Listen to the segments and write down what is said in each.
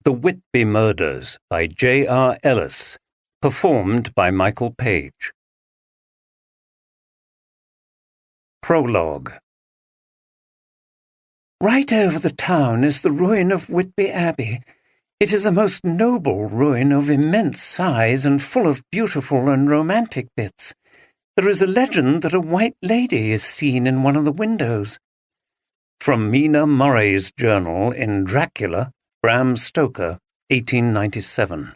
The Whitby Murders by J.R. Ellis, performed by Michael Page. Prologue. Right over the town is the ruin of Whitby Abbey. It is a most noble ruin of immense size and full of beautiful and romantic bits. There is a legend that a white lady is seen in one of the windows. From Mina Murray's journal in Dracula, Bram Stoker, 1897.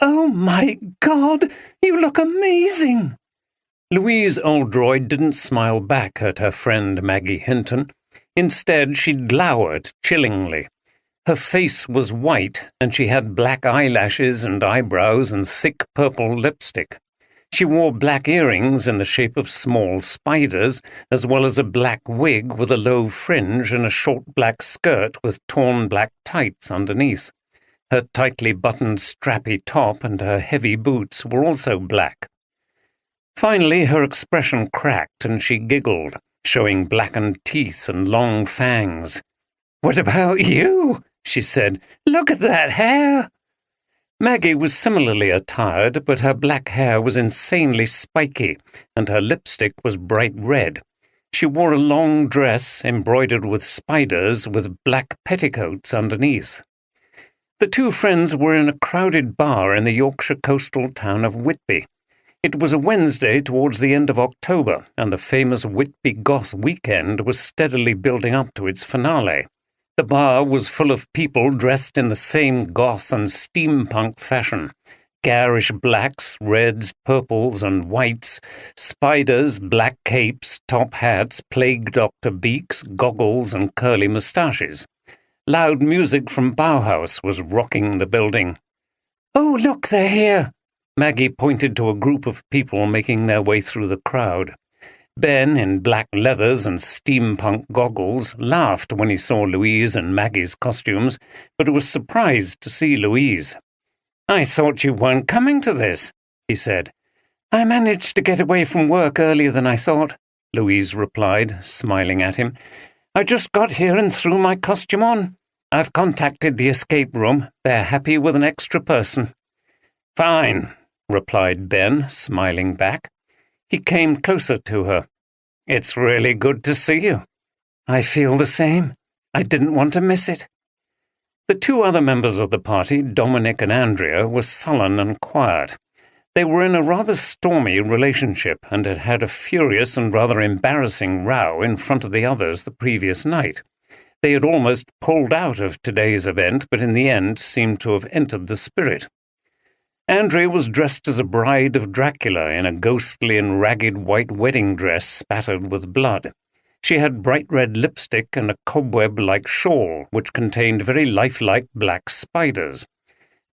"Oh, my God! You look amazing!" Louise Oldroyd didn't smile back at her friend Maggie Hinton. Instead, she glowered chillingly. Her face was white, and she had black eyelashes and eyebrows and thick purple lipstick. She wore black earrings in the shape of small spiders, as well as a black wig with a low fringe and a short black skirt with torn black tights underneath. Her tightly buttoned strappy top and her heavy boots were also black. Finally, her expression cracked and she giggled, showing blackened teeth and long fangs. "What about you?" she said. "Look at that hair!" Maggie was similarly attired, but her black hair was insanely spiky, and her lipstick was bright red. She wore a long dress embroidered with spiders with black petticoats underneath. The two friends were in a crowded bar in the Yorkshire coastal town of Whitby. It was a Wednesday towards the end of October, and the famous Whitby Goth weekend was steadily building up to its finale. The bar was full of people dressed in the same goth and steampunk fashion. Garish blacks, reds, purples, and whites, spiders, black capes, top hats, plague doctor beaks, goggles, and curly moustaches. Loud music from Bauhaus was rocking the building. "Oh, look, they're here!" Maggie pointed to a group of people making their way through the crowd. Ben, in black leathers and steampunk goggles, laughed when he saw Louise and Maggie's costumes, but was surprised to see Louise. "I thought you weren't coming to this," he said. "I managed to get away from work earlier than I thought," Louise replied, smiling at him. "I just got here and threw my costume on. I've contacted the escape room. They're happy with an extra person." "Fine," replied Ben, smiling back. He came closer to her. "It's really good to see you." "I feel the same. I didn't want to miss it." The two other members of the party, Dominic and Andrea, were sullen and quiet. They were in a rather stormy relationship and had had a furious and rather embarrassing row in front of the others the previous night. They had almost pulled out of today's event, but in the end seemed to have entered the spirit. Andrea was dressed as a bride of Dracula in a ghostly and ragged white wedding dress spattered with blood. She had bright red lipstick and a cobweb-like shawl, which contained very lifelike black spiders.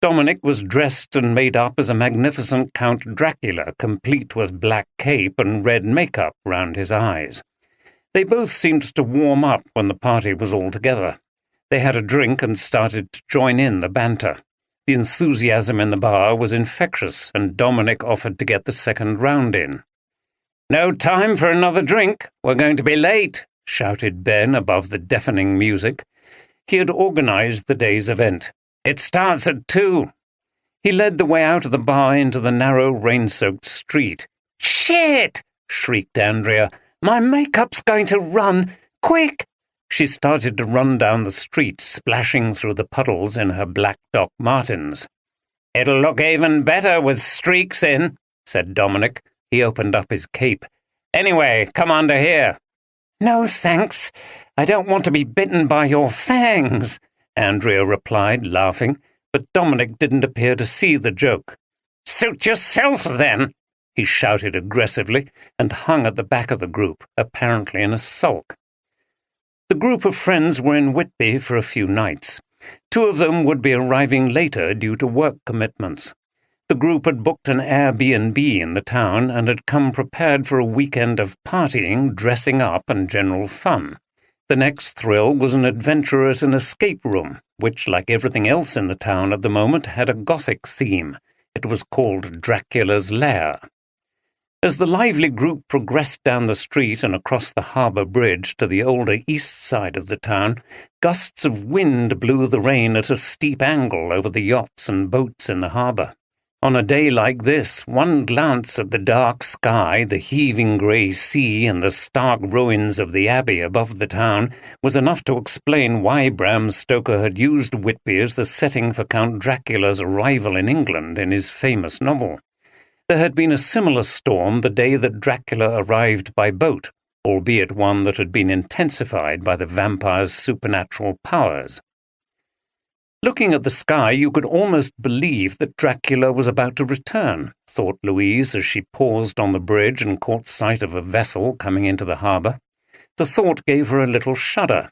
Dominic was dressed and made up as a magnificent Count Dracula, complete with black cape and red makeup round his eyes. They both seemed to warm up when the party was all together. They had a drink and started to join in the banter. The enthusiasm in the bar was infectious, and Dominic offered to get the second round in. "No time for another drink. We're going to be late," shouted Ben above the deafening music. He had organized the day's event. "It starts at 2. He led the way out of the bar into the narrow, rain-soaked street. "Shit!" shrieked Andrea. "My makeup's going to run! Quick!" She started to run down the street, splashing through the puddles in her black Doc Martens. "It'll look even better with streaks in," said Dominic. He opened up his cape. "Anyway, come under here." "No, thanks. I don't want to be bitten by your fangs," Andrea replied, laughing, but Dominic didn't appear to see the joke. "Suit yourself, then," he shouted aggressively, and hung at the back of the group, apparently in a sulk. The group of friends were in Whitby for a few nights. Two of them would be arriving later due to work commitments. The group had booked an Airbnb in the town and had come prepared for a weekend of partying, dressing up, and general fun. The next thrill was an adventure at an escape room, which, like everything else in the town at the moment, had a Gothic theme. It was called Dracula's Lair. As the lively group progressed down the street and across the harbour bridge to the older east side of the town, gusts of wind blew the rain at a steep angle over the yachts and boats in the harbour. On a day like this, one glance at the dark sky, the heaving grey sea, and the stark ruins of the abbey above the town was enough to explain why Bram Stoker had used Whitby as the setting for Count Dracula's arrival in England in his famous novel. There had been a similar storm the day that Dracula arrived by boat, albeit one that had been intensified by the vampire's supernatural powers. Looking at the sky, you could almost believe that Dracula was about to return, thought Louise as she paused on the bridge and caught sight of a vessel coming into the harbour. The thought gave her a little shudder.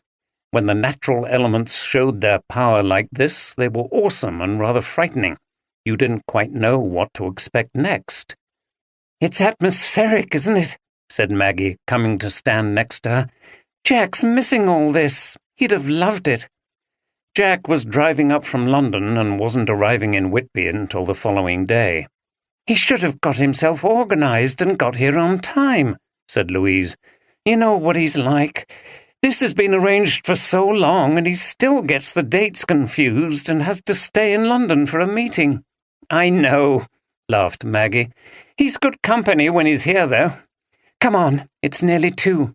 When the natural elements showed their power like this, they were awesome and rather frightening. You didn't quite know what to expect next. "It's atmospheric, isn't it?" said Maggie, coming to stand next to her. "Jack's missing all this. He'd have loved it." Jack was driving up from London and wasn't arriving in Whitby until the following day. "He should have got himself organised and got here on time," said Louise. "You know what he's like. This has been arranged for so long and he still gets the dates confused and has to stay in London for a meeting." "I know," laughed Maggie. "He's good company when he's here, though. Come on, it's nearly 2.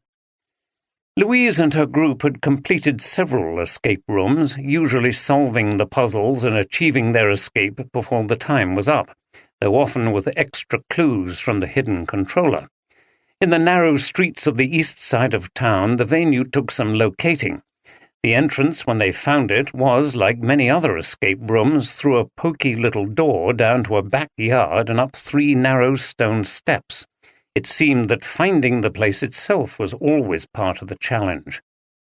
Louise and her group had completed several escape rooms, usually solving the puzzles and achieving their escape before the time was up, though often with extra clues from the hidden controller. In the narrow streets of the east side of town, the venue took some locating. The entrance, when they found it, was, like many other escape rooms, through a poky little door down to a backyard and up 3 narrow stone steps. It seemed that finding the place itself was always part of the challenge.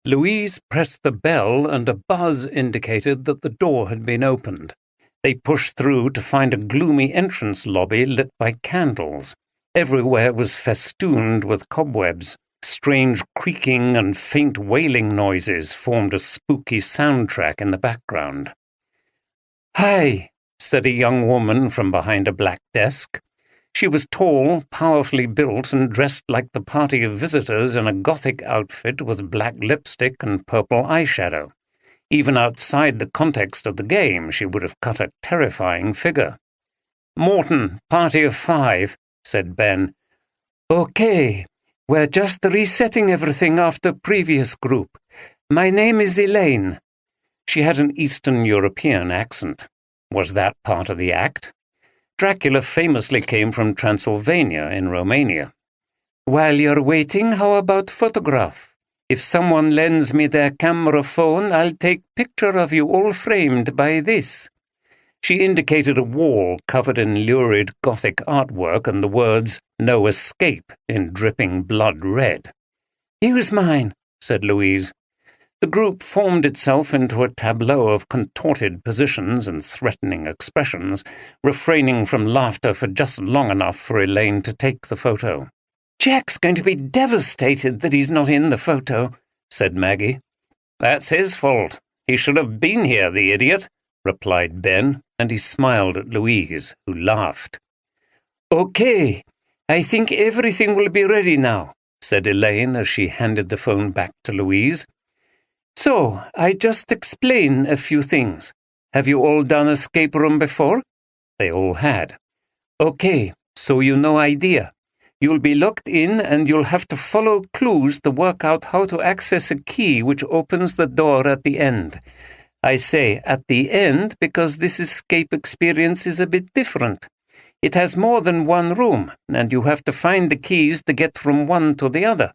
Louise pressed the bell and a buzz indicated that the door had been opened. They pushed through to find a gloomy entrance lobby lit by candles. Everywhere was festooned with cobwebs. Strange creaking and faint wailing noises formed a spooky soundtrack in the background. "Hi," said a young woman from behind a black desk. She was tall, powerfully built, and dressed like the party of visitors in a gothic outfit with black lipstick and purple eyeshadow. Even outside the context of the game, she would have cut a terrifying figure. "Morton, party of 5, said Ben. "Okay, we're just resetting everything after previous group. My name is Elaine." She had an Eastern European accent. Was that part of the act? Dracula famously came from Transylvania in Romania. "While you're waiting, how about photograph? If someone lends me their camera phone, I'll take picture of you all framed by this." She indicated a wall covered in lurid Gothic artwork and the words, "No escape," in dripping blood red. "Here's mine," said Louise. The group formed itself into a tableau of contorted positions and threatening expressions, refraining from laughter for just long enough for Elaine to take the photo. "Jack's going to be devastated that he's not in the photo," said Maggie. "That's his fault. He should have been here, the idiot," replied Ben, and he smiled at Louise, who laughed. "Okay, I think everything will be ready now," said Elaine as she handed the phone back to Louise. "So, I just explain a few things. Have you all done escape room before?" They all had. "Okay, so you know idea. You'll be locked in and you'll have to follow clues to work out how to access a key which opens the door at the end. I say at the end because this escape experience is a bit different. It has more than one room, and you have to find the keys to get from one to the other.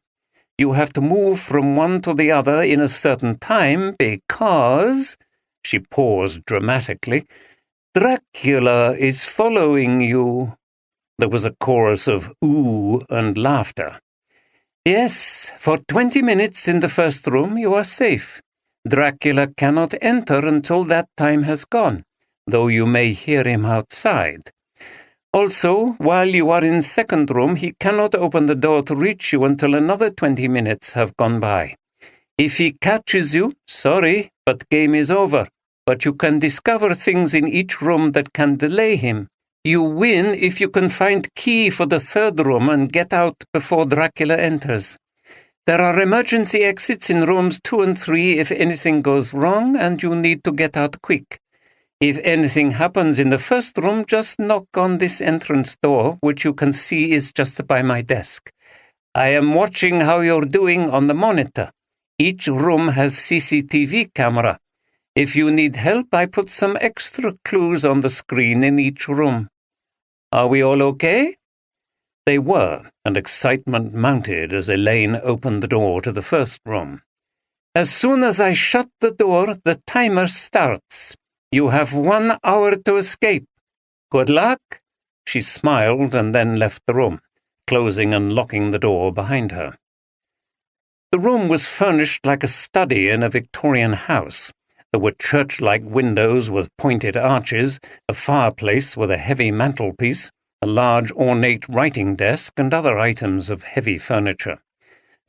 You have to move from one to the other in a certain time because," she paused dramatically, "Dracula is following you." There was a chorus of ooh and laughter. "Yes, for 20 minutes in the first room you are safe. Dracula cannot enter until that time has gone, though you may hear him outside. Also, while you are in second room, he cannot open the door to reach you until another 20 minutes have gone by. If he catches you, sorry, but game is over. But you can discover things in each room that can delay him. You win if you can find key for the third room and get out before Dracula enters. There are emergency exits in rooms 2 and 3 if anything goes wrong and you need to get out quick. If anything happens in the first room, just knock on this entrance door, which you can see is just by my desk. I am watching how you're doing on the monitor. Each room has CCTV camera. If you need help, I put some extra clues on the screen in each room. Are we all okay? They were, and excitement mounted as Elaine opened the door to the first room. As soon as I shut the door, the timer starts. You have 1 hour to escape. Good luck. She smiled and then left the room, closing and locking the door behind her. The room was furnished like a study in a Victorian house. There were church-like windows with pointed arches, a fireplace with a heavy mantelpiece, a large ornate writing desk, and other items of heavy furniture.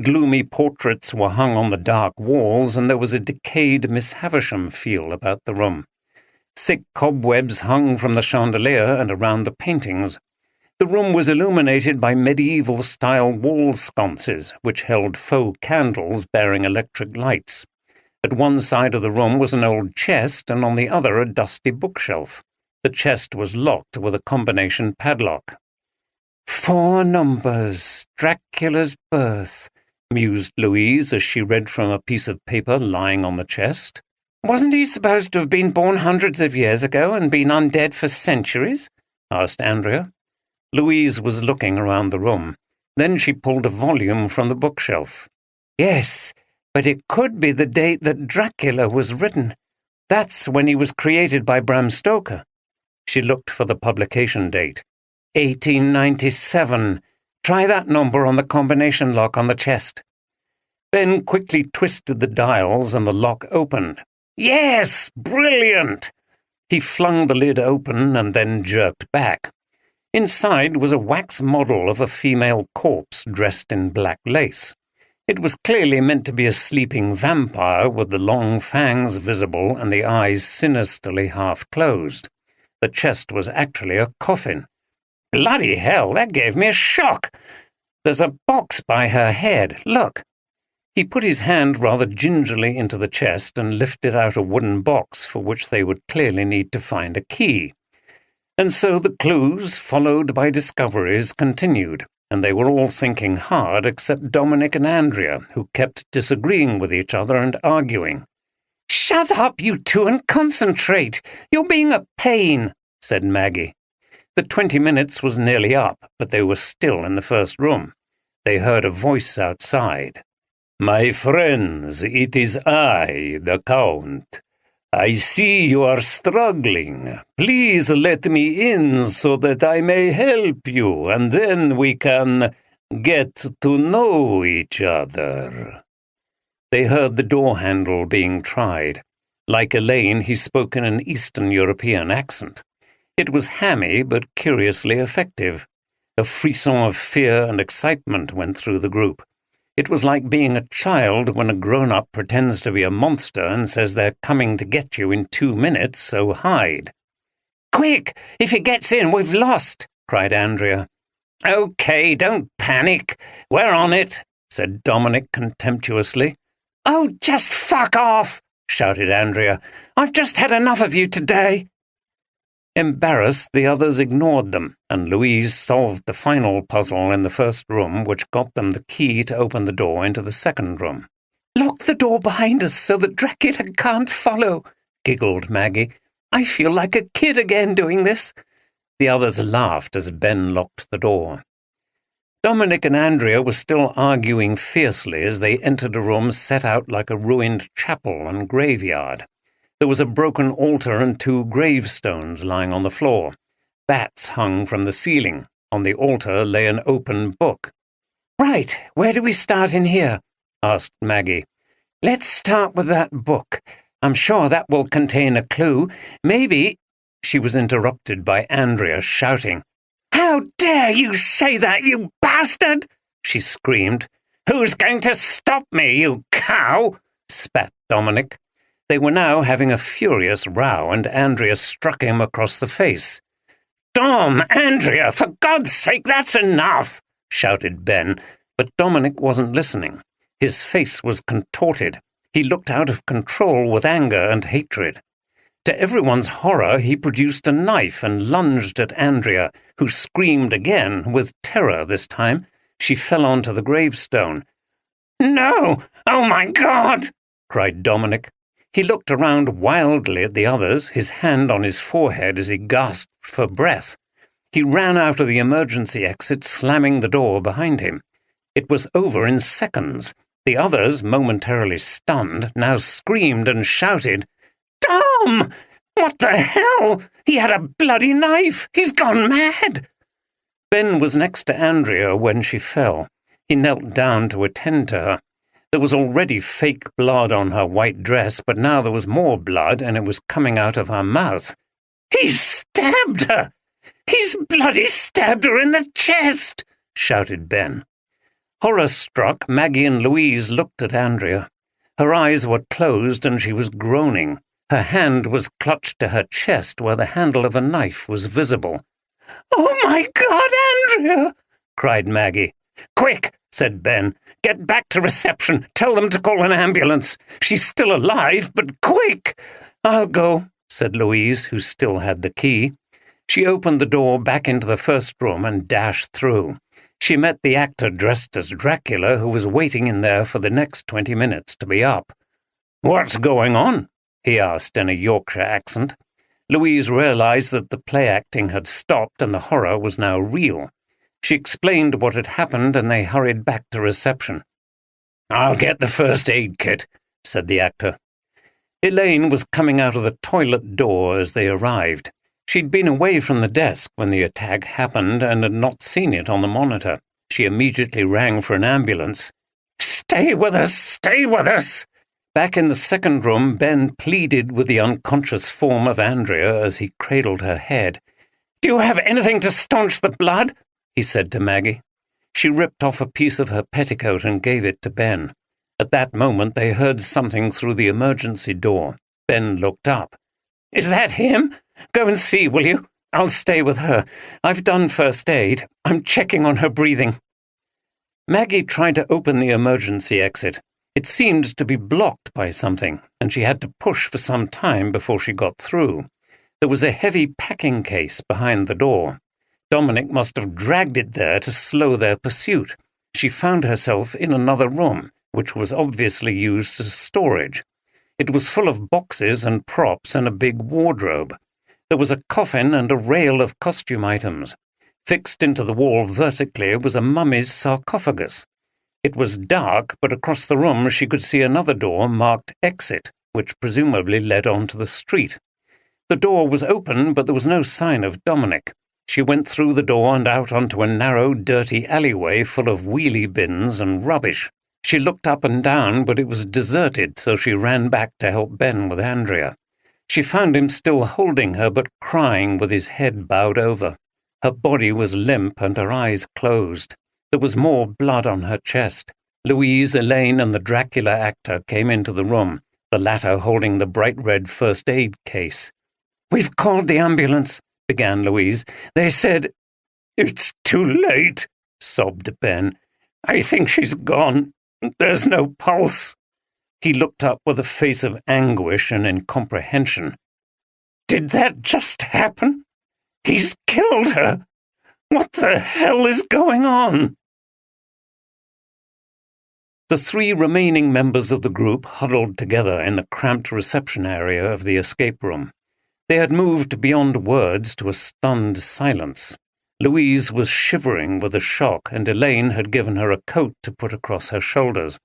Gloomy portraits were hung on the dark walls, and there was a decayed Miss Havisham feel about the room. Thick cobwebs hung from the chandelier and around the paintings. The room was illuminated by medieval-style wall sconces, which held faux candles bearing electric lights. At one side of the room was an old chest, and on the other a dusty bookshelf. The chest was locked with a combination padlock. 4 numbers, Dracula's birth, mused Louise as she read from a piece of paper lying on the chest. Wasn't he supposed to have been born hundreds of years ago and been undead for centuries? Asked Andrea. Louise was looking around the room. Then she pulled a volume from the bookshelf. Yes, but it could be the date that Dracula was written. That's when he was created by Bram Stoker. She looked for the publication date. 1897. Try that number on the combination lock on the chest. Ben quickly twisted the dials and the lock opened. Yes! Brilliant! He flung the lid open and then jerked back. Inside was a wax model of a female corpse dressed in black lace. It was clearly meant to be a sleeping vampire with the long fangs visible and the eyes sinisterly half-closed. The chest was actually a coffin. Bloody hell, that gave me a shock! There's a box by her head, look. He put his hand rather gingerly into the chest and lifted out a wooden box for which they would clearly need to find a key. And so the clues, followed by discoveries, continued, and they were all thinking hard except Dominic and Andrea, who kept disagreeing with each other and arguing. "Shut up, you two, and concentrate! You're being a pain," said Maggie. The 20 minutes was nearly up, but they were still in the first room. They heard a voice outside. "My friends, it is I, the Count. I see you are struggling. Please let me in so that I may help you, and then we can get to know each other." They heard the door handle being tried. Like Elaine, he spoke in an Eastern European accent. It was hammy but curiously effective. A frisson of fear and excitement went through the group. It was like being a child when a grown-up pretends to be a monster and says they're coming to get you in 2 minutes, so hide. "Quick! If it gets in, we've lost!" cried Andrea. "Okay, don't panic. We're on it," said Dominic contemptuously. "Oh, just fuck off!" shouted Andrea. "I've just had enough of you today." Embarrassed, the others ignored them, and Louise solved the final puzzle in the first room, which got them the key to open the door into the second room. "Lock the door behind us so that Dracula can't follow," giggled Maggie. "I feel like a kid again doing this." The others laughed as Ben locked the door. Dominic and Andrea were still arguing fiercely as they entered a room set out like a ruined chapel and graveyard. There was a broken altar and 2 gravestones lying on the floor. Bats hung from the ceiling. On the altar lay an open book. "Right, where do we start in here?" asked Maggie. "Let's start with that book. I'm sure that will contain a clue. Maybe—" She was interrupted by Andrea shouting. "How dare you say that, you bastard!" she screamed. "Who's going to stop me, you cow?" spat Dominic. They were now having a furious row, and Andrea struck him across the face. Dom, Andrea, for God's sake, that's enough, shouted Ben, but Dominic wasn't listening. His face was contorted. He looked out of control with anger and hatred. To everyone's horror, he produced a knife and lunged at Andrea, who screamed again, with terror this time. She fell onto the gravestone. "No! Oh, my God!" cried Dominic. He looked around wildly at the others, his hand on his forehead as he gasped for breath. He ran out of the emergency exit, slamming the door behind him. It was over in seconds. The others, momentarily stunned, now screamed and shouted, "Dom! What the hell? He had a bloody knife! He's gone mad!" Ben was next to Andrea when she fell. He knelt down to attend to her. There was already fake blood on her white dress, but now there was more blood, and it was coming out of her mouth. "He's stabbed her! He's bloody stabbed her in the chest!" shouted Ben. Horror-struck, Maggie and Louise looked at Andrea. Her eyes were closed and she was groaning. Her hand was clutched to her chest where the handle of a knife was visible. "Oh, my God, Andrea!" cried Maggie. "Quick!" said Ben. "Get back to reception. Tell them to call an ambulance. She's still alive, but quick!" "I'll go," said Louise, who still had the key. She opened the door back into the first room and dashed through. She met the actor dressed as Dracula, who was waiting in there for the next 20 minutes to be up. "What's going on?" he asked in a Yorkshire accent. Louise realized that the play acting had stopped and the horror was now real. She explained what had happened and they hurried back to reception. "I'll get the first aid kit," said the actor. Elaine was coming out of the toilet door as they arrived. She'd been away from the desk when the attack happened and had not seen it on the monitor. She immediately rang for an ambulance. "Stay with us! Stay with us!" Back in the second room, Ben pleaded with the unconscious form of Andrea as he cradled her head. "Do you have anything to staunch the blood?" he said to Maggie. She ripped off a piece of her petticoat and gave it to Ben. At that moment they heard something through the emergency door. Ben looked up. "Is that him? Go and see, will you? I'll stay with her. I've done first aid. I'm checking on her breathing." Maggie tried to open the emergency exit. It seemed to be blocked by something, and she had to push for some time before she got through. There was a heavy packing case behind the door. Dominic must have dragged it there to slow their pursuit. She found herself in another room, which was obviously used as storage. It was full of boxes and props and a big wardrobe. There was a coffin and a rail of costume items. Fixed into the wall vertically was a mummy's sarcophagus. It was dark, but across the room she could see another door marked Exit, which presumably led onto the street. The door was open, but there was no sign of Dominic. She went through the door and out onto a narrow, dirty alleyway full of wheelie bins and rubbish. She looked up and down, but it was deserted, so she ran back to help Ben with Andrea. She found him still holding her, but crying with his head bowed over. Her body was limp and her eyes closed. There was more blood on her chest. Louise, Elaine, and the Dracula actor came into the room, the latter holding the bright red first aid case. "We've called the ambulance," began Louise. "They said—" "It's too late," sobbed Ben. "I think she's gone. There's no pulse." He looked up with a face of anguish and incomprehension. "Did that just happen? He's killed her! What the hell is going on?" The three remaining members of the group huddled together in the cramped reception area of the escape room. They had moved beyond words to a stunned silence. Louise was shivering with the shock, and Elaine had given her a coat to put across her shoulders.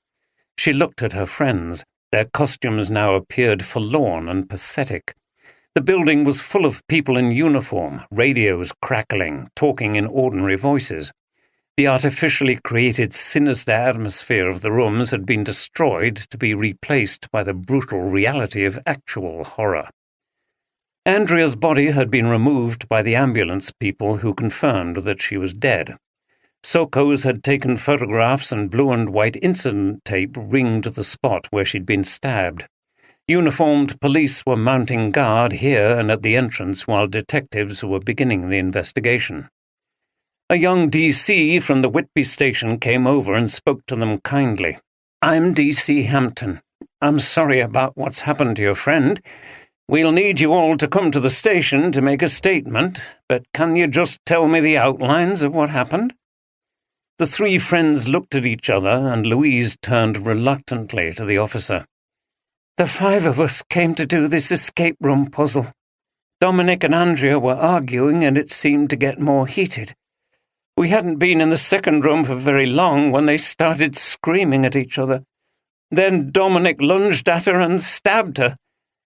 She looked at her friends. Their costumes now appeared forlorn and pathetic. The building was full of people in uniform, radios crackling, talking in ordinary voices. The artificially created sinister atmosphere of the rooms had been destroyed to be replaced by the brutal reality of actual horror. Andrea's body had been removed by the ambulance people who confirmed that she was dead. Soko's had taken photographs and blue and white incident tape ringed the spot where she'd been stabbed. Uniformed police were mounting guard here and at the entrance while detectives were beginning the investigation. A young DC from the Whitby station came over and spoke to them kindly. "I'm DC Hampton. I'm sorry about what's happened to your friend. We'll need you all to come to the station to make a statement, but can you just tell me the outlines of what happened?" The three friends looked at each other, and Louise turned reluctantly to the officer. "The five of us came to do this escape room puzzle. Dominic and Andrea were arguing, and it seemed to get more heated. We hadn't been in the second room for very long when they started screaming at each other. Then Dominic lunged at her and stabbed her.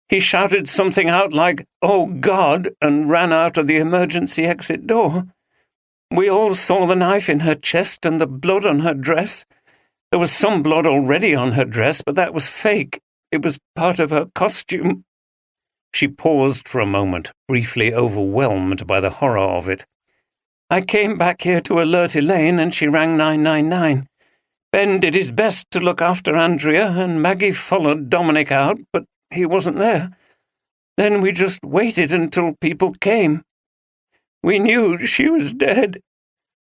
He shouted something out like, 'Oh, God,' and ran out of the emergency exit door. We all saw the knife in her chest and the blood on her dress. There was some blood already on her dress, but that was fake. It was part of her costume." She paused for a moment, briefly overwhelmed by the horror of it. "I came back here to alert Elaine, and she rang 999. Ben did his best to look after Andrea, and Maggie followed Dominic out, but he wasn't there. Then we just waited until people came. We knew she was dead."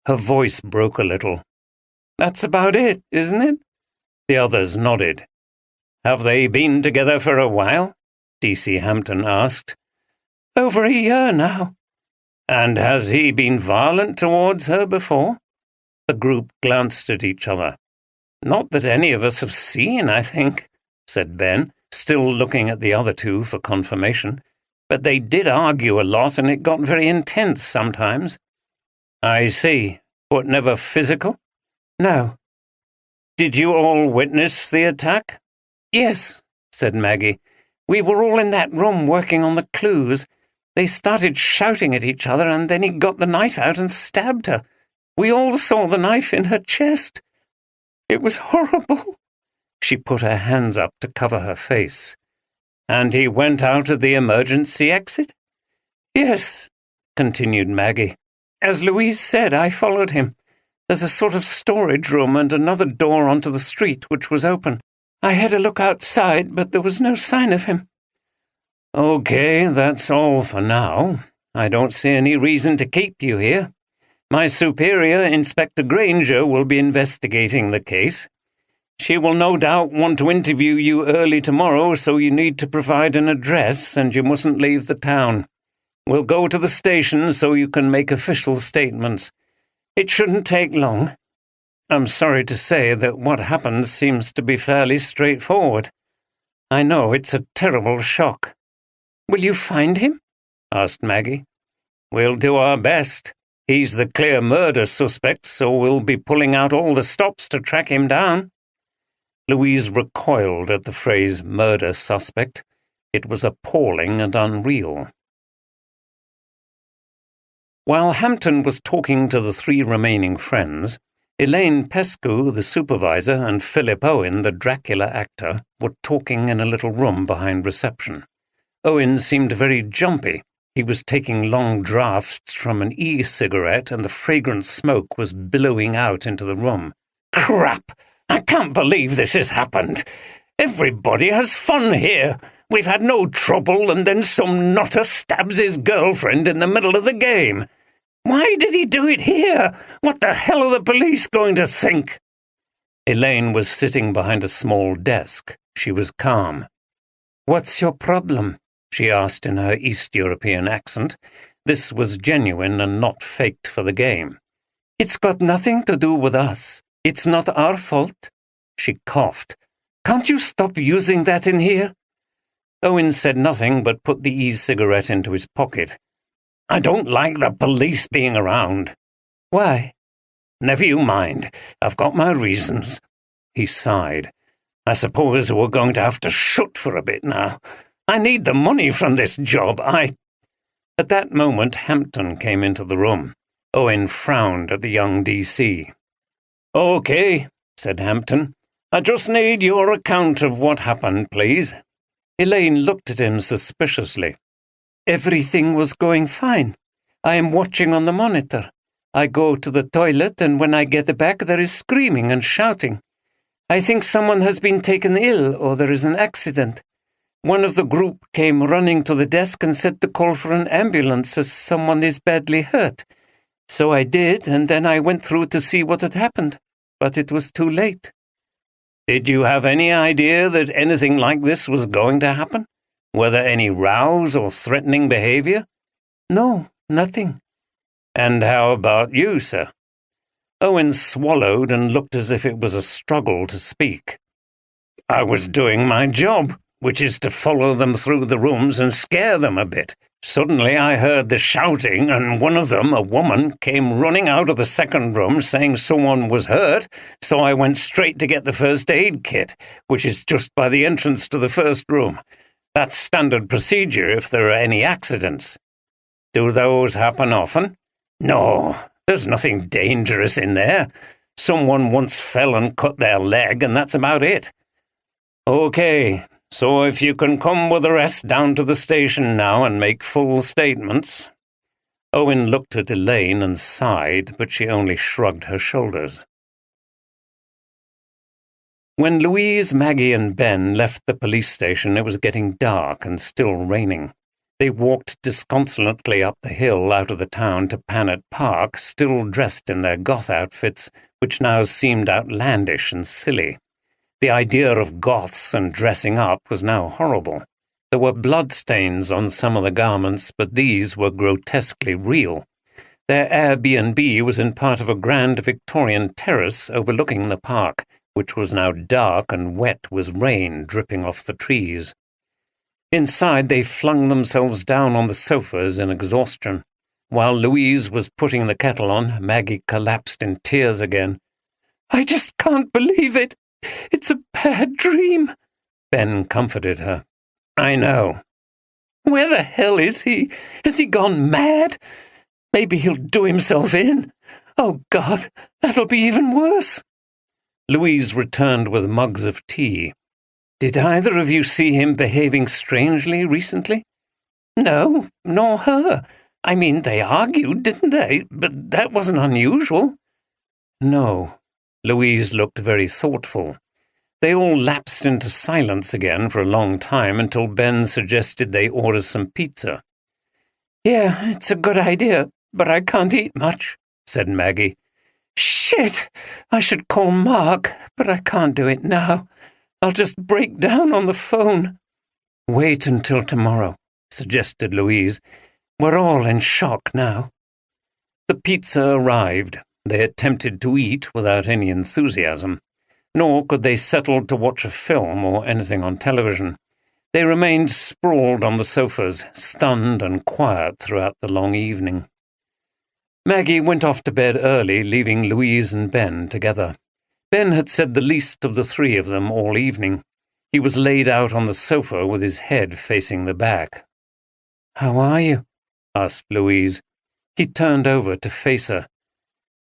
Her voice broke a little. "That's about it, isn't it?" The others nodded. "Have they been together for a while?" DC Hampton asked. "Over a year now." "And has he been violent towards her before?" The group glanced at each other. "Not that any of us have seen, I think," said Ben, still looking at the other two for confirmation. "But they did argue a lot, and it got very intense sometimes." "I see. But never physical?" "No." "Did you all witness the attack?" "Yes," said Maggie. "We were all in that room working on the clues. They started shouting at each other, and then he got the knife out and stabbed her. We all saw the knife in her chest. It was horrible." She put her hands up to cover her face. "And he went out of the emergency exit?" "Yes," continued Maggie. "As Louise said, I followed him. There's a sort of storage room and another door onto the street which was open. I had a look outside, but there was no sign of him." "Okay, that's all for now. I don't see any reason to keep you here. My superior, Inspector Granger, will be investigating the case. She will no doubt want to interview you early tomorrow, so you need to provide an address, and you mustn't leave the town. We'll go to the station so you can make official statements. It shouldn't take long. I'm sorry to say that what happened seems to be fairly straightforward. I know it's a terrible shock." "Will you find him?" asked Maggie. "We'll do our best. He's the clear murder suspect, so we'll be pulling out all the stops to track him down." Louise recoiled at the phrase murder suspect. It was appalling and unreal. While Hampton was talking to the three remaining friends, Elaine Pescu, the supervisor, and Philip Owen, the Dracula actor, were talking in a little room behind reception. Owen seemed very jumpy. He was taking long draughts from an e-cigarette, and the fragrant smoke was billowing out into the room. "Crap! I can't believe this has happened. Everybody has fun here. We've had no trouble, and then some nutter stabs his girlfriend in the middle of the game. Why did he do it here? What the hell are the police going to think?" Elaine was sitting behind a small desk. She was calm. "What's your problem?" she asked in her East European accent. This was genuine and not faked for the game. "It's got nothing to do with us. It's not our fault." She coughed. "Can't you stop using that in here?" Owen said nothing but put the e-cigarette into his pocket. "I don't like the police being around." "Why?" "Never you mind. I've got my reasons." He sighed. "I suppose we're going to have to shut for a bit now. I need the money from this job. At that moment, Hampton came into the room. Owen frowned at the young DC. "Okay," said Hampton. "I just need your account of what happened, please." Elaine looked at him suspiciously. "Everything was going fine. I am watching on the monitor. I go to the toilet, and when I get back there is screaming and shouting. I think someone has been taken ill or there is an accident. One of the group came running to the desk and said to call for an ambulance as someone is badly hurt. So I did, and then I went through to see what had happened, but it was too late. Did you have any idea that anything like this was going to happen? Were there any rows or threatening behavior? No, nothing. And how about you, sir? Owen swallowed and looked as if it was a struggle to speak. I was doing my job, which is to follow them through the rooms and scare them a bit. Suddenly I heard the shouting, and one of them, a woman, came running out of the second room saying someone was hurt, so I went straight to get the first aid kit, which is just by the entrance to the first room. That's standard procedure if there are any accidents. Do those happen often? No, there's nothing dangerous in there. Someone once fell and cut their leg, and that's about it. Okay. So if you can come with the rest down to the station now and make full statements. Owen looked at Elaine and sighed, but she only shrugged her shoulders. When Louise, Maggie, and Ben left the police station, it was getting dark and still raining. They walked disconsolately up the hill out of the town to Panet Park, still dressed in their goth outfits, which now seemed outlandish and silly. The idea of goths and dressing up was now horrible. There were bloodstains on some of the garments, but these were grotesquely real. Their Airbnb was in part of a grand Victorian terrace overlooking the park, which was now dark and wet with rain dripping off the trees. Inside they flung themselves down on the sofas in exhaustion. While Louise was putting the kettle on, Maggie collapsed in tears again. I just can't believe it. It's a bad dream. Ben comforted her. I know. Where the hell is he? Has he gone mad? Maybe he'll do himself in. Oh, God, that'll be even worse. Louise returned with mugs of tea. Did either of you see him behaving strangely recently? No, nor her. I mean, they argued, didn't they? But that wasn't unusual. No. Louise looked very thoughtful. They all lapsed into silence again for a long time until Ben suggested they order some pizza. Yeah, it's a good idea, but I can't eat much, said Maggie. Shit! I should call Mark, but I can't do it now. I'll just break down on the phone. Wait until tomorrow, suggested Louise. We're all in shock now. The pizza arrived. They attempted to eat without any enthusiasm, nor could they settle to watch a film or anything on television. They remained sprawled on the sofas, stunned and quiet throughout the long evening. Maggie went off to bed early, leaving Louise and Ben together. Ben had said the least of the three of them all evening. He was laid out on the sofa with his head facing the back. How are you? Asked Louise. He turned over to face her.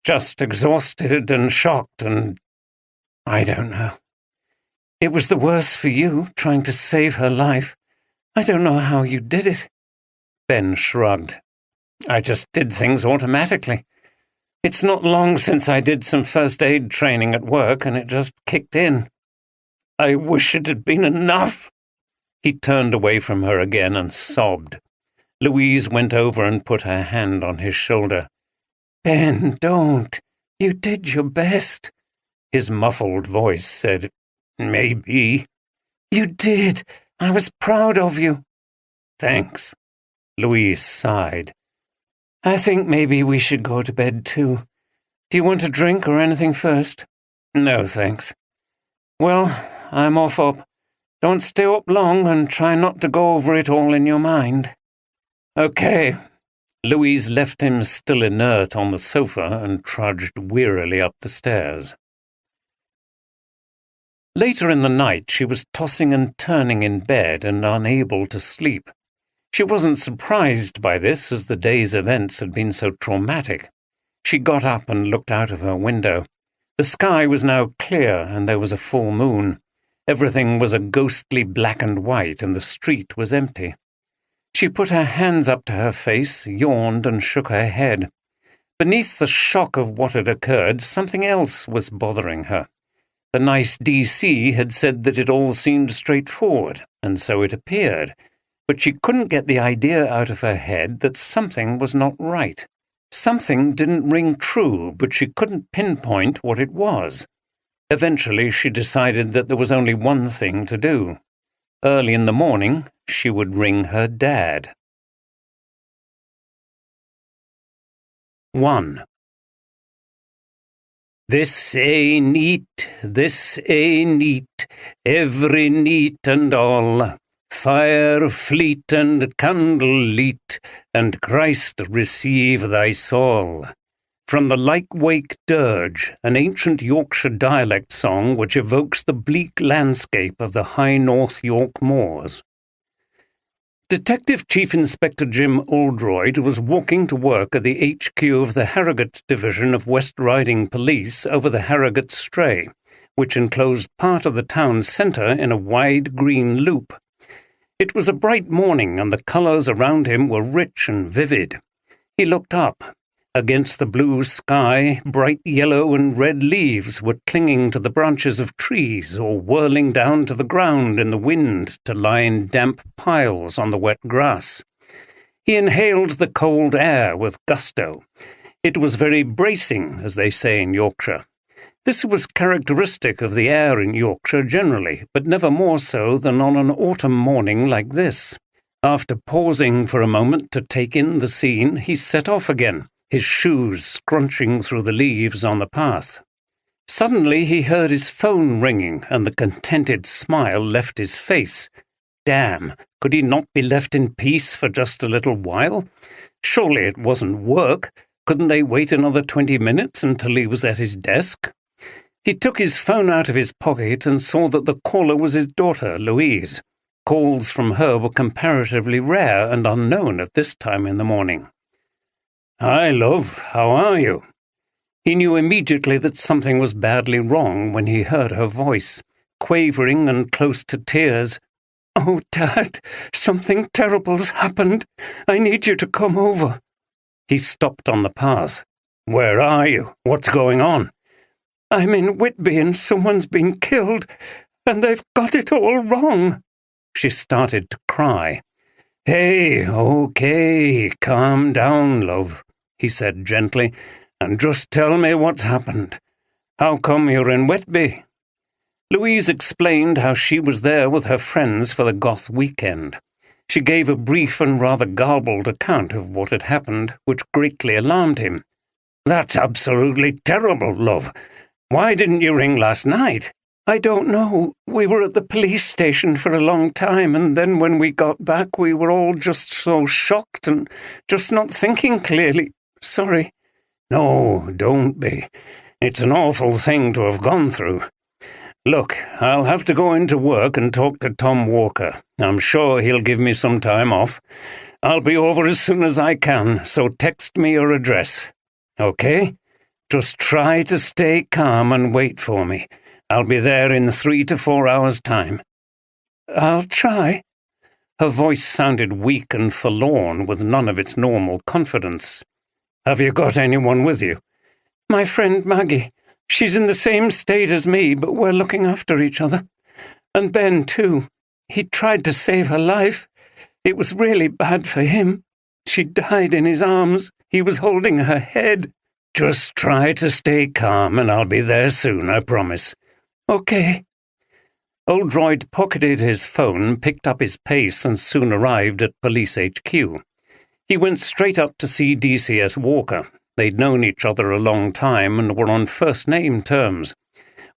Just exhausted and shocked and I don't know. It was the worse for you, trying to save her life. I don't know how you did it. Ben shrugged. I just did things automatically. It's not long since I did some first aid training at work, and it just kicked in. I wish it had been enough. He turned away from her again and sobbed. Louise went over and put her hand on his shoulder. Ben, don't. You did your best. His muffled voice said, Maybe. You did. I was proud of you. Thanks. Louise sighed. I think maybe we should go to bed too. Do you want a drink or anything first? No, thanks. Well, I'm off up. Don't stay up long and try not to go over it all in your mind. Okay. Louise left him still inert on the sofa and trudged wearily up the stairs. Later in the night, she was tossing and turning in bed and unable to sleep. She wasn't surprised by this, as the day's events had been so traumatic. She got up and looked out of her window. The sky was now clear, and there was a full moon. Everything was a ghostly black and white, and the street was empty. She put her hands up to her face, yawned, and shook her head. Beneath the shock of what had occurred, something else was bothering her. The nice DC had said that it all seemed straightforward, and so it appeared, but she couldn't get the idea out of her head that something was not right. Something didn't ring true, but she couldn't pinpoint what it was. Eventually, she decided that there was only one thing to do. Early in the morning, she would ring her dad. 1. This ae neat, every neat and all, fire fleet and candle leet, and Christ receive thy soul. From the Lyke-Wake Dirge, an ancient Yorkshire dialect song which evokes the bleak landscape of the high North York moors. Detective Chief Inspector Jim Oldroyd was walking to work at the HQ of the Harrogate Division of West Riding Police over the Harrogate Stray, which enclosed part of the town centre in a wide green loop. It was a bright morning, and the colours around him were rich and vivid. He looked up. Against the blue sky, bright yellow and red leaves were clinging to the branches of trees or whirling down to the ground in the wind to lie in damp piles on the wet grass. He inhaled the cold air with gusto. It was very bracing, as they say in Yorkshire. This was characteristic of the air in Yorkshire generally, but never more so than on an autumn morning like this. After pausing for a moment to take in the scene, he set off again, his shoes scrunching through the leaves on the path. Suddenly he heard his phone ringing, and the contented smile left his face. Damn, could he not be left in peace for just a little while? Surely it wasn't work. Couldn't they wait another 20 minutes until he was at his desk? He took his phone out of his pocket and saw that the caller was his daughter, Louise. Calls from her were comparatively rare and unknown at this time in the morning. "Hi, love, how are you?" He knew immediately that something was badly wrong when he heard her voice, quavering and close to tears. "Oh, Dad, something terrible's happened. I need you to come over." He stopped on the path. "Where are you? What's going on?" "I'm in Whitby and someone's been killed, and they've got it all wrong." She started to cry. "Hey, okay, calm down, love," he said gently, "and just tell me what's happened. How come you're in Whitby?" Louise explained how she was there with her friends for the goth weekend. She gave a brief and rather garbled account of what had happened, which greatly alarmed him. "That's absolutely terrible, love. Why didn't you ring last night?" "I don't know. We were at the police station for a long time, and then when we got back we were all just so shocked and just not thinking clearly. Sorry." "No, don't be. It's an awful thing to have gone through. Look, I'll have to go into work and talk to Tom Walker. I'm sure he'll give me some time off. I'll be over as soon as I can, so text me your address. Okay? Just try to stay calm and wait for me. I'll be there in 3 to 4 hours' time." "I'll try." Her voice sounded weak and forlorn, with none of its normal confidence. "Have you got anyone with you?" "My friend Maggie. She's in the same state as me, but we're looking after each other. And Ben, too. He tried to save her life. It was really bad for him. She died in his arms. He was holding her head." "Just try to stay calm, and I'll be there soon, I promise." "Okay." Oldroyd pocketed his phone, picked up his pace, and soon arrived at Police HQ. He went straight up to see DCS Walker. They'd known each other a long time and were on first-name terms.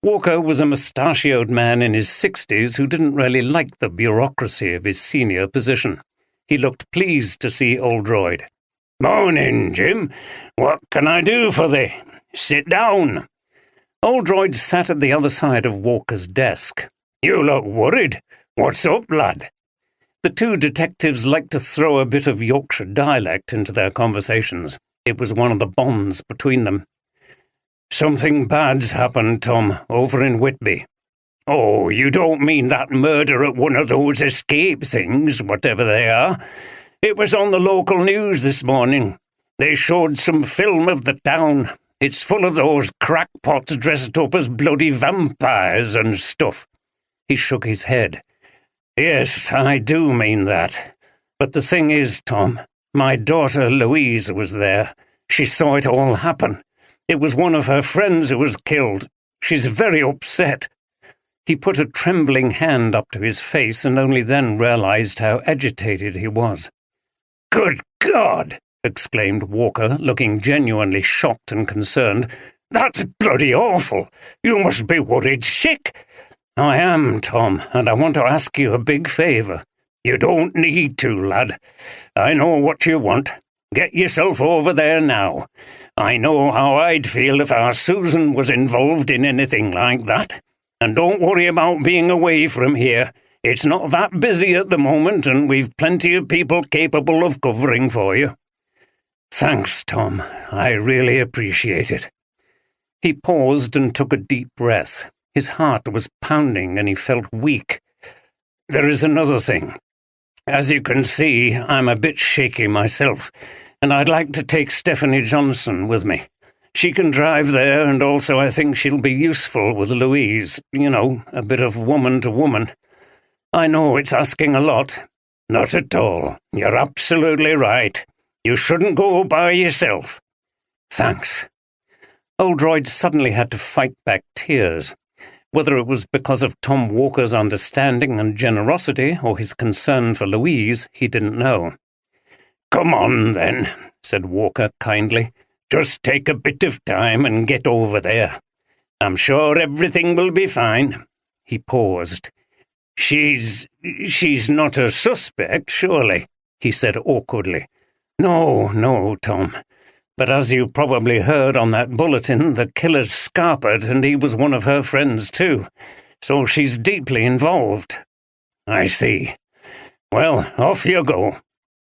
Walker was a mustachioed man in his 60s who didn't really like the bureaucracy of his senior position. He looked pleased to see Oldroyd. "Morning, Jim. What can I do for thee? Sit down." Oldroyd sat at the other side of Walker's desk. "You look worried. What's up, lad?" The two detectives liked to throw a bit of Yorkshire dialect into their conversations. It was one of the bonds between them. "Something bad's happened, Tom, over in Whitby." "Oh, you don't mean that murder at one of those escape things, whatever they are? It was on the local news this morning. They showed some film of the town. It's full of those crackpots dressed up as bloody vampires and stuff." He shook his head. "Yes, I do mean that. But the thing is, Tom, my daughter Louise was there. She saw it all happen. It was one of her friends who was killed. She's very upset." He put a trembling hand up to his face and only then realized how agitated he was. "Good God!" exclaimed Walker, looking genuinely shocked and concerned. "That's bloody awful. You must be worried sick." "I am, Tom, and I want to ask you a big favour." "You don't need to, lad. I know what you want. Get yourself over there now. I know how I'd feel if our Susan was involved in anything like that. And don't worry about being away from here. It's not that busy at the moment, and we've plenty of people capable of covering for you." "Thanks, Tom. I really appreciate it." He paused and took a deep breath. His heart was pounding and he felt weak. "There is another thing. As you can see, I'm a bit shaky myself, and I'd like to take Stephanie Johnson with me. She can drive there, and also I think she'll be useful with Louise. You know, a bit of woman to woman. I know it's asking a lot." "Not at all. You're absolutely right. You shouldn't go by yourself." "Thanks." Oldroyd suddenly had to fight back tears. Whether it was because of Tom Walker's understanding and generosity or his concern for Louise, he didn't know. "Come on, then," said Walker kindly. "Just take a bit of time and get over there. I'm sure everything will be fine." He paused. She's not a suspect, surely," he said awkwardly. No, Tom. But as you probably heard on that bulletin, the killer's scarpered, and he was one of her friends too. So she's deeply involved." "I see. Well, off you go."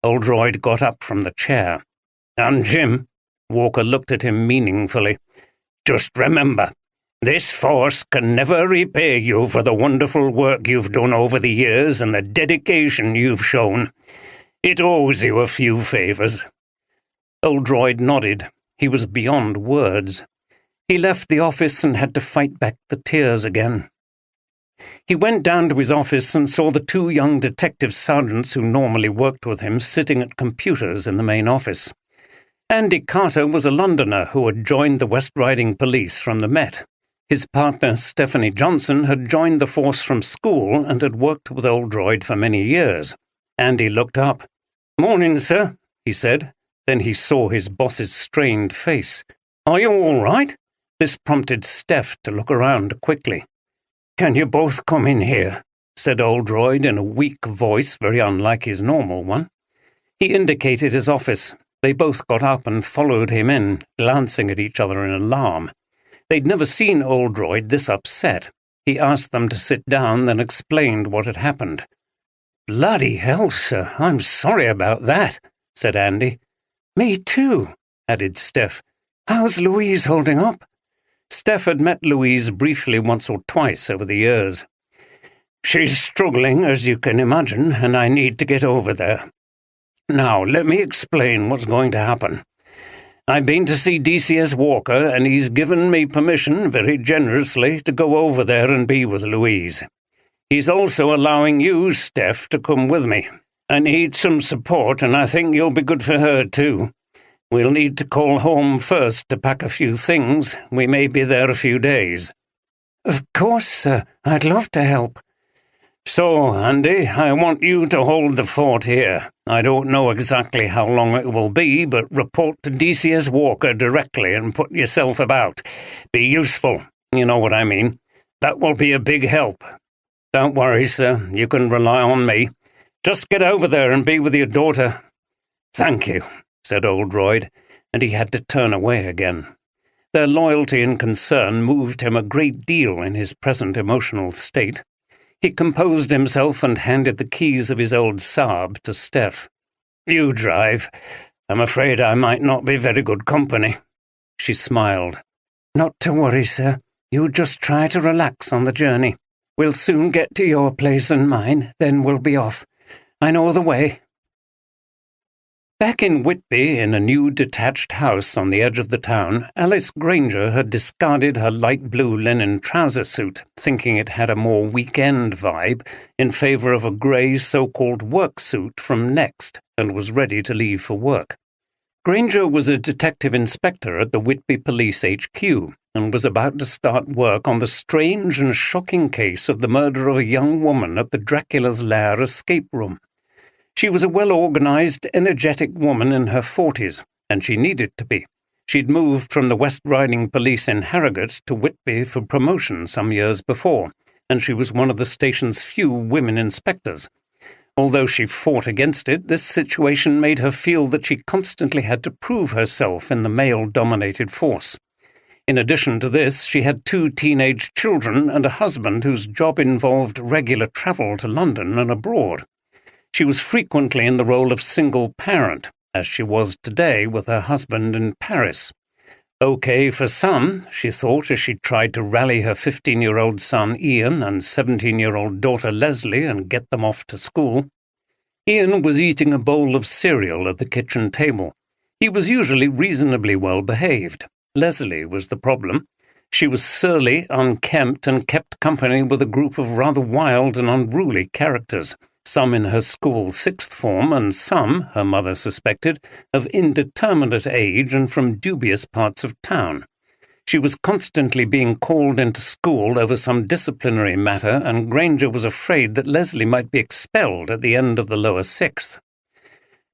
Oldroyd got up from the chair. "And Jim," Walker looked at him meaningfully, "just remember, this force can never repay you for the wonderful work you've done over the years and the dedication you've shown. It owes you a few favours." Oldroyd nodded. He was beyond words. He left the office and had to fight back the tears again. He went down to his office and saw the two young detective sergeants who normally worked with him sitting at computers in the main office. Andy Carter was a Londoner who had joined the West Riding Police from the Met. His partner, Stephanie Johnson, had joined the force from school and had worked with Oldroyd for many years. Andy looked up. "Morning, sir," he said. Then he saw his boss's strained face. "Are you all right?" This prompted Steph to look around quickly. "Can you both come in here?" said Oldroyd in a weak voice very unlike his normal one. He indicated his office. They both got up and followed him in, glancing at each other in alarm. They'd never seen Oldroyd this upset. He asked them to sit down, then explained what had happened. "Bloody hell, sir, I'm sorry about that," said Andy. "Me too," added Steph. "How's Louise holding up?" Steph had met Louise briefly once or twice over the years. "She's struggling, as you can imagine, and I need to get over there. Now, let me explain what's going to happen. I've been to see DCS Walker, and he's given me permission, very generously, to go over there and be with Louise. He's also allowing you, Steph, to come with me. I need some support, and I think you'll be good for her, too. We'll need to call home first to pack a few things. We may be there a few days." "Of course, sir. I'd love to help." "So, Andy, I want you to hold the fort here. I don't know exactly how long it will be, but report to DCS Walker directly and put yourself about. Be useful, you know what I mean. That will be a big help. Don't worry, sir, you can rely on me. Just get over there and be with your daughter." "Thank you," said Oldroyd, and he had to turn away again. Their loyalty and concern moved him a great deal in his present emotional state. He composed himself and handed the keys of his old Saab to Steph. "You drive. I'm afraid I might not be very good company." She smiled. "Not to worry, sir. You just try to relax on the journey. We'll soon get to your place and mine, then we'll be off. I know the way." Back in Whitby, in a new detached house on the edge of the town, Alice Granger had discarded her light blue linen trouser suit, thinking it had a more weekend vibe, in favour of a grey so-called work suit from Next, and was ready to leave for work. Granger was a detective inspector at the Whitby Police HQ, and was about to start work on the strange and shocking case of the murder of a young woman at the Dracula's Lair escape room. She was a well-organised, energetic woman in her 40s, and she needed to be. She'd moved from the West Riding Police in Harrogate to Whitby for promotion some years before, and she was one of the station's few women inspectors. Although she fought against it, this situation made her feel that she constantly had to prove herself in the male-dominated force. In addition to this, she had 2 teenage children and a husband whose job involved regular travel to London and abroad. She was frequently in the role of single parent, as she was today with her husband in Paris. Okay for some, she thought as she tried to rally her 15-year-old son Ian and 17-year-old daughter Leslie and get them off to school. Ian was eating a bowl of cereal at the kitchen table. He was usually reasonably well behaved. Leslie was the problem. She was surly, unkempt, and kept company with a group of rather wild and unruly characters, some in her school 6th form and some, her mother suspected, of indeterminate age and from dubious parts of town. She was constantly being called into school over some disciplinary matter, and Granger was afraid that Leslie might be expelled at the end of the lower 6th.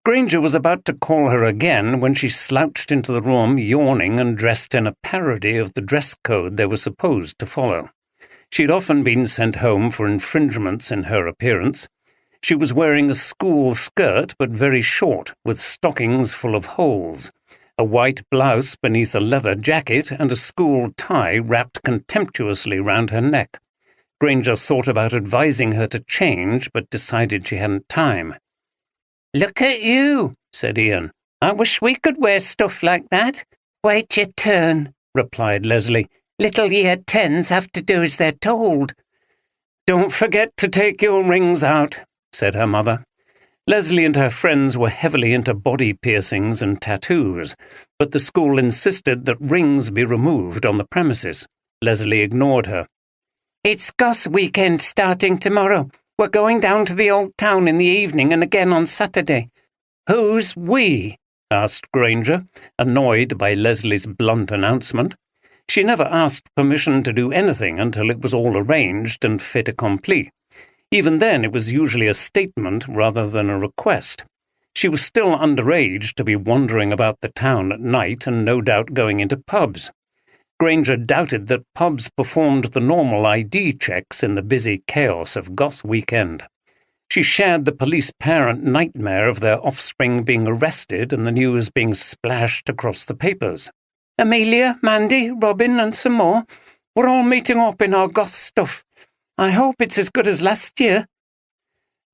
Granger was about to call her again when she slouched into the room, yawning and dressed in a parody of the dress code they were supposed to follow. She had often been sent home for infringements in her appearance. She was wearing a school skirt, but very short, with stockings full of holes, a white blouse beneath a leather jacket, and a school tie wrapped contemptuously round her neck. Granger thought about advising her to change, but decided she hadn't time. "Look at you," said Ian. "I wish we could wear stuff like that." "Wait your turn," replied Leslie. "Little year 10s have to do as they're told." "Don't forget to take your rings out," said her mother. Leslie and her friends were heavily into body piercings and tattoos, but the school insisted that rings be removed on the premises. Leslie ignored her. "It's Goth weekend starting tomorrow. We're going down to the old town in the evening and again on Saturday." "Who's we?" asked Granger, annoyed by Leslie's blunt announcement. She never asked permission to do anything until it was all arranged and fait accompli. Even then it was usually a statement rather than a request. She was still underage to be wandering about the town at night and no doubt going into pubs. Granger doubted that pubs performed the normal ID checks in the busy chaos of Goth weekend. She shared the police parent nightmare of their offspring being arrested and the news being splashed across the papers. "Amelia, Mandy, Robin, and some more. We're all meeting up in our Goth stuff. I hope it's as good as last year."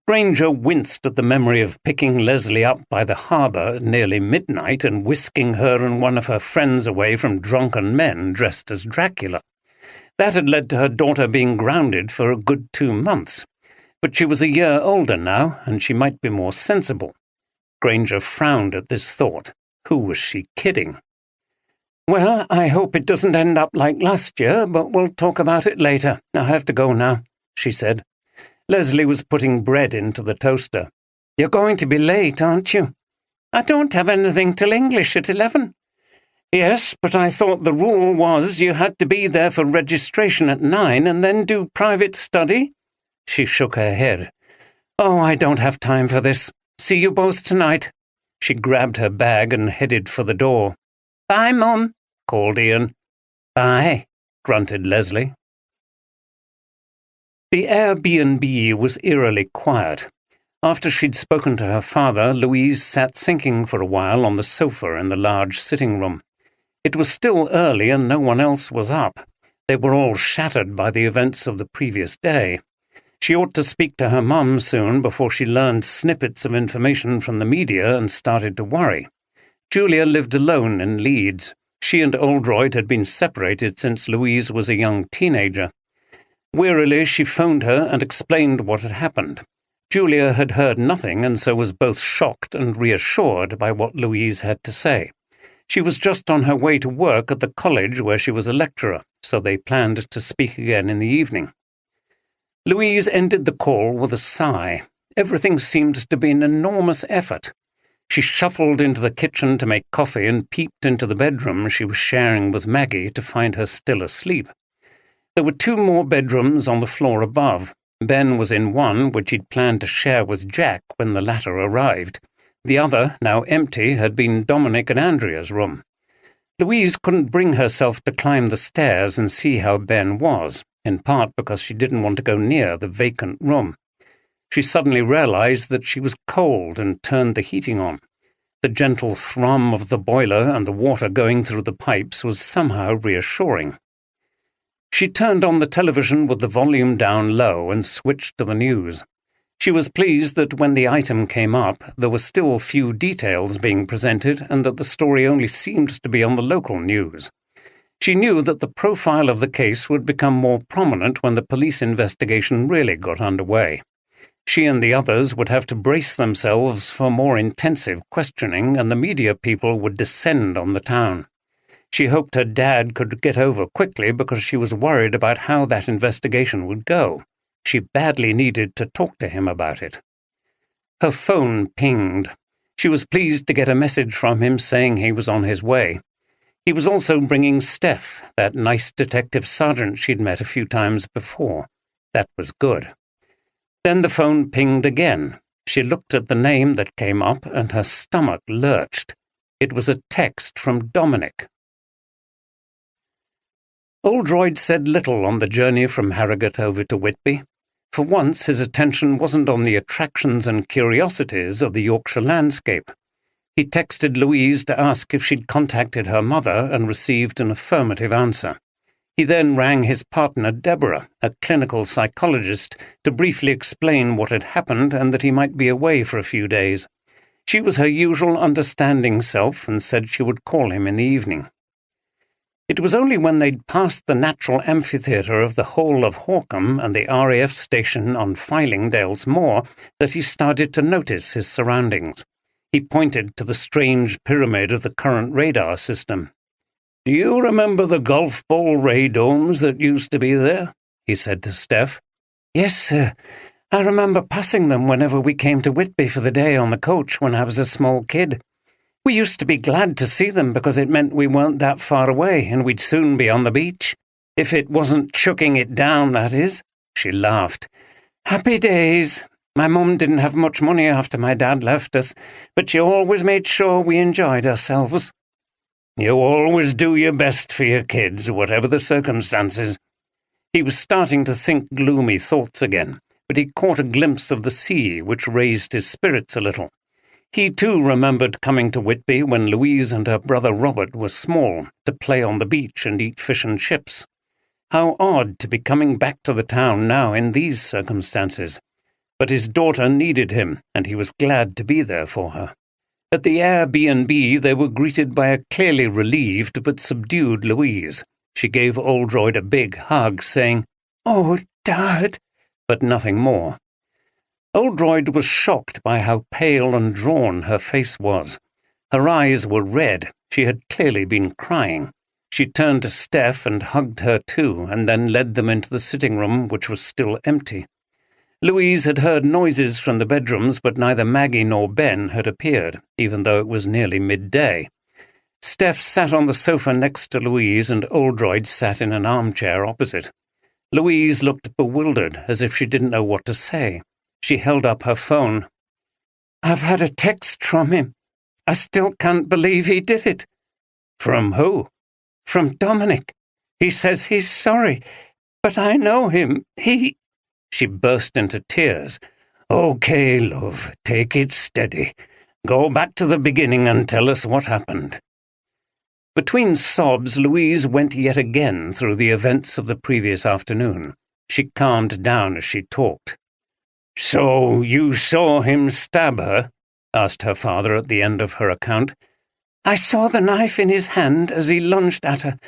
Granger winced at the memory of picking Leslie up by the harbour at nearly midnight and whisking her and one of her friends away from drunken men dressed as Dracula. That had led to her daughter being grounded for a good 2 months. But she was a year older now, and she might be more sensible. Granger frowned at this thought. Who was she kidding? "Well, I hope it doesn't end up like last year, but we'll talk about it later. I have to go now," she said. Leslie was putting bread into the toaster. "You're going to be late, aren't you?" "I don't have anything till English at 11. "Yes, but I thought the rule was you had to be there for registration at 9 and then do private study?" She shook her head. "Oh, I don't have time for this. See you both tonight." She grabbed her bag and headed for the door. "Bye, Mum," called Ian. "Bye," grunted Leslie. The Airbnb was eerily quiet. After she'd spoken to her father, Louise sat thinking for a while on the sofa in the large sitting room. It was still early and no one else was up. They were all shattered by the events of the previous day. She ought to speak to her mum soon before she learned snippets of information from the media and started to worry. Julia lived alone in Leeds. She and Oldroyd had been separated since Louise was a young teenager. Wearily, she phoned her and explained what had happened. Julia had heard nothing and so was both shocked and reassured by what Louise had to say. She was just on her way to work at the college where she was a lecturer, so they planned to speak again in the evening. Louise ended the call with a sigh. Everything seemed to be an enormous effort. She shuffled into the kitchen to make coffee and peeped into the bedroom she was sharing with Maggie to find her still asleep. There were 2 more bedrooms on the floor above. Ben was in one, which he'd planned to share with Jack when the latter arrived. The other, now empty, had been Dominic and Andrea's room. Louise couldn't bring herself to climb the stairs and see how Ben was, in part because she didn't want to go near the vacant room. She suddenly realized that she was cold and turned the heating on. The gentle thrum of the boiler and the water going through the pipes was somehow reassuring. She turned on the television with the volume down low and switched to the news. She was pleased that when the item came up, there were still few details being presented and that the story only seemed to be on the local news. She knew that the profile of the case would become more prominent when the police investigation really got underway. She and the others would have to brace themselves for more intensive questioning, and the media people would descend on the town. She hoped her dad could get over quickly because she was worried about how that investigation would go. She badly needed to talk to him about it. Her phone pinged. She was pleased to get a message from him saying he was on his way. He was also bringing Steph, that nice detective sergeant she'd met a few times before. That was good. Then the phone pinged again. She looked at the name that came up and her stomach lurched. It was a text from Dominic. Oldroyd said little on the journey from Harrogate over to Whitby. For once his attention wasn't on the attractions and curiosities of the Yorkshire landscape. He texted Louise to ask if she'd contacted her mother and received an affirmative answer. He then rang his partner Deborah, a clinical psychologist, to briefly explain what had happened and that he might be away for a few days. She was her usual understanding self and said she would call him in the evening. It was only when they'd passed the natural amphitheatre of the Hall of Hawkham and the RAF station on Fylingdales Moor that he started to notice his surroundings. He pointed to the strange pyramid of the current radar system. "Do you remember the golf ball radomes that used to be there?" he said to Steph. "Yes, sir. I remember passing them whenever we came to Whitby for the day on the coach when I was a small kid. We used to be glad to see them because it meant we weren't that far away and we'd soon be on the beach. If it wasn't chucking it down, that is." She laughed. "Happy days. My mum didn't have much money after my dad left us, but she always made sure we enjoyed ourselves." "You always do your best for your kids, whatever the circumstances." He was starting to think gloomy thoughts again, but he caught a glimpse of the sea, which raised his spirits a little. He too remembered coming to Whitby when Louise and her brother Robert were small, to play on the beach and eat fish and chips. How odd to be coming back to the town now in these circumstances. But his daughter needed him, and he was glad to be there for her. At the Airbnb they were greeted by a clearly relieved but subdued Louise. She gave Oldroyd a big hug, saying, "Oh, Dad," but nothing more. Oldroyd was shocked by how pale and drawn her face was. Her eyes were red. She had clearly been crying. She turned to Steph and hugged her too, and then led them into the sitting room, which was still empty. Louise had heard noises from the bedrooms, but neither Maggie nor Ben had appeared, even though it was nearly midday. Steph sat on the sofa next to Louise, and Oldroyd sat in an armchair opposite. Louise looked bewildered, as if she didn't know what to say. She held up her phone. "I've had a text from him. I still can't believe he did it." "From who?" "From Dominic. He says he's sorry, but I know him. She burst into tears. "Okay, love, take it steady. Go back to the beginning and tell us what happened." Between sobs, Louise went yet again through the events of the previous afternoon. She calmed down as she talked. "So you saw him stab her?" asked her father at the end of her account. "I saw the knife in his hand as he lunged at her,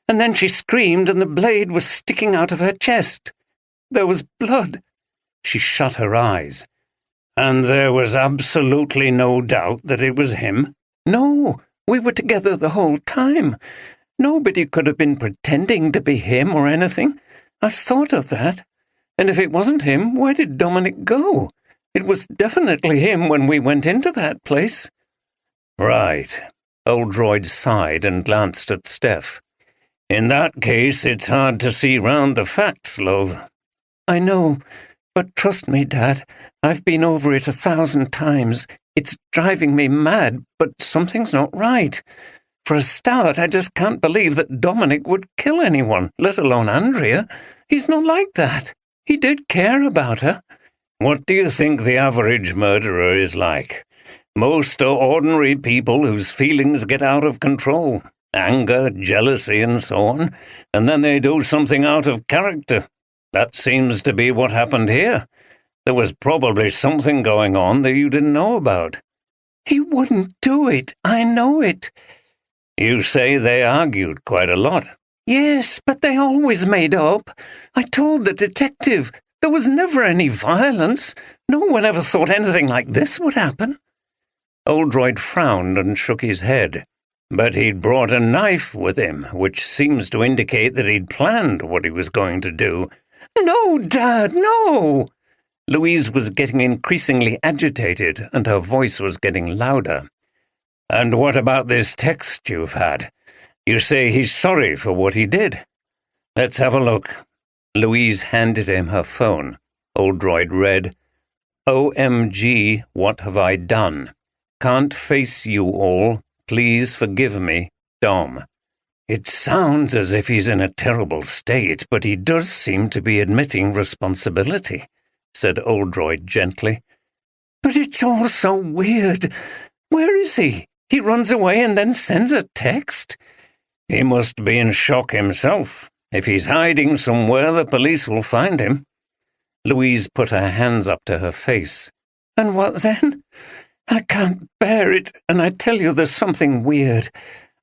and then she screamed and the blade was sticking out of her chest. There was blood." She shut her eyes. And there was absolutely no doubt that it was him? No, we were together the whole time. Nobody could have been pretending to be him or anything. I've thought of that. And if it wasn't him, where did Dominic go? It was definitely him when we went into that place. Right. Oldroyd sighed and glanced at Steph. In that case, it's hard to see round the facts, love. I know, but trust me, Dad, I've been over it 1,000 times. It's driving me mad, but something's not right. For a start, I just can't believe that Dominic would kill anyone, let alone Andrea. He's not like that. He did care about her. What do you think the average murderer is like? Most are ordinary people whose feelings get out of control. Anger, jealousy, and so on. And then they do something out of character. That seems to be what happened here. There was probably something going on that you didn't know about. He wouldn't do it. I know it. You say they argued quite a lot. Yes, but they always made up. I told the detective there was never any violence. No one ever thought anything like this would happen. Oldroyd frowned and shook his head. But he'd brought a knife with him, which seems to indicate that he'd planned what he was going to do. No, Dad, no! Louise was getting increasingly agitated, and her voice was getting louder. And what about this text you've had? You say he's sorry for what he did. Let's have a look. Louise handed him her phone. Oldroyd read, OMG, what have I done? Can't face you all. Please forgive me, Dom. It sounds as if he's in a terrible state, but he does seem to be admitting responsibility, said Oldroyd gently. But it's all so weird. Where is he? He runs away and then sends a text? He must be in shock himself. If he's hiding somewhere, the police will find him. Louise put her hands up to her face. And what then? I can't bear it, and I tell you there's something weird.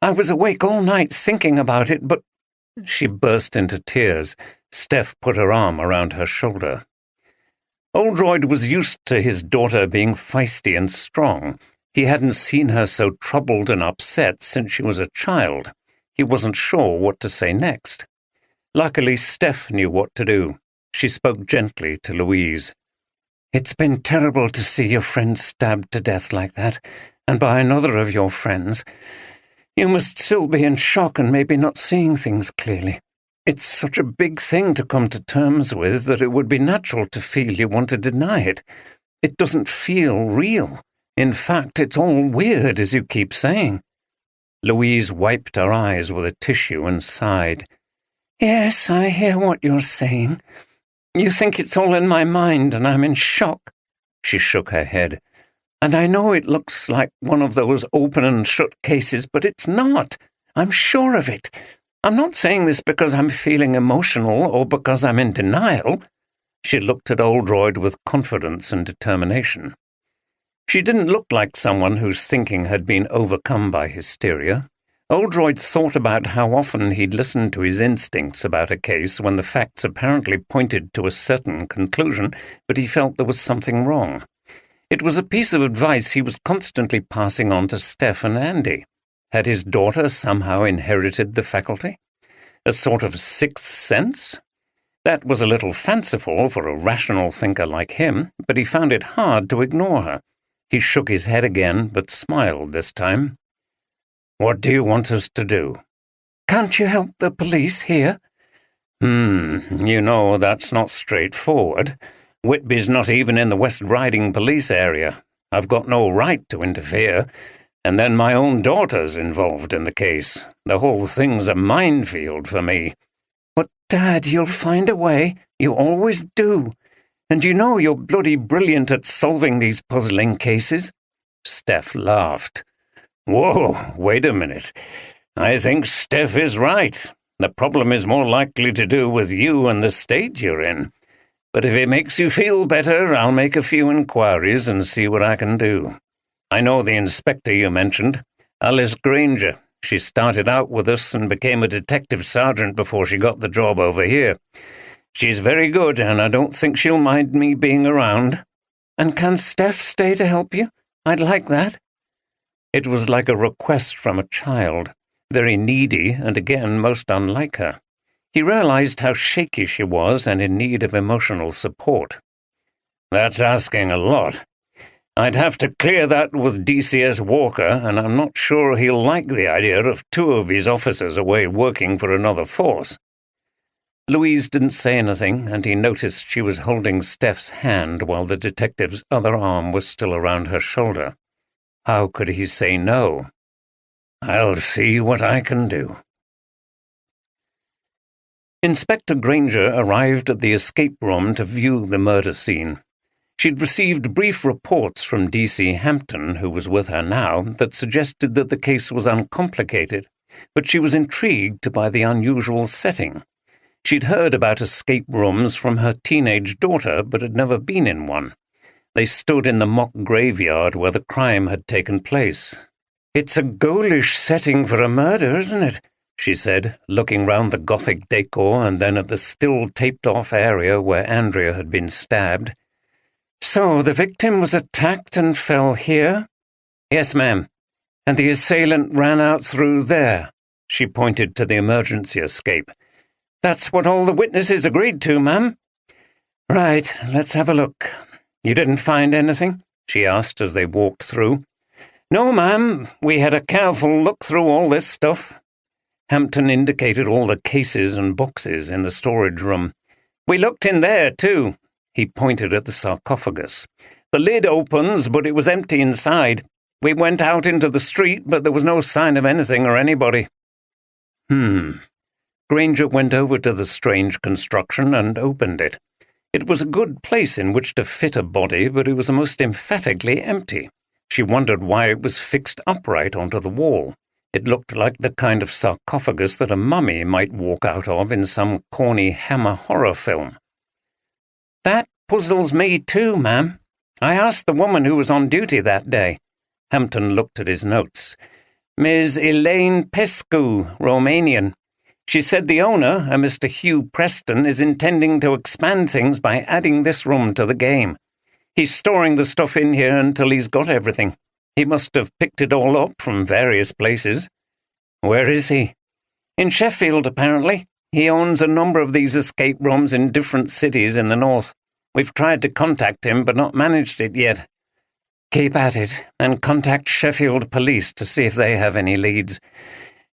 I was awake all night thinking about it, but... She burst into tears. Steph put her arm around her shoulder. Oldroyd was used to his daughter being feisty and strong. He hadn't seen her so troubled and upset since she was a child. He wasn't sure what to say next. Luckily, Steph knew what to do. She spoke gently to Louise. It's been terrible to see your friend stabbed to death like that, and by another of your friends. You must still be in shock and maybe not seeing things clearly. It's such a big thing to come to terms with that it would be natural to feel you want to deny it. It doesn't feel real. In fact, it's all weird, as you keep saying. Louise wiped her eyes with a tissue and sighed. Yes, I hear what you're saying. You think it's all in my mind and I'm in shock. She shook her head. And I know it looks like one of those open and shut cases, but it's not. I'm sure of it. I'm not saying this because I'm feeling emotional or because I'm in denial. She looked at Oldroyd with confidence and determination. She didn't look like someone whose thinking had been overcome by hysteria. Oldroyd thought about how often he'd listened to his instincts about a case when the facts apparently pointed to a certain conclusion, but he felt there was something wrong. It was a piece of advice he was constantly passing on to Steph and Andy. Had his daughter somehow inherited the faculty? A sort of sixth sense? That was a little fanciful for a rational thinker like him, but he found it hard to ignore her. He shook his head again, but smiled this time. What do you want us to do? Can't you help the police here? You know, that's not straightforward. Whitby's not even in the West Riding police area. I've got no right to interfere. And then my own daughter's involved in the case. The whole thing's a minefield for me. But, Dad, you'll find a way. You always do. And you know you're bloody brilliant at solving these puzzling cases. Steph laughed. Whoa, wait a minute. I think Steph is right. The problem is more likely to do with you and the state you're in. But if it makes you feel better, I'll make a few inquiries and see what I can do. I know the inspector you mentioned, Alice Granger. She started out with us and became a detective sergeant before she got the job over here. She's very good, and I don't think she'll mind me being around. And can Steph stay to help you? I'd like that." It was like a request from a child, very needy and again most unlike her. He realized how shaky she was and in need of emotional support. "That's asking a lot. I'd have to clear that with DCS Walker, and I'm not sure he'll like the idea of 2 of his officers away working for another force." Louise didn't say anything, and he noticed she was holding Steph's hand while the detective's other arm was still around her shoulder. How could he say no? "I'll see what I can do." Inspector Granger arrived at the escape room to view the murder scene. She'd received brief reports from D.C. Hampton, who was with her now, that suggested that the case was uncomplicated, but she was intrigued by the unusual setting. She'd heard about escape rooms from her teenage daughter, but had never been in one. They stood in the mock graveyard where the crime had taken place. "It's a ghoulish setting for a murder, isn't it?" she said, looking round the Gothic decor and then at the still taped-off area where Andrea had been stabbed. "So the victim was attacked and fell here?" "Yes, ma'am. And the assailant ran out through there." She pointed to the emergency escape. "That's what all the witnesses agreed to, ma'am." "Right, let's have a look. You didn't find anything?" she asked as they walked through. "No, ma'am. We had a careful look through all this stuff." Hampton indicated all the cases and boxes in the storage room. "We looked in there, too." He pointed at the sarcophagus. "The lid opens, but it was empty inside. We went out into the street, but there was no sign of anything or anybody." Granger went over to the strange construction and opened it. It was a good place in which to fit a body, but it was most emphatically empty. She wondered why it was fixed upright onto the wall. It looked like the kind of sarcophagus that a mummy might walk out of in some corny Hammer horror film. "That puzzles me too, ma'am. I asked the woman who was on duty that day." Hampton looked at his notes. "Ms. Elaine Pescu, Romanian. She said the owner, a Mr. Hugh Preston, is intending to expand things by adding this room to the game. He's storing the stuff in here until he's got everything. He must have picked it all up from various places." "Where is he?" "In Sheffield, apparently. He owns a number of these escape rooms in different cities in the north. We've tried to contact him, but not managed it yet." "Keep at it, and contact Sheffield police to see if they have any leads.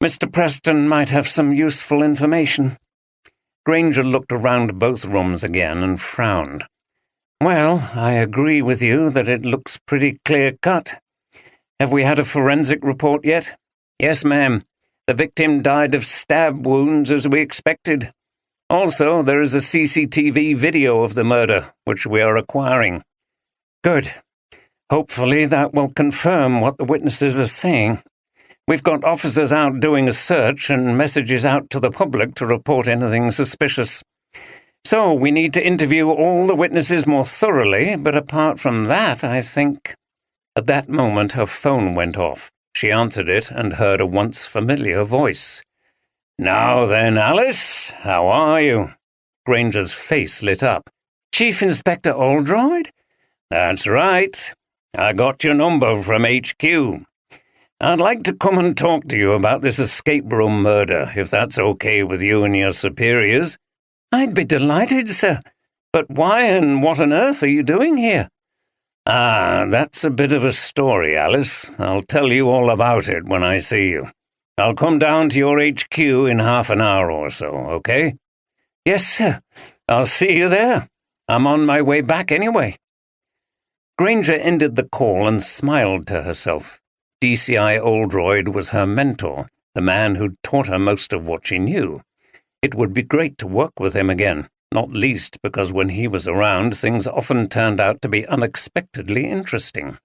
Mr. Preston might have some useful information." Granger looked around both rooms again and frowned. "Well, I agree with you that it looks pretty clear-cut. Have we had a forensic report yet?" "Yes, ma'am. The victim died of stab wounds as we expected. Also, there is a CCTV video of the murder, which we are acquiring." "Good. Hopefully that will confirm what the witnesses are saying. We've got officers out doing a search and messages out to the public to report anything suspicious. So we need to interview all the witnesses more thoroughly, but apart from that, I think—" At that moment her phone went off. She answered it and heard a once familiar voice. "Now then, Alice, how are you?" Granger's face lit up. "Chief Inspector Oldroyd?" "That's right. I got your number from HQ. I'd like to come and talk to you about this escape room murder, if that's okay with you and your superiors." "I'd be delighted, sir. But why and what on earth are you doing here?" That's a bit of a story, Alice. I'll tell you all about it when I see you. I'll come down to your HQ in half an hour or so, okay?" "Yes, sir. I'll see you there. I'm on my way back anyway." Granger ended the call and smiled to herself. DCI Oldroyd was her mentor, the man who'd taught her most of what she knew. It would be great to work with him again, not least because when he was around, things often turned out to be unexpectedly interesting.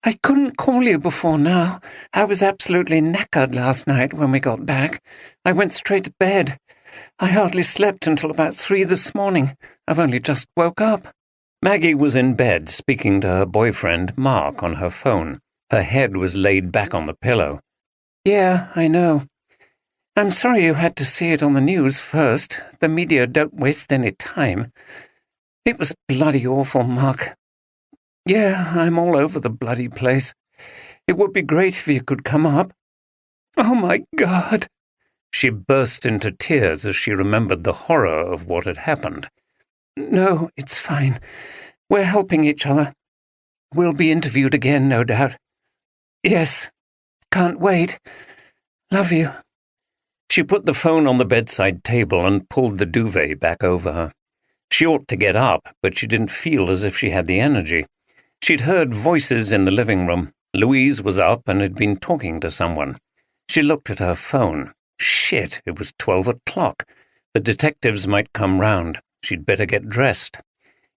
"I couldn't call you before now. I was absolutely knackered last night when we got back. I went straight to bed. I hardly slept until about 3 this morning. I've only just woke up." Maggie was in bed speaking to her boyfriend, Mark, on her phone. Her head was laid back on the pillow. "Yeah, I know. I'm sorry you had to see it on the news first. The media don't waste any time. It was bloody awful, Mark. Yeah, I'm all over the bloody place. It would be great if you could come up. Oh, my God! She burst into tears as she remembered the horror of what had happened. No, it's fine. We're helping each other. We'll be interviewed again, no doubt. Yes. Can't wait. Love you. She put the phone on the bedside table and pulled the duvet back over her. She ought to get up, but she didn't feel as if she had the energy. She'd heard voices in the living room. Louise was up and had been talking to someone. She looked at her phone. Shit, it was 12 o'clock. The detectives might come round. She'd better get dressed.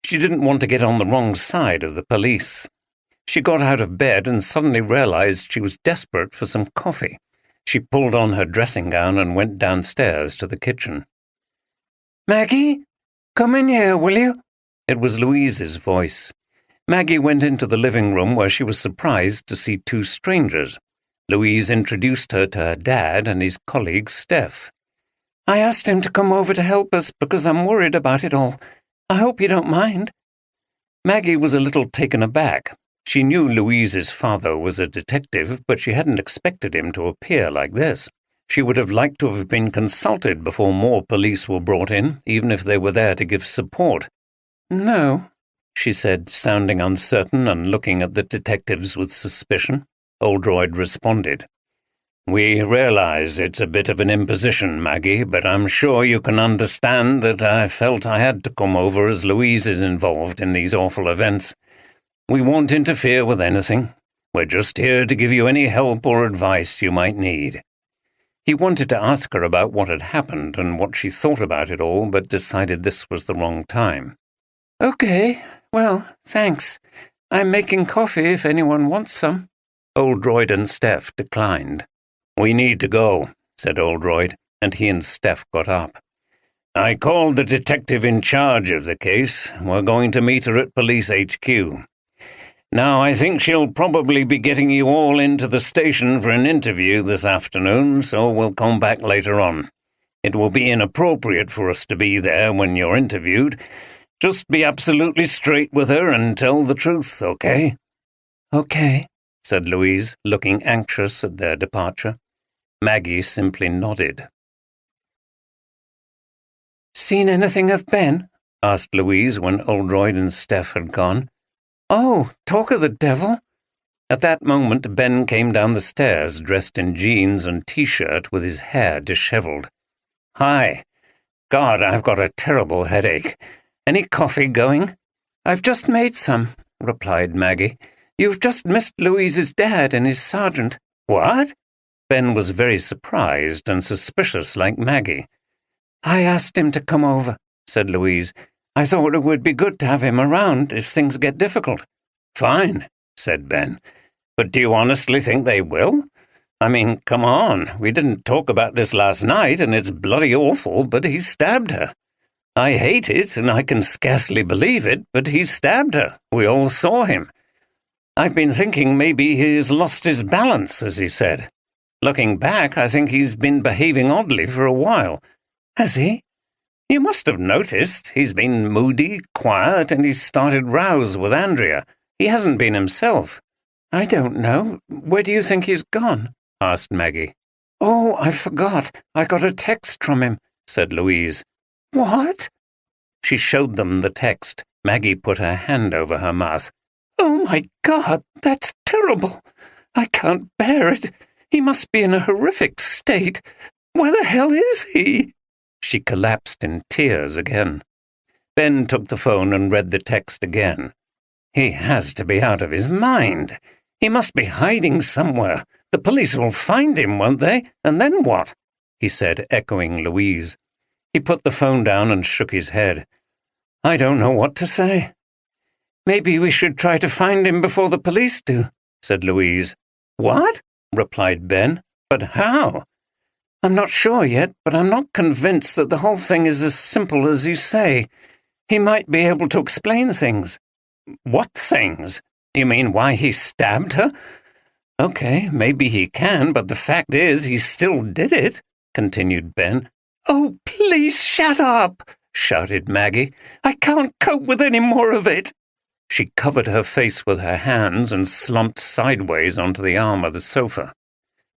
She didn't want to get on the wrong side of the police. She got out of bed and suddenly realized she was desperate for some coffee. She pulled on her dressing gown and went downstairs to the kitchen. Maggie, come in here, will you? It was Louise's voice. Maggie went into the living room where she was surprised to see two strangers. Louise introduced her to her dad and his colleague, Steph. I asked him to come over to help us because I'm worried about it all. I hope you don't mind. Maggie was a little taken aback. She knew Louise's father was a detective, but she hadn't expected him to appear like this. She would have liked to have been consulted before more police were brought in, even if they were there to give support. No, she said, sounding uncertain and looking at the detectives with suspicion. Oldroyd responded. We realize it's a bit of an imposition, Maggie, but I'm sure you can understand that I felt I had to come over as Louise is involved in these awful events. We won't interfere with anything. We're just here to give you any help or advice you might need. He wanted to ask her about what had happened and what she thought about it all, but decided this was the wrong time. Okay, well, thanks. I'm making coffee if anyone wants some. Oldroyd and Steph declined. We need to go, said Oldroyd, and he and Steph got up. I called the detective in charge of the case. We're going to meet her at Police HQ. Now, I think she'll probably be getting you all into the station for an interview this afternoon, so we'll come back later on. It will be inappropriate for us to be there when you're interviewed. Just be absolutely straight with her and tell the truth, okay? Okay, said Louise, looking anxious at their departure. Maggie simply nodded. Seen anything of Ben? Asked Louise when Oldroyd and Steph had gone. Oh, talk of the devil! At that moment Ben came down the stairs, dressed in jeans and T-shirt with his hair dishevelled. Hi. God, I've got a terrible headache. Any coffee going? I've just made some, replied Maggie. You've just missed Louise's dad and his sergeant. What? Ben was very surprised and suspicious like Maggie. I asked him to come over, said Louise. I thought it would be good to have him around if things get difficult. Fine, said Ben. But do you honestly think they will? I mean, come on, we didn't talk about this last night and it's bloody awful, but he stabbed her. I hate it and I can scarcely believe it, but he stabbed her. We all saw him. I've been thinking maybe he's lost his balance, as he said. Looking back, I think he's been behaving oddly for a while. Has he? You must have noticed. He's been moody, quiet, and he's started rows with Andrea. He hasn't been himself. I don't know. Where do you think he's gone? Asked Maggie. Oh, I forgot. I got a text from him, said Louise. What? She showed them the text. Maggie put her hand over her mouth. Oh, my God, that's terrible. I can't bear it. He must be in a horrific state. Where the hell is he? She collapsed in tears again. Ben took the phone and read the text again. He has to be out of his mind. He must be hiding somewhere. The police will find him, won't they? And then what? He said, echoing Louise. He put the phone down and shook his head. I don't know what to say. Maybe we should try to find him before the police do, said Louise. What? Replied Ben. But how? I'm not sure yet, but I'm not convinced that the whole thing is as simple as you say. He might be able to explain things. What things? You mean why he stabbed her? Okay, maybe he can, but the fact is he still did it, continued Ben. Oh, please shut up, shouted Maggie. "I can't cope with any more of it." She covered her face with her hands and slumped sideways onto the arm of the sofa.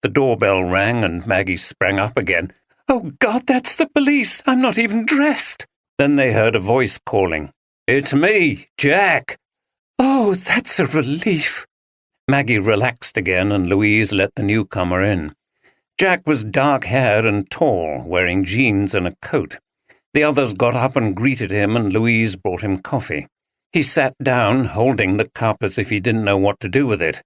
The doorbell rang and Maggie sprang up again. "Oh, God, that's the police! I'm not even dressed!" Then they heard a voice calling. "It's me, Jack!" "Oh, that's a relief!" Maggie relaxed again and Louise let the newcomer in. Jack was dark-haired and tall, wearing jeans and a coat. The others got up and greeted him and Louise brought him coffee. He sat down, holding the cup as if he didn't know what to do with it.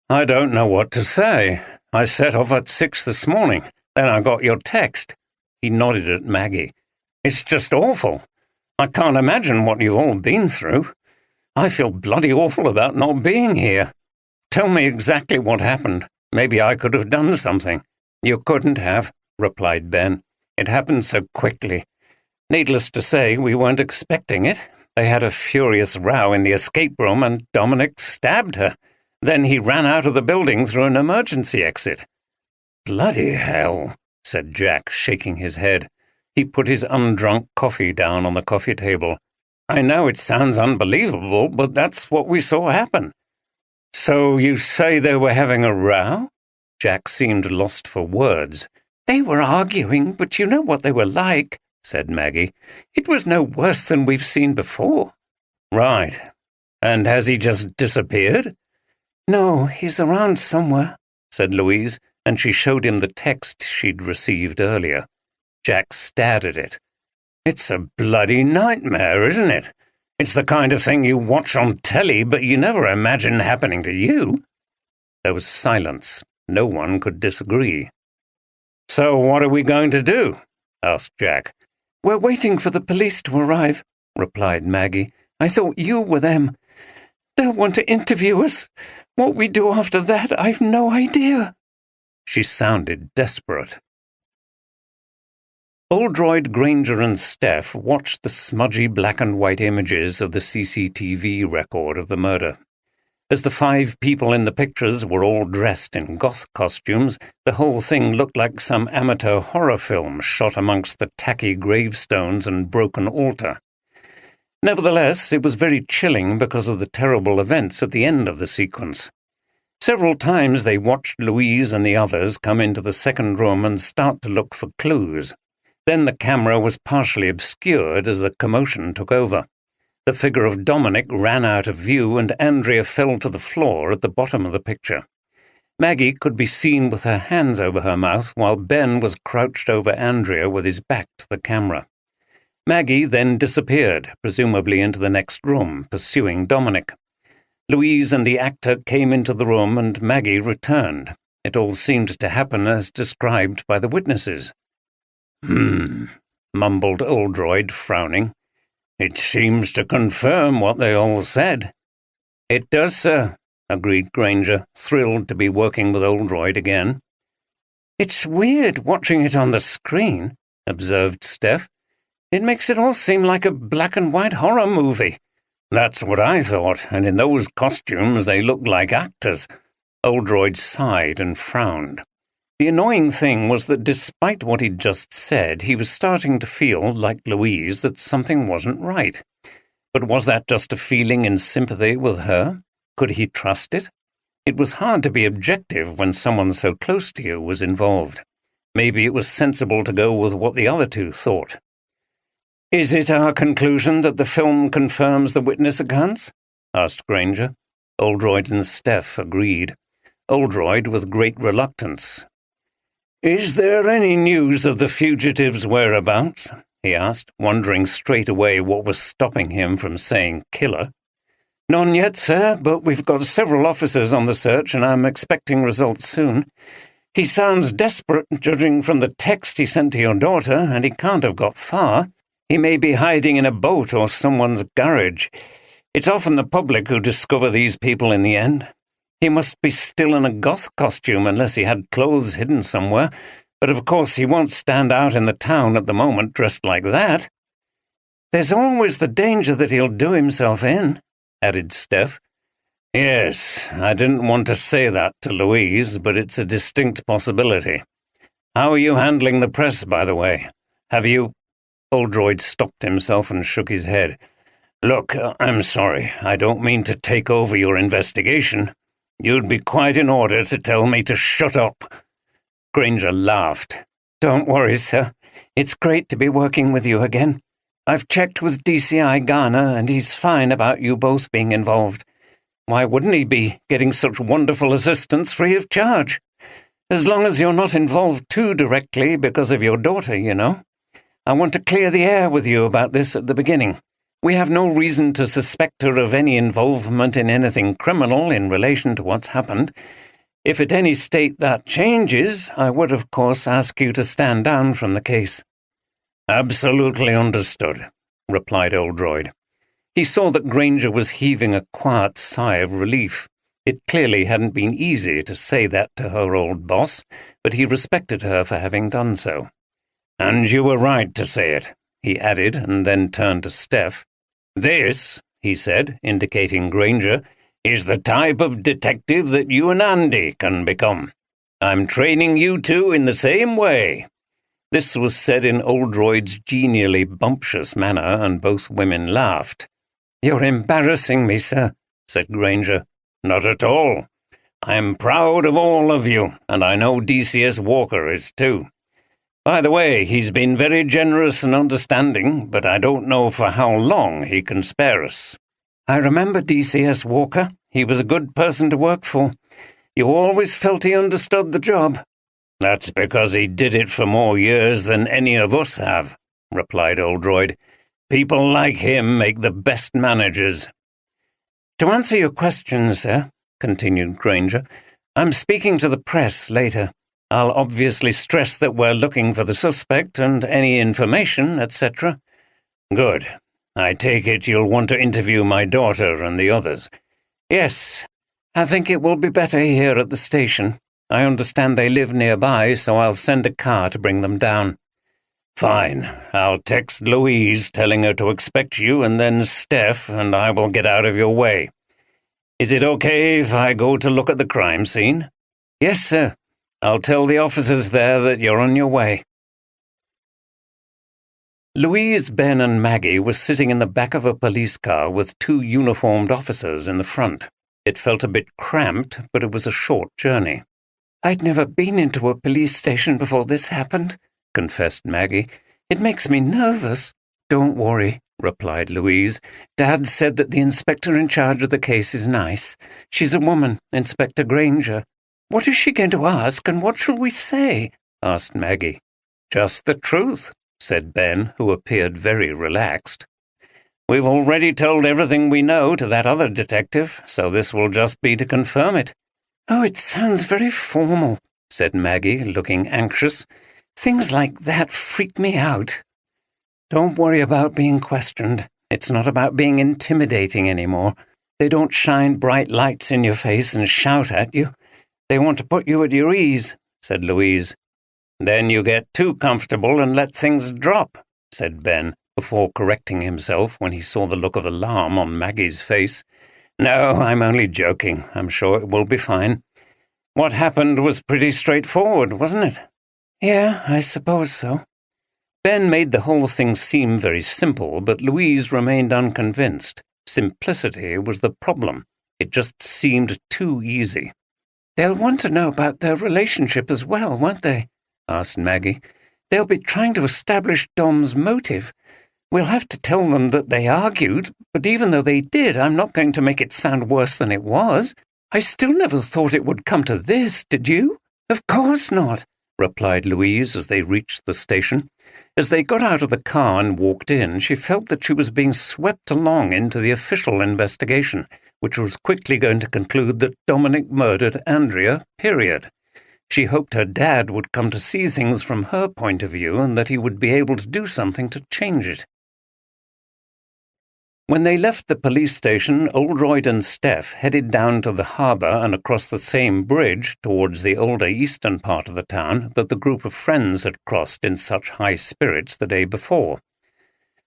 "I don't know what to say. I set off at 6 this morning. Then I got your text." He nodded at Maggie. "It's just awful. I can't imagine what you've all been through. I feel bloody awful about not being here. Tell me exactly what happened. Maybe I could have done something." "You couldn't have," replied Ben. "It happened so quickly. Needless to say, we weren't expecting it. They had a furious row in the escape room and Dominic stabbed her. Then he ran out of the building through an emergency exit." "Bloody hell," said Jack, shaking his head. He put his undrunk coffee down on the coffee table. "I know it sounds unbelievable, but that's what we saw happen." "So you say they were having a row?" Jack seemed lost for words. "They were arguing, but you know what they were like," said Maggie. "It was no worse than we've seen before." "Right. And has he just disappeared?" "No, he's around somewhere," said Louise, and she showed him the text she'd received earlier. Jack stared at it. "It's a bloody nightmare, isn't it? It's the kind of thing you watch on telly, but you never imagine happening to you." There was silence. No one could disagree. "So what are we going to do?" asked Jack. "We're waiting for the police to arrive," replied Maggie. "I thought you were them. They'll want to interview us. What we do after that, I've no idea." She sounded desperate. Oldroyd, Granger and Steph watched the smudgy black-and-white images of the CCTV record of the murder. As the 5 people in the pictures were all dressed in goth costumes, the whole thing looked like some amateur horror film shot amongst the tacky gravestones and broken altar. Nevertheless, it was very chilling because of the terrible events at the end of the sequence. Several times they watched Louise and the others come into the second room and start to look for clues. Then the camera was partially obscured as the commotion took over. The figure of Dominic ran out of view and Andrea fell to the floor at the bottom of the picture. Maggie could be seen with her hands over her mouth while Ben was crouched over Andrea with his back to the camera. Maggie then disappeared, presumably into the next room, pursuing Dominic. Louise and the actor came into the room and Maggie returned. It all seemed to happen as described by the witnesses. Mumbled Oldroyd, frowning. "It seems to confirm what they all said." "It does, sir," agreed Granger, thrilled to be working with Oldroyd again. "It's weird watching it on the screen," observed Steph. "It makes it all seem like a black-and-white horror movie." "That's what I thought, and in those costumes they looked like actors." Oldroyd sighed and frowned. The annoying thing was that despite what he'd just said, he was starting to feel, like Louise, that something wasn't right. But was that just a feeling in sympathy with her? Could he trust it? It was hard to be objective when someone so close to you was involved. Maybe it was sensible to go with what the other two thought. "Is it our conclusion that the film confirms the witness accounts?" asked Granger. Oldroyd and Steph agreed. Oldroyd with great reluctance. "Is there any news of the fugitives' whereabouts?" he asked, wondering straight away what was stopping him from saying killer. "None yet, sir, but we've got several officers on the search and I'm expecting results soon. He sounds desperate, judging from the text he sent to your daughter, and he can't have got far. He may be hiding in a boat or someone's garage. It's often the public who discover these people in the end. He must be still in a goth costume unless he had clothes hidden somewhere, but of course he won't stand out in the town at the moment dressed like that." "There's always the danger that he'll do himself in," added Steph. "Yes, I didn't want to say that to Louise, but it's a distinct possibility. How are you handling the press, by the way? Have you—" Oldroyd stopped himself and shook his head. Look, I'm sorry. I don't mean to take over your investigation. You'd be quite in order to tell me to shut up. Granger laughed. Don't worry, sir. It's great to be working with you again. I've checked with DCI Ghana, and he's fine about you both being involved. Why wouldn't he be, getting such wonderful assistance free of charge? As long as you're not involved too directly because of your daughter, you know. I want to clear the air with you about this at the beginning. We have no reason to suspect her of any involvement in anything criminal in relation to what's happened. If at any state that changes, I would, of course, ask you to stand down from the case. Absolutely understood, replied Oldroyd. He saw that Granger was heaving a quiet sigh of relief. It clearly hadn't been easy to say that to her old boss, but he respected her for having done so. And you were right to say it, he added, and then turned to Steph. This, he said, indicating Granger, is the type of detective that you and Andy can become. I'm training you two in the same way. This was said in Oldroyd's genially bumptious manner, and both women laughed. You're embarrassing me, sir, said Granger. Not at all. I'm proud of all of you, and I know DCS Walker is too. By the way, he's been very generous and understanding, but I don't know for how long he can spare us. I remember DCS Walker. He was a good person to work for. You always felt he understood the job. That's because he did it for more years than any of us have, replied Oldroyd. People like him make the best managers. To answer your question, sir, continued Granger, I'm speaking to the press later. I'll obviously stress that we're looking for the suspect and any information, etc. Good. I take it you'll want to interview my daughter and the others. Yes, I think it will be better here at the station. I understand they live nearby, so I'll send a car to bring them down. Fine. I'll text Louise telling her to expect you, and then Steph, and I will get out of your way. Is it okay if I go to look at the crime scene? Yes, sir. I'll tell the officers there that you're on your way. Louise, Ben, and Maggie were sitting in the back of a police car with two uniformed officers in the front. It felt a bit cramped, but it was a short journey. I'd never been into a police station before this happened, confessed Maggie. It makes me nervous. Don't worry, replied Louise. Dad said that the inspector in charge of the case is nice. She's a woman, Inspector Granger. What is she going to ask, and what shall we say? Asked Maggie. Just the truth, said Ben, who appeared very relaxed. We've already told everything we know to that other detective, so this will just be to confirm it. Oh, it sounds very formal, said Maggie, looking anxious. Things like that freak me out. Don't worry about being questioned. It's not about being intimidating anymore. They don't shine bright lights in your face and shout at you. They want to put you at your ease, said Louise. Then you get too comfortable and let things drop, said Ben, before correcting himself when he saw the look of alarm on Maggie's face. No, I'm only joking. I'm sure it will be fine. What happened was pretty straightforward, wasn't it? Yeah, I suppose so. Ben made the whole thing seem very simple, but Louise remained unconvinced. Simplicity was the problem. It just seemed too easy. They'll want to know about their relationship as well, won't they? Asked Maggie. They'll be trying to establish Dom's motive. We'll have to tell them that they argued, but even though they did, I'm not going to make it sound worse than it was. I still never thought it would come to this, did you? Of course not, replied Louise as they reached the station. As they got out of the car and walked in, she felt that she was being swept along into the official investigation, which was quickly going to conclude that Dominic murdered Andrea, period. She hoped her dad would come to see things from her point of view and that he would be able to do something to change it. When they left the police station, Oldroyd and Steph headed down to the harbour and across the same bridge towards the older eastern part of the town that the group of friends had crossed in such high spirits the day before.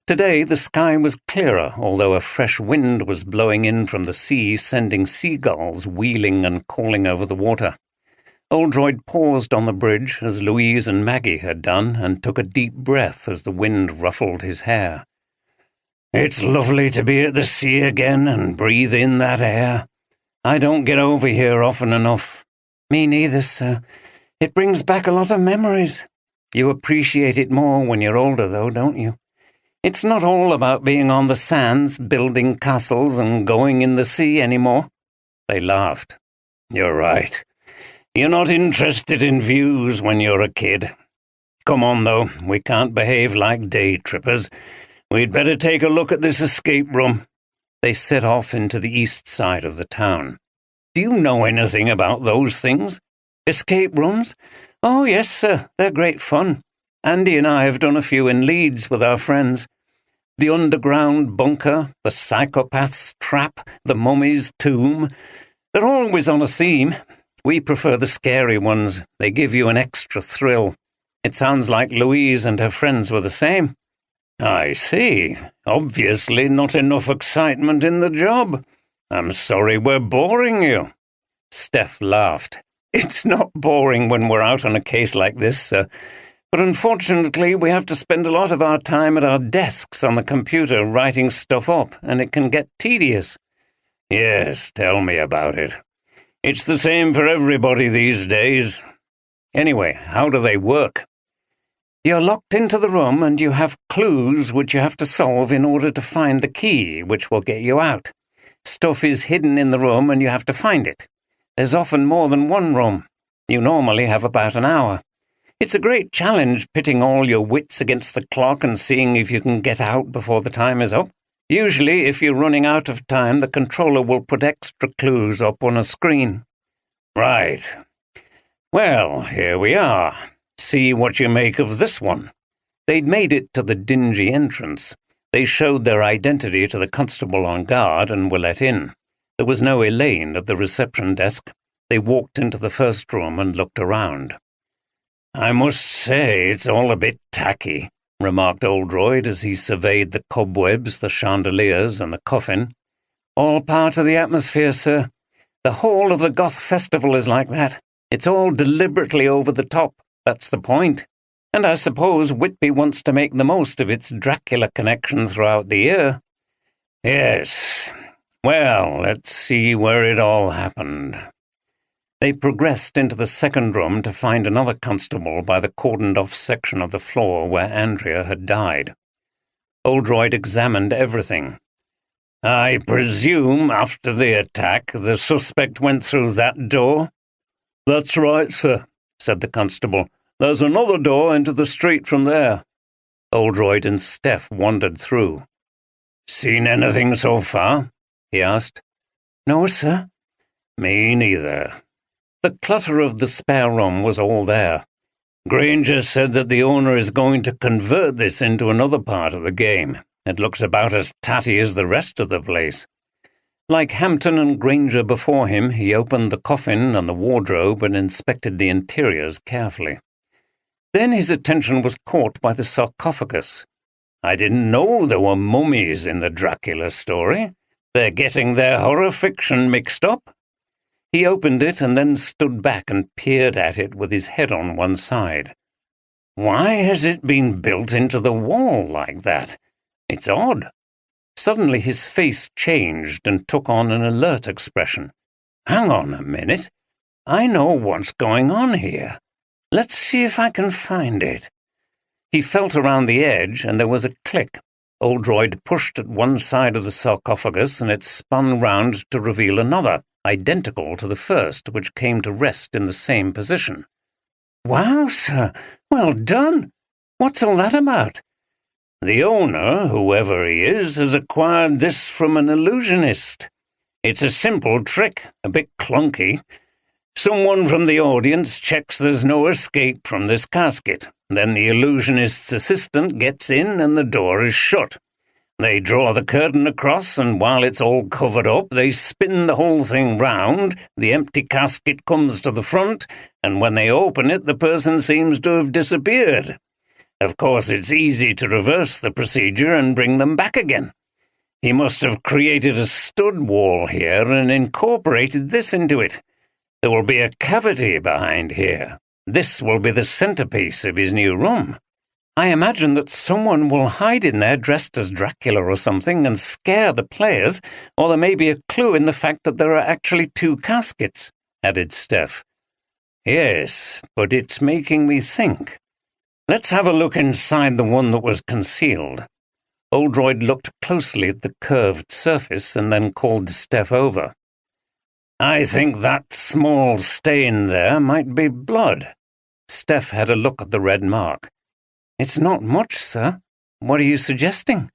Today the sky was clearer, although a fresh wind was blowing in from the sea, sending seagulls wheeling and calling over the water. Oldroyd paused on the bridge, as Louise and Maggie had done, and took a deep breath as the wind ruffled his hair. "It's lovely to be at the sea again and breathe in that air. I don't get over here often enough." "Me neither, sir. It brings back a lot of memories. You appreciate it more when you're older, though, don't you? It's not all about being on the sands, building castles, and going in the sea anymore." They laughed. "You're right. You're not interested in views when you're a kid. Come on, though. We can't behave like day trippers. We'd better take a look at this escape room." They set off into the east side of the town. "Do you know anything about those things?" "Escape rooms? Oh, yes, sir. They're great fun. Andy and I have done a few in Leeds with our friends. The underground bunker, the psychopath's trap, the mummy's tomb. They're always on a theme. We prefer the scary ones. They give you an extra thrill. It sounds like Louise and her friends were the same." "I see. Obviously not enough excitement in the job. I'm sorry we're boring you." Steph laughed. "It's not boring when we're out on a case like this, sir. But unfortunately, we have to spend a lot of our time at our desks on the computer writing stuff up, and it can get tedious." "Yes, tell me about it. It's the same for everybody these days. Anyway, how do they work?" "You're locked into the room and you have clues which you have to solve in order to find the key which will get you out. Stuff is hidden in the room and you have to find it. There's often more than one room. You normally have about an hour. It's a great challenge pitting all your wits against the clock and seeing if you can get out before the time is up. Usually, if you're running out of time, the controller will put extra clues up on a screen." "Right. Well, here we are. See what you make of this one." They'd made it to the dingy entrance. They showed their identity to the constable on guard and were let in. There was no Elaine at the reception desk. They walked into the first room and looked around. "I must say it's all a bit tacky," remarked Oldroyd as he surveyed the cobwebs, the chandeliers, and the coffin. "All part of the atmosphere, sir. The whole of the Goth Festival is like that. It's all deliberately over the top. That's the point. And I suppose Whitby wants to make the most of its Dracula connection throughout the year." "Yes. Well, let's see where it all happened." They progressed into the second room to find another constable by the cordoned-off section of the floor where Andrea had died. Oldroyd examined everything. "I presume after the attack the suspect went through that door?" "That's right, sir," said the constable. "There's another door into the street from there." Oldroyd and Steph wandered through. "Seen anything so far?" he asked. "No, sir." "Me neither." The clutter of the spare room was all there. "Granger said that the owner is going to convert this into another part of the game. It looks about as tatty as the rest of the place." Like Hampton and Granger before him, he opened the coffin and the wardrobe and inspected the interiors carefully. Then his attention was caught by the sarcophagus. "I didn't know there were mummies in the Dracula story. They're getting their horror fiction mixed up." He opened it and then stood back and peered at it with his head on one side. "Why has it been built into the wall like that? It's odd." Suddenly his face changed and took on an alert expression. "Hang on a minute. I know what's going on here. Let's see if I can find it." He felt around the edge and there was a click. Oldroyd pushed at one side of the sarcophagus and it spun round to reveal another, identical to the first, which came to rest in the same position. "Wow, sir! Well done! What's all that about?" "The owner, whoever he is, has acquired this from an illusionist. It's a simple trick, a bit clunky. Someone from the audience checks there's no escape from this casket. Then the illusionist's assistant gets in and the door is shut. They draw the curtain across, and while it's all covered up, they spin the whole thing round, the empty casket comes to the front, and when they open it, the person seems to have disappeared. Of course, it's easy to reverse the procedure and bring them back again. He must have created a stud wall here and incorporated this into it. There will be a cavity behind here. This will be the centerpiece of his new room. I imagine that someone will hide in there dressed as Dracula or something and scare the players, or there may be a clue in the fact that there are actually 2 caskets," added Steph. "Yes, but it's making me think. Let's have a look inside the one that was concealed." Oldroyd looked closely at the curved surface and then called Steph over. "I think that small stain there might be blood." Steph had a look at the red mark. "It's not much, sir. What are you suggesting?"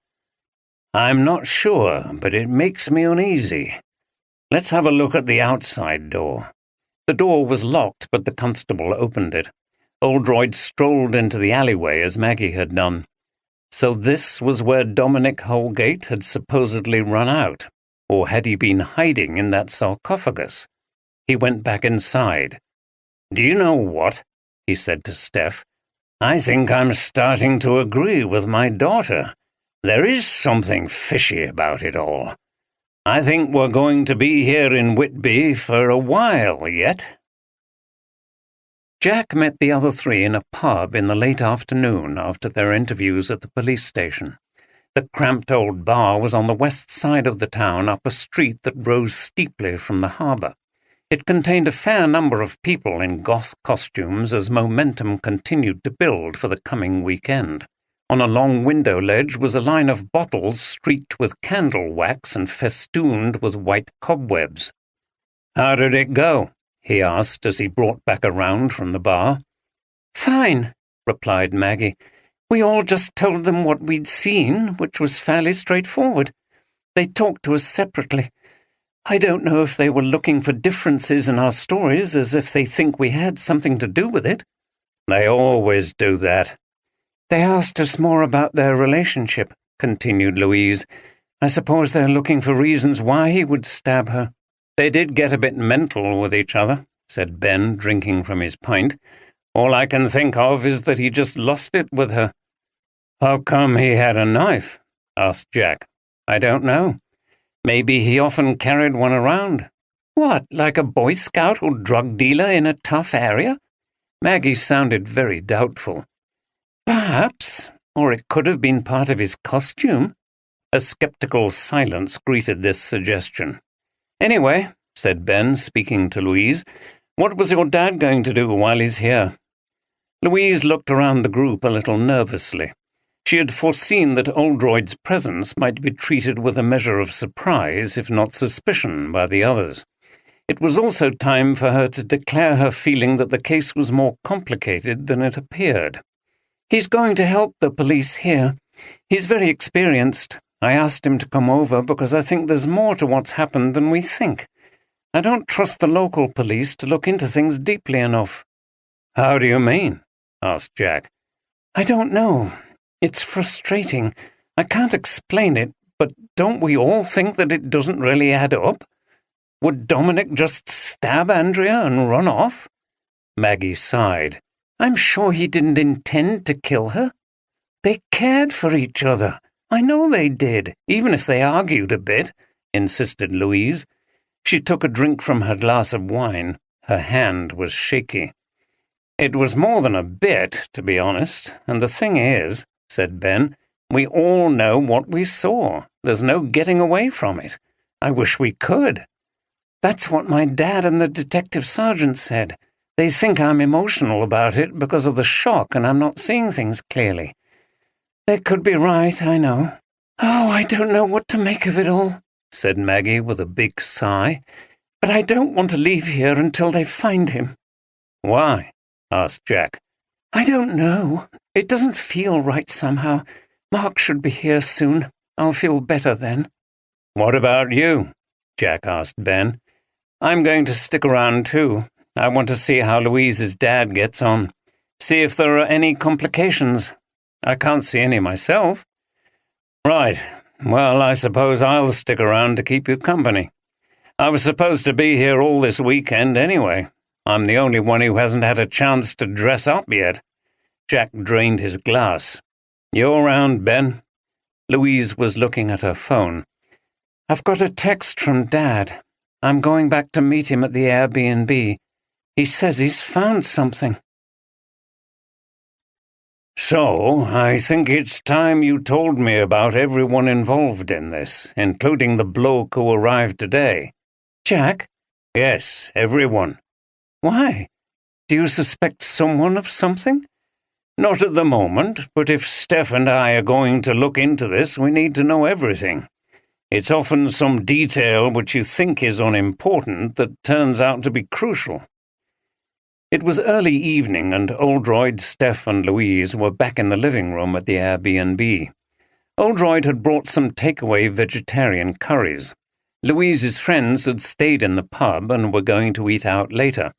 "I'm not sure, but it makes me uneasy. Let's have a look at the outside door." The door was locked, but the constable opened it. Oldroyd strolled into the alleyway as Maggie had done. So this was where Dominic Holgate had supposedly run out, or had he been hiding in that sarcophagus? He went back inside. "Do you know what?" he said to Steph. "I think I'm starting to agree with my daughter. There is something fishy about it all. I think we're going to be here in Whitby for a while yet." Jack met the other 3 in a pub in the late afternoon after their interviews at the police station. The cramped old bar was on the west side of the town up a street that rose steeply from the harbour. It contained a fair number of people in goth costumes as momentum continued to build for the coming weekend. On a long window ledge was a line of bottles streaked with candle wax and festooned with white cobwebs. "How did it go?" he asked as he brought back around from the bar. "Fine," replied Maggie. "We all just told them what we'd seen, which was fairly straightforward. They talked to us separately. I don't know if they were looking for differences in our stories, as if they think we had something to do with it." "They always do that." "They asked us more about their relationship," continued Louise. "I suppose they're looking for reasons why he would stab her." "They did get a bit mental with each other," said Ben, drinking from his pint. "All I can think of is that he just lost it with her." "How come he had a knife?" asked Jack. "I don't know. Maybe he often carried one around." "What, like a Boy Scout or drug dealer in a tough area?" Maggie sounded very doubtful. "Perhaps, or it could have been part of his costume." A skeptical silence greeted this suggestion. "Anyway," said Ben, speaking to Louise, "what was your dad going to do while he's here?" Louise looked around the group a little nervously. She had foreseen that Oldroyd's presence might be treated with a measure of surprise, if not suspicion, by the others. It was also time for her to declare her feeling that the case was more complicated than it appeared. "He's going to help the police here. He's very experienced. I asked him to come over because I think there's more to what's happened than we think. I don't trust the local police to look into things deeply enough." "How do you mean?" asked Jack. "I don't know. It's frustrating. I can't explain it, but don't we all think that it doesn't really add up? Would Dominic just stab Andrea and run off?" Maggie sighed. "I'm sure he didn't intend to kill her. They cared for each other. I know they did, even if they argued a bit," insisted Louise. She took a drink from her glass of wine. Her hand was shaky. "It was more than a bit, to be honest, and the thing is," said Ben, "we all know what we saw. There's no getting away from it. I wish we could." "That's what my dad and the detective sergeant said. They think I'm emotional about it because of the shock and I'm not seeing things clearly. They could be right, I know. Oh, I don't know what to make of it all," said Maggie with a big sigh. "But I don't want to leave here until they find him." "Why?" asked Jack. "I don't know. It doesn't feel right somehow. Mark should be here soon. I'll feel better then." "What about you?" Jack asked Ben. "I'm going to stick around too. I want to see how Louise's dad gets on. See if there are any complications. I can't see any myself." "Right. Well, I suppose I'll stick around to keep you company. I was supposed to be here all this weekend anyway. I'm the only one who hasn't had a chance to dress up yet." Jack drained his glass. "You around, Ben?" Louise was looking at her phone. "I've got a text from Dad. I'm going back to meet him at the Airbnb. He says he's found something." "So, I think it's time you told me about everyone involved in this, including the bloke who arrived today." "Jack?" "Yes, everyone." "Why? Do you suspect someone of something?" "Not at the moment, but if Steph and I are going to look into this, we need to know everything. It's often some detail which you think is unimportant that turns out to be crucial." It was early evening, and Oldroyd, Steph, and Louise were back in the living room at the Airbnb. Oldroyd had brought some takeaway vegetarian curries. Louise's friends had stayed in the pub and were going to eat out later.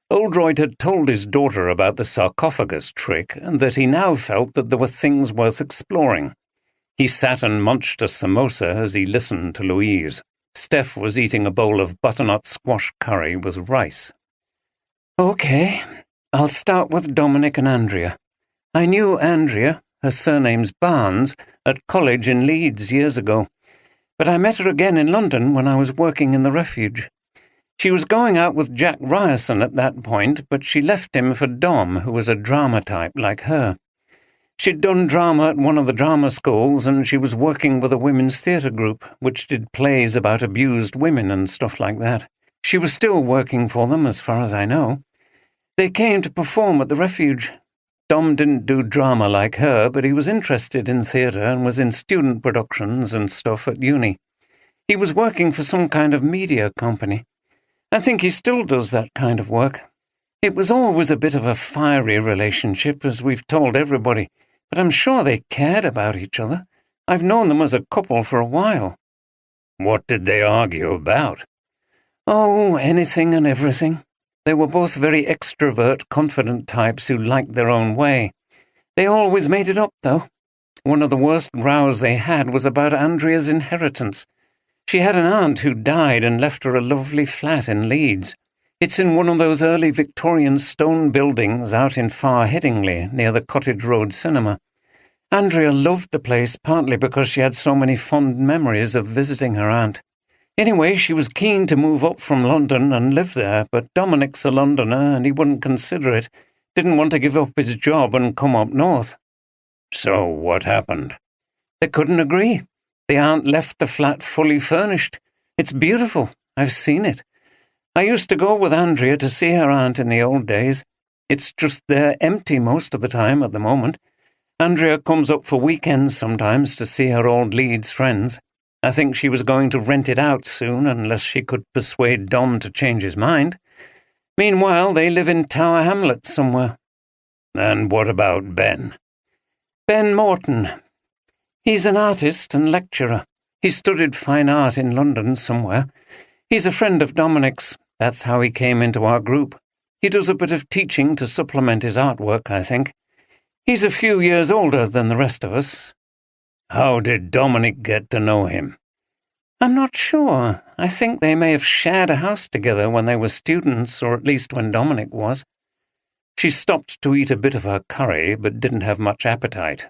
Oldroyd had told his daughter about the sarcophagus trick, and that he now felt that there were things worth exploring. He sat and munched a samosa as he listened to Louise. Steph was eating a bowl of butternut squash curry with rice. "Okay, I'll start with Dominic and Andrea. I knew Andrea, her surname's Barnes, at college in Leeds years ago, but I met her again in London when I was working in the refuge. She was going out with Jack Ryerson at that point, but she left him for Dom, who was a drama type like her. She'd done drama at one of the drama schools, and she was working with a women's theatre group, which did plays about abused women and stuff like that. She was still working for them, as far as I know. They came to perform at the refuge. Dom didn't do drama like her, but he was interested in theatre and was in student productions and stuff at uni. He was working for some kind of media company. I think he still does that kind of work. It was always a bit of a fiery relationship, as we've told everybody, but I'm sure they cared about each other. I've known them as a couple for a while." "What did they argue about?" "Oh, anything and everything. They were both very extrovert, confident types who liked their own way. They always made it up, though. One of the worst rows they had was about Andrea's inheritance. She had an aunt who died and left her a lovely flat in Leeds. It's in one of those early Victorian stone buildings out in Far Headingley, near the Cottage Road Cinema. Andrea loved the place partly because she had so many fond memories of visiting her aunt. Anyway, she was keen to move up from London and live there, but Dominic's a Londoner and he wouldn't consider it. Didn't want to give up his job and come up north." "So what happened?" "They couldn't agree. The aunt left the flat fully furnished. It's beautiful. I've seen it. I used to go with Andrea to see her aunt in the old days. It's just there empty most of the time at the moment. Andrea comes up for weekends sometimes to see her old Leeds friends. I think she was going to rent it out soon unless she could persuade Dom to change his mind. Meanwhile, they live in Tower Hamlets somewhere." "And what about Ben?" "Ben Morton. He's an artist and lecturer. He studied fine art in London somewhere. He's a friend of Dominic's. That's how he came into our group. He does a bit of teaching to supplement his artwork, I think. He's a few years older than the rest of us." "How did Dominic get to know him?" "I'm not sure. I think they may have shared a house together when they were students, or at least when Dominic was." She stopped to eat a bit of her curry, but didn't have much appetite.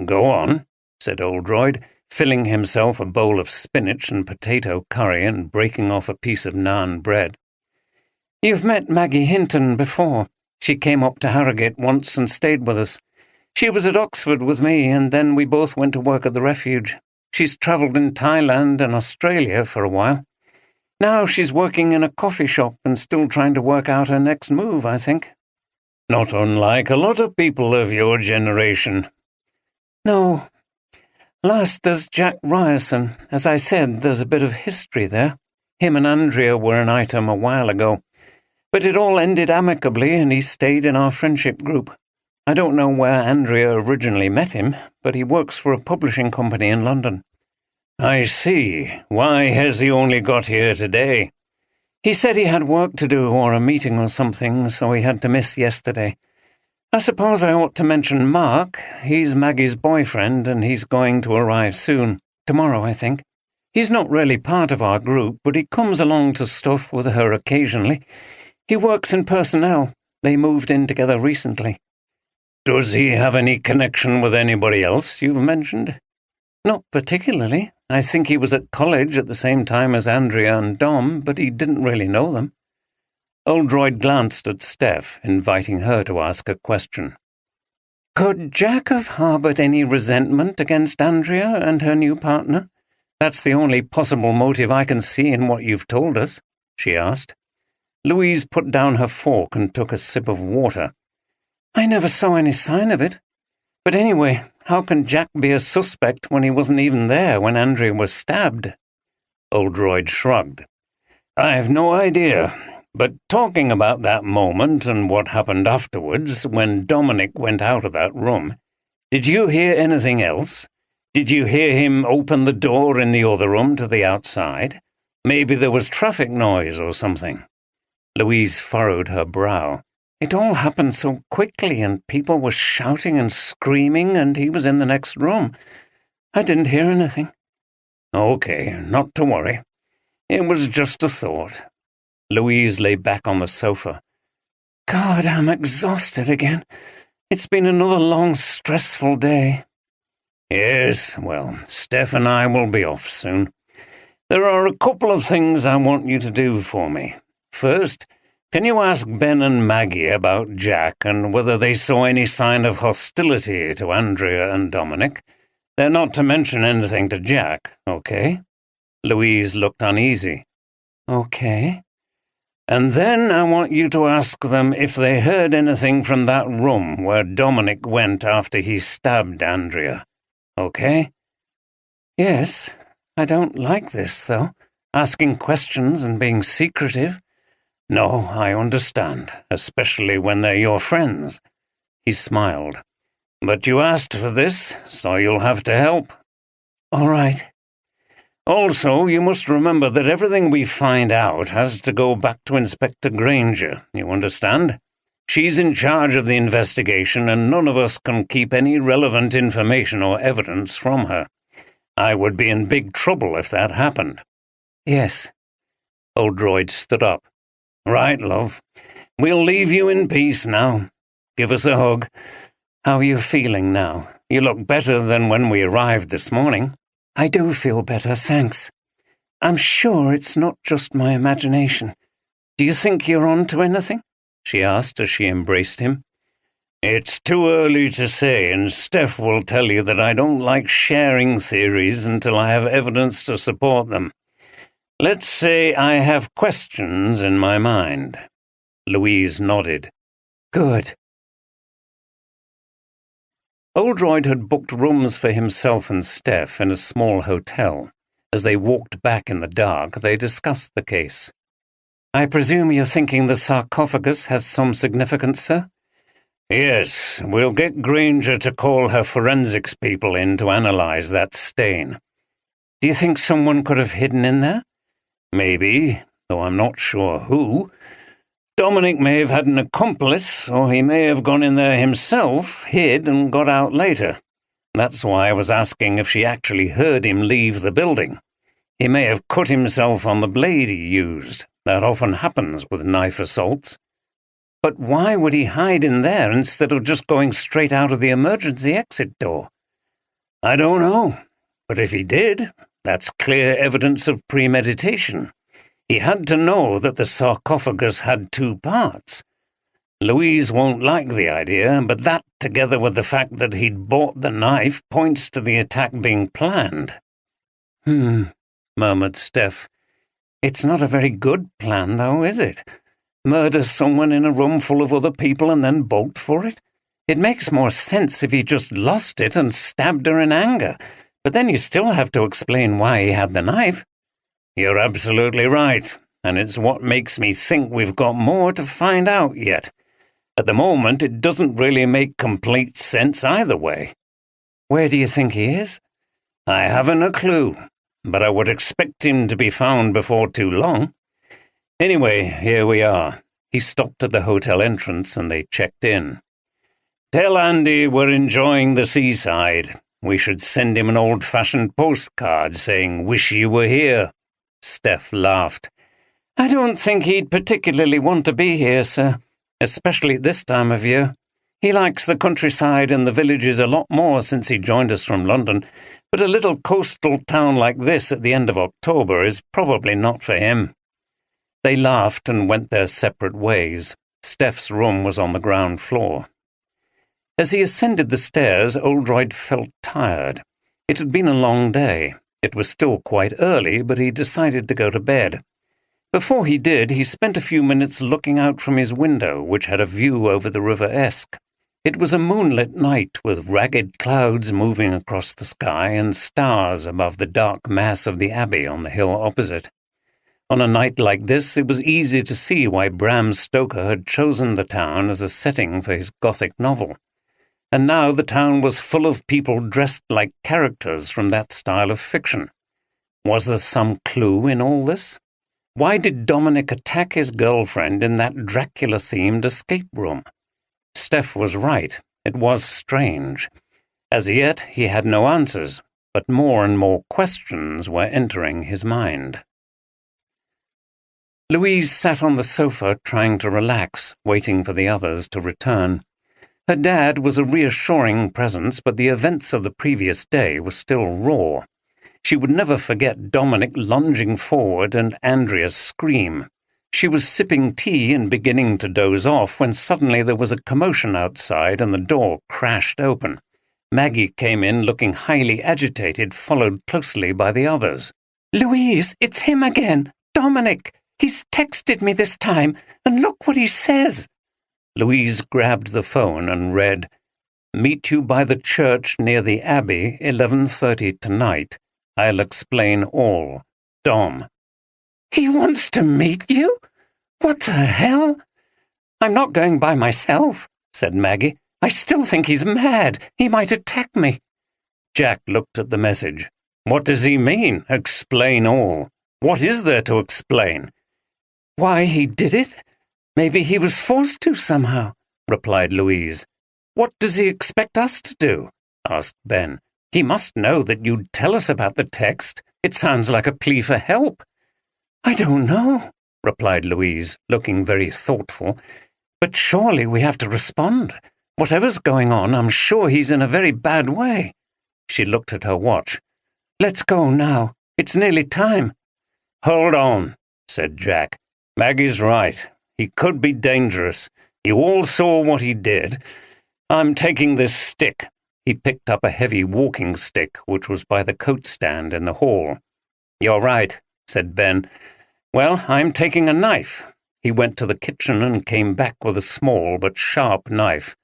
"Go on," said Oldroyd, filling himself a bowl of spinach and potato curry and breaking off a piece of naan bread. "You've met Maggie Hinton before. She came up to Harrogate once and stayed with us. She was at Oxford with me, and then we both went to work at the refuge. She's travelled in Thailand and Australia for a while. Now she's working in a coffee shop and still trying to work out her next move, I think." "Not unlike a lot of people of your generation." "No. Last, there's Jack Ryerson. As I said, there's a bit of history there. Him and Andrea were an item a while ago. But it all ended amicably, and he stayed in our friendship group. I don't know where Andrea originally met him, but he works for a publishing company in London." "I see. Why has he only got here today?" "He said he had work to do or a meeting or something, so he had to miss yesterday. I suppose I ought to mention Mark. He's Maggie's boyfriend, and he's going to arrive soon. Tomorrow, I think. He's not really part of our group, but he comes along to stuff with her occasionally. He works in personnel. They moved in together recently." "Does he have any connection with anybody else you've mentioned?" Not particularly. I think he was at college at the same time as Andrea and Dom, but he didn't really know them. Oldroyd glanced at Steph, inviting her to ask a question. Could Jack have harboured any resentment against Andrea and her new partner? That's the only possible motive I can see in what you've told us, she asked. Louise put down her fork and took a sip of water. I never saw any sign of it. But anyway, how can Jack be a suspect when he wasn't even there when Andrea was stabbed? Oldroyd shrugged. I've no idea, but talking about that moment and what happened afterwards when Dominic went out of that room, did you hear anything else? Did you hear him open the door in the other room to the outside? Maybe there was traffic noise or something. Louise furrowed her brow. It all happened so quickly, and people were shouting and screaming, and he was in the next room. I didn't hear anything. Okay, not to worry. It was just a thought. Louise lay back on the sofa. God, I'm exhausted again. It's been another long, stressful day. Yes, well, Steph and I will be off soon. There are a couple of things I want you to do for me. First, can you ask Ben and Maggie about Jack and whether they saw any sign of hostility to Andrea and Dominic? They're not to mention anything to Jack, okay? Louise looked uneasy. Okay. And then I want you to ask them if they heard anything from that room where Dominic went after he stabbed Andrea, okay? Yes. I don't like this, though, asking questions and being secretive. No, I understand, especially when they're your friends. He smiled. But you asked for this, so you'll have to help. All right. Also, you must remember that everything we find out has to go back to Inspector Granger, you understand? She's in charge of the investigation, and none of us can keep any relevant information or evidence from her. I would be in big trouble if that happened. Yes. Oldroyd stood up. Right, love. We'll leave you in peace now. Give us a hug. How are you feeling now? You look better than when we arrived this morning. I do feel better, thanks. I'm sure it's not just my imagination. Do you think you're on to anything? She asked as she embraced him. It's too early to say, and Steph will tell you that I don't like sharing theories until I have evidence to support them. Let's say I have questions in my mind. Louise nodded. Good. Oldroyd had booked rooms for himself and Steph in a small hotel. As they walked back in the dark, they discussed the case. I presume you're thinking the sarcophagus has some significance, sir? Yes, we'll get Granger to call her forensics people in to analyze that stain. Do you think someone could have hidden in there? Maybe, though I'm not sure who. Dominic may have had an accomplice, or he may have gone in there himself, hid, and got out later. That's why I was asking if she actually heard him leave the building. He may have cut himself on the blade he used. That often happens with knife assaults. But why would he hide in there instead of just going straight out of the emergency exit door? I don't know, but if he did, that's clear evidence of premeditation. He had to know that the sarcophagus had two parts. Louise won't like the idea, but that, together with the fact that he'd bought the knife, points to the attack being planned. Murmured Steph. It's not a very good plan, though, is it? Murder someone in a room full of other people and then bolt for it? It makes more sense if he just lost it and stabbed her in anger, but then you still have to explain why he had the knife. You're absolutely right, and it's what makes me think we've got more to find out yet. At the moment, it doesn't really make complete sense either way. Where do you think he is? I haven't a clue, but I would expect him to be found before too long. Anyway, here we are. He stopped at the hotel entrance and they checked in. Tell Andy we're enjoying the seaside. We should send him an old-fashioned postcard saying, "Wish you were here." Steph laughed. I don't think he'd particularly want to be here, sir, especially at this time of year. He likes the countryside and the villages a lot more since he joined us from London, but a little coastal town like this at the end of October is probably not for him." They laughed and went their separate ways. Steph's room was on the ground floor. As he ascended the stairs, Oldroyd felt tired. It had been a long day. It was still quite early, but he decided to go to bed. Before he did, he spent a few minutes looking out from his window, which had a view over the River Esk. It was a moonlit night, with ragged clouds moving across the sky and stars above the dark mass of the Abbey on the hill opposite. On a night like this, it was easy to see why Bram Stoker had chosen the town as a setting for his Gothic novel. And now the town was full of people dressed like characters from that style of fiction. Was there some clue in all this? Why did Dominic attack his girlfriend in that Dracula-themed escape room? Steph was right. It was strange. As yet, he had no answers, but more and more questions were entering his mind. Louise sat on the sofa trying to relax, waiting for the others to return. Her dad was a reassuring presence, but the events of the previous day were still raw. She would never forget Dominic lunging forward and Andrea's scream. She was sipping tea and beginning to doze off when suddenly there was a commotion outside and the door crashed open. Maggie came in looking highly agitated, followed closely by the others. "Louise, it's him again! Dominic! He's texted me this time, and look what he says!" Louise grabbed the phone and read, "Meet you by the church near the Abbey, 11:30 tonight. I'll explain all. Dom." "He wants to meet you? What the hell?" "I'm not going by myself," said Maggie. "I still think he's mad. He might attack me." Jack looked at the message. "What does he mean, explain all? What is there to explain?" "Why he did it? Maybe he was forced to somehow," replied Louise. "What does he expect us to do?" asked Ben. "He must know that you'd tell us about the text. It sounds like a plea for help." "I don't know," replied Louise, looking very thoughtful. "But surely we have to respond. Whatever's going on, I'm sure he's in a very bad way." She looked at her watch. "Let's go now. It's nearly time." "Hold on," said Jack. "Maggie's right. He could be dangerous. You all saw what he did. I'm taking this stick." He picked up a heavy walking stick, which was by the coat stand in the hall. "You're right," said Ben. "Well, I'm taking a knife." He went to the kitchen and came back with a small but sharp knife.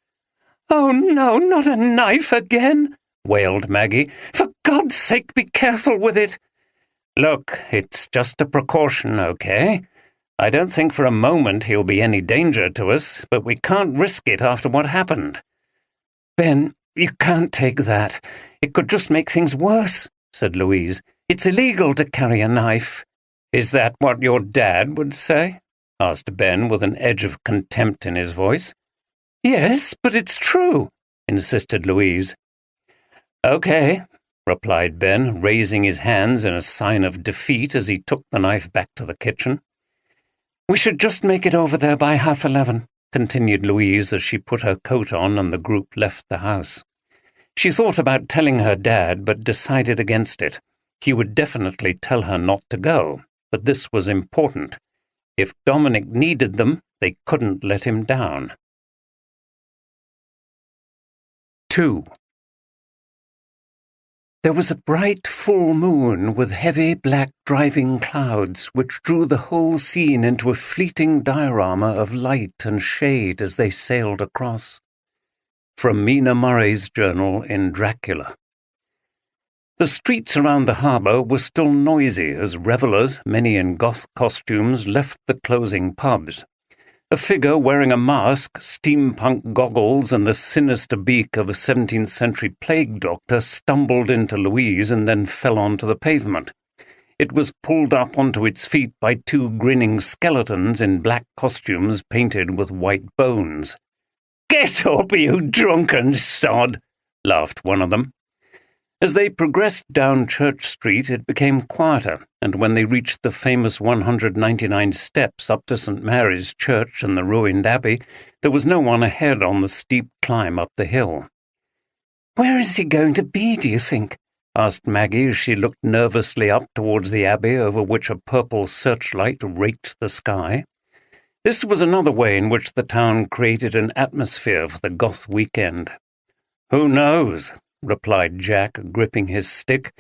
"Oh no, not a knife again," wailed Maggie. "For God's sake, be careful with it." "Look, it's just a precaution, okay? I don't think for a moment he'll be any danger to us, but we can't risk it after what happened." "Ben, you can't take that. It could just make things worse," said Louise. "It's illegal to carry a knife." "Is that what your dad would say?" asked Ben with an edge of contempt in his voice. "Yes, but it's true," insisted Louise. "Okay," replied Ben, raising his hands in a sign of defeat as he took the knife back to the kitchen. "We should just make it over there by 11:30, continued Louise as she put her coat on and the group left the house. She thought about telling her dad, but decided against it. He would definitely tell her not to go, but this was important. If Dominic needed them, they couldn't let him down. 2. There was a bright full moon with heavy black driving clouds which drew the whole scene into a fleeting diorama of light and shade as they sailed across. From Mina Murray's journal in Dracula. The streets around the harbour were still noisy as revellers, many in goth costumes, left the closing pubs. A figure wearing a mask, steampunk goggles, and the sinister beak of a 17th-century plague doctor stumbled into Louise and then fell onto the pavement. It was pulled up onto its feet by two grinning skeletons in black costumes painted with white bones. "Get up, you drunken sod!" laughed one of them. As they progressed down Church Street, it became quieter, and when they reached the famous 199 steps up to St. Mary's Church and the ruined abbey, there was no one ahead on the steep climb up the hill. "Where is he going to be, do you think?" asked Maggie as she looked nervously up towards the abbey over which a purple searchlight raked the sky. This was another way in which the town created an atmosphere for the goth weekend. "Who knows?" replied Jack, gripping his stick.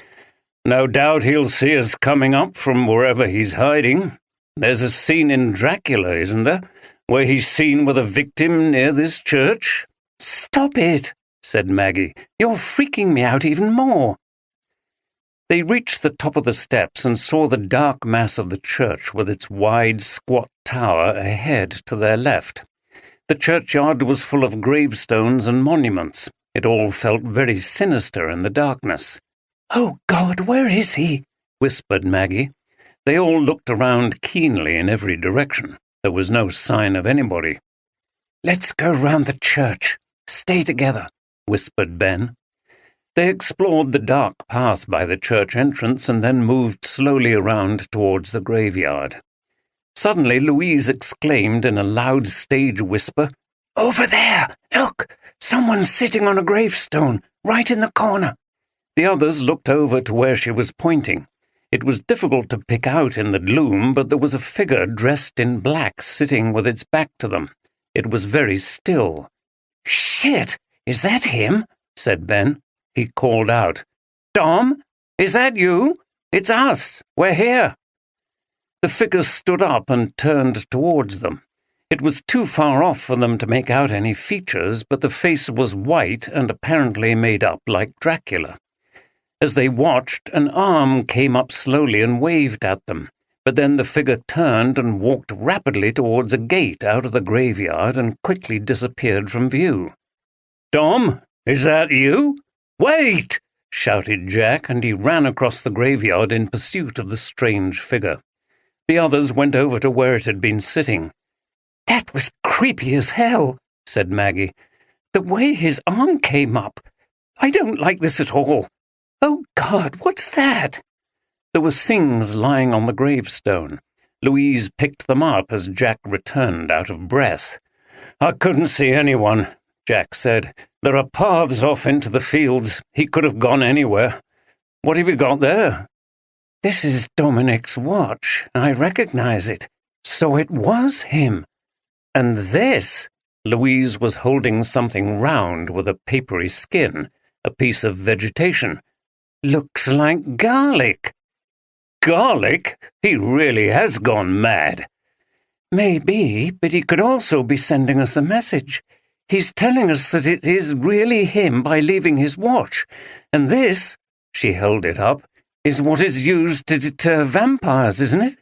"No doubt he'll see us coming up from wherever he's hiding. There's a scene in Dracula, isn't there, where he's seen with a victim near this church?" "Stop it," said Maggie. "You're freaking me out even more." They reached the top of the steps and saw the dark mass of the church with its wide, squat tower ahead to their left. The churchyard was full of gravestones and monuments. It all felt very sinister in the darkness. "Oh, God, where is he?" whispered Maggie. They all looked around keenly in every direction. There was no sign of anybody. "Let's go round the church. Stay together," whispered Ben. They explored the dark path by the church entrance and then moved slowly around towards the graveyard. Suddenly Louise exclaimed in a loud stage whisper, "Over there! Look! Someone's sitting on a gravestone, right in the corner." The others looked over to where she was pointing. It was difficult to pick out in the gloom, but there was a figure dressed in black sitting with its back to them. It was very still. "Shit! Is that him?" said Ben. He called out, "Dom, is that you? It's us. We're here." The figure stood up and turned towards them. It was too far off for them to make out any features, but the face was white and apparently made up like Dracula. As they watched, an arm came up slowly and waved at them, but then the figure turned and walked rapidly towards a gate out of the graveyard and quickly disappeared from view. "Dom, is that you? Wait!" shouted Jack, and he ran across the graveyard in pursuit of the strange figure. The others went over to where it had been sitting. "That was creepy as hell," said Maggie. "The way his arm came up. I don't like this at all. Oh, God, what's that?" There were things lying on the gravestone. Louise picked them up as Jack returned out of breath. "I couldn't see anyone," Jack said. "There are paths off into the fields. He could have gone anywhere. What have you got there?" "This is Dominic's watch. I recognize it. So it was him. And this," Louise was holding something round with a papery skin, a piece of vegetation, "looks like garlic." "Garlic? He really has gone mad." "Maybe, but he could also be sending us a message. He's telling us that it is really him by leaving his watch. And this," she held it up, "is what is used to deter vampires, isn't it?"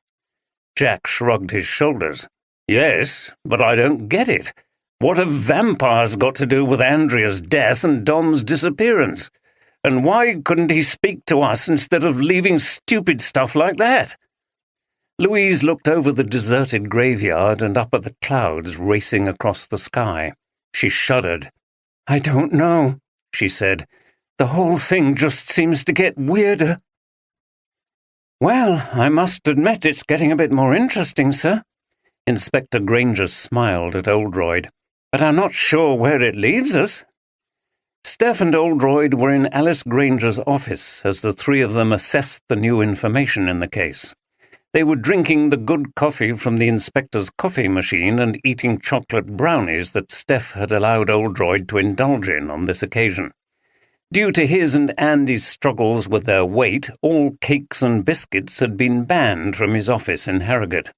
Jack shrugged his shoulders. "Yes, but I don't get it. What have vampires got to do with Andrea's death and Dom's disappearance? And why couldn't he speak to us instead of leaving stupid stuff like that?" Louise looked over the deserted graveyard and up at the clouds racing across the sky. She shuddered. "I don't know," she said. "The whole thing just seems to get weirder." "Well, I must admit it's getting a bit more interesting, sir." Inspector Granger smiled at Oldroyd. "But I'm not sure where it leaves us." Steph and Oldroyd were in Alice Granger's office as the three of them assessed the new information in the case. They were drinking the good coffee from the inspector's coffee machine and eating chocolate brownies that Steph had allowed Oldroyd to indulge in on this occasion. Due to his and Andy's struggles with their weight, all cakes and biscuits had been banned from his office in Harrogate.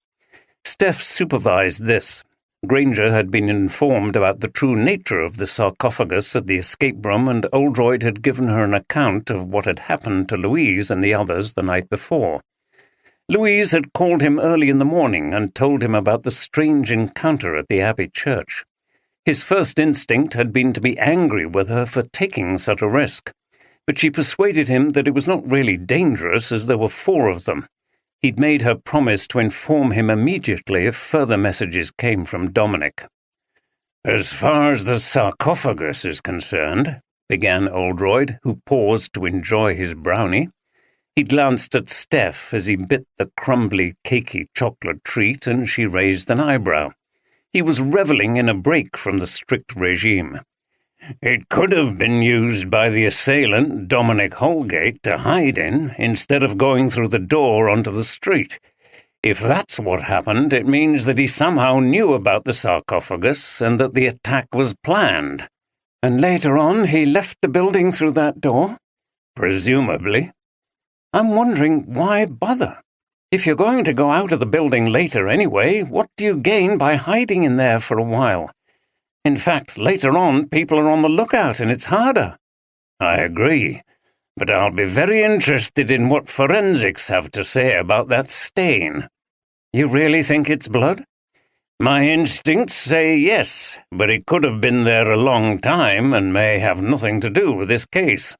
Steph supervised this. Granger had been informed about the true nature of the sarcophagus at the escape room, and Oldroyd had given her an account of what had happened to Louise and the others the night before. Louise had called him early in the morning and told him about the strange encounter at the Abbey Church. His first instinct had been to be angry with her for taking such a risk, but she persuaded him that it was not really dangerous as there were 4 of them. He'd made her promise to inform him immediately if further messages came from Dominic. "As far as the sarcophagus is concerned," began Oldroyd, who paused to enjoy his brownie. He glanced at Steph as he bit the crumbly, cakey chocolate treat, and she raised an eyebrow. He was revelling in a break from the strict regime. It could have been used by the assailant, Dominic Holgate, to hide in, instead of going through the door onto the street. If that's what happened, it means that he somehow knew about the sarcophagus and that the attack was planned. And later on, he left the building through that door? Presumably. I'm wondering, why bother? If you're going to go out of the building later anyway, what do you gain by hiding in there for a while? In fact, later on, people are on the lookout and it's harder. I agree, but I'll be very interested in what forensics have to say about that stain. You really think it's blood? My instincts say yes, but it could have been there a long time and may have nothing to do with this case.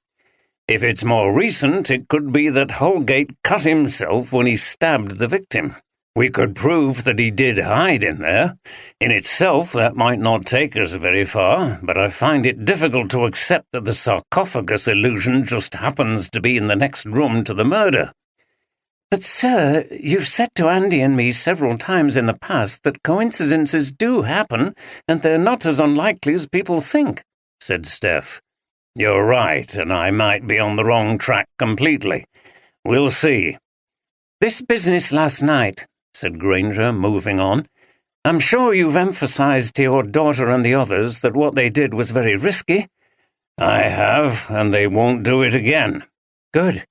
If it's more recent, it could be that Holgate cut himself when he stabbed the victim. We could prove that he did hide in there. In itself, that might not take us very far, but I find it difficult to accept that the sarcophagus illusion just happens to be in the next room to the murder. But, sir, you've said to Andy and me several times in the past that coincidences do happen, and they're not as unlikely as people think, said Steph. You're right, and I might be on the wrong track completely. We'll see. This business last night, said Granger, moving on. I'm sure you've emphasized to your daughter and the others that what they did was very risky. I have, and they won't do it again. Good.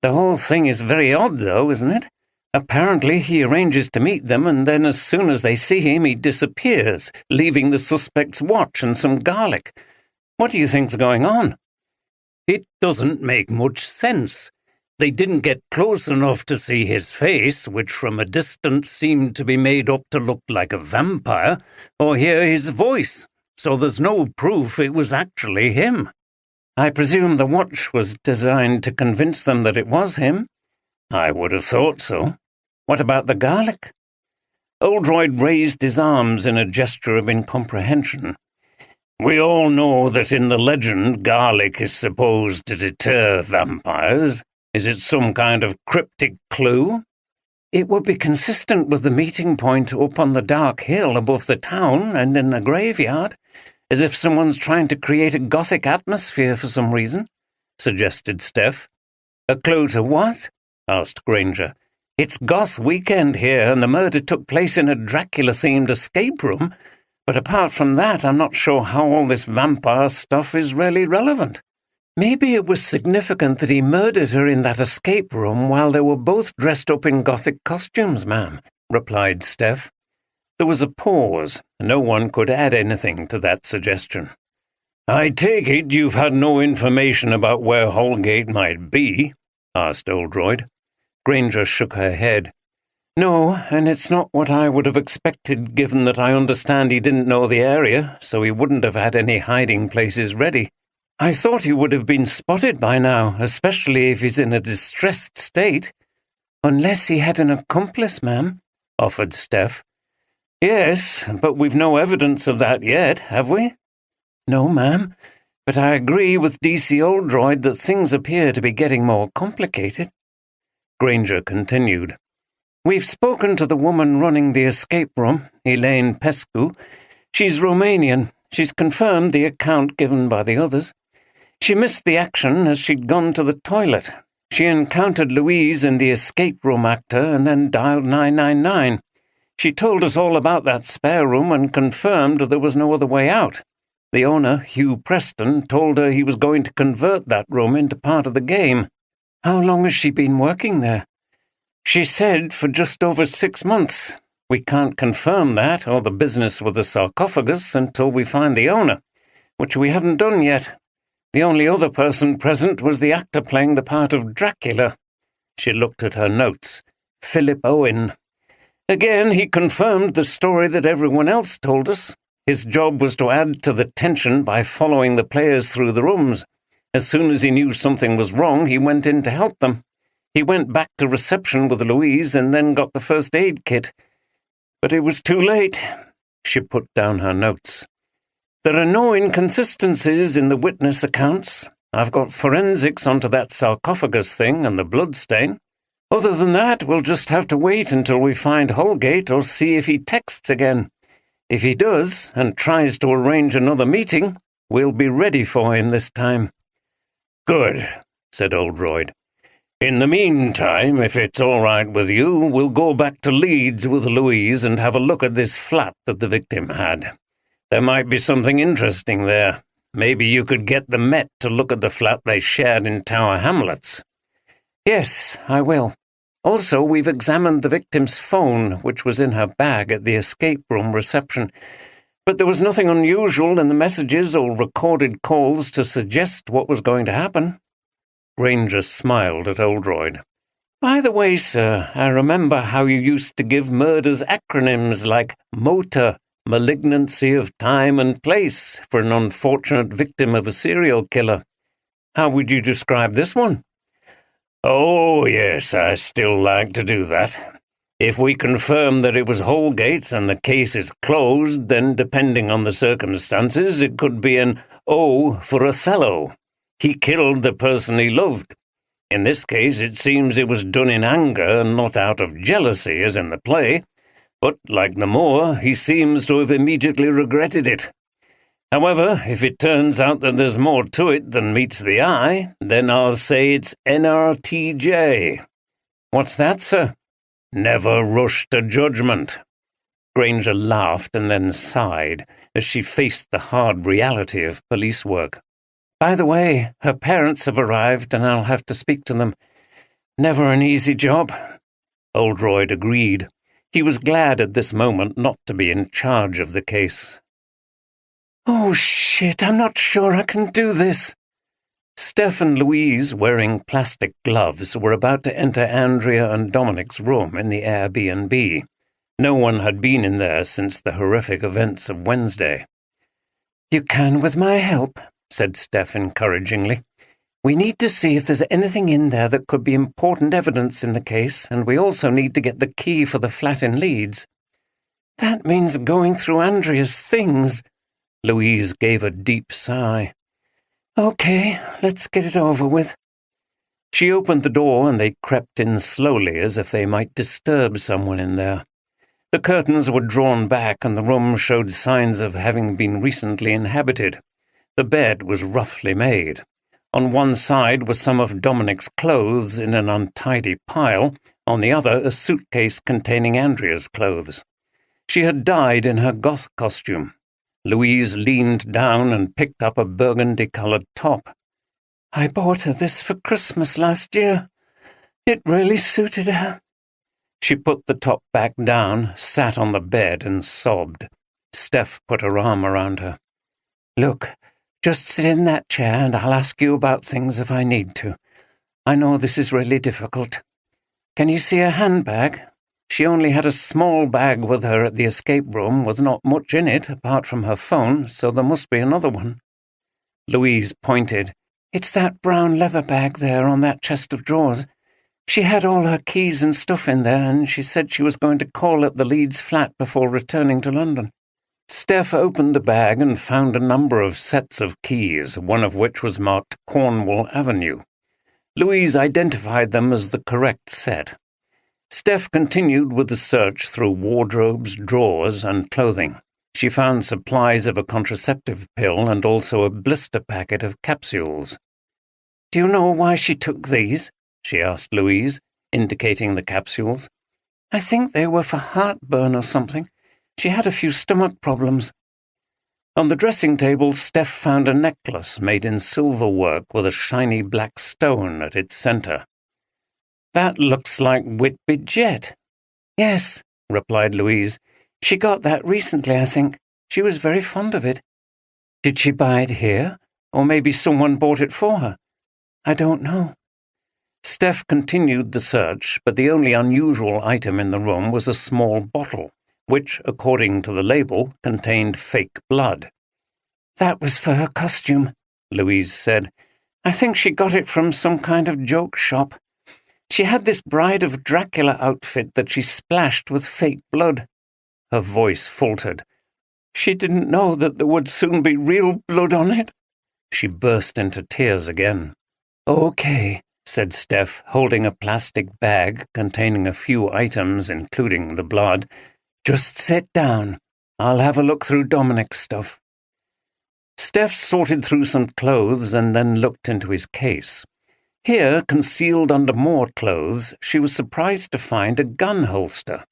The whole thing is very odd, though, isn't it? Apparently he arranges to meet them, and then as soon as they see him, he disappears, leaving the suspect's watch and some garlic. What do you think's going on? It doesn't make much sense. They didn't get close enough to see his face, which from a distance seemed to be made up to look like a vampire, or hear his voice, so there's no proof it was actually him. I presume the watch was designed to convince them that it was him? I would have thought so. What about the garlic? Oldroyd raised his arms in a gesture of incomprehension. We all know that in the legend garlic is supposed to deter vampires. Is it some kind of cryptic clue? It would be consistent with the meeting point up on the dark hill above the town and in the graveyard, as if someone's trying to create a gothic atmosphere for some reason, suggested Steph. A clue to what? Asked Granger. It's goth weekend here, and the murder took place in a Dracula-themed escape room, but apart from that, I'm not sure how all this vampire stuff is really relevant. Maybe it was significant that he murdered her in that escape room while they were both dressed up in gothic costumes, ma'am, replied Steph. There was a pause. No one could add anything to that suggestion. I take it you've had no information about where Holgate might be? Asked Oldroyd. Granger shook her head. No, and it's not what I would have expected, given that I understand he didn't know the area, so he wouldn't have had any hiding places ready. I thought he would have been spotted by now, especially if he's in a distressed state. Unless he had an accomplice, ma'am, offered Steph. Yes, but we've no evidence of that yet, have we? No, ma'am, but I agree with D.C. Oldroyd that things appear to be getting more complicated. Granger continued. We've spoken to the woman running the escape room, Elaine Pescu. She's Romanian. She's confirmed the account given by the others. She missed the action as she'd gone to the toilet. She encountered Louise in the escape room actor and then dialed 999. She told us all about that spare room and confirmed there was no other way out. The owner, Hugh Preston, told her he was going to convert that room into part of the game. How long has she been working there? She said for just over 6 months. We can't confirm that or the business with the sarcophagus until we find the owner, which we haven't done yet. The only other person present was the actor playing the part of Dracula. She looked at her notes. Philip Owen. Again, he confirmed the story that everyone else told us. His job was to add to the tension by following the players through the rooms. As soon as he knew something was wrong, he went in to help them. He went back to reception with Louise and then got the first aid kit. But it was too late. She put down her notes. There are no inconsistencies in the witness accounts. I've got forensics onto that sarcophagus thing and the bloodstain. Other than that, we'll just have to wait until we find Holgate or see if he texts again. If he does, and tries to arrange another meeting, We'll be ready for him this time." "Good," said Oldroyd. "In the meantime, if it's all right with you, we'll go back to Leeds with Louise and have a look at this flat that the victim had. There might be something interesting there. Maybe you could get the Met to look at the flat they shared in Tower Hamlets." "Yes, I will. Also, we've examined the victim's phone, which was in her bag at the escape room reception. But there was nothing unusual in the messages or recorded calls to suggest what was going to happen." Granger smiled at Oldroyd. "By the way, sir, I remember how you used to give murders acronyms like MOTA, malignancy of time and place, for an unfortunate victim of a serial killer. How would you describe this one?" "Oh, yes, I still like to do that. If we confirm that it was Holgate and the case is closed, then depending on the circumstances, it could be an O for Othello. He killed the person he loved. In this case, it seems it was done in anger and not out of jealousy, as in the play. But, like the Moor, he seems to have immediately regretted it. However, if it turns out that there's more to it than meets the eye, then I'll say it's NRTJ. "What's that, sir?" "Never rush to judgment." Granger laughed and then sighed as she faced the hard reality of police work. "By the way, her parents have arrived and I'll have to speak to them. Never an easy job." Oldroyd agreed. He was glad at this moment not to be in charge of the case. "Oh, shit, I'm not sure I can do this." Steph and Louise, wearing plastic gloves, were about to enter Andrea and Dominic's room in the Airbnb. No one had been in there since the horrific events of Wednesday. "You can with my help," said Steph encouragingly. "We need to see if there's anything in there that could be important evidence in the case, and we also need to get the key for the flat in Leeds." "That means going through Andrea's things." Louise gave a deep sigh. "Okay, let's get it over with." She opened the door and they crept in slowly as if they might disturb someone in there. The curtains were drawn back and the room showed signs of having been recently inhabited. The bed was roughly made. On one side were some of Dominic's clothes in an untidy pile, on the other a suitcase containing Andrea's clothes. She had died in her goth costume. Louise leaned down and picked up a burgundy-coloured top. "I bought her this for Christmas last year. It really suited her." She put the top back down, sat on the bed and sobbed. Steph put her arm around her. "Look, just sit in that chair and I'll ask you about things if I need to. I know this is really difficult. Can you see her handbag? She only had a small bag with her at the escape room with not much in it apart from her phone, so there must be another one." Louise pointed. "It's that brown leather bag there on that chest of drawers. She had all her keys and stuff in there, and she said she was going to call at the Leeds flat before returning to London." Steph opened the bag and found a number of sets of keys, one of which was marked Cornwall Avenue. Louise identified them as the correct set. Steph continued with the search through wardrobes, drawers, and clothing. She found supplies of a contraceptive pill and also a blister packet of capsules. "Do you know why she took these?" she asked Louise, indicating the capsules. "I think they were for heartburn or something. She had a few stomach problems." On the dressing table, Steph found a necklace made in silver work with a shiny black stone at its centre. "That looks like Whitby jet." "Yes," replied Louise. "She got that recently, I think. She was very fond of it." "Did she buy it here? Or maybe someone bought it for her?" "I don't know." Steph continued the search, but the only unusual item in the room was a small bottle, which, according to the label, contained fake blood. "That was for her costume," Louise said. "I think she got it from some kind of joke shop. She had this Bride of Dracula outfit that she splashed with fake blood." Her voice faltered. "She didn't know that there would soon be real blood on it." She burst into tears again. "Okay," said Steph, holding a plastic bag containing a few items, including the blood. "Just sit down. I'll have a look through Dominic's stuff." Steph sorted through some clothes and then looked into his case. Here, concealed under more clothes, she was surprised to find a gun holster.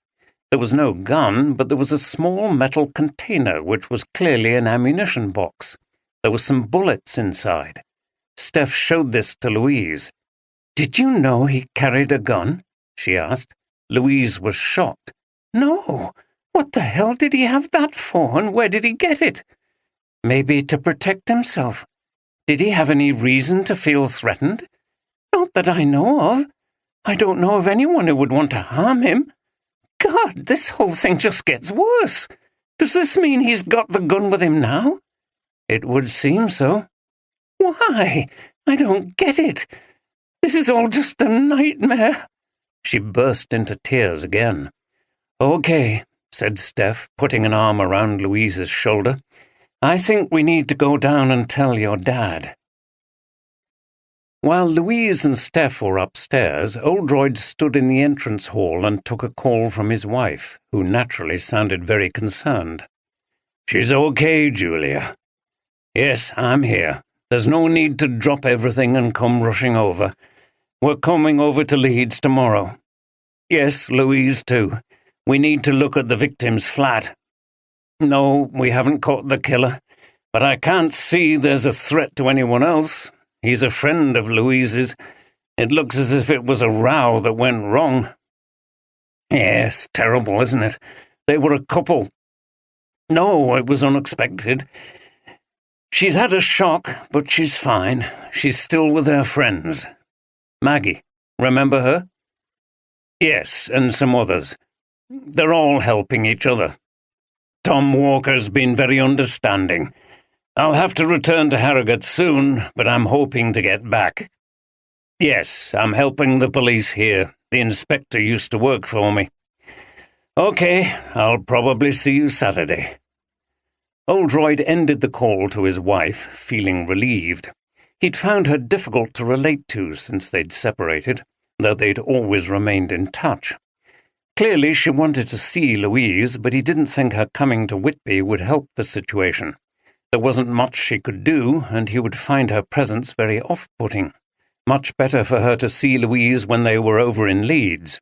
There was no gun, but there was a small metal container which was clearly an ammunition box. There were some bullets inside. Steph showed this to Louise. "Did you know he carried a gun?" she asked. Louise was shocked. "No! What the hell did he have that for, and where did he get it?" "Maybe to protect himself. Did he have any reason to feel threatened?" "Not that I know of. I don't know of anyone who would want to harm him. God, this whole thing just gets worse. Does this mean he's got the gun with him now?" "It would seem so." "Why? I don't get it. This is all just a nightmare." She burst into tears again. "Okay," said Steph, putting an arm around Louise's shoulder. "I think we need to go down and tell your dad." While Louise and Steph were upstairs, Oldroyd stood in the entrance hall and took a call from his wife, who naturally sounded very concerned. "She's okay, Julia." "Yes, I'm here. There's no need to drop everything and come rushing over. We're coming over to Leeds tomorrow. Yes, Louise too. We need to look at the victim's flat. No, we haven't caught the killer, but I can't see there's a threat to anyone else. He's a friend of Louise's. It looks as if it was a row that went wrong." "Yes, terrible, isn't it? They were a couple. No, it was unexpected. She's had a shock, but she's fine. She's still with her friends. Maggie, remember her?" "Yes, and some others. They're all helping each other. Tom Walker's been very understanding. I'll have to return to Harrogate soon, but I'm hoping to get back. Yes, I'm helping the police here. The inspector used to work for me. Okay, I'll probably see you Saturday." Oldroyd ended the call to his wife, feeling relieved. He'd found her difficult to relate to since they'd separated, though they'd always remained in touch. Clearly she wanted to see Louise, but he didn't think her coming to Whitby would help the situation. There wasn't much she could do, and he would find her presence very off-putting. Much better for her to see Louise when they were over in Leeds.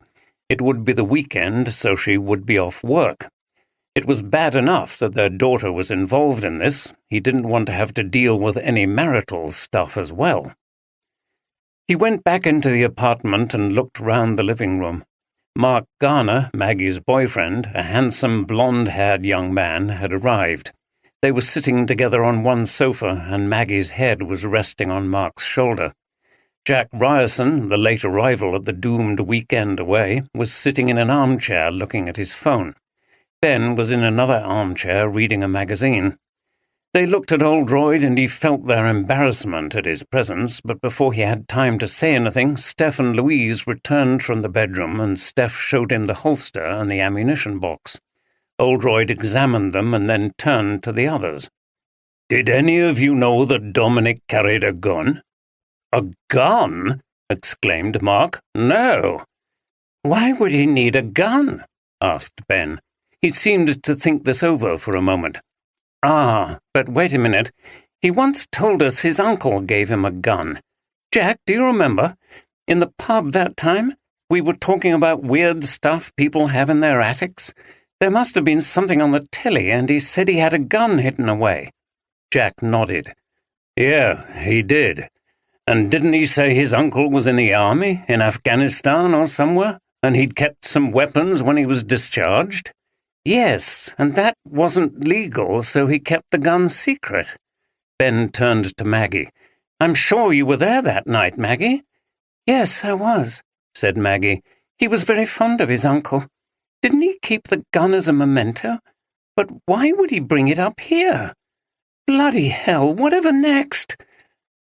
It would be the weekend, so she would be off work. It was bad enough that their daughter was involved in this. He didn't want to have to deal with any marital stuff as well. He went back into the apartment and looked round the living room. Mark Garner, Maggie's boyfriend, a handsome blonde-haired young man, had arrived. They were sitting together on one sofa, and Maggie's head was resting on Mark's shoulder. Jack Ryerson, the late arrival at the doomed weekend away, was sitting in an armchair looking at his phone. Ben was in another armchair reading a magazine. They looked at Oldroyd, and he felt their embarrassment at his presence, but before he had time to say anything, Steph and Louise returned from the bedroom, and Steph showed him the holster and the ammunition box. Oldroyd examined them and then turned to the others. "Did any of you know that Dominic carried a gun?" "A gun?" exclaimed Mark. "No." "Why would he need a gun?" asked Ben. He seemed to think this over for a moment. "Ah, but wait a minute. He once told us his uncle gave him a gun. Jack, do you remember? In the pub that time, we were talking about weird stuff people have in their attics. There must have been something on the telly, and he said he had a gun hidden away." Jack nodded. "Yeah, he did. And didn't he say his uncle was in the army, in Afghanistan or somewhere, and he'd kept some weapons when he was discharged?" "Yes, and that wasn't legal, so he kept the gun secret." Ben turned to Maggie. "I'm sure you were there that night, Maggie." "Yes, I was," said Maggie. "He was very fond of his uncle. Didn't he keep the gun as a memento? But why would he bring it up here? Bloody hell, whatever next?"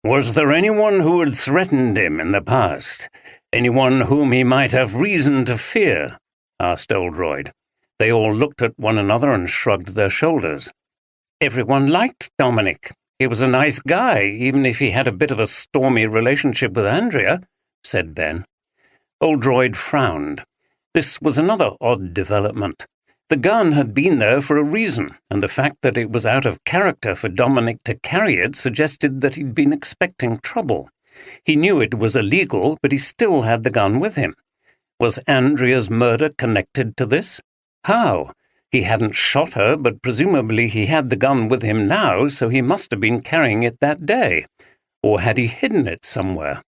"Was there anyone who had threatened him in the past? Anyone whom he might have reason to fear?" asked Oldroyd. They all looked at one another and shrugged their shoulders. "Everyone liked Dominic. He was a nice guy, even if he had a bit of a stormy relationship with Andrea," said Ben. Oldroyd frowned. This was another odd development. The gun had been there for a reason, and the fact that it was out of character for Dominic to carry it suggested that he'd been expecting trouble. He knew it was illegal, but he still had the gun with him. Was Andrea's murder connected to this? How? He hadn't shot her, but presumably he had the gun with him now, so he must have been carrying it that day. Or had he hidden it somewhere?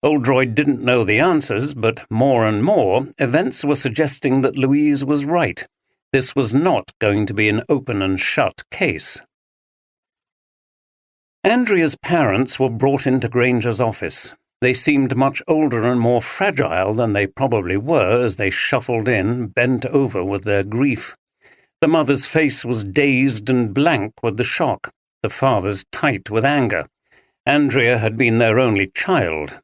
Oldroyd didn't know the answers, but more and more, events were suggesting that Louise was right. This was not going to be an open and shut case. Andrea's parents were brought into Granger's office. They seemed much older and more fragile than they probably were as they shuffled in, bent over with their grief. The mother's face was dazed and blank with the shock, the father's tight with anger. Andrea had been their only child.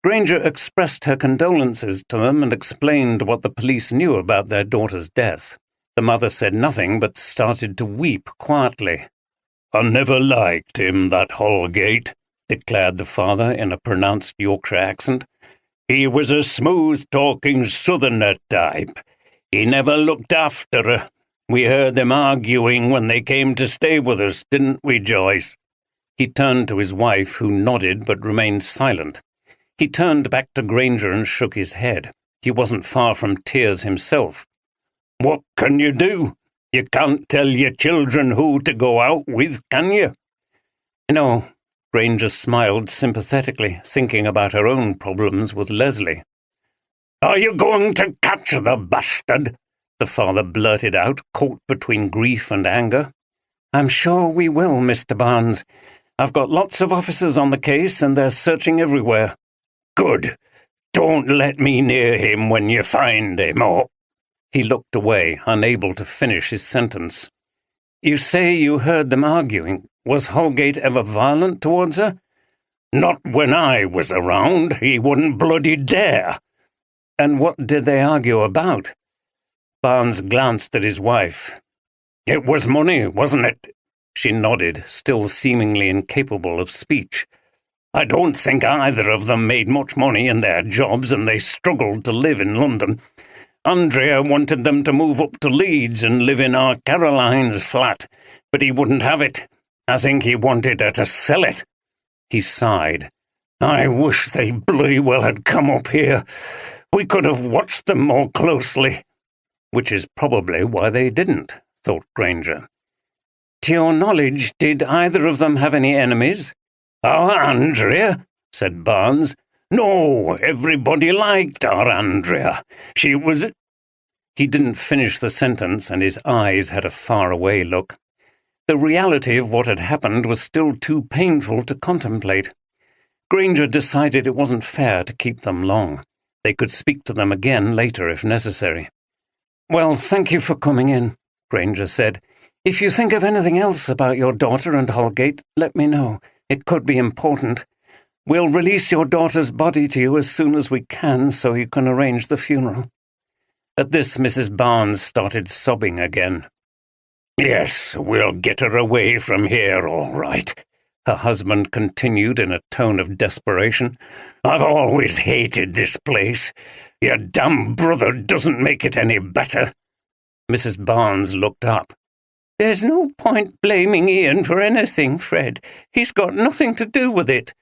Granger expressed her condolences to them and explained what the police knew about their daughter's death. The mother said nothing but started to weep quietly. "I never liked him, that Holgate," declared the father in a pronounced Yorkshire accent. "He was a smooth-talking southerner type. He never looked after her. We heard them arguing when they came to stay with us, didn't we, Joyce?" He turned to his wife, who nodded but remained silent. He turned back to Granger and shook his head. He wasn't far from tears himself. "What can you do? You can't tell your children who to go out with, can you?" "No." Granger smiled sympathetically, thinking about her own problems with Leslie. "Are you going to catch the bastard?" the father blurted out, caught between grief and anger. "I'm sure we will, Mr. Barnes. I've got lots of officers on the case, and they're searching everywhere." "Good. Don't let me near him when you find him, or—" He looked away, unable to finish his sentence. "You say you heard them arguing. Was Holgate ever violent towards her?" "Not when I was around. He wouldn't bloody dare." "And what did they argue about?" Barnes glanced at his wife. "It was money, wasn't it?" She nodded, still seemingly incapable of speech. "I don't think either of them made much money in their jobs, and they struggled to live in London. Andrea wanted them to move up to Leeds and live in our Caroline's flat, but he wouldn't have it. I think he wanted her to sell it." He sighed. "I wish they bloody well had come up here. We could have watched them more closely." Which is probably why they didn't, thought Granger. "To your knowledge, did either of them have any enemies?" "Our Andrea?" said Barnes. "No, everybody liked our Andrea. She was—" He didn't finish the sentence, and his eyes had a far-away look. The reality of what had happened was still too painful to contemplate. Granger decided it wasn't fair to keep them long. They could speak to them again later if necessary. "Well, thank you for coming in," Granger said. "If you think of anything else about your daughter and Holgate, let me know. It could be important. We'll release your daughter's body to you as soon as we can so you can arrange the funeral." At this, Mrs. Barnes started sobbing again. "Yes, we'll get her away from here, all right," her husband continued in a tone of desperation. "I've always hated this place. Your damn brother doesn't make it any better." Mrs. Barnes looked up. "There's no point blaming Ian for anything, Fred. He's got nothing to do with it."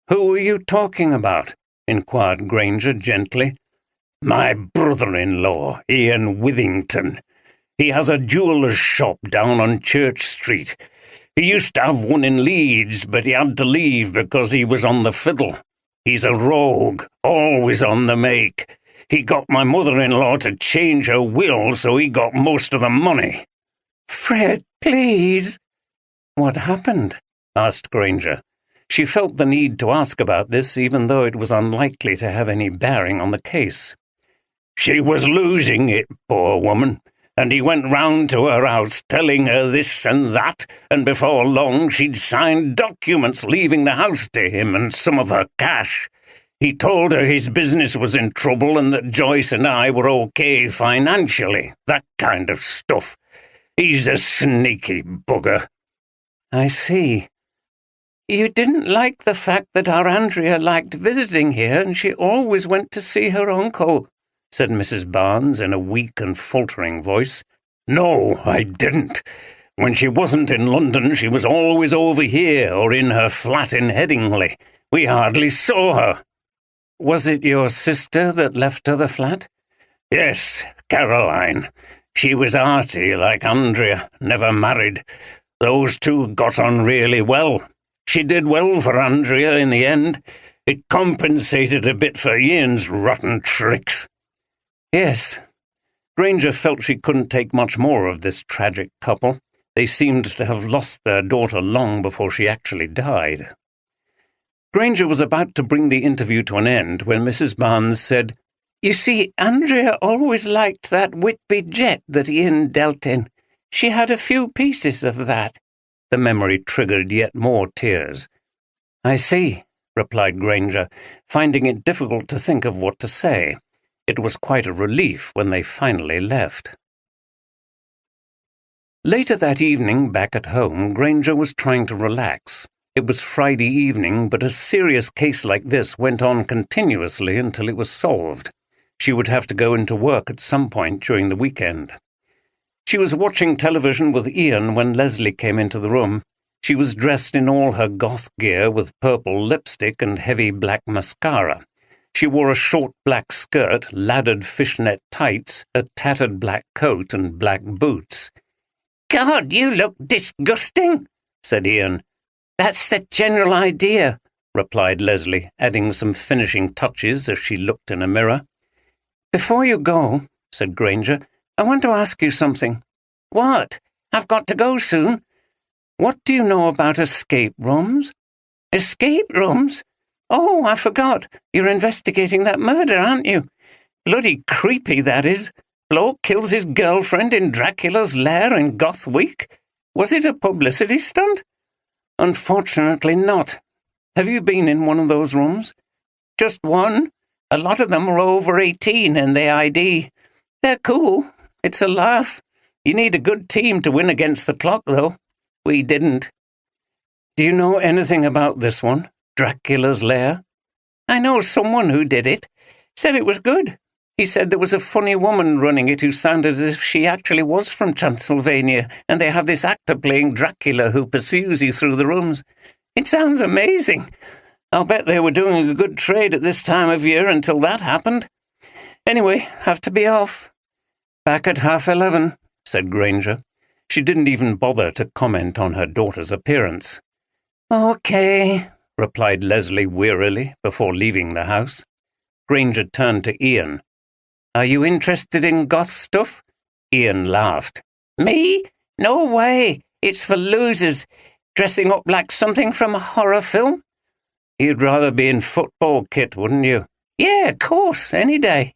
"Who are you talking about?" inquired Granger gently. "My brother-in-law, Ian Withington. He has a jeweller's shop down on Church Street. He used to have one in Leeds, but he had to leave because he was on the fiddle. He's a rogue, always on the make. He got my mother-in-law to change her will, so he got most of the money." "Fred, please." "What happened?" asked Granger. She felt the need to ask about this, even though it was unlikely to have any bearing on the case. "She was losing it, poor woman, and he went round to her house telling her this and that, and before long she'd signed documents leaving the house to him and some of her cash. He told her his business was in trouble and that Joyce and I were okay financially, that kind of stuff. He's a sneaky bugger." "I see. You didn't like the fact that our Andrea liked visiting here and she always went to see her uncle." said Mrs. Barnes in a weak and faltering voice. "No, I didn't. When she wasn't in London, she was always over here or in her flat in Headingley. We hardly saw her." "Was it your sister that left her the flat?" "Yes, Caroline. She was arty like Andrea, never married. Those two got on really well. She did well for Andrea in the end. It compensated a bit for Ian's rotten tricks." Yes. Granger felt she couldn't take much more of this tragic couple. They seemed to have lost their daughter long before she actually died. Granger was about to bring the interview to an end when Mrs. Barnes said, "You see, Andrea always liked that Whitby jet that Ian dealt in. She had a few pieces of that." The memory triggered yet more tears. "I see," replied Granger, finding it difficult to think of what to say. It was quite a relief when they finally left. Later that evening, back at home, Granger was trying to relax. It was Friday evening, but a serious case like this went on continuously until it was solved. She would have to go into work at some point during the weekend. She was watching television with Ian when Leslie came into the room. She was dressed in all her goth gear with purple lipstick and heavy black mascara. She wore a short black skirt, laddered fishnet tights, a tattered black coat, and black boots. "God, you look disgusting," said Ian. "That's the general idea," replied Leslie, adding some finishing touches as she looked in a mirror. "Before you go," said Granger, "I want to ask you something." "What? I've got to go soon." "What do you know about escape rooms?" "Escape rooms? Oh, I forgot. You're investigating that murder, aren't you? Bloody creepy, that is. Bloke kills his girlfriend in Dracula's lair in Goth Week. Was it a publicity stunt?" "Unfortunately not. Have you been in one of those rooms?" "Just one. A lot of them are over 18 in the ID. They're cool. It's a laugh. You need a good team to win against the clock, though. We didn't." "Do you know anything about this one, Dracula's lair?" "I know someone who did it. Said it was good. He said there was a funny woman running it who sounded as if she actually was from Transylvania, and they have this actor playing Dracula who pursues you through the rooms. It sounds amazing. I'll bet they were doing a good trade at this time of year until that happened. Anyway, have to be off." "Back at 11:30, said Granger. She didn't even bother to comment on her daughter's appearance. "Okay," replied Leslie wearily before leaving the house. Granger turned to Ian. "Are you interested in goth stuff?" Ian laughed. "Me? No way. It's for losers. Dressing up like something from a horror film?" "You'd rather be in football kit, wouldn't you?" "Yeah, of course, any day."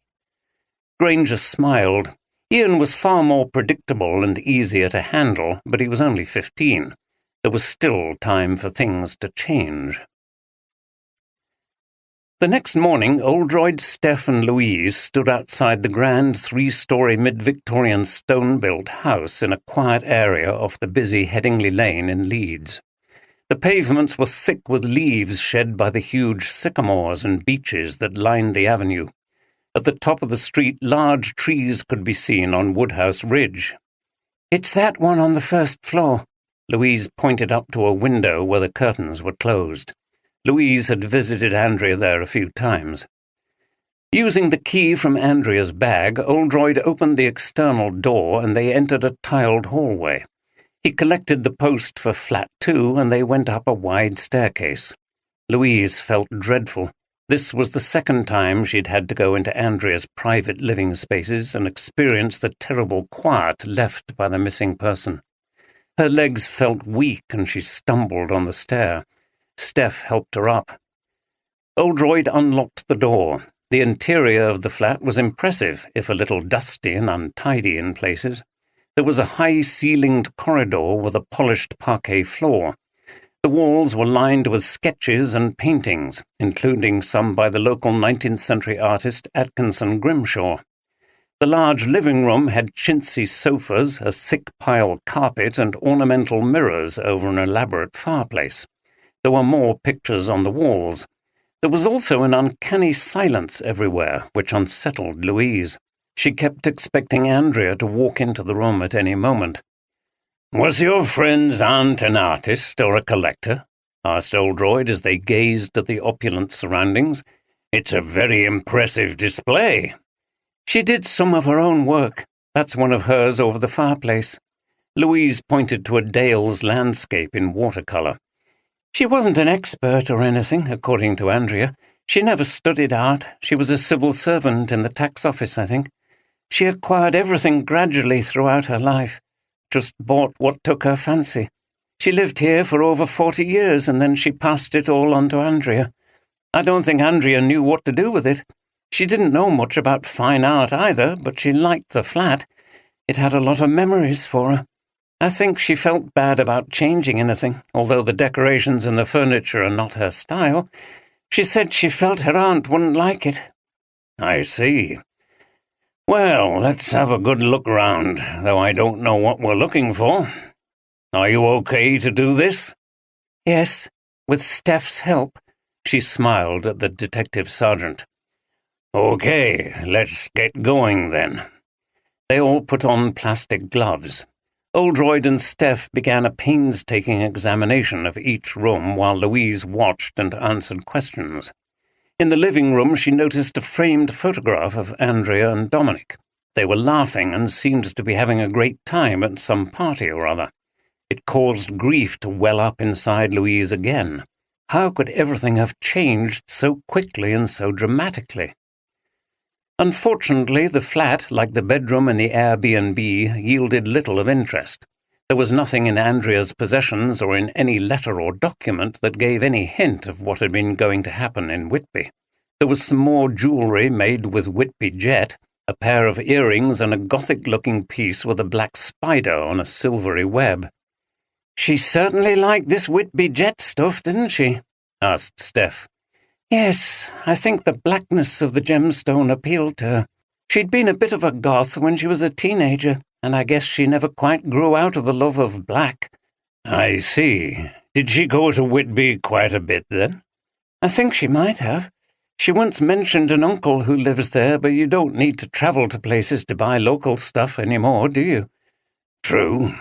Granger smiled. Ian was far more predictable and easier to handle, but he was only 15. There was still time for things to change. The next morning, Oldroyd, Steph and Louise stood outside the grand 3-story mid-Victorian stone-built house in a quiet area off the busy Headingley Lane in Leeds. The pavements were thick with leaves shed by the huge sycamores and beeches that lined the avenue. At the top of the street, large trees could be seen on Woodhouse Ridge. "It's that one on the first floor." Louise pointed up to a window where the curtains were closed. Louise had visited Andrea there a few times. Using the key from Andrea's bag, Oldroyd opened the external door and they entered a tiled hallway. He collected the post for flat 2 and they went up a wide staircase. Louise felt dreadful. This was the second time she'd had to go into Andrea's private living spaces and experience the terrible quiet left by the missing person. Her legs felt weak and she stumbled on the stair. Steph helped her up. Oldroyd unlocked the door. The interior of the flat was impressive, if a little dusty and untidy in places. There was a high-ceilinged corridor with a polished parquet floor. The walls were lined with sketches and paintings, including some by the local 19th century artist Atkinson Grimshaw. The large living room had chintzy sofas, a thick pile carpet, and ornamental mirrors over an elaborate fireplace. There were more pictures on the walls. There was also an uncanny silence everywhere, which unsettled Louise. She kept expecting Andrea to walk into the room at any moment. "Was your friend's aunt an artist or a collector?" asked Oldroyd as they gazed at the opulent surroundings. "It's a very impressive display." "She did some of her own work. That's one of hers over the fireplace." Louise pointed to a Dale's landscape in watercolour. "She wasn't an expert or anything, according to Andrea. She never studied art. She was a civil servant in the tax office, I think. She acquired everything gradually throughout her life. Just bought what took her fancy. She lived here for over 40 years, and then she passed it all on to Andrea. I don't think Andrea knew what to do with it. She didn't know much about fine art either, but she liked the flat. It had a lot of memories for her. I think she felt bad about changing anything, although the decorations and the furniture are not her style. She said she felt her aunt wouldn't like it." "I see. Well, let's have a good look round, though I don't know what we're looking for. Are you okay to do this?" "Yes, with Steph's help." She smiled at the detective sergeant. "Okay, let's get going then." They all put on plastic gloves. Oldroyd and Steph began a painstaking examination of each room while Louise watched and answered questions. In the living room, she noticed a framed photograph of Andrea and Dominic. They were laughing and seemed to be having a great time at some party or other. It caused grief to well up inside Louise again. How could everything have changed so quickly and so dramatically? Unfortunately, the flat, like the bedroom in the Airbnb, yielded little of interest. There was nothing in Andrea's possessions or in any letter or document that gave any hint of what had been going to happen in Whitby. There was some more jewellery made with Whitby jet, a pair of earrings and a Gothic-looking piece with a black spider on a silvery web. "She certainly liked this Whitby jet stuff, didn't she?" asked Steph. "Yes, I think the blackness of the gemstone appealed to her. She'd been a bit of a goth when she was a teenager, and I guess she never quite grew out of the love of black." "I see. Did she go to Whitby quite a bit then?" "I think she might have. She once mentioned an uncle who lives there, but you don't need to travel to places to buy local stuff anymore, do you?" "True."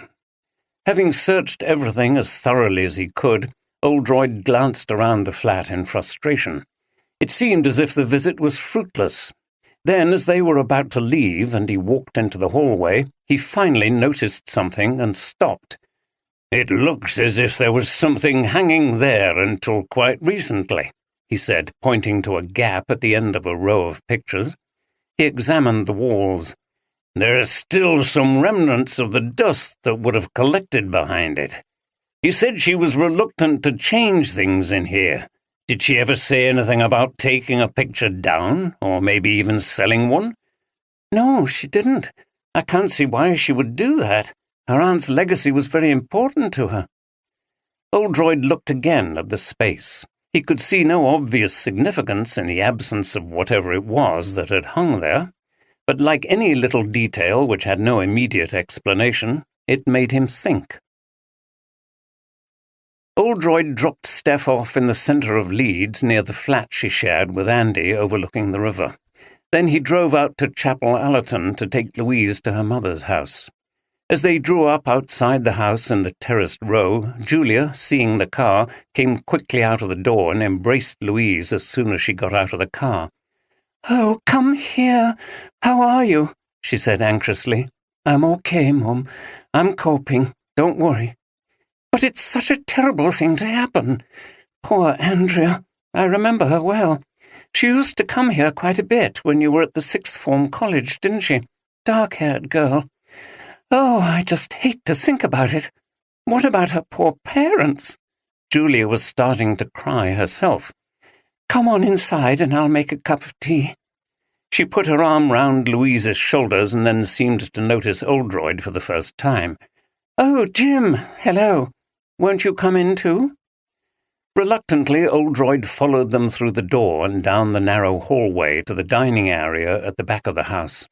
Having searched everything as thoroughly as he could, Oldroyd glanced around the flat in frustration. It seemed as if the visit was fruitless. Then, as they were about to leave and he walked into the hallway, he finally noticed something and stopped. "It looks as if there was something hanging there until quite recently," he said, pointing to a gap at the end of a row of pictures. He examined the walls. "There are still some remnants of the dust that would have collected behind it. You said she was reluctant to change things in here. Did she ever say anything about taking a picture down, or maybe even selling one?" "No, she didn't. I can't see why she would do that. Her aunt's legacy was very important to her." Oldroyd looked again at the space. He could see no obvious significance in the absence of whatever it was that had hung there, but like any little detail which had no immediate explanation, it made him think. Oldroyd dropped Steph off in the centre of Leeds near the flat she shared with Andy overlooking the river. Then he drove out to Chapel Allerton to take Louise to her mother's house. As they drew up outside the house in the terraced row, Julia, seeing the car, came quickly out of the door and embraced Louise as soon as she got out of the car. "Oh, come here. How are you?" she said anxiously. "I'm okay, Mum. I'm coping. Don't worry." "But it's such a terrible thing to happen. Poor Andrea. I remember her well. She used to come here quite a bit when you were at the sixth form college, didn't she? Dark-haired girl. Oh, I just hate to think about it. What about her poor parents?" Julia was starting to cry herself. "Come on inside and I'll make a cup of tea." She put her arm round Louise's shoulders and then seemed to notice Oldroyd for the first time. "Oh, Jim, hello. Won't you come in too?" Reluctantly, Oldroyd followed them through the door and down the narrow hallway to the dining area at the back of the house.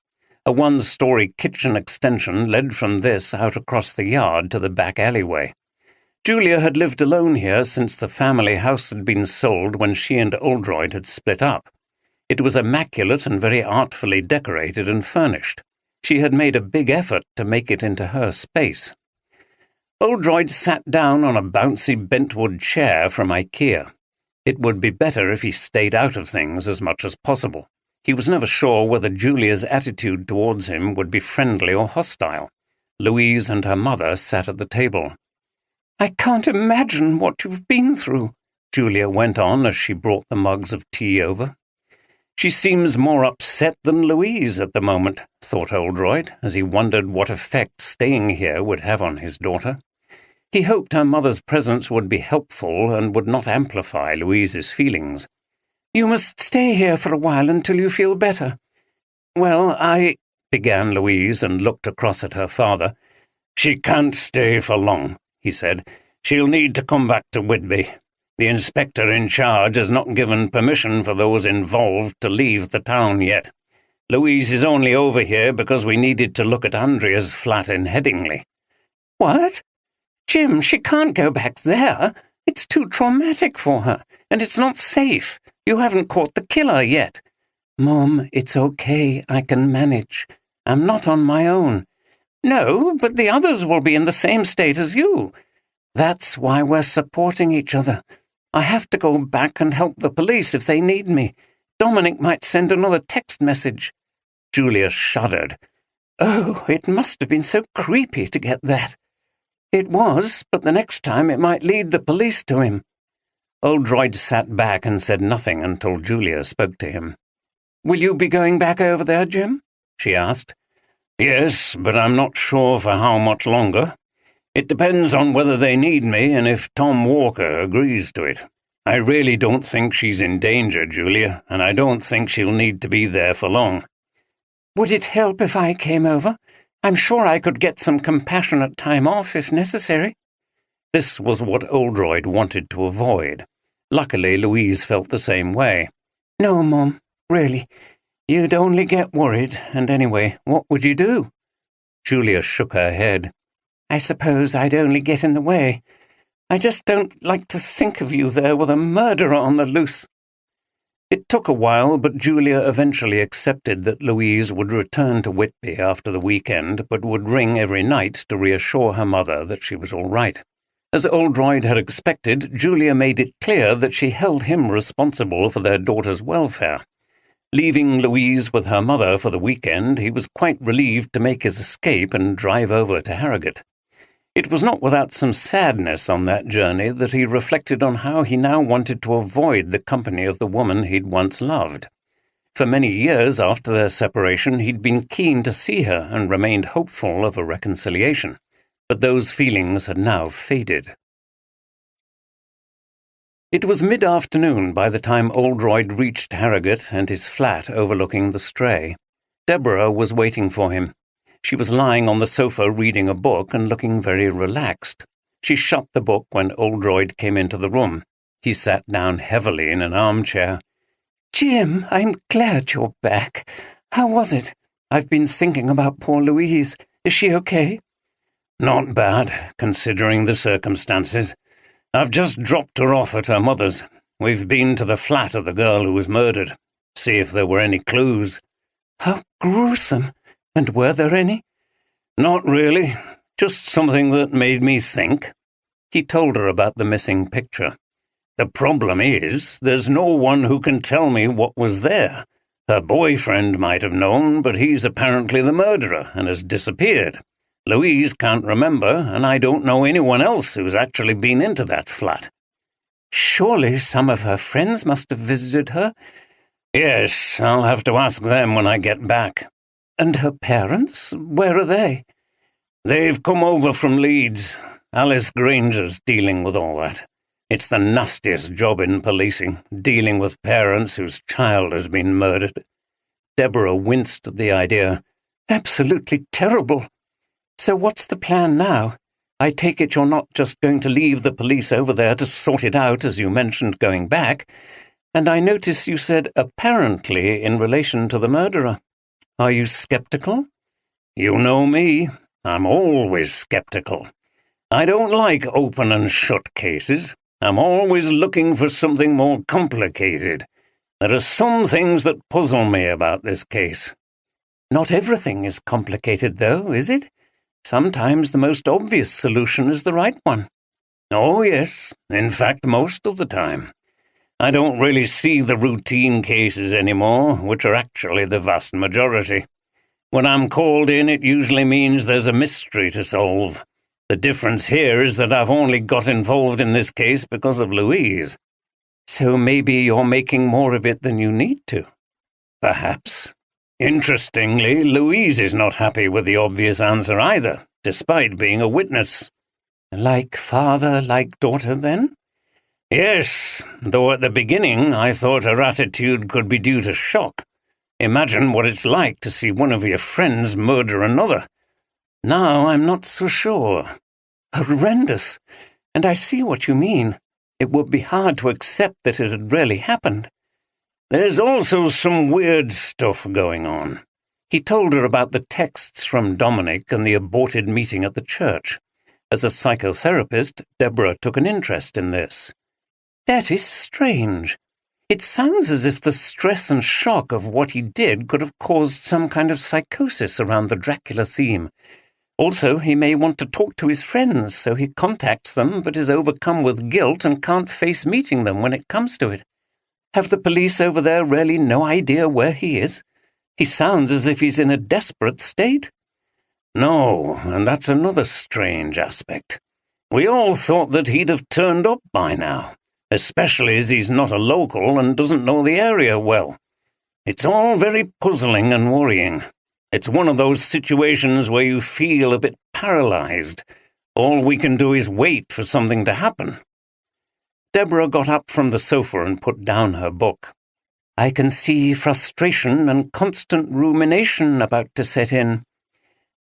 A one-story kitchen extension led from this out across the yard to the back alleyway. Julia had lived alone here since the family house had been sold when she and Oldroyd had split up. It was immaculate and very artfully decorated and furnished. She had made a big effort to make it into her space. Oldroyd sat down on a bouncy bentwood chair from IKEA. It would be better if he stayed out of things as much as possible. He was never sure whether Julia's attitude towards him would be friendly or hostile. Louise and her mother sat at the table. "I can't imagine what you've been through," Julia went on as she brought the mugs of tea over. She seems more upset than Louise at the moment, thought Oldroyd, as he wondered what effect staying here would have on his daughter. He hoped her mother's presence would be helpful and would not amplify Louise's feelings. "You must stay here for a while until you feel better." "Well, began Louise and looked across at her father. "She can't stay for long," he said. "She'll need to come back to Whitby. The inspector in charge has not given permission for those involved to leave the town yet. Louise is only over here because we needed to look at Andrea's flat in Headingley." "What? Jim, she can't go back there. It's too traumatic for her, and it's not safe. You haven't caught the killer yet." "Mom, it's okay. I can manage. I'm not on my own." "No, but the others will be in the same state as you." "That's why we're supporting each other. I have to go back and help the police if they need me. Dominic might send another text message." Julia shuddered. "Oh, it must have been so creepy to get that." "It was, but the next time it might lead the police to him." Oldroyd sat back and said nothing until Julia spoke to him. "Will you be going back over there, Jim?" she asked. "Yes, but I'm not sure for how much longer. It depends on whether they need me and if Tom Walker agrees to it. I really don't think she's in danger, Julia, and I don't think she'll need to be there for long." "Would it help if I came over? I'm sure I could get some compassionate time off if necessary." This was what Oldroyd wanted to avoid. Luckily, Louise felt the same way. "No, Mum, really. You'd only get worried, and anyway, what would you do?" Julia shook her head. "I suppose I'd only get in the way. I just don't like to think of you there with a murderer on the loose." It took a while, but Julia eventually accepted that Louise would return to Whitby after the weekend, but would ring every night to reassure her mother that she was all right. As Oldroyd had expected, Julia made it clear that she held him responsible for their daughter's welfare. Leaving Louise with her mother for the weekend, he was quite relieved to make his escape and drive over to Harrogate. It was not without some sadness on that journey that he reflected on how he now wanted to avoid the company of the woman he'd once loved. For many years after their separation, he'd been keen to see her and remained hopeful of a reconciliation, but those feelings had now faded. It was mid-afternoon by the time Oldroyd reached Harrogate and his flat overlooking the Stray. Deborah was waiting for him. She was lying on the sofa reading a book and looking very relaxed. She shut the book when Oldroyd came into the room. He sat down heavily in an armchair. "Jim, I'm glad you're back. How was it? I've been thinking about poor Louise. Is she okay?" "Not bad, considering the circumstances. I've just dropped her off at her mother's. We've been to the flat of the girl who was murdered. See if there were any clues." "How gruesome! And were there any?" "Not really. Just something that made me think." He told her about the missing picture. "The problem is, there's no one who can tell me what was there. Her boyfriend might have known, but he's apparently the murderer and has disappeared. Louise can't remember, and I don't know anyone else who's actually been into that flat." "Surely some of her friends must have visited her." "Yes, I'll have to ask them when I get back." "And her parents? Where are they?" "They've come over from Leeds. Alice Granger's dealing with all that. It's the nastiest job in policing, dealing with parents whose child has been murdered." Deborah winced at the idea. "Absolutely terrible. So what's the plan now? I take it you're not just going to leave the police over there to sort it out, as you mentioned going back. And I notice you said apparently in relation to the murderer. Are you skeptical?" "You know me. I'm always skeptical. I don't like open and shut cases. I'm always looking for something more complicated. There are some things that puzzle me about this case. Not everything is complicated, though, is it? Sometimes the most obvious solution is the right one. Oh, yes. In fact, most of the time. I don't really see the routine cases anymore, which are actually the vast majority. When I'm called in, it usually means there's a mystery to solve. The difference here is that I've only got involved in this case because of Louise. So maybe you're making more of it than you need to. Perhaps. Interestingly, Louise is not happy with the obvious answer either, despite being a witness. Like father, like daughter, then? Yes, though at the beginning I thought her attitude could be due to shock. Imagine what it's like to see one of your friends murder another. Now I'm not so sure. Horrendous. And I see what you mean. It would be hard to accept that it had really happened. There's also some weird stuff going on. He told her about the texts from Dominic and the aborted meeting at the church. As a psychotherapist, Deborah took an interest in this. That is strange. It sounds as if the stress and shock of what he did could have caused some kind of psychosis around the Dracula theme. Also, he may want to talk to his friends, so he contacts them but is overcome with guilt and can't face meeting them when it comes to it. Have the police over there really no idea where he is? He sounds as if he's in a desperate state. No, and that's another strange aspect. We all thought that he'd have turned up by now, especially as he's not a local and doesn't know the area well. It's all very puzzling and worrying. It's one of those situations where you feel a bit paralyzed. All we can do is wait for something to happen. Deborah got up from the sofa and put down her book. I can see frustration and constant rumination about to set in.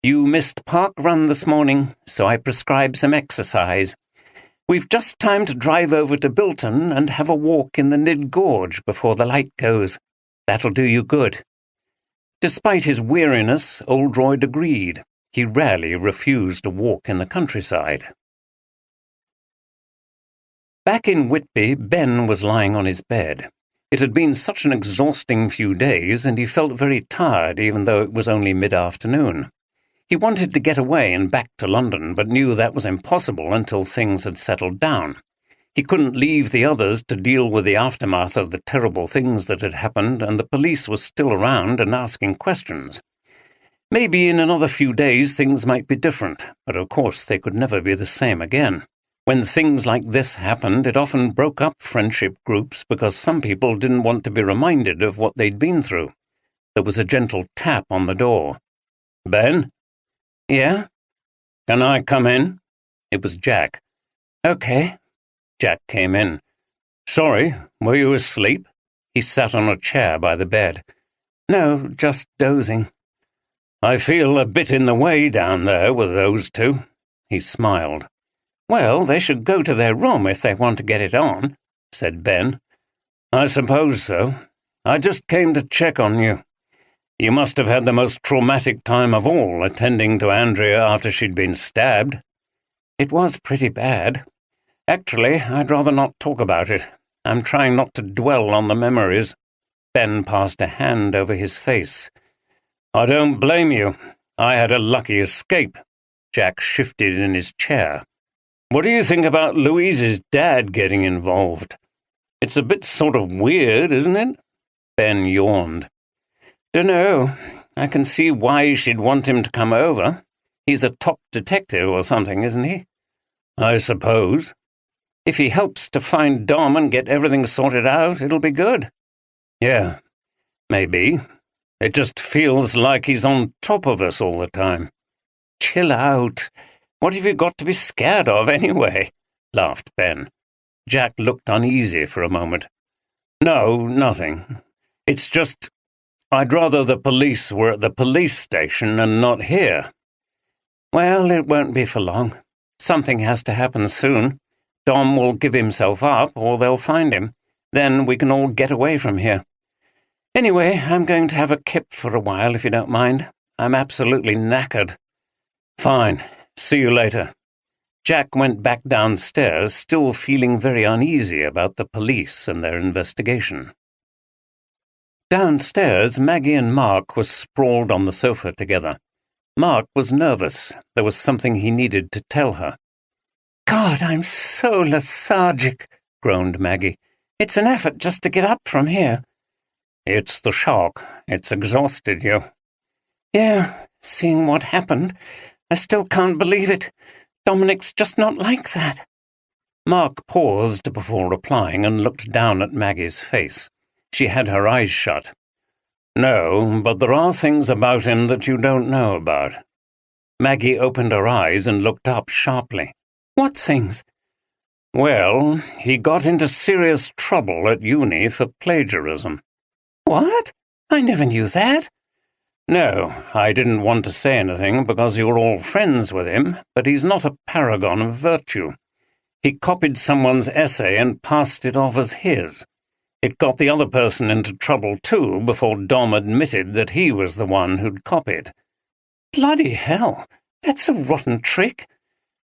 You missed park run this morning, so I prescribe some exercise. We've just time to drive over to Bilton and have a walk in the Nid Gorge before the light goes. That'll do you good. Despite his weariness, Oldroyd agreed. He rarely refused a walk in the countryside. Back in Whitby, Ben was lying on his bed. It had been such an exhausting few days, and he felt very tired even though it was only mid-afternoon. He wanted to get away and back to London, but knew that was impossible until things had settled down. He couldn't leave the others to deal with the aftermath of the terrible things that had happened, and the police was still around and asking questions. Maybe in another few days things might be different, but of course they could never be the same again. When things like this happened, it often broke up friendship groups because some people didn't want to be reminded of what they'd been through. There was a gentle tap on the door. Ben? Yeah? Can I come in? It was Jack. Okay. Jack came in. Sorry, were you asleep? He sat on a chair by the bed. No, just dozing. I feel a bit in the way down there with those two. He smiled. Well, they should go to their room if they want to get it on, said Ben. I suppose so. I just came to check on you. You must have had the most traumatic time of all attending to Andrea after she'd been stabbed. It was pretty bad. Actually, I'd rather not talk about it. I'm trying not to dwell on the memories. Ben passed a hand over his face. I don't blame you. I had a lucky escape. Jack shifted in his chair. What do you think about Louise's dad getting involved? It's a bit sort of weird, isn't it? Ben yawned. Dunno. I can see why she'd want him to come over. He's a top detective or something, isn't he? I suppose. If he helps to find Dom and get everything sorted out, it'll be good. Yeah, maybe. It just feels like he's on top of us all the time. Chill out. What have you got to be scared of, anyway? Laughed Ben. Jack looked uneasy for a moment. No, nothing. It's just, I'd rather the police were at the police station and not here. Well, it won't be for long. Something has to happen soon. Dom will give himself up, or they'll find him. Then we can all get away from here. Anyway, I'm going to have a kip for a while, if you don't mind. I'm absolutely knackered. Fine. See you later. Jack went back downstairs, still feeling very uneasy about the police and their investigation. Downstairs, Maggie and Mark were sprawled on the sofa together. Mark was nervous. There was something he needed to tell her. "God, I'm so lethargic," groaned Maggie. "It's an effort just to get up from here." "It's the shock. It's exhausted you." "Yeah, seeing what happened, I still can't believe it. Dominic's just not like that." Mark paused before replying and looked down at Maggie's face. She had her eyes shut. "No, but there are things about him that you don't know about." Maggie opened her eyes and looked up sharply. "What things?" "Well, he got into serious trouble at uni for plagiarism." "What? I never knew that." "No, I didn't want to say anything because you were all friends with him, but he's not a paragon of virtue. He copied someone's essay and passed it off as his. It got the other person into trouble too before Dom admitted that he was the one who'd copied." "Bloody hell, that's a rotten trick."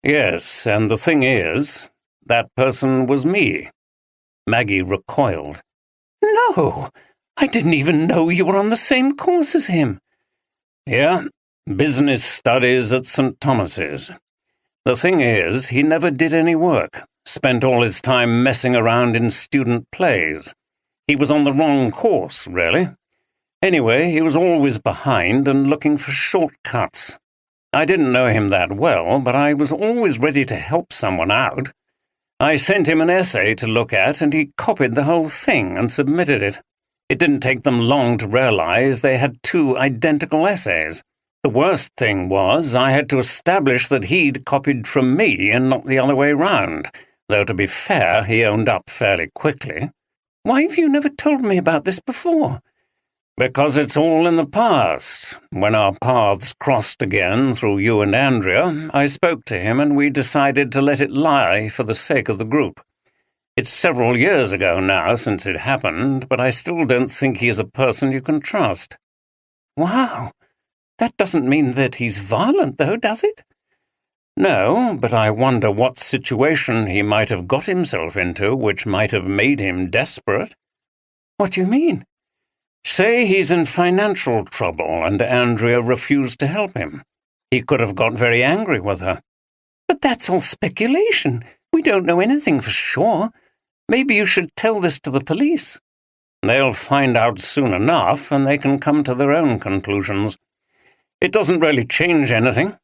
"Yes, and the thing is, that person was me." Maggie recoiled. "No, I didn't even know you were on the same course as him." "Yeah, business studies at St. Thomas's. The thing is, he never did any work, spent all his time messing around in student plays. He was on the wrong course, really. Anyway, he was always behind and looking for shortcuts. I didn't know him that well, but I was always ready to help someone out. I sent him an essay to look at, and he copied the whole thing and submitted it. It didn't take them long to realize they had two identical essays. The worst thing was I had to establish that he'd copied from me and not the other way round, though to be fair, he owned up fairly quickly." "Why have you never told me about this before?" "Because it's all in the past. When our paths crossed again through you and Andrea, I spoke to him and we decided to let it lie for the sake of the group. It's several years ago now since it happened, but I still don't think he is a person you can trust." "Wow. That doesn't mean that he's violent, though, does it?" "No, but I wonder what situation he might have got himself into which might have made him desperate." "What do you mean?" "Say he's in financial trouble and Andrea refused to help him. He could have got very angry with her." "But that's all speculation. We don't know anything for sure. Maybe you should tell this to the police." "They'll find out soon enough, and they can come to their own conclusions. It doesn't really change anything.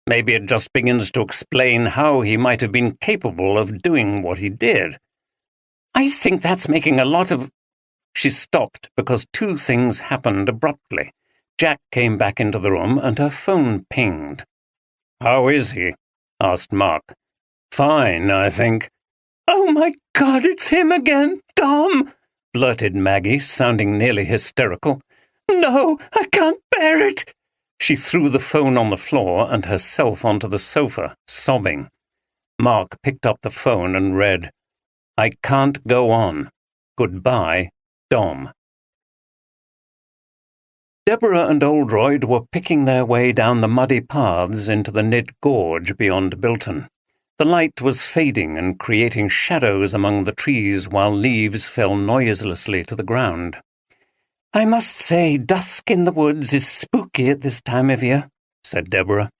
Maybe it just begins to explain how he might have been capable of doing what he did." "I think that's making a lot of—" She stopped because two things happened abruptly. Jack came back into the room and her phone pinged. "How is he?" asked Mark. "Fine, I think." "Oh my God, it's him again, Dom!" blurted Maggie, sounding nearly hysterical. "No, I can't bear it!" She threw the phone on the floor and herself onto the sofa, sobbing. Mark picked up the phone and read, "I can't go on. Goodbye, Dom." Deborah and Oldroyd were picking their way down the muddy paths into the Nid Gorge beyond Bilton. The light was fading and creating shadows among the trees while leaves fell noiselessly to the ground. "I must say, dusk in the woods is spooky at this time of year," said Deborah.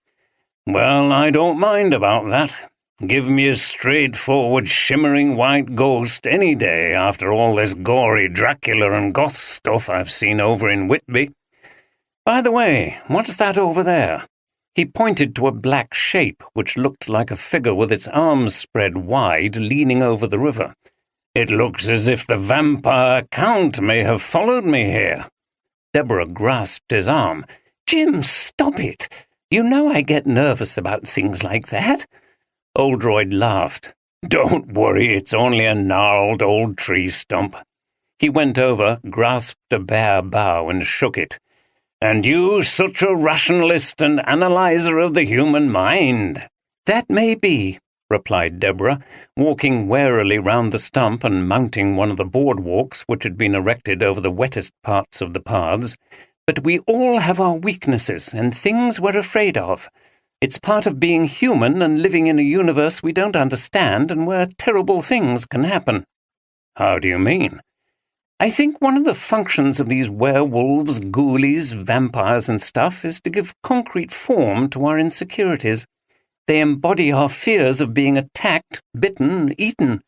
"Well, I don't mind about that. Give me a straightforward, shimmering white ghost any day after all this gory Dracula and goth stuff I've seen over in Whitby. By the way, what's that over there?" He pointed to a black shape which looked like a figure with its arms spread wide, leaning over the river. "It looks as if the vampire count may have followed me here." Deborah grasped his arm. "Jim, stop it! You know I get nervous about things like that." Oldroyd laughed. "Don't worry, it's only a gnarled old tree stump." He went over, grasped a bare bough and shook it. "And you such a rationalist and analyzer of the human mind." "That may be," replied Deborah, walking warily round the stump and mounting one of the boardwalks which had been erected over the wettest parts of the paths. "But we all have our weaknesses and things we're afraid of. It's part of being human and living in a universe we don't understand and where terrible things can happen." "How do you mean?" "I think one of the functions of these werewolves, ghoulies, vampires and stuff is to give concrete form to our insecurities. They embody our fears of being attacked, bitten, eaten.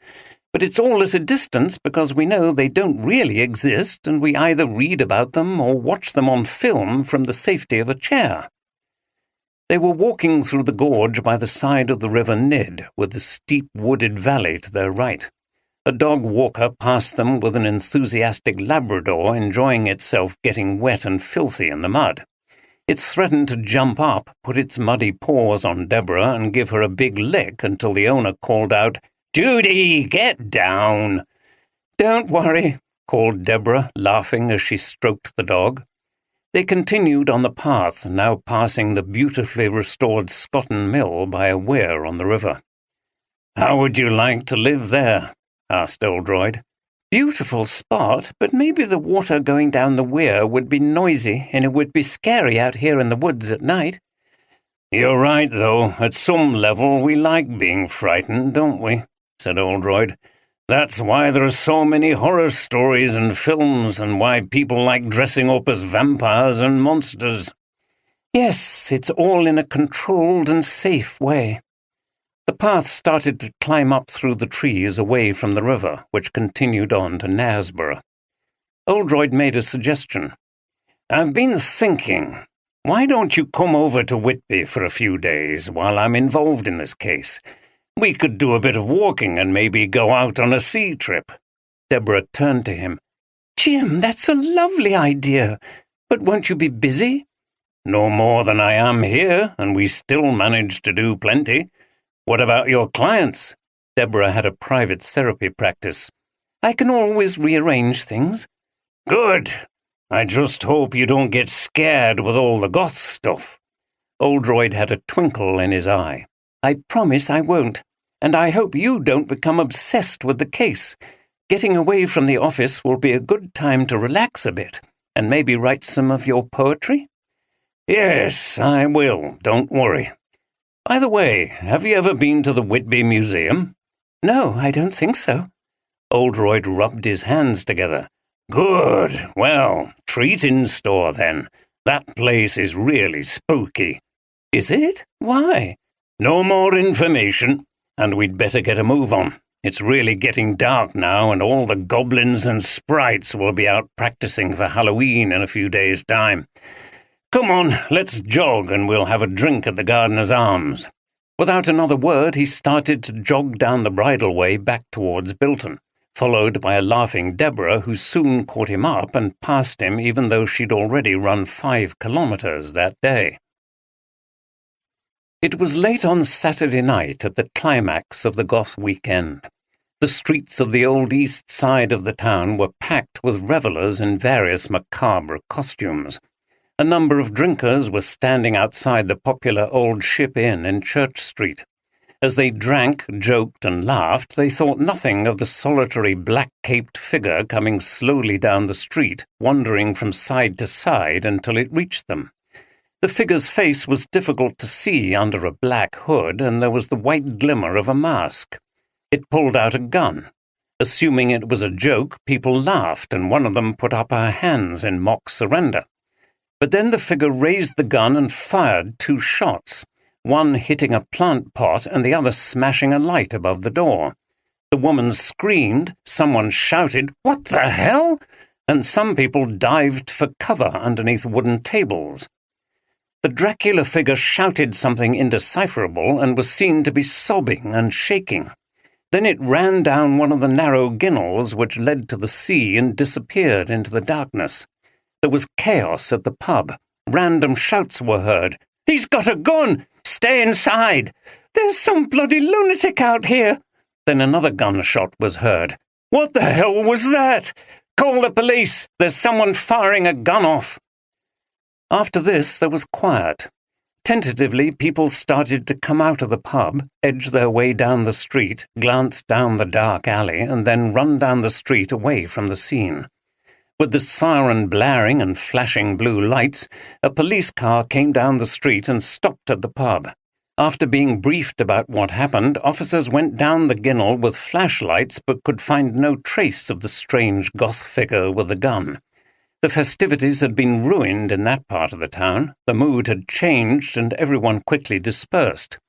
But it's all at a distance because we know they don't really exist and we either read about them or watch them on film from the safety of a chair." They were walking through the gorge by the side of the River Nid, with the steep wooded valley to their right. A dog walker passed them with an enthusiastic Labrador enjoying itself getting wet and filthy in the mud. It threatened to jump up, put its muddy paws on Deborah, and give her a big lick until the owner called out, "Judy, get down!" "Don't worry," called Deborah, laughing as she stroked the dog. They continued on the path, now passing the beautifully restored Scotton Mill by a weir on the river. "How would you like to live there?" asked Oldroyd. "Beautiful spot, but maybe the water going down the weir would be noisy and it would be scary out here in the woods at night." "You're right, though. At some level, we like being frightened, don't we?" said Oldroyd. "That's why there are so many horror stories and films, and why people like dressing up as vampires and monsters." "Yes, it's all in a controlled and safe way." The path started to climb up through the trees away from the river, which continued on to Knaresborough. Oldroyd made a suggestion. "I've been thinking, why don't you come over to Whitby for a few days while I'm involved in this case? We could do a bit of walking and maybe go out on a sea trip." Deborah turned to him. "Jim, that's a lovely idea. But won't you be busy?" "No more than I am here, and we still manage to do plenty. What about your clients?" Deborah had a private therapy practice. "I can always rearrange things." "Good. I just hope you don't get scared with all the goth stuff." Oldroyd had a twinkle in his eye. "I promise I won't, and I hope you don't become obsessed with the case. Getting away from the office will be a good time to relax a bit, and maybe write some of your poetry." "Yes, I will, don't worry. By the way, have you ever been to the Whitby Museum?" "No, I don't think so." Oldroyd rubbed his hands together. "Good. Well, treat in store then. That place is really spooky." "Is it? Why?" "No more information, and we'd better get a move on. It's really getting dark now, and all the goblins and sprites will be out practicing for Halloween in a few days' time. Come on, let's jog, and we'll have a drink at the Gardener's Arms." Without another word, he started to jog down the bridleway back towards Bilton, followed by a laughing Deborah who soon caught him up and passed him even though she'd already run 5 kilometres that day. It was late on Saturday night at the climax of the goth weekend. The streets of the old east side of the town were packed with revellers in various macabre costumes. A number of drinkers were standing outside the popular Old Ship Inn in Church Street. As they drank, joked, and laughed, they thought nothing of the solitary black-caped figure coming slowly down the street, wandering from side to side until it reached them. The figure's face was difficult to see under a black hood, and there was the white glimmer of a mask. It pulled out a gun. Assuming it was a joke, people laughed, and one of them put up her hands in mock surrender. But then the figure raised the gun and fired 2 shots, one hitting a plant pot and the other smashing a light above the door. The woman screamed, someone shouted, "What the hell?" and some people dived for cover underneath wooden tables. The Dracula figure shouted something indecipherable and was seen to be sobbing and shaking. Then it ran down one of the narrow ginnels which led to the sea and disappeared into the darkness. There was chaos at the pub. Random shouts were heard. "He's got a gun! Stay inside! There's some bloody lunatic out here!" Then another gunshot was heard. "What the hell was that? Call the police! There's someone firing a gun off!" After this, there was quiet. Tentatively, people started to come out of the pub, edge their way down the street, glance down the dark alley, and then run down the street away from the scene. With the siren blaring and flashing blue lights, a police car came down the street and stopped at the pub. After being briefed about what happened, officers went down the Ginnel with flashlights but could find no trace of the strange goth figure with the gun. The festivities had been ruined in that part of the town. The mood had changed and everyone quickly dispersed.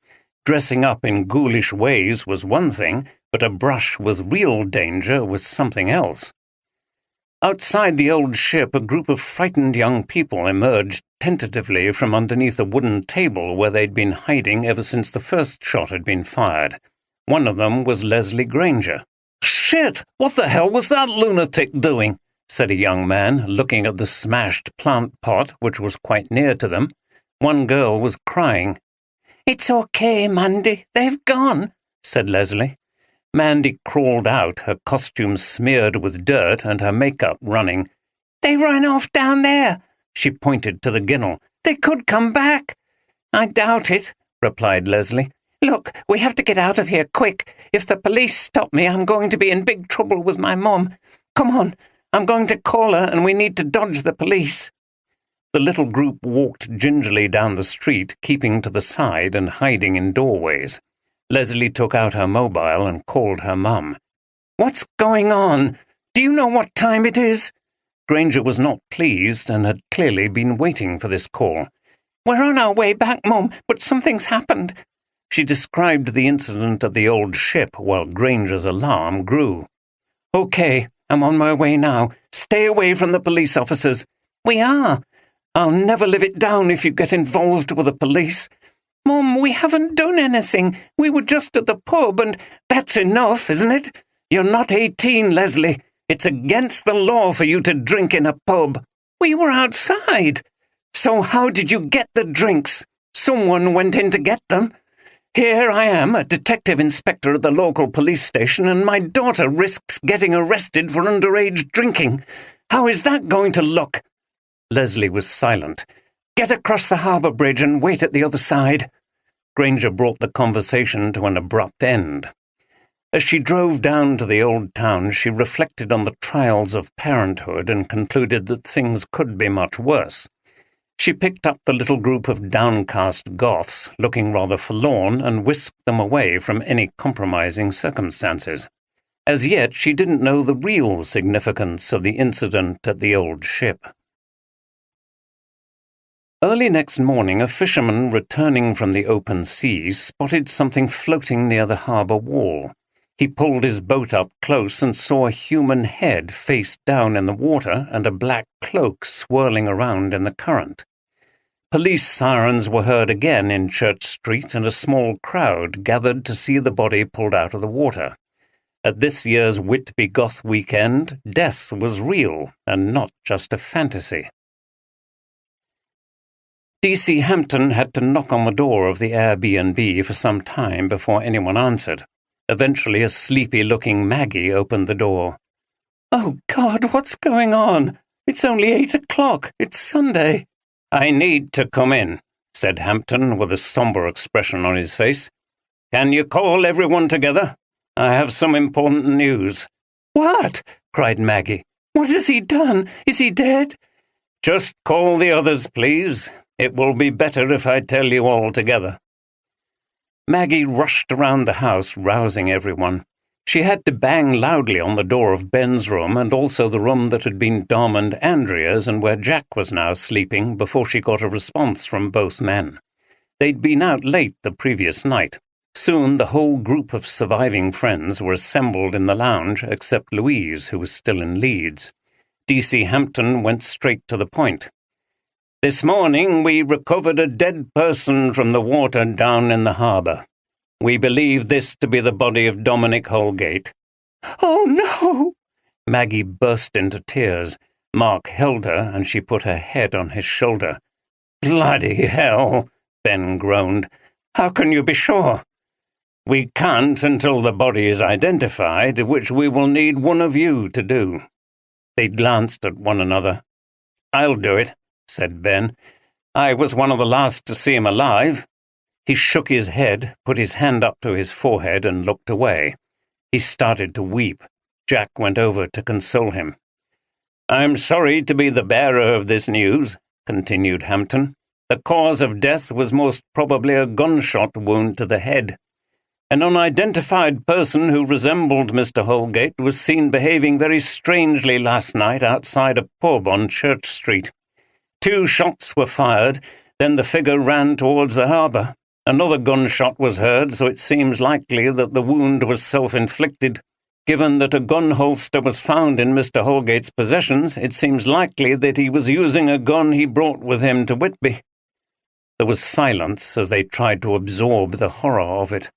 Dressing up in ghoulish ways was one thing, but a brush with real danger was something else. Outside the old ship, a group of frightened young people emerged tentatively from underneath a wooden table where they'd been hiding ever since the first shot had been fired. One of them was Leslie Granger. "Shit! What the hell was that lunatic doing?" said a young man, looking at the smashed plant pot, which was quite near to them. One girl was crying. "It's okay, Mandy. They've gone," said Leslie. Mandy crawled out, her costume smeared with dirt and her makeup running. "They ran off down there." She pointed to the Ginnel. "They could come back." "I doubt it," replied Leslie. "Look, we have to get out of here quick. If the police stop me, I'm going to be in big trouble with my mum. Come on, I'm going to call her and we need to dodge the police." The little group walked gingerly down the street, keeping to the side and hiding in doorways. Leslie took out her mobile and called her mum. "What's going on? Do you know what time it is?" Granger was not pleased and had clearly been waiting for this call. "We're on our way back, Mum, but something's happened." She described the incident at the old ship while Granger's alarm grew. "Okay, I'm on my way now. Stay away from the police officers." "We are." "I'll never live it down if you get involved with the police." "Mum, we haven't done anything. We were just at the pub and—" "That's enough, isn't it? You're not 18, Leslie. It's against the law for you to drink in a pub." "We were outside." "So how did you get the drinks? Someone went in to get them. Here I am, a detective inspector at the local police station, and my daughter risks getting arrested for underage drinking. How is that going to look?" Leslie was silent. "Get across the harbour bridge and wait at the other side." Granger brought the conversation to an abrupt end. As she drove down to the old town, she reflected on the trials of parenthood and concluded that things could be much worse. She picked up the little group of downcast goths, looking rather forlorn, and whisked them away from any compromising circumstances. As yet, she didn't know the real significance of the incident at the old ship. Early next morning, a fisherman returning from the open sea spotted something floating near the harbour wall. He pulled his boat up close and saw a human head face down in the water and a black cloak swirling around in the current. Police sirens were heard again in Church Street, and a small crowd gathered to see the body pulled out of the water. At this year's Whitby Goth weekend, death was real and not just a fantasy. D.C. Hampton had to knock on the door of the Airbnb for some time before anyone answered. Eventually, a sleepy-looking Maggie opened the door. "Oh, God, what's going on? It's only 8 o'clock. It's Sunday." "I need to come in," said Hampton with a sombre expression on his face. "Can you call everyone together? I have some important news." "What?" cried Maggie. "What has he done? Is he dead?" "Just call the others, please. It will be better if I tell you all together." Maggie rushed around the house, rousing everyone. She had to bang loudly on the door of Ben's room and also the room that had been Dom and Andrea's and where Jack was now sleeping before she got a response from both men. They'd been out late the previous night. Soon the whole group of surviving friends were assembled in the lounge except Louise, who was still in Leeds. D.C. Hampton went straight to the point. "This morning we recovered a dead person from the water down in the harbour. We believe this to be the body of Dominic Holgate." "Oh, no!" Maggie burst into tears. Mark held her, and she put her head on his shoulder. "Bloody hell," Ben groaned. "How can you be sure?" "We can't until the body is identified, which we will need one of you to do." They glanced at one another. "I'll do it," said Ben. "I was one of the last to see him alive." He shook his head, put his hand up to his forehead, and looked away. He started to weep. Jack went over to console him. "I'm sorry to be the bearer of this news," continued Hampton. The cause of death was most probably a gunshot wound to the head. An unidentified person who resembled Mr. Holgate was seen behaving very strangely last night outside a pub on Church Street. 2 shots were fired, then the figure ran towards the harbour. Another gunshot was heard, so it seems likely that the wound was self-inflicted. Given that a gun holster was found in Mr. Holgate's possessions, it seems likely that he was using a gun he brought with him to Whitby. There was silence as they tried to absorb the horror of it.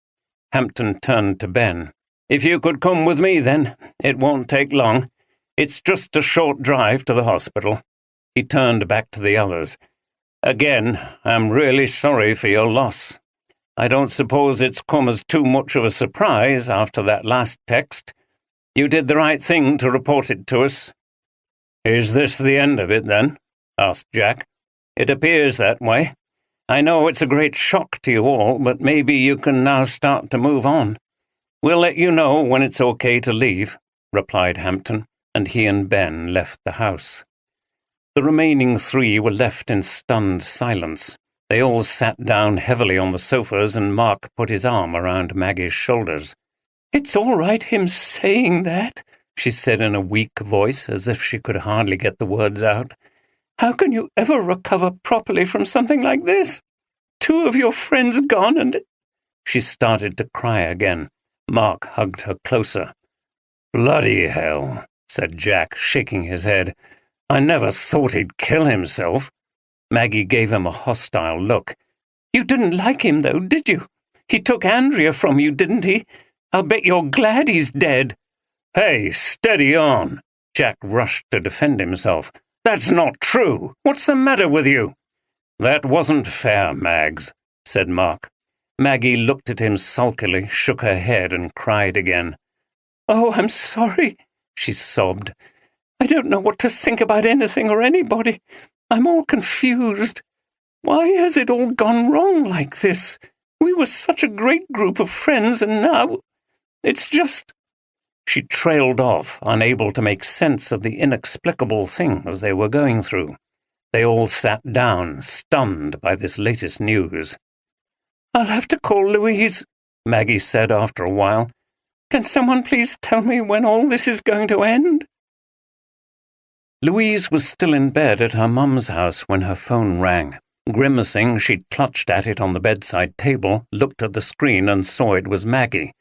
Hampton turned to Ben. "If you could come with me, then. It won't take long. It's just a short drive to the hospital." He turned back to the others. "Again, I'm really sorry for your loss. I don't suppose it's come as too much of a surprise after that last text. You did the right thing to report it to us." "Is this the end of it, then?" asked Jack. "It appears that way. I know it's a great shock to you all, but maybe you can now start to move on. We'll let you know when it's okay to leave," replied Hampton, and he and Ben left the house. The remaining 3 were left in stunned silence. They all sat down heavily on the sofas, and Mark put his arm around Maggie's shoulders. "It's all right him saying that," she said in a weak voice, as if she could hardly get the words out. "How can you ever recover properly from something like this? 2 of your friends gone and—" She started to cry again. Mark hugged her closer. "Bloody hell," said Jack, shaking his head. "I never thought he'd kill himself." Maggie gave him a hostile look. "You didn't like him, though, did you? He took Andrea from you, didn't he? I'll bet you're glad he's dead." "Hey, steady on!" Jack rushed to defend himself. "That's not true. What's the matter with you?" "That wasn't fair, Mags," said Mark. Maggie looked at him sulkily, shook her head, and cried again. "Oh, I'm sorry," she sobbed. "I don't know what to think about anything or anybody. I'm all confused. Why has it all gone wrong like this? We were such a great group of friends, and now it's just—" She trailed off, unable to make sense of the inexplicable things they were going through. They all sat down, stunned by this latest news. "I'll have to call Louise," Maggie said after a while. "Can someone please tell me when all this is going to end?" Louise was still in bed at her mum's house when her phone rang. Grimacing, she'd clutched at it on the bedside table, looked at the screen, and saw it was Maggie.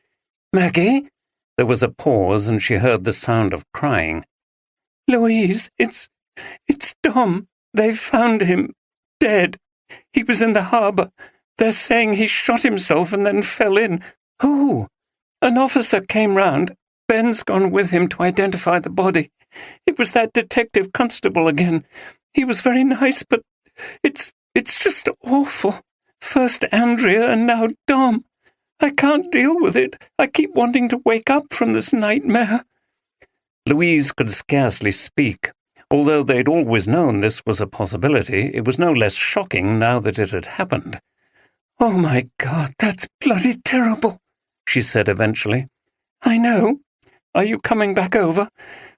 "Maggie?" There was a pause, and she heard the sound of crying. "Louise, it's Dom. They've found him, dead. He was in the harbour. They're saying he shot himself and then fell in." "Who?" "An officer came round. Ben's gone with him to identify the body. It was that detective constable again. He was very nice, but it's just awful. First Andrea and now Dom. I can't deal with it. I keep wanting to wake up from this nightmare." Louise could scarcely speak. Although they'd always known this was a possibility, it was no less shocking now that it had happened. "Oh, my God, that's bloody terrible," she said eventually. "I know. Are you coming back over?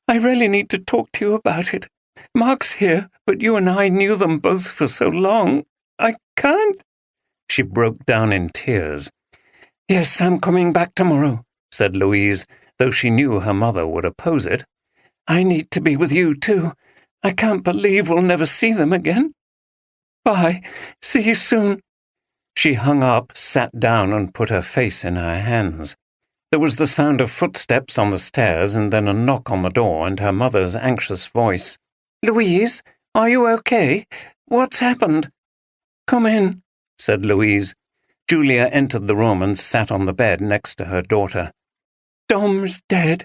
I really need to talk to you about it. Mark's here, but you and I knew them both for so long. I can't—" She broke down in tears. "Yes, I'm coming back tomorrow," said Louise, though she knew her mother would oppose it. "I need to be with you, too. I can't believe we'll never see them again. Bye. See you soon." She hung up, sat down, and put her face in her hands. There was the sound of footsteps on the stairs, and then a knock on the door, and her mother's anxious voice. "Louise, are you okay? What's happened?" "Come in," said Louise. Julia entered the room and sat on the bed next to her daughter. "Dom's dead.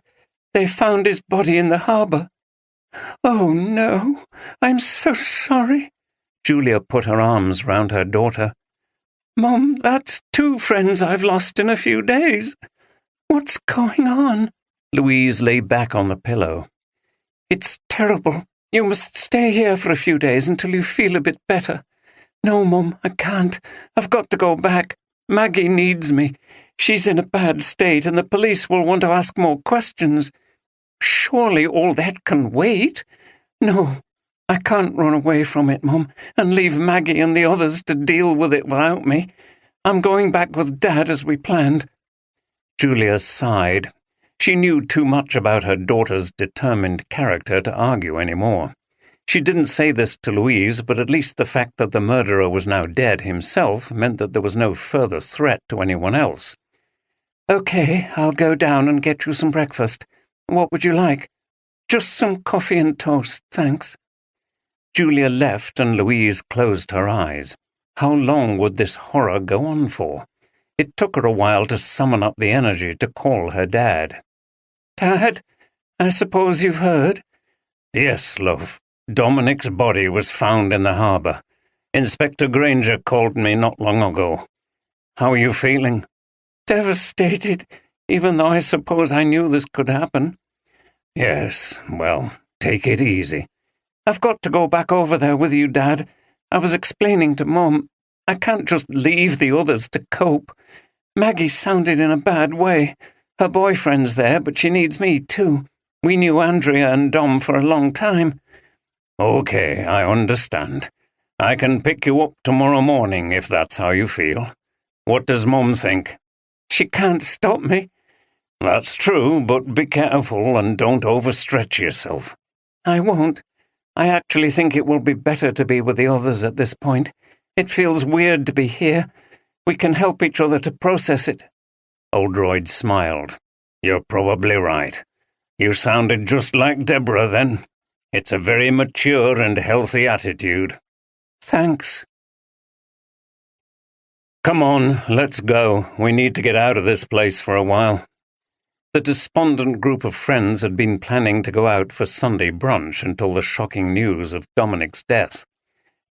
They found his body in the harbour." "Oh, no. I'm so sorry." Julia put her arms round her daughter. "Mum, that's 2 friends I've lost in a few days. What's going on?" Louise lay back on the pillow. "It's terrible. You must stay here for a few days until you feel a bit better." "No, Mum, I can't. I've got to go back. Maggie needs me. She's in a bad state, and the police will want to ask more questions." "Surely all that can wait." "No, I can't run away from it, Mum, and leave Maggie and the others to deal with it without me. I'm going back with Dad as we planned." Julia sighed. She knew too much about her daughter's determined character to argue any more. She didn't say this to Louise, but at least the fact that the murderer was now dead himself meant that there was no further threat to anyone else. "Okay, I'll go down and get you some breakfast. What would you like?" "Just some coffee and toast, thanks." Julia left and Louise closed her eyes. How long would this horror go on for? It took her a while to summon up the energy to call her dad. "Dad, I suppose you've heard?" "Yes, love. Dominic's body was found in the harbour. Inspector Granger called me not long ago. How are you feeling?" "Devastated, even though I suppose I knew this could happen." "Yes, well, take it easy." "I've got to go back over there with you, Dad. I was explaining to Mum. I can't just leave the others to cope. Maggie sounded in a bad way. Her boyfriend's there, but she needs me too. We knew Andrea and Dom for a long time." "Okay, I understand. I can pick you up tomorrow morning if that's how you feel. What does Mum think?" "She can't stop me." "That's true, but be careful and don't overstretch yourself." "I won't. I actually think it will be better to be with the others at this point. It feels weird to be here. We can help each other to process it." Oldroyd smiled. "You're probably right. You sounded just like Deborah then. It's a very mature and healthy attitude." "Thanks." "Come on, let's go. We need to get out of this place for a while." The despondent group of friends had been planning to go out for Sunday brunch until the shocking news of Dominic's death.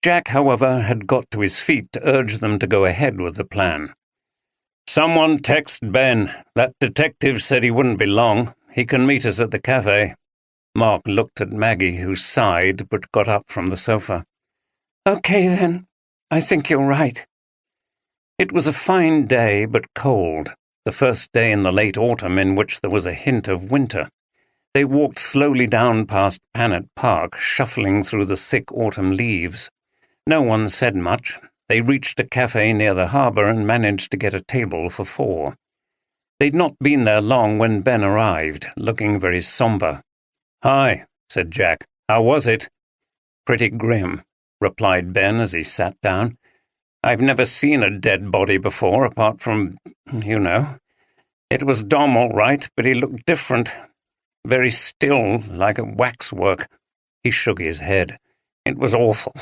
Jack, however, had got to his feet to urge them to go ahead with the plan. "Someone text Ben. That detective said he wouldn't be long. He can meet us at the cafe." Mark looked at Maggie, who sighed but got up from the sofa. "Okay, then. I think you're right." It was a fine day, but cold, the first day in the late autumn in which there was a hint of winter. They walked slowly down past Panet Park, shuffling through the thick autumn leaves. No one said much. They reached a cafe near the harbour and managed to get a table for 4. They'd not been there long when Ben arrived, looking very sombre. "Hi," said Jack. "How was it?" "Pretty grim," replied Ben as he sat down. "I've never seen a dead body before, apart from, It was Dom, all right, but he looked different. Very still, like a waxwork." He shook his head. "It was awful."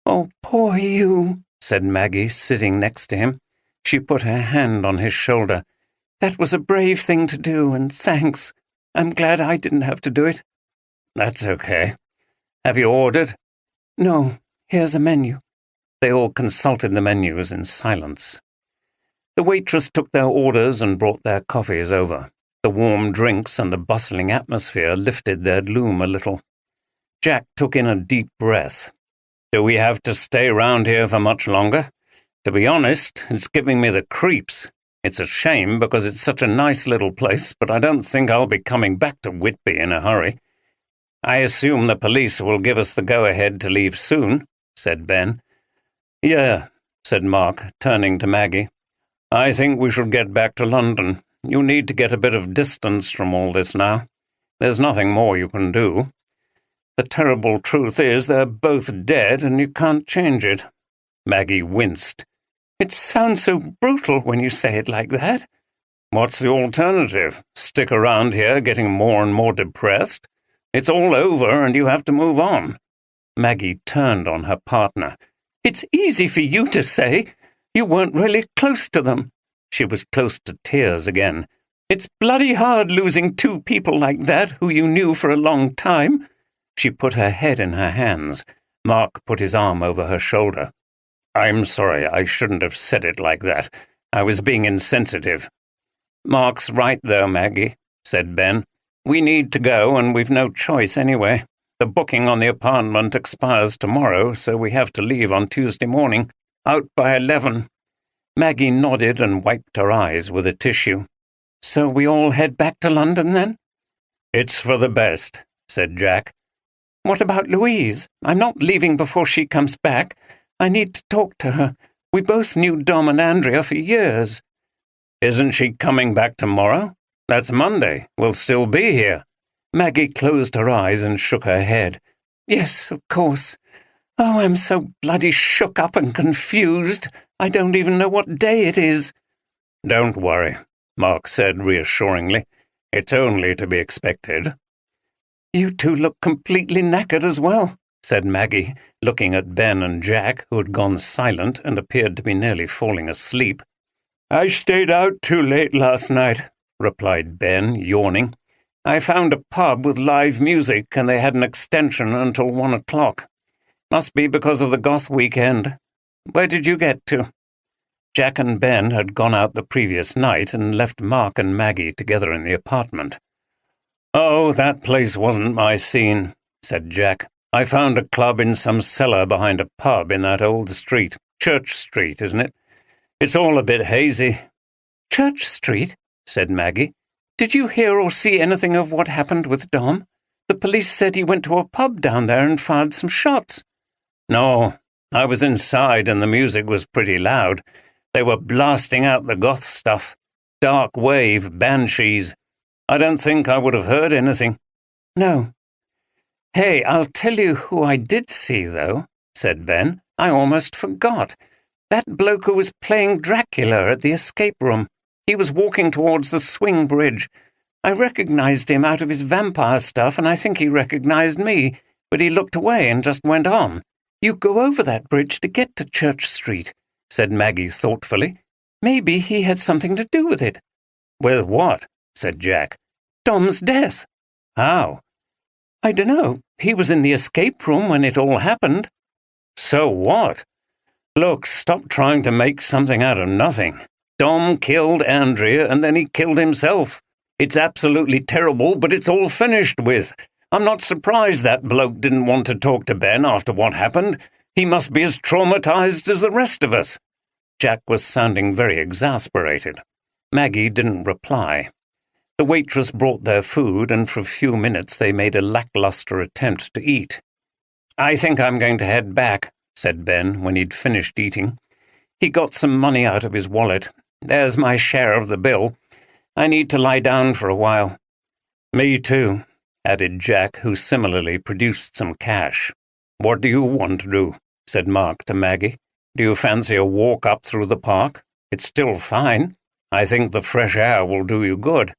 "Oh, poor you," said Maggie, sitting next to him. She put her hand on his shoulder. "That was a brave thing to do, and thanks. I'm glad I didn't have to do it." "That's okay. Have you ordered?" "No. Here's a menu." They all consulted the menus in silence. The waitress took their orders and brought their coffees over. The warm drinks and the bustling atmosphere lifted their gloom a little. Jack took in a deep breath. "Do we have to stay round here for much longer? To be honest, it's giving me the creeps. It's a shame because it's such a nice little place, but I don't think I'll be coming back to Whitby in a hurry." "I assume the police will give us the go-ahead to leave soon," said Ben. "Yeah," said Mark, turning to Maggie. "I think we should get back to London. You need to get a bit of distance from all this now. There's nothing more you can do. The terrible truth is they're both dead and you can't change it." Maggie winced. "It sounds so brutal when you say it like that." "What's the alternative? Stick around here getting more and more depressed? It's all over and you have to move on." Maggie turned on her partner. "It's easy for you to say. You weren't really close to them." She was close to tears again. "It's bloody hard losing 2 people like that who you knew for a long time." She put her head in her hands. Mark put his arm over her shoulder. "I'm sorry, I shouldn't have said it like that. I was being insensitive." "Mark's right, though, Maggie," said Ben. "We need to go, and we've no choice anyway. The booking on the apartment expires tomorrow, so we have to leave on Tuesday morning, out by 11. Maggie nodded and wiped her eyes with a tissue. "So we all head back to London, then?" "It's for the best," said Jack. What about Louise? I'm not leaving before she comes back. I need to talk to her. We both knew Dom and Andrea for years." "Isn't she coming back tomorrow? That's Monday. We'll still be here." Maggie closed her eyes and shook her head. "Yes, of course. Oh, I'm so bloody shook up and confused. I don't even know what day it is." "Don't worry," Mark said reassuringly. "It's only to be expected." "You two look completely knackered as well," said Maggie, looking at Ben and Jack, who had gone silent and appeared to be nearly falling asleep. "I stayed out too late last night," replied Ben, yawning. "I found a pub with live music, and they had an extension until 1 o'clock. Must be because of the goth weekend. Where did you get to?" Jack and Ben had gone out the previous night and left Mark and Maggie together in the apartment. "Oh, that place wasn't my scene," said Jack. "I found a club in some cellar behind a pub in that old street. Church Street, isn't it? It's all a bit hazy." "Church Street?" said Maggie. "Did you hear or see anything of what happened with Dom? The police said he went to a pub down there and fired some shots." "No, I was inside and the music was pretty loud. They were blasting out the goth stuff. Dark wave, banshees. I don't think I would have heard anything." "No." "Hey, I'll tell you who I did see, though," said Ben. "I almost forgot. That bloke who was playing Dracula at the escape room. He was walking towards the swing bridge. I recognized him out of his vampire stuff, and I think he recognized me, but he looked away and just went on. You go over that bridge to get to Church Street," said Maggie thoughtfully. "Maybe he had something to do with it." "With what?" said Jack. "Dom's death." "How?" "I dunno. He was in the escape room when it all happened." "So what? Look, stop trying to make something out of nothing. Dom killed Andrea and then he killed himself. It's absolutely terrible, but it's all finished with. I'm not surprised that bloke didn't want to talk to Ben after what happened. He must be as traumatized as the rest of us." Jack was sounding very exasperated. Maggie didn't reply. The waitress brought their food, and for a few minutes they made a lackluster attempt to eat. "I think I'm going to head back," said Ben when he'd finished eating. He got some money out of his wallet. "There's my share of the bill. I need to lie down for a while." "Me too," added Jack, who similarly produced some cash. "What do you want to do?" said Mark to Maggie. "Do you fancy a walk up through the park? It's still fine. I think the fresh air will do you good."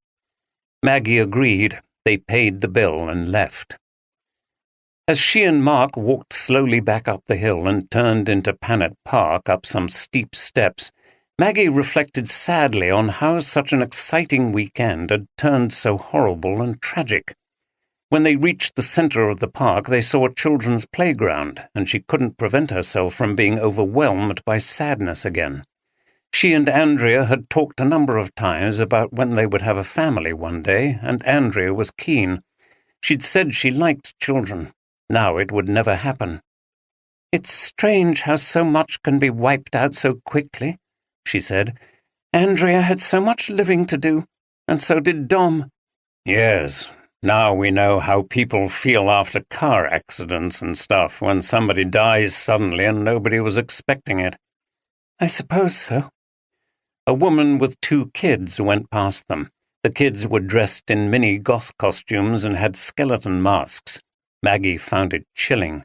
Maggie agreed. They paid the bill and left. As she and Mark walked slowly back up the hill and turned into Panet Park up some steep steps, Maggie reflected sadly on how such an exciting weekend had turned so horrible and tragic. When they reached the center of the park, they saw a children's playground, and she couldn't prevent herself from being overwhelmed by sadness again. She and Andrea had talked a number of times about when they would have a family one day, and Andrea was keen. She'd said she liked children. Now it would never happen. "It's strange how so much can be wiped out so quickly," she said. "Andrea had so much living to do, and so did Dom." "Yes, now we know how people feel after car accidents and stuff, when somebody dies suddenly and nobody was expecting it." "I suppose so." A woman with 2 kids went past them. The kids were dressed in mini goth costumes and had skeleton masks. Maggie found it chilling.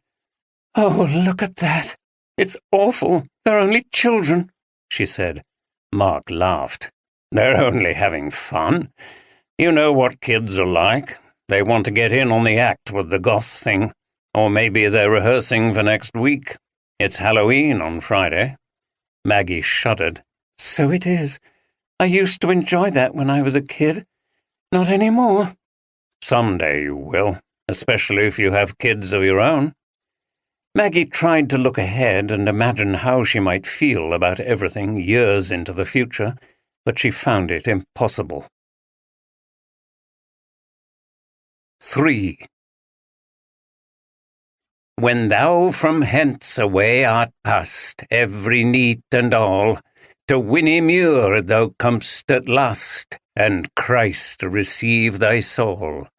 "Oh, look at that. It's awful. They're only children," she said. Mark laughed. "They're only having fun. You know what kids are like. They want to get in on the act with the goth thing. Or maybe they're rehearsing for next week. It's Halloween on Friday." Maggie shuddered. "So it is. I used to enjoy that when I was a kid. Not anymore." "Someday you will, especially if you have kids of your own." Maggie tried to look ahead and imagine how she might feel about everything years into the future, but she found it impossible. 3. When thou from hence away art past, every neat and all, to Whinny-Muir thou com'st at last, and Christ receive thy soul.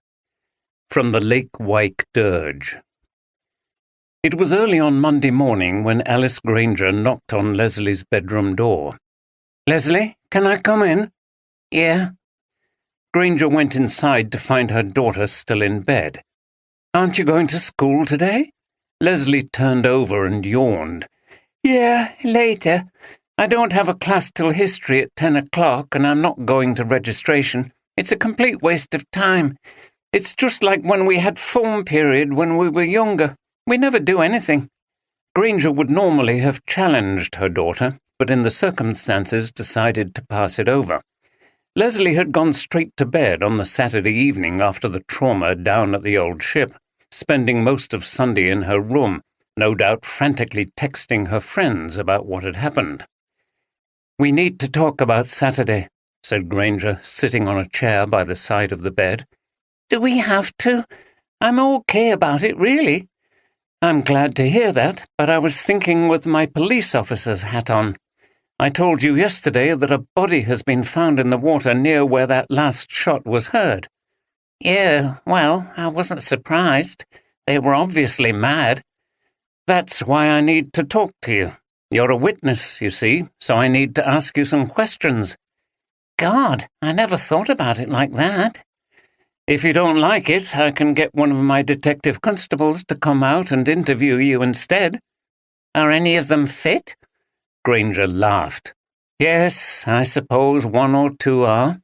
From the Lake Wyke Dirge, It was early on Monday morning when Alice Granger knocked on Leslie's bedroom door. "Leslie, can I come in?" "Yeah." Granger went inside to find her daughter still in bed. "Aren't you going to school today?" Leslie turned over and yawned. "Yeah, later. I don't have a class till history at 10 o'clock, and I'm not going to registration. It's a complete waste of time. It's just like when we had foam period when we were younger. We never do anything." Granger would normally have challenged her daughter, but in the circumstances decided to pass it over. Leslie had gone straight to bed on the Saturday evening after the trauma down at the old ship, spending most of Sunday in her room, no doubt frantically texting her friends about what had happened. "We need to talk about Saturday," said Granger, sitting on a chair by the side of the bed. "Do we have to? I'm okay about it, really." "I'm glad to hear that, but I was thinking with my police officer's hat on. I told you yesterday that a body has been found in the water near where that last shot was heard." "Yeah, well, I wasn't surprised. They were obviously mad." "That's why I need to talk to you. You're a witness, you see, so I need to ask you some questions." "God, I never thought about it like that." "If you don't like it, I can get one of my detective constables to come out and interview you instead." "Are any of them fit?" Granger laughed. "Yes, I suppose one or two are,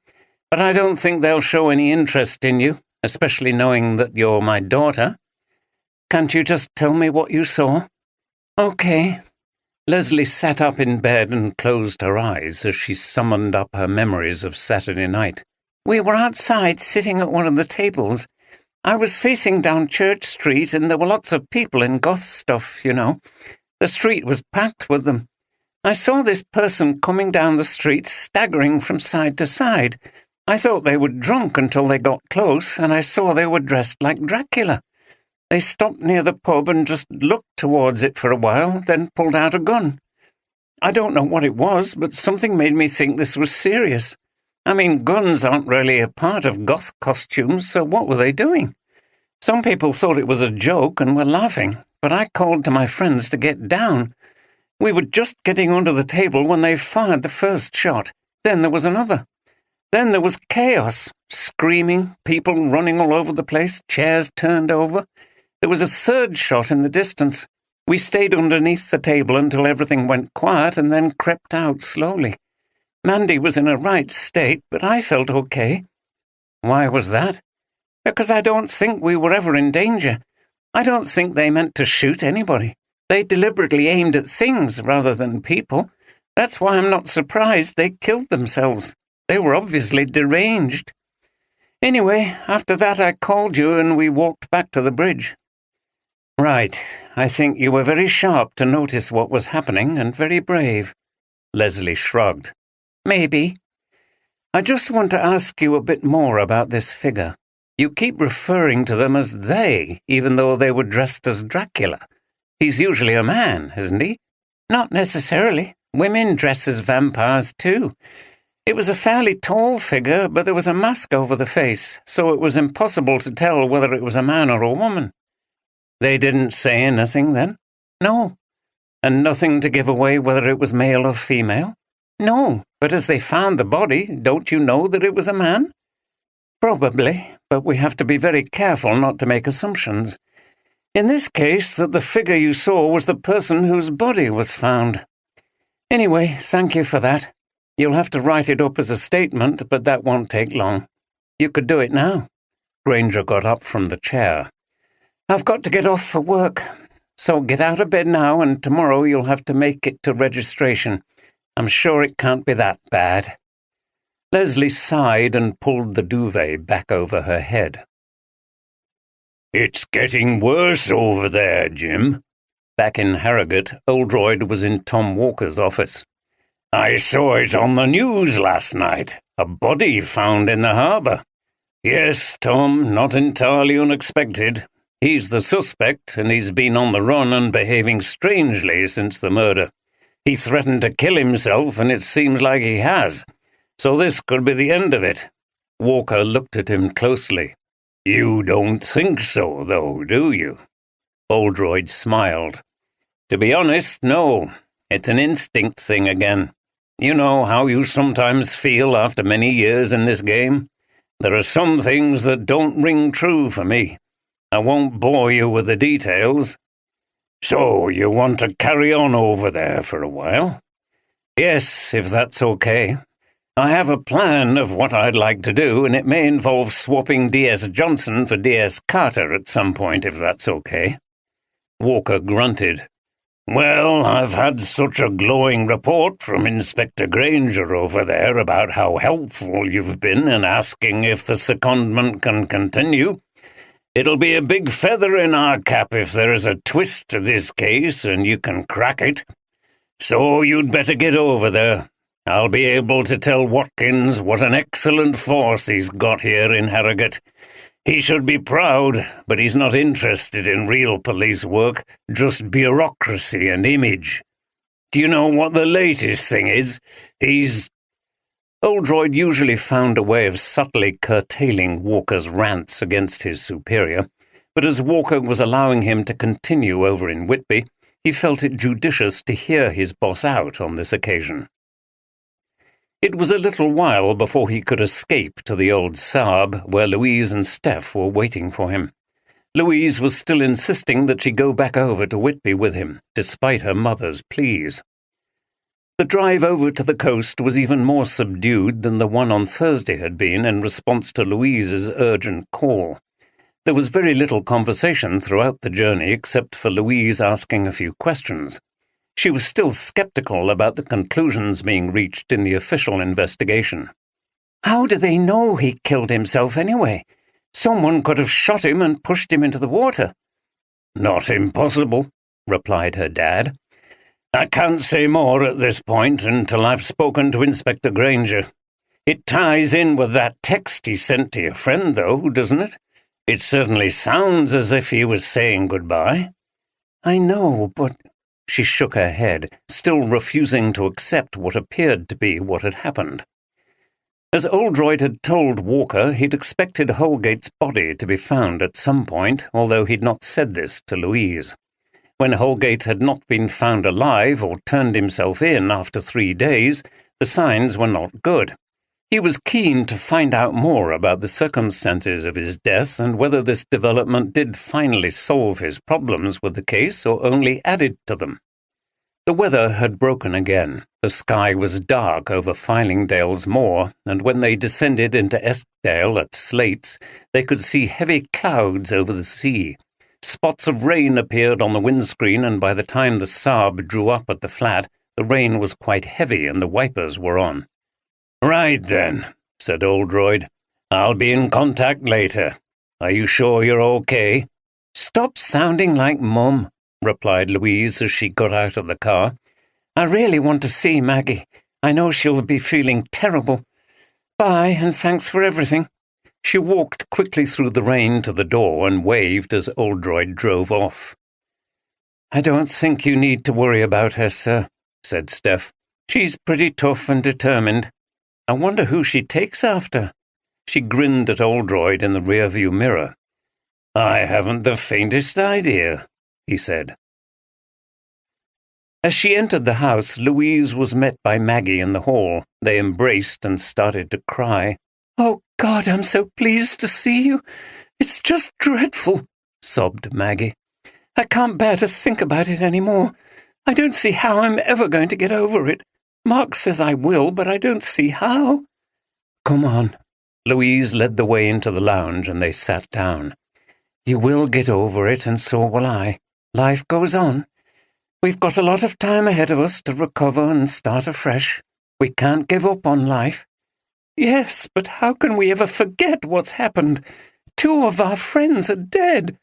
but I don't think they'll show any interest in you, especially knowing that you're my daughter. Can't you just tell me what you saw?" "Okay." Leslie sat up in bed and closed her eyes as she summoned up her memories of Saturday night. "We were outside sitting at one of the tables. I was facing down Church Street and there were lots of people in goth stuff, you know. The street was packed with them. I saw this person coming down the street, staggering from side to side. I thought they were drunk until they got close, and I saw they were dressed like Dracula. They stopped near the pub and just looked towards it for a while, then pulled out a gun. I don't know what it was, but something made me think this was serious. I mean, guns aren't really a part of goth costumes, so what were they doing? Some people thought it was a joke and were laughing, but I called to my friends to get down. We were just getting under the table when they fired the first shot. Then there was another. Then there was chaos, screaming, people running all over the place, chairs turned over. There was a third shot in the distance. We stayed underneath the table until everything went quiet and then crept out slowly. Mandy was in a right state, but I felt okay." "Why was that?" "Because I don't think we were ever in danger. I don't think they meant to shoot anybody. They deliberately aimed at things rather than people. That's why I'm not surprised they killed themselves. They were obviously deranged. Anyway, after that I called you and we walked back to the bridge." "Right. I think you were very sharp to notice what was happening and very brave." Leslie shrugged. "Maybe. I just want to ask you a bit more about this figure. You keep referring to them as they, even though they were dressed as Dracula. He's usually a man, isn't he?" "Not necessarily. Women dress as vampires, too. It was a fairly tall figure, but there was a mask over the face, so it was impossible to tell whether it was a man or a woman." "They didn't say anything, then?" "No." "And nothing to give away whether it was male or female?" "No, but as they found the body, don't you know that it was a man?" "Probably, but we have to be very careful not to make assumptions. In this case, that the figure you saw was the person whose body was found. Anyway, thank you for that. You'll have to write it up as a statement, but that won't take long. You could do it now." Granger got up from the chair. "I've got to get off for work, so get out of bed now, and tomorrow you'll have to make it to registration. I'm sure it can't be that bad." Leslie sighed and pulled the duvet back over her head. "It's getting worse over there, Jim." Back in Harrogate, Oldroyd was in Tom Walker's office. "I saw it on the news last night. A body found in the harbour." "Yes, Tom, not entirely unexpected. He's the suspect, and he's been on the run and behaving strangely since the murder. He threatened to kill himself, and it seems like he has. So this could be the end of it." Walker looked at him closely. "You don't think so, though, do you?" Oldroyd smiled. To be honest, no. It's an instinct thing again. You know how you sometimes feel after many years in this game? There are some things that don't ring true for me. I won't bore you with the details. So, you want to carry on over there for a while? Yes, if that's okay. I have a plan of what I'd like to do, and it may involve swapping D.S. Johnson for D.S. Carter at some point, if that's okay. Walker grunted. Well, I've had such a glowing report from Inspector Granger over there about how helpful you've been in asking if the secondment can continue. It'll be a big feather in our cap if there is a twist to this case and you can crack it. So you'd better get over there. I'll be able to tell Watkins what an excellent force he's got here in Harrogate. He should be proud, but he's not interested in real police work, just bureaucracy and image. Do you know what the latest thing is? Oldroyd usually found a way of subtly curtailing Walker's rants against his superior, but as Walker was allowing him to continue over in Whitby, he felt it judicious to hear his boss out on this occasion. It was a little while before he could escape to the old Saab, where Louise and Steph were waiting for him. Louise was still insisting that she go back over to Whitby with him, despite her mother's pleas. The drive over to the coast was even more subdued than the one on Thursday had been in response to Louise's urgent call. There was very little conversation throughout the journey except for Louise asking a few questions. She was still skeptical about the conclusions being reached in the official investigation. How do they know he killed himself anyway? Someone could have shot him and pushed him into the water. Not impossible, replied her dad. I can't say more at this point until I've spoken to Inspector Granger. It ties in with that text he sent to your friend, though, doesn't it? It certainly sounds as if he was saying goodbye. I know, but... She shook her head, still refusing to accept what appeared to be what had happened. As Oldroyd had told Walker, he'd expected Holgate's body to be found at some point, although he'd not said this to Louise. When Holgate had not been found alive or turned himself in after 3 days, the signs were not good. He was keen to find out more about the circumstances of his death and whether this development did finally solve his problems with the case or only added to them. The weather had broken again. The sky was dark over Fylingdale's moor, and when they descended into Eskdale at Slates, they could see heavy clouds over the sea. Spots of rain appeared on the windscreen, and by the time the Saab drew up at the flat, the rain was quite heavy and the wipers were on. Right then, said Oldroyd. I'll be in contact later. Are you sure you're okay? Stop sounding like Mum, replied Louise as she got out of the car. I really want to see Maggie. I know she'll be feeling terrible. Bye, and thanks for everything. She walked quickly through the rain to the door and waved as Oldroyd drove off. I don't think you need to worry about her, sir, said Steph. She's pretty tough and determined. I wonder who she takes after. She grinned at Oldroyd in the rearview mirror. I haven't the faintest idea, he said. As she entered the house, Louise was met by Maggie in the hall. They embraced and started to cry. Oh, God, I'm so pleased to see you. It's just dreadful, sobbed Maggie. I can't bear to think about it any more. I don't see how I'm ever going to get over it. Mark says I will, but I don't see how. Come on. Louise led the way into the lounge and they sat down. You will get over it, and so will I. Life goes on. We've got a lot of time ahead of us to recover and start afresh. We can't give up on life. Yes, but how can we ever forget what's happened? 2 of our friends are dead.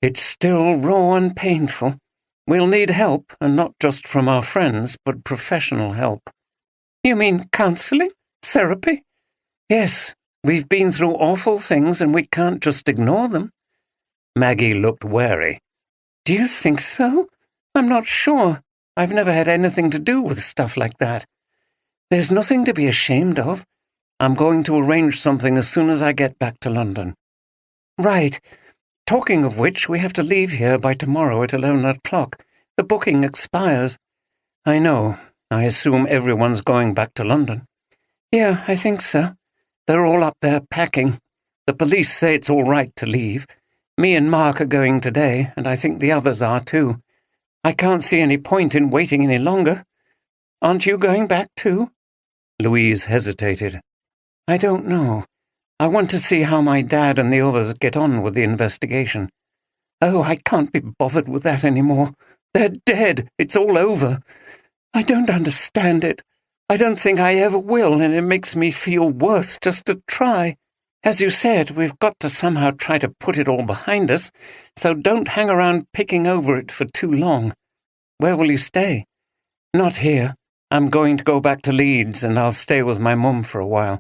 It's still raw and painful. We'll need help, and not just from our friends, but professional help. You mean counselling? Therapy? Yes, we've been through awful things and we can't just ignore them. Maggie looked wary. Do you think so? I'm not sure. I've never had anything to do with stuff like that. There's nothing to be ashamed of. I'm going to arrange something as soon as I get back to London. Right. Talking of which, we have to leave here by tomorrow at 11 o'clock. The booking expires. I know. I assume everyone's going back to London. Yeah, I think so. They're all up there packing. The police say it's all right to leave. Me and Mark are going today, and I think the others are too. I can't see any point in waiting any longer. Aren't you going back too? Louise hesitated. I don't know. I want to see how my dad and the others get on with the investigation. Oh, I can't be bothered with that anymore. They're dead. It's all over. I don't understand it. I don't think I ever will, and it makes me feel worse just to try. As you said, we've got to somehow try to put it all behind us, so don't hang around picking over it for too long. Where will you stay? Not here. I'm going to go back to Leeds, and I'll stay with my mum for a while.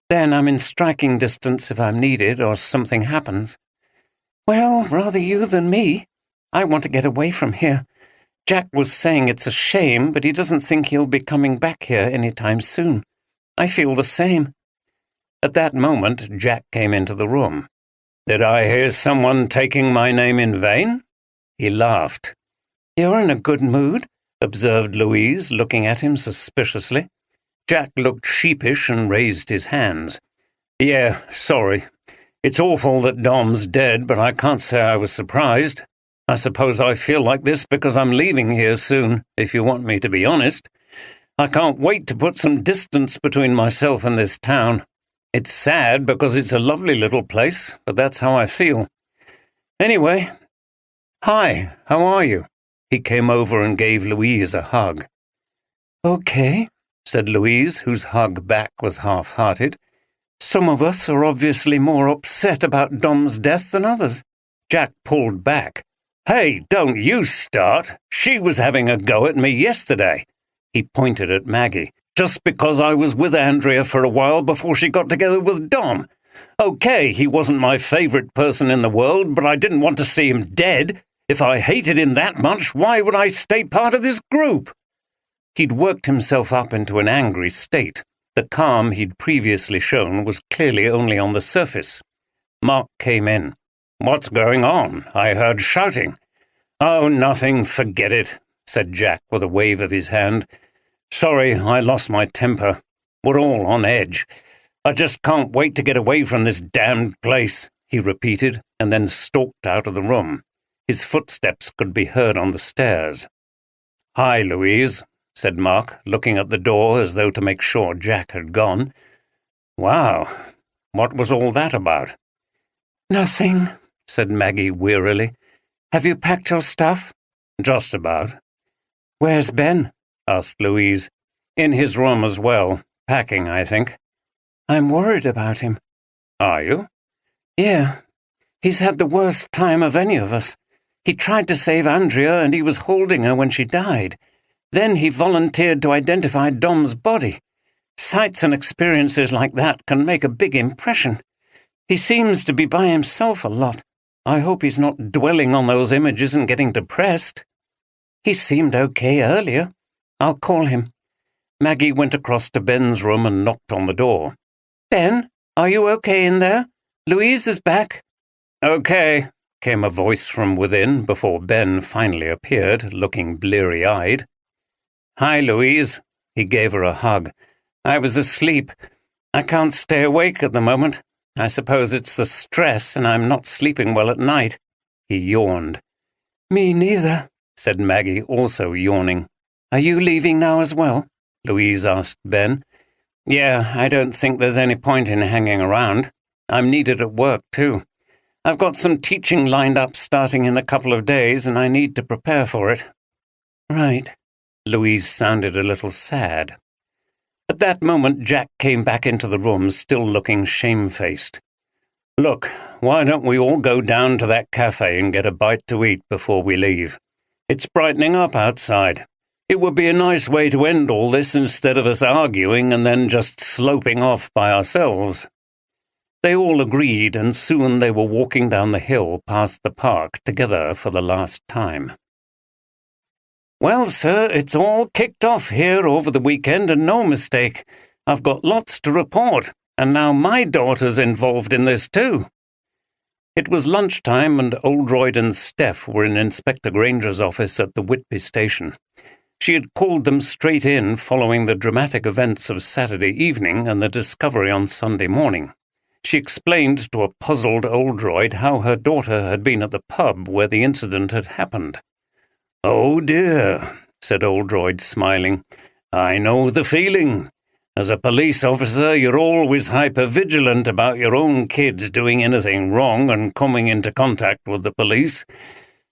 Then I'm in striking distance if I'm needed or something happens. Well, rather you than me. I want to get away from here. Jack was saying it's a shame, but he doesn't think he'll be coming back here any time soon. I feel the same. At that moment, Jack came into the room. Did I hear someone taking my name in vain? He laughed. You're in a good mood, observed Louise, looking at him suspiciously. Jack looked sheepish and raised his hands. Yeah, sorry. It's awful that Dom's dead, but I can't say I was surprised. I suppose I feel like this because I'm leaving here soon, if you want me to be honest. I can't wait to put some distance between myself and this town. It's sad because it's a lovely little place, but that's how I feel. Anyway, hi, how are you? He came over and gave Louise a hug. Okay, said Louise, whose hug back was half-hearted. Some of us are obviously more upset about Dom's death than others. Jack pulled back. Hey, don't you start. She was having a go at me yesterday. He pointed at Maggie. Just because I was with Andrea for a while before she got together with Dom. Okay, he wasn't my favourite person in the world, but I didn't want to see him dead. If I hated him that much, why would I stay part of this group? He'd worked himself up into an angry state. The calm he'd previously shown was clearly only on the surface. Mark came in. What's going on? I heard shouting. Oh, nothing, forget it, said Jack with a wave of his hand. Sorry, I lost my temper. We're all on edge. I just can't wait to get away from this damned place, he repeated, and then stalked out of the room. His footsteps could be heard on the stairs. Hi, Louise, said Mark, looking at the door as though to make sure Jack had gone. Wow, what was all that about? Nothing, said Maggie wearily. Have you packed your stuff? Just about. Where's Ben? Asked Louise. In his room as well. Packing, I think. I'm worried about him. Are you? Yeah. He's had the worst time of any of us. He tried to save Andrea and he was holding her when she died. Then he volunteered to identify Dom's body. Sights and experiences like that can make a big impression. He seems to be by himself a lot. I hope he's not dwelling on those images and getting depressed. He seemed okay earlier. I'll call him. Maggie went across to Ben's room and knocked on the door. Ben, are you okay in there? Louise is back. Okay, came a voice from within before Ben finally appeared, looking bleary-eyed. Hi, Louise. He gave her a hug. I was asleep. I can't stay awake at the moment. I suppose it's the stress and I'm not sleeping well at night. He yawned. Me neither, said Maggie, also yawning. Are you leaving now as well? Louise asked Ben. Yeah, I don't think there's any point in hanging around. I'm needed at work, too. I've got some teaching lined up starting in a couple of days, and I need to prepare for it. Right. Louise sounded a little sad. At that moment, Jack came back into the room, still looking shamefaced. Look, why don't we all go down to that cafe and get a bite to eat before we leave? It's brightening up outside. It would be a nice way to end all this instead of us arguing and then just sloping off by ourselves. They all agreed, and soon they were walking down the hill past the park together for the last time. Well, sir, it's all kicked off here over the weekend, and no mistake. I've got lots to report, and now my daughter's involved in this too. It was lunchtime, and Oldroyd and Steph were in Inspector Granger's office at the Whitby station. She had called them straight in following the dramatic events of Saturday evening and the discovery on Sunday morning. She explained to a puzzled Oldroyd how her daughter had been at the pub where the incident had happened. "Oh dear," said Oldroyd, smiling. "I know the feeling. As a police officer, you're always hyper-vigilant about your own kids doing anything wrong and coming into contact with the police.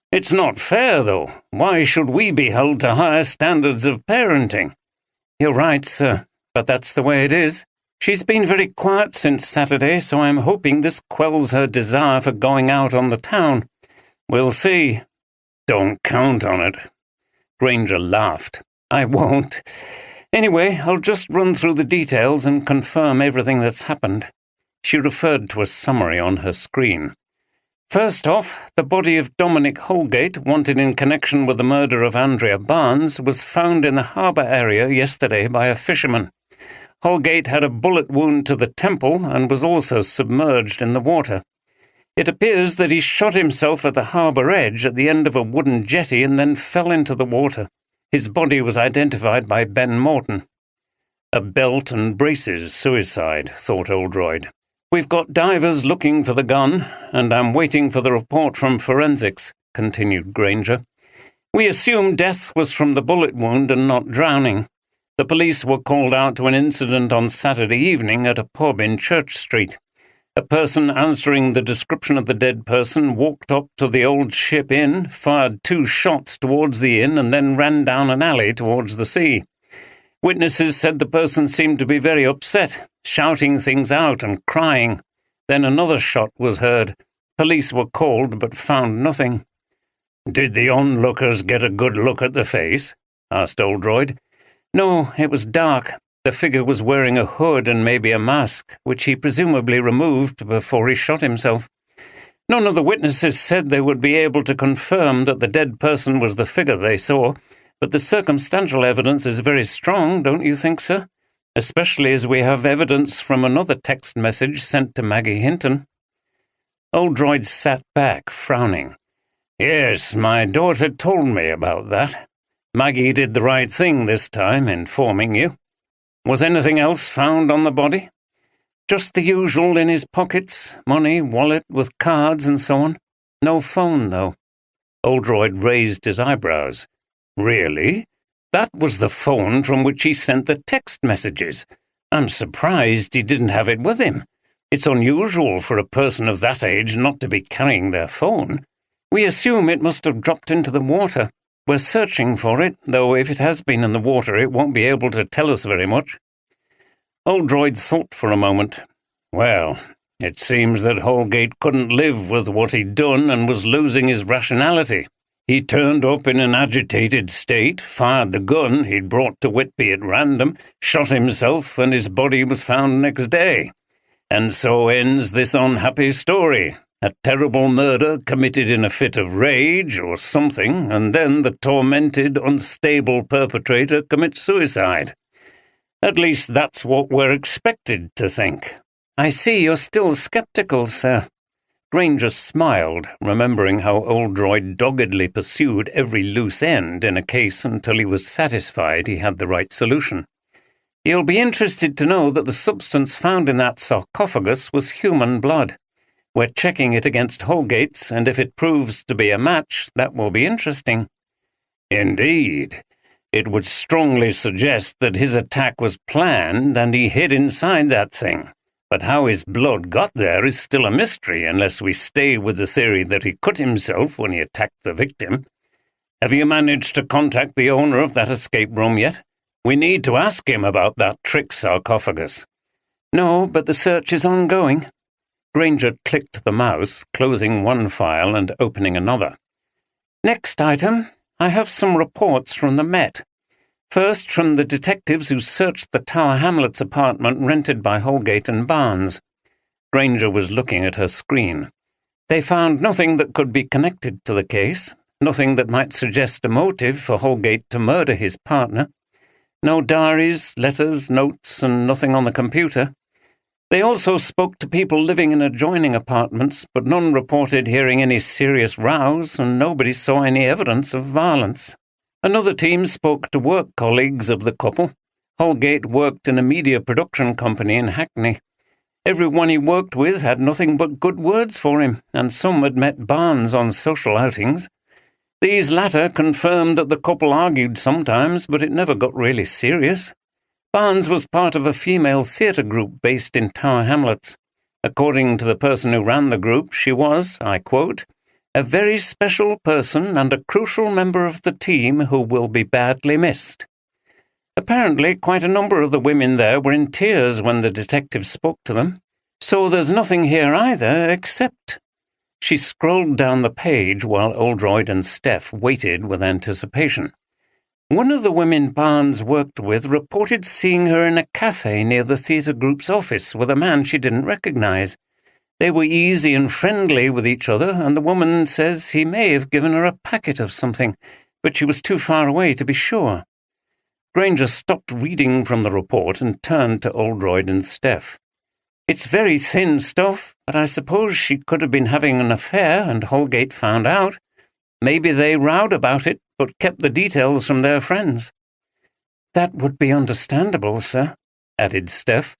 It's not fair, though. Why should we be held to higher standards of parenting?" "You're right, sir, but that's the way it is. She's been very quiet since Saturday, so I'm hoping this quells her desire for going out on the town. We'll see." "Don't count on it." Granger laughed. "I won't. Anyway, I'll just run through the details and confirm everything that's happened." She referred to a summary on her screen. "First off, the body of Dominic Holgate, wanted in connection with the murder of Andrea Barnes, was found in the harbour area yesterday by a fisherman. Holgate had a bullet wound to the temple and was also submerged in the water. It appears that he shot himself at the harbour edge at the end of a wooden jetty and then fell into the water. His body was identified by Ben Morton." "A belt and braces suicide," thought Oldroyd. "We've got divers looking for the gun, and I'm waiting for the report from forensics," continued Granger. "We assume death was from the bullet wound and not drowning. The police were called out to an incident on Saturday evening at a pub in Church Street. A person answering the description of the dead person walked up to the Old Ship Inn, fired 2 shots towards the inn, and then ran down an alley towards the sea. Witnesses said the person seemed to be very upset, shouting things out and crying. Then another shot was heard. Police were called but found nothing." "Did the onlookers get a good look at the face?" asked Oldroyd. "No, it was dark. The figure was wearing a hood and maybe a mask, which he presumably removed before he shot himself. None of the witnesses said they would be able to confirm that the dead person was the figure they saw, but the circumstantial evidence is very strong, don't you think, sir? Especially as we have evidence from another text message sent to Maggie Hinton." Oldroyd sat back, frowning. "Yes, my daughter told me about that. Maggie did the right thing this time, informing you. Was anything else found on the body?" "Just the usual in his pockets, money, wallet with cards and so on. No phone, though." Oldroyd raised his eyebrows. "Really? That was the phone from which he sent the text messages. I'm surprised he didn't have it with him. It's unusual for a person of that age not to be carrying their phone." "We assume it must have dropped into the water. We're searching for it, though if it has been in the water, it won't be able to tell us very much." Oldroyd thought for a moment. "Well, it seems that Holgate couldn't live with what he'd done and was losing his rationality. He turned up in an agitated state, fired the gun he'd brought to Whitby at random, shot himself, and his body was found next day. And so ends this unhappy story. A terrible murder committed in a fit of rage or something, and then the tormented, unstable perpetrator commits suicide. At least that's what we're expected to think." "I see you're still sceptical, sir." Granger smiled, remembering how Oldroyd doggedly pursued every loose end in a case until he was satisfied he had the right solution. "You'll be interested to know that the substance found in that sarcophagus was human blood. We're checking it against Holgate's, and if it proves to be a match, that will be interesting." "Indeed. It would strongly suggest that his attack was planned and he hid inside that thing. But how his blood got there is still a mystery unless we stay with the theory that he cut himself when he attacked the victim. Have you managed to contact the owner of that escape room yet? We need to ask him about that trick sarcophagus." "No, but the search is ongoing." Granger clicked the mouse, closing one file and opening another. "Next item. I have some reports from the Met. First, from the detectives who searched the Tower Hamlets apartment rented by Holgate and Barnes." Granger was looking at her screen. "They found nothing that could be connected to the case, nothing that might suggest a motive for Holgate to murder his partner. No diaries, letters, notes, and nothing on the computer. They also spoke to people living in adjoining apartments, but none reported hearing any serious rows, and nobody saw any evidence of violence. Another team spoke to work colleagues of the couple. Holgate worked in a media production company in Hackney. Everyone he worked with had nothing but good words for him, and some had met Barnes on social outings. These latter confirmed that the couple argued sometimes, but it never got really serious. Barnes was part of a female theatre group based in Tower Hamlets. According to the person who ran the group, she was, I quote, "a very special person and a crucial member of the team who will be badly missed." Apparently, quite a number of the women there were in tears when the detective spoke to them. So there's nothing here either, except... She scrolled down the page while Oldroyd and Steph waited with anticipation. One of the women Barnes worked with reported seeing her in a cafe near the theatre group's office with a man she didn't recognize. They were easy and friendly with each other, and the woman says he may have given her a packet of something, but she was too far away to be sure. Granger stopped reading from the report and turned to Oldroyd and Steph. "It's very thin stuff, but I suppose she could have been having an affair and Holgate found out. Maybe they rowed about it, but kept the details from their friends." "That would be understandable, sir," added Steph.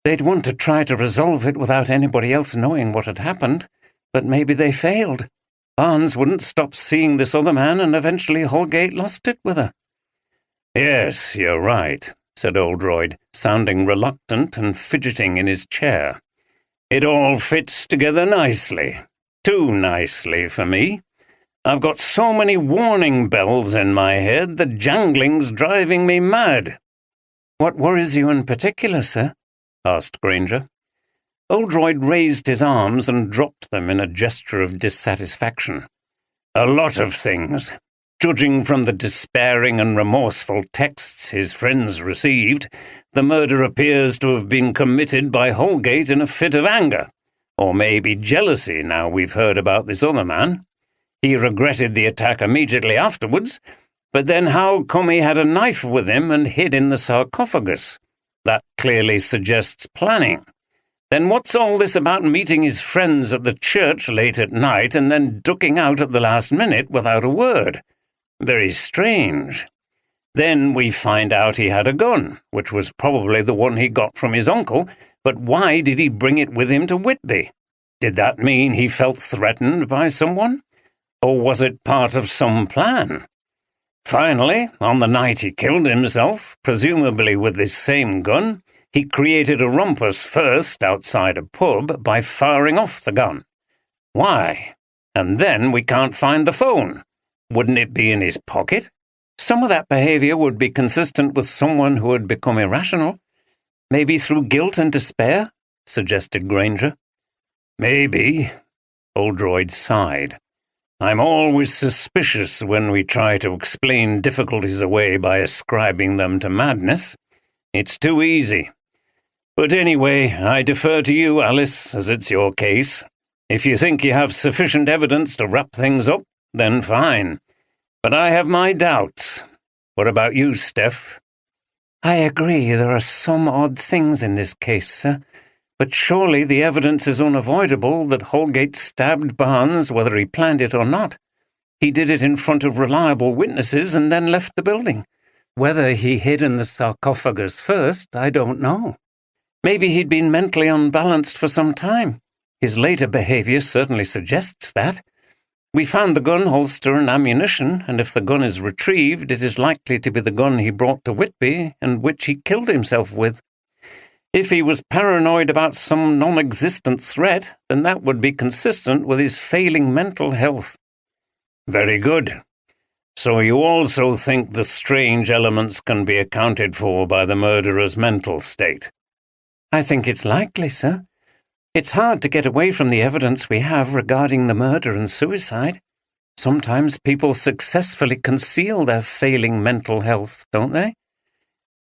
"They'd want to try to resolve it without anybody else knowing what had happened, but maybe they failed. Barnes wouldn't stop seeing this other man, and eventually Holgate lost it with her." "Yes, you're right," said Oldroyd, sounding reluctant and fidgeting in his chair. "It all fits together nicely. Too nicely for me. I've got so many warning bells in my head, the jangling's driving me mad." "What worries you in particular, sir?" asked Granger. Oldroyd raised his arms and dropped them in a gesture of dissatisfaction. "A lot of things. Judging from the despairing and remorseful texts his friends received, the murder appears to have been committed by Holgate in a fit of anger, or maybe jealousy now we've heard about this other man. He regretted the attack immediately afterwards, but then how come he had a knife with him and hid in the sarcophagus? That clearly suggests planning. Then what's all this about meeting his friends at the church late at night and then ducking out at the last minute without a word? Very strange. Then we find out he had a gun, which was probably the one he got from his uncle, but why did he bring it with him to Whitby? Did that mean he felt threatened by someone? Or was it part of some plan? Finally, on the night he killed himself, presumably with this same gun, he created a rumpus first outside a pub by firing off the gun. Why? And then we can't find the phone. Wouldn't it be in his pocket? Some of that behavior would be consistent with someone who had become irrational. Maybe through guilt and despair, suggested Granger. Maybe. Oldroyd sighed. I'm always suspicious when we try to explain difficulties away by ascribing them to madness. It's too easy. But anyway, I defer to you, Alice, as it's your case. If you think you have sufficient evidence to wrap things up, then fine. But I have my doubts. What about you, Steph? I agree there are some odd things in this case, sir. But surely the evidence is unavoidable that Holgate stabbed Barnes, whether he planned it or not. He did it in front of reliable witnesses and then left the building. Whether he hid in the sarcophagus first, I don't know. Maybe he'd been mentally unbalanced for some time. His later behavior certainly suggests that. We found the gun holster and ammunition, and if the gun is retrieved, it is likely to be the gun he brought to Whitby and which he killed himself with. If he was paranoid about some non-existent threat, then that would be consistent with his failing mental health. Very good. So you also think the strange elements can be accounted for by the murderer's mental state? I think it's likely, sir. It's hard to get away from the evidence we have regarding the murder and suicide. Sometimes people successfully conceal their failing mental health, don't they?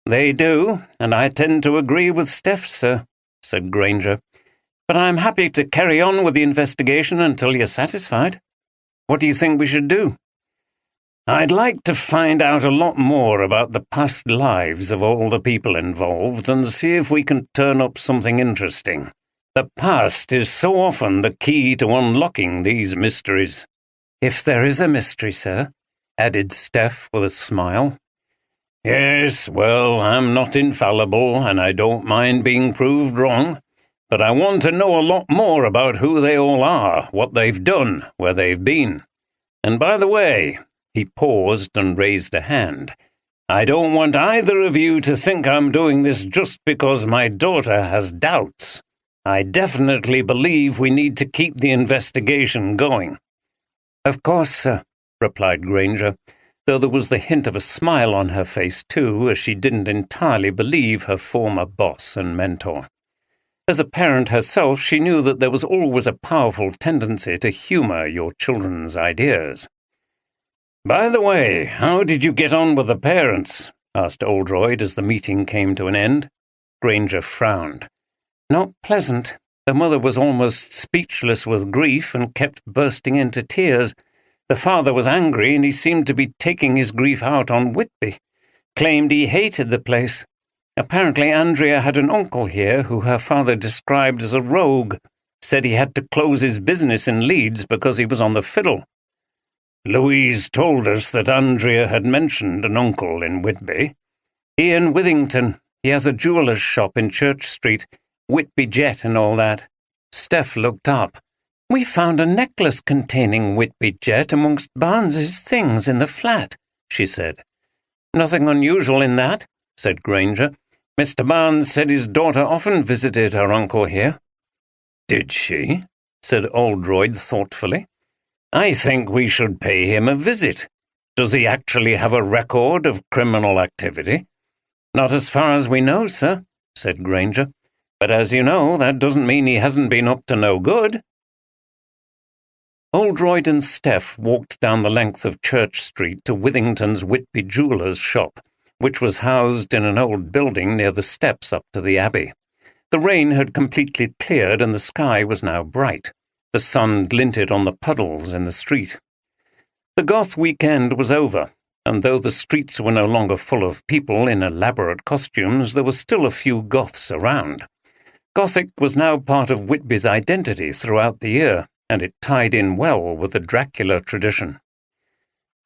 They do, and I tend to agree with Steph, sir, said Granger. But I'm happy to carry on with the investigation until you're satisfied. What do you think we should do? I'd like to find out a lot more about the past lives of all the people involved and see if we can turn up something interesting. The past is so often the key to unlocking these mysteries." "If there is a mystery, sir," added Steph with a smile. "Yes, well, I'm not infallible, and I don't mind being proved wrong. But I want to know a lot more about who they all are, what they've done, where they've been. And by the way," he paused and raised a hand, "I don't want either of you to think I'm doing this just because my daughter has doubts. I definitely believe we need to keep the investigation going." "Of course, sir," replied Granger, though there was the hint of a smile on her face, too, as she didn't entirely believe her former boss and mentor. As a parent herself, she knew that there was always a powerful tendency to humour your children's ideas. "By the way, how did you get on with the parents?" asked Oldroyd as the meeting came to an end. Granger frowned. "Not pleasant. The mother was almost speechless with grief and kept bursting into tears. The father was angry, and he seemed to be taking his grief out on Whitby. Claimed he hated the place. Apparently Andrea had an uncle here who her father described as a rogue. Said he had to close his business in Leeds because he was on the fiddle." "Louise told us that Andrea had mentioned an uncle in Whitby." "Ian Withington. He has a jeweller's shop in Church Street, Whitby Jet and all that." Steph looked up. "We found a necklace containing Whitby Jet amongst Barnes's things in the flat," she said. "Nothing unusual in that," said Granger. "Mr. Barnes said his daughter often visited her uncle here." "Did she?" said Oldroyd thoughtfully. "I think we should pay him a visit. Does he actually have a record of criminal activity?" "Not as far as we know, sir," said Granger. "But as you know, that doesn't mean he hasn't been up to no good." Oldroyd and Steph walked down the length of Church Street to Withington's Whitby jeweller's shop, which was housed in an old building near the steps up to the Abbey. The rain had completely cleared and the sky was now bright. The sun glinted on the puddles in the street. The goth weekend was over, and though the streets were no longer full of people in elaborate costumes, there were still a few goths around. Gothic was now part of Whitby's identity throughout the year, and it tied in well with the Dracula tradition.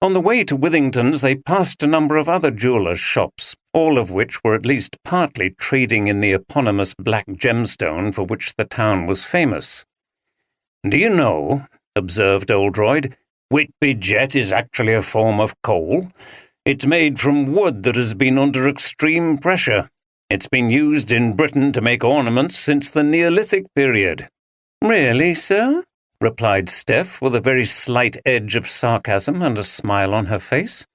On the way to Withington's, they passed a number of other jewellers' shops, all of which were at least partly trading in the eponymous black gemstone for which the town was famous. "Do you know," observed Oldroyd, "Whitby jet is actually a form of coal. It's made from wood that has been under extreme pressure. It's been used in Britain to make ornaments since the Neolithic period." "Really, sir?" replied Steph, with a very slight edge of sarcasm and a smile on her face.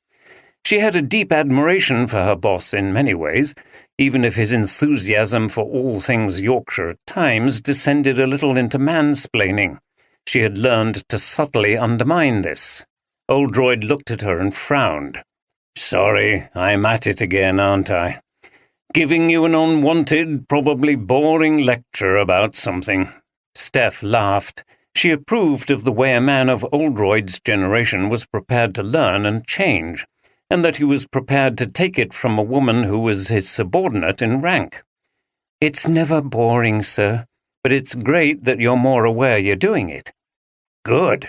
She had a deep admiration for her boss in many ways, even if his enthusiasm for all things Yorkshire at times descended a little into mansplaining. She had learned to subtly undermine this. Oldroyd looked at her and frowned. "Sorry, I'm at it again, aren't I? Giving you an unwanted, probably boring lecture about something." Steph laughed. She approved of the way a man of Oldroyd's generation was prepared to learn and change, and that he was prepared to take it from a woman who was his subordinate in rank. "It's never boring, sir, but it's great that you're more aware you're doing it." "Good.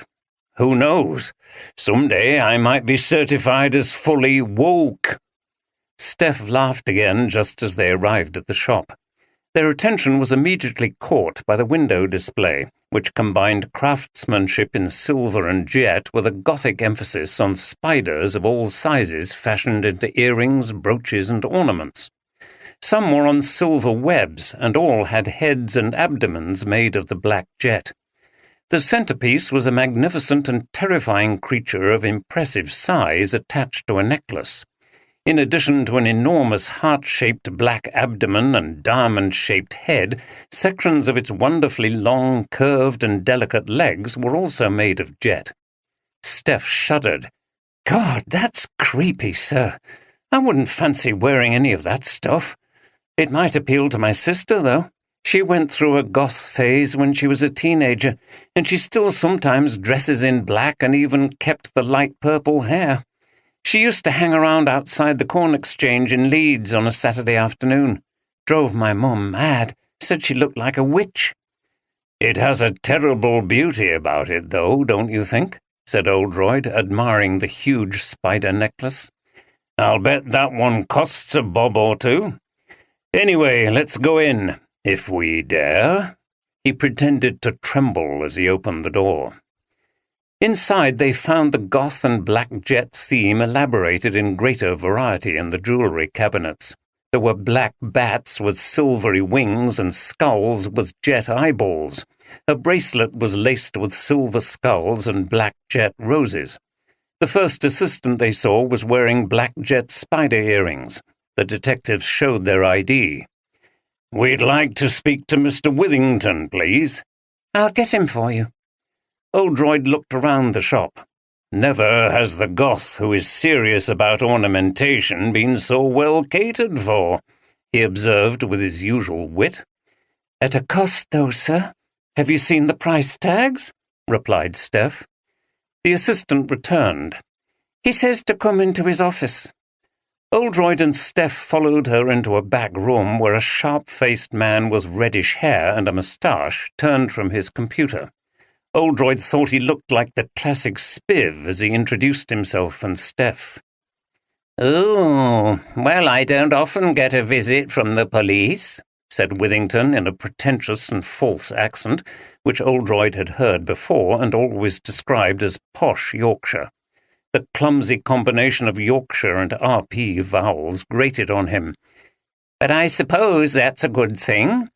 Who knows? Someday I might be certified as fully woke." Steph laughed again just as they arrived at the shop. Their attention was immediately caught by the window display, which combined craftsmanship in silver and jet with a Gothic emphasis on spiders of all sizes fashioned into earrings, brooches, and ornaments. Some were on silver webs, and all had heads and abdomens made of the black jet. The centerpiece was a magnificent and terrifying creature of impressive size attached to a necklace. In addition to an enormous heart-shaped black abdomen and diamond-shaped head, sections of its wonderfully long, curved and delicate legs were also made of jet. Steph shuddered. "God, that's creepy, sir. I wouldn't fancy wearing any of that stuff. It might appeal to my sister, though. She went through a goth phase when she was a teenager, and she still sometimes dresses in black and even kept the light purple hair. She used to hang around outside the Corn Exchange in Leeds on a Saturday afternoon. Drove my mum mad. Said she looked like a witch. It has a terrible beauty about it, though, don't you think? Said Oldroyd, admiring the huge spider necklace. I'll bet that one costs a bob or two. Anyway, let's go in, if we dare. He pretended to tremble as he opened the door. Inside they found the goth and black jet theme elaborated in greater variety in the jewellery cabinets. There were black bats with silvery wings and skulls with jet eyeballs. Her bracelet was laced with silver skulls and black jet roses. The first assistant they saw was wearing black jet spider earrings. The detectives showed their ID. We'd like to speak to Mr. Withington, please. I'll get him for you. Oldroyd looked around the shop. Never has the goth who is serious about ornamentation been so well catered for, he observed with his usual wit. At a cost, though, sir. Have you seen the price tags? Replied Steph. The assistant returned. He says to come into his office. Oldroyd and Steph followed her into a back room where a sharp-faced man with reddish hair and a moustache turned from his computer. Oldroyd thought he looked like the classic Spiv as he introduced himself and Steph. Oh, well, I don't often get a visit from the police, said Withington in a pretentious and false accent, which Oldroyd had heard before and always described as posh Yorkshire. The clumsy combination of Yorkshire and RP vowels grated on him. But I suppose that's a good thing.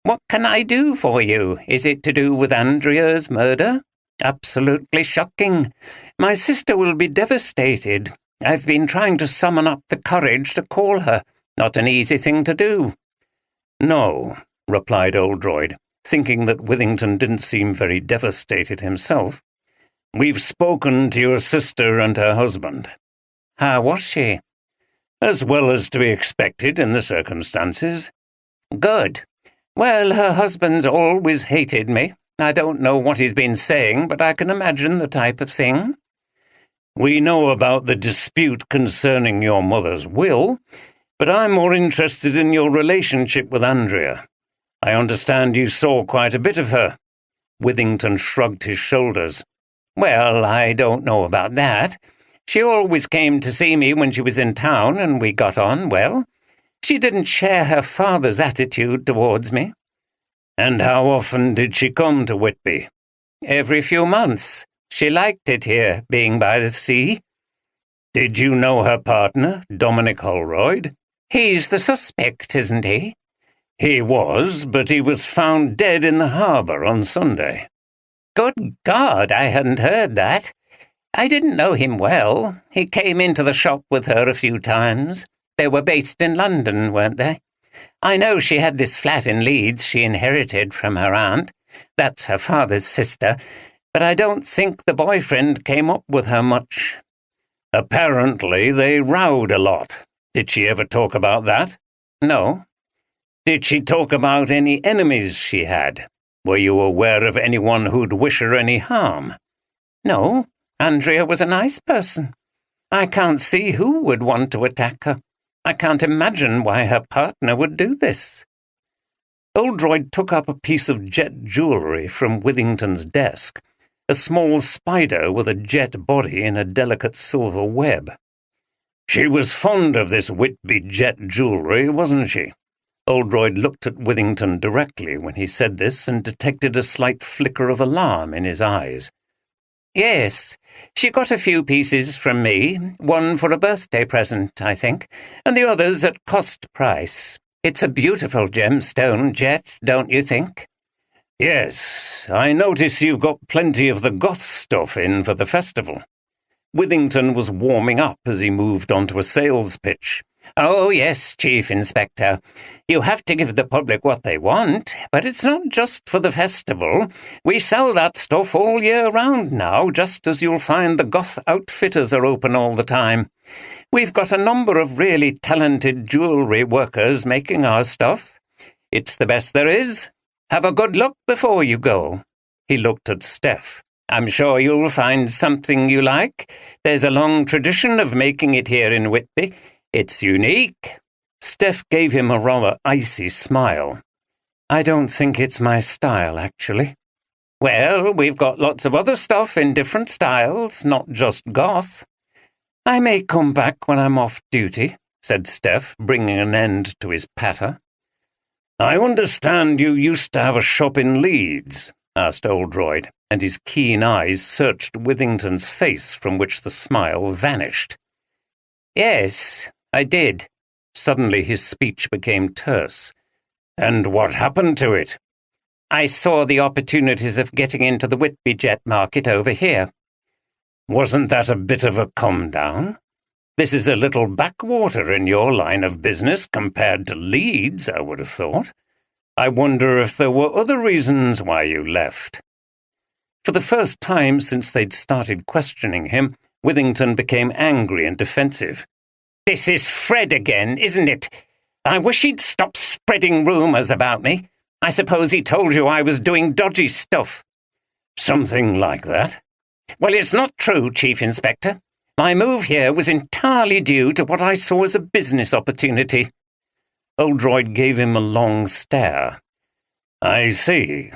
What can I do for you? Is it to do with Andrea's murder? Absolutely shocking. My sister will be devastated. I've been trying to summon up the courage to call her. Not an easy thing to do. No, replied Oldroyd, thinking that Withington didn't seem very devastated himself. We've spoken to your sister and her husband. How was she? As well as to be expected in the circumstances. Good. Well, her husband's always hated me. I don't know what he's been saying, but I can imagine the type of thing. We know about the dispute concerning your mother's will, but I'm more interested in your relationship with Andrea. I understand you saw quite a bit of her. Withington shrugged his shoulders. Well, I don't know about that. She always came to see me when she was in town, and we got on well. She didn't share her father's attitude towards me. And how often did she come to Whitby? Every few months. She liked it here, being by the sea. Did you know her partner, Dominic Holroyd? He's the suspect, isn't he? He was, but he was found dead in the harbour on Sunday. Good God, I hadn't heard that. I didn't know him well. He came into the shop with her a few times. They were based in London, weren't they? I know she had this flat in Leeds she inherited from her aunt. That's her father's sister. But I don't think the boyfriend came up with her much. Apparently they rowed a lot. Did she ever talk about that? No. Did she talk about any enemies she had? Were you aware of anyone who'd wish her any harm? No. Andrea was a nice person. I can't see who would want to attack her. I can't imagine why her partner would do this. Oldroyd took up a piece of jet jewellery from Withington's desk, a small spider with a jet body in a delicate silver web. She was fond of this Whitby jet jewellery, wasn't she? Oldroyd looked at Withington directly when he said this and detected a slight flicker of alarm in his eyes. Yes, she got a few pieces from me, one for a birthday present, I think, and the others at cost price. It's a beautiful gemstone, Jet, don't you think? Yes, I notice you've got plenty of the goth stuff in for the festival. Withington was warming up as he moved on to a sales pitch. Oh, yes, Chief Inspector. You have to give the public what they want, but it's not just for the festival. We sell that stuff all year round now, just as you'll find the goth outfitters are open all the time. We've got a number of really talented jewellery workers making our stuff. It's the best there is. Have a good look before you go. He looked at Steph. I'm sure you'll find something you like. There's a long tradition of making it here in Whitby. It's unique." Steph gave him a rather icy smile. "I don't think it's my style, actually." "Well, we've got lots of other stuff in different styles, not just goth." "I may come back when I'm off duty," said Steph, bringing an end to his patter. "I understand you used to have a shop in Leeds," asked Oldroyd, and his keen eyes searched Withington's face, from which the smile vanished. "Yes, I did." Suddenly his speech became terse. "And what happened to it?" "I saw the opportunities of getting into the Whitby jet market over here." "Wasn't that a bit of a come-down? This is a little backwater in your line of business compared to Leeds, I would have thought. I wonder if there were other reasons why you left." For the first time since they'd started questioning him, Withington became angry and defensive. "This is Fred again, isn't it? I wish he'd stop spreading rumours about me. I suppose he told you I was doing dodgy stuff." "Something like that." "Well, it's not true, Chief Inspector. My move here was entirely due to what I saw as a business opportunity." Oldroyd gave him a long stare. "I see.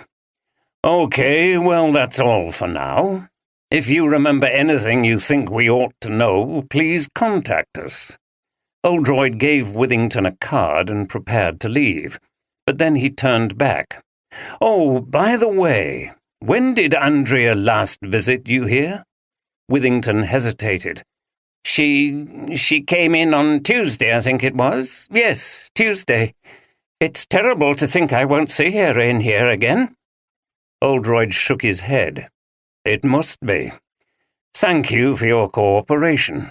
Okay, well, that's all for now. If you remember anything you think we ought to know, please contact us." Oldroyd gave Withington a card and prepared to leave, but then he turned back. "Oh, by the way, when did Andrea last visit you here?" Withington hesitated. She came in on Tuesday, I think it was. Yes, Tuesday. It's terrible to think I won't see her in here again." Oldroyd shook his head. "It must be. Thank you for your cooperation."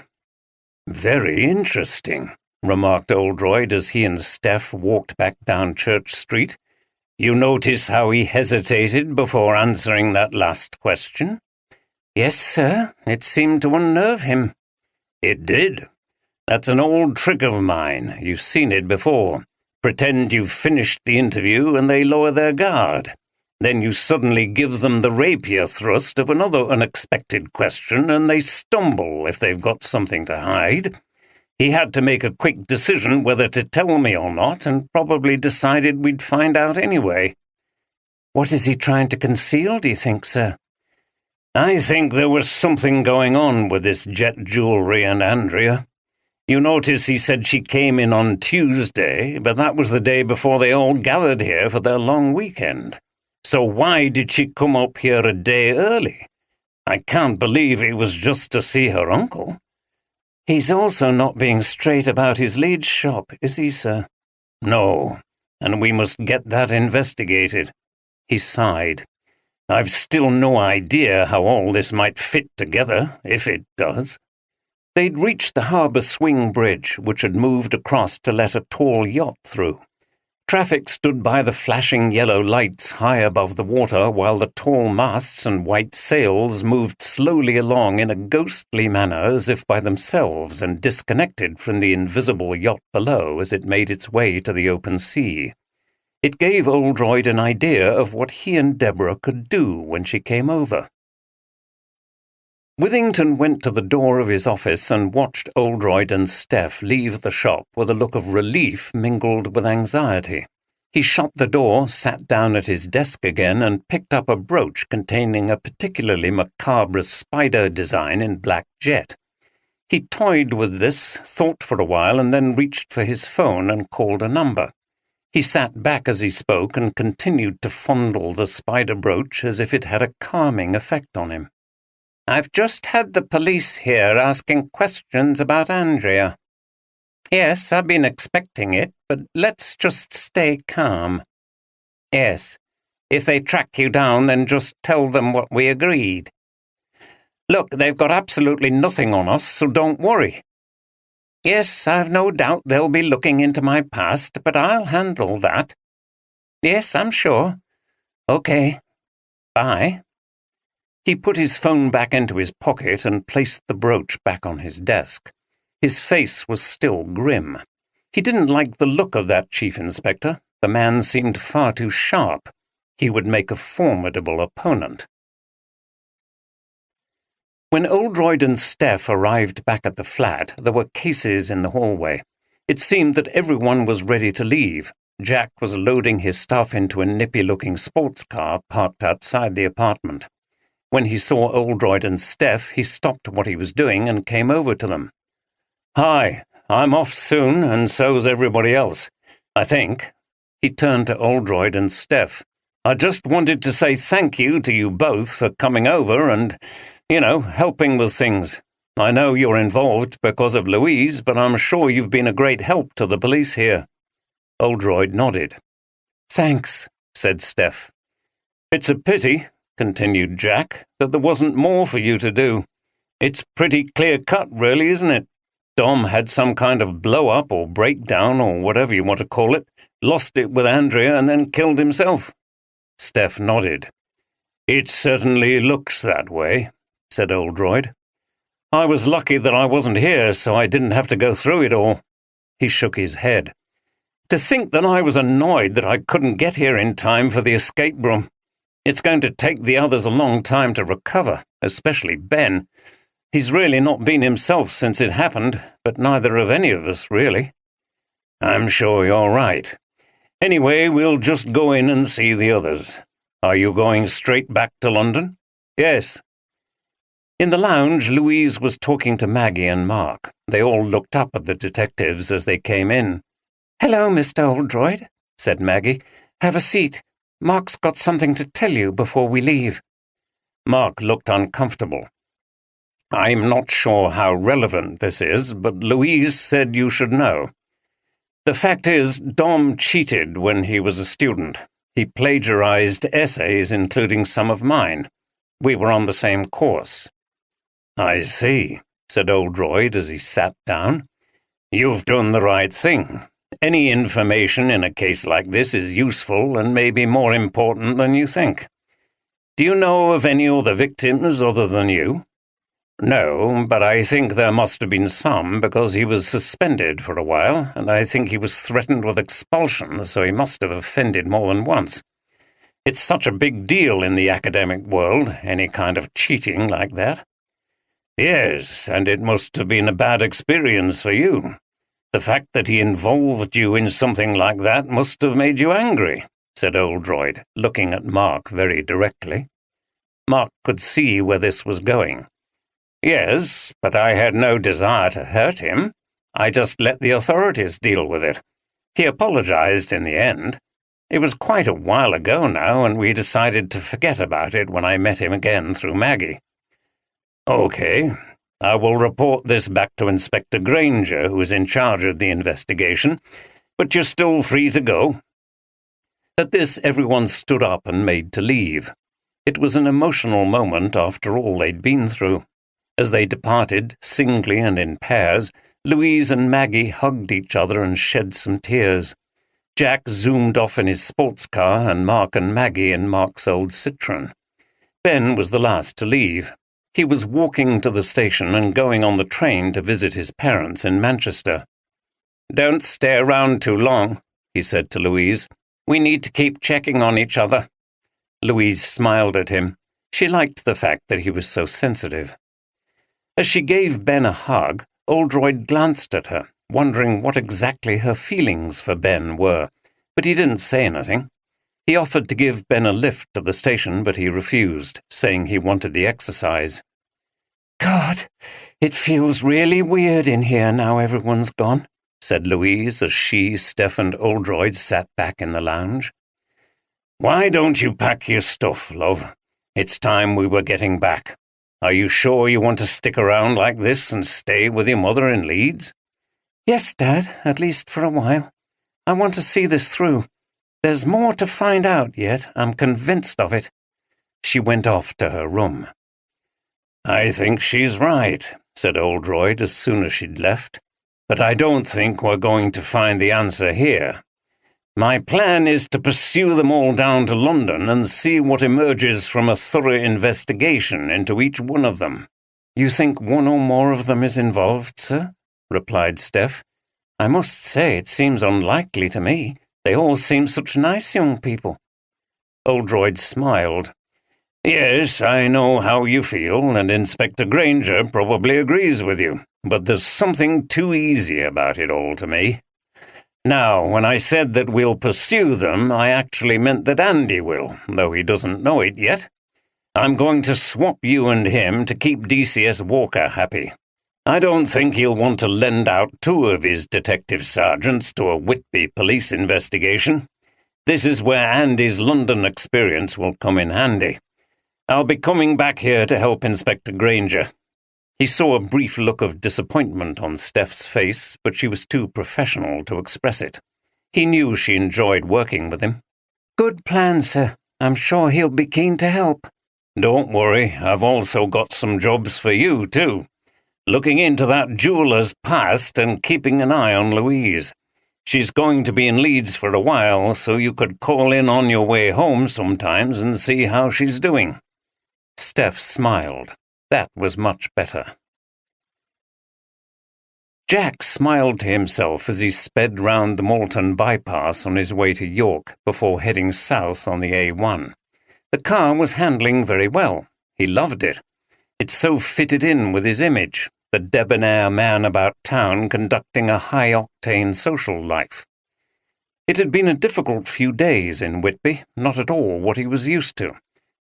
"Very interesting," remarked Oldroyd as he and Steph walked back down Church Street. "You notice how he hesitated before answering that last question?" "Yes, sir. It seemed to unnerve him." "It did. That's an old trick of mine. You've seen it before. Pretend you've finished the interview and they lower their guard. Then you suddenly give them the rapier thrust of another unexpected question and they stumble if they've got something to hide. He had to make a quick decision whether to tell me or not, and probably decided we'd find out anyway." "What is he trying to conceal, do you think, sir?" "I think there was something going on with this jet jewelry and Andrea. You notice he said she came in on Tuesday, but that was the day before they all gathered here for their long weekend. So why did she come up here a day early? I can't believe it was just to see her uncle." "He's also not being straight about his Leeds shop, is he, sir?" "No, and we must get that investigated." He sighed. "I've still no idea how all this might fit together, if it does." They'd reached the harbour swing bridge, which had moved across to let a tall yacht through. Traffic stood by the flashing yellow lights high above the water while the tall masts and white sails moved slowly along in a ghostly manner as if by themselves and disconnected from the invisible yacht below as it made its way to the open sea. It gave Oldroyd an idea of what he and Deborah could do when she came over. Withington went to the door of his office and watched Oldroyd and Steph leave the shop with a look of relief mingled with anxiety. He shut the door, sat down at his desk again, and picked up a brooch containing a particularly macabre spider design in black jet. He toyed with this, thought for a while, and then reached for his phone and called a number. He sat back as he spoke and continued to fondle the spider brooch as if it had a calming effect on him. "I've just had the police here asking questions about Andrea. Yes, I've been expecting it, but let's just stay calm. Yes, if they track you down, then just tell them what we agreed. Look, they've got absolutely nothing on us, so don't worry. Yes, I've no doubt they'll be looking into my past, but I'll handle that. Yes, I'm sure. Okay. Bye." He put his phone back into his pocket and placed the brooch back on his desk. His face was still grim. He didn't like the look of that chief inspector. The man seemed far too sharp. He would make a formidable opponent. When Oldroyd and Steph arrived back at the flat, there were cases in the hallway. It seemed that everyone was ready to leave. Jack was loading his stuff into a nippy-looking sports car parked outside the apartment. When he saw Oldroyd and Steph, he stopped what he was doing and came over to them. "Hi, I'm off soon, and so's everybody else, I think." He turned to Oldroyd and Steph. "I just wanted to say thank you to you both for coming over and, helping with things. I know you're involved because of Louise, but I'm sure you've been a great help to the police here." Oldroyd nodded. "Thanks," said Steph. "It's a pity," continued Jack, "that there wasn't more for you to do. It's pretty clear-cut, really, isn't it? Dom had some kind of blow-up or breakdown or whatever you want to call it, lost it with Andrea and then killed himself." Steph nodded. "It certainly looks that way," said Oldroyd. "I was lucky that I wasn't here, so I didn't have to go through it all." He shook his head. "To think that I was annoyed that I couldn't get here in time for the escape room. It's going to take the others a long time to recover, especially Ben. He's really not been himself since it happened, but neither of any of us, really." "I'm sure you're right. Anyway, we'll just go in and see the others. Are you going straight back to London?" "Yes." In the lounge, Louise was talking to Maggie and Mark. They all looked up at the detectives as they came in. "Hello, Mr. Oldroyd," said Maggie. "Have a seat. Mark's got something to tell you before we leave." Mark looked uncomfortable. "I'm not sure how relevant this is, but Louise said you should know. The fact is, Dom cheated when he was a student. He plagiarized essays, including some of mine. We were on the same course." "I see," said Oldroyd as he sat down. "You've done the right thing. Any information in a case like this is useful and maybe more important than you think. Do you know of any other victims other than you?" "No, but I think there must have been some because he was suspended for a while, and I think he was threatened with expulsion, so he must have offended more than once. It's such a big deal in the academic world, any kind of cheating like that." "Yes, and it must have been a bad experience for you. The fact that he involved you in something like that must have made you angry," said Oldroyd, looking at Mark very directly. Mark could see where this was going. "Yes, but I had no desire to hurt him. I just let the authorities deal with it. He apologized in the end. It was quite a while ago now, and we decided to forget about it when I met him again through Maggie." "Okay. I will report this back to Inspector Granger, who is in charge of the investigation, but you're still free to go." At this, everyone stood up and made to leave. It was an emotional moment after all they'd been through. As they departed, singly and in pairs, Louise and Maggie hugged each other and shed some tears. Jack zoomed off in his sports car, and Mark and Maggie in Mark's old Citroën. Ben was the last to leave. He was walking to the station and going on the train to visit his parents in Manchester. "Don't stay around too long," he said to Louise. "We need to keep checking on each other." Louise smiled at him. She liked the fact that he was so sensitive. As she gave Ben a hug, Oldroyd glanced at her, wondering what exactly her feelings for Ben were, but he didn't say anything. He offered to give Ben a lift to the station, but he refused, saying he wanted the exercise. "God, it feels really weird in here now everyone's gone," said Louise as she, Steph, and Oldroyd sat back in the lounge. "Why don't you pack your stuff, love? It's time we were getting back. Are you sure you want to stick around like this and stay with your mother in Leeds?" "Yes, Dad, at least for a while. I want to see this through. There's more to find out yet, I'm convinced of it." She went off to her room. "I think she's right," said Oldroyd as soon as she'd left. "But I don't think we're going to find the answer here. My plan is to pursue them all down to London and see what emerges from a thorough investigation into each one of them." "You think one or more of them is involved, sir?" replied Steph. "I must say it seems unlikely to me. They all seem such nice young people." Oldroyd smiled. Yes, I know how you feel, and Inspector Granger probably agrees with you, but there's something too easy about it all to me. Now, when I said that we'll pursue them, I actually meant that Andy will, though he doesn't know it yet. I'm going to swap you and him to keep DCS Walker happy. I don't think he'll want to lend out 2 of his detective sergeants to a Whitby police investigation. This is where Andy's London experience will come in handy. I'll be coming back here to help Inspector Granger. He saw a brief look of disappointment on Steph's face, but she was too professional to express it. He knew she enjoyed working with him. Good plan, sir. I'm sure he'll be keen to help. Don't worry, I've also got some jobs for you, too. Looking into that jeweller's past and keeping an eye on Louise. She's going to be in Leeds for a while, so you could call in on your way home sometimes and see how she's doing. Steph smiled. That was much better. Jack smiled to himself as he sped round the Malton bypass on his way to York before heading south on the A1. The car was handling very well. He loved it. It so fitted in with his image, the debonair man about town conducting a high-octane social life. It had been a difficult few days in Whitby, not at all what he was used to,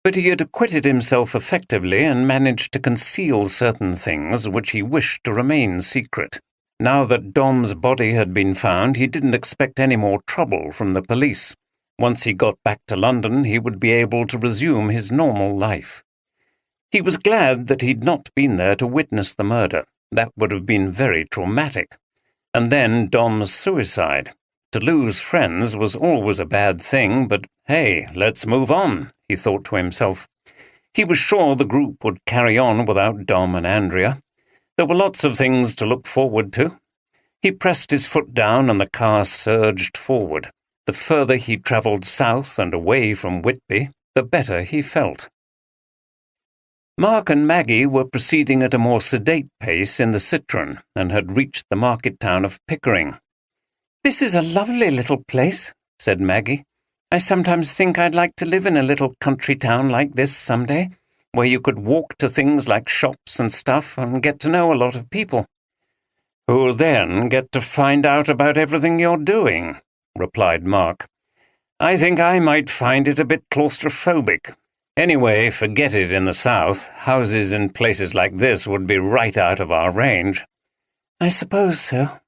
but he had acquitted himself effectively and managed to conceal certain things which he wished to remain secret. Now that Dom's body had been found, he didn't expect any more trouble from the police. Once he got back to London, he would be able to resume his normal life. He was glad that he'd not been there to witness the murder. That would have been very traumatic. And then Dom's suicide. To lose friends was always a bad thing, but hey, let's move on, he thought to himself. He was sure the group would carry on without Dom and Andrea. There were lots of things to look forward to. He pressed his foot down and the car surged forward. The further he travelled south and away from Whitby, the better he felt. Mark and Maggie were proceeding at a more sedate pace in the Citroen and had reached the market town of Pickering. "This is a lovely little place," said Maggie. "I sometimes think I'd like to live in a little country town like this someday, where you could walk to things like shops and stuff and get to know a lot of people." "Who then get to find out about everything you're doing," replied Mark. "I think I might find it a bit claustrophobic. Anyway, forget it in the south. Houses in places like this would be right out of our range." "I suppose so."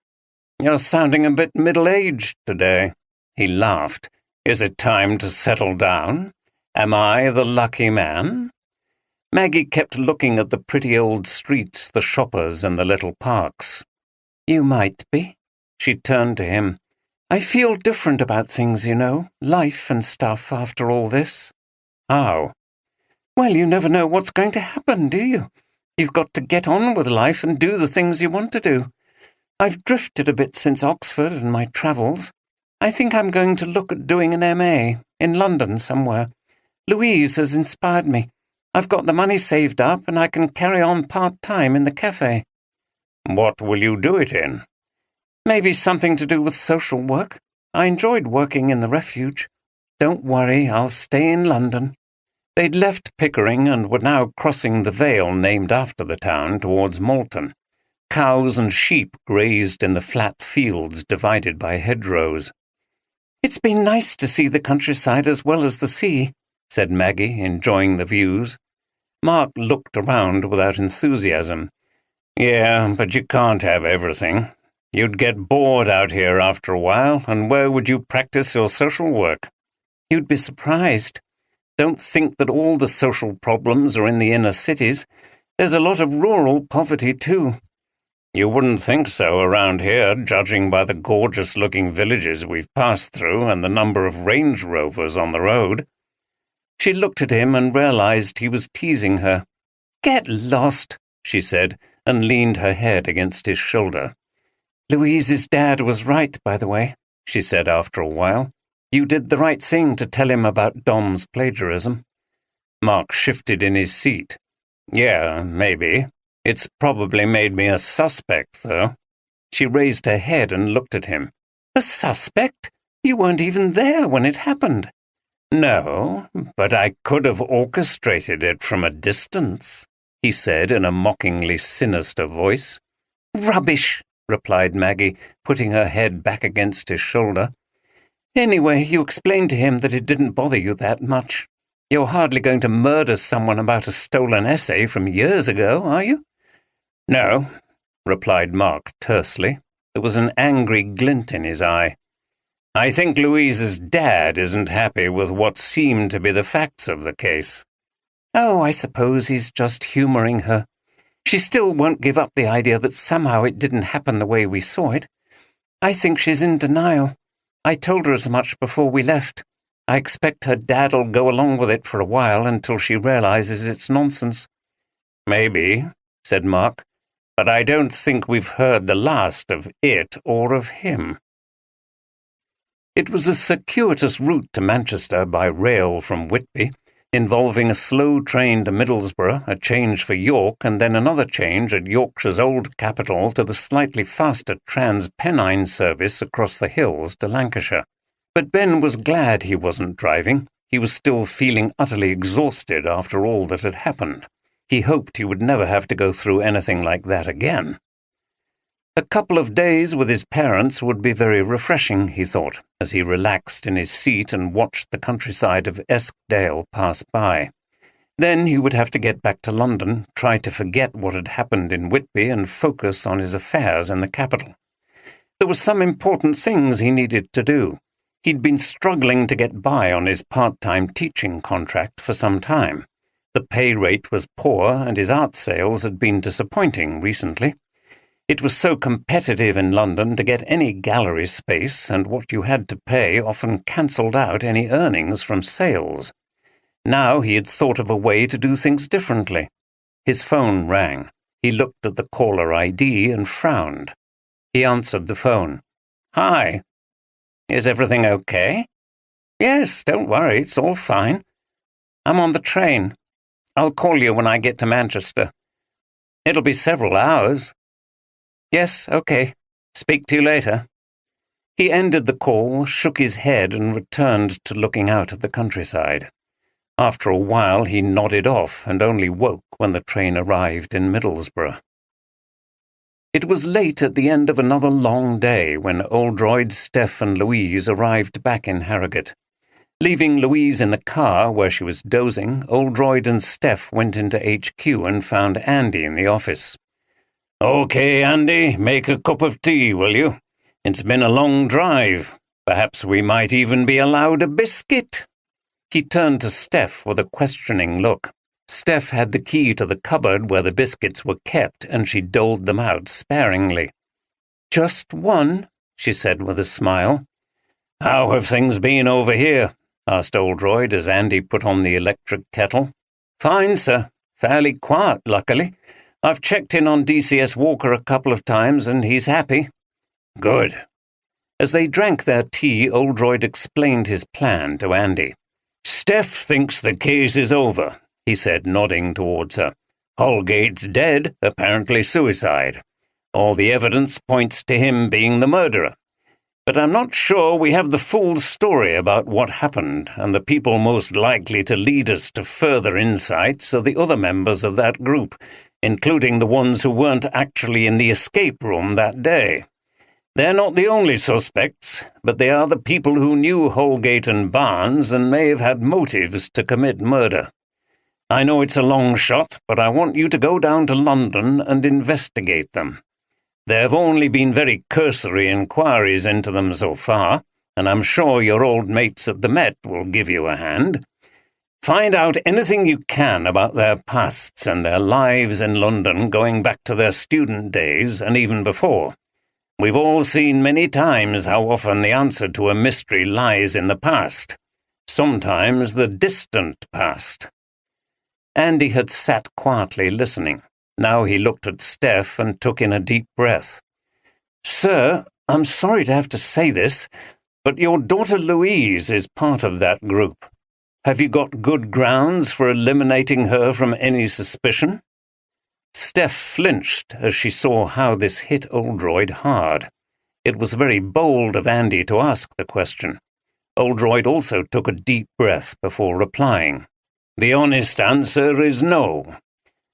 "You're sounding a bit middle-aged today." He laughed. "Is it time to settle down? Am I the lucky man?" Maggie kept looking at the pretty old streets, the shoppers, and the little parks. "You might be." She turned to him. "I feel different about things, you know, life and stuff after all this." "How?" "Well, you never know what's going to happen, do you? You've got to get on with life and do the things you want to do. I've drifted a bit since Oxford and my travels. I think I'm going to look at doing an MA, in London somewhere. Louise has inspired me. I've got the money saved up and I can carry on part-time in the cafe." "What will you do it in?" "Maybe something to do with social work. I enjoyed working in the refuge. Don't worry, I'll stay in London." They'd left Pickering and were now crossing the vale named after the town towards Malton. Cows and sheep grazed in the flat fields divided by hedgerows. "It's been nice to see the countryside as well as the sea," said Maggie, enjoying the views. Mark looked around without enthusiasm. "Yeah, but you can't have everything. You'd get bored out here after a while, and where would you practice your social work?" "You'd be surprised. Don't think that all the social problems are in the inner cities. There's a lot of rural poverty, too." "You wouldn't think so around here, judging by the gorgeous-looking villages we've passed through and the number of Range Rovers on the road." She looked at him and realized he was teasing her. "Get lost," she said, and leaned her head against his shoulder. "Louise's dad was right, by the way," she said after a while. "You did the right thing to tell him about Dom's plagiarism." Mark shifted in his seat. "Yeah, maybe. It's probably made me a suspect, though." She raised her head and looked at him. "A suspect? You weren't even there when it happened." No, but I could have orchestrated it from a distance, he said in a mockingly sinister voice. Rubbish, replied Maggie, putting her head back against his shoulder. Anyway, you explained to him that it didn't bother you that much. You're hardly going to murder someone about a stolen essay from years ago, are you? No, replied Mark tersely. There was an angry glint in his eye. I think Louise's dad isn't happy with what seem to be the facts of the case. Oh, I suppose he's just humouring her. She still won't give up the idea that somehow it didn't happen the way we saw it. I think she's in denial. I told her as much before we left. I expect her dad'll go along with it for a while until she realizes it's nonsense. Maybe, said Mark, but I don't think we've heard the last of it or of him. It was a circuitous route to Manchester by rail from Whitby, involving a slow train to Middlesbrough, a change for York, and then another change at Yorkshire's old capital to the slightly faster Trans-Pennine service across the hills to Lancashire. But Ben was glad he wasn't driving. He was still feeling utterly exhausted after all that had happened. He hoped he would never have to go through anything like that again. A couple of days with his parents would be very refreshing, he thought, as he relaxed in his seat and watched the countryside of Eskdale pass by. Then he would have to get back to London, try to forget what had happened in Whitby and focus on his affairs in the capital. There were some important things he needed to do. He'd been struggling to get by on his part-time teaching contract for some time. The pay rate was poor and his art sales had been disappointing recently. It was so competitive in London to get any gallery space, and what you had to pay often cancelled out any earnings from sales. Now he had thought of a way to do things differently. His phone rang. He looked at the caller ID and frowned. He answered the phone. "Hi. Is everything okay?" "Yes, don't worry, it's all fine. I'm on the train. I'll call you when I get to Manchester. It'll be several hours." "Yes, okay. Speak to you later." He ended the call, shook his head, and returned to looking out at the countryside. After a while he nodded off and only woke when the train arrived in Middlesbrough. It was late at the end of another long day when Oldroyd, Steph, and Louise arrived back in Harrogate. Leaving Louise in the car where she was dozing, Oldroyd and Steph went into HQ and found Andy in the office. "Okay, Andy, make a cup of tea, will you? It's been a long drive. Perhaps we might even be allowed a biscuit." He turned to Steph with a questioning look. Steph had the key to the cupboard where the biscuits were kept, and she doled them out sparingly. "Just one," she said with a smile. "How have things been over here?" asked Oldroyd as Andy put on the electric kettle. "Fine, sir. Fairly quiet, luckily. I've checked in on DCS Walker a couple of times, and he's happy." "Good." As they drank their tea, Oldroyd explained his plan to Andy. "Steph thinks the case is over," he said, nodding towards her. "Holgate's dead, apparently suicide. All the evidence points to him being the murderer. But I'm not sure we have the full story about what happened, and the people most likely to lead us to further insights are the other members of that group, including the ones who weren't actually in the escape room that day. They're not the only suspects, but they are the people who knew Holgate and Barnes and may have had motives to commit murder. I know it's a long shot, but I want you to go down to London and investigate them. There have only been very cursory inquiries into them so far, and I'm sure your old mates at the Met will give you a hand. Find out anything you can about their pasts and their lives in London going back to their student days and even before. We've all seen many times how often the answer to a mystery lies in the past, sometimes the distant past." Andy had sat quietly listening. Now he looked at Steph and took in a deep breath. "Sir, I'm sorry to have to say this, but your daughter Louise is part of that group. Have you got good grounds for eliminating her from any suspicion?" Steph flinched as she saw how this hit Oldroyd hard. It was very bold of Andy to ask the question. Oldroyd also took a deep breath before replying. The honest answer is no.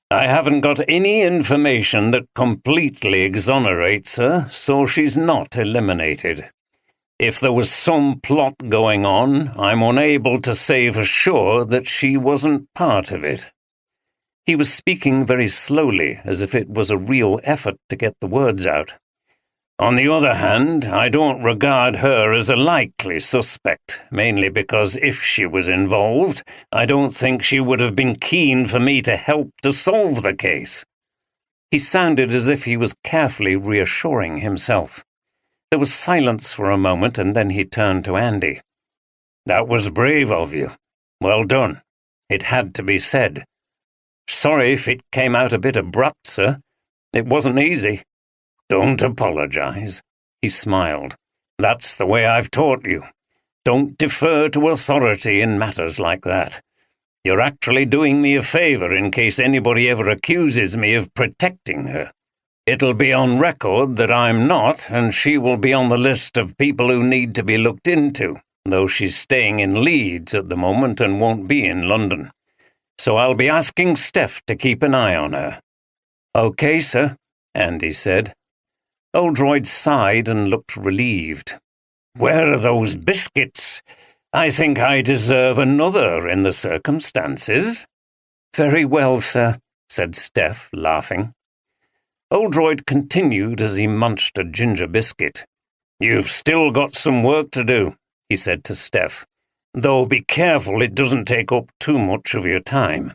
I haven't got any information that completely exonerates her, so she's not eliminated. If there was some plot going on, I'm unable to say for sure that she wasn't part of it. He was speaking very slowly, as if it was a real effort to get the words out. On the other hand, I don't regard her as a likely suspect, mainly because if she was involved, I don't think she would have been keen for me to help to solve the case. He sounded as if he was carefully reassuring himself. There was silence for a moment, and then he turned to Andy. That was brave of you. Well done. It had to be said. Sorry if it came out a bit abrupt, sir. It wasn't easy. Don't apologize. He smiled. That's the way I've taught you. Don't defer to authority in matters like that. You're actually doing me a favor in case anybody ever accuses me of protecting her. It'll be on record that I'm not, and she will be on the list of people who need to be looked into, though she's staying in Leeds at the moment and won't be in London. So I'll be asking Steph to keep an eye on her. Okay, sir, Andy said. Oldroyd sighed and looked relieved. Where are those biscuits? I think I deserve another in the circumstances. Very well, sir, said Steph, laughing. Oldroyd continued as he munched a ginger biscuit. You've still got some work to do, he said to Steph, though be careful it doesn't take up too much of your time.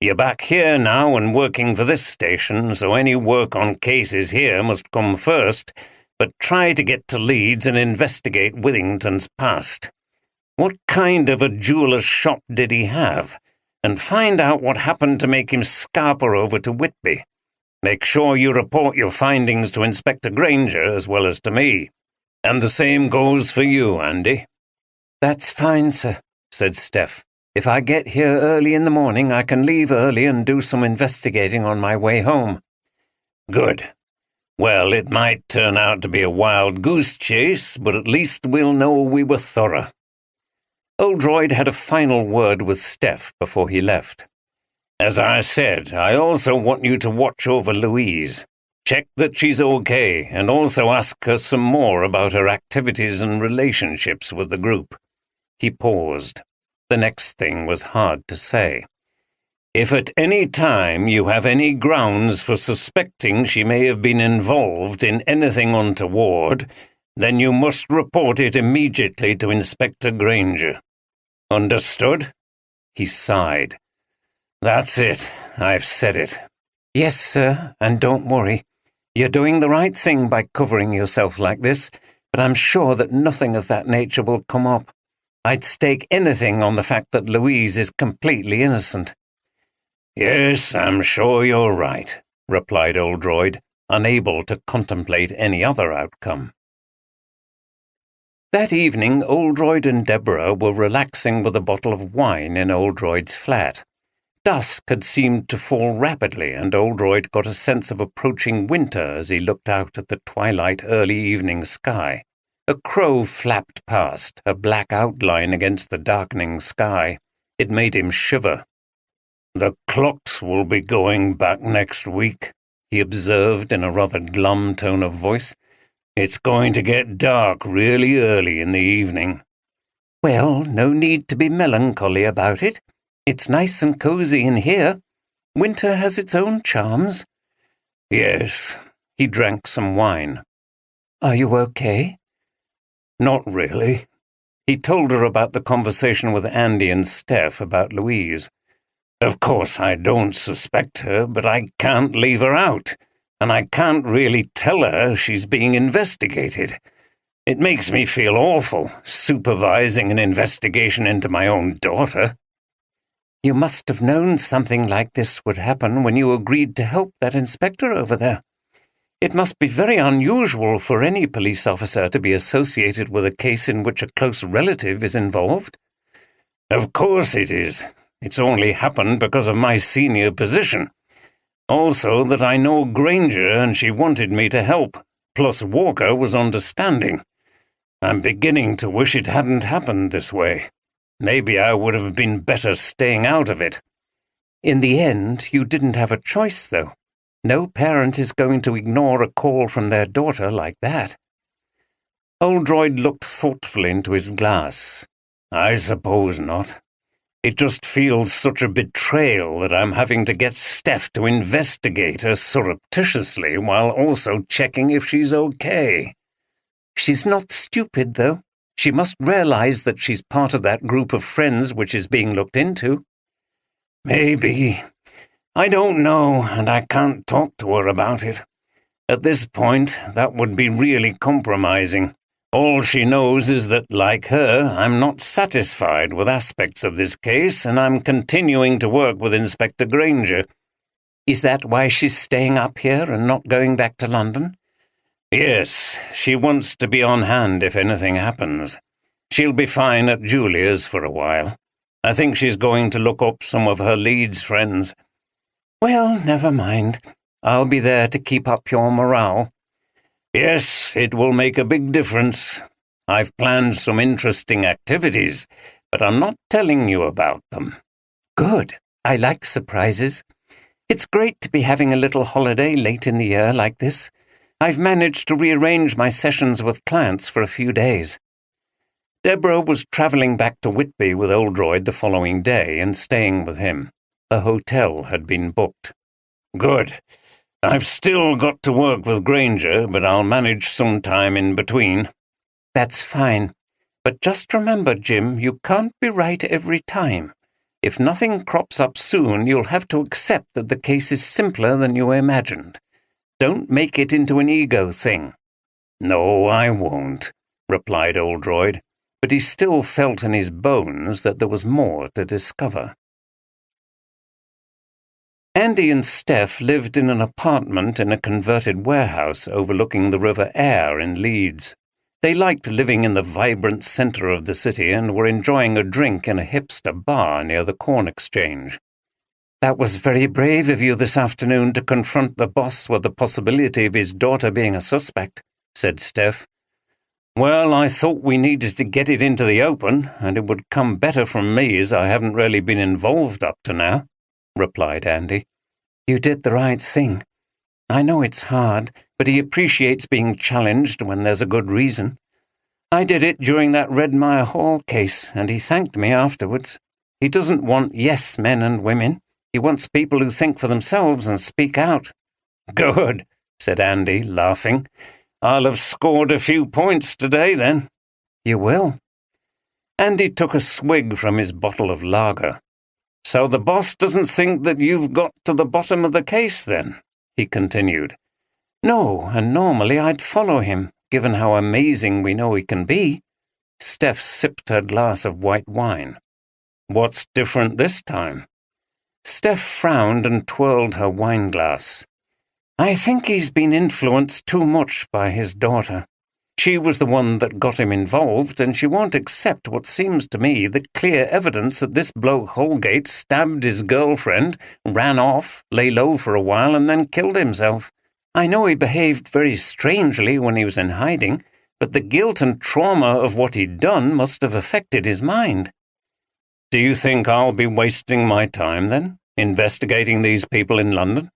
You're back here now and working for this station, so any work on cases here must come first, but try to get to Leeds and investigate Withington's past. What kind of a jeweller's shop did he have? And find out what happened to make him scarper over to Whitby. Make sure you report your findings to Inspector Granger as well as to me. And the same goes for you, Andy. That's fine, sir, said Steph. If I get here early in the morning, I can leave early and do some investigating on my way home. Good. Well, it might turn out to be a wild goose chase, but at least we'll know we were thorough. Oldroyd had a final word with Steph before he left. As I said, I also want you to watch over Louise. Check that she's okay, and also ask her some more about her activities and relationships with the group. He paused. The next thing was hard to say. If at any time you have any grounds for suspecting she may have been involved in anything untoward, then you must report it immediately to Inspector Granger. Understood? He sighed. That's it. I've said it. Yes, sir, and don't worry. You're doing the right thing by covering yourself like this, but I'm sure that nothing of that nature will come up. I'd stake anything on the fact that Louise is completely innocent. Yes, I'm sure you're right, replied Oldroyd, unable to contemplate any other outcome. That evening, Oldroyd and Deborah were relaxing with a bottle of wine in Oldroyd's flat. Dusk had seemed to fall rapidly, and Oldroyd got a sense of approaching winter as he looked out at the twilight early evening sky. A crow flapped past, a black outline against the darkening sky. It made him shiver. The clocks will be going back next week, he observed in a rather glum tone of voice. It's going to get dark really early in the evening. Well, no need to be melancholy about it. It's nice and cosy in here. Winter has its own charms. Yes, he drank some wine. Are you okay? Not really. He told her about the conversation with Andy and Steph about Louise. Of course I don't suspect her, but I can't leave her out, and I can't really tell her she's being investigated. It makes me feel awful, supervising an investigation into my own daughter. You must have known something like this would happen when you agreed to help that inspector over there. It must be very unusual for any police officer to be associated with a case in which a close relative is involved. Of course it is. It's only happened because of my senior position. Also that I know Granger and she wanted me to help, plus Walker was understanding. I'm beginning to wish it hadn't happened this way. Maybe I would have been better staying out of it. In the end, you didn't have a choice, though. No parent is going to ignore a call from their daughter like that. Oldroyd looked thoughtfully into his glass. I suppose not. It just feels such a betrayal that I'm having to get Steph to investigate her surreptitiously while also checking if she's okay. She's not stupid, though. She must realize that she's part of that group of friends which is being looked into. Maybe. I don't know, and I can't talk to her about it. At this point, that would be really compromising. All she knows is that, like her, I'm not satisfied with aspects of this case, and I'm continuing to work with Inspector Granger. Is that why she's staying up here and not going back to London? Yes, she wants to be on hand if anything happens. She'll be fine at Julia's for a while. I think she's going to look up some of her Leeds friends. Well, never mind. I'll be there to keep up your morale. Yes, it will make a big difference. I've planned some interesting activities, but I'm not telling you about them. Good. I like surprises. It's great to be having a little holiday late in the year like this. I've managed to rearrange my sessions with clients for a few days. Deborah was travelling back to Whitby with Oldroyd the following day and staying with him. A hotel had been booked. Good. I've still got to work with Granger, but I'll manage some time in between. That's fine. But just remember, Jim, you can't be right every time. If nothing crops up soon, you'll have to accept that the case is simpler than you imagined. Don't make it into an ego thing. No, I won't, replied Oldroyd, but he still felt in his bones that there was more to discover. Andy and Steph lived in an apartment in a converted warehouse overlooking the River Aire in Leeds. They liked living in the vibrant centre of the city and were enjoying a drink in a hipster bar near the Corn Exchange. That was very brave of you this afternoon to confront the boss with the possibility of his daughter being a suspect, said Steph. Well, I thought we needed to get it into the open, and it would come better from me as I haven't really been involved up to now, replied Andy. You did the right thing. I know it's hard, but he appreciates being challenged when there's a good reason. I did it during that Redmire Hall case, and he thanked me afterwards. He doesn't want yes men and women. He wants people who think for themselves and speak out. Good, said Andy, laughing. I'll have scored a few points today, then. You will. Andy took a swig from his bottle of lager. So the boss doesn't think that you've got to the bottom of the case, then? He continued. No, and normally I'd follow him, given how amazing we know he can be. Steph sipped her glass of white wine. What's different this time? Steph frowned and twirled her wineglass. I think he's been influenced too much by his daughter. She was the one that got him involved, and she won't accept what seems to me the clear evidence that this bloke Holgate stabbed his girlfriend, ran off, lay low for a while, and then killed himself. I know he behaved very strangely when he was in hiding, but the guilt and trauma of what he'd done must have affected his mind. Do you think I'll be wasting my time, then, investigating these people in London?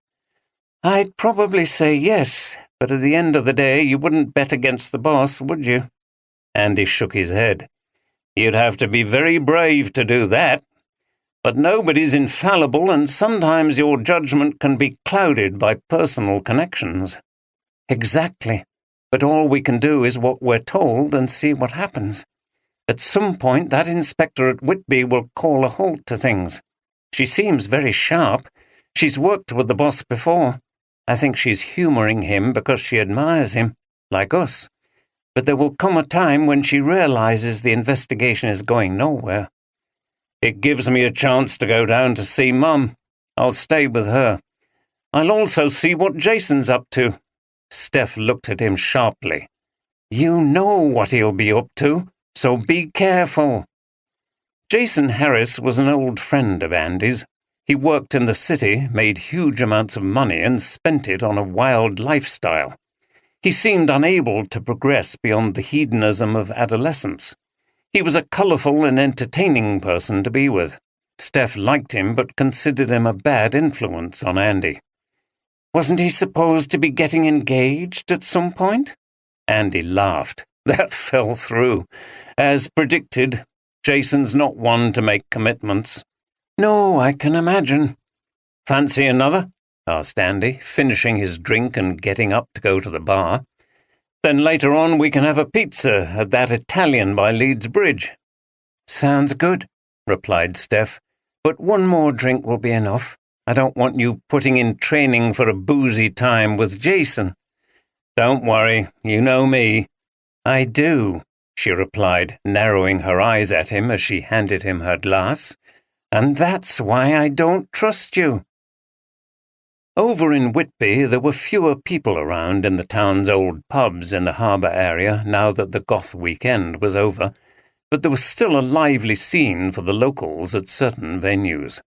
I'd probably say yes, but at the end of the day you wouldn't bet against the boss, would you? Andy shook his head. You'd have to be very brave to do that. But nobody's infallible, and sometimes your judgment can be clouded by personal connections. Exactly. But all we can do is what we're told and see what happens. At some point, that inspector at Whitby will call a halt to things. She seems very sharp. She's worked with the boss before. I think she's humouring him because she admires him, like us. But there will come a time when she realises the investigation is going nowhere. It gives me a chance to go down to see Mum. I'll stay with her. I'll also see what Jason's up to. Steph looked at him sharply. You know what he'll be up to, so be careful. Jason Harris was an old friend of Andy's. He worked in the city, made huge amounts of money, and spent it on a wild lifestyle. He seemed unable to progress beyond the hedonism of adolescence. He was a colourful and entertaining person to be with. Steph liked him but considered him a bad influence on Andy. Wasn't he supposed to be getting engaged at some point? Andy laughed. That fell through. As predicted, Jason's not one to make commitments. No, I can imagine. Fancy another? Asked Andy, finishing his drink and getting up to go to the bar. Then later on we can have a pizza at that Italian by Leeds Bridge. Sounds good, replied Steph, but one more drink will be enough. I don't want you putting in training for a boozy time with Jason. Don't worry, you know me. I do, she replied, narrowing her eyes at him as she handed him her glass. And that's why I don't trust you. Over in Whitby there were fewer people around in the town's old pubs in the harbour area now that the goth weekend was over, but there was still a lively scene for the locals at certain venues.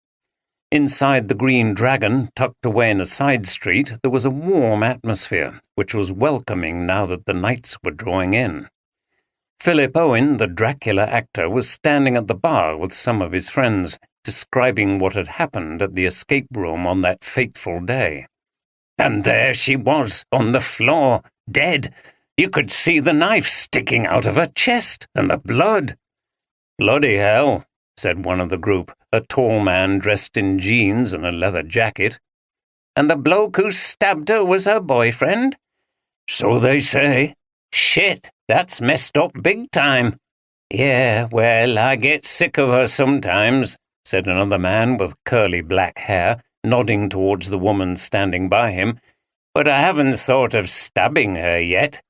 Inside the Green Dragon, tucked away in a side street, there was a warm atmosphere, which was welcoming now that the nights were drawing in. Philip Owen, the Dracula actor, was standing at the bar with some of his friends, describing what had happened at the escape room on that fateful day. And there she was, on the floor, dead. You could see the knife sticking out of her chest, and the blood. Bloody hell, said one of the group, a tall man dressed in jeans and a leather jacket. And the bloke who stabbed her was her boyfriend? So they say. Shit, that's messed up big time. Yeah, well, I get sick of her sometimes, said another man with curly black hair, nodding towards the woman standing by him. But I haven't thought of stabbing her yet.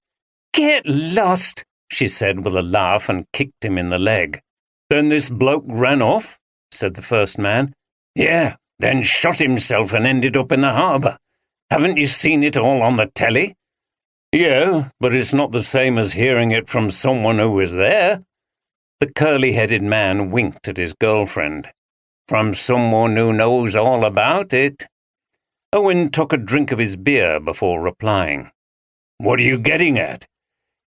Get lost, she said with a laugh and kicked him in the leg. Then this bloke ran off, said the first man. Yeah, then shot himself and ended up in the harbour. Haven't you seen it all on the telly? Yeah, but it's not the same as hearing it from someone who was there. The curly-headed man winked at his girlfriend. From someone who knows all about it. Owen took a drink of his beer before replying. What are you getting at?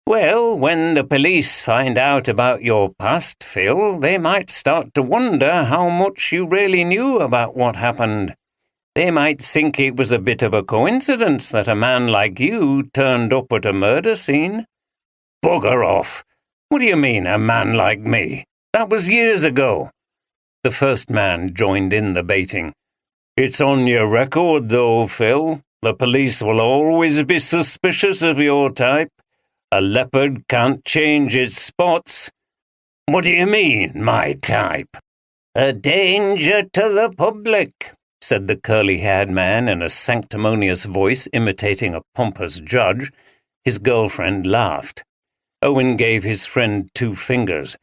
Well, when the police find out about your past, Phil, they might start to wonder how much you really knew about what happened. They might think it was a bit of a coincidence that a man like you turned up at a murder scene. Bugger off. What do you mean, a man like me? That was years ago. The first man joined in the baiting. It's on your record, though, Phil. The police will always be suspicious of your type. A leopard can't change its spots. What do you mean, my type? A danger to the public, said the curly-haired man in a sanctimonious voice imitating a pompous judge. His girlfriend laughed. Owen gave his friend 2 fingers.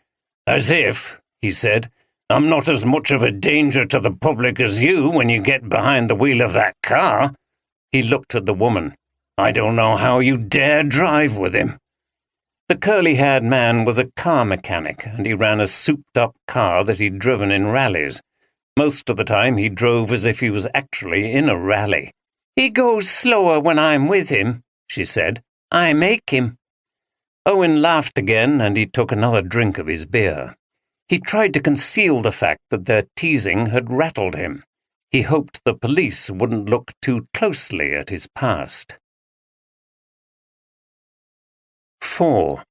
As if, he said, I'm not as much of a danger to the public as you when you get behind the wheel of that car. He looked at the woman. I don't know how you dare drive with him. The curly-haired man was a car mechanic, and he ran a souped-up car that he'd driven in rallies. Most of the time he drove as if he was actually in a rally. He goes slower when I'm with him, she said. I make him. Owen laughed again, and he took another drink of his beer. He tried to conceal the fact that their teasing had rattled him. He hoped the police wouldn't look too closely at his past. 4.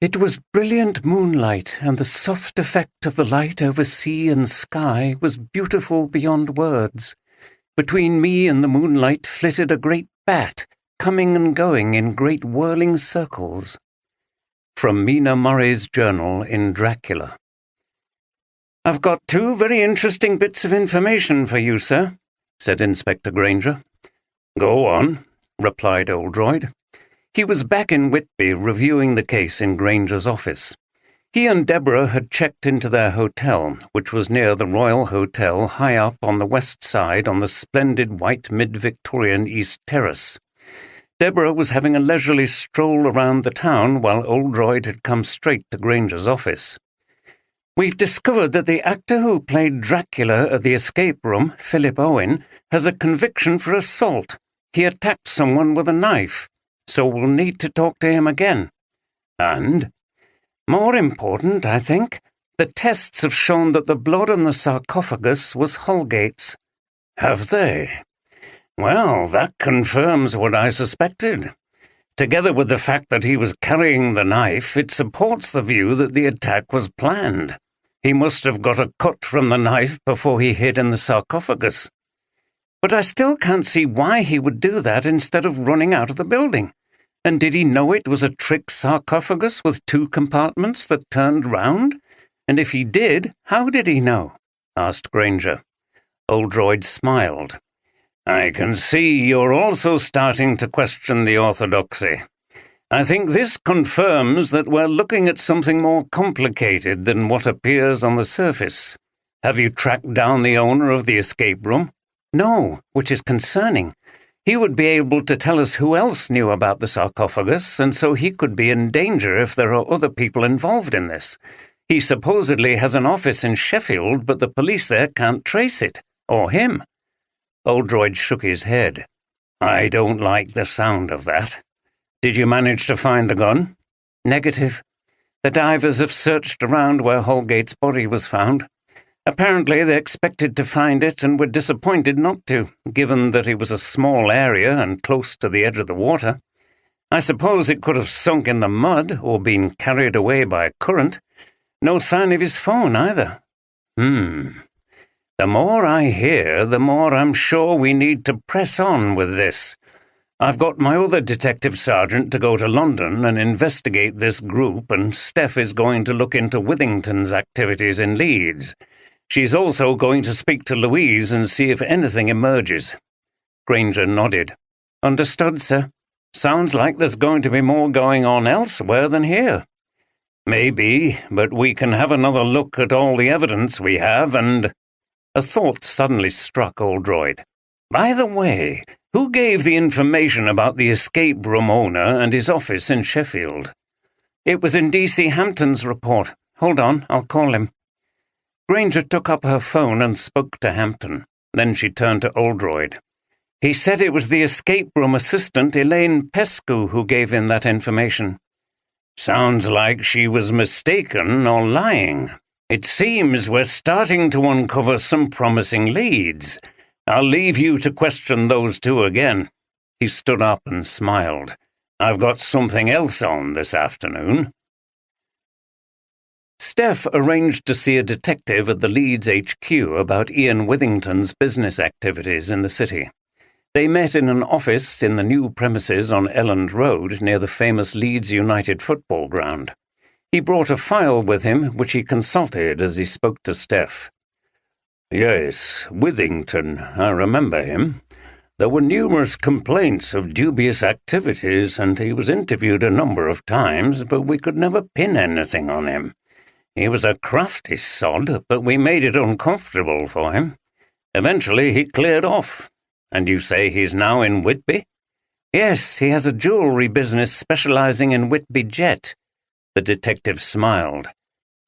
It was brilliant moonlight, and the soft effect of the light over sea and sky was beautiful beyond words. Between me and the moonlight flitted a great bat, coming and going in great whirling circles. From Mina Murray's journal in Dracula. I've got 2 very interesting bits of information for you, sir, said Inspector Granger. Go on, replied Oldroyd. He was back in Whitby reviewing the case in Granger's office. He and Deborah had checked into their hotel, which was near the Royal Hotel high up on the west side on the splendid white mid-Victorian East Terrace. Deborah was having a leisurely stroll around the town while Oldroyd had come straight to Granger's office. We've discovered that the actor who played Dracula at the escape room, Philip Owen, has a conviction for assault. He attacked someone with a knife, so we'll need to talk to him again. And, more important, I think, the tests have shown that the blood on the sarcophagus was Holgate's. Have they? Well, that confirms what I suspected. Together with the fact that he was carrying the knife, it supports the view that the attack was planned. He must have got a cut from the knife before he hid in the sarcophagus. But I still can't see why he would do that instead of running out of the building. And did he know it was a trick sarcophagus with 2 compartments that turned round? And if he did, how did he know? Asked Granger. Oldroyd smiled. I can see you're also starting to question the orthodoxy. I think this confirms that we're looking at something more complicated than what appears on the surface. Have you tracked down the owner of the escape room? No, which is concerning. He would be able to tell us who else knew about the sarcophagus, and so he could be in danger if there are other people involved in this. He supposedly has an office in Sheffield, but the police there can't trace it, or him. Oldroyd shook his head. I don't like the sound of that. Did you manage to find the gun? Negative. The divers have searched around where Holgate's body was found. Apparently they expected to find it and were disappointed not to, given that it was a small area and close to the edge of the water. I suppose it could have sunk in the mud or been carried away by a current. No sign of his phone either. The more I hear, the more I'm sure we need to press on with this. I've got my other detective sergeant to go to London and investigate this group, and Steph is going to look into Withington's activities in Leeds. She's also going to speak to Louise and see if anything emerges. Granger nodded. Understood, sir. Sounds like there's going to be more going on elsewhere than here. Maybe, but we can have another look at all the evidence we have and... A thought suddenly struck Oldroyd. By the way, who gave the information about the escape room owner and his office in Sheffield? It was in D.C. Hampton's report. Hold on, I'll call him. Granger took up her phone and spoke to Hampton. Then she turned to Oldroyd. He said it was the escape room assistant, Elaine Pescu, who gave him that information. Sounds like she was mistaken or lying. It seems we're starting to uncover some promising leads. I'll leave you to question those 2 again. He stood up and smiled. I've got something else on this afternoon. Steph arranged to see a detective at the Leeds HQ about Ian Withington's business activities in the city. They met in an office in the new premises on Elland Road near the famous Leeds United football ground. He brought a file with him, which he consulted as he spoke to Steph. Yes, Withington, I remember him. There were numerous complaints of dubious activities, and he was interviewed a number of times, but we could never pin anything on him. He was a crafty sod, but we made it uncomfortable for him. Eventually he cleared off. And you say he's now in Whitby? Yes, he has a jewellery business specialising in Whitby jet. The detective smiled.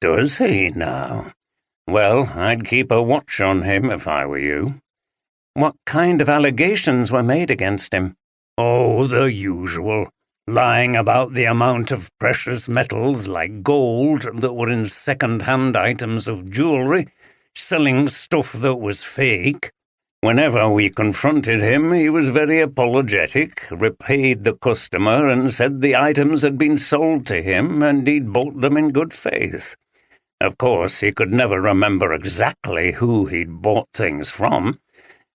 Does he now? Well, I'd keep a watch on him if I were you. What kind of allegations were made against him? Oh, the usual. Lying about the amount of precious metals like gold that were in second-hand items of jewellery, selling stuff that was fake. Whenever we confronted him, he was very apologetic, repaid the customer and said the items had been sold to him and he'd bought them in good faith. Of course, he could never remember exactly who he'd bought things from.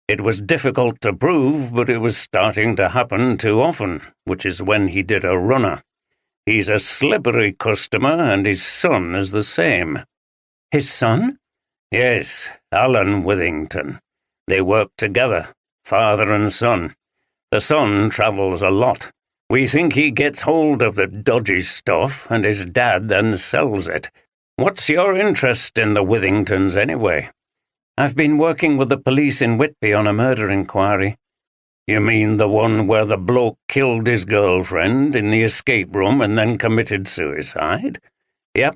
It was difficult to prove, but it was starting to happen too often, which is when he did a runner. He's a slippery customer and his son is the same. His son? Yes, Alan Withington. They work together, father and son. The son travels a lot. We think he gets hold of the dodgy stuff, and his dad then sells it. What's your interest in the Withingtons, anyway? I've been working with the police in Whitby on a murder inquiry. You mean the one where the bloke killed his girlfriend in the escape room and then committed suicide? Yep.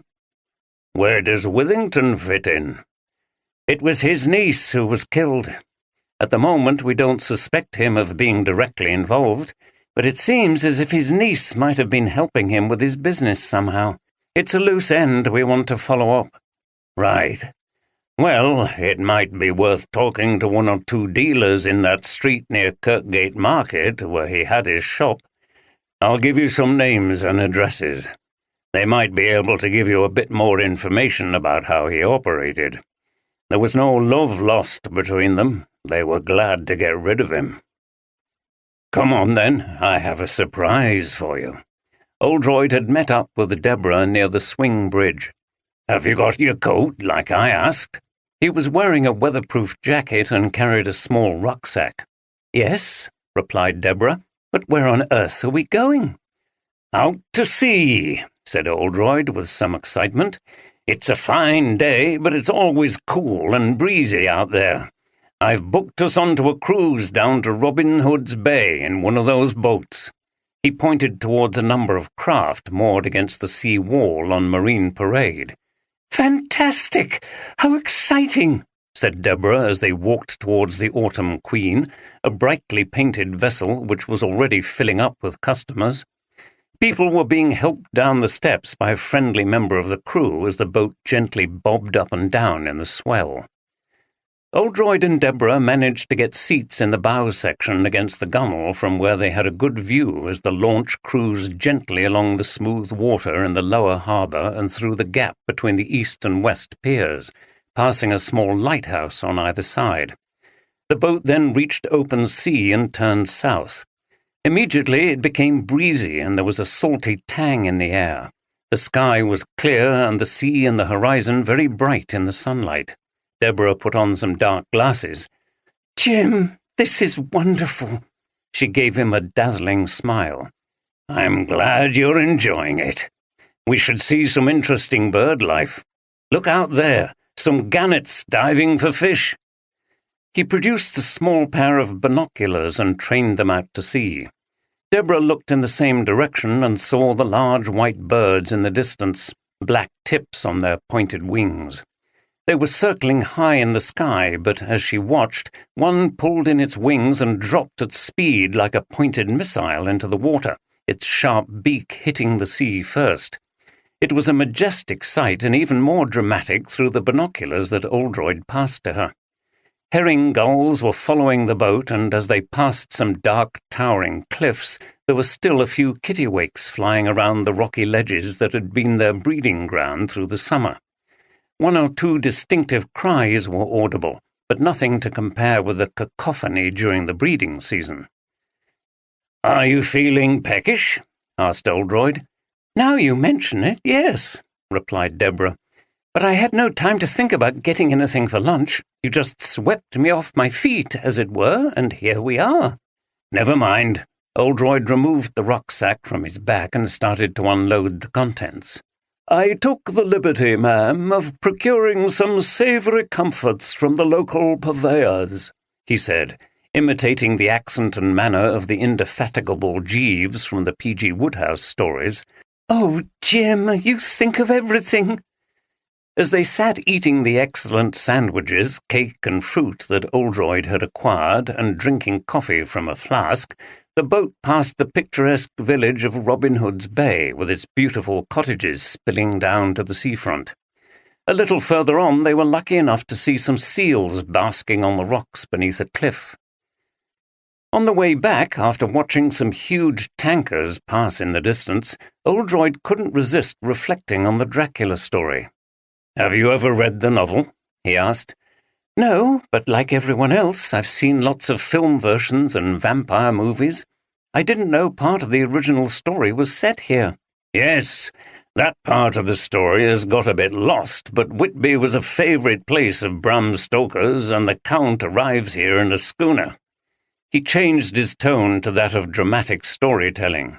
Where does Withington fit in? It was his niece who was killed. At the moment, we don't suspect him of being directly involved, but it seems as if his niece might have been helping him with his business somehow. It's a loose end we want to follow up." "Right. Well, it might be worth talking to one or two dealers in that street near Kirkgate Market where he had his shop. I'll give you some names and addresses. They might be able to give you a bit more information about how he operated. There was no love lost between them. They were glad to get rid of him." "Come on, then. I have a surprise for you." Oldroyd had met up with Deborah near the swing bridge. "Have you got your coat, like I asked?" He was wearing a weatherproof jacket and carried a small rucksack. "Yes," replied Deborah, "but where on earth are we going?" "Out to sea," said Oldroyd with some excitement. "It's a fine day, but it's always cool and breezy out there. I've booked us onto a cruise down to Robin Hood's Bay in one of those boats." He pointed towards a number of craft moored against the sea wall on Marine Parade. "Fantastic! How exciting!" said Deborah as they walked towards the Autumn Queen, a brightly painted vessel which was already filling up with customers. People were being helped down the steps by a friendly member of the crew as the boat gently bobbed up and down in the swell. Oldroyd and Deborah managed to get seats in the bow section against the gunwale from where they had a good view as the launch cruised gently along the smooth water in the lower harbour and through the gap between the east and west piers, passing a small lighthouse on either side. The boat then reached open sea and turned south. Immediately it became breezy and there was a salty tang in the air. The sky was clear and the sea and the horizon very bright in the sunlight. Deborah put on some dark glasses. "Jim, this is wonderful." She gave him a dazzling smile. "I'm glad you're enjoying it. We should see some interesting bird life. Look out there, some gannets diving for fish." He produced a small pair of binoculars and trained them out to sea. Deborah looked in the same direction and saw the large white birds in the distance, black tips on their pointed wings. They were circling high in the sky, but as she watched, one pulled in its wings and dropped at speed like a pointed missile into the water, its sharp beak hitting the sea first. It was a majestic sight and even more dramatic through the binoculars that Oldroyd passed to her. Herring gulls were following the boat, and as they passed some dark, towering cliffs, there were still a few kittiwakes flying around the rocky ledges that had been their breeding ground through the summer. One or two distinctive cries were audible, but nothing to compare with the cacophony during the breeding season. "Are you feeling peckish?" asked Oldroyd. "Now you mention it, yes," replied Deborah. "But I had no time to think about getting anything for lunch. You just swept me off my feet, as it were, and here we are." "Never mind." Oldroyd removed the rucksack from his back and started to unload the contents. "I took the liberty, ma'am, of procuring some savoury comforts from the local purveyors," he said, imitating the accent and manner of the indefatigable Jeeves from the P.G. Wodehouse stories. "Oh, Jim, you think of everything." As they sat eating the excellent sandwiches, cake and fruit that Oldroyd had acquired and drinking coffee from a flask, the boat passed the picturesque village of Robin Hood's Bay with its beautiful cottages spilling down to the seafront. A little further on they were lucky enough to see some seals basking on the rocks beneath a cliff. On the way back, after watching some huge tankers pass in the distance, Oldroyd couldn't resist reflecting on the Dracula story. "Have you ever read the novel?" he asked. "No, but like everyone else, I've seen lots of film versions and vampire movies. I didn't know part of the original story was set here." "Yes, that part of the story has got a bit lost, but Whitby was a favourite place of Bram Stoker's, and the Count arrives here in a schooner." He changed his tone to that of dramatic storytelling.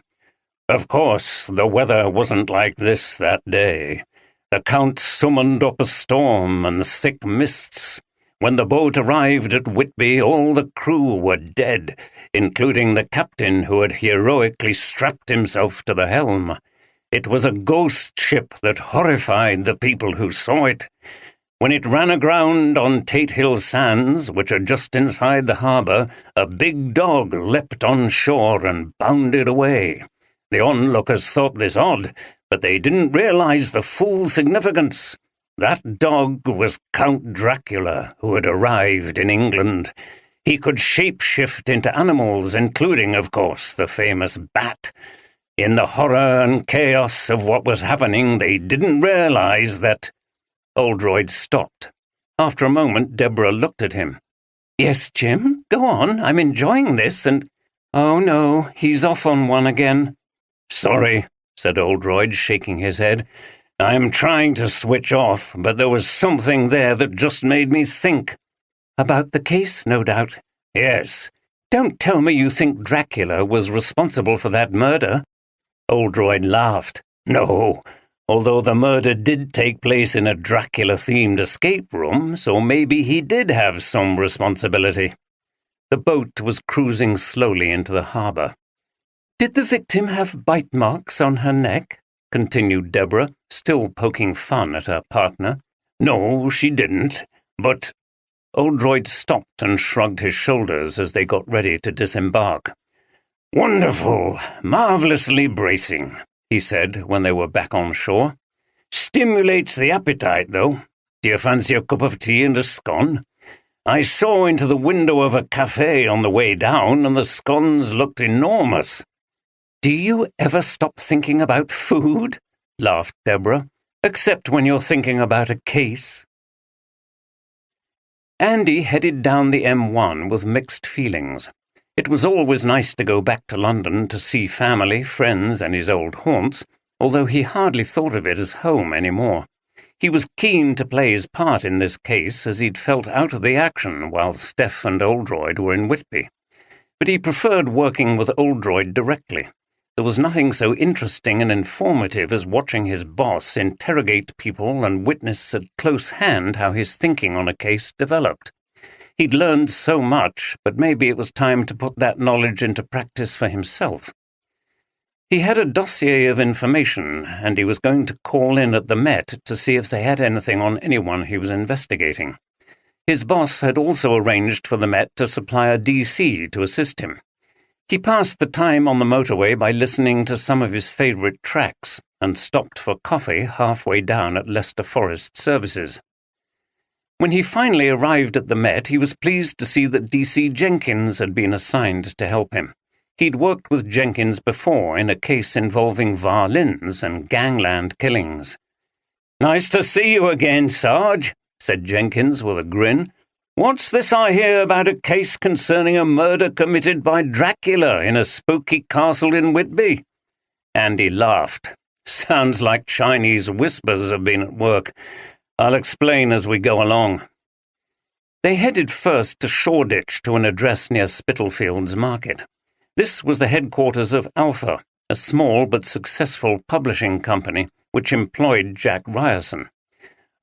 "Of course, the weather wasn't like this that day. The Count summoned up a storm and thick mists. When the boat arrived at Whitby, all the crew were dead, including the captain who had heroically strapped himself to the helm. It was a ghost ship that horrified the people who saw it. When it ran aground on Tate Hill Sands, which are just inside the harbour, a big dog leapt on shore and bounded away. The onlookers thought this odd, but they didn't realise the full significance. That dog was Count Dracula, who had arrived in England. He could shape-shift into animals, including, of course, the famous bat. In the horror and chaos of what was happening, they didn't realise that... Oldroyd stopped. After a moment, Deborah looked at him. "Yes, Jim, go on. I'm enjoying this, and—" "Oh, no, he's off on one again." "Sorry," said Oldroyd, shaking his head. "I'm trying to switch off, but there was something there that just made me think." "About the case, no doubt." "Yes." "Don't tell me you think Dracula was responsible for that murder." Oldroyd laughed. "No, although the murder did take place in a Dracula-themed escape room, so maybe he did have some responsibility." The boat was cruising slowly into the harbour. "Did the victim have bite marks on her neck?" continued Deborah, still poking fun at her partner. "No, she didn't, but—" Oldroyd stopped and shrugged his shoulders as they got ready to disembark. "Wonderful, marvellously bracing," he said when they were back on shore. "Stimulates the appetite, though. Do you fancy a cup of tea and a scone? I saw into the window of a cafe on the way down, and the scones looked enormous." "Do you ever stop thinking about food?" laughed Deborah. "Except when you're thinking about a case." Andy headed down the M1 with mixed feelings. It was always nice to go back to London to see family, friends, and his old haunts, although he hardly thought of it as home anymore. He was keen to play his part in this case, as he'd felt out of the action while Steph and Oldroyd were in Whitby. But he preferred working with Oldroyd directly. There was nothing so interesting and informative as watching his boss interrogate people and witness at close hand how his thinking on a case developed. He'd learned so much, but maybe it was time to put that knowledge into practice for himself. He had a dossier of information, and he was going to call in at the Met to see if they had anything on anyone he was investigating. His boss had also arranged for the Met to supply a DC to assist him. He passed the time on the motorway by listening to some of his favourite tracks, and stopped for coffee halfway down at Leicester Forest Services. When he finally arrived at the Met, he was pleased to see that DC Jenkins had been assigned to help him. He'd worked with Jenkins before in a case involving violins and gangland killings. "Nice to see you again, Sarge," said Jenkins with a grin. "What's this I hear about a case concerning a murder committed by Dracula in a spooky castle in Whitby?" Andy laughed. "Sounds like Chinese whispers have been at work. I'll explain as we go along." They headed first to Shoreditch to an address near Spitalfields Market. This was the headquarters of Alpha, a small but successful publishing company which employed Jack Ryerson.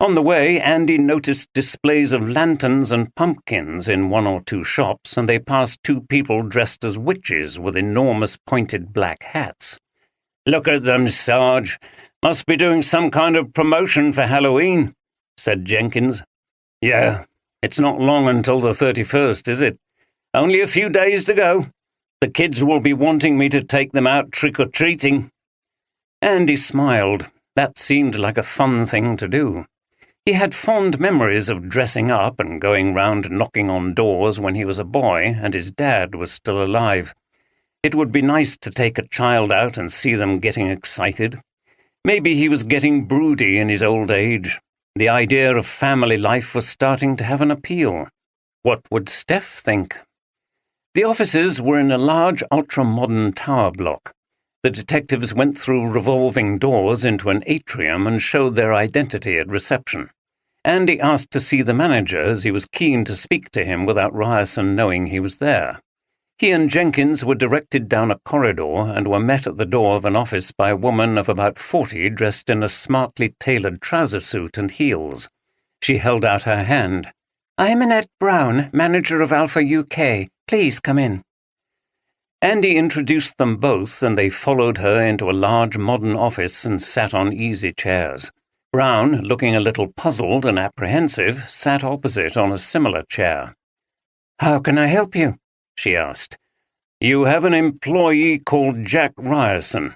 On the way, Andy noticed displays of lanterns and pumpkins in one or two shops, and they passed two people dressed as witches with enormous pointed black hats. "Look at them, Sarge. Must be doing some kind of promotion for Halloween," said Jenkins. "Yeah, it's not long until the 31st, is it? Only a few days to go. The kids will be wanting me to take them out trick-or-treating." Andy smiled. That seemed like a fun thing to do. He had fond memories of dressing up and going round knocking on doors when he was a boy and his dad was still alive. It would be nice to take a child out and see them getting excited. Maybe he was getting broody in his old age. The idea of family life was starting to have an appeal. What would Steph think? The offices were in a large ultra-modern tower block. The detectives went through revolving doors into an atrium and showed their identity at reception. Andy asked to see the manager, as he was keen to speak to him without Ryerson knowing he was there. He and Jenkins were directed down a corridor and were met at the door of an office by a woman of about 40 dressed in a smartly tailored trouser suit and heels. She held out her hand. "I'm Annette Brown, manager of Alpha UK. Please come in." Andy introduced them both, and they followed her into a large modern office and sat on easy chairs. Brown, looking a little puzzled and apprehensive, sat opposite on a similar chair. "How can I help you?" she asked. "You have an employee called Jack Ryerson."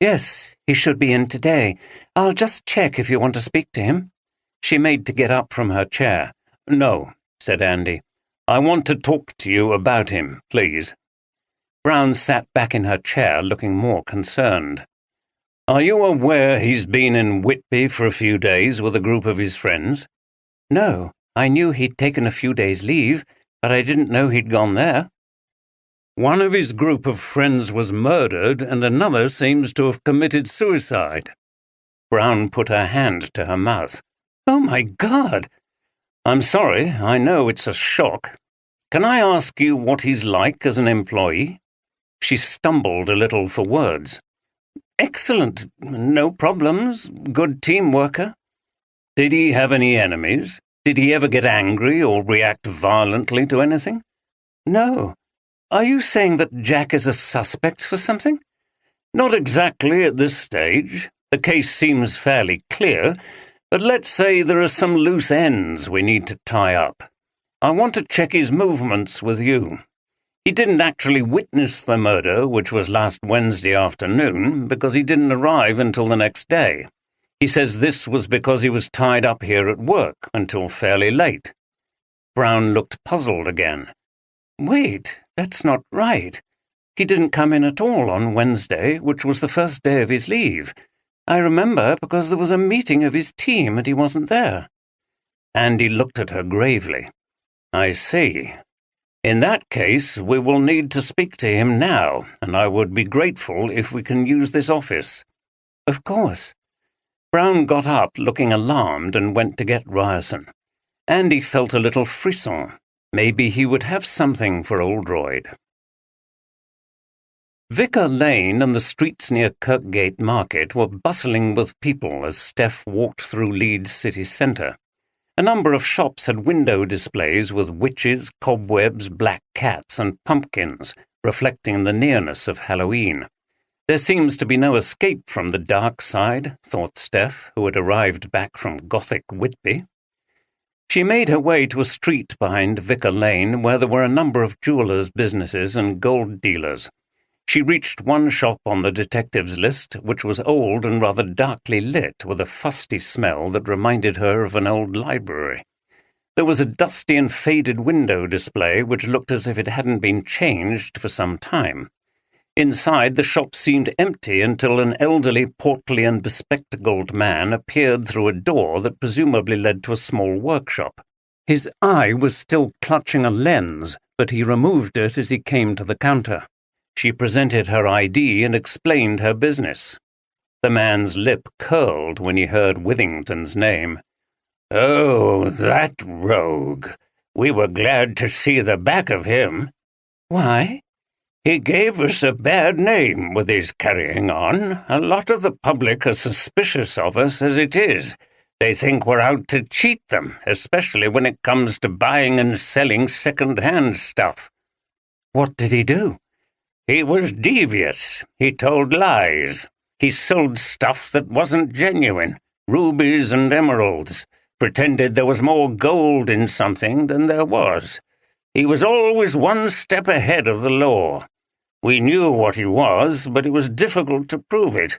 "Yes, he should be in today. I'll just check if you want to speak to him." She made to get up from her chair. "No," said Andy. "I want to talk to you about him, please." Brown sat back in her chair, looking more concerned. "Are you aware he's been in Whitby for a few days with a group of his friends?" "No, I knew he'd taken a few days' leave, but I didn't know he'd gone there." "One of his group of friends was murdered, and another seems to have committed suicide." Brown put her hand to her mouth. "Oh, my God!" "I'm sorry, I know it's a shock. Can I ask you what he's like as an employee?" She stumbled a little for words. "Excellent. No problems. Good team worker." "Did he have any enemies? Did he ever get angry or react violently to anything?" "No. Are you saying that Jack is a suspect for something?" "Not exactly at this stage. The case seems fairly clear, but let's say there are some loose ends we need to tie up. I want to check his movements with you. He didn't actually witness the murder, which was last Wednesday afternoon, because he didn't arrive until the next day. He says this was because he was tied up here at work until fairly late." Brown looked puzzled again. "Wait, that's not right. He didn't come in at all on Wednesday, which was the first day of his leave. I remember because there was a meeting of his team and he wasn't there." Andy looked at her gravely. "I see. In that case, we will need to speak to him now, and I would be grateful if we can use this office." "Of course." Brown got up, looking alarmed, and went to get Ryerson. Andy felt a little frisson. Maybe he would have something for Oldroyd. Vicar Lane and the streets near Kirkgate Market were bustling with people as Steph walked through Leeds city centre. A number of shops had window displays with witches, cobwebs, black cats, and pumpkins, reflecting the nearness of Halloween. There seems to be no escape from the dark side, thought Steph, who had arrived back from Gothic Whitby. She made her way to a street behind Vicar Lane where there were a number of jewellers' businesses and gold dealers. She reached one shop on the detective's list, which was old and rather darkly lit, with a fusty smell that reminded her of an old library. There was a dusty and faded window display which looked as if it hadn't been changed for some time. Inside, the shop seemed empty until an elderly, portly and bespectacled man appeared through a door that presumably led to a small workshop. His eye was still clutching a lens, but he removed it as he came to the counter. She presented her ID and explained her business. The man's lip curled when he heard Withington's name. "Oh, that rogue. We were glad to see the back of him." "Why?" "He gave us a bad name with his carrying on. A lot of the public are suspicious of us as it is. They think we're out to cheat them, especially when it comes to buying and selling second-hand stuff." "What did he do?" "He was devious. He told lies. He sold stuff that wasn't genuine, rubies and emeralds, pretended there was more gold in something than there was. He was always one step ahead of the law. We knew what he was, but it was difficult to prove it.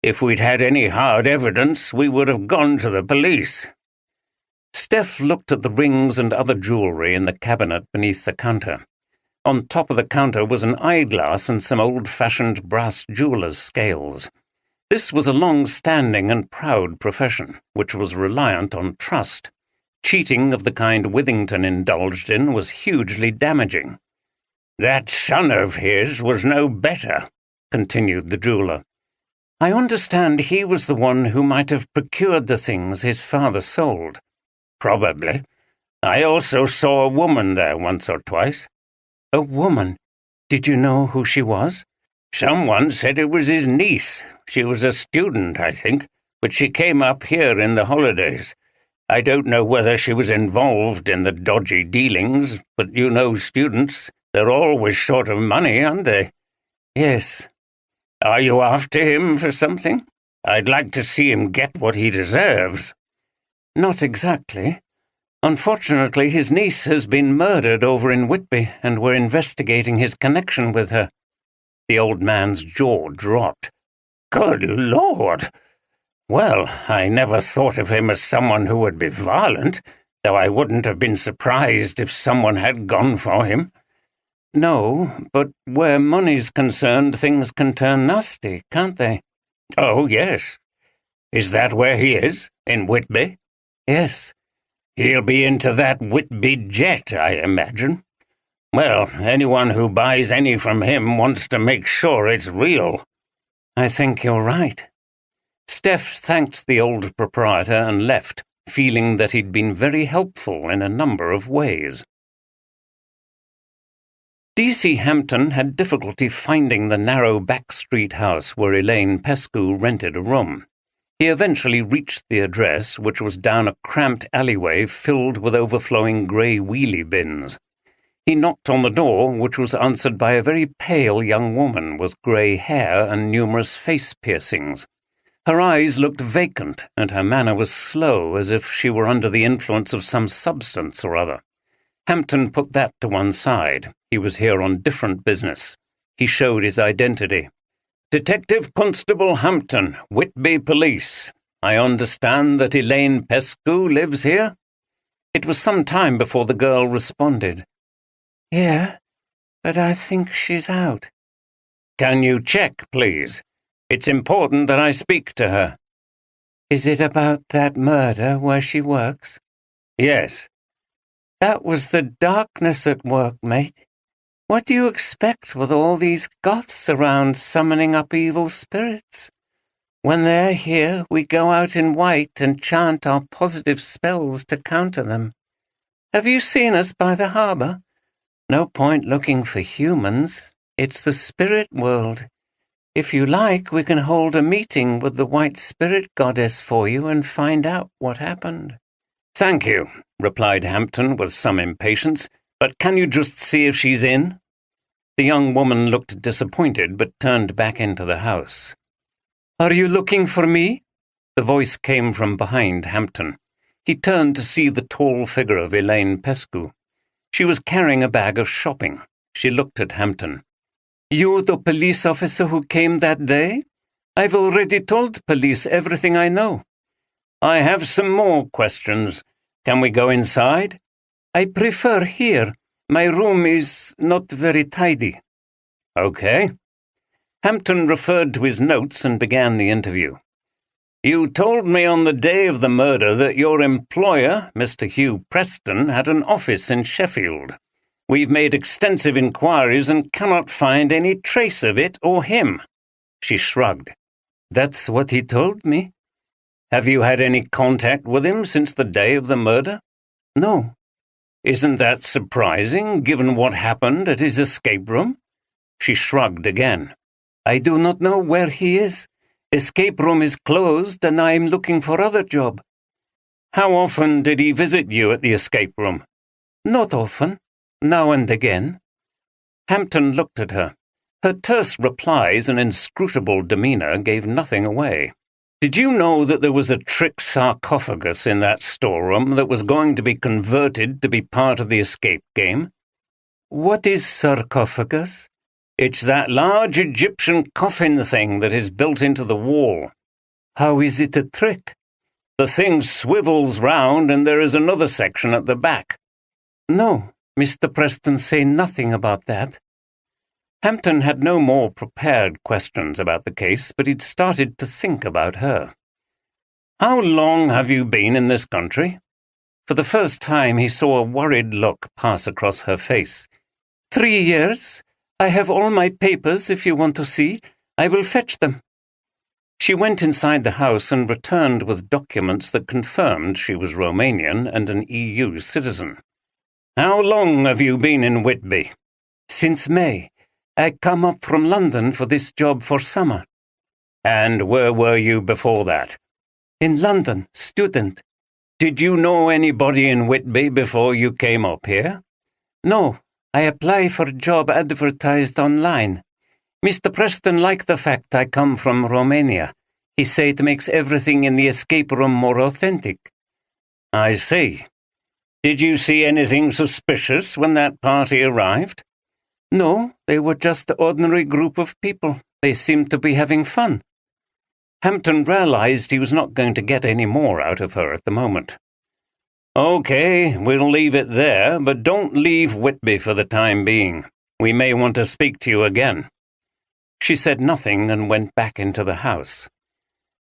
If we'd had any hard evidence, we would have gone to the police." Steph looked at the rings and other jewellery in the cabinet beneath the counter. On top of the counter was an eyeglass and some old-fashioned brass jeweller's scales. This was a long-standing and proud profession, which was reliant on trust. Cheating of the kind Withington indulged in was hugely damaging. "That son of his was no better," continued the jeweller. "I understand he was the one who might have procured the things his father sold." "Probably. I also saw a woman there once or twice." "A woman? Did you know who she was?" "Someone said it was his niece. She was a student, I think, but she came up here in the holidays. I don't know whether she was involved in the dodgy dealings, but you know students, they're always short of money, aren't they?" "Yes." "Are you after him for something?" I'd like to see him get what he deserves. Not exactly. Unfortunately, his niece has been murdered over in Whitby, and we're investigating his connection with her. The old man's jaw dropped. Good Lord! Well, I never thought of him as someone who would be violent, though I wouldn't have been surprised if someone had gone for him. No, but where money's concerned, things can turn nasty, can't they? Oh, yes. Is that where he is, in Whitby? Yes. He'll be into that Whitby jet, I imagine. Well, anyone who buys any from him wants to make sure it's real. I think you're right. Steph thanked the old proprietor and left, feeling that he'd been very helpful in a number of ways. D.C. Hampton had difficulty finding the narrow back street house where Elaine Pescu rented a room. He eventually reached the address, which was down a cramped alleyway filled with overflowing grey wheelie bins. He knocked on the door, which was answered by a very pale young woman with grey hair and numerous face piercings. Her eyes looked vacant, and her manner was slow, as if she were under the influence of some substance or other. Hampton put that to one side. He was here on different business. He showed his identity. Detective Constable Hampton, Whitby Police. I understand that Elaine Pescu lives here? It was some time before the girl responded. Yeah, but I think she's out. Can you check, please? It's important that I speak to her. Is it about that murder where she works? Yes. That was the darkness at work, mate. What do you expect with all these goths around summoning up evil spirits? When they're here, we go out in white and chant our positive spells to counter them. Have you seen us by the harbour? No point looking for humans. It's the spirit world. If you like, we can hold a meeting with the white spirit goddess for you and find out what happened. Thank you, replied Hampton with some impatience, but can you just see if she's in? The young woman looked disappointed, but turned back into the house. Are you looking for me? The voice came from behind Hampton. He turned to see the tall figure of Elaine Pescu. She was carrying a bag of shopping. She looked at Hampton. You the police officer who came that day? I've already told police everything I know. I have some more questions. Can we go inside? I prefer here. My room is not very tidy. Okay. Hampton referred to his notes and began the interview. You told me on the day of the murder that your employer, Mr. Hugh Preston, had an office in Sheffield. We've made extensive inquiries and cannot find any trace of it or him. She shrugged. That's what he told me. Have you had any contact with him since the day of the murder? No. Isn't that surprising, given what happened at his escape room? She shrugged again. I do not know where he is. Escape room is closed, and I am looking for other job. How often did he visit you at the escape room? Not often. Now and again. Hampton looked at her. Her terse replies and inscrutable demeanour gave nothing away. Did you know that there was a trick sarcophagus in that storeroom that was going to be converted to be part of the escape game? What is sarcophagus? It's that large Egyptian coffin thing that is built into the wall. How is it a trick? The thing swivels round and there is another section at the back. No, Mr. Preston say nothing about that. Hampton had no more prepared questions about the case, but he'd started to think about her. How long have you been in this country? For the first time he saw a worried look pass across her face. 3 years. I have all my papers if you want to see. I will fetch them. She went inside the house and returned with documents that confirmed she was Romanian and an EU citizen. How long have you been in Whitby? Since May. I come up from London for this job for summer. And where were you before that? In London, student. Did you know anybody in Whitby before you came up here? No. I apply for a job advertised online. Mr. Preston liked the fact I come from Romania. He say it makes everything in the escape room more authentic. I see. Did you see anything suspicious when that party arrived? No, they were just an ordinary group of people. They seemed to be having fun. Hampton realized he was not going to get any more out of her at the moment. Okay, we'll leave it there, but don't leave Whitby for the time being. We may want to speak to you again. She said nothing and went back into the house.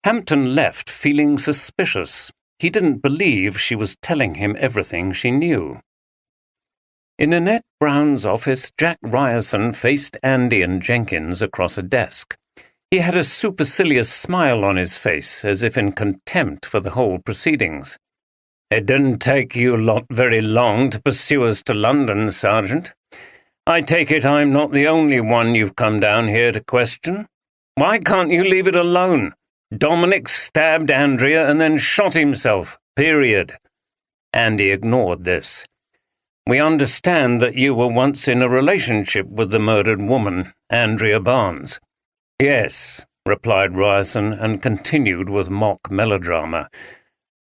Hampton left feeling suspicious. He didn't believe she was telling him everything she knew. In Annette Brown's office, Jack Ryerson faced Andy and Jenkins across a desk. He had a supercilious smile on his face, as if in contempt for the whole proceedings. It didn't take you lot very long to pursue us to London, Sergeant. I take it I'm not the only one you've come down here to question. Why can't you leave it alone? Dominic stabbed Andrea and then shot himself, period. Andy ignored this. We understand that you were once in a relationship with the murdered woman, Andrea Barnes. Yes, replied Ryerson, and continued with mock melodrama.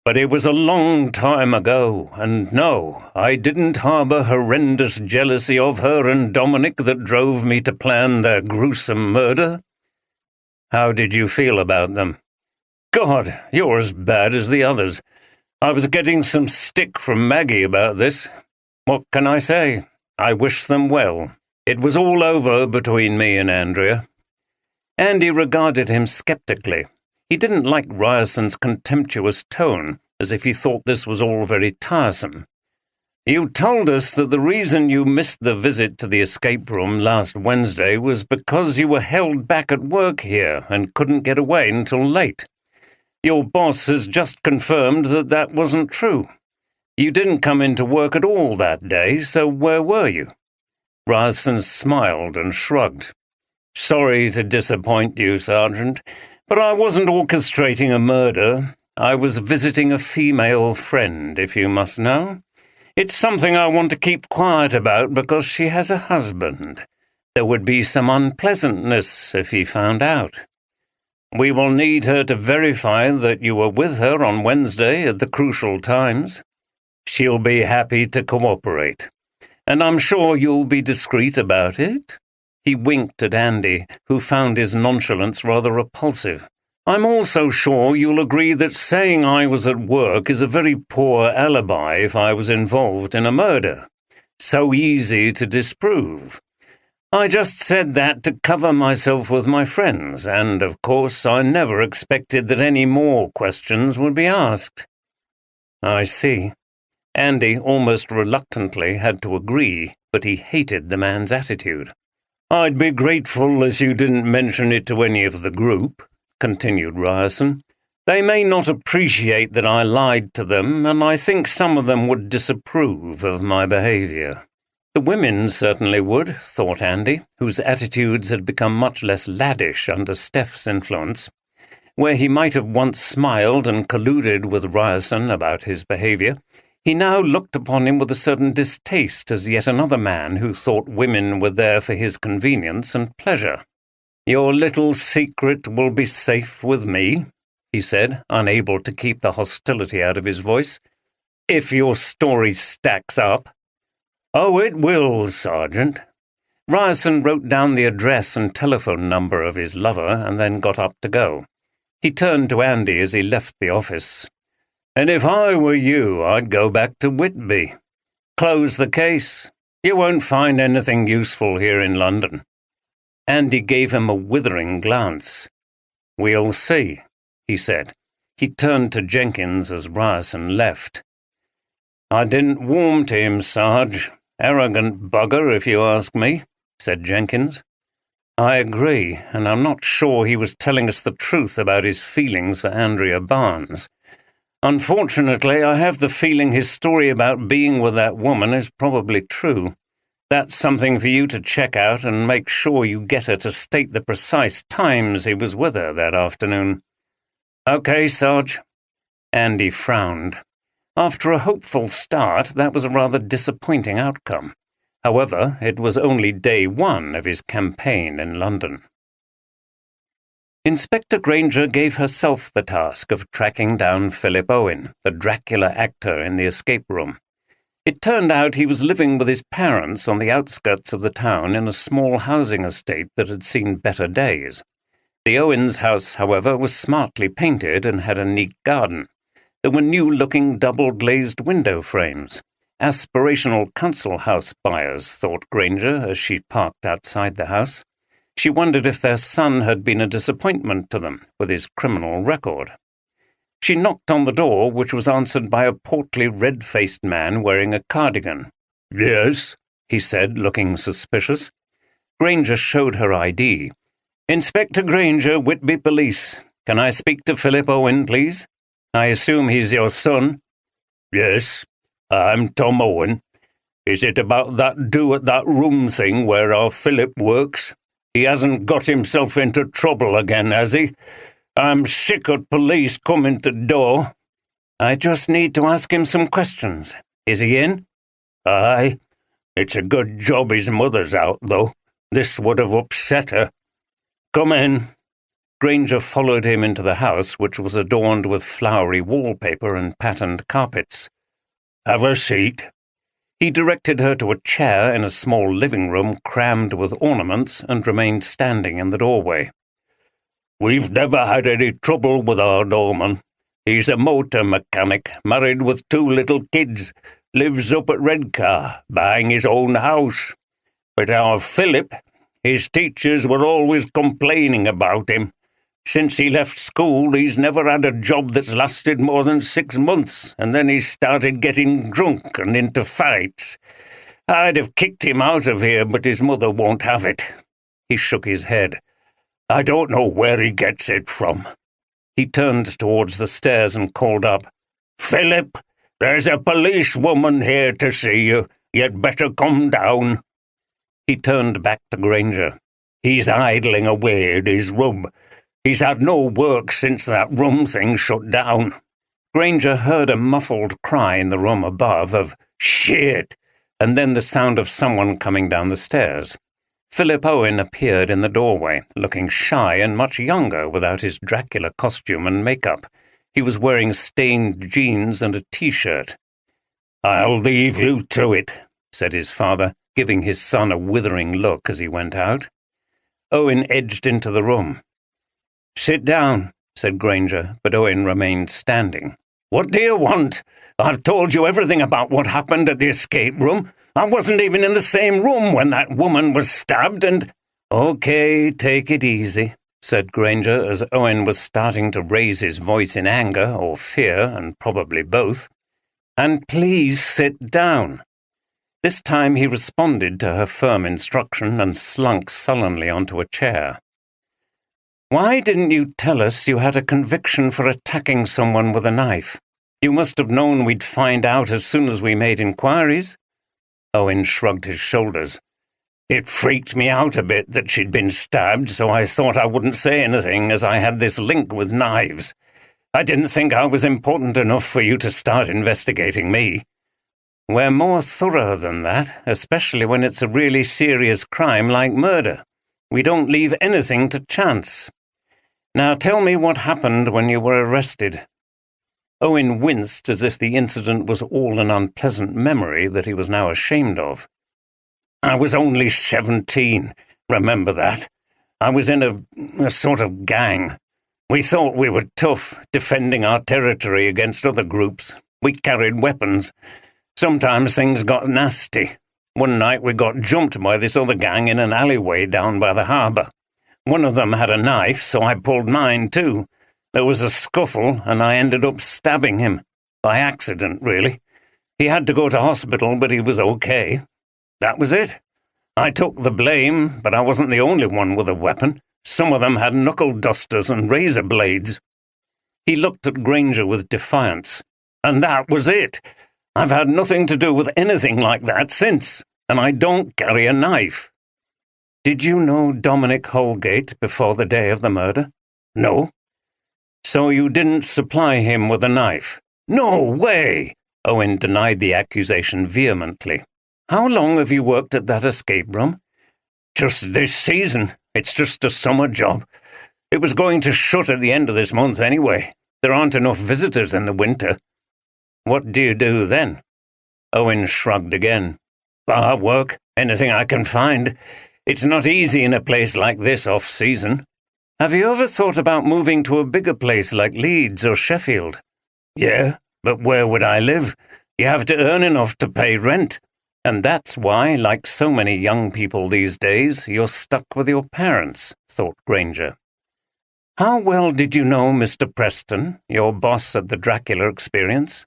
But it was a long time ago, and no, I didn't harbour horrendous jealousy of her and Dominic that drove me to plan their gruesome murder. How did you feel about them? God, you're as bad as the others. I was getting some stick from Maggie about this. What can I say? I wish them well. It was all over between me and Andrea. Andy regarded him skeptically. He didn't like Ryerson's contemptuous tone, as if he thought this was all very tiresome. You told us that the reason you missed the visit to the escape room last Wednesday was because you were held back at work here and couldn't get away until late. Your boss has just confirmed that that wasn't true. You didn't come into work at all that day, so where were you? Ryerson smiled and shrugged. Sorry to disappoint you, Sergeant, but I wasn't orchestrating a murder. I was visiting a female friend, if you must know. It's something I want to keep quiet about because she has a husband. There would be some unpleasantness if he found out. We will need her to verify that you were with her on Wednesday at the crucial times. She'll be happy to cooperate, and I'm sure you'll be discreet about it. He winked at Andy, who found his nonchalance rather repulsive. I'm also sure you'll agree that saying I was at work is a very poor alibi if I was involved in a murder. So easy to disprove. I just said that to cover myself with my friends, and of course I never expected that any more questions would be asked. I see. Andy almost reluctantly had to agree, but he hated the man's attitude. I'd be grateful if you didn't mention it to any of the group, continued Ryerson. They may not appreciate that I lied to them, and I think some of them would disapprove of my behaviour. The women certainly would, thought Andy, whose attitudes had become much less laddish under Steph's influence. Where he might have once smiled and colluded with Ryerson about his behaviour, he now looked upon him with a certain distaste as yet another man who thought women were there for his convenience and pleasure. Your little secret will be safe with me, he said, unable to keep the hostility out of his voice, if your story stacks up. Oh, it will, Sergeant. Ryerson wrote down the address and telephone number of his lover and then got up to go. He turned to Andy as he left the office. And if I were you, I'd go back to Whitby. Close the case. You won't find anything useful here in London. Andy gave him a withering glance. We'll see, he said. He turned to Jenkins as Ryerson left. I didn't warm to him, Sarge. Arrogant bugger, if you ask me, said Jenkins. I agree, and I'm not sure he was telling us the truth about his feelings for Andrea Barnes. Unfortunately, I have the feeling his story about being with that woman is probably true. That's something for you to check out and make sure you get her to state the precise times he was with her that afternoon. Okay, Sarge. Andy frowned. After a hopeful start, that was a rather disappointing outcome. However, it was only day one of his campaign in London. Inspector Granger gave herself the task of tracking down Philip Owen, the Dracula actor in the escape room. It turned out he was living with his parents on the outskirts of the town in a small housing estate that had seen better days. The Owens' house, however, was smartly painted and had a neat garden. There were new-looking double-glazed window frames. Aspirational council house buyers, thought Granger as she parked outside the house. She wondered if their son had been a disappointment to them with his criminal record. She knocked on the door, which was answered by a portly, red-faced man wearing a cardigan. "Yes," he said, looking suspicious. Granger showed her ID. "Inspector Granger, Whitby Police. Can I speak to Philip Owen, please? I assume he's your son?" "Yes, I'm Tom Owen. Is it about that do at that room thing where our Philip works? He hasn't got himself into trouble again, has he? I'm sick of police coming to door." "I just need to ask him some questions. Is he in?" "Aye. It's a good job his mother's out, though. This would have upset her. Come in." Granger followed him into the house, which was adorned with flowery wallpaper and patterned carpets. "Have a seat." He directed her to a chair in a small living room crammed with ornaments and remained standing in the doorway. "We've never had any trouble with our Norman. He's a motor mechanic, married with 2 little kids, lives up at Redcar, buying his own house. But our Philip, his teachers were always complaining about him. Since he left school, he's never had a job that's lasted more than 6 months, and then he started getting drunk and into fights. I'd have kicked him out of here, but his mother won't have it." He shook his head. "I don't know where he gets it from." He turned towards the stairs and called up, "Philip, there's a policewoman here to see you. You'd better come down." He turned back to Granger. "He's idling away in his room. He's had no work since that room thing shut down." Granger heard a muffled cry in the room above of "Shit!" and then the sound of someone coming down the stairs. Philip Owen appeared in the doorway, looking shy and much younger without his Dracula costume and makeup. He was wearing stained jeans and a T-shirt. "I'll leave you to it," said his father, giving his son a withering look as he went out. Owen edged into the room. "Sit down," said Granger, but Owen remained standing. "What do you want? I've told you everything about what happened at the escape room. I wasn't even in the same room when that woman was stabbed and—" "Okay, take it easy," said Granger as Owen was starting to raise his voice in anger or fear, and probably both. "And please sit down." This time he responded to her firm instruction and slunk sullenly onto a chair. "Why didn't you tell us you had a conviction for attacking someone with a knife? You must have known we'd find out as soon as we made inquiries." Owen shrugged his shoulders. "It freaked me out a bit that she'd been stabbed, so I thought I wouldn't say anything as I had this link with knives. I didn't think I was important enough for you to start investigating me." "We're more thorough than that, especially when it's a really serious crime like murder. We don't leave anything to chance. Now tell me what happened when you were arrested." Owen winced as if the incident was all an unpleasant memory that he was now ashamed of. "I was only 17, remember that. I was in a sort of gang. We thought we were tough, defending our territory against other groups. We carried weapons. Sometimes things got nasty. One night we got jumped by this other gang in an alleyway down by the harbour. One of them had a knife, so I pulled mine too. There was a scuffle, and I ended up stabbing him. By accident, really. He had to go to hospital, but he was okay. That was it. I took the blame, but I wasn't the only one with a weapon. Some of them had knuckle dusters and razor blades." He looked at Granger with defiance. "And that was it. I've had nothing to do with anything like that since, and I don't carry a knife." "Did you know Dominic Holgate before the day of the murder?" "No." "So you didn't supply him with a knife?" "No way!" Owen denied the accusation vehemently. "How long have you worked at that escape room?" "Just this season. It's just a summer job. It was going to shut at the end of this month anyway. There aren't enough visitors in the winter. What do you do then? Owen shrugged again. Bar work, anything I can find. It's not easy in a place like this off-season. Have you ever thought about moving to a bigger place like Leeds or Sheffield? Yeah, but where would I live? You have to earn enough to pay rent. And that's why, like so many young people these days, you're stuck with your parents, thought Granger. How well did you know Mr. Preston, your boss at the Dracula Experience?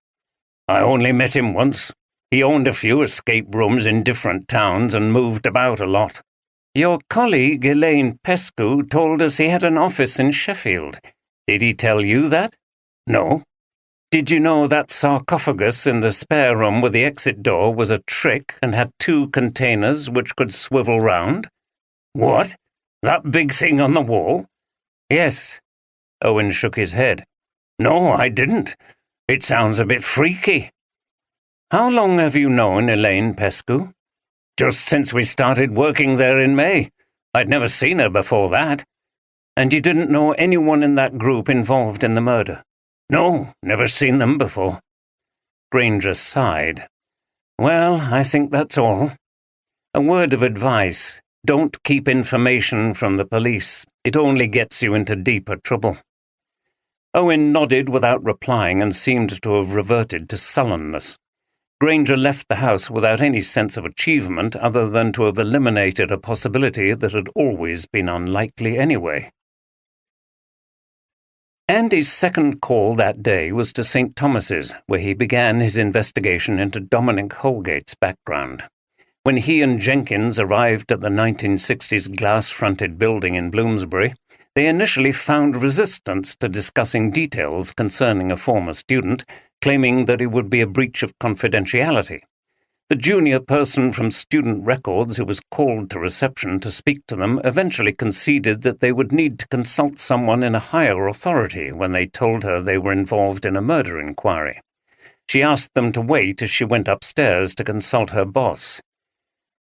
I only met him once. He owned a few escape rooms in different towns and moved about a lot. Your colleague Elaine Pescu told us he had an office in Sheffield. Did he tell you that? No. Did you know that sarcophagus in the spare room with the exit door was a trick and had 2 containers which could swivel round? What? That big thing on the wall? Yes. Owen shook his head. No, I didn't. It sounds a bit freaky. How long have you known Elaine Pescu? Just since we started working there in May. I'd never seen her before that. And you didn't know anyone in that group involved in the murder? No, never seen them before. Granger sighed. Well, I think that's all. A word of advice. Don't keep information from the police. It only gets you into deeper trouble. Owen nodded without replying and seemed to have reverted to sullenness. Granger left the house without any sense of achievement other than to have eliminated a possibility that had always been unlikely anyway. Andy's second call that day was to St. Thomas's, where he began his investigation into Dominic Holgate's background. When he and Jenkins arrived at the 1960s glass-fronted building in Bloomsbury, they initially found resistance to discussing details concerning a former student, claiming that it would be a breach of confidentiality. The junior person from Student Records who was called to reception to speak to them eventually conceded that they would need to consult someone in a higher authority when they told her they were involved in a murder inquiry. She asked them to wait as she went upstairs to consult her boss.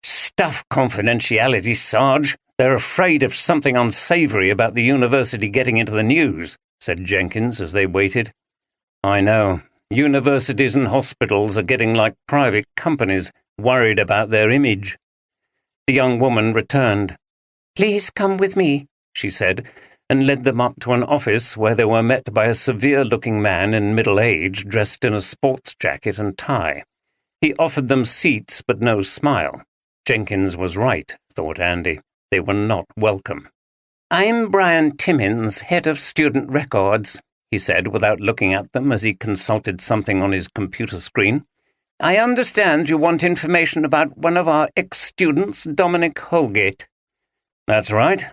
Stuff confidentiality, Sarge. They're afraid of something unsavory about the university getting into the news, said Jenkins as they waited. I know. Universities and hospitals are getting like private companies, worried about their image. The young woman returned. Please come with me, she said, and led them up to an office where they were met by a severe-looking man in middle age dressed in a sports jacket and tie. He offered them seats but no smile. Jenkins was right, thought Andy. They were not welcome. I'm Brian Timmins, head of Student Records, he said without looking at them as he consulted something on his computer screen. I understand you want information about one of our ex-students, Dominic Holgate. That's right.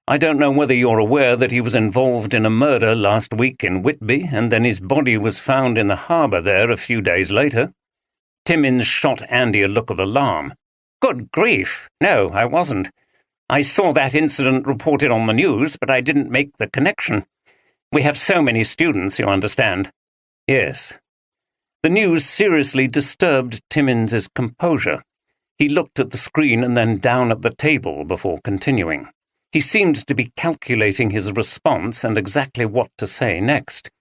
I don't know whether you're aware that he was involved in a murder last week in Whitby, and then his body was found in the harbour there a few days later. Timmins shot Andy a look of alarm. Good grief! No, I wasn't. I saw that incident reported on the news, but I didn't make the connection. We have so many students, you understand. Yes. The news seriously disturbed Timmins's composure. He looked at the screen and then down at the table before continuing. He seemed to be calculating his response and exactly what to say next.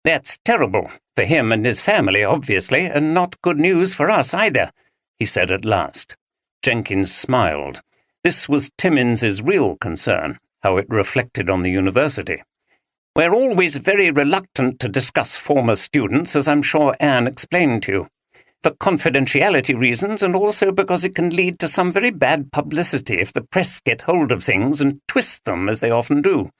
That's terrible, for him and his family, obviously, and not good news for us either, he said at last. Jenkins smiled. This was Timmins's real concern, how it reflected on the university. We're always very reluctant to discuss former students, as I'm sure Anne explained to you, for confidentiality reasons and also because it can lead to some very bad publicity if the press get hold of things and twist them, as they often do.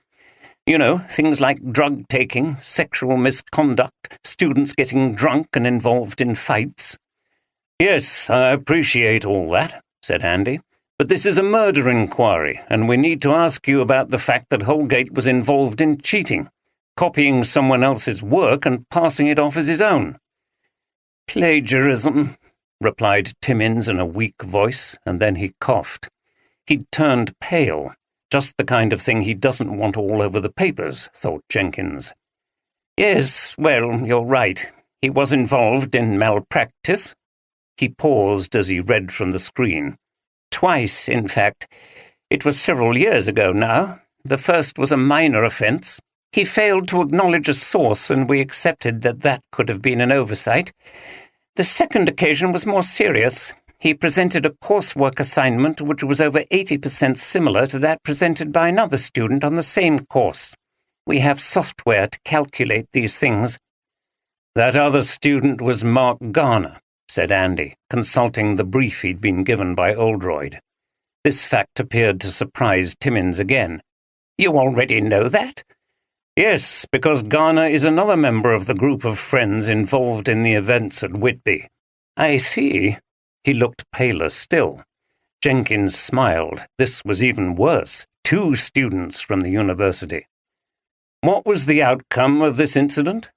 You know, things like drug-taking, sexual misconduct, students getting drunk and involved in fights. Yes, I appreciate all that, said Andy. But this is a murder inquiry, and we need to ask you about the fact that Holgate was involved in cheating, copying someone else's work and passing it off as his own. Plagiarism, replied Timmins in a weak voice, and then he coughed. He'd turned pale, just the kind of thing he doesn't want all over the papers, thought Jenkins. Yes, well, you're right. He was involved in malpractice. He paused as he read from the screen. Twice, in fact. It was several years ago now. The first was a minor offence. He failed to acknowledge a source, and we accepted that that could have been an oversight. The second occasion was more serious. He presented a coursework assignment which was over 80% similar to that presented by another student on the same course. We have software to calculate these things. That other student was Mark Garner, said Andy, consulting the brief he'd been given by Oldroyd. This fact appeared to surprise Timmins again. You already know that? Yes, because Garner is another member of the group of friends involved in the events at Whitby. I see. He looked paler still. Jenkins smiled. This was even worse. 2 students from the university. What was the outcome of this incident?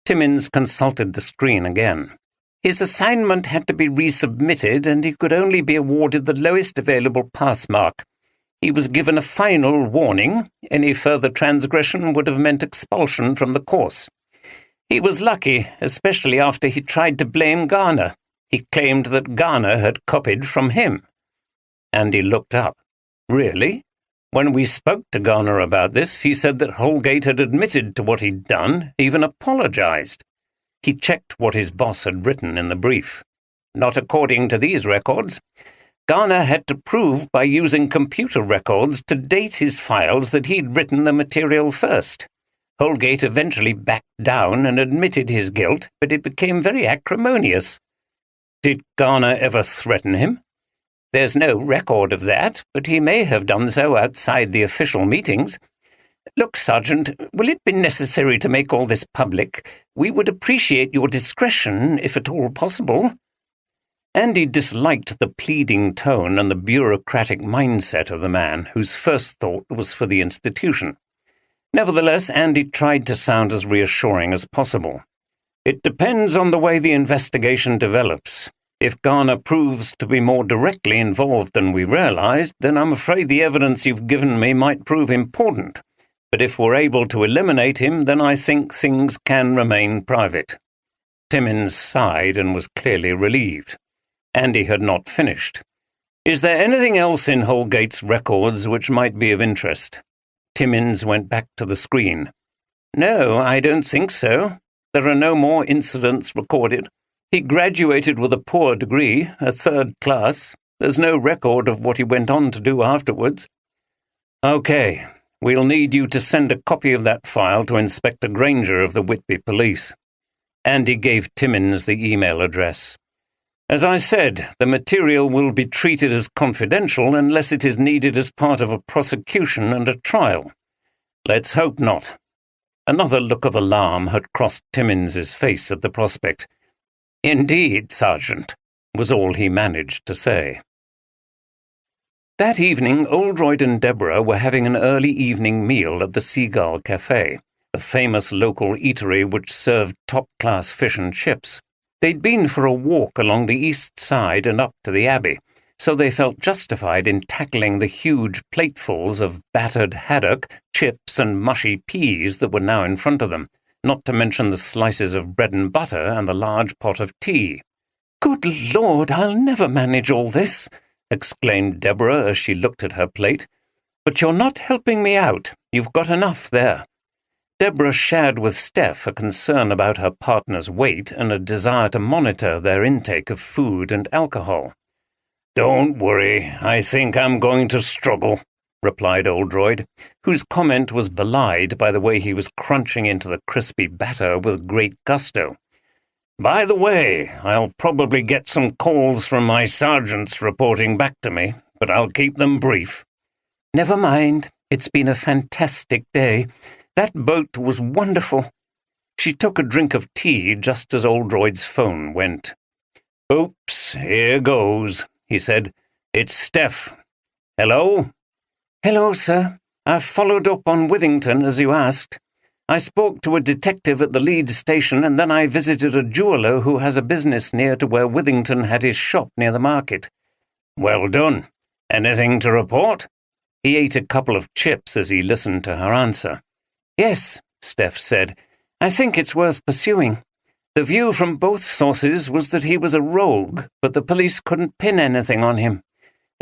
Timmins consulted the screen again. His assignment had to be resubmitted, and he could only be awarded the lowest available pass mark. He was given a final warning. Any further transgression would have meant expulsion from the course. He was lucky, especially after he tried to blame Garner. He claimed that Garner had copied from him. Andy looked up. Really? When we spoke to Garner about this, he said that Holgate had admitted to what he'd done, even apologized. He checked what his boss had written in the brief. Not according to these records. Garner had to prove by using computer records to date his files that he'd written the material first. Holgate eventually backed down and admitted his guilt, but it became very acrimonious. Did Garner ever threaten him? There's no record of that, but he may have done so outside the official meetings. Look, Sergeant, will it be necessary to make all this public? We would appreciate your discretion, if at all possible. Andy disliked the pleading tone and the bureaucratic mindset of the man, whose first thought was for the institution. Nevertheless, Andy tried to sound as reassuring as possible. It depends on the way the investigation develops. If Garner proves to be more directly involved than we realized, then I'm afraid the evidence you've given me might prove important. But if we're able to eliminate him, then I think things can remain private. Timmins sighed and was clearly relieved. Andy had not finished. Is there anything else in Holgate's records which might be of interest? Timmins went back to the screen. No, I don't think so. There are no more incidents recorded. He graduated with a poor degree, a 3rd class. There's no record of what he went on to do afterwards. Okay, we'll need you to send a copy of that file to Inspector Granger of the Whitby Police. Andy gave Timmins the email address. As I said, the material will be treated as confidential unless it is needed as part of a prosecution and a trial. Let's hope not. Another look of alarm had crossed Timmins's face at the prospect. Indeed, Sergeant, was all he managed to say. That evening, Oldroyd and Deborah were having an early evening meal at the Seagull Café, a famous local eatery which served top-class fish and chips. They'd been for a walk along the east side and up to the Abbey, so they felt justified in tackling the huge platefuls of battered haddock, chips, and mushy peas that were now in front of them, not to mention the slices of bread and butter and the large pot of tea. "Good Lord, I'll never manage all this," exclaimed Deborah as she looked at her plate. "But you're not helping me out. You've got enough there." Deborah shared with Steph a concern about her partner's weight and a desire to monitor their intake of food and alcohol. "Don't worry, I think I'm going to struggle," replied Oldroyd, whose comment was belied by the way he was crunching into the crispy batter with great gusto. "By the way, I'll probably get some calls from my sergeants reporting back to me, but I'll keep them brief." "Never mind. It's been a fantastic day. That boat was wonderful." She took a drink of tea just as Oldroyd's phone went. "Oops, here goes," he said. "It's Steph. Hello?" "Hello, sir. I've followed up on Withington, as you asked. I spoke to a detective at the Leeds station, and then I visited a jeweller who has a business near to where Withington had his shop near the market." "Well done. Anything to report?" He ate a couple of chips as he listened to her answer. "Yes," Steph said. "I think it's worth pursuing. The view from both sources was that he was a rogue, but the police couldn't pin anything on him.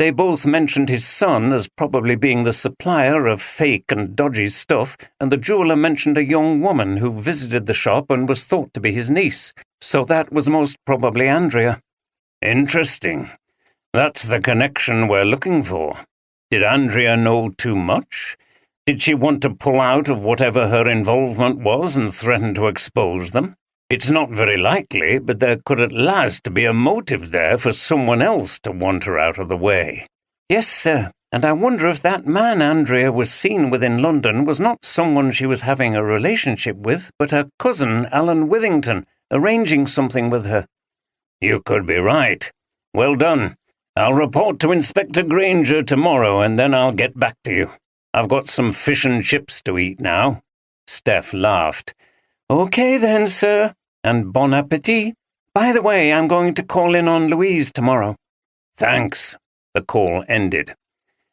They both mentioned his son as probably being the supplier of fake and dodgy stuff, and the jeweller mentioned a young woman who visited the shop and was thought to be his niece, so that was most probably Andrea. Interesting. That's the connection we're looking for. Did Andrea know too much? Did she want to pull out of whatever her involvement was and threaten to expose them? It's not very likely, but there could at last be a motive there for someone else to want her out of the way. Yes, sir, and I wonder if that man Andrea was seen with in London was not someone she was having a relationship with, but her cousin, Alan Withington, arranging something with her. You could be right. Well done. I'll report to Inspector Granger tomorrow, and then I'll get back to you. I've got some fish and chips to eat now." Steph laughed. "Okay then, sir, and bon appetit. By the way, I'm going to call in on Louise tomorrow." "Thanks." The call ended.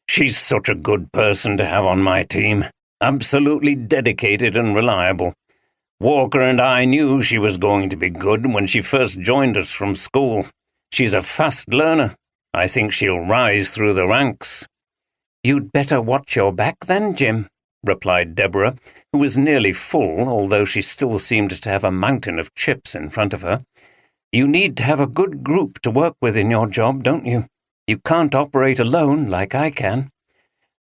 "She's such a good person to have on my team. Absolutely dedicated and reliable. Walker and I knew she was going to be good when she first joined us from school. She's a fast learner. I think she'll rise through the ranks." "You'd better watch your back then, Jim," replied Deborah, who was nearly full, although she still seemed to have a mountain of chips in front of her. "You need to have a good group to work with in your job, don't you? You can't operate alone like I can."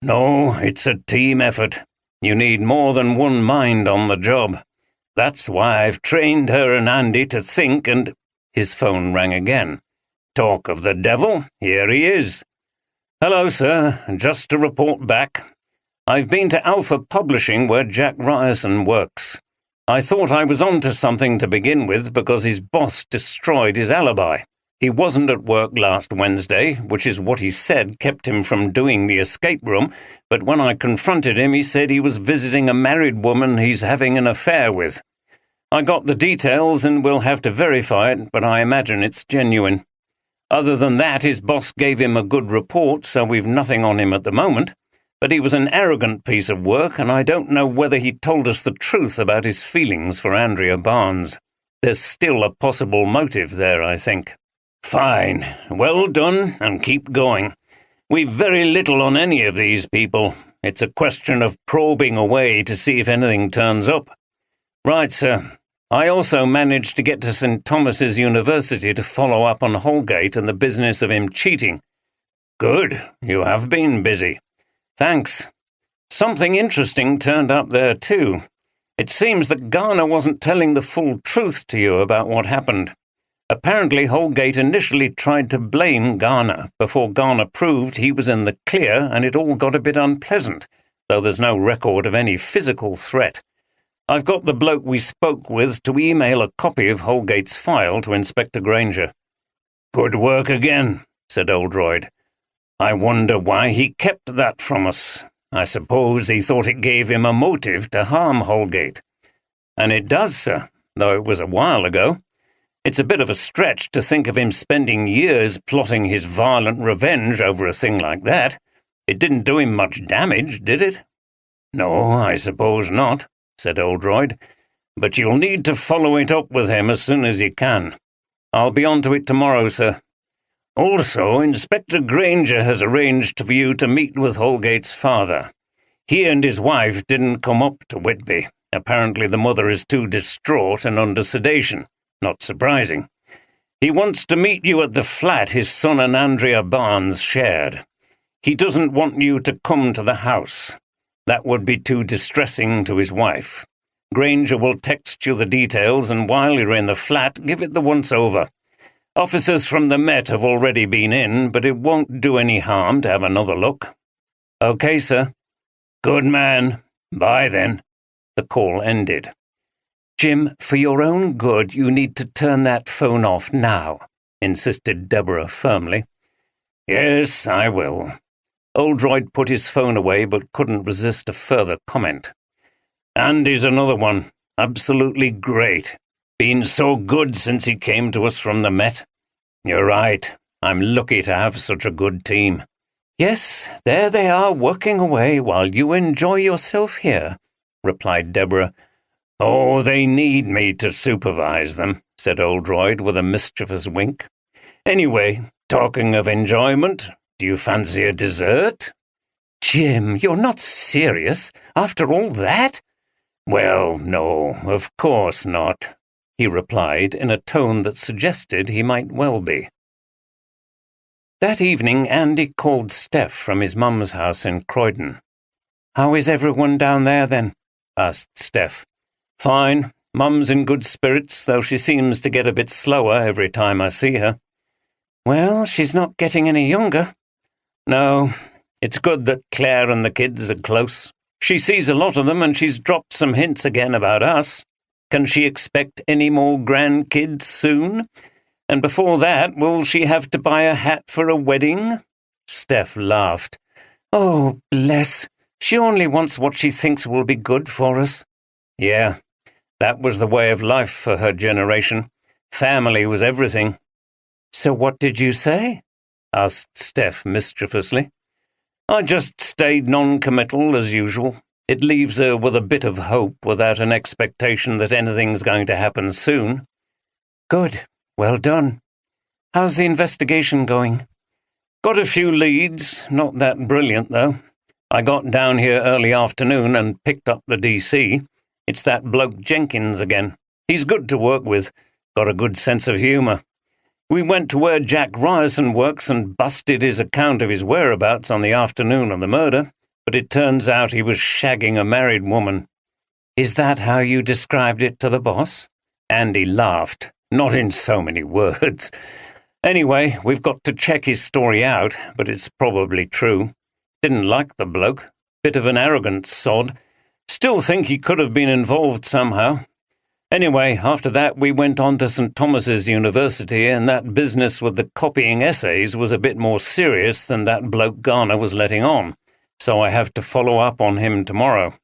"No, it's a team effort. You need more than one mind on the job. That's why I've trained her and Andy to think and—" His phone rang again. "Talk of the devil, here he is." "Hello, sir. Just to report back. I've been to Alpha Publishing where Jack Ryerson works. I thought I was on to something to begin with because his boss destroyed his alibi. He wasn't at work last Wednesday, which is what he said kept him from doing the escape room, but when I confronted him he said he was visiting a married woman he's having an affair with. I got the details and we'll have to verify it, but I imagine it's genuine. Other than that, his boss gave him a good report, so we've nothing on him at the moment. But he was an arrogant piece of work, and I don't know whether he told us the truth about his feelings for Andrea Barnes. There's still a possible motive there, I think." "Fine. Well done, and keep going. We've very little on any of these people. It's a question of probing away to see if anything turns up." "Right, sir. I also managed to get to St. Thomas's University to follow up on Holgate and the business of him cheating." "Good. You have been busy." "Thanks. Something interesting turned up there, too. It seems that Garner wasn't telling the full truth to you about what happened. Apparently Holgate initially tried to blame Garner before Garner proved he was in the clear, and it all got a bit unpleasant, though there's no record of any physical threat. I've got the bloke we spoke with to email a copy of Holgate's file to Inspector Granger." "Good work again," said Oldroyd. "I wonder why he kept that from us. I suppose he thought it gave him a motive to harm Holgate." "And it does, sir, though it was a while ago. It's a bit of a stretch to think of him spending years plotting his violent revenge over a thing like that. It didn't do him much damage, did it?" "No, I suppose not," said Oldroyd. "But you'll need to follow it up with him as soon as you can. I'll be on to it tomorrow, sir. Also, Inspector Granger has arranged for you to meet with Holgate's father. He and his wife didn't come up to Whitby. Apparently the mother is too distraught and under sedation. Not surprising. He wants to meet you at the flat his son and Andrea Barnes shared. He doesn't want you to come to the house. That would be too distressing to his wife. Granger will text you the details, and while you're in the flat, give it the once-over. Officers from the Met have already been in, but it won't do any harm to have another look." "Okay, sir." "Good man. Bye, then." The call ended. "Jim, for your own good, you need to turn that phone off now," insisted Deborah firmly. "Yes, I will." Oldroyd put his phone away but couldn't resist a further comment. "Andy's another one. Absolutely great. Been so good since he came to us from the Met. You're right. I'm lucky to have such a good team." "Yes, there they are working away while you enjoy yourself here," replied Deborah. "Oh, they need me to supervise them," said Oldroyd with a mischievous wink. "Anyway, talking of enjoyment, Do you fancy a dessert? Jim, you're not serious, after all that? Well, no, of course not, he replied in a tone that suggested he might well be. That evening Andy called Steph from his mum's house in Croydon. "How is everyone down there, then?" asked Steph. "Fine. Mum's in good spirits, though she seems to get a bit slower every time I see her." "Well, she's not getting any younger." "No. It's good that Claire and the kids are close. She sees a lot of them, and she's dropped some hints again about us. Can she expect any more grandkids soon? And before that, will she have to buy a hat for a wedding?" Steph laughed. "Oh, bless. She only wants what she thinks will be good for us." "Yeah, that was the way of life for her generation. Family was everything." "So what did you say?" asked Steph mischievously. "I just stayed non-committal as usual. It leaves her with a bit of hope without an expectation that anything's going to happen soon." "Good. Well done. How's the investigation going?" "Got a few leads, not that brilliant, though. I got down here early afternoon and picked up the DC. It's that bloke Jenkins again. He's good to work with, got a good sense of humour. We went to where Jack Ryerson works and busted his account of his whereabouts on the afternoon of the murder, but it turns out he was shagging a married woman." "Is that how you described it to the boss?" Andy laughed. "Not in so many words. Anyway, we've got to check his story out, but it's probably true. Didn't like the bloke. Bit of an arrogant sod. Still think he could have been involved somehow. Anyway, after that we went on to St. Thomas's University, and that business with the copying essays was a bit more serious than that bloke Garner was letting on, so I have to follow up on him tomorrow.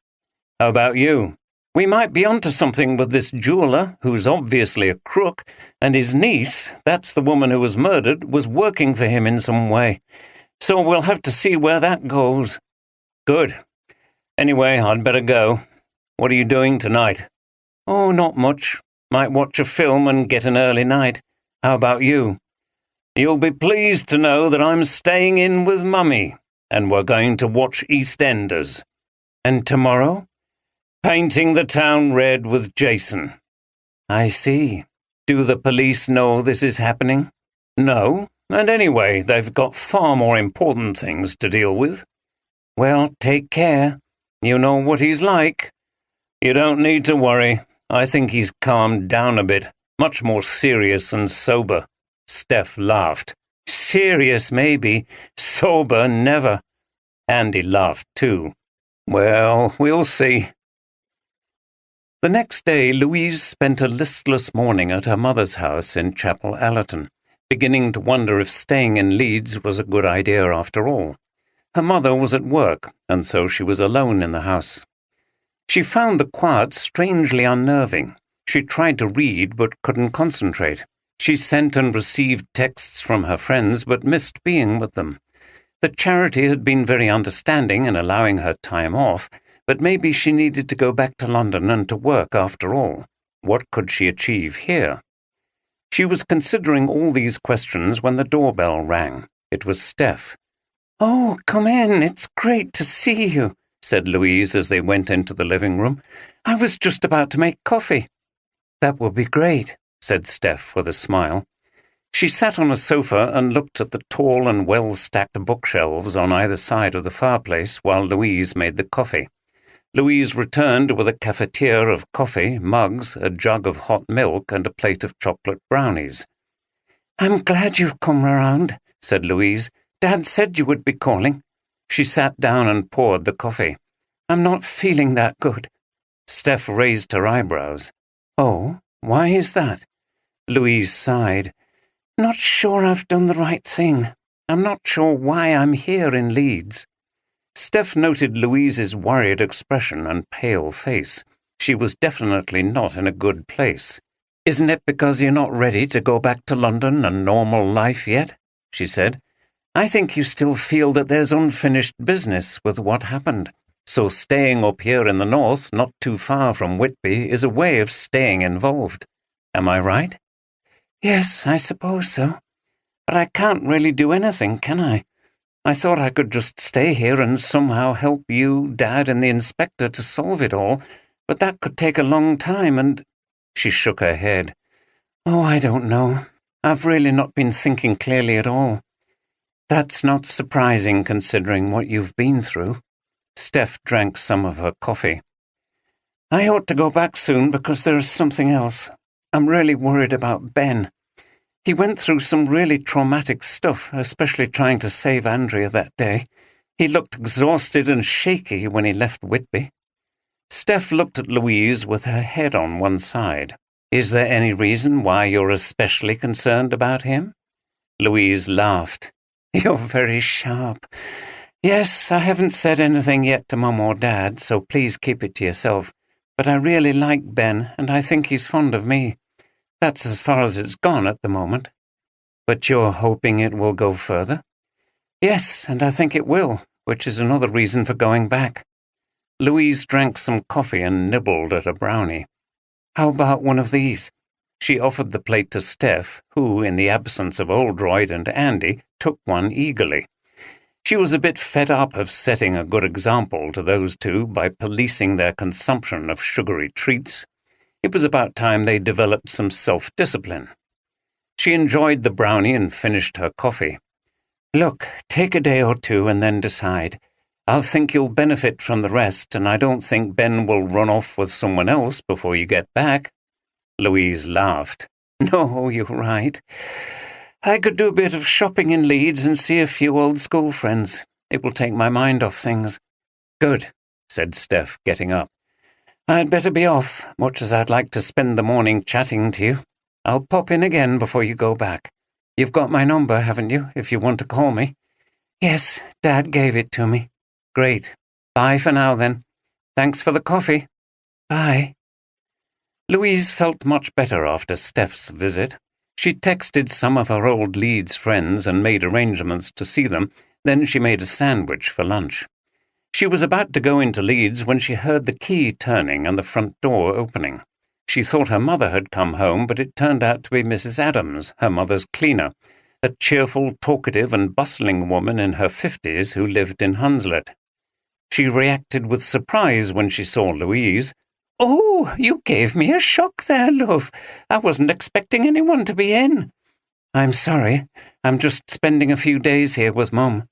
How about you?" "We might be onto something with this jeweller, who's obviously a crook, and his niece, that's the woman who was murdered, was working for him in some way. So we'll have to see where that goes." "Good. Anyway, I'd better go. What are you doing tonight?" "Oh, not much. Might watch a film and get an early night. How about you?" "You'll be pleased to know that I'm staying in with Mummy, and we're going to watch EastEnders." "And tomorrow?" "Painting the town red with Jason." "I see. Do the police know this is happening?" "No, and anyway, they've got far more important things to deal with." "Well, take care. You know what he's like." "You don't need to worry. I think he's calmed down a bit, much more serious and sober." Steph laughed. "Serious, maybe. Sober, never." Andy laughed too. "Well, we'll see." The next day, Louise spent a listless morning at her mother's house in Chapel Allerton, beginning to wonder if staying in Leeds was a good idea after all. Her mother was at work, and so she was alone in the house. She found the quiet strangely unnerving. She tried to read, but couldn't concentrate. She sent and received texts from her friends, but missed being with them. The charity had been very understanding in allowing her time off, but maybe she needed to go back to London and to work after all. What could she achieve here? She was considering all these questions when the doorbell rang. It was Steph. "Oh, come in. It's great to see you," said Louise as they went into the living room. "I was just about to make coffee." "That will be great," said Steph with a smile. She sat on a sofa and looked at the tall and well-stacked bookshelves on either side of the fireplace while Louise made the coffee. Louise returned with a cafetiere of coffee, mugs, a jug of hot milk, and a plate of chocolate brownies. "I'm glad you've come round," said Louise. "Dad said you would be calling." She sat down and poured the coffee. "I'm not feeling that good." Steph raised her eyebrows. "Oh, why is that?" Louise sighed. "Not sure I've done the right thing. I'm not sure why I'm here in Leeds." Steph noted Louise's worried expression and pale face. She was definitely not in a good place. "Isn't it because you're not ready to go back to London and normal life yet?" she said. "I think you still feel that there's unfinished business with what happened. So staying up here in the north, not too far from Whitby, is a way of staying involved. Am I right?" "Yes, I suppose so. But I can't really do anything, can I? I thought I could just stay here and somehow help you, Dad, and the inspector to solve it all, but that could take a long time and—" She shook her head. "Oh, I don't know. I've really not been thinking clearly at all. That's not surprising considering what you've been through." Steph drank some of her coffee. "I ought to go back soon because there is something else. I'm really worried about Ben. He went through some really traumatic stuff, especially trying to save Andrea that day. He looked exhausted and shaky when he left Whitby." Steph looked at Louise with her head on one side. "Is there any reason why you're especially concerned about him?" Louise laughed. "You're very sharp. Yes, I haven't said anything yet to Mum or Dad, so please keep it to yourself. But I really like Ben, and I think he's fond of me. That's as far as it's gone at the moment." "But you're hoping it will go further?" "Yes, and I think it will, which is another reason for going back." Louise drank some coffee and nibbled at a brownie. "How about one of these?" She offered the plate to Steph, who, in the absence of Oldroyd and Andy, took one eagerly. She was a bit fed up of setting a good example to those two by policing their consumption of sugary treats. It was about time they developed some self-discipline. She enjoyed the brownie and finished her coffee. "Look, take a day or two and then decide. I'll think you'll benefit from the rest, and I don't think Ben will run off with someone else before you get back." Louise laughed. "No, you're right. I could do a bit of shopping in Leeds and see a few old school friends. It will take my mind off things." "Good," said Steph, getting up. "I'd better be off, much as I'd like to spend the morning chatting to you. I'll pop in again before you go back. You've got my number, haven't you, if you want to call me?" "Yes, Dad gave it to me." "Great. Bye for now, then. Thanks for the coffee." "Bye." Louise felt much better after Steph's visit. She texted some of her old Leeds friends and made arrangements to see them. Then she made a sandwich for lunch. She was about to go into Leeds when she heard the key turning and the front door opening. She thought her mother had come home, but it turned out to be Mrs. Adams, her mother's cleaner, a cheerful, talkative and bustling woman in her 50s who lived in Hunslet. She reacted with surprise when she saw Louise. "Oh, you gave me a shock there, love. I wasn't expecting anyone to be in." "I'm sorry. I'm just spending a few days here with Mum."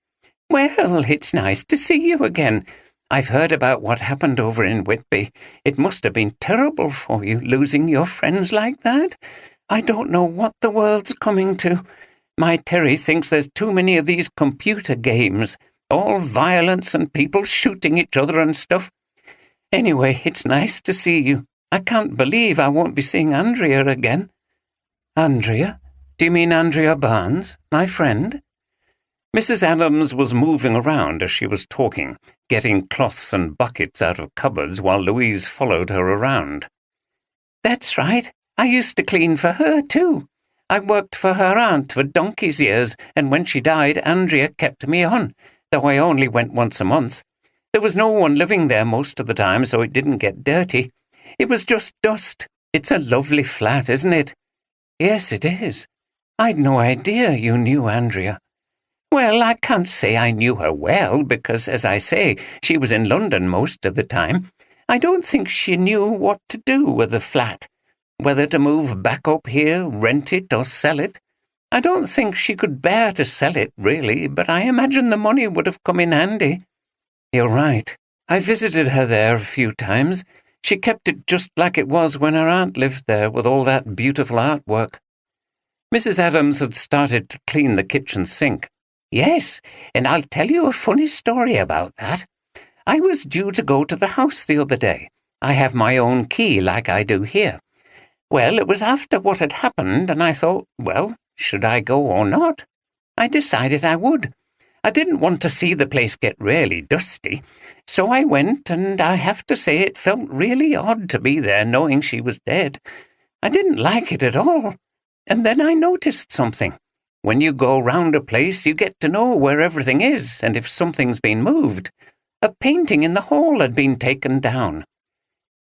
"Well, it's nice to see you again. I've heard about what happened over in Whitby. It must have been terrible for you, losing your friends like that. I don't know what the world's coming to. My Terry thinks there's too many of these computer games, all violence and people shooting each other and stuff. Anyway, it's nice to see you. I can't believe I won't be seeing Andrea again." "Andrea? Do you mean Andrea Barnes, my friend?" Mrs. Adams was moving around as she was talking, getting cloths and buckets out of cupboards while Louise followed her around. "That's right. I used to clean for her, too. I worked for her aunt for donkey's years, and when she died, Andrea kept me on, though I only went once a month. There was no one living there most of the time, so it didn't get dirty. It was just dust. It's a lovely flat, isn't it?" "Yes, it is. I'd no idea you knew Andrea." "Well, I can't say I knew her well, because, as I say, she was in London most of the time. I don't think she knew what to do with the flat, whether to move back up here, rent it, or sell it. I don't think she could bear to sell it, really, but I imagine the money would have come in handy." "You're right. I visited her there a few times. She kept it just like it was when her aunt lived there, with all that beautiful artwork." Mrs. Adams had started to clean the kitchen sink. "Yes, and I'll tell you a funny story about that. I was due to go to the house the other day. I have my own key like I do here. Well, it was after what had happened, and I thought, well, should I go or not? I decided I would. I didn't want to see the place get really dusty, so I went, and I have to say it felt really odd to be there knowing she was dead. I didn't like it at all. And then I noticed something. When you go round a place, you get to know where everything is and if something's been moved. A painting in the hall had been taken down.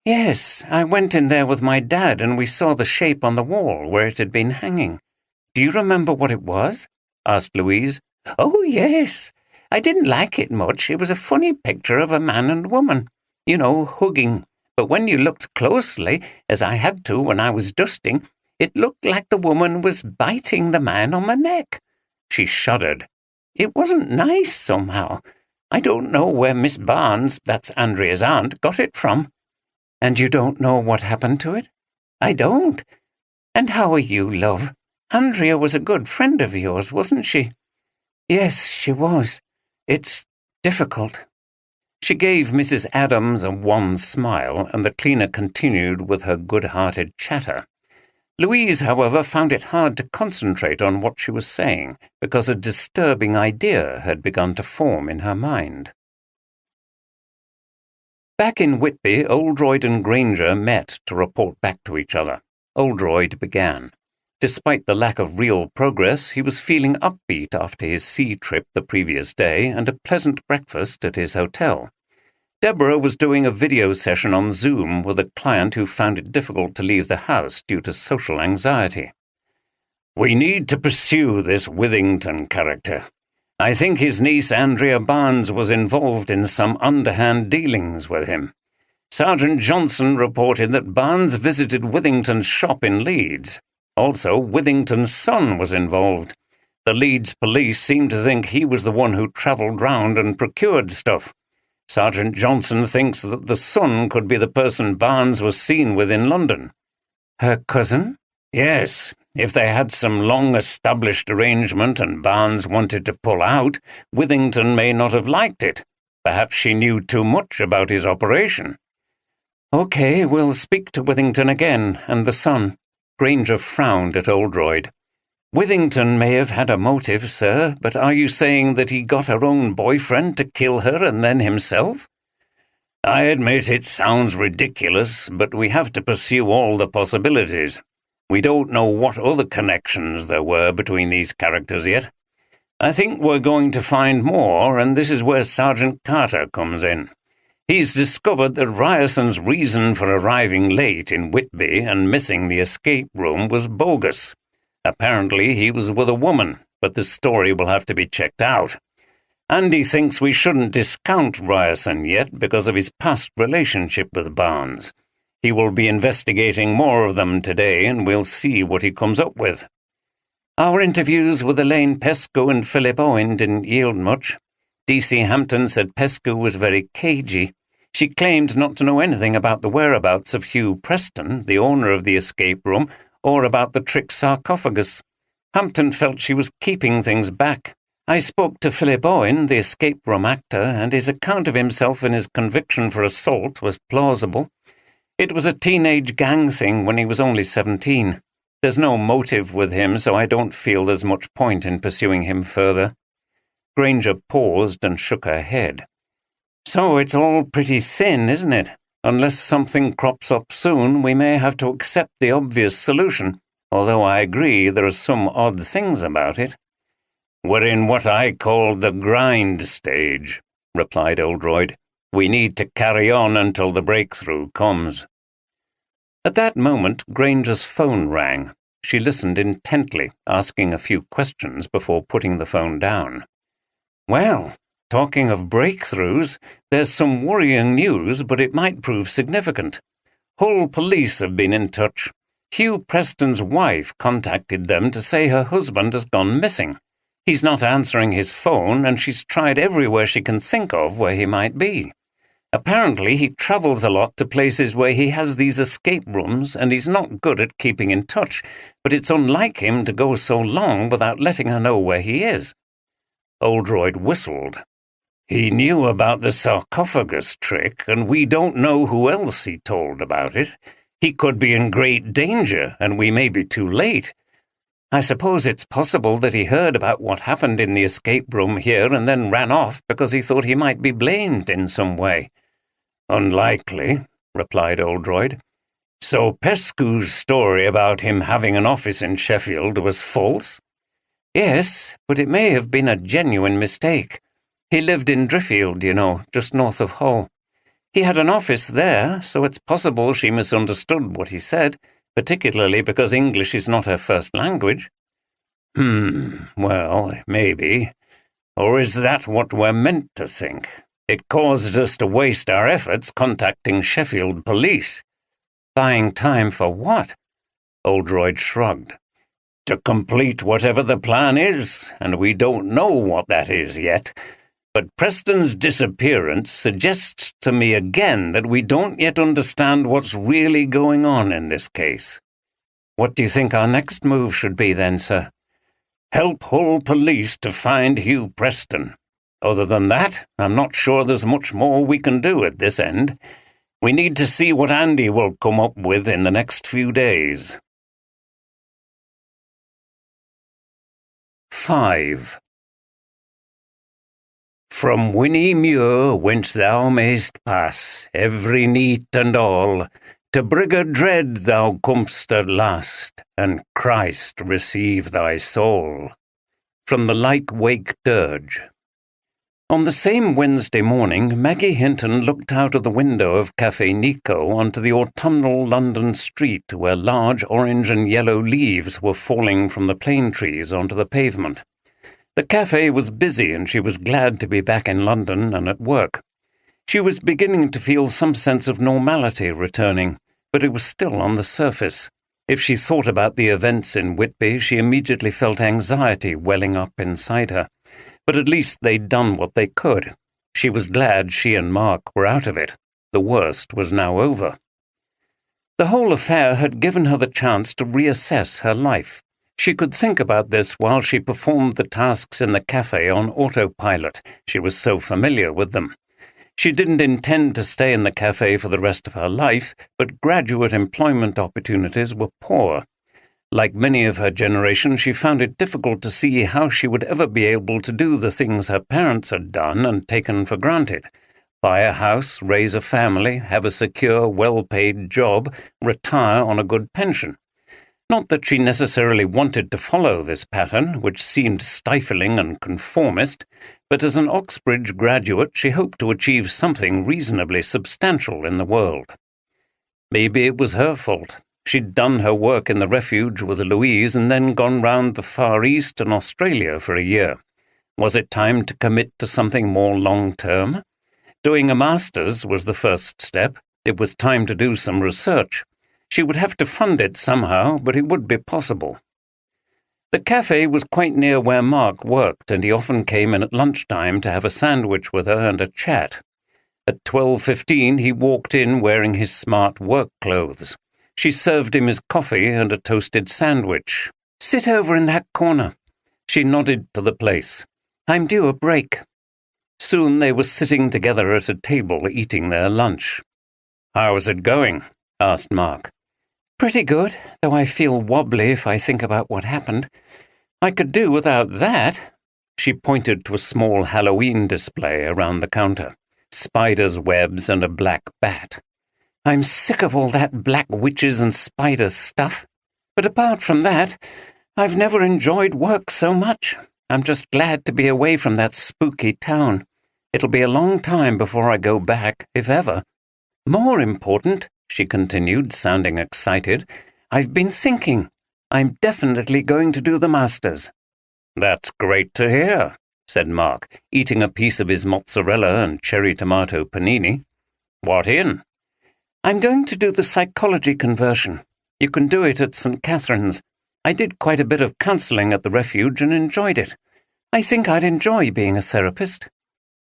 Yes, I went in there with my dad and we saw the shape on the wall where it had been hanging. Do you remember what it was?" asked Louise. "Oh, yes. I didn't like it much. It was a funny picture of a man and woman, hugging. But when you looked closely, as I had to when I was dusting, it looked like the woman was biting the man on the neck. She shuddered. It wasn't nice, somehow. I don't know where Miss Barnes, that's Andrea's aunt, got it from. And you don't know what happened to it? I don't. And how are you, love? Andrea was a good friend of yours, wasn't she? Yes, she was. It's difficult. She gave Mrs. Adams a wan smile, and the cleaner continued with her good-hearted chatter. Louise, however, found it hard to concentrate on what she was saying, because a disturbing idea had begun to form in her mind. Back in Whitby, Oldroyd and Granger met to report back to each other. Oldroyd began. Despite the lack of real progress, he was feeling upbeat after his sea trip the previous day and a pleasant breakfast at his hotel. Deborah was doing a video session on Zoom with a client who found it difficult to leave the house due to social anxiety. "We need to pursue this Withington character. I think his niece Andrea Barnes was involved in some underhand dealings with him. Sergeant Johnson reported that Barnes visited Withington's shop in Leeds. Also, Withington's son was involved. The Leeds police seem to think he was the one who travelled round and procured stuff. Sergeant Johnson thinks that the son could be the person Barnes was seen with in London." "Her cousin?" "Yes. If they had some long-established arrangement and Barnes wanted to pull out, Withington may not have liked it. Perhaps she knew too much about his operation." "Okay, we'll speak to Withington again, and the son." Granger frowned at Oldroyd. "Withington may have had a motive, sir, but are you saying that he got her own boyfriend to kill her and then himself?" "I admit it sounds ridiculous, but we have to pursue all the possibilities. We don't know what other connections there were between these characters yet. I think we're going to find more, and this is where Sergeant Carter comes in. He's discovered that Ryerson's reason for arriving late in Whitby and missing the escape room was bogus. Apparently he was with a woman, but the story will have to be checked out. Andy thinks we shouldn't discount Ryerson yet because of his past relationship with Barnes. He will be investigating more of them today, and we'll see what he comes up with." "Our interviews with Elaine Pescu and Philip Owen didn't yield much. D.C. Hampton said Pescu was very cagey. She claimed not to know anything about the whereabouts of Hugh Preston, the owner of the escape room, or about the trick sarcophagus. Hampton felt she was keeping things back. I spoke to Philip Owen, the escape room actor, and his account of himself and his conviction for assault was plausible. It was a teenage gang thing when he was only 17. There's no motive with him, so I don't feel there's much point in pursuing him further." Granger paused and shook her head. "So it's all pretty thin, isn't it? Unless something crops up soon, we may have to accept the obvious solution, although I agree there are some odd things about it." "We're in what I call the grind stage," replied Oldroyd. "We need to carry on until the breakthrough comes." At that moment, Granger's phone rang. She listened intently, asking a few questions before putting the phone down. "Well, talking of breakthroughs, there's some worrying news, but it might prove significant. Hull police have been in touch. Hugh Preston's wife contacted them to say her husband has gone missing. He's not answering his phone, and she's tried everywhere she can think of where he might be. Apparently he travels a lot to places where he has these escape rooms, and he's not good at keeping in touch, but it's unlike him to go so long without letting her know where he is." Oldroyd whistled. "He knew about the sarcophagus trick, and we don't know who else he told about it. He could be in great danger, and we may be too late. I suppose it's possible that he heard about what happened in the escape room here and then ran off because he thought he might be blamed in some way." "Unlikely," replied Oldroyd. "So Pescu's story about him having an office in Sheffield was false?" "Yes, but it may have been a genuine mistake. He lived in Driffield, just north of Hull. He had an office there, so it's possible she misunderstood what he said, particularly because English is not her first language." Well, maybe. Or is that what we're meant to think? It caused us to waste our efforts contacting Sheffield police. Buying time for what? Oldroyd shrugged. To complete whatever the plan is, and we don't know what that is yet. But Preston's disappearance suggests to me again that we don't yet understand what's really going on in this case. What do you think our next move should be then, sir? Help Hull police to find Hugh Preston. Other than that, I'm not sure there's much more we can do at this end. We need to see what Andy will come up with in the next few days. 5. From Whinny Muir whence thou mayst pass, every neat and all, to Brigger Dread thou comest at last, and Christ receive thy soul. From the Lyke Wake Dirge. On the same Wednesday morning, Maggie Hinton looked out of the window of Café Nico onto the autumnal London street where large orange and yellow leaves were falling from the plane trees onto the pavement. The café was busy and she was glad to be back in London and at work. She was beginning to feel some sense of normality returning, but it was still on the surface. If she thought about the events in Whitby, she immediately felt anxiety welling up inside her. But at least they'd done what they could. She was glad she and Mark were out of it. The worst was now over. The whole affair had given her the chance to reassess her life. She could think about this while she performed the tasks in the cafe on autopilot. She was so familiar with them. She didn't intend to stay in the cafe for the rest of her life, but graduate employment opportunities were poor. Like many of her generation, she found it difficult to see how she would ever be able to do the things her parents had done and taken for granted. Buy a house, raise a family, have a secure, well-paid job, retire on a good pension. Not that she necessarily wanted to follow this pattern, which seemed stifling and conformist, but as an Oxbridge graduate she hoped to achieve something reasonably substantial in the world. Maybe it was her fault. She'd done her work in the refuge with Louise and then gone round the Far East and Australia for a year. Was it time to commit to something more long-term? Doing a master's was the first step. It was time to do some research. She would have to fund it somehow, but it would be possible. The cafe was quite near where Mark worked, and he often came in at lunchtime to have a sandwich with her and a chat. At 12:15 he walked in wearing his smart work clothes. She served him his coffee and a toasted sandwich. "Sit over in that corner." She nodded to the place. "I'm due a break." Soon they were sitting together at a table eating their lunch. "How's it going?" asked Mark. "Pretty good, though I feel wobbly if I think about what happened. I could do without that." She pointed to a small Halloween display around the counter. Spiders' webs and a black bat. "I'm sick of all that black witches and spiders stuff. But apart from that, I've never enjoyed work so much. I'm just glad to be away from that spooky town. It'll be a long time before I go back, if ever. More important," she continued, sounding excited, "I've been thinking. I'm definitely going to do the masters." "That's great to hear," said Mark, eating a piece of his mozzarella and cherry tomato panini. "What in?" "I'm going to do the psychology conversion. You can do it at St. Catherine's. I did quite a bit of counselling at the refuge and enjoyed it. I think I'd enjoy being a therapist."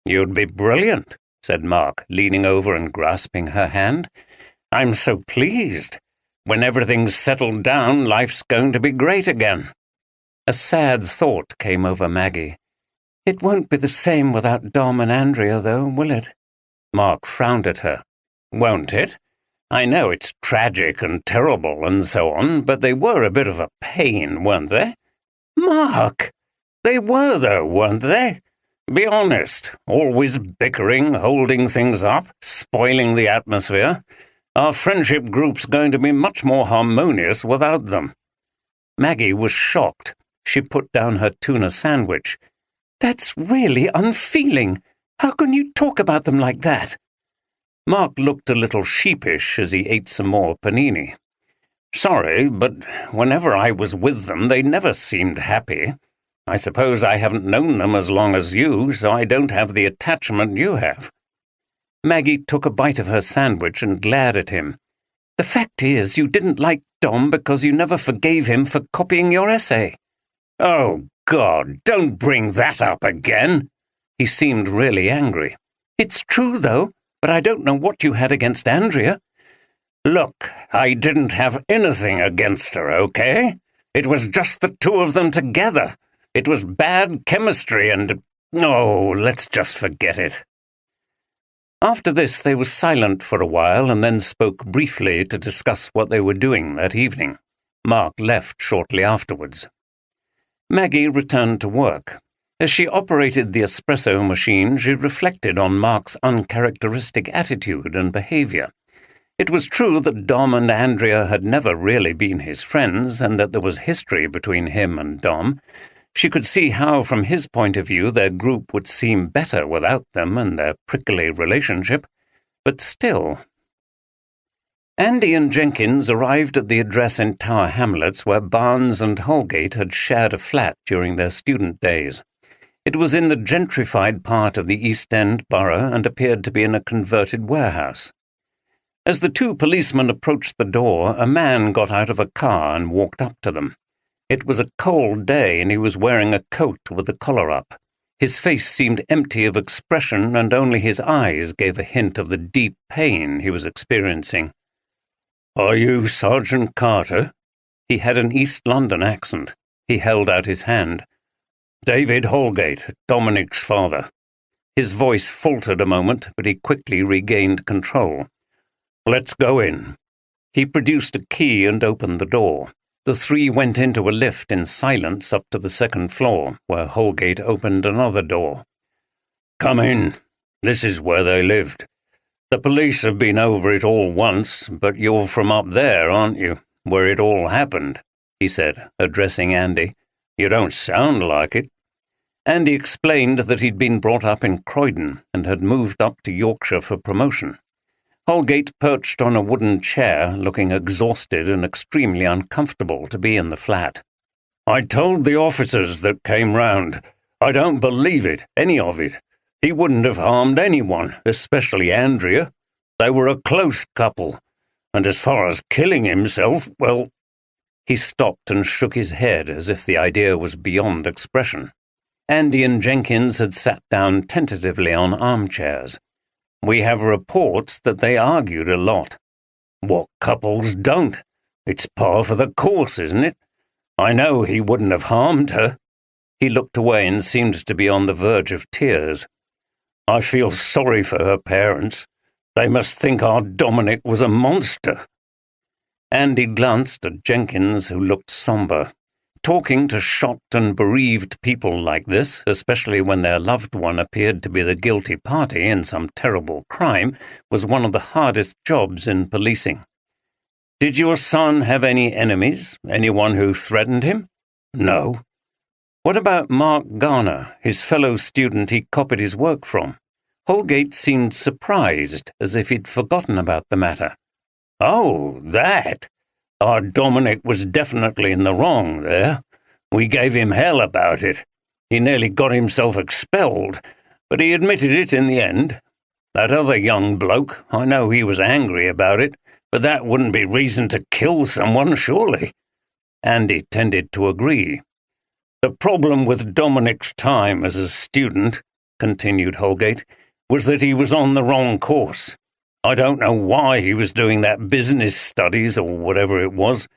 "You'd be brilliant," said Mark, leaning over and grasping her hand. "I'm so pleased. When everything's settled down, life's going to be great again." A sad thought came over Maggie. "It won't be the same without Dom and Andrea, though, will it?" Mark frowned at her. "Won't it? I know it's tragic and terrible and so on, but they were a bit of a pain, weren't they?" "Mark!" "They were, though, weren't they? Be honest. Always bickering, holding things up, spoiling the atmosphere. Our friendship group's going to be much more harmonious without them." Maggie was shocked. She put down her tuna sandwich. "That's really unfeeling. How can you talk about them like that?" Mark looked a little sheepish as he ate some more panini. "Sorry, but whenever I was with them, they never seemed happy. I suppose I haven't known them as long as you, so I don't have the attachment you have." Maggie took a bite of her sandwich and glared at him. "The fact is, you didn't like Dom because you never forgave him for copying your essay." "Oh, God, don't bring that up again." He seemed really angry. "It's true, though, but I don't know what you had against Andrea." "Look, I didn't have anything against her, okay? It was just the two of them together. It was bad chemistry and... Oh, let's just forget it." After this, they were silent for a while and then spoke briefly to discuss what they were doing that evening. Mark left shortly afterwards. Maggie returned to work. As she operated the espresso machine, she reflected on Mark's uncharacteristic attitude and behavior. It was true that Dom and Andrea had never really been his friends, and that there was history between him and Dom. She could see how, from his point of view, their group would seem better without them and their prickly relationship. But still... Andy and Jenkins arrived at the address in Tower Hamlets where Barnes and Holgate had shared a flat during their student days. It was in the gentrified part of the East End borough and appeared to be in a converted warehouse. As the two policemen approached the door, a man got out of a car and walked up to them. It was a cold day, and he was wearing a coat with the collar up. His face seemed empty of expression, and only his eyes gave a hint of the deep pain he was experiencing. "Are you Sergeant Carter?" He had an East London accent. He held out his hand. "David Holgate, Dominic's father." His voice faltered a moment, but he quickly regained control. "Let's go in." He produced a key and opened the door. The three went into a lift in silence up to the second floor, where Holgate opened another door. "Come in. This is where they lived. The police have been over it all once, but you're from up there, aren't you, where it all happened?" he said, addressing Andy. "You don't sound like it." Andy explained that he'd been brought up in Croydon and had moved up to Yorkshire for promotion. Holgate perched on a wooden chair, looking exhausted and extremely uncomfortable to be in the flat. "I told the officers that came round. I don't believe it, any of it. He wouldn't have harmed anyone, especially Andrea. They were a close couple. And as far as killing himself, well—" He stopped and shook his head as if the idea was beyond expression. Andy and Jenkins had sat down tentatively on armchairs. "We have reports that they argued a lot." "What couples don't? It's par for the course, isn't it? I know he wouldn't have harmed her." He looked away and seemed to be on the verge of tears. "I feel sorry for her parents. They must think our Dominic was a monster." Andy glanced at Jenkins, who looked sombre. Talking to shocked and bereaved people like this, especially when their loved one appeared to be the guilty party in some terrible crime, was one of the hardest jobs in policing. "Did your son have any enemies? Anyone who threatened him?" "No." "What about Mark Garner, his fellow student he copied his work from?" Holgate seemed surprised, as if he'd forgotten about the matter. "Oh, that! Our Dominic was definitely in the wrong there. We gave him hell about it. He nearly got himself expelled, but he admitted it in the end. That other young bloke, I know he was angry about it, but that wouldn't be reason to kill someone, surely." Andy tended to agree. "The problem with Dominic's time as a student," continued Holgate, "was that he was on the wrong course. I don't know why he was doing that business studies or whatever it was.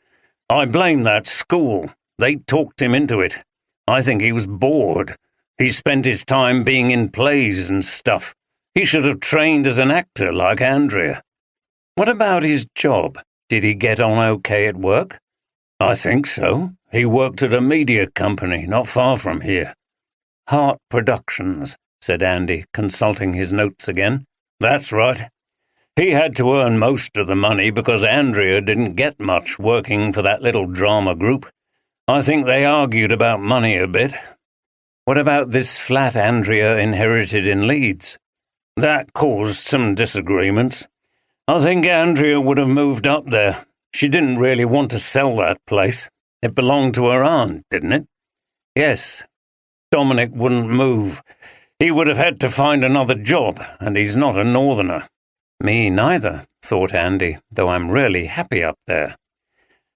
I blame that school. They talked him into it. I think he was bored. He spent his time being in plays and stuff. He should have trained as an actor like Andrea." "What about his job? Did he get on okay at work?" "I think so. He worked at a media company not far from here." "Hart Productions," said Andy, consulting his notes again. "That's right. He had to earn most of the money because Andrea didn't get much working for that little drama group. I think they argued about money a bit." "What about this flat Andrea inherited in Leeds?" "That caused some disagreements. I think Andrea would have moved up there. She didn't really want to sell that place. It belonged to her aunt, didn't it?" "Yes, Dominic wouldn't move. He would have had to find another job, and he's not a northerner." "Me neither," thought Andy, "though I'm really happy up there."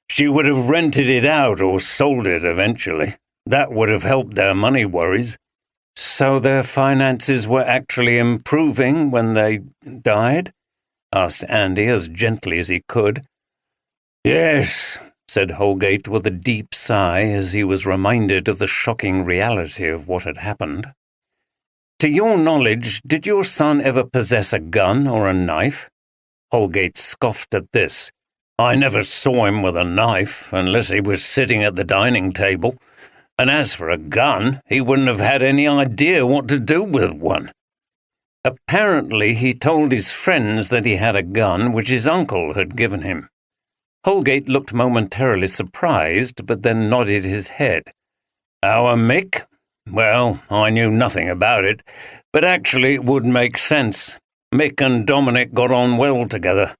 "She would have rented it out or sold it eventually. That would have helped their money worries." "So their finances were actually improving when they died?" asked Andy as gently as he could. "Yes," said Holgate with a deep sigh as he was reminded of the shocking reality of what had happened. "To your knowledge, did your son ever possess a gun or a knife?" Holgate scoffed at this. "I never saw him with a knife, unless he was sitting at the dining table. And as for a gun, he wouldn't have had any idea what to do with one." "Apparently he told his friends that he had a gun which his uncle had given him." Holgate looked momentarily surprised, but then nodded his head. "Our Mick? Well, I knew nothing about it, but actually it would make sense. Mick and Dominic got on well together.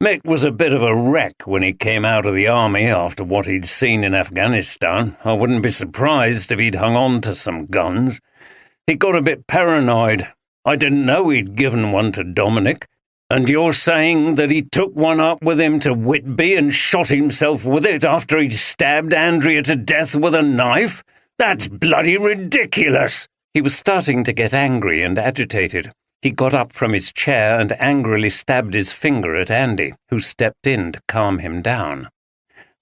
Mick was a bit of a wreck when he came out of the army after what he'd seen in Afghanistan. I wouldn't be surprised if he'd hung on to some guns. He got a bit paranoid. I didn't know he'd given one to Dominic. And you're saying that he took one up with him to Whitby and shot himself with it after he'd stabbed Andrea to death with a knife? That's bloody ridiculous!" He was starting to get angry and agitated. He got up from his chair and angrily stabbed his finger at Andy, who stepped in to calm him down.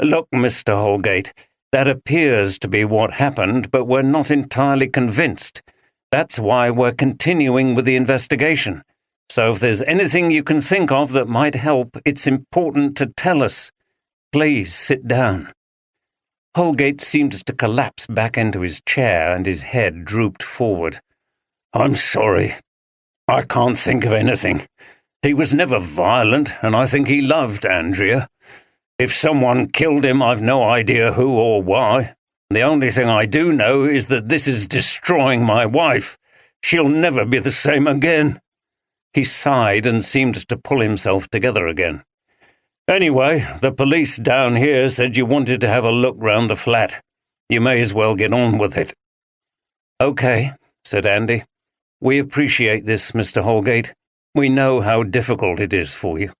"Look, Mr. Holgate, that appears to be what happened, but we're not entirely convinced. That's why we're continuing with the investigation. So if there's anything you can think of that might help, it's important to tell us. Please sit down." Holgate seemed to collapse back into his chair and his head drooped forward. "I'm sorry. I can't think of anything. He was never violent, and I think he loved Andrea. If someone killed him, I've no idea who or why. The only thing I do know is that this is destroying my wife. She'll never be the same again." He sighed and seemed to pull himself together again. "Anyway, the police down here said you wanted to have a look round the flat. You may as well get on with it." "Okay," said Andy. "We appreciate this, Mr. Holgate. We know how difficult it is for you."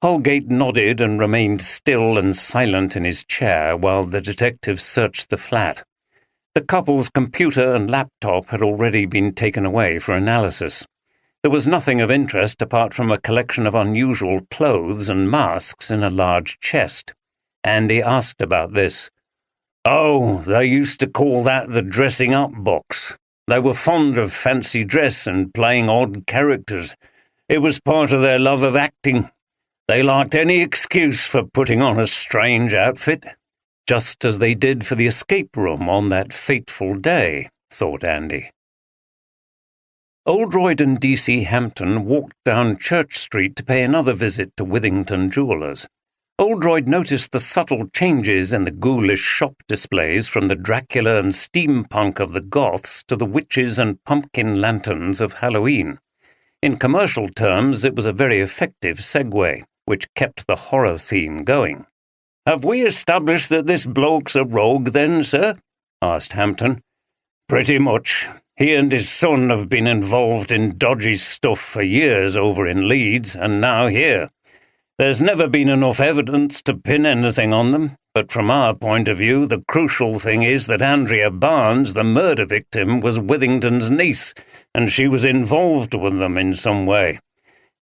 Holgate nodded and remained still and silent in his chair while the detective searched the flat. The couple's computer and laptop had already been taken away for analysis. There was nothing of interest apart from a collection of unusual clothes and masks in a large chest. Andy asked about this. "Oh, they used to call that the dressing-up box. They were fond of fancy dress and playing odd characters. It was part of their love of acting. They liked any excuse for putting on a strange outfit." Just as they did for the escape room on that fateful day, thought Andy. Oldroyd and D.C. Hampton walked down Church Street to pay another visit to Withington Jewellers. Oldroyd noticed the subtle changes in the ghoulish shop displays from the Dracula and steampunk of the Goths to the witches and pumpkin lanterns of Halloween. In commercial terms, it was a very effective segue, which kept the horror theme going. "Have we established that this bloke's a rogue then, sir?" asked Hampton. "Pretty much. He and his son have been involved in dodgy stuff for years over in Leeds, and now here. There's never been enough evidence to pin anything on them, but from our point of view, the crucial thing is that Andrea Barnes, the murder victim, was Withington's niece, and she was involved with them in some way.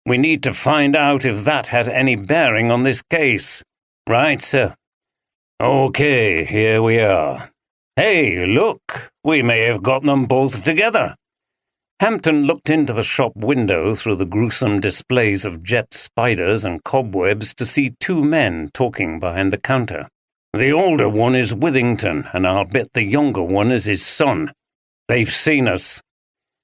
We need to find out if that had any bearing on this case." "Right, sir." "Okay, here we are. Hey, look, we may have got them both together." Hampton looked into the shop window through the gruesome displays of jet spiders and cobwebs to see two men talking behind the counter. "The older one is Withington, and I'll bet the younger one is his son. They've seen us."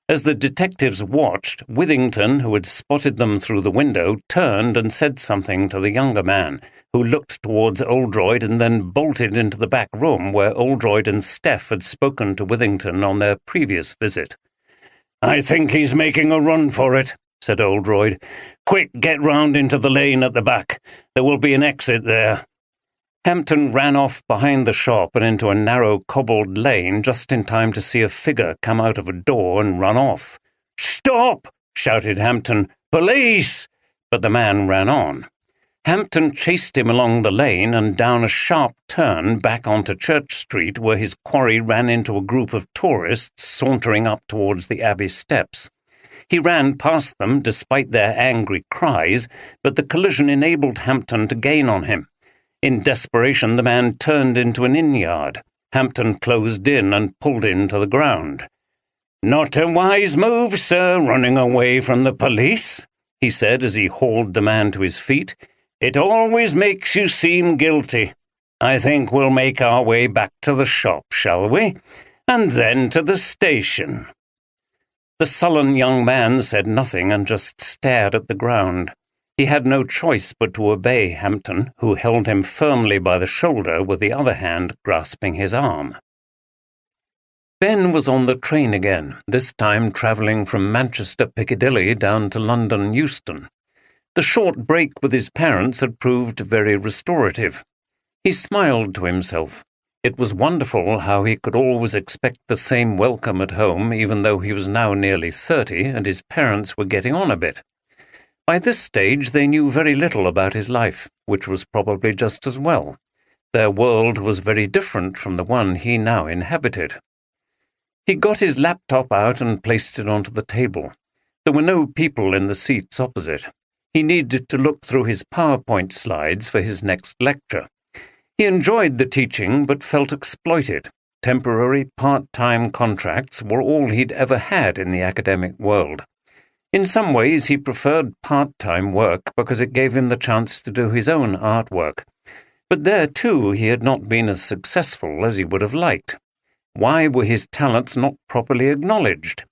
As the detectives watched, Withington, who had spotted them through the window, turned and said something to the younger man, who looked towards Oldroyd and then bolted into the back room where Oldroyd and Steph had spoken to Withington on their previous visit. "I think he's making a run for it," said Oldroyd. "Quick, get round into the lane at the back. There will be an exit there." Hampton ran off behind the shop and into a narrow cobbled lane just in time to see a figure come out of a door and run off. "Stop!" shouted Hampton. "Police!" But the man ran on. Hampton chased him along the lane and down a sharp turn back onto Church Street, where his quarry ran into a group of tourists sauntering up towards the Abbey steps. He ran past them despite their angry cries, but the collision enabled Hampton to gain on him. In desperation, the man turned into an inn-yard. Hampton closed in and pulled in to the ground. "Not a wise move, sir, running away from the police," he said as he hauled the man to his feet. "It always makes you seem guilty. I think we'll make our way back to the shop, shall we? And then to the station." The sullen young man said nothing and just stared at the ground. He had no choice but to obey Hampton, who held him firmly by the shoulder with the other hand grasping his arm. Ben was on the train again, this time travelling from Manchester Piccadilly down to London Euston. The short break with his parents had proved very restorative. He smiled to himself. It was wonderful how he could always expect the same welcome at home, even though he was now nearly 30 and his parents were getting on a bit. By this stage they knew very little about his life, which was probably just as well. Their world was very different from the one he now inhabited. He got his laptop out and placed it onto the table. There were no people in the seats opposite. He needed to look through his PowerPoint slides for his next lecture. He enjoyed the teaching but felt exploited. Temporary, part-time contracts were all he'd ever had in the academic world. In some ways he preferred part-time work because it gave him the chance to do his own artwork. But there, too, he had not been as successful as he would have liked. Why were his talents not properly acknowledged?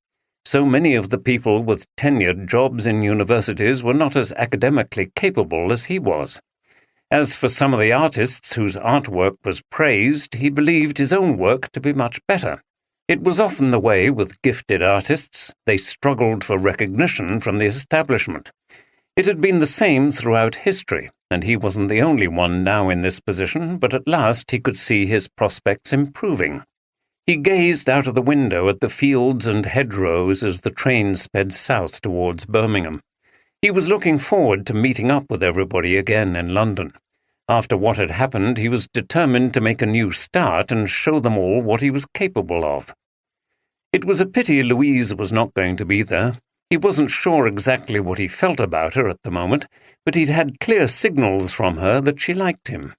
So many of the people with tenured jobs in universities were not as academically capable as he was. As for some of the artists whose artwork was praised, he believed his own work to be much better. It was often the way with gifted artists. They struggled for recognition from the establishment. It had been the same throughout history, and he wasn't the only one now in this position, but at last he could see his prospects improving. He gazed out of the window at the fields and hedgerows as the train sped south towards Birmingham. He was looking forward to meeting up with everybody again in London. After what had happened, he was determined to make a new start and show them all what he was capable of. It was a pity Louise was not going to be there. He wasn't sure exactly what he felt about her at the moment, but he'd had clear signals from her that she liked him.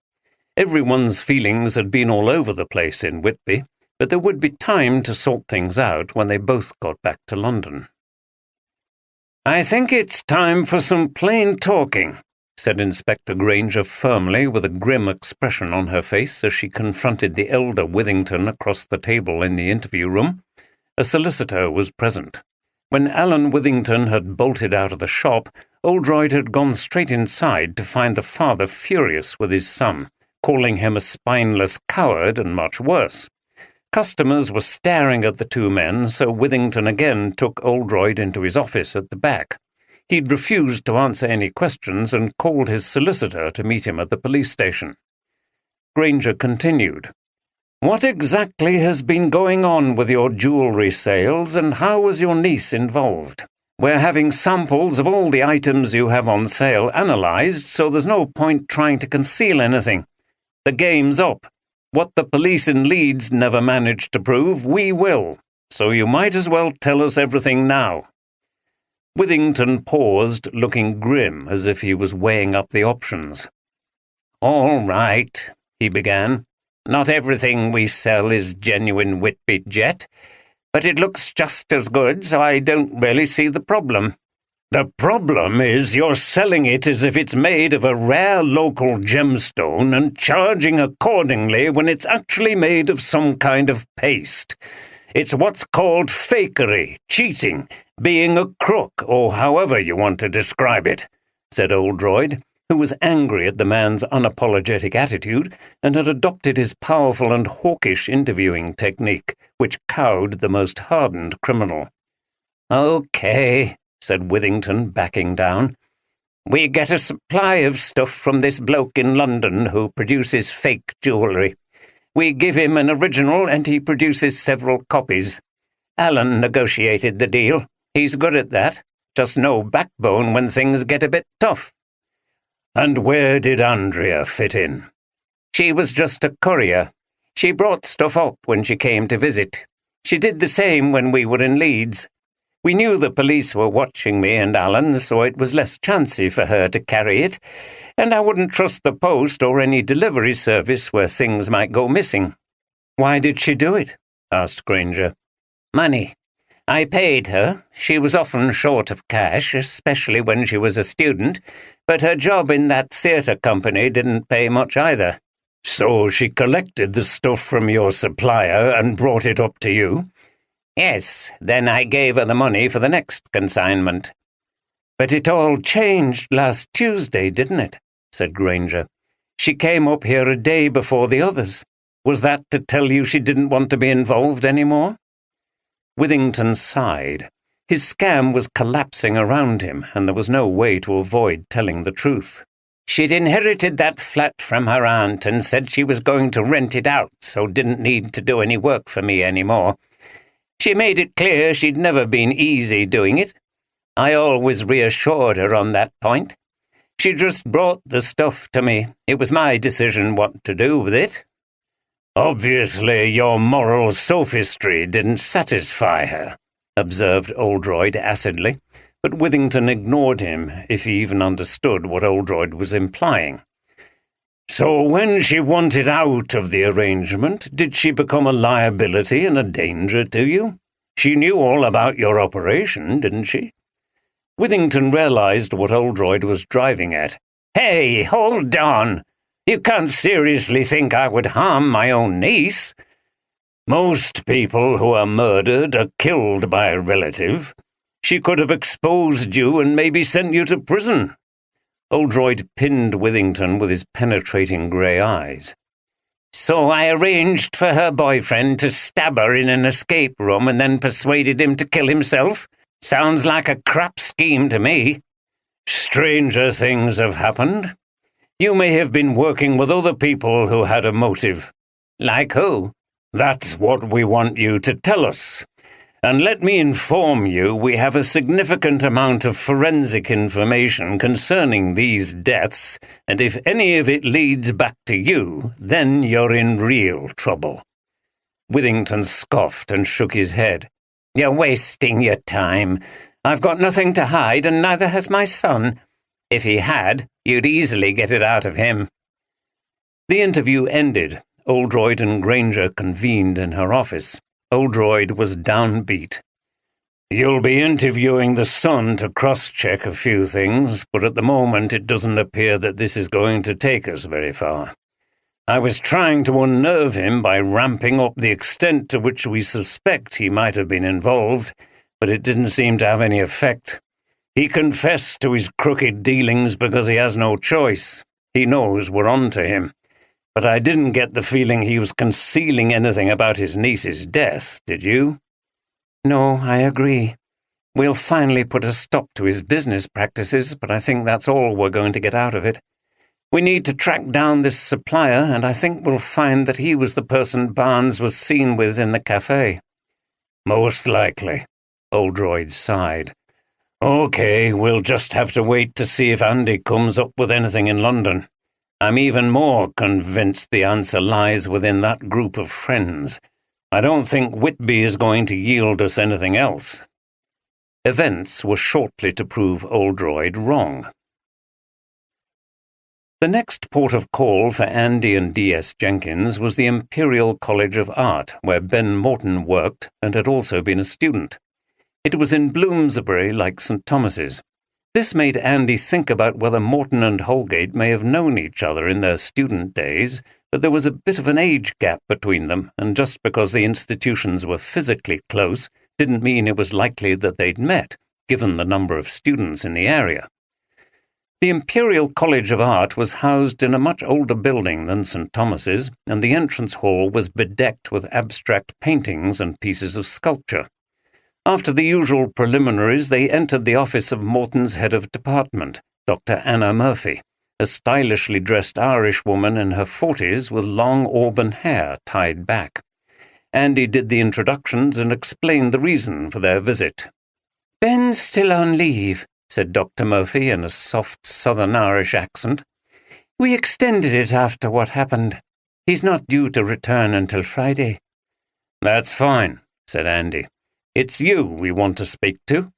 Everyone's feelings had been all over the place in Whitby, but there would be time to sort things out when they both got back to London. "I think it's time for some plain talking," said Inspector Granger firmly, with a grim expression on her face as she confronted the elder Withington across the table in the interview room. A solicitor was present. When Alan Withington had bolted out of the shop, Oldroyd had gone straight inside to find the father furious with his son, calling him a spineless coward and much worse. Customers were staring at the two men, so Withington again took Oldroyd into his office at the back. He'd refused to answer any questions and called his solicitor to meet him at the police station. Granger continued. "What exactly has been going on with your jewellery sales, and how was your niece involved? We're having samples of all the items you have on sale analysed, so there's no point trying to conceal anything. The game's up. What the police in Leeds never managed to prove, we will, so you might as well tell us everything now." Withington paused, looking grim, as if he was weighing up the options. "All right," he began. "Not everything we sell is genuine Whitby jet, but it looks just as good, so I don't really see the problem." "The problem is you're selling it as if it's made of a rare local gemstone and charging accordingly when it's actually made of some kind of paste. It's what's called fakery, cheating, being a crook, or however you want to describe it," said Oldroyd, who was angry at the man's unapologetic attitude and had adopted his powerful and hawkish interviewing technique, which cowed the most hardened criminal. "Okay," said Withington, backing down. We get a supply of stuff from this bloke in London who produces fake jewellery. We give him an original and he produces several copies. Alan negotiated the deal. He's good at that. Just no backbone when things get a bit tough. And where did Andrea fit in? She was just a courier. She brought stuff up when she came to visit. She did the same when we were in Leeds. We knew the police were watching me and Alan, so it was less chancy for her to carry it, and I wouldn't trust the post or any delivery service where things might go missing. Why did she do it? Asked Granger. Money. I paid her. She was often short of cash, especially when she was a student, but her job in that theatre company didn't pay much either. So she collected the stuff from your supplier and brought it up to you? Yes, then I gave her the money for the next consignment. But it all changed last Tuesday, didn't it? Said Granger. She came up here a day before the others. Was that to tell you she didn't want to be involved anymore? Withington sighed. His scam was collapsing around him, and there was no way to avoid telling the truth. She'd inherited that flat from her aunt and said she was going to rent it out, so didn't need to do any work for me anymore. She made it clear she'd never been easy doing it. I always reassured her on that point. She just brought the stuff to me. It was my decision what to do with it. Obviously, your moral sophistry didn't satisfy her, observed Oldroyd acidly, but Withington ignored him, if he even understood what Oldroyd was implying. So when she wanted out of the arrangement, did she become a liability and a danger to you? She knew all about your operation, didn't she? Withington realized what Oldroyd was driving at. Hey, hold on! You can't seriously think I would harm my own niece? Most people who are murdered are killed by a relative. She could have exposed you and maybe sent you to prison. Oldroyd pinned Withington with his penetrating grey eyes. So I arranged for her boyfriend to stab her in an escape room and then persuaded him to kill himself? Sounds like a crap scheme to me. Stranger things have happened. You may have been working with other people who had a motive. Like who? That's what we want you to tell us. And let me inform you, we have a significant amount of forensic information concerning these deaths, and if any of it leads back to you, then you're in real trouble. Withington scoffed and shook his head. You're wasting your time. I've got nothing to hide, and neither has my son. If he had, you'd easily get it out of him. The interview ended. Oldroyd and Granger convened in her office. Oldroyd was downbeat. You'll be interviewing the son to cross-check a few things, but at the moment it doesn't appear that this is going to take us very far. I was trying to unnerve him by ramping up the extent to which we suspect he might have been involved, but it didn't seem to have any effect. He confessed to his crooked dealings because he has no choice. He knows we're on to him. But I didn't get the feeling he was concealing anything about his niece's death, did you? No, I agree. We'll finally put a stop to his business practices, but I think that's all we're going to get out of it. We need to track down this supplier, and I think we'll find that he was the person Barnes was seen with in the cafe. Most likely, Oldroyd sighed. Okay, we'll just have to wait to see if Andy comes up with anything in London. I'm even more convinced the answer lies within that group of friends. I don't think Whitby is going to yield us anything else. Events were shortly to prove Oldroyd wrong. The next port of call for Andy and D.S. Jenkins was the Imperial College of Art, where Ben Morton worked and had also been a student. It was in Bloomsbury, like St. Thomas's. This made Andy think about whether Morton and Holgate may have known each other in their student days, but there was a bit of an age gap between them, and just because the institutions were physically close didn't mean it was likely that they'd met, given the number of students in the area. The Imperial College of Art was housed in a much older building than St. Thomas's, and the entrance hall was bedecked with abstract paintings and pieces of sculpture. After the usual preliminaries, they entered the office of Morton's head of department, Dr. Anna Murphy, a stylishly dressed Irish woman in her 40s with long auburn hair tied back. Andy did the introductions and explained the reason for their visit. "Ben's still on leave," said Dr. Murphy in a soft Southern Irish accent. "We extended it after what happened. He's not due to return until Friday." "That's fine," said Andy. "It's you we want to speak to."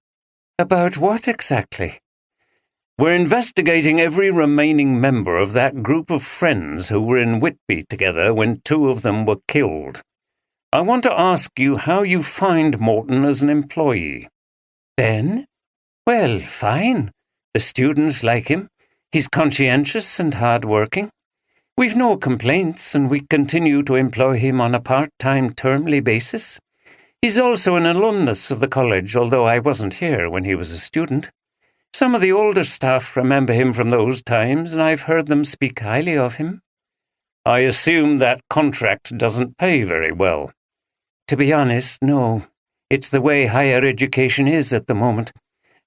"About what exactly?" "We're investigating every remaining member of that group of friends who were in Whitby together when 2 of them were killed. I want to ask you how you find Morton as an employee." "Ben? Well, fine. The students like him. He's conscientious and hard-working. We've no complaints, and we continue to employ him on a part-time termly basis. He's also an alumnus of the college, although I wasn't here when he was a student. Some of the older staff remember him from those times, and I've heard them speak highly of him." "I assume that contract doesn't pay very well." "To be honest, no. It's the way higher education is at the moment.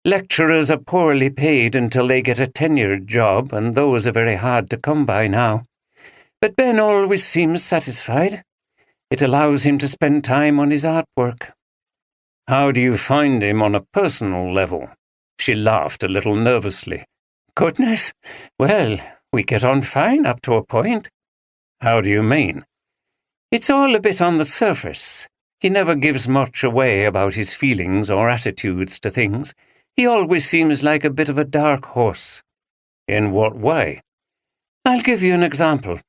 Lecturers are poorly paid until they get a tenured job, and those are very hard to come by now. But Ben always seems satisfied. It allows him to spend time on his artwork." "How do you find him on a personal level?" She laughed a little nervously. "Goodness! Well, we get on fine up to a point." "How do you mean?" "It's all a bit on the surface. He never gives much away about his feelings or attitudes to things. He always seems like a bit of a dark horse." "In what way?" "I'll give you an example.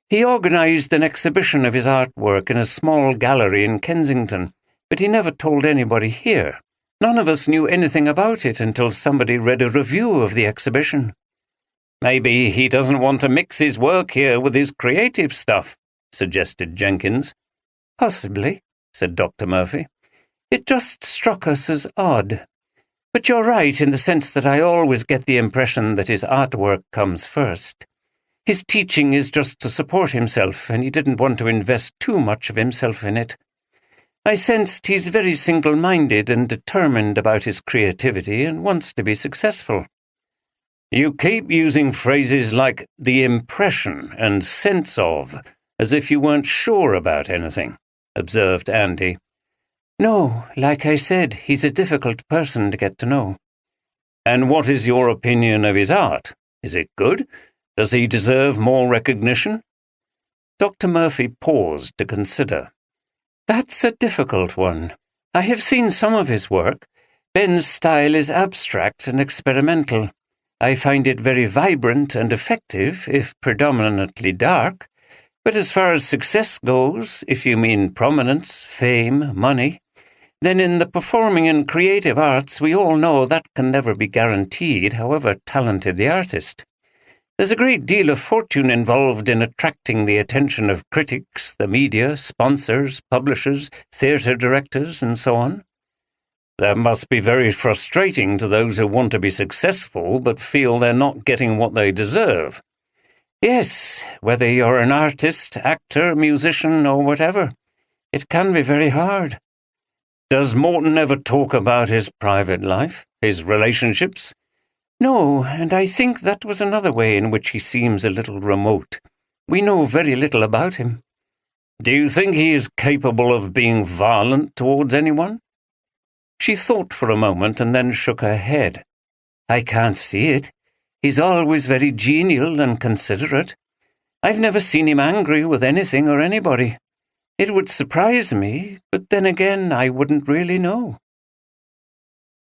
He organised an exhibition of his artwork in a small gallery in Kensington, but he never told anybody here. None of us knew anything about it until somebody read a review of the exhibition." "Maybe he doesn't want to mix his work here with his creative stuff," suggested Jenkins. "Possibly," said Dr. Murphy. "It just struck us as odd. But you're right in the sense that I always get the impression that his artwork comes first. His teaching is just to support himself, and he didn't want to invest too much of himself in it. I sensed he's very single-minded and determined about his creativity and wants to be successful." "You keep using phrases like the impression and sense of, as if you weren't sure about anything," observed Andy. "No, like I said, he's a difficult person to get to know." "And what is your opinion of his art? Is it good? Does he deserve more recognition?" Dr. Murphy paused to consider. "That's a difficult one. I have seen some of his work. Ben's style is abstract and experimental. I find it very vibrant and effective, if predominantly dark. But as far as success goes, if you mean prominence, fame, money, then in the performing and creative arts we all know that can never be guaranteed, however talented the artist. There's a great deal of fortune involved in attracting the attention of critics, the media, sponsors, publishers, theatre directors, and so on." "That must be very frustrating to those who want to be successful but feel they're not getting what they deserve." "Yes, whether you're an artist, actor, musician, or whatever. It can be very hard." "Does Morton ever talk about his private life, his relationships?" "No, and I think that was another way in which he seems a little remote. We know very little about him." "Do you think he is capable of being violent towards anyone?" She thought for a moment and then shook her head. "I can't see it. He's always very genial and considerate. I've never seen him angry with anything or anybody. It would surprise me, but then again, I wouldn't really know."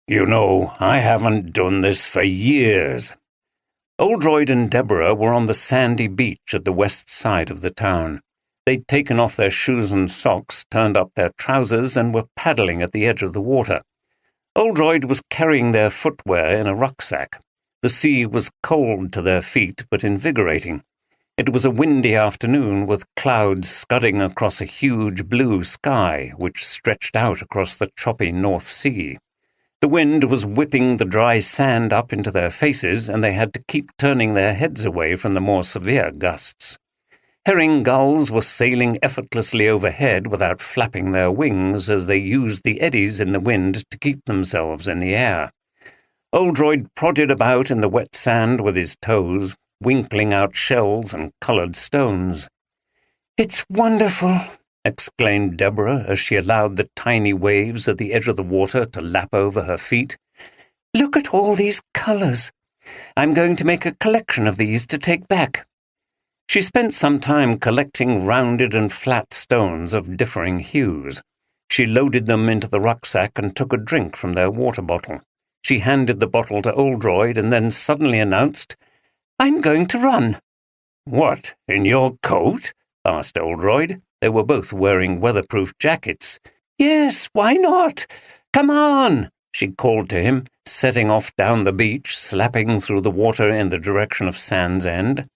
"You know, I haven't done this for years." Oldroyd and Deborah were on the sandy beach at the west side of the town. They'd taken off their shoes and socks, turned up their trousers, and were paddling at the edge of the water. Oldroyd was carrying their footwear in a rucksack. The sea was cold to their feet, but invigorating. It was a windy afternoon, with clouds scudding across a huge blue sky, which stretched out across the choppy North Sea. The wind was whipping the dry sand up into their faces, and they had to keep turning their heads away from the more severe gusts. Herring gulls were sailing effortlessly overhead without flapping their wings as they used the eddies in the wind to keep themselves in the air. Oldroyd prodded about in the wet sand with his toes, winkling out shells and coloured stones. "It's wonderful," exclaimed Deborah as she allowed the tiny waves at the edge of the water to lap over her feet. "Look at all these colours. I'm going to make a collection of these to take back." She spent some time collecting rounded and flat stones of differing hues. She loaded them into the rucksack and took a drink from their water bottle. She handed the bottle to Oldroyd and then suddenly announced, "I'm going to run." "What, in your coat?" asked Oldroyd. They were both wearing weatherproof jackets. "Yes, why not? Come on," she called to him, setting off down the beach, slapping through the water in the direction of Sand's End.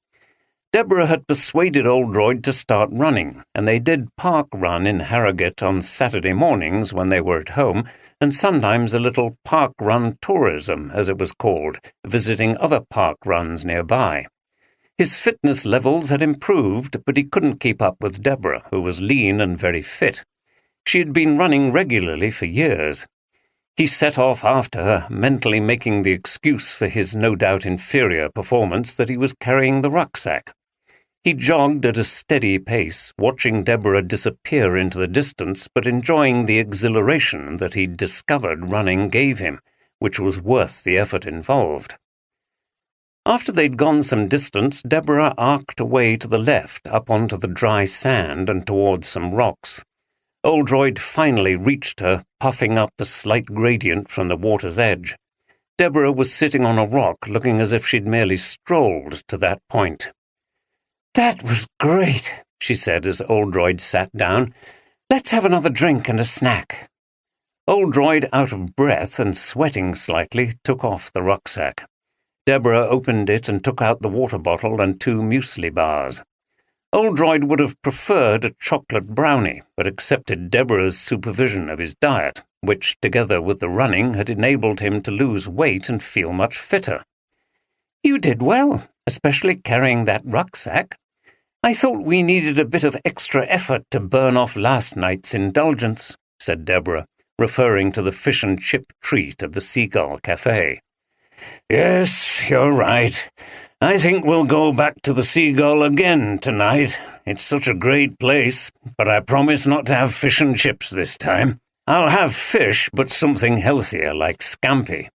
Deborah had persuaded Oldroyd to start running, and they did park run in Harrogate on Saturday mornings when they were at home, and sometimes a little park run tourism, as it was called, visiting other park runs nearby. His fitness levels had improved, but he couldn't keep up with Deborah, who was lean and very fit. She had been running regularly for years. He set off after her, mentally making the excuse for his no doubt inferior performance that he was carrying the rucksack. He jogged at a steady pace, watching Deborah disappear into the distance, but enjoying the exhilaration that he'd discovered running gave him, which was worth the effort involved. After they'd gone some distance, Deborah arced away to the left, up onto the dry sand and towards some rocks. Oldroyd finally reached her, puffing up the slight gradient from the water's edge. Deborah was sitting on a rock, looking as if she'd merely strolled to that point. "That was great," she said as Oldroyd sat down. "Let's have another drink and a snack." Oldroyd, out of breath and sweating slightly, took off the rucksack. Deborah opened it and took out the water bottle and 2 muesli bars. Oldroyd would have preferred a chocolate brownie, but accepted Deborah's supervision of his diet, which, together with the running, had enabled him to lose weight and feel much fitter. "You did well, especially carrying that rucksack. I thought we needed a bit of extra effort to burn off last night's indulgence," said Deborah, referring to the fish and chip treat at the Seagull Cafe. "Yes, you're right. I think we'll go back to the Seagull again tonight. It's such a great place, but I promise not to have fish and chips this time. I'll have fish, but something healthier like scampi."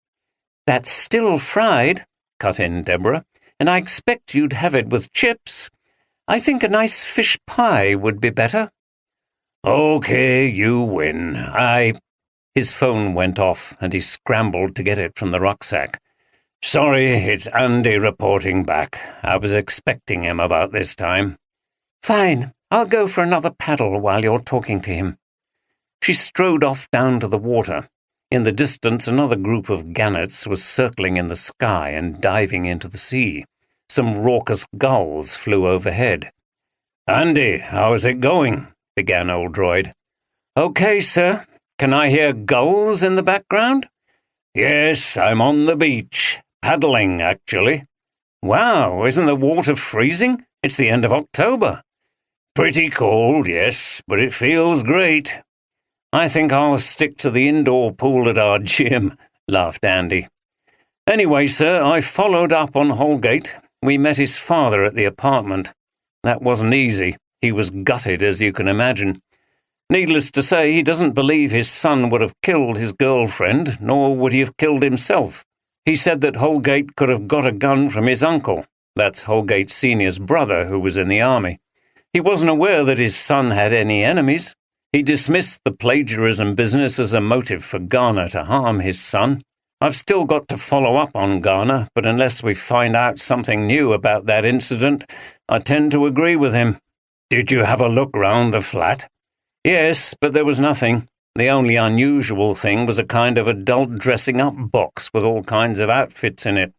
"That's still fried," cut in Deborah, "and I expect you'd have it with chips. I think a nice fish pie would be better." "Okay, you win. His phone went off, and he scrambled to get it from the rucksack. "Sorry, it's Andy reporting back. I was expecting him about this time." "Fine. I'll go for another paddle while you're talking to him." She strode off down to the water. In the distance, another group of gannets was circling in the sky and diving into the sea. Some raucous gulls flew overhead. "Andy, how is it going?" began Oldroyd. "Okay, sir. Can I hear gulls in the background?" "Yes, I'm on the beach. Paddling, actually." "Wow, isn't the water freezing? It's the end of October." "Pretty cold, yes, but it feels great." "I think I'll stick to the indoor pool at our gym," laughed Andy. "Anyway, sir, I followed up on Holgate. We met his father at the apartment. That wasn't easy. He was gutted, as you can imagine. Needless to say, he doesn't believe his son would have killed his girlfriend, nor would he have killed himself. He said that Holgate could have got a gun from his uncle. That's Holgate Sr.'s brother, who was in the army. He wasn't aware that his son had any enemies. He dismissed the plagiarism business as a motive for Garner to harm his son. I've still got to follow up on Garner, but unless we find out something new about that incident, I tend to agree with him." "Did you have a look round the flat?" "Yes, but there was nothing. The only unusual thing was a kind of adult dressing-up box with all kinds of outfits in it.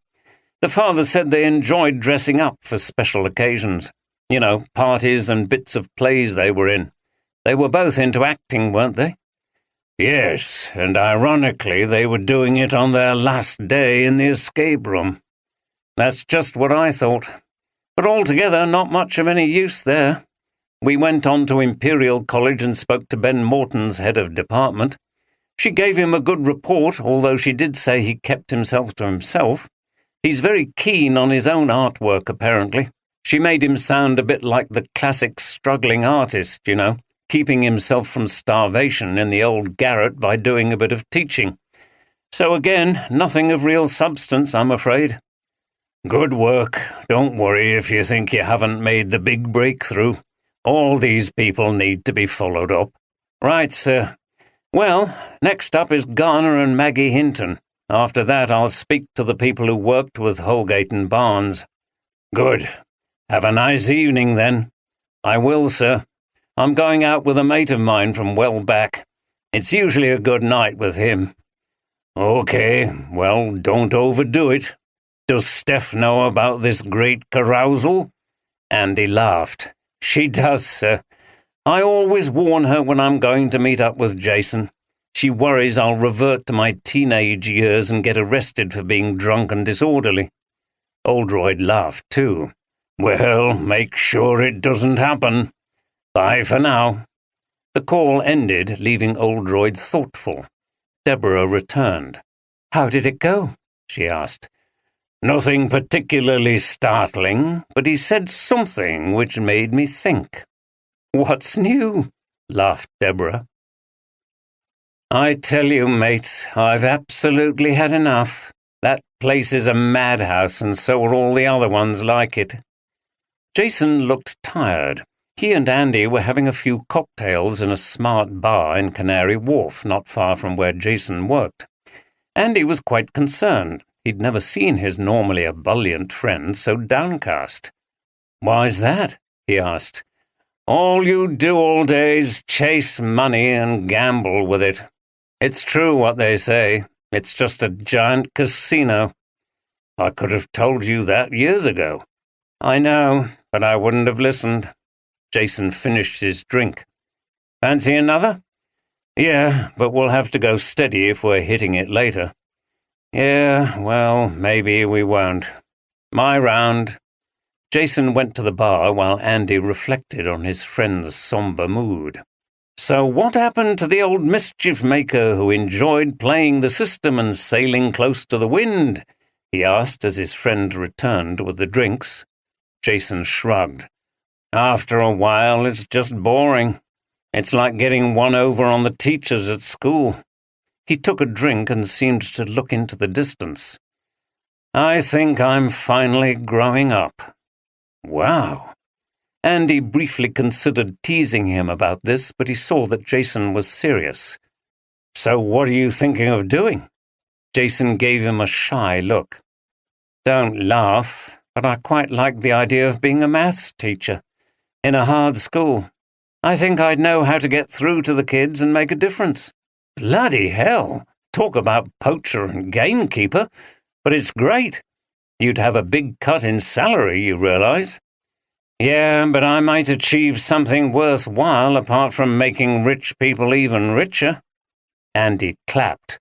The father said they enjoyed dressing up for special occasions. You know, parties and bits of plays they were in. They were both into acting, weren't they?" "Yes, and ironically they were doing it on their last day in the escape room." "That's just what I thought. But altogether, not much of any use there. We went on to Imperial College and spoke to Ben Morton's head of department. She gave him a good report, although she did say he kept himself to himself. He's very keen on his own artwork, apparently. She made him sound a bit like the classic struggling artist, keeping himself from starvation in the old garret by doing a bit of teaching. So again, nothing of real substance, I'm afraid. Good work. Don't worry if you think you haven't made the big breakthrough. All these people need to be followed up. Right, sir. Well, next up is Garner and Maggie Hinton. After that, I'll speak to the people who worked with Holgate and Barnes. Good. Have a nice evening, then. I will, sir. I'm going out with a mate of mine from well back. It's usually a good night with him. Okay, well, don't overdo it. Does Steph know about this great carousal? Andy laughed. She does, sir. I always warn her when I'm going to meet up with Jason. She worries I'll revert to my teenage years and get arrested for being drunk and disorderly. Oldroyd laughed too. Well, make sure it doesn't happen. Bye for now. The call ended, leaving Oldroyd thoughtful. Deborah returned. How did it go? She asked. Nothing particularly startling, but he said something which made me think. What's new? Laughed Deborah. I tell you, mate, I've absolutely had enough. That place is a madhouse, and so are all the other ones like it. Jason looked tired. He and Andy were having a few cocktails in a smart bar in Canary Wharf, not far from where Jason worked. Andy was quite concerned. He'd never seen his normally ebullient friend so downcast. Why's that? He asked. All you do all day is chase money and gamble with it. It's true what they say. It's just a giant casino. I could have told you that years ago. I know, but I wouldn't have listened. Jason finished his drink. Fancy another? Yeah, but we'll have to go steady if we're hitting it later. Yeah, well, maybe we won't. My round. Jason went to the bar while Andy reflected on his friend's somber mood. So what happened to the old mischief-maker who enjoyed playing the system and sailing close to the wind? He asked as his friend returned with the drinks. Jason shrugged. After a while, it's just boring. It's like getting one over on the teachers at school. He took a drink and seemed to look into the distance. I think I'm finally growing up. Wow. Andy briefly considered teasing him about this, but he saw that Jason was serious. So what are you thinking of doing? Jason gave him a shy look. Don't laugh, but I quite like the idea of being a maths teacher. In a hard school. I think I'd know how to get through to the kids and make a difference. Bloody hell! Talk about poacher and gamekeeper. But it's great. You'd have a big cut in salary, you realize. Yeah, but I might achieve something worthwhile apart from making rich people even richer. Andy clapped.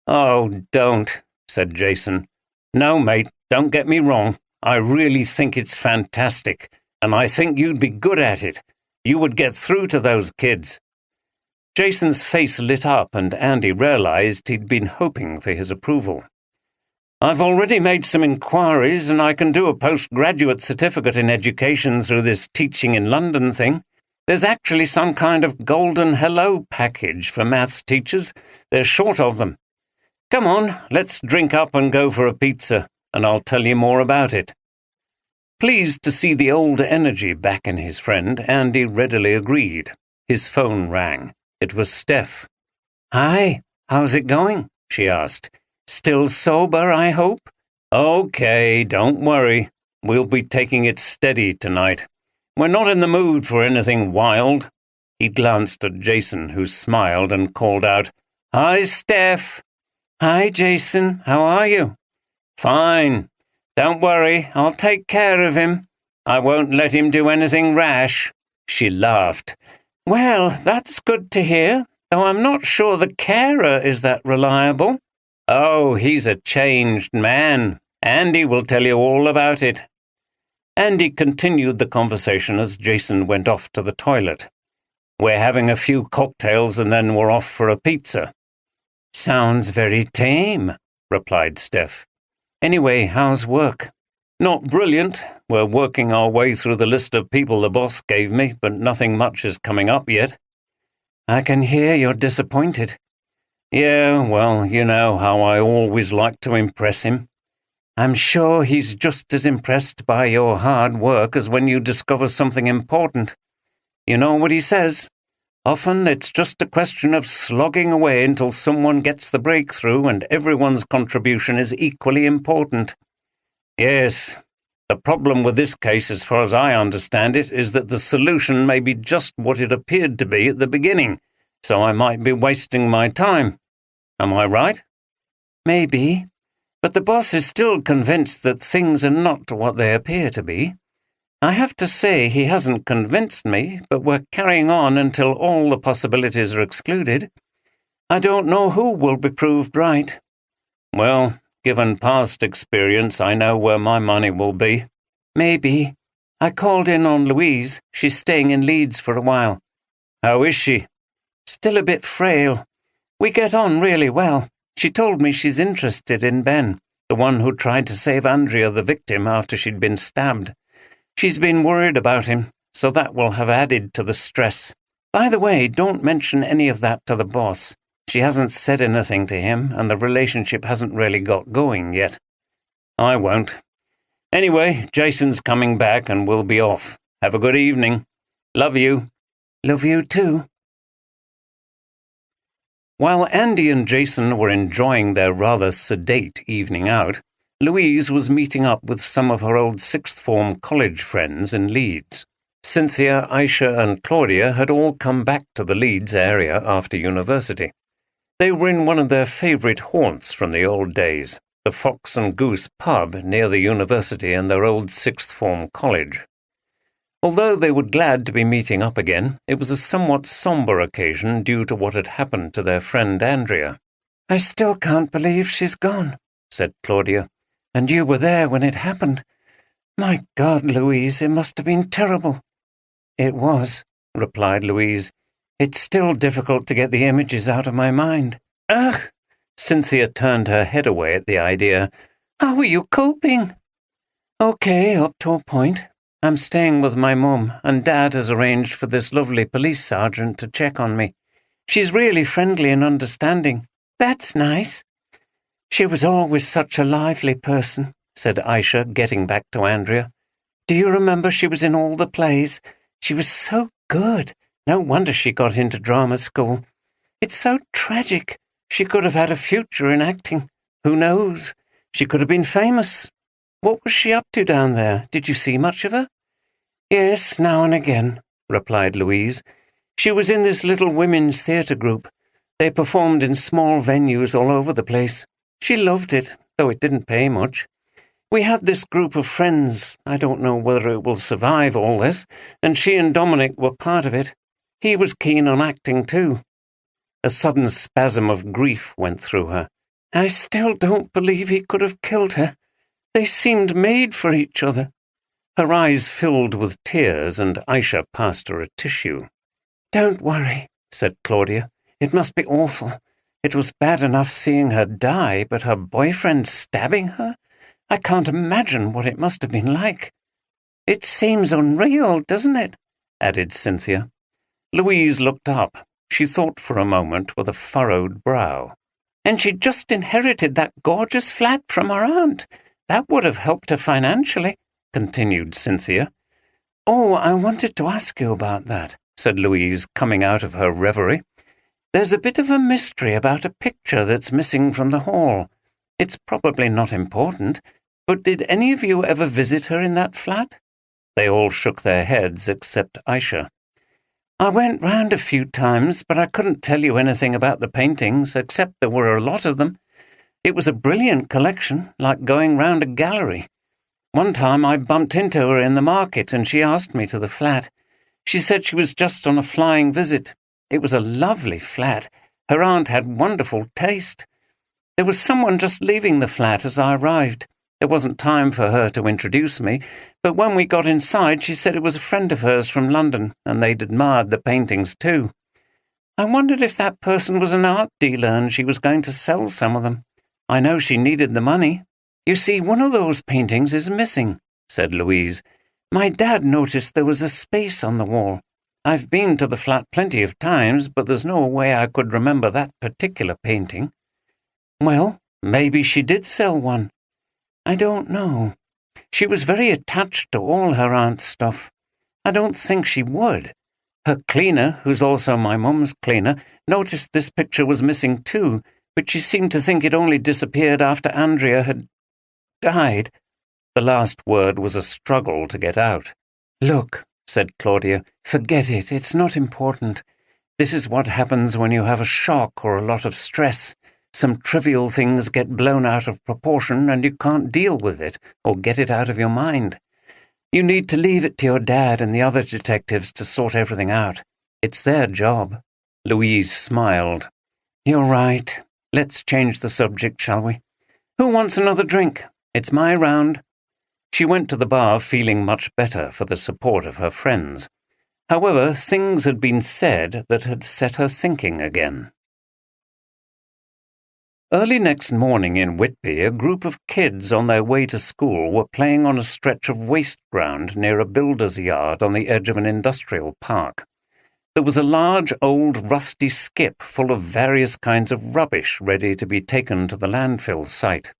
Oh, don't, said Jason. No, mate, don't get me wrong. I really think it's fantastic. And I think you'd be good at it. You would get through to those kids. Jason's face lit up, and Andy realized he'd been hoping for his approval. I've already made some inquiries, and I can do a postgraduate certificate in education through this teaching in London thing. There's actually some kind of golden hello package for maths teachers. They're short of them. Come on, let's drink up and go for a pizza, and I'll tell you more about it. Pleased to see the old energy back in his friend, Andy readily agreed. His phone rang. It was Steph. Hi, how's it going? She asked. Still sober, I hope? Okay, don't worry. We'll be taking it steady tonight. We're not in the mood for anything wild. He glanced at Jason, who smiled and called out, Hi, Steph. Hi, Jason. How are you? Fine. Don't worry, I'll take care of him. I won't let him do anything rash. She laughed. Well, that's good to hear, though I'm not sure the carer is that reliable. Oh, he's a changed man. Andy will tell you all about it. Andy continued the conversation as Jason went off to the toilet. We're having a few cocktails and then we're off for a pizza. Sounds very tame, replied Steph. Anyway, how's work? Not brilliant. We're working our way through the list of people the boss gave me, but nothing much is coming up yet. I can hear you're disappointed. Yeah, well, you know how I always like to impress him. I'm sure he's just as impressed by your hard work as when you discover something important. You know what he says? Often it's just a question of slogging away until someone gets the breakthrough and everyone's contribution is equally important. Yes. The problem with this case, as far as I understand it, is that the solution may be just what it appeared to be at the beginning, so I might be wasting my time. Am I right? Maybe, but the boss is still convinced that things are not what they appear to be. I have to say he hasn't convinced me, but we're carrying on until all the possibilities are excluded. I don't know who will be proved right. Well, given past experience, I know where my money will be. Maybe. I called in on Louise. She's staying in Leeds for a while. How is she? Still a bit frail. We get on really well. She told me she's interested in Ben, the one who tried to save Andrea, the victim, after she'd been stabbed. She's been worried about him, so that will have added to the stress. By the way, don't mention any of that to the boss. She hasn't said anything to him, and the relationship hasn't really got going yet. I won't. Anyway, Jason's coming back and we'll be off. Have a good evening. Love you. Love you too. While Andy and Jason were enjoying their rather sedate evening out, Louise was meeting up with some of her old sixth-form college friends in Leeds. Cynthia, Aisha, and Claudia had all come back to the Leeds area after university. They were in one of their favourite haunts from the old days, the Fox and Goose pub near the university and their old sixth-form college. Although they were glad to be meeting up again, it was a somewhat sombre occasion due to what had happened to their friend Andrea. I still can't believe she's gone, said Claudia. And you were there when it happened. My God, Louise, it must have been terrible. It was, replied Louise. It's still difficult to get the images out of my mind. Ugh! Cynthia turned her head away at the idea. How are you coping? Okay, up to a point. I'm staying with my mum, and Dad has arranged for this lovely police sergeant to check on me. She's really friendly and understanding. That's nice. She was always such a lively person, said Aisha, getting back to Andrea. Do you remember she was in all the plays? She was so good. No wonder she got into drama school. It's so tragic. She could have had a future in acting. Who knows? She could have been famous. What was she up to down there? Did you see much of her? Yes, now and again, replied Louise. She was in this little women's theatre group. They performed in small venues all over the place. She loved it, though it didn't pay much. We had this group of friends. I don't know whether it will survive all this, and she and Dominic were part of it. He was keen on acting too. A sudden spasm of grief went through her. I still don't believe he could have killed her. They seemed made for each other. Her eyes filled with tears, and Aisha passed her a tissue. Don't worry, said Claudia. It must be awful. It was bad enough seeing her die, but her boyfriend stabbing her? I can't imagine what it must have been like. It seems unreal, doesn't it? Added Cynthia. Louise looked up. She thought for a moment with a furrowed brow. And she'd just inherited that gorgeous flat from her aunt. That would have helped her financially, continued Cynthia. Oh, I wanted to ask you about that, said Louise, coming out of her reverie. There's a bit of a mystery about a picture that's missing from the hall. It's probably not important, but did any of you ever visit her in that flat? They all shook their heads except Aisha. I went round a few times, but I couldn't tell you anything about the paintings, except there were a lot of them. It was a brilliant collection, like going round a gallery. One time I bumped into her in the market, and she asked me to the flat. She said she was just on a flying visit. It was a lovely flat. Her aunt had wonderful taste. There was someone just leaving the flat as I arrived. There wasn't time for her to introduce me, but when we got inside she said it was a friend of hers from London, and they'd admired the paintings too. I wondered if that person was an art dealer and she was going to sell some of them. I know she needed the money. You see, one of those paintings is missing, said Louise. My dad noticed there was a space on the wall. I've been to the flat plenty of times, but there's no way I could remember that particular painting. Well, maybe she did sell one. I don't know. She was very attached to all her aunt's stuff. I don't think she would. Her cleaner, who's also my mum's cleaner, noticed this picture was missing too, but she seemed to think it only disappeared after Andrea had died. The last word was a struggle to get out. Look, said Claudia, forget it. It's not important. This is what happens when you have a shock or a lot of stress. Some trivial things get blown out of proportion and you can't deal with it or get it out of your mind. You need to leave it to your dad and the other detectives to sort everything out. It's their job. Louise smiled. You're right. Let's change the subject, shall we? Who wants another drink? It's my round. She went to the bar feeling much better for the support of her friends. However, things had been said that had set her thinking again. Early next morning in Whitby, a group of kids on their way to school were playing on a stretch of waste ground near a builder's yard on the edge of an industrial park. There was a large, old, rusty skip full of various kinds of rubbish ready to be taken to the landfill site.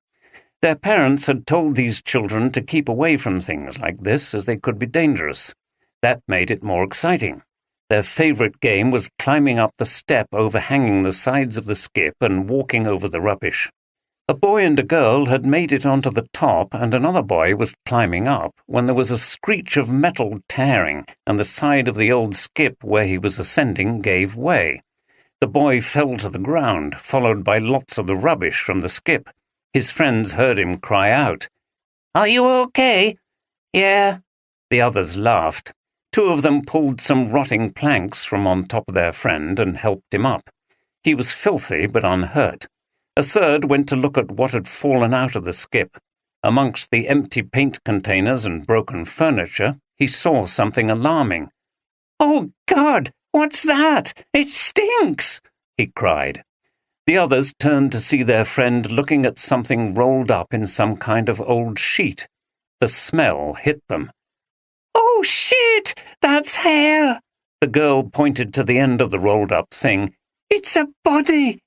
Their parents had told these children to keep away from things like this as they could be dangerous. That made it more exciting. Their favourite game was climbing up the step overhanging the sides of the skip and walking over the rubbish. A boy and a girl had made it onto the top, and another boy was climbing up when there was a screech of metal tearing, and the side of the old skip where he was ascending gave way. The boy fell to the ground, followed by lots of the rubbish from the skip. His friends heard him cry out, "Are you okay?" "Yeah." The others laughed. Two of them pulled some rotting planks from on top of their friend and helped him up. He was filthy but unhurt. A third went to look at what had fallen out of the skip. Amongst the empty paint containers and broken furniture, he saw something alarming. "Oh, God! What's that? It stinks!" he cried. The others turned to see their friend looking at something rolled up in some kind of old sheet. The smell hit them. "Oh, shit! That's hair!" The girl pointed to the end of the rolled-up thing. "It's a body!"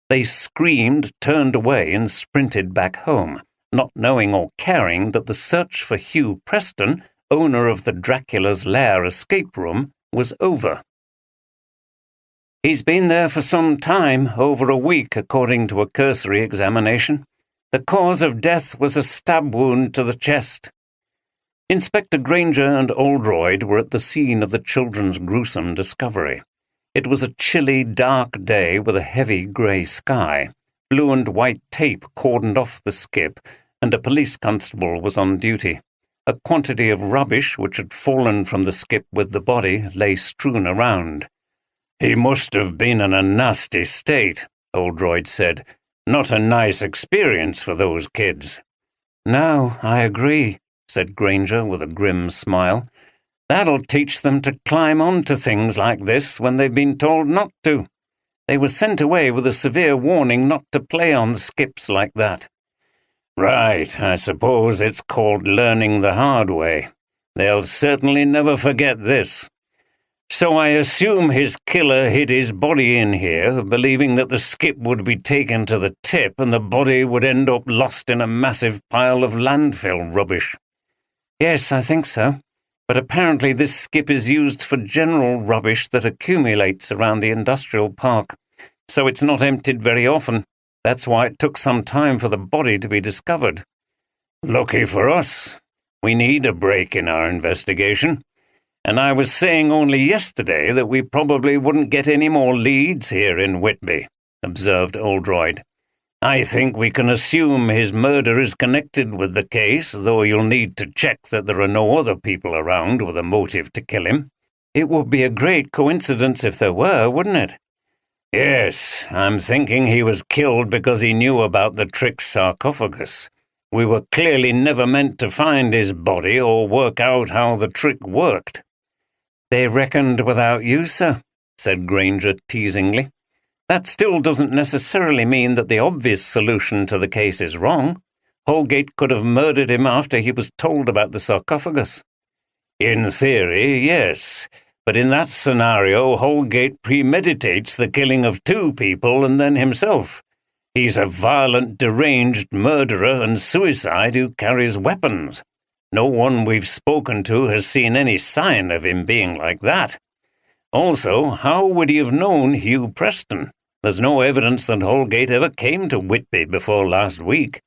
They screamed, turned away, and sprinted back home, not knowing or caring that the search for Hugh Preston, owner of the Dracula's Lair escape room, was over. "He's been there for some time, over a week, according to a cursory examination. The cause of death was a stab wound to the chest." Inspector Granger and Oldroyd were at the scene of the children's gruesome discovery. It was a chilly, dark day with a heavy grey sky. Blue and white tape cordoned off the skip, and a police constable was on duty. A quantity of rubbish which had fallen from the skip with the body lay strewn around. "He must have been in a nasty state," Oldroyd said. "Not a nice experience for those kids." "No, I agree," said Granger with a grim smile. "That'll teach them to climb onto things like this when they've been told not to. They were sent away with a severe warning not to play on skips like that." "Right, I suppose it's called learning the hard way. They'll certainly never forget this. So I assume his killer hid his body in here, believing that the skip would be taken to the tip and the body would end up lost in a massive pile of landfill rubbish." "Yes, I think so. But apparently this skip is used for general rubbish that accumulates around the industrial park, so it's not emptied very often. That's why it took some time for the body to be discovered." "Lucky for us. We need a break in our investigation. And I was saying only yesterday that we probably wouldn't get any more leads here in Whitby," observed Oldroyd. "I think we can assume his murder is connected with the case, though you'll need to check that there are no other people around with a motive to kill him." "It would be a great coincidence if there were, wouldn't it?" "Yes, I'm thinking he was killed because he knew about the trick sarcophagus. We were clearly never meant to find his body or work out how the trick worked." "They reckoned without you, sir," said Granger teasingly. "That still doesn't necessarily mean that the obvious solution to the case is wrong. Holgate could have murdered him after he was told about the sarcophagus." "In theory, yes. But in that scenario, Holgate premeditates the killing of two people and then himself. He's a violent, deranged murderer and suicide who carries weapons. No one we've spoken to has seen any sign of him being like that. Also, how would he have known Hugh Preston? There's no evidence that Holgate ever came to Whitby before last week."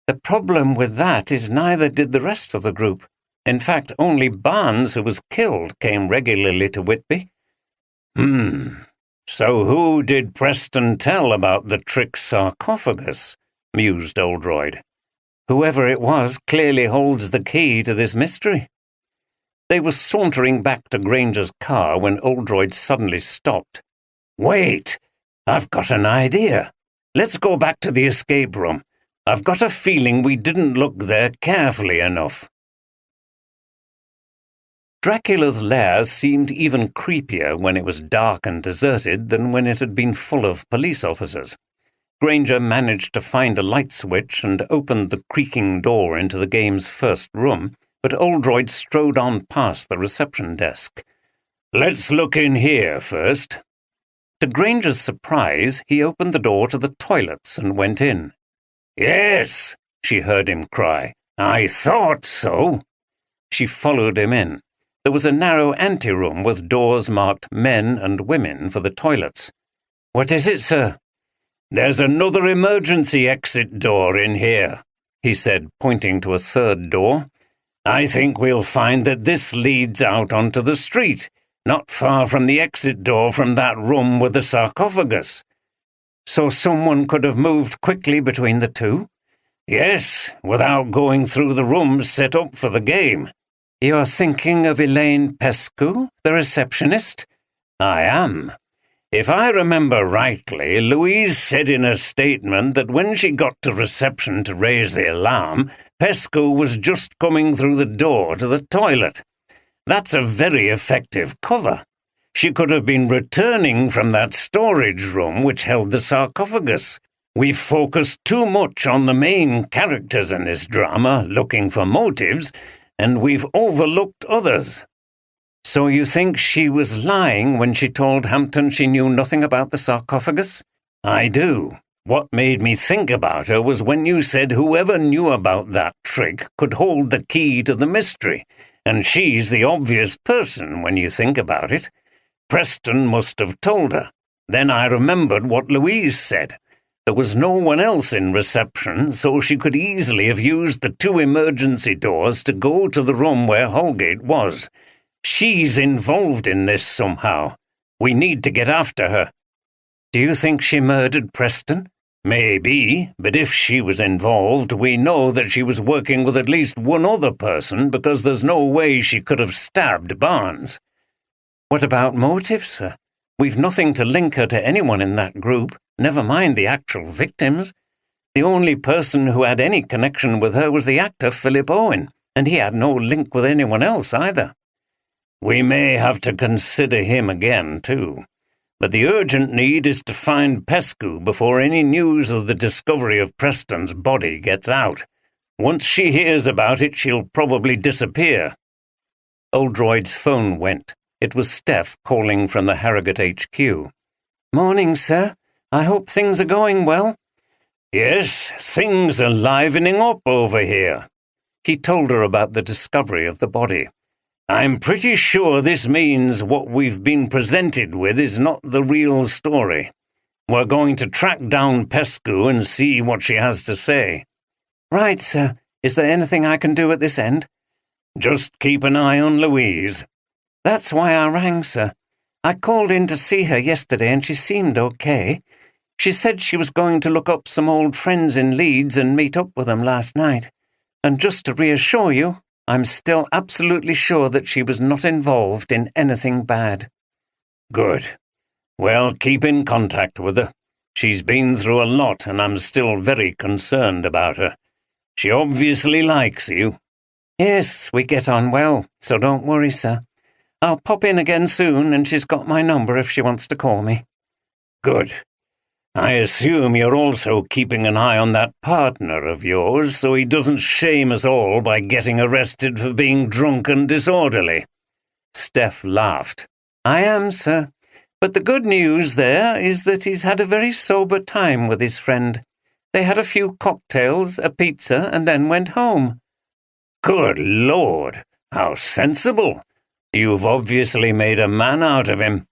"The problem with that is neither did the rest of the group. In fact, only Barnes, who was killed, came regularly to Whitby." So who did Preston tell about the trick sarcophagus?" mused Oldroyd. "Whoever it was clearly holds the key to this mystery." They were sauntering back to Granger's car when Oldroyd suddenly stopped. "Wait! I've got an idea. Let's go back to the escape room. I've got a feeling we didn't look there carefully enough." Dracula's lair seemed even creepier when it was dark and deserted than when it had been full of police officers. Granger managed to find a light switch and opened the creaking door into the game's first room, but Oldroyd strode on past the reception desk. "Let's look in here first." To Granger's surprise, he opened the door to the toilets and went in. "Yes," she heard him cry. "I thought so." She followed him in. There was a narrow anteroom with doors marked men and women for the toilets. "What is it, sir?" "There's another emergency exit door in here," he said, pointing to a third door. "I think we'll find that this leads out onto the street, not far from the exit door from that room with the sarcophagus." "So someone could have moved quickly between the two?" "Yes, without going through the rooms set up for the game." "You're thinking of Elaine Pescu, the receptionist?" "I am. If I remember rightly, Louise said in her statement that when she got to reception to raise the alarm, Pescu was just coming through the door to the toilet. That's a very effective cover. She could have been returning from that storage room which held the sarcophagus. We've focused too much on the main characters in this drama, looking for motives, and we've overlooked others." "So you think she was lying when she told Hampton she knew nothing about the sarcophagus?" "I do. What made me think about her was when you said whoever knew about that trick could hold the key to the mystery, and she's the obvious person when you think about it. Preston must have told her. Then I remembered what Louise said. There was no one else in reception, so she could easily have used the two emergency doors to go to the room where Holgate was. She's involved in this somehow. We need to get after her." "Do you think she murdered Preston?" "Maybe, but if she was involved, we know that she was working with at least one other person because there's no way she could have stabbed Barnes." "What about motive, sir? We've nothing to link her to anyone in that group, never mind the actual victims. The only person who had any connection with her was the actor Philip Owen, and he had no link with anyone else either." "We may have to consider him again, too. But the urgent need is to find Pescu before any news of the discovery of Preston's body gets out. Once she hears about it, she'll probably disappear." Oldroyd's phone went. It was Steph calling from the Harrogate HQ. "Morning, sir. I hope things are going well." "Yes, things are livening up over here." He told her about the discovery of the body. "I'm pretty sure this means what we've been presented with is not the real story. We're going to track down Pescu and see what she has to say." "Right, sir. Is there anything I can do at this end?" "Just keep an eye on Louise." "That's why I rang, sir. I called in to see her yesterday and she seemed okay. She said she was going to look up some old friends in Leeds and meet up with them last night. And just to reassure you, I'm still absolutely sure that she was not involved in anything bad." "Good. Well, keep in contact with her. She's been through a lot and I'm still very concerned about her. She obviously likes you." "Yes, we get on well, so don't worry, sir. I'll pop in again soon, and she's got my number if she wants to call me." "Good. I assume you're also keeping an eye on that partner of yours so he doesn't shame us all by getting arrested for being drunk and disorderly." Steph laughed. "I am, sir. But the good news there is that he's had a very sober time with his friend. They had a few cocktails, a pizza, and then went home." "Good Lord, how sensible. You've obviously made a man out of him.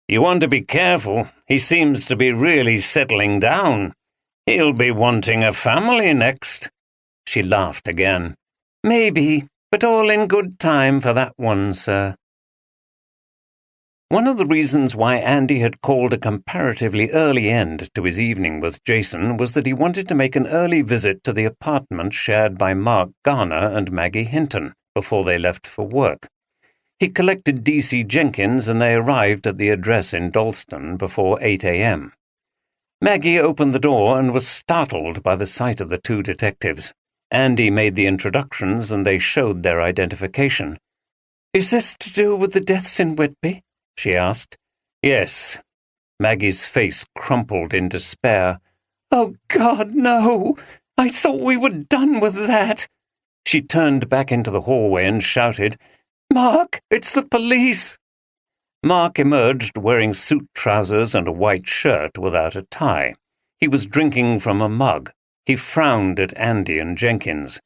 You want to be careful. He seems to be really settling down. He'll be wanting a family next." She laughed again. "Maybe, but all in good time for that one, sir." One of the reasons why Andy had called a comparatively early end to his evening with Jason was that he wanted to make an early visit to the apartment shared by Mark Garner and Maggie Hinton before they left for work. He collected D.C. Jenkins and they arrived at the address in Dalston before 8 a.m. Maggie opened the door and was startled by the sight of the two detectives. Andy made the introductions and they showed their identification. "Is this to do with the deaths in Whitby?" she asked. "Yes." Maggie's face crumpled in despair. "Oh, God, no! I thought we were done with that." She turned back into the hallway and shouted, "Mark, it's the police!" Mark emerged wearing suit trousers and a white shirt without a tie. He was drinking from a mug. He frowned at Andy and Jenkins.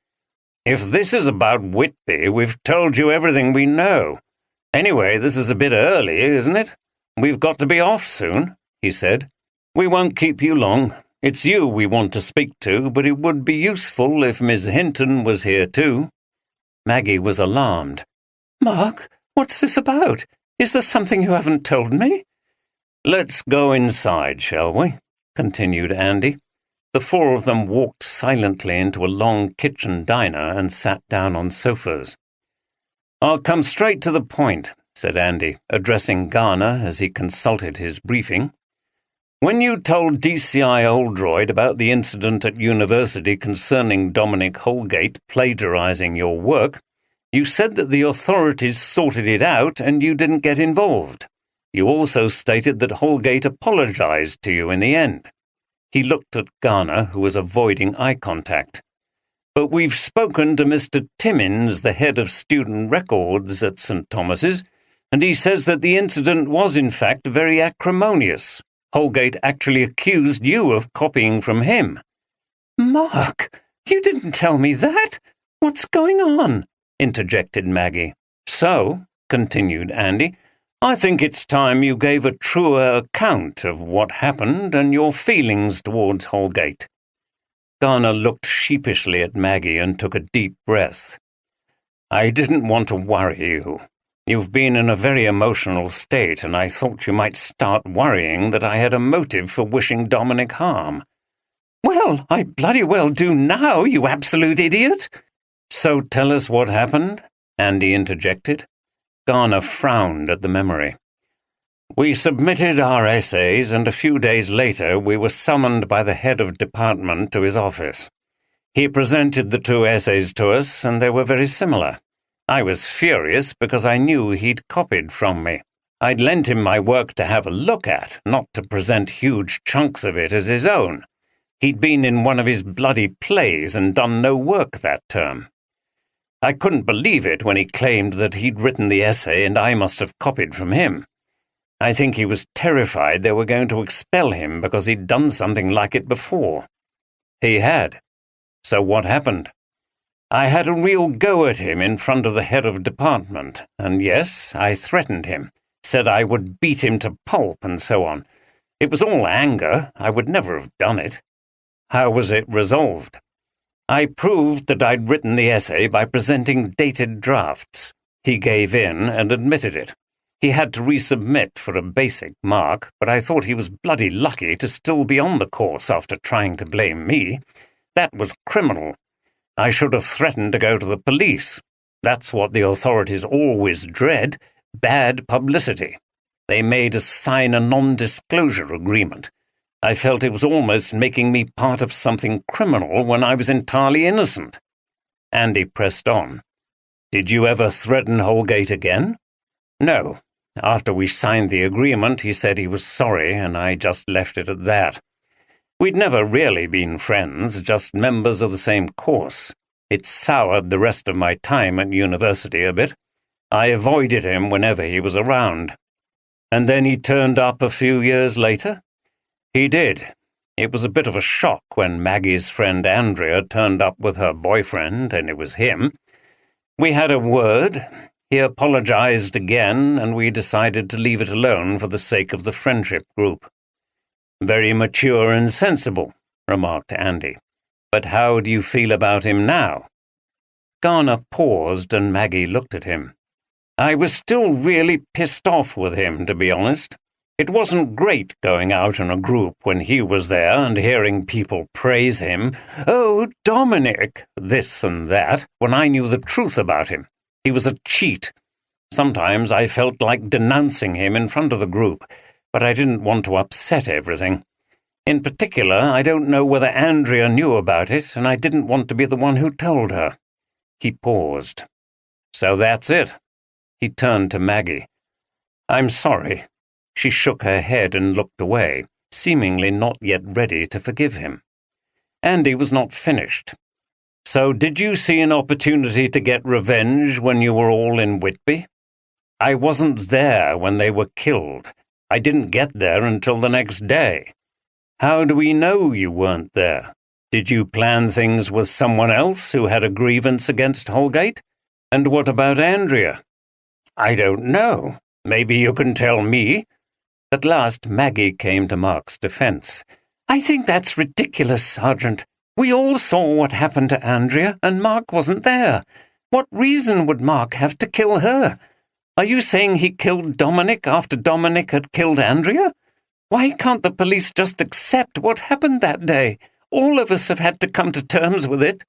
"If this is about Whitby, we've told you everything we know. Anyway, this is a bit early, isn't it? We've got to be off soon," he said. "We won't keep you long. It's you we want to speak to, but it would be useful if Miss Hinton was here too." Maggie was alarmed. "Mark, what's this about? Is there something you haven't told me?" "Let's go inside, shall we?" continued Andy. The four of them walked silently into a long kitchen diner and sat down on sofas. "I'll come straight to the point," said Andy, addressing Garner as he consulted his briefing. "When you told DCI Oldroyd about the incident at university concerning Dominic Holgate plagiarizing your work, you said that the authorities sorted it out and you didn't get involved. You also stated that Holgate apologized to you in the end." He looked at Garner, who was avoiding eye contact. "But we've spoken to Mr. Timmins, the head of student records at St. Thomas's, and he says that the incident was in fact very acrimonious. Holgate actually accused you of copying from him." "Mark, you didn't tell me that. What's going on?" interjected Maggie. "So," continued Andy, "I think it's time you gave a truer account of what happened and your feelings towards Holgate." Garner looked sheepishly at Maggie and took a deep breath. "I didn't want to worry you. You've been in a very emotional state, and I thought you might start worrying that I had a motive for wishing Dominic harm." "Well, I bloody well do now, you absolute idiot!" "So tell us what happened," Andy interjected. Garner frowned at the memory. "We submitted our essays, and a few days later we were summoned by the head of department to his office. He presented the two essays to us, and they were very similar. I was furious because I knew he'd copied from me. I'd lent him my work to have a look at, not to present huge chunks of it as his own. He'd been in one of his bloody plays and done no work that term. I couldn't believe it when he claimed that he'd written the essay and I must have copied from him. I think he was terrified they were going to expel him because he'd done something like it before. He had. So what happened? I had a real go at him in front of the head of department, and yes, I threatened him, said I would beat him to pulp and so on. It was all anger. I would never have done it. How was it resolved? I proved that I'd written the essay by presenting dated drafts. He gave in and admitted it. He had to resubmit for a basic mark, but I thought he was bloody lucky to still be on the course after trying to blame me. That was criminal. I should have threatened to go to the police. That's what the authorities always dread, bad publicity. They made us sign a non-disclosure agreement. I felt it was almost making me part of something criminal when I was entirely innocent. Andy pressed on. Did you ever threaten Holgate again? No. After we signed the agreement, he said he was sorry, and I just left it at that. We'd never really been friends, just members of the same course. It soured the rest of my time at university a bit. I avoided him whenever he was around. And then he turned up a few years later? He did. It was a bit of a shock when Maggie's friend Andrea turned up with her boyfriend, and it was him. We had a word. He apologized again, and we decided to leave it alone for the sake of the friendship group. Very mature and sensible, remarked Andy. But how do you feel about him now? Garner paused, and Maggie looked at him. I was still really pissed off with him, to be honest. It wasn't great going out in a group when he was there and hearing people praise him. Oh, Dominic, this and that, when I knew the truth about him. He was a cheat. Sometimes I felt like denouncing him in front of the group, but I didn't want to upset everything. In particular, I don't know whether Andrea knew about it, and I didn't want to be the one who told her. He paused. So that's it. He turned to Maggie. I'm sorry. She shook her head and looked away, seemingly not yet ready to forgive him. Andy was not finished. So did you see an opportunity to get revenge when you were all in Whitby? I wasn't there when they were killed. I didn't get there until the next day. How do we know you weren't there? Did you plan things with someone else who had a grievance against Holgate? And what about Andrea? I don't know. Maybe you can tell me. At last Maggie came to Mark's defense. I think that's ridiculous, Sergeant. We all saw what happened to Andrea, and Mark wasn't there. What reason would Mark have to kill her? Are you saying he killed Dominic after Dominic had killed Andrea? Why can't the police just accept what happened that day? All of us have had to come to terms with it.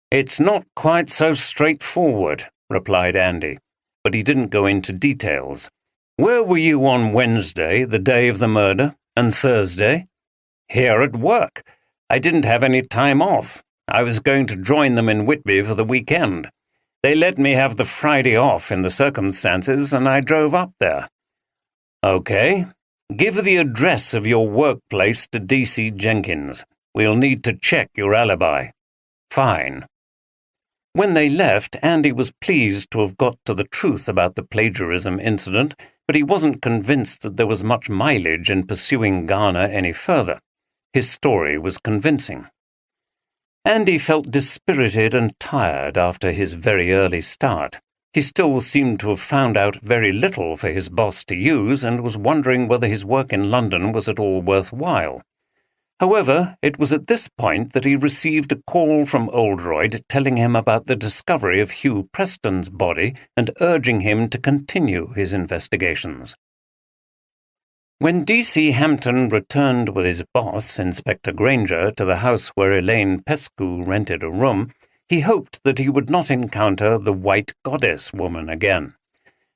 It's not quite so straightforward, replied Andy, but he didn't go into details. Where were you on Wednesday, the day of the murder, and Thursday? Here at work. I didn't have any time off. I was going to join them in Whitby for the weekend. They let me have the Friday off in the circumstances, and I drove up there. Okay. Give the address of your workplace to D.C. Jenkins. We'll need to check your alibi. Fine. When they left, Andy was pleased to have got to the truth about the plagiarism incident, but he wasn't convinced that there was much mileage in pursuing Garner any further. His story was convincing. Andy felt dispirited and tired after his very early start. He still seemed to have found out very little for his boss to use and was wondering whether his work in London was at all worthwhile. However, it was at this point that he received a call from Oldroyd telling him about the discovery of Hugh Preston's body and urging him to continue his investigations. When D.C. Hampton returned with his boss, Inspector Granger, to the house where Elaine Pescu rented a room, he hoped that he would not encounter the White Goddess woman again.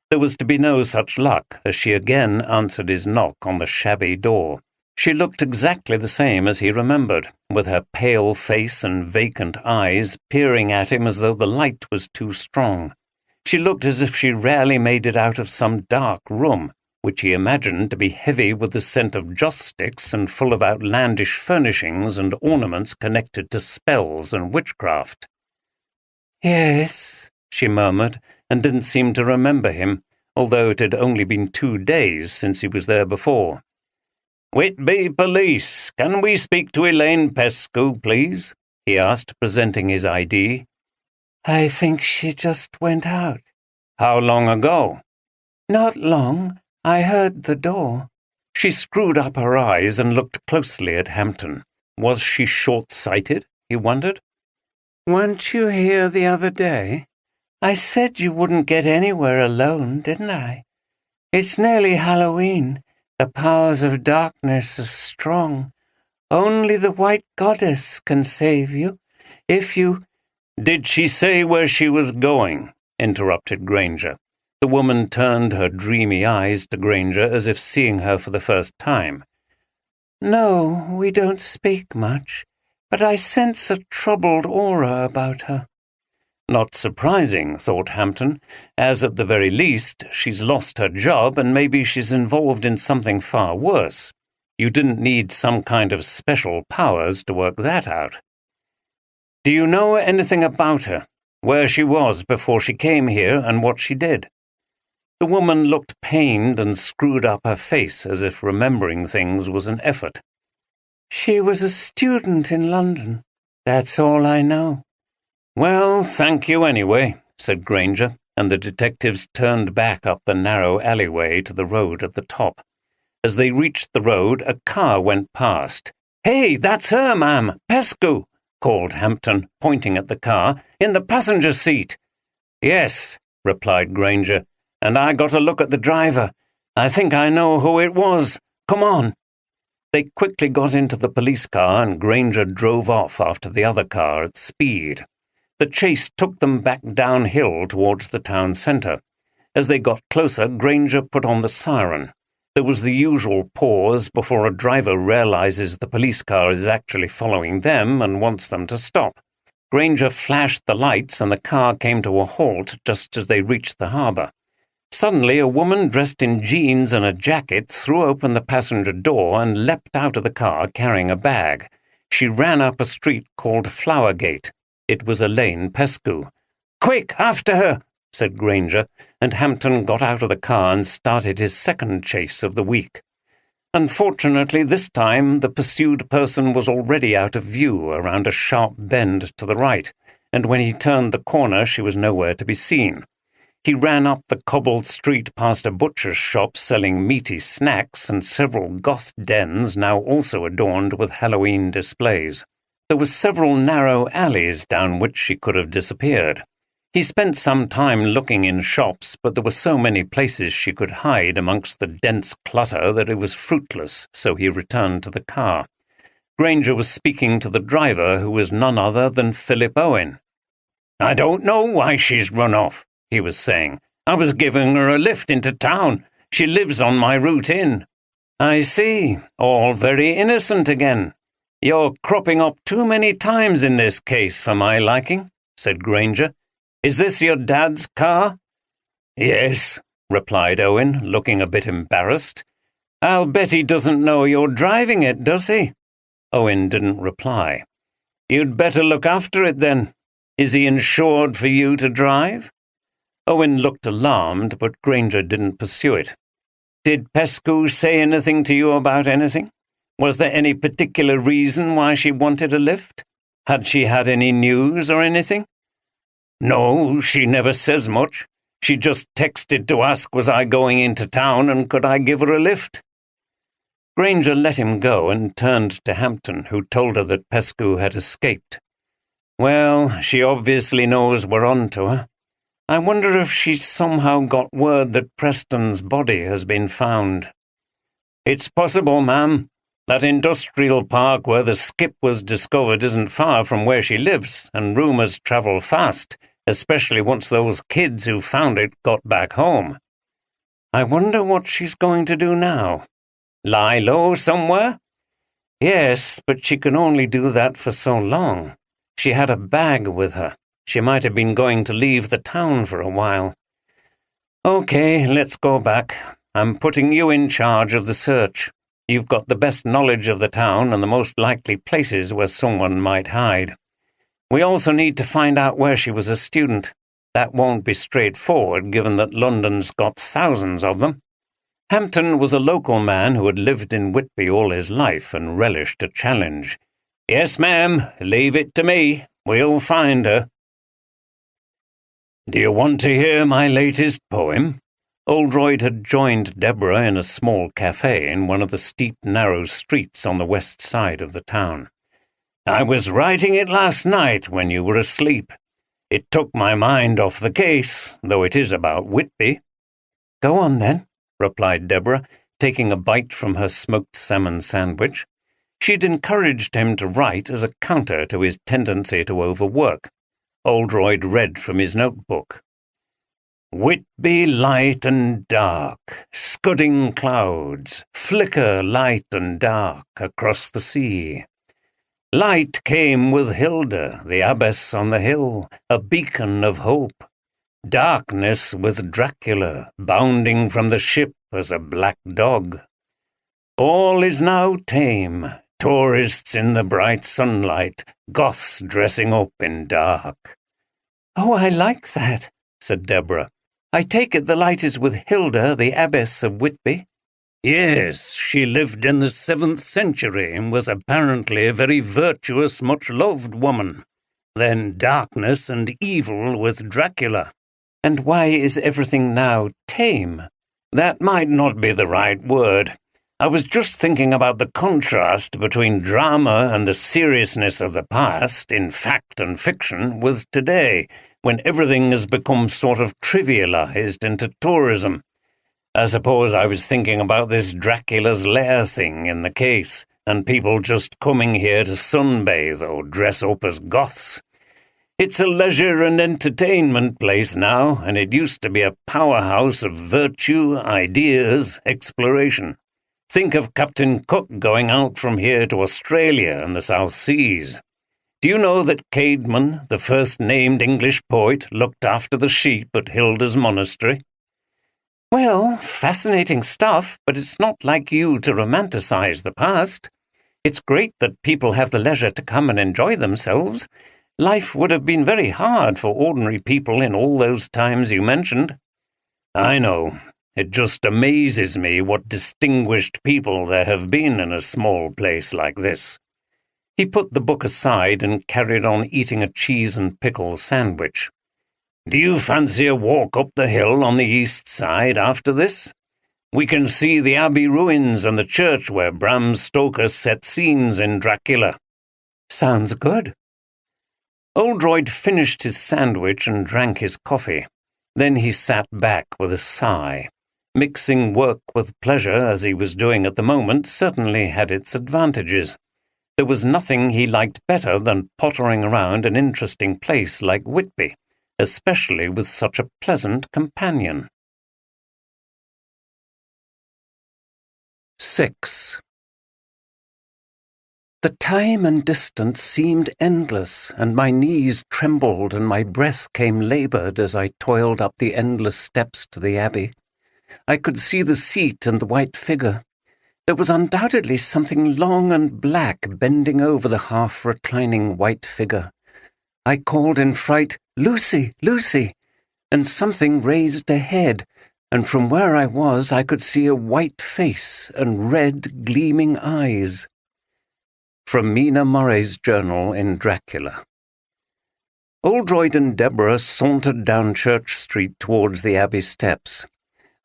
There was to be no such luck, as she again answered his knock on the shabby door. She looked exactly the same as he remembered, with her pale face and vacant eyes peering at him as though the light was too strong. She looked as if she rarely made it out of some dark room, which he imagined to be heavy with the scent of joss sticks and full of outlandish furnishings and ornaments connected to spells and witchcraft. "Yes," she murmured, and didn't seem to remember him, although it had only been 2 days since he was there before. "Whitby Police, can we speak to Elaine Pescu, please?" he asked, presenting his ID. "I think she just went out." "How long ago?" "Not long. I heard the door." She screwed up her eyes and looked closely at Hampton. Was she short-sighted, he wondered. "Weren't you here the other day? I said you wouldn't get anywhere alone, didn't I? It's nearly Halloween. The powers of darkness are strong. Only the White Goddess can save you. If you—" "Did she say where she was going?" interrupted Granger. The woman turned her dreamy eyes to Granger as if seeing her for the first time. "No, we don't speak much, but I sense a troubled aura about her." Not surprising, thought Hampton, as at the very least she's lost her job and maybe she's involved in something far worse. You didn't need some kind of special powers to work that out. Do you know anything about her? Where she was before she came here and what she did? The woman looked pained and screwed up her face as if remembering things was an effort. She was a student in London. That's all I know. Well, thank you anyway, said Granger, and the detectives turned back up the narrow alleyway to the road at the top. As they reached the road, a car went past. "Hey, that's her, ma'am, Pescu," called Hampton, pointing at the car, "in the passenger seat." "Yes," replied Granger, "and I got a look at the driver. I think I know who it was. Come on." They quickly got into the police car and Granger drove off after the other car at speed. The chase took them back downhill towards the town centre. As they got closer, Granger put on the siren. There was the usual pause before a driver realizes the police car is actually following them and wants them to stop. Granger flashed the lights and the car came to a halt just as they reached the harbour. Suddenly, a woman dressed in jeans and a jacket threw open the passenger door and leapt out of the car carrying a bag. She ran up a street called Flowergate. It was Elaine Pescu. "Quick, after her!" said Granger, and Hampton got out of the car and started his second chase of the week. Unfortunately, this time the pursued person was already out of view around a sharp bend to the right, and when he turned the corner she was nowhere to be seen. He ran up the cobbled street past a butcher's shop selling meaty snacks and several goth dens now also adorned with Halloween displays. There were several narrow alleys down which she could have disappeared. He spent some time looking in shops, but there were so many places she could hide amongst the dense clutter that it was fruitless, so he returned to the car. Granger was speaking to the driver, who was none other than Philip Owen. "I don't know why she's run off," he was saying. "I was giving her a lift into town. She lives on my route in." "I see. All very innocent again. You're cropping up too many times in this case for my liking," said Granger. "Is this your dad's car?" "Yes," replied Owen, looking a bit embarrassed. "I'll bet he doesn't know you're driving it, does he?" Owen didn't reply. "You'd better look after it then. Is he insured for you to drive?" Owen looked alarmed, but Granger didn't pursue it. "Did Pescu say anything to you about anything? Was there any particular reason why she wanted a lift? Had she had any news or anything?" "No, she never says much. She just texted to ask was I going into town and could I give her a lift." Granger let him go and turned to Hampton, who told her that Pescu had escaped. "Well, she obviously knows we're on to her. I wonder if she's somehow got word that Preston's body has been found." "It's possible, ma'am. That industrial park where the skip was discovered isn't far from where she lives, and rumours travel fast, especially once those kids who found it got back home." "I wonder what she's going to do now. Lie low somewhere?" "Yes, but she can only do that for so long. She had a bag with her. She might have been going to leave the town for a while." "Okay, let's go back. I'm putting you in charge of the search. You've got the best knowledge of the town and the most likely places where someone might hide. We also need to find out where she was a student. That won't be straightforward, given that London's got thousands of them." Hampton was a local man who had lived in Whitby all his life and relished a challenge. "Yes, ma'am, leave it to me. We'll find her." "Do you want to hear my latest poem?" Oldroyd had joined Deborah in a small cafe in one of the steep, narrow streets on the west side of the town. "I was writing it last night when you were asleep. It took my mind off the case, though it is about Whitby." "Go on, then," replied Deborah, taking a bite from her smoked salmon sandwich. She'd encouraged him to write as a counter to his tendency to overwork. Oldroyd read from his notebook. "Whitby light and dark, scudding clouds, flicker light and dark across the sea. Light came with Hilda, the abbess on the hill, a beacon of hope. Darkness with Dracula, bounding from the ship as a black dog. All is now tame, tourists in the bright sunlight, goths dressing up in dark. "Oh, I like that," said Deborah. "I take it the light is with Hilda, the abbess of Whitby." Yes, she lived in the 7th century and was apparently a very virtuous, much-loved woman. Then darkness and evil with Dracula. "And why is everything now tame?" That might not be the right word. I was just thinking about the contrast between drama and the seriousness of the past, in fact and fiction, with today, when everything has become sort of trivialized into tourism. I suppose I was thinking about this Dracula's lair thing in the case, and people just coming here to sunbathe or dress up as goths. It's a leisure and entertainment place now, and it used to be a powerhouse of virtue, ideas, exploration. Think of Captain Cook going out from here to Australia and the South Seas. Do you know that Caedmon, the first named English poet, looked after the sheep at Hilda's monastery? Well, fascinating stuff, but it's not like you to romanticize the past. It's great that people have the leisure to come and enjoy themselves. Life would have been very hard for ordinary people in all those times you mentioned. I know. It just amazes me what distinguished people there have been in a small place like this. He put the book aside and carried on eating a cheese and pickle sandwich. Do you fancy a walk up the hill on the east side after this? We can see the abbey ruins and the church where Bram Stoker set scenes in Dracula. Sounds good. Oldroyd finished his sandwich and drank his coffee. Then he sat back with a sigh. Mixing work with pleasure, as he was doing at the moment, certainly had its advantages. There was nothing he liked better than pottering around an interesting place like Whitby, especially with such a pleasant companion. 6. The time and distance seemed endless, and my knees trembled and my breath came laboured as I toiled up the endless steps to the abbey. I could see the seat and the white figure. There was undoubtedly something long and black bending over the half-reclining white figure. I called in fright, "Lucy, Lucy!" and something raised a head, and from where I was I could see a white face and red, gleaming eyes. From Mina Murray's journal in Dracula. Oldroyd and Deborah sauntered down Church Street towards the Abbey steps.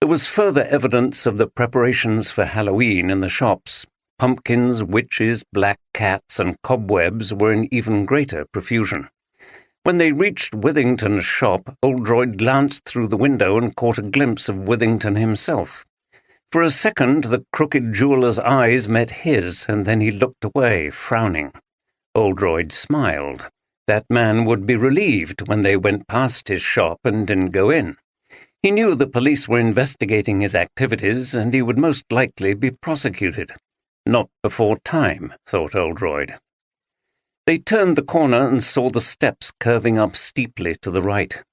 There was further evidence of the preparations for Halloween in the shops. Pumpkins, witches, black cats, and cobwebs were in even greater profusion. When they reached Withington's shop, Oldroyd glanced through the window and caught a glimpse of Withington himself. For a second the crooked jeweller's eyes met his, and then he looked away, frowning. Oldroyd smiled. That man would be relieved when they went past his shop and didn't go in. He knew the police were investigating his activities, and he would most likely be prosecuted. Not before time, thought Oldroyd. They turned the corner and saw the steps curving up steeply to the right.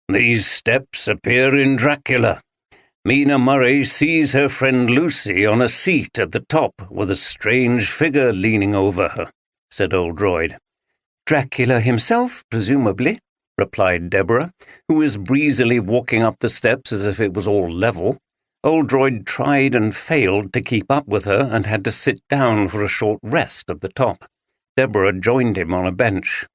These steps appear in Dracula. Mina Murray sees her friend Lucy on a seat at the top with a strange figure leaning over her, said Oldroyd. Dracula himself, presumably, replied Deborah, who was breezily walking up the steps as if it was all level. Oldroyd tried and failed to keep up with her and had to sit down for a short rest at the top. Deborah joined him on a bench.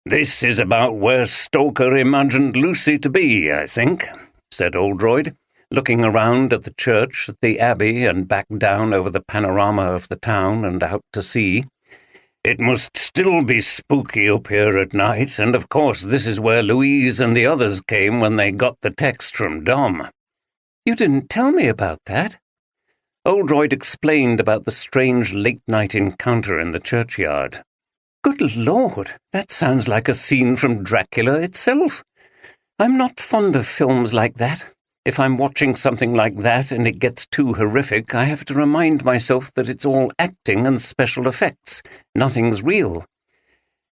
This is about where Stoker imagined Lucy to be, I think, said Oldroyd, looking around at the church, at the abbey, and back down over the panorama of the town and out to sea. It must still be spooky up here at night, and of course this is where Louise and the others came when they got the text from Dom. You didn't tell me about that. Oldroyd explained about the strange late-night encounter in the churchyard. Good Lord, that sounds like a scene from Dracula itself. I'm not fond of films like that. If I'm watching something like that and it gets too horrific, I have to remind myself that it's all acting and special effects. Nothing's real."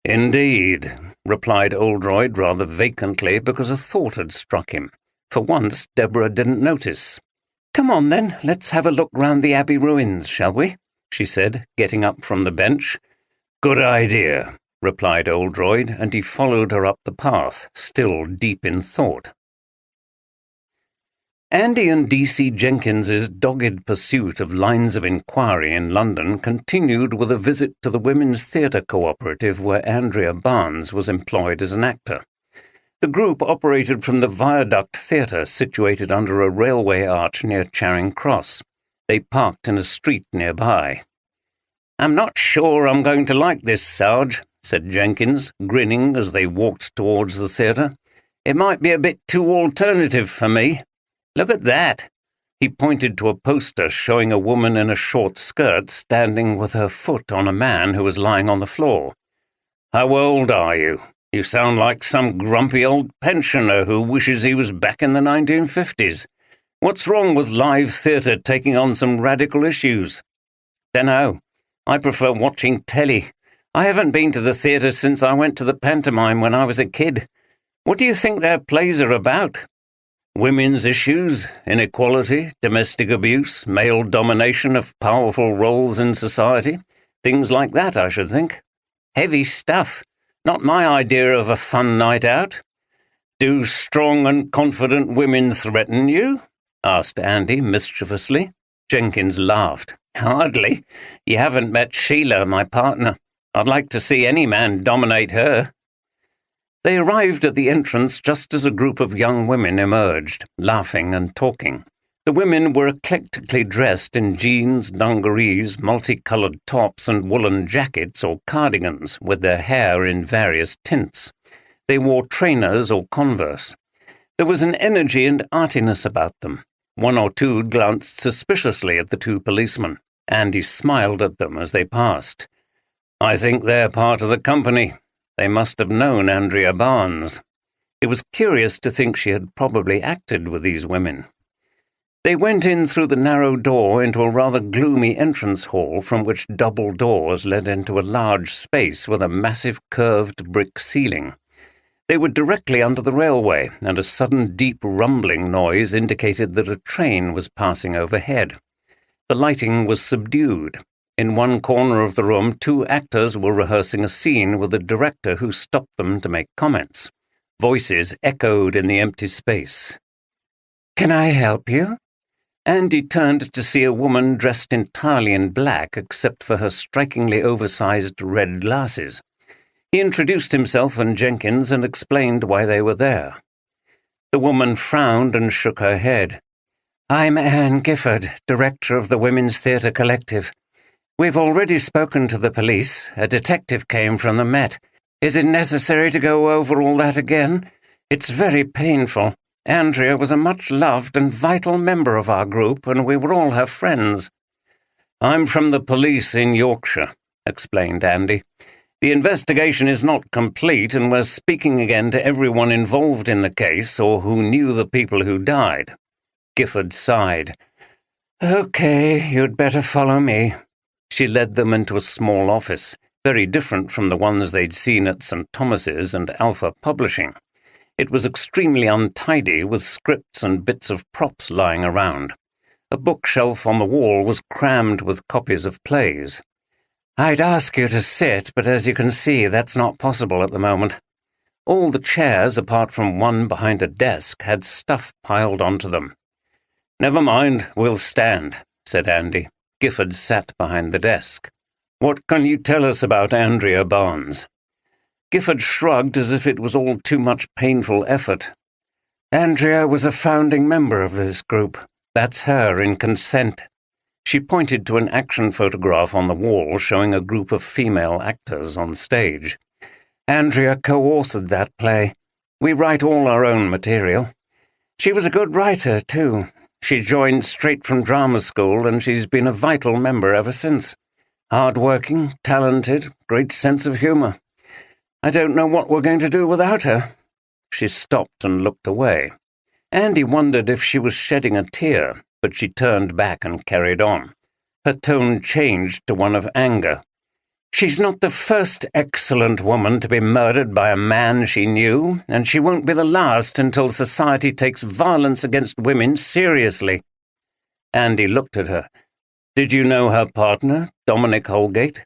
"Indeed," replied Oldroyd rather vacantly because a thought had struck him. For once, Deborah didn't notice. "Come on, then, let's have a look round the Abbey ruins, shall we?" she said, getting up from the bench. "Good idea," replied Oldroyd, and he followed her up the path, still deep in thought. Andy and D.C. Jenkins's dogged pursuit of lines of inquiry in London continued with a visit to the Women's Theatre Cooperative where Andrea Barnes was employed as an actor. The group operated from the Viaduct Theatre situated under a railway arch near Charing Cross. They parked in a street nearby. "I'm not sure I'm going to like this, Sarge," said Jenkins, grinning as they walked towards the theatre. "It might be a bit too alternative for me. Look at that." He pointed to a poster showing a woman in a short skirt standing with her foot on a man who was lying on the floor. "How old are you? You sound like some grumpy old pensioner who wishes he was back in the 1950s. What's wrong with live theatre taking on some radical issues?" "Dunno. I prefer watching telly. I haven't been to the theatre since I went to the pantomime when I was a kid. What do you think their plays are about?" "Women's issues, inequality, domestic abuse, male domination of powerful roles in society. Things like that, I should think." "Heavy stuff. Not my idea of a fun night out." "Do strong and confident women threaten you?" asked Andy mischievously. Jenkins laughed. "Hardly. You haven't met Sheila, my partner. I'd like to see any man dominate her." They arrived at the entrance just as a group of young women emerged, laughing and talking. The women were eclectically dressed in jeans, dungarees, multicoloured tops and woolen jackets or cardigans, with their hair in various tints. They wore trainers or Converse. There was an energy and artiness about them. One or two glanced suspiciously at the two policemen. Andy smiled at them as they passed. "I think they're part of the company. They must have known Andrea Barnes." It was curious to think she had probably acted with these women. They went in through the narrow door into a rather gloomy entrance hall from which double doors led into a large space with a massive curved brick ceiling. They were directly under the railway, and a sudden deep rumbling noise indicated that a train was passing overhead. The lighting was subdued. In one corner of the room, two actors were rehearsing a scene with a director who stopped them to make comments. Voices echoed in the empty space. "Can I help you?" Andy turned to see a woman dressed entirely in black except for her strikingly oversized red glasses. He introduced himself and Jenkins and explained why they were there. The woman frowned and shook her head. "I'm Anne Gifford, director of the Women's Theatre Collective. We've already spoken to the police. A detective came from the Met. Is it necessary to go over all that again? It's very painful. Andrea was a much-loved and vital member of our group, and we were all her friends." "I'm from the police in Yorkshire," explained Andy. "The investigation is not complete, and we're speaking again to everyone involved in the case or who knew the people who died." Gifford sighed. "Okay, you'd better follow me." She led them into a small office, very different from the ones they'd seen at St. Thomas's and Alpha Publishing. It was extremely untidy, with scripts and bits of props lying around. A bookshelf on the wall was crammed with copies of plays. "I'd ask you to sit, but as you can see, that's not possible at the moment." All the chairs, apart from one behind a desk, had stuff piled onto them. "Never mind, we'll stand," said Andy. Gifford sat behind the desk. "What can you tell us about Andrea Barnes?" Gifford shrugged as if it was all too much painful effort. "Andrea was a founding member of this group. That's her in consent." She pointed to an action photograph on the wall showing a group of female actors on stage. "Andrea co-authored that play. We write all our own material. She was a good writer, too. She joined straight from drama school, and she's been a vital member ever since. Hard-working, talented, great sense of humour. I don't know what we're going to do without her." She stopped and looked away. Andy wondered if she was shedding a tear, but she turned back and carried on. Her tone changed to one of anger. She's not the first excellent woman to be murdered by a man she knew, and she won't be the last until society takes violence against women seriously. Andy looked at her. Did you know her partner, Dominic Holgate?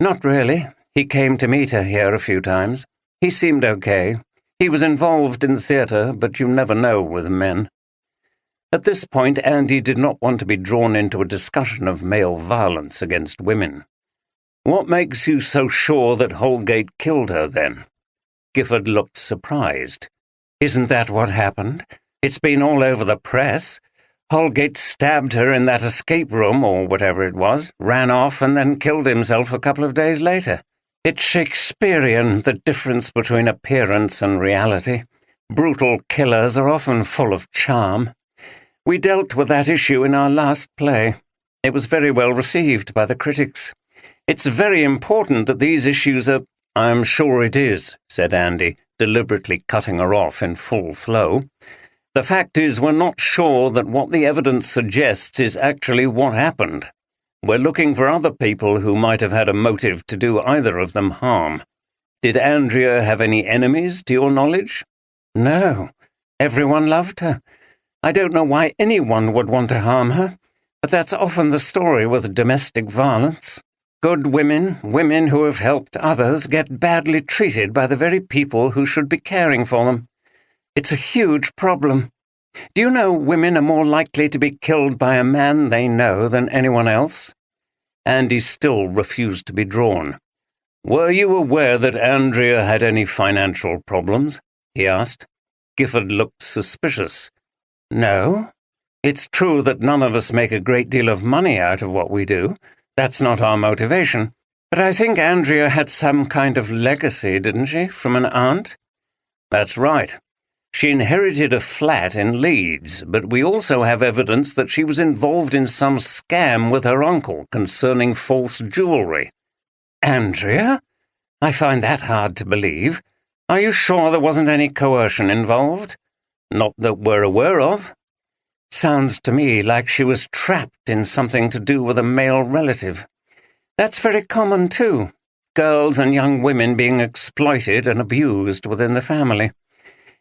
Not really. He came to meet her here a few times. He seemed okay. He was involved in the theatre, but you never know with men. At this point, Andy did not want to be drawn into a discussion of male violence against women. What makes you so sure that Holgate killed her, then? Gifford looked surprised. Isn't that what happened? It's been all over the press. Holgate stabbed her in that escape room, or whatever it was, ran off, and then killed himself a couple of days later. It's Shakespearean, the difference between appearance and reality. Brutal killers are often full of charm. We dealt with that issue in our last play. It was very well received by the critics. It's very important that these issues are— I'm sure it is, said Andy, deliberately cutting her off in full flow. The fact is, we're not sure that what the evidence suggests is actually what happened. We're looking for other people who might have had a motive to do either of them harm. Did Andrea have any enemies, to your knowledge? No. Everyone loved her. I don't know why anyone would want to harm her, but that's often the story with domestic violence. Good women, women who have helped others, get badly treated by the very people who should be caring for them. It's a huge problem. Do you know women are more likely to be killed by a man they know than anyone else? Andy still refused to be drawn. Were you aware that Andrea had any financial problems? He asked. Gifford looked suspicious. No. It's true that none of us make a great deal of money out of what we do. That's not our motivation. But I think Andrea had some kind of legacy, didn't she, from an aunt? That's right. She inherited a flat in Leeds, but we also have evidence that she was involved in some scam with her uncle concerning false jewellery. Andrea? I find that hard to believe. Are you sure there wasn't any coercion involved? Not that we're aware of. Sounds to me like she was trapped in something to do with a male relative. That's very common, too. Girls and young women being exploited and abused within the family.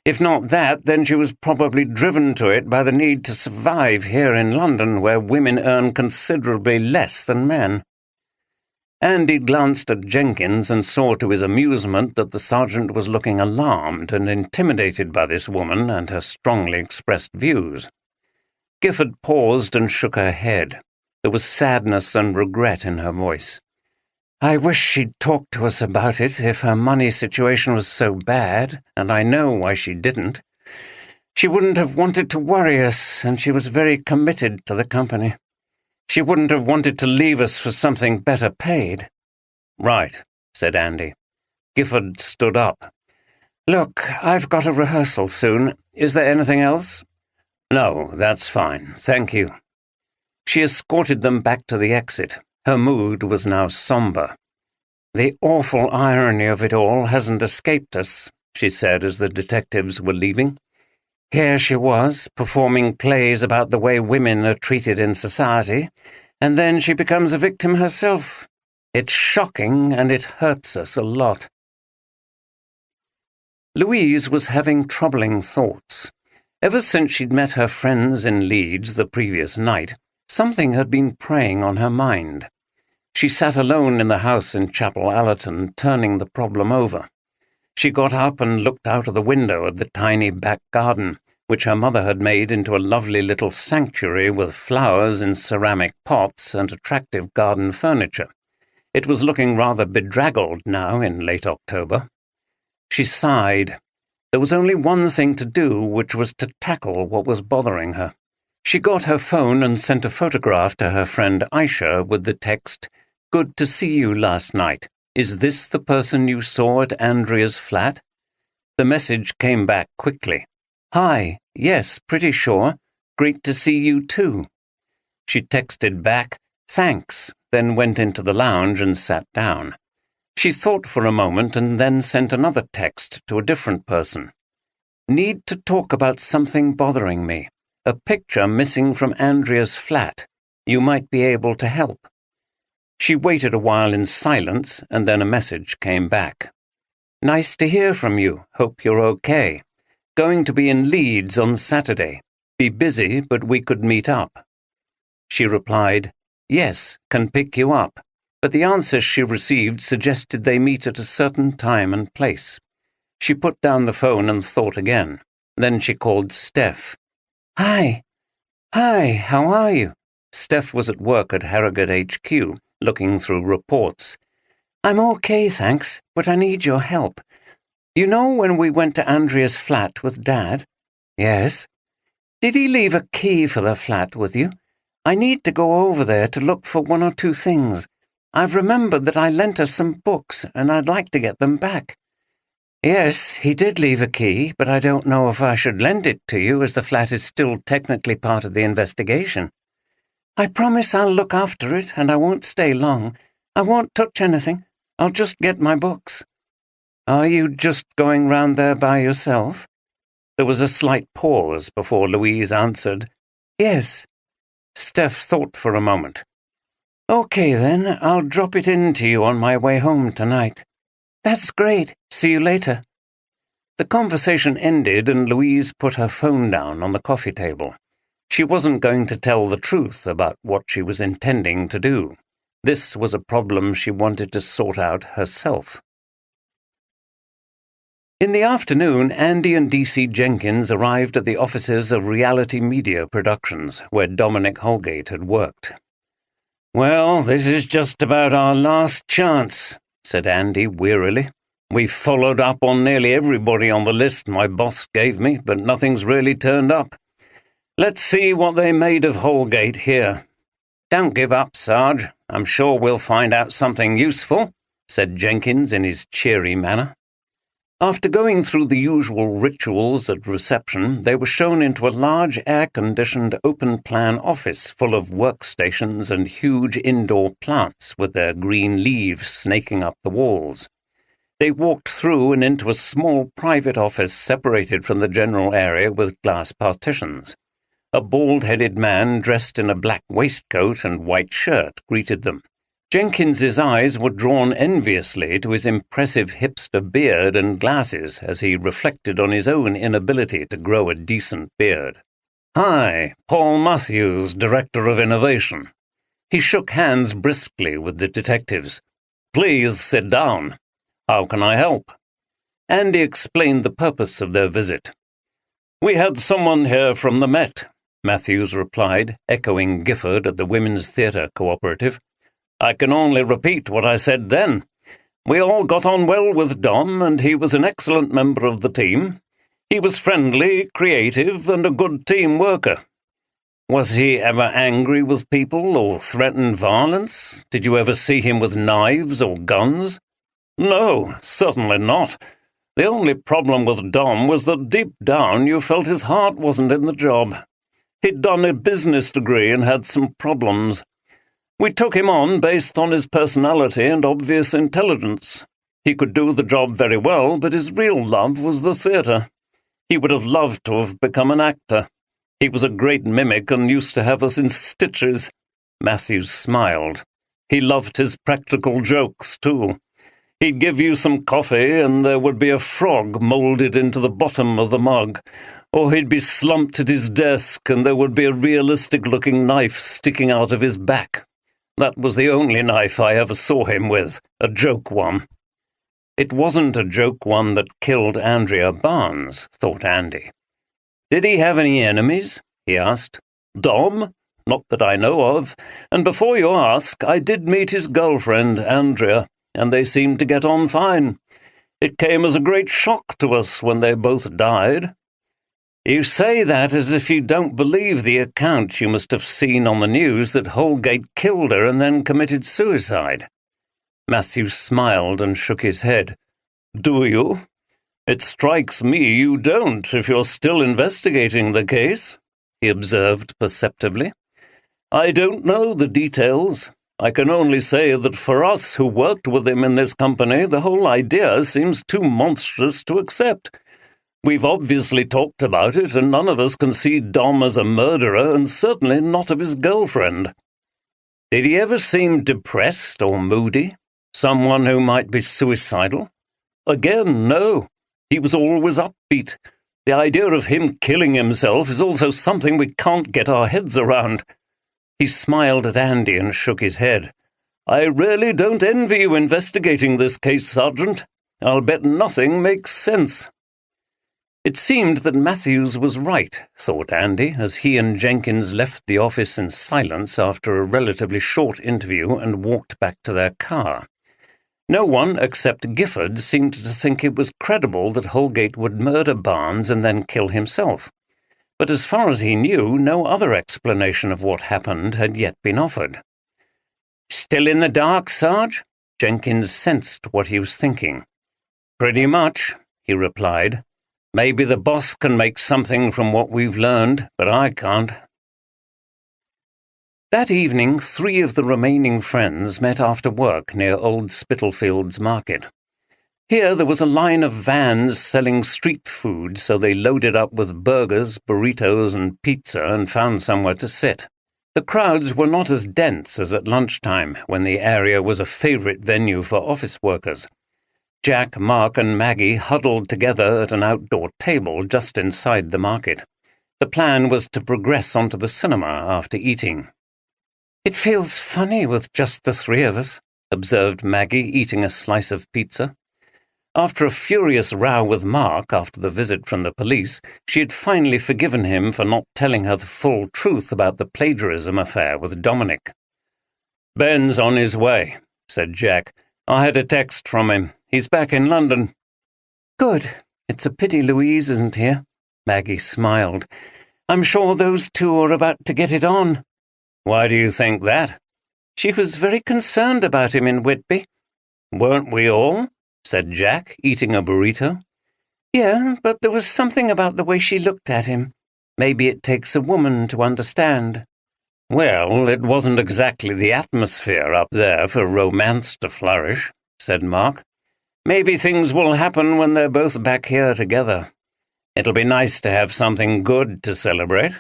If not that, then she was probably driven to it by the need to survive here in London, where women earn considerably less than men. Andy glanced at Jenkins and saw to his amusement that the sergeant was looking alarmed and intimidated by this woman and her strongly expressed views. Gifford paused and shook her head. There was sadness and regret in her voice. I wish she'd talk to us about it if her money situation was so bad, and I know why she didn't. She wouldn't have wanted to worry us, and she was very committed to the company. She wouldn't have wanted to leave us for something better paid. Right, said Andy. Gifford stood up. Look, I've got a rehearsal soon. Is there anything else? No, that's fine, thank you. She escorted them back to the exit. Her mood was now sombre. The awful irony of it all hasn't escaped us, she said as the detectives were leaving. Here she was, performing plays about the way women are treated in society, and then she becomes a victim herself. It's shocking, and it hurts us a lot. Louise was having troubling thoughts. Ever since she'd met her friends in Leeds the previous night, something had been preying on her mind. She sat alone in the house in Chapel Allerton, turning the problem over. She got up and looked out of the window at the tiny back garden, which her mother had made into a lovely little sanctuary with flowers in ceramic pots and attractive garden furniture. It was looking rather bedraggled now in late October. She sighed. There was only one thing to do, which was to tackle what was bothering her. She got her phone and sent a photograph to her friend Aisha with the text, "Good to see you last night. Is this the person you saw at Andrea's flat?" The message came back quickly. "Hi, yes, pretty sure. Great to see you too." She texted back, "Thanks," then went into the lounge and sat down. She thought for a moment and then sent another text to a different person. Need to talk about something bothering me. A picture missing from Andrea's flat. You might be able to help." She waited a while in silence, and then a message came back. "Nice to hear from you. Hope you're okay. Going to be in Leeds on Saturday. Be busy, but we could meet up." She replied, "Yes, can pick you up," but the answer she received suggested they meet at a certain time and place. She put down the phone and thought again. Then she called Steph. "Hi. Hi, how are you?" Steph was at work at Harrogate HQ, looking through reports. "I'm okay, thanks, but I need your help. You know when we went to Andrea's flat with Dad?" "Yes." "Did he leave a key for the flat with you? I need to go over there to look for one or two things. I've remembered that I lent her some books, and I'd like to get them back." "Yes, he did leave a key, but I don't know if I should lend it to you, as the flat is still technically part of the investigation." "I promise I'll look after it, and I won't stay long. I won't touch anything. I'll just get my books." "Are you just going round there by yourself?" There was a slight pause before Louise answered, "Yes." Steph thought for a moment. "Okay then, I'll drop it in to you on my way home tonight." "That's great. See you later." The conversation ended and Louise put her phone down on the coffee table. She wasn't going to tell the truth about what she was intending to do. This was a problem she wanted to sort out herself. In the afternoon, Andy and DC Jenkins arrived at the offices of Reality Media Productions, where Dominic Holgate had worked. "Well, this is just about our last chance," said Andy wearily. "We've followed up on nearly everybody on the list my boss gave me, but nothing's really turned up. Let's see what they made of Holgate here." "Don't give up, Sarge. I'm sure we'll find out something useful," said Jenkins in his cheery manner. After going through the usual rituals at reception, they were shown into a large air-conditioned open-plan office full of workstations and huge indoor plants with their green leaves snaking up the walls. They walked through and into a small private office separated from the general area with glass partitions. A bald-headed man dressed in a black waistcoat and white shirt greeted them. Jenkins's eyes were drawn enviously to his impressive hipster beard and glasses as he reflected on his own inability to grow a decent beard. "Hi, Paul Matthews, Director of Innovation." He shook hands briskly with the detectives. "Please sit down. How can I help?" Andy explained the purpose of their visit. "We had someone here from the Met," Matthews replied, echoing Gifford at the Women's Theatre Cooperative. "I can only repeat what I said then. We all got on well with Dom, and he was an excellent member of the team. He was friendly, creative, and a good team worker." "Was he ever angry with people or threatened violence? Did you ever see him with knives or guns?" "No, certainly not. The only problem with Dom was that deep down you felt his heart wasn't in the job. He'd done a business degree and had some problems. We took him on based on his personality and obvious intelligence. He could do the job very well, but his real love was the theatre. He would have loved to have become an actor. He was a great mimic and used to have us in stitches." Matthews smiled. "He loved his practical jokes, too. He'd give you some coffee and there would be a frog moulded into the bottom of the mug, or he'd be slumped at his desk and there would be a realistic-looking knife sticking out of his back. That was the only knife I ever saw him with, a joke one." It wasn't a joke one that killed Andrea Barnes, thought Andy. "Did he have any enemies?" he asked. "Dom? Not that I know of. And before you ask, I did meet his girlfriend, Andrea, and they seemed to get on fine. It came as a great shock to us when they both died." "You say that as if you don't believe the account you must have seen on the news that Holgate killed her and then committed suicide." Matthews smiled and shook his head. "Do you? It strikes me you don't, if you're still investigating the case," he observed perceptively. "I don't know the details. I can only say that for us who worked with him in this company, the whole idea seems too monstrous to accept. We've obviously talked about it, and none of us can see Dom as a murderer, and certainly not of his girlfriend. Did he ever seem depressed or moody? Someone who might be suicidal? Again, no. He was always upbeat. The idea of him killing himself is also something we can't get our heads around. He smiled at Andy and shook his head. I really don't envy you investigating this case, Sergeant. I'll bet nothing makes sense. It seemed that Matthews was right, thought Andy, as he and Jenkins left the office in silence after a relatively short interview and walked back to their car. No one, except Gifford, seemed to think it was credible that Holgate would murder Barnes and then kill himself. But as far as he knew, no other explanation of what happened had yet been offered. Still in the dark, Sarge? Jenkins sensed what he was thinking. Pretty much, he replied. Maybe the boss can make something from what we've learned, but I can't. That evening, 3 of the remaining friends met after work near Old Spitalfields Market. Here there was a line of vans selling street food, so they loaded up with burgers, burritos, and pizza and found somewhere to sit. The crowds were not as dense as at lunchtime, when the area was a favourite venue for office workers. Jack, Mark, and Maggie huddled together at an outdoor table just inside the market. The plan was to progress onto the cinema after eating. It feels funny with just the 3 of us, observed Maggie, eating a slice of pizza. After a furious row with Mark after the visit from the police, she had finally forgiven him for not telling her the full truth about the plagiarism affair with Dominic. Ben's on his way, said Jack. I had a text from him. He's back in London. Good. It's a pity Louise isn't here. Maggie smiled. I'm sure those 2 are about to get it on. Why do you think that? She was very concerned about him in Whitby. Weren't we all? Said Jack, eating a burrito. Yeah, but there was something about the way she looked at him. Maybe it takes a woman to understand. Well, it wasn't exactly the atmosphere up there for romance to flourish, said Mark. Maybe things will happen when they're both back here together. It'll be nice to have something good to celebrate.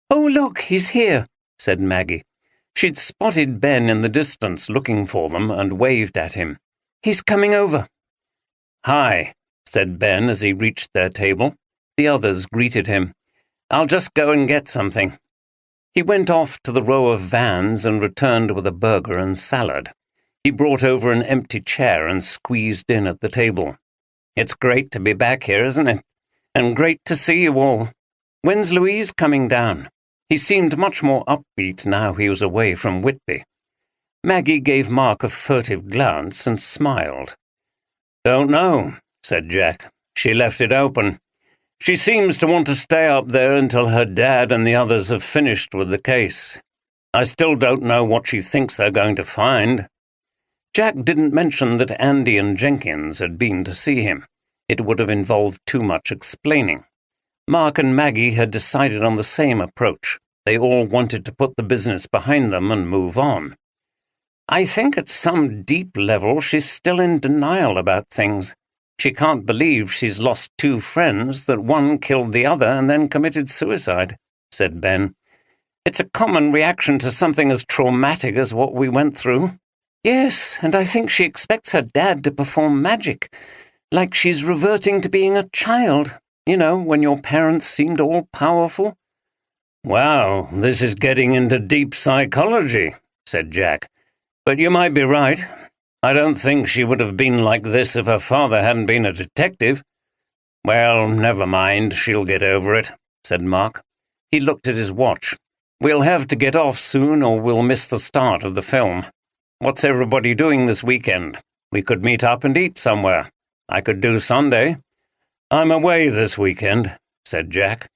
Oh, look, he's here, said Maggie. She'd spotted Ben in the distance looking for them and waved at him. He's coming over. Hi, said Ben as he reached their table. The others greeted him. I'll just go and get something. He went off to the row of vans and returned with a burger and salad. He brought over an empty chair and squeezed in at the table. It's great to be back here, isn't it? And great to see you all. When's Louise coming down? He seemed much more upbeat now he was away from Whitby. Maggie gave Mark a furtive glance and smiled. Don't know, said Jack. She left it open. She seems to want to stay up there until her dad and the others have finished with the case. I still don't know what she thinks they're going to find. Jack didn't mention that Andy and Jenkins had been to see him. It would have involved too much explaining. Mark and Maggie had decided on the same approach. They all wanted to put the business behind them and move on. I think at some deep level she's still in denial about things. She can't believe she's lost 2 friends, that one killed the other and then committed suicide, said Ben. It's a common reaction to something as traumatic as what we went through. Yes, and I think she expects her dad to perform magic, like she's reverting to being a child. You know, when your parents seemed all-powerful. Wow, this is getting into deep psychology, said Jack. But you might be right. I don't think she would have been like this if her father hadn't been a detective. Well, never mind, she'll get over it, said Mark. He looked at his watch. We'll have to get off soon or we'll miss the start of the film. What's everybody doing this weekend? We could meet up and eat somewhere. I could do Sunday. I'm away this weekend, said Jack.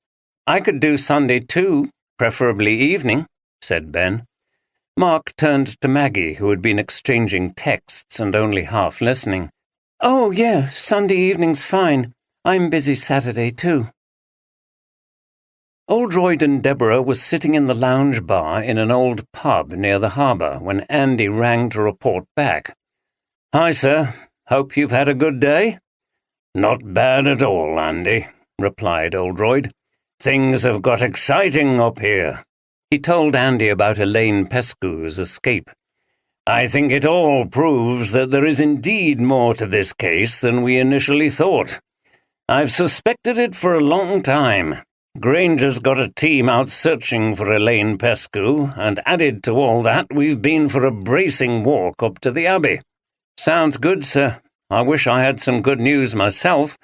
I could do Sunday too, preferably evening, said Ben. Mark turned to Maggie, who had been exchanging texts and only half listening. Oh, yeah, Sunday evening's fine. I'm busy Saturday too. Oldroyd and Deborah were sitting in the lounge bar in an old pub near the harbour when Andy rang to report back. Hi, sir. Hope you've had a good day? Not bad at all, Andy, replied Oldroyd. "Things have got exciting up here." He told Andy about Elaine Pescu's escape. "I think it all proves that there is indeed more to this case than we initially thought. I've suspected it for a long time. Granger's got a team out searching for Elaine Pescu, and added to all that, we've been for a bracing walk up to the Abbey." "Sounds good, sir. I wish I had some good news myself,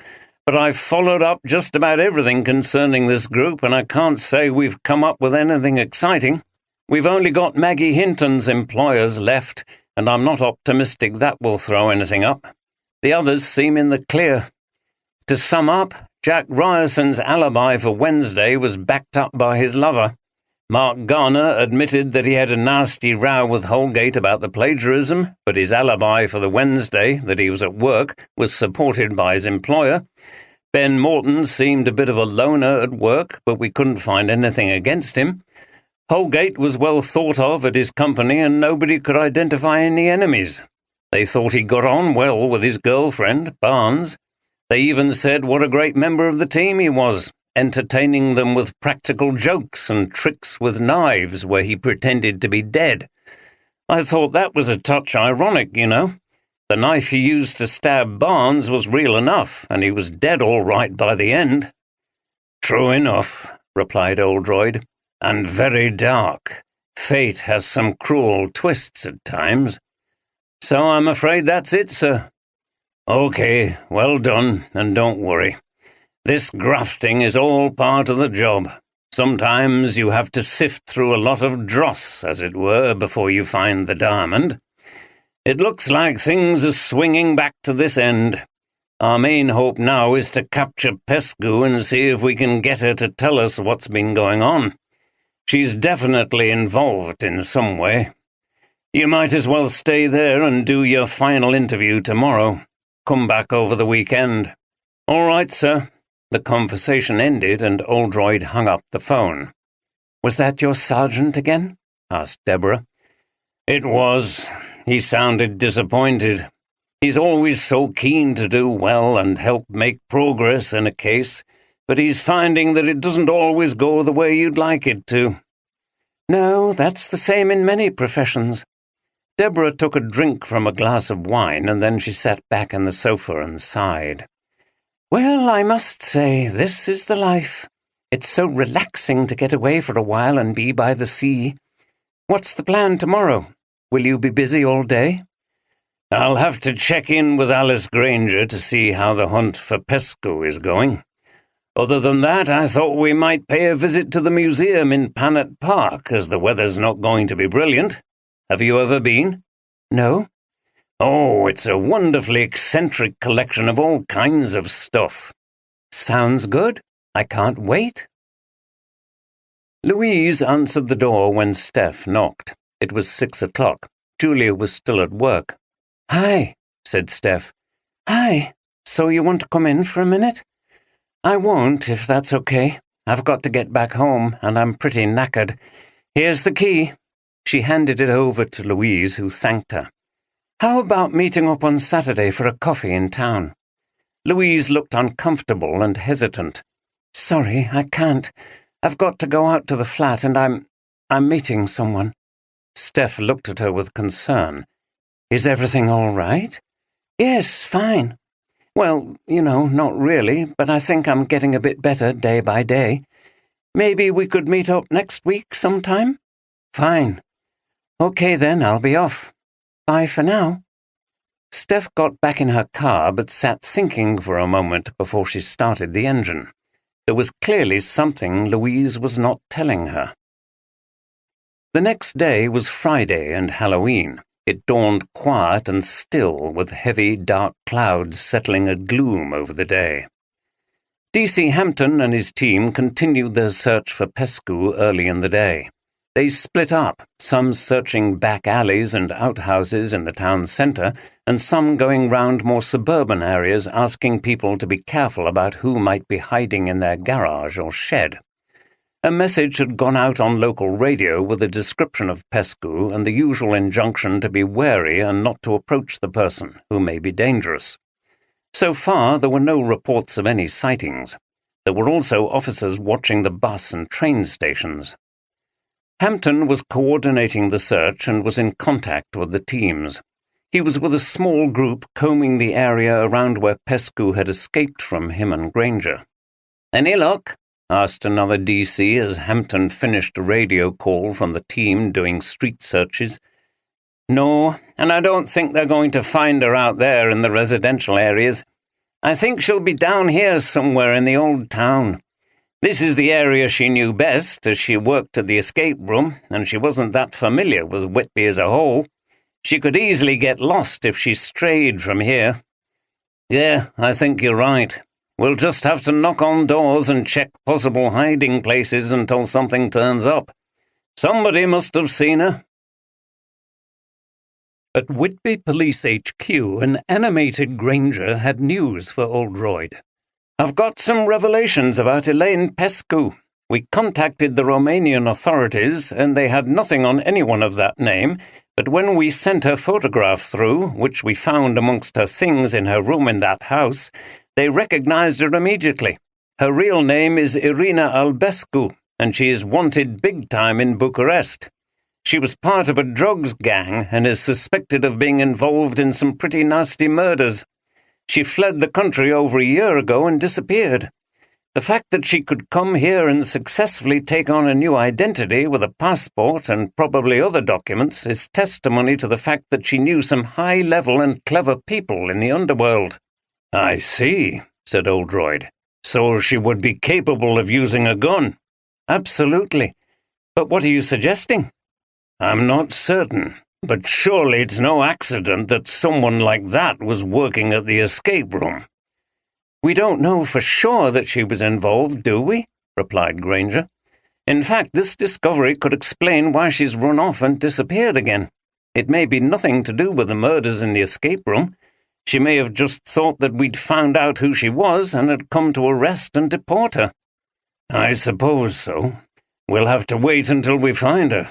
but I've followed up just about everything concerning this group, and I can't say we've come up with anything exciting. We've only got Maggie Hinton's employers left, and I'm not optimistic that will throw anything up. The others seem in the clear. To sum up, Jack Ryerson's alibi for Wednesday was backed up by his lover. Mark Garner admitted that he had a nasty row with Holgate about the plagiarism, but his alibi for the Wednesday, that he was at work, was supported by his employer. Ben Morton seemed a bit of a loner at work, but we couldn't find anything against him. Holgate was well thought of at his company, and nobody could identify any enemies. They thought he got on well with his girlfriend, Barnes. They even said what a great member of the team he was, entertaining them with practical jokes and tricks with knives where he pretended to be dead. I thought that was a touch ironic, you know. The knife he used to stab Barnes was real enough, and he was dead all right by the end." "True enough," replied Oldroyd, "and very dark. Fate has some cruel twists at times." "So I'm afraid that's it, sir." "Okay, well done, and don't worry. This grafting is all part of the job. Sometimes you have to sift through a lot of dross, as it were, before you find the diamond. It looks like things are swinging back to this end. Our main hope now is to capture Pescu and see if we can get her to tell us what's been going on. She's definitely involved in some way. You might as well stay there and do your final interview tomorrow. Come back over the weekend." "All right, sir." The conversation ended and Oldroyd hung up the phone. "Was that your sergeant again?" asked Deborah. "It was. He sounded disappointed. He's always so keen to do well and help make progress in a case, but he's finding that it doesn't always go the way you'd like it to." "No, that's the same in many professions." Deborah took a drink from a glass of wine, and then she sat back on the sofa and sighed. "Well, I must say, this is the life. It's so relaxing to get away for a while and be by the sea. What's the plan tomorrow? Will you be busy all day?" "I'll have to check in with Alice Granger to see how the hunt for Pescu is going. Other than that, I thought we might pay a visit to the museum in Panet Park, as the weather's not going to be brilliant. Have you ever been?" "No." "Oh, it's a wonderfully eccentric collection of all kinds of stuff." "Sounds good. I can't wait." Louise answered the door when Steph knocked. It was 6 o'clock. Julia was still at work. "Hi," said Steph. "Hi. So you want to come in for a minute?" "I won't, if that's okay. I've got to get back home, and I'm pretty knackered. Here's the key." She handed it over to Louise, who thanked her. "How about meeting up on Saturday for a coffee in town?" Louise looked uncomfortable and hesitant. "Sorry, I can't. I've got to go out to the flat, and I'm meeting someone." Steph looked at her with concern. "Is everything all right?" "Yes, fine. Well, not really, but I think I'm getting a bit better day by day. Maybe we could meet up next week sometime?" "Fine. Okay then, I'll be off. Bye for now." Steph got back in her car but sat thinking for a moment before she started the engine. There was clearly something Louise was not telling her. The next day was Friday and Halloween. It dawned quiet and still, with heavy, dark clouds settling a gloom over the day. D.C. Hampton and his team continued their search for Pescu early in the day. They split up, some searching back alleys and outhouses in the town centre, and some going round more suburban areas asking people to be careful about who might be hiding in their garage or shed. A message had gone out on local radio with a description of Pescu and the usual injunction to be wary and not to approach the person, who may be dangerous. So far, there were no reports of any sightings. There were also officers watching the bus and train stations. Hampton was coordinating the search and was in contact with the teams. He was with a small group combing the area around where Pescu had escaped from him and Granger. "Any luck?" asked another DC as Hampton finished a radio call from the team doing street searches. "No, and I don't think they're going to find her out there in the residential areas. I think she'll be down here somewhere in the old town. This is the area she knew best, as she worked at the escape room, and she wasn't that familiar with Whitby as a whole. She could easily get lost if she strayed from here." "Yeah, I think you're right. We'll just have to knock on doors and check possible hiding places until something turns up. Somebody must have seen her." At Whitby Police HQ, an animated Granger had news for Oldroyd. "I've got some revelations about Elaine Pescu. We contacted the Romanian authorities, and they had nothing on anyone of that name, but when we sent her photograph through, which we found amongst her things in her room in that house, they recognized her immediately. Her real name is Irina Albescu, and she is wanted big time in Bucharest. She was part of a drugs gang and is suspected of being involved in some pretty nasty murders. She fled the country over a year ago and disappeared. The fact that she could come here and successfully take on a new identity with a passport and probably other documents is testimony to the fact that she knew some high-level and clever people in the underworld." "I see," said Oldroyd. "So she would be capable of using a gun?" "Absolutely. But what are you suggesting?" "I'm not certain. But surely it's no accident that someone like that was working at the escape room." "We don't know for sure that she was involved, do we?" replied Granger. "In fact, this discovery could explain why she's run off and disappeared again. It may be nothing to do with the murders in the escape room. She may have just thought that we'd found out who she was and had come to arrest and deport her." "I suppose so. We'll have to wait until we find her."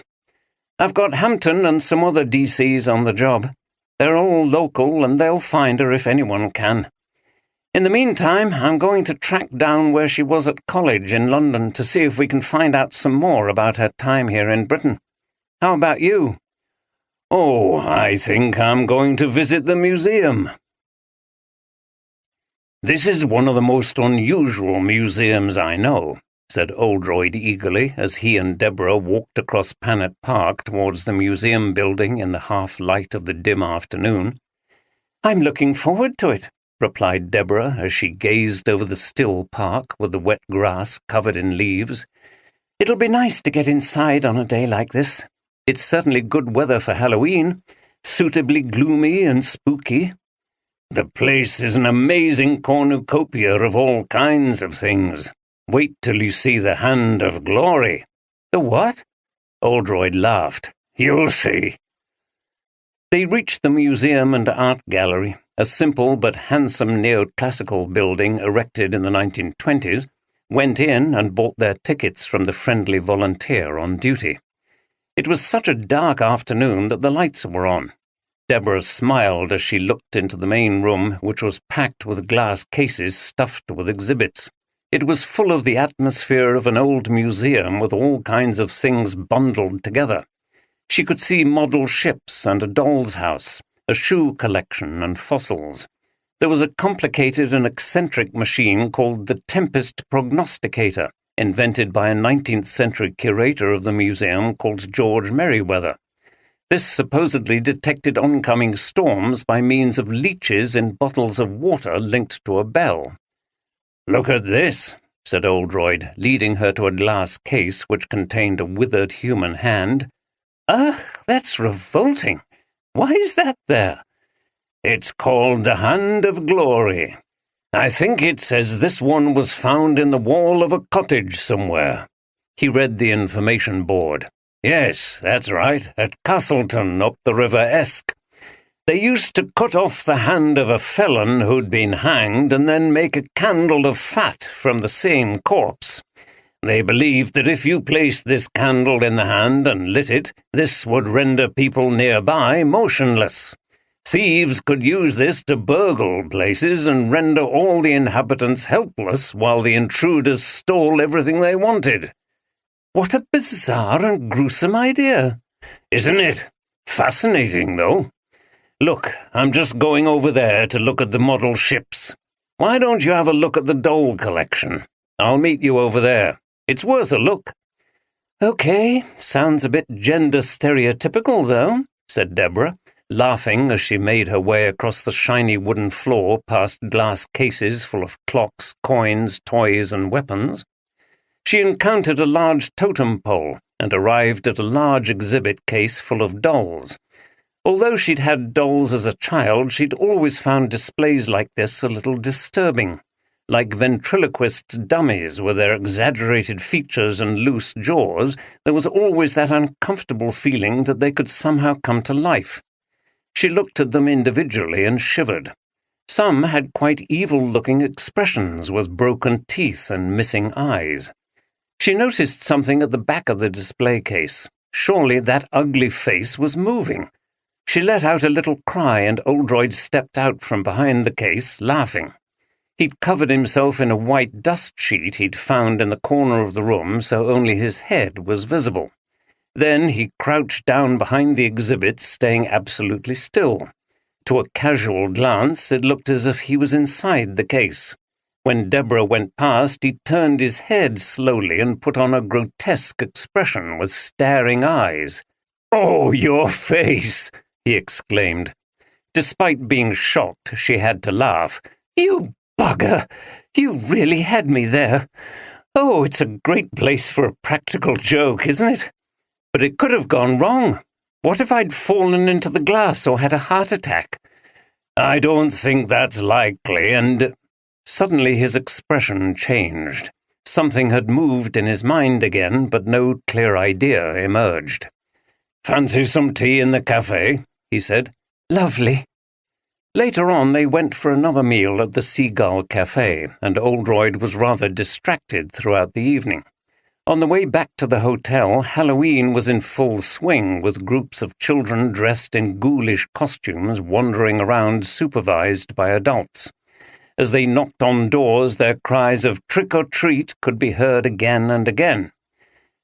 "I've got Hampton and some other DCs on the job. They're all local, and they'll find her if anyone can. In the meantime, I'm going to track down where she was at college in London to see if we can find out some more about her time here in Britain. How about you?" "Oh, I think I'm going to visit the museum." "This is one of the most unusual museums I know," said Oldroyd eagerly as he and Deborah walked across Panet Park towards the museum building in the half-light of the dim afternoon. "I'm looking forward to it," replied Deborah as she gazed over the still park with the wet grass covered in leaves. "It'll be nice to get inside on a day like this. It's certainly good weather for Halloween, suitably gloomy and spooky." "The place is an amazing cornucopia of all kinds of things. Wait till you see the Hand of Glory." "The what?" Oldroyd laughed. "You'll see." They reached the museum and art gallery, a simple but handsome neoclassical building erected in the 1920s, went in and bought their tickets from the friendly volunteer on duty. It was such a dark afternoon that the lights were on. Deborah smiled as she looked into the main room, which was packed with glass cases stuffed with exhibits. It was full of the atmosphere of an old museum with all kinds of things bundled together. She could see model ships and a doll's house, a shoe collection and fossils. There was a complicated and eccentric machine called the Tempest Prognosticator, invented by a 19th-century curator of the museum called George Merriweather. This supposedly detected oncoming storms by means of leeches in bottles of water linked to a bell. "Look at this," said Oldroyd, leading her to a glass case which contained a withered human hand. "Ugh, that's revolting. Why is that there?" "It's called the Hand of Glory. I think it says this one was found in the wall of a cottage somewhere." He read the information board. "Yes, that's right, at Castleton up the River Esk. They used to cut off the hand of a felon who'd been hanged and then make a candle of fat from the same corpse. They believed that if you placed this candle in the hand and lit it, this would render people nearby motionless. Thieves could use this to burgle places and render all the inhabitants helpless while the intruders stole everything they wanted. What a bizarre and gruesome idea. Isn't it? Fascinating, though. Look, I'm just going over there to look at the model ships. Why don't you have a look at the doll collection? I'll meet you over there. It's worth a look. Okay, sounds a bit gender stereotypical, though, said Deborah, laughing as she made her way across the shiny wooden floor past glass cases full of clocks, coins, toys, and weapons. She encountered a large totem pole and arrived at a large exhibit case full of dolls. Although she'd had dolls as a child, she'd always found displays like this a little disturbing. Like ventriloquists' dummies with their exaggerated features and loose jaws, there was always that uncomfortable feeling that they could somehow come to life. She looked at them individually and shivered. Some had quite evil-looking expressions with broken teeth and missing eyes. She noticed something at the back of the display case. Surely that ugly face was moving. She let out a little cry, and Oldroyd stepped out from behind the case, laughing. He'd covered himself in a white dust sheet he'd found in the corner of the room, so only his head was visible. Then he crouched down behind the exhibit, staying absolutely still. To a casual glance, it looked as if he was inside the case. When Deborah went past, he turned his head slowly and put on a grotesque expression with staring eyes. "Oh, your face!" he exclaimed. Despite being shocked, she had to laugh. "You bugger! You really had me there. Oh, it's a great place for a practical joke, isn't it? But it could have gone wrong. What if I'd fallen into the glass or had a heart attack?" "I don't think that's likely, and—" Suddenly his expression changed. Something had moved in his mind again, but no clear idea emerged. "Fancy some tea in the cafe?" he said. "Lovely." Later on they went for another meal at the Seagull Cafe, and Oldroyd was rather distracted throughout the evening. On the way back to the hotel, Halloween was in full swing, with groups of children dressed in ghoulish costumes wandering around supervised by adults. As they knocked on doors, their cries of "trick or treat" could be heard again and again.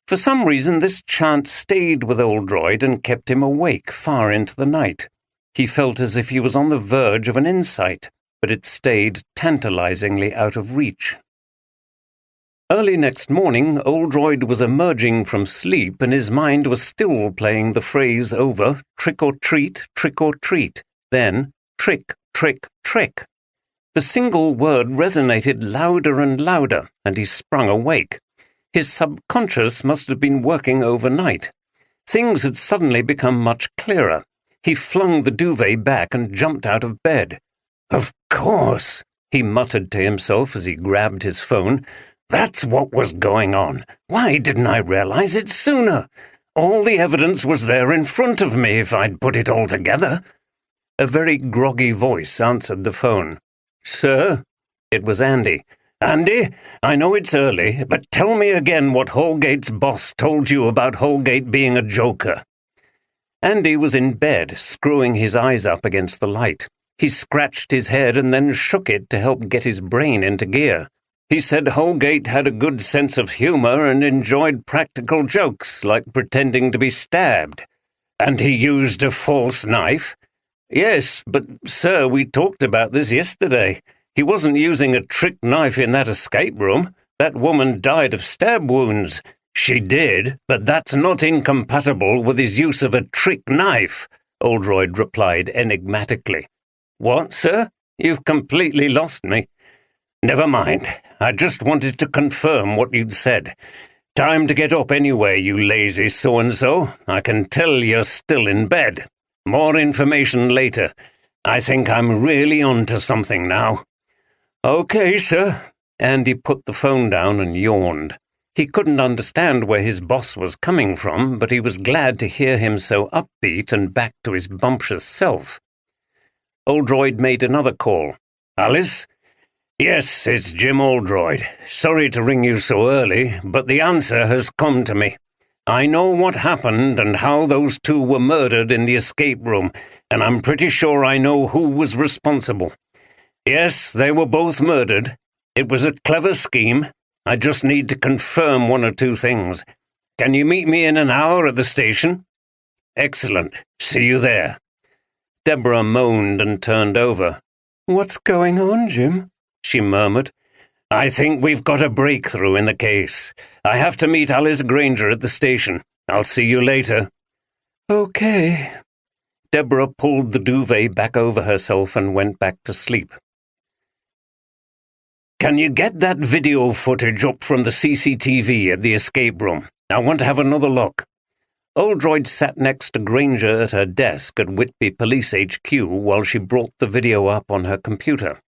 For some reason, this chant stayed with Oldroyd and kept him awake far into the night. He felt as if he was on the verge of an insight, but it stayed tantalizingly out of reach. Early next morning, Oldroyd was emerging from sleep, and his mind was still playing the phrase over, "trick or treat, trick or treat." Then, "trick, trick, trick." The single word resonated louder and louder, and he sprung awake. His subconscious must have been working overnight. Things had suddenly become much clearer. He flung the duvet back and jumped out of bed. "Of course," he muttered to himself as he grabbed his phone. "That's what was going on. Why didn't I realize it sooner? All the evidence was there in front of me if I'd put it all together." A very groggy voice answered the phone. "Sir?" It was Andy. "Andy, I know it's early, but tell me again what Holgate's boss told you about Holgate being a joker." Andy was in bed, screwing his eyes up against the light. He scratched his head and then shook it to help get his brain into gear. "He said Holgate had a good sense of humor and enjoyed practical jokes, like pretending to be stabbed. And he used a false knife?" "Yes, but, sir, we talked about this yesterday. He wasn't using a trick knife in that escape room. That woman died of stab wounds." "She did, but that's not incompatible with his use of a trick knife," Oldroyd replied enigmatically. "What, sir? You've completely lost me." "Never mind. I just wanted to confirm what you'd said. Time to get up anyway, you lazy so-and-so. I can tell you're still in bed. More information later. I think I'm really onto something now." "Okay, sir." Andy put the phone down and yawned. He couldn't understand where his boss was coming from, but he was glad to hear him so upbeat and back to his bumptious self. Oldroyd made another call. "Alice?" "Yes, it's Jim Oldroyd. Sorry to ring you so early, but the answer has come to me. I know what happened and how those two were murdered in the escape room, and I'm pretty sure I know who was responsible. Yes, they were both murdered. It was a clever scheme. I just need to confirm one or two things. Can you meet me in an hour at the station? Excellent. See you there. Deborah moaned and turned over. What's going on, Jim? She murmured. I think we've got a breakthrough in the case. I have to meet Alice Granger at the station. I'll see you later. Okay. Deborah pulled the duvet back over herself and went back to sleep. Can you get that video footage up from the CCTV at the escape room? I want to have another look. Oldroyd sat next to Granger at her desk at Whitby Police HQ while she brought the video up on her computer.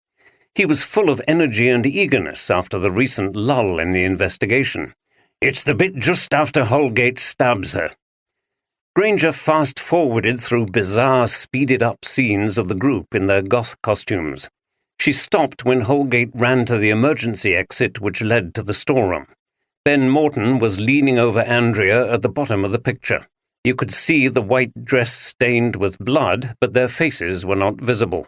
He was full of energy and eagerness after the recent lull in the investigation. It's the bit just after Holgate stabs her. Granger fast-forwarded through bizarre, speeded-up scenes of the group in their goth costumes. She stopped when Holgate ran to the emergency exit which led to the storeroom. Ben Morton was leaning over Andrea at the bottom of the picture. You could see the white dress stained with blood, but their faces were not visible.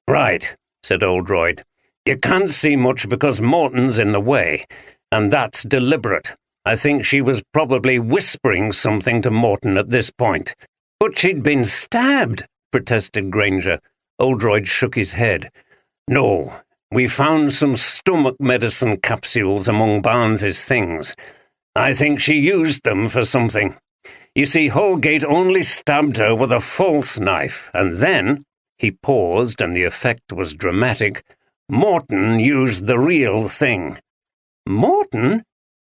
Right, said Oldroyd. You can't see much because Morton's in the way, and that's deliberate. I think she was probably whispering something to Morton at this point. But she'd been stabbed, protested Granger. Oldroyd shook his head. No, we found some stomach medicine capsules among Barnes's things. I think she used them for something. You see, Holgate only stabbed her with a false knife, and then, he paused and the effect was dramatic, Morton used the real thing. Morton?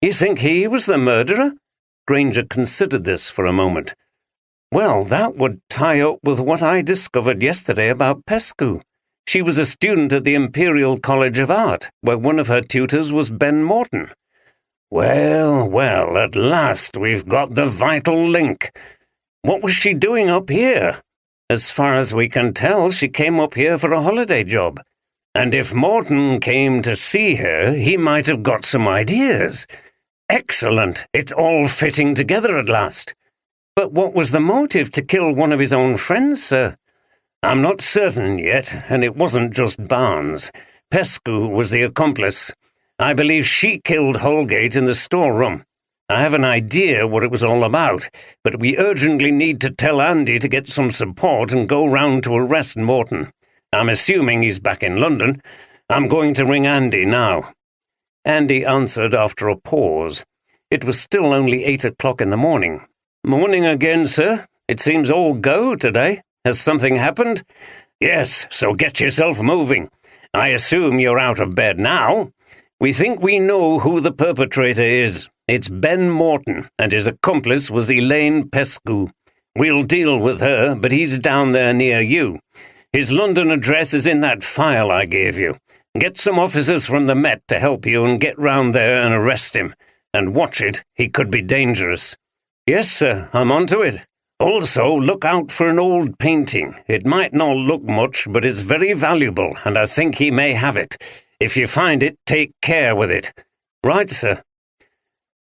You think he was the murderer? Granger considered this for a moment. Well, that would tie up with what I discovered yesterday about Pescu. She was a student at the Imperial College of Art, where one of her tutors was Ben Morton. Well, well, at last we've got the vital link. What was she doing up here? As far as we can tell, she came up here for a holiday job. And if Morton came to see her, he might have got some ideas. Excellent, it's all fitting together at last. But what was the motive to kill one of his own friends, sir? I'm not certain yet, and it wasn't just Barnes. Pescu was the accomplice. I believe she killed Holgate in the storeroom. I have an idea what it was all about, but we urgently need to tell Andy to get some support and go round to arrest Morton. I'm assuming he's back in London. I'm going to ring Andy now. Andy answered after a pause. It was still only 8 o'clock in the morning. Morning again, sir. It seems all go today. Has something happened? Yes, so get yourself moving. I assume you're out of bed now. We think we know who the perpetrator is. It's Ben Morton, and his accomplice was Elaine Pescu. We'll deal with her, but he's down there near you. His London address is in that file I gave you. Get some officers from the Met to help you and get round there and arrest him. And watch it, he could be dangerous. Yes, sir, I'm onto it. Also, look out for an old painting. It might not look much, but it's very valuable, and I think he may have it. If you find it, take care with it. Right, sir.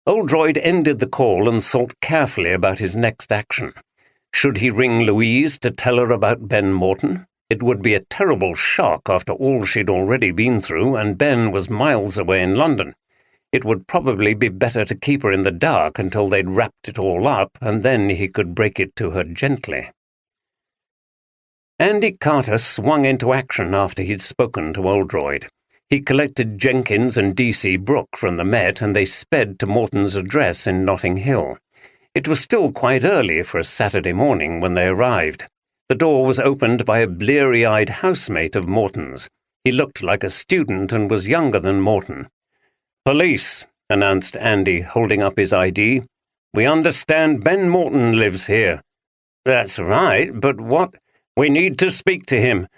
Oldroyd ended the call and thought carefully about his next action. Should he ring Louise to tell her about Ben Morton? It would be a terrible shock after all she'd already been through, and Ben was miles away in London. It would probably be better to keep her in the dark until they'd wrapped it all up, and then he could break it to her gently. Andy Carter swung into action after he'd spoken to Oldroyd. He collected Jenkins and D.C. Brooke from the Met, and they sped to Morton's address in Notting Hill. It was still quite early for a Saturday morning when they arrived. The door was opened by a bleary-eyed housemate of Morton's. He looked like a student and was younger than Morton. "Police," announced Andy, holding up his ID. "We understand Ben Morton lives here." "That's right, but what—" "We need to speak to him."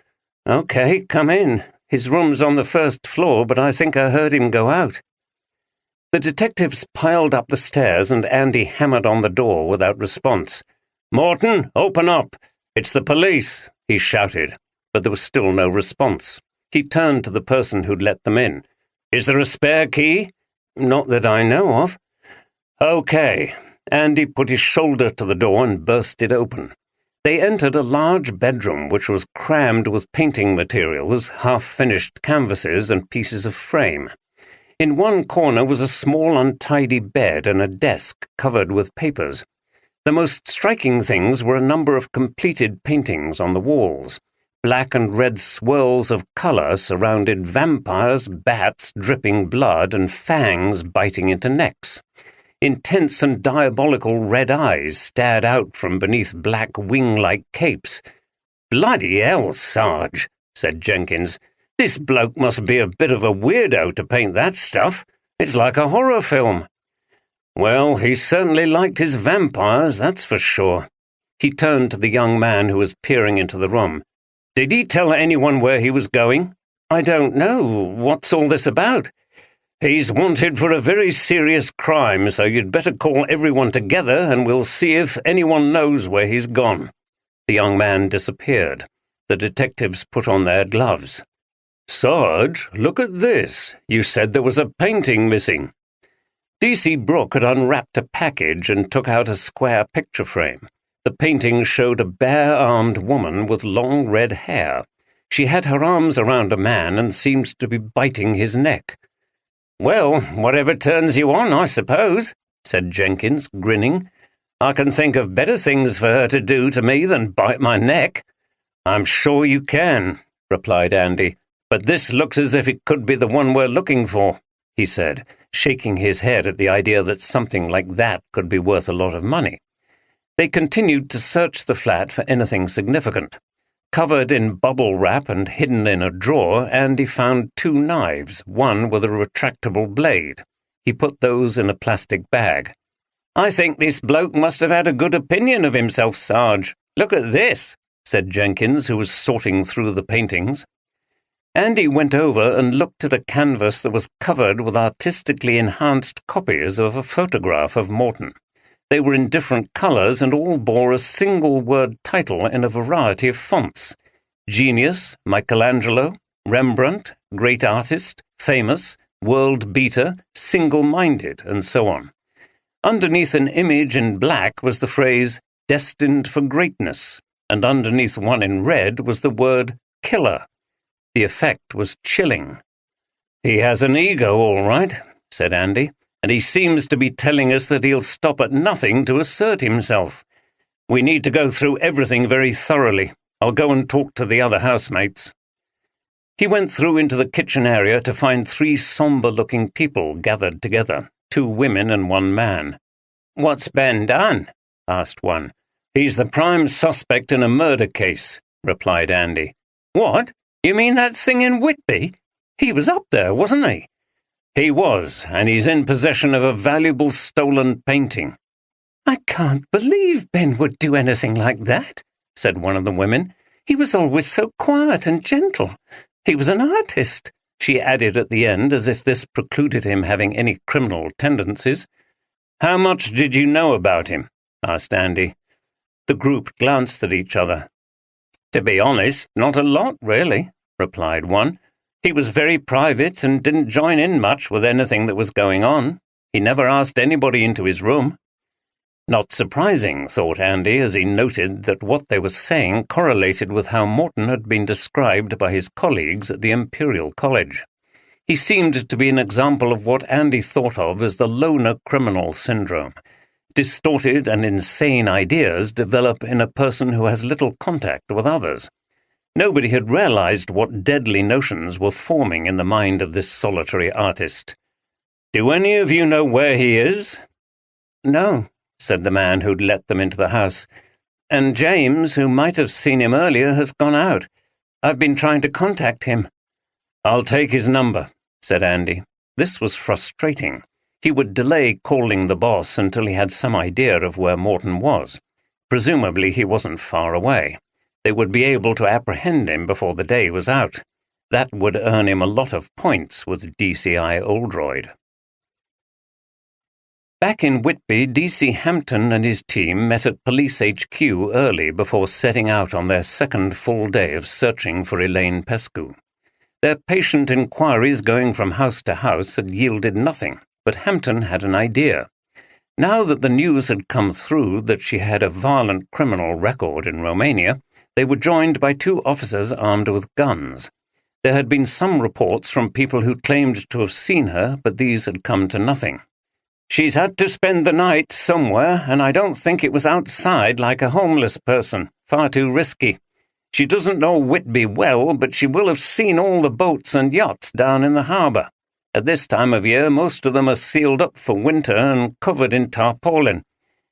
"Okay, come in. His room's on the first floor, but I think I heard him go out." The detectives piled up the stairs, and Andy hammered on the door without response. "Morton, open up! It's the police!" he shouted, but there was still no response. He turned to the person who'd let them in. "Is there a spare key?" "Not that I know of." "Okay. Andy put his shoulder to the door and burst it open. They entered a large bedroom which was crammed with painting materials, half-finished canvases and pieces of frame. In one corner was a small untidy bed and a desk covered with papers. The most striking things were a number of completed paintings on the walls. Black and red swirls of colour surrounded vampires, bats dripping blood, and fangs biting into necks. Intense and diabolical red eyes stared out from beneath black wing-like capes. "Bloody hell, Sarge," said Jenkins. "This bloke must be a bit of a weirdo to paint that stuff. It's like a horror film." "Well, he certainly liked his vampires, that's for sure." He turned to the young man who was peering into the room. "Did he tell anyone where he was going?" "I don't know. What's all this about?" "He's wanted for a very serious crime, so you'd better call everyone together and we'll see if anyone knows where he's gone." The young man disappeared. The detectives put on their gloves. "Sarge, look at this. You said there was a painting missing." D.C. Brooke had unwrapped a package and took out a square picture frame. The painting showed a bare-armed woman with long red hair. She had her arms around a man and seemed to be biting his neck. "Well, whatever turns you on, I suppose," said Jenkins, grinning. "I can think of better things for her to do to me than bite my neck." "I'm sure you can," replied Andy, "but this looks as if it could be the one we're looking for," he said, shaking his head at the idea that something like that could be worth a lot of money. They continued to search the flat for anything significant. Covered in bubble wrap and hidden in a drawer, Andy found 2 knives, one with a retractable blade. He put those in a plastic bag. "I think this bloke must have had a good opinion of himself, Sarge. Look at this," said Jenkins, who was sorting through the paintings. Andy went over and looked at a canvas that was covered with artistically enhanced copies of a photograph of Morton. They were in different colours and all bore a single-word title in a variety of fonts: Genius, Michelangelo, Rembrandt, Great Artist, Famous, World Beater, Single-Minded, and so on. Underneath an image in black was the phrase, Destined for Greatness, and underneath one in red was the word Killer. The effect was chilling. "He has an ego, all right," said Andy. "And he seems to be telling us that he'll stop at nothing to assert himself. We need to go through everything very thoroughly. I'll go and talk to the other housemates." He went through into the kitchen area to find 3 sombre-looking people gathered together, 2 women and 1 man. "What's Ben done?" asked one. "He's the prime suspect in a murder case," replied Andy. "What? You mean that thing in Whitby? He was up there, wasn't he?" "He was, and he's in possession of a valuable stolen painting." "I can't believe Ben would do anything like that," said one of the women. "He was always so quiet and gentle. He was an artist," she added at the end, as if this precluded him having any criminal tendencies. "How much did you know about him?" asked Andy. The group glanced at each other. "To be honest, not a lot, really," replied one. "He was very private and didn't join in much with anything that was going on. He never asked anybody into his room." Not surprising, thought Andy, as he noted that what they were saying correlated with how Morton had been described by his colleagues at the Imperial College. He seemed to be an example of what Andy thought of as the loner criminal syndrome. Distorted and insane ideas develop in a person who has little contact with others. Nobody had realized what deadly notions were forming in the mind of this solitary artist. "Do any of you know where he is?" "No," said the man who'd let them into the house. "And James, who might have seen him earlier, has gone out. I've been trying to contact him." "I'll take his number," said Andy. This was frustrating. He would delay calling the boss until he had some idea of where Morton was. Presumably he wasn't far away. They would be able to apprehend him before the day was out. That would earn him a lot of points with DCI Oldroyd. Back in Whitby, DC Hampton and his team met at Police HQ early before setting out on their second full day of searching for Elaine Pescu. Their patient inquiries going from house to house had yielded nothing, but Hampton had an idea. Now that the news had come through that she had a violent criminal record in Romania, they were joined by 2 officers armed with guns. There had been some reports from people who claimed to have seen her, but these had come to nothing. "She's had to spend the night somewhere, and I don't think it was outside like a homeless person. Far too risky. She doesn't know Whitby well, but she will have seen all the boats and yachts down in the harbour. At this time of year, most of them are sealed up for winter and covered in tarpaulin.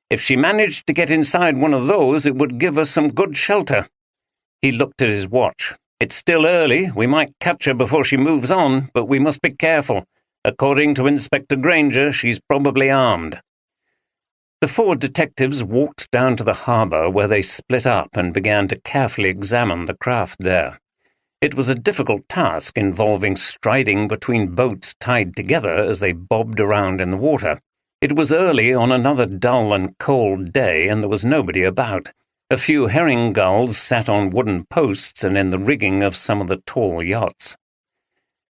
If she managed to get inside one of those, it would give her some good shelter." He looked at his watch. "It's still early. We might catch her before she moves on, but we must be careful. According to Inspector Granger, she's probably armed." The 4 detectives walked down to the harbour, where they split up and began to carefully examine the craft there. It was a difficult task, involving striding between boats tied together as they bobbed around in the water. It was early on another dull and cold day, and there was nobody about. A few herring gulls sat on wooden posts and in the rigging of some of the tall yachts.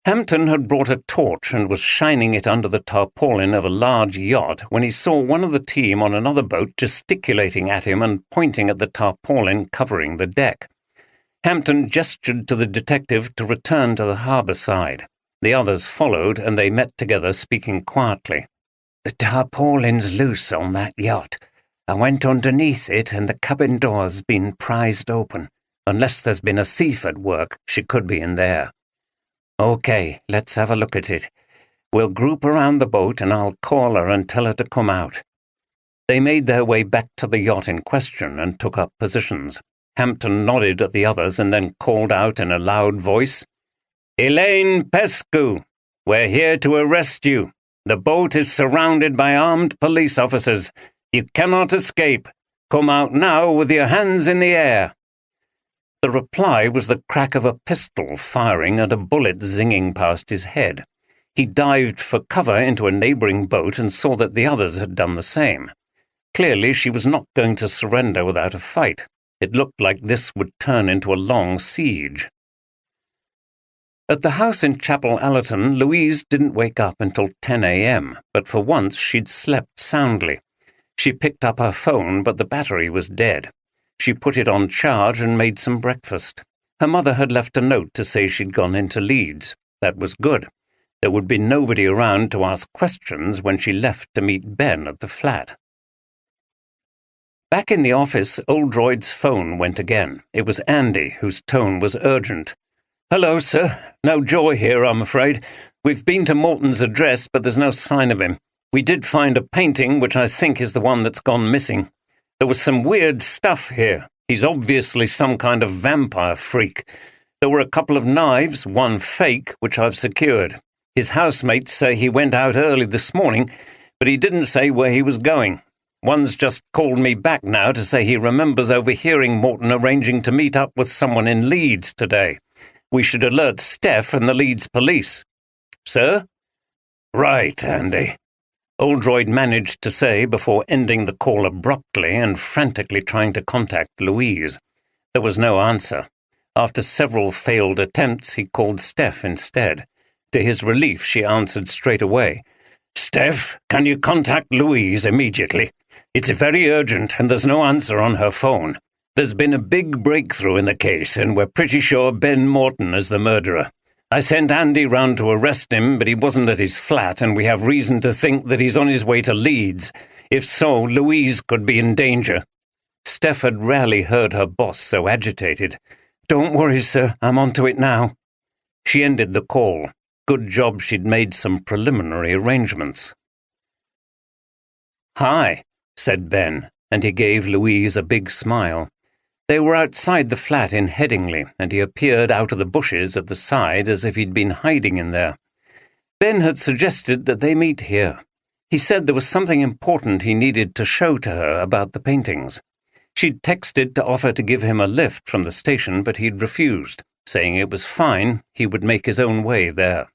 Hampton had brought a torch and was shining it under the tarpaulin of a large yacht when he saw one of the team on another boat gesticulating at him and pointing at the tarpaulin covering the deck. Hampton gestured to the detective to return to the harbour side. The others followed, and they met together, speaking quietly. "The tarpaulin's loose on that yacht. I went underneath it, and the cabin door's been prized open. Unless there's been a thief at work, she could be in there." "Okay, let's have a look at it. We'll group around the boat, and I'll call her and tell her to come out." They made their way back to the yacht in question and took up positions. Hampton nodded at the others and then called out in a loud voice, "Elaine Pescu, we're here to arrest you. The boat is surrounded by armed police officers. You cannot escape. Come out now with your hands in the air." The reply was the crack of a pistol firing and a bullet zinging past his head. He dived for cover into a neighbouring boat and saw that the others had done the same. Clearly she was not going to surrender without a fight. It looked like this would turn into a long siege. At the house in Chapel Allerton, Louise didn't wake up until 10 a.m., but for once she'd slept soundly. She picked up her phone, but the battery was dead. She put it on charge and made some breakfast. Her mother had left a note to say she'd gone into Leeds. That was good. There would be nobody around to ask questions when she left to meet Ben at the flat. Back in the office, Oldroyd's phone went again. It was Andy, whose tone was urgent. "Hello, sir. No Joy here, I'm afraid. We've been to Morton's address, but there's no sign of him. We did find a painting, which I think is the one that's gone missing. There was some weird stuff here. He's obviously some kind of vampire freak. There were a couple of knives, one fake, which I've secured. His housemates say he went out early this morning, but he didn't say where he was going. One's just called me back now to say he remembers overhearing Morton arranging to meet up with someone in Leeds today. We should alert Steph and the Leeds police." "Sir?" "Right, Andy," Oldroyd managed to say before ending the call abruptly and frantically trying to contact Louise. There was no answer. After several failed attempts, he called Steph instead. To his relief, she answered straight away. "Steph, can you contact Louise immediately? It's very urgent, and there's no answer on her phone. There's been a big breakthrough in the case, and we're pretty sure Ben Morton is the murderer. I sent Andy round to arrest him, but he wasn't at his flat, and we have reason to think that he's on his way to Leeds. If so, Louise could be in danger." Steph had rarely heard her boss so agitated. "Don't worry, sir. I'm on to it now." She ended the call. Good job she'd made some preliminary arrangements. "Hi," said Ben, and he gave Louise a big smile. They were outside the flat in Headingley, and he appeared out of the bushes at the side as if he'd been hiding in there. Ben had suggested that they meet here. He said there was something important he needed to show to her about the paintings. She'd texted to offer to give him a lift from the station, but he'd refused, saying it was fine, he would make his own way there.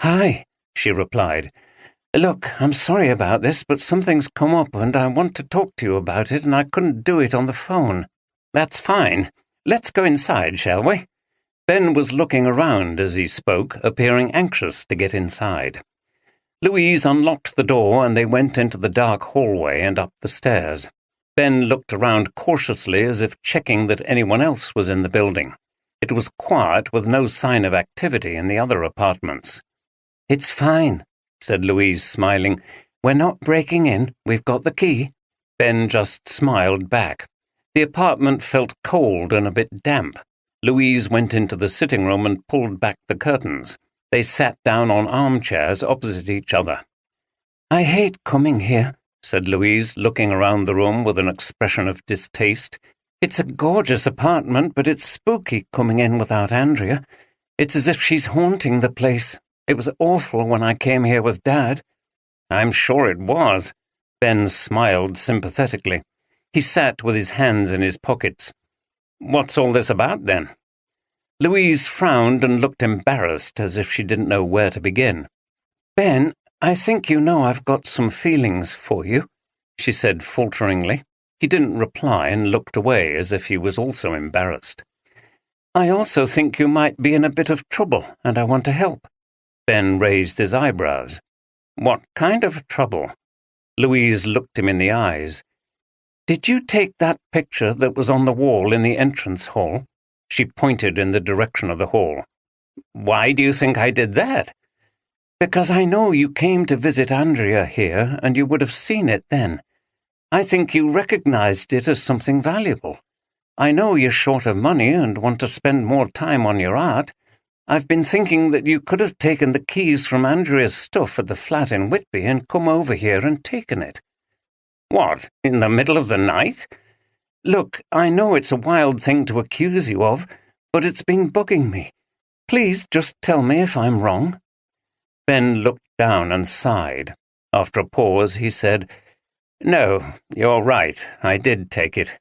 "Hi," she replied. "Look, I'm sorry about this, but something's come up and I want to talk to you about it, and I couldn't do it on the phone." "That's fine. Let's go inside, shall we?" Ben was looking around as he spoke, appearing anxious to get inside. Louise unlocked the door and they went into the dark hallway and up the stairs. Ben looked around cautiously as if checking that anyone else was in the building. It was quiet with no sign of activity in the other apartments. "It's fine," said Louise, smiling. "We're not breaking in. We've got the key." Ben just smiled back. The apartment felt cold and a bit damp. Louise went into the sitting room and pulled back the curtains. They sat down on armchairs opposite each other. "I hate coming here," said Louise, looking around the room with an expression of distaste. "It's a gorgeous apartment, but it's spooky coming in without Andrea. It's as if she's haunting the place. It was awful when I came here with Dad." "I'm sure it was." Ben smiled sympathetically. He sat with his hands in his pockets. "What's all this about, then?" Louise frowned and looked embarrassed, as if she didn't know where to begin. "Ben, I think you know I've got some feelings for you," she said falteringly. He didn't reply and looked away as if he was also embarrassed. "I also think you might be in a bit of trouble, and I want to help." Ben raised his eyebrows. "What kind of trouble?" Louise looked him in the eyes. "Did you take that picture that was on the wall in the entrance hall?" She pointed in the direction of the hall. "Why do you think I did that?" "Because I know you came to visit Andrea here, and you would have seen it then. I think you recognized it as something valuable. I know you're short of money and want to spend more time on your art. I've been thinking that you could have taken the keys from Andrea's stuff at the flat in Whitby and come over here and taken it." "What, in the middle of the night?" "Look, I know it's a wild thing to accuse you of, but it's been bugging me. Please just tell me if I'm wrong." Ben looked down and sighed. After a pause, he said, "No, you're right, I did take it.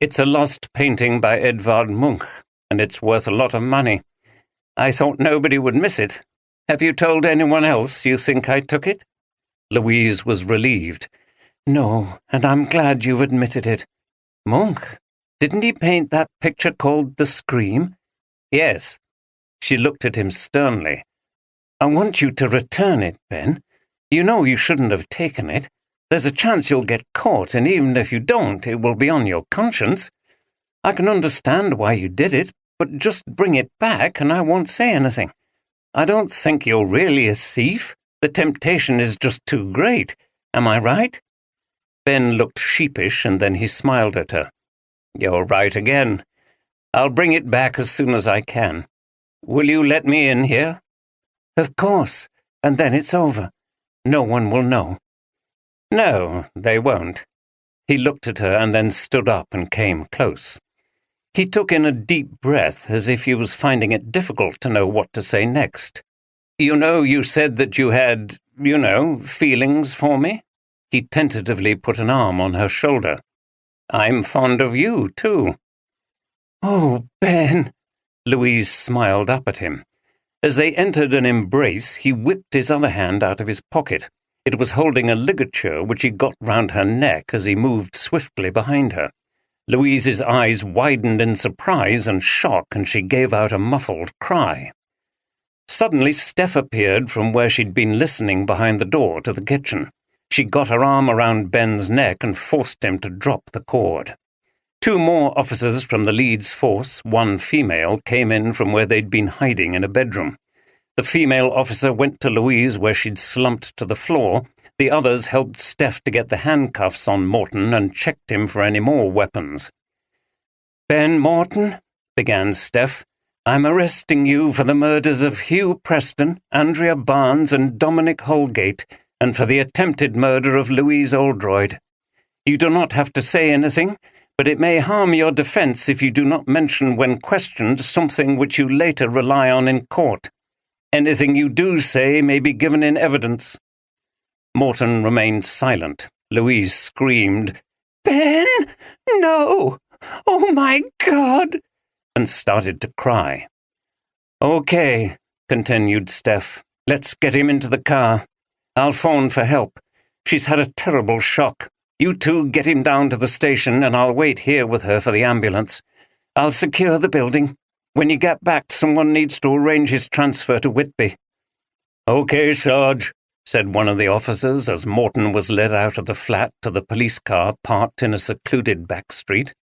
It's a lost painting by Edvard Munch, and it's worth a lot of money. I thought nobody would miss it. Have you told anyone else you think I took it?" Louise was relieved. "No, and I'm glad you've admitted it. Munch, didn't he paint that picture called The Scream?" "Yes." She looked at him sternly. "I want you to return it, Ben. You know you shouldn't have taken it. There's a chance you'll get caught, and even if you don't, it will be on your conscience. I can understand why you did it, but just bring it back and I won't say anything. I don't think you're really a thief. The temptation is just too great. Am I right?" Ben looked sheepish and then he smiled at her. "You're right again. I'll bring it back as soon as I can. Will you let me in here?" "Of course, and then it's over. No one will know." "No, they won't." He looked at her and then stood up and came close. He took in a deep breath as if he was finding it difficult to know what to say next. "You know, you said that you had, feelings for me?" He tentatively put an arm on her shoulder. "I'm fond of you, too." "Oh, Ben!" Louise smiled up at him. As they entered an embrace, he whipped his other hand out of his pocket. It was holding a ligature which he got round her neck as he moved swiftly behind her. Louise's eyes widened in surprise and shock, and she gave out a muffled cry. Suddenly, Steph appeared from where she'd been listening behind the door to the kitchen. She got her arm around Ben's neck and forced him to drop the cord. 2 more officers from the Leeds force, 1 female, came in from where they'd been hiding in a bedroom. The female officer went to Louise where she'd slumped to the floor. The others helped Steph to get the handcuffs on Morton and checked him for any more weapons. "Ben Morton," began Steph, "I'm arresting you for the murders of Hugh Preston, Andrea Barnes, and Dominic Holgate, and for the attempted murder of Louise Oldroyd. You do not have to say anything, but it may harm your defense if you do not mention when questioned something which you later rely on in court. Anything you do say may be given in evidence." Morton remained silent. Louise screamed, "Ben, no! Oh, my God!" and started to cry. "Okay," continued Steph. "Let's get him into the car. I'll phone for help. She's had a terrible shock. You 2 get him down to the station, and I'll wait here with her for the ambulance. I'll secure the building. When you get back, someone needs to arrange his transfer to Whitby." "Okay, Sarge," said one of the officers as Morton was led out of the flat to the police car parked in a secluded back street.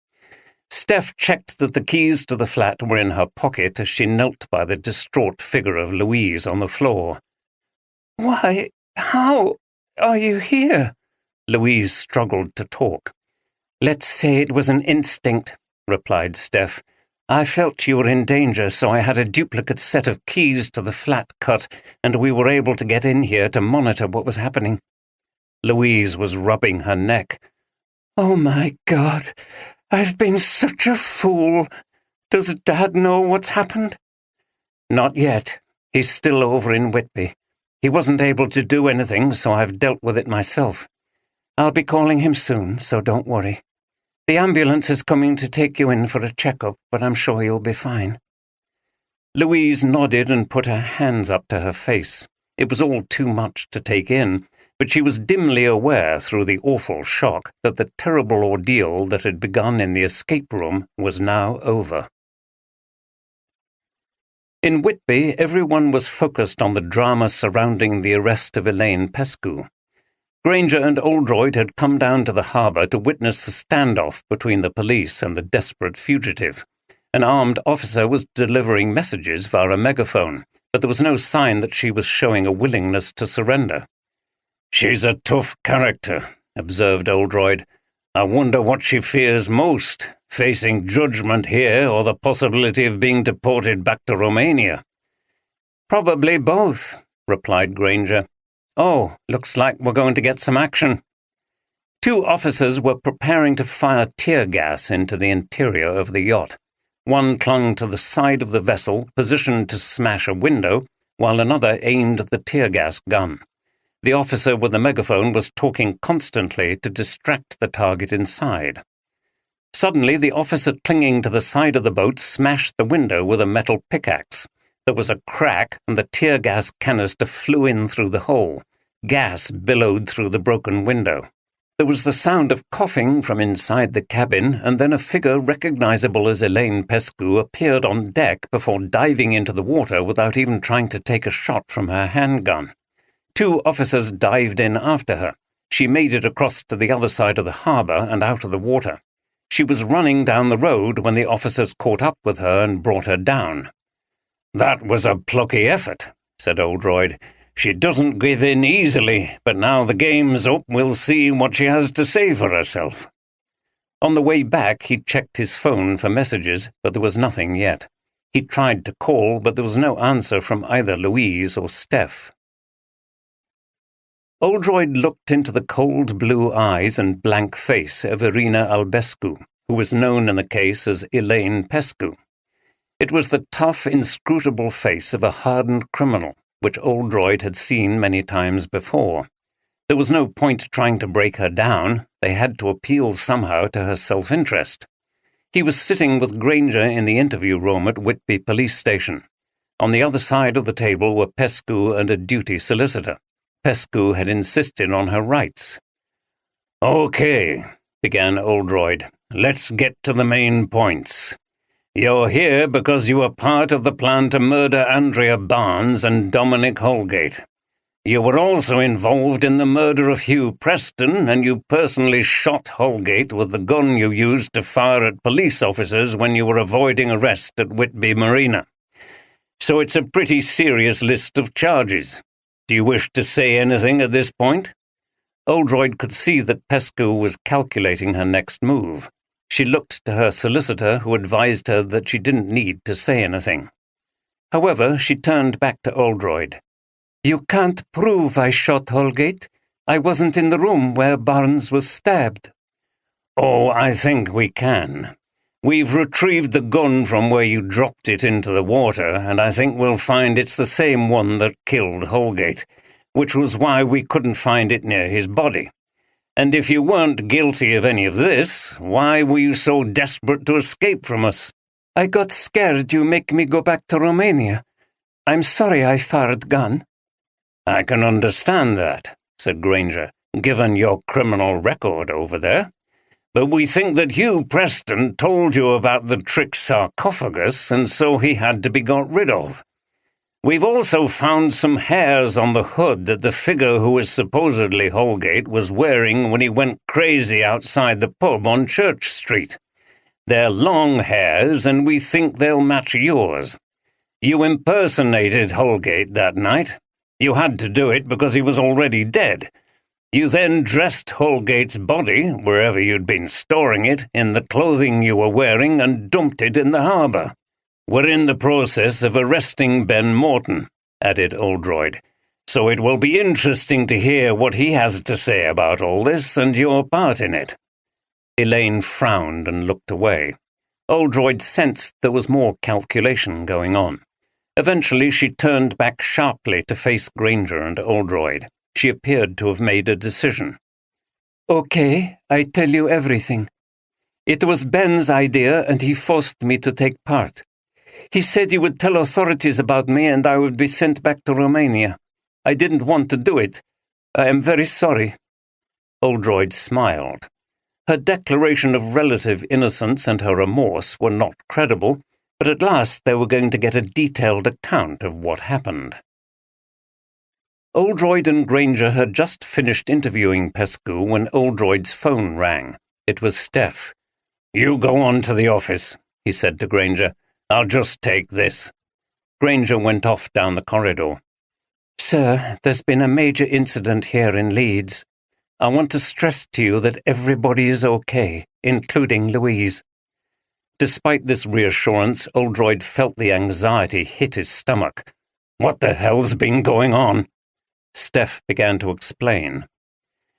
Steph checked that the keys to the flat were in her pocket as she knelt by the distraught figure of Louise on the floor. "Why, how are you here?" Louise struggled to talk. "Let's say it was an instinct," replied Steph. "I felt you were in danger, so I had a duplicate set of keys to the flat cut, and we were able to get in here to monitor what was happening." Louise was rubbing her neck. "Oh my God, I've been such a fool. Does Dad know what's happened?" "Not yet. He's still over in Whitby. He wasn't able to do anything, so I've dealt with it myself. I'll be calling him soon, so don't worry. The ambulance is coming to take you in for a checkup, but I'm sure you'll be fine." Louise nodded and put her hands up to her face. It was all too much to take in, but she was dimly aware through the awful shock that the terrible ordeal that had begun in the escape room was now over. In Whitby, everyone was focused on the drama surrounding the arrest of Elaine Pescu. Granger and Oldroyd had come down to the harbour to witness the standoff between the police and the desperate fugitive. An armed officer was delivering messages via a megaphone, but there was no sign that she was showing a willingness to surrender. "She's a tough character," observed Oldroyd. "I wonder what she fears most, facing judgment here or the possibility of being deported back to Romania." "Probably both," replied Granger. "Oh, looks like we're going to get some action." Two officers were preparing to fire tear gas into the interior of the yacht. One clung to the side of the vessel, positioned to smash a window, while another aimed the tear gas gun. The officer with the megaphone was talking constantly to distract the target inside. Suddenly, the officer clinging to the side of the boat smashed the window with a metal pickaxe. There was a crack, and the tear gas canister flew in through the hole. Gas billowed through the broken window. There was the sound of coughing from inside the cabin, and then a figure recognizable as Elaine Pescu appeared on deck before diving into the water without even trying to take a shot from her handgun. Two officers dived in after her. She made it across to the other side of the harbour and out of the water. She was running down the road when the officers caught up with her and brought her down. "That was a plucky effort," said Oldroyd. "She doesn't give in easily, but now the game's up, we'll see what she has to say for herself." On the way back, he checked his phone for messages, but there was nothing yet. He tried to call, but there was no answer from either Louise or Steph. Oldroyd looked into the cold blue eyes and blank face of Irina Albescu, who was known in the case as Elaine Pescu. It was the tough, inscrutable face of a hardened criminal, which Oldroyd had seen many times before. There was no point trying to break her down. They had to appeal somehow to her self-interest. He was sitting with Granger in the interview room at Whitby Police Station. On the other side of the table were Pescu and a duty solicitor. Pescu had insisted on her rights. "Okay," began Oldroyd. "Let's get to the main points. You're here because you were part of the plan to murder Andrea Barnes and Dominic Holgate. You were also involved in the murder of Hugh Preston, and you personally shot Holgate with the gun you used to fire at police officers when you were avoiding arrest at Whitby Marina. So it's a pretty serious list of charges. Do you wish to say anything at this point?" Oldroyd could see that Pescu was calculating her next move. She looked to her solicitor, who advised her that she didn't need to say anything. However, she turned back to Oldroyd. "You can't prove I shot Holgate. I wasn't in the room where Barnes was stabbed." "Oh, I think we can. We've retrieved the gun from where you dropped it into the water, and I think we'll find it's the same one that killed Holgate, which was why we couldn't find it near his body. And if you weren't guilty of any of this, why were you so desperate to escape from us?" "I got scared you make me go back to Romania. I'm sorry I fired gun." "I can understand that," said Granger, "given your criminal record over there. But we think that Hugh Preston told you about the trick sarcophagus, and so he had to be got rid of. We've also found some hairs on the hood that the figure who is supposedly Holgate was wearing when he went crazy outside the pub on Church Street. They're long hairs, and we think they'll match yours. You impersonated Holgate that night. You had to do it because he was already dead. You then dressed Holgate's body, wherever you'd been storing it, in the clothing you were wearing and dumped it in the harbour. We're in the process of arresting Ben Morton, added Oldroyd, so it will be interesting to hear what he has to say about all this and your part in it. Elaine frowned and looked away. Oldroyd sensed there was more calculation going on. Eventually she turned back sharply to face Granger and Oldroyd. She appeared to have made a decision. Okay, I tell you everything. It was Ben's idea and he forced me to take part. He said he would tell authorities about me and I would be sent back to Romania. I didn't want to do it. I am very sorry. Oldroyd smiled. Her declaration of relative innocence and her remorse were not credible, but at last they were going to get a detailed account of what happened. Oldroyd and Granger had just finished interviewing Pescu when Oldroyd's phone rang. It was Steph. "You go on to the office," he said to Granger. "I'll just take this." Granger went off down the corridor. Sir, there's been a major incident here in Leeds. I want to stress to you that everybody is okay, including Louise. Despite this reassurance, Oldroyd felt the anxiety hit his stomach. "What the hell's been going on?" Steph began to explain.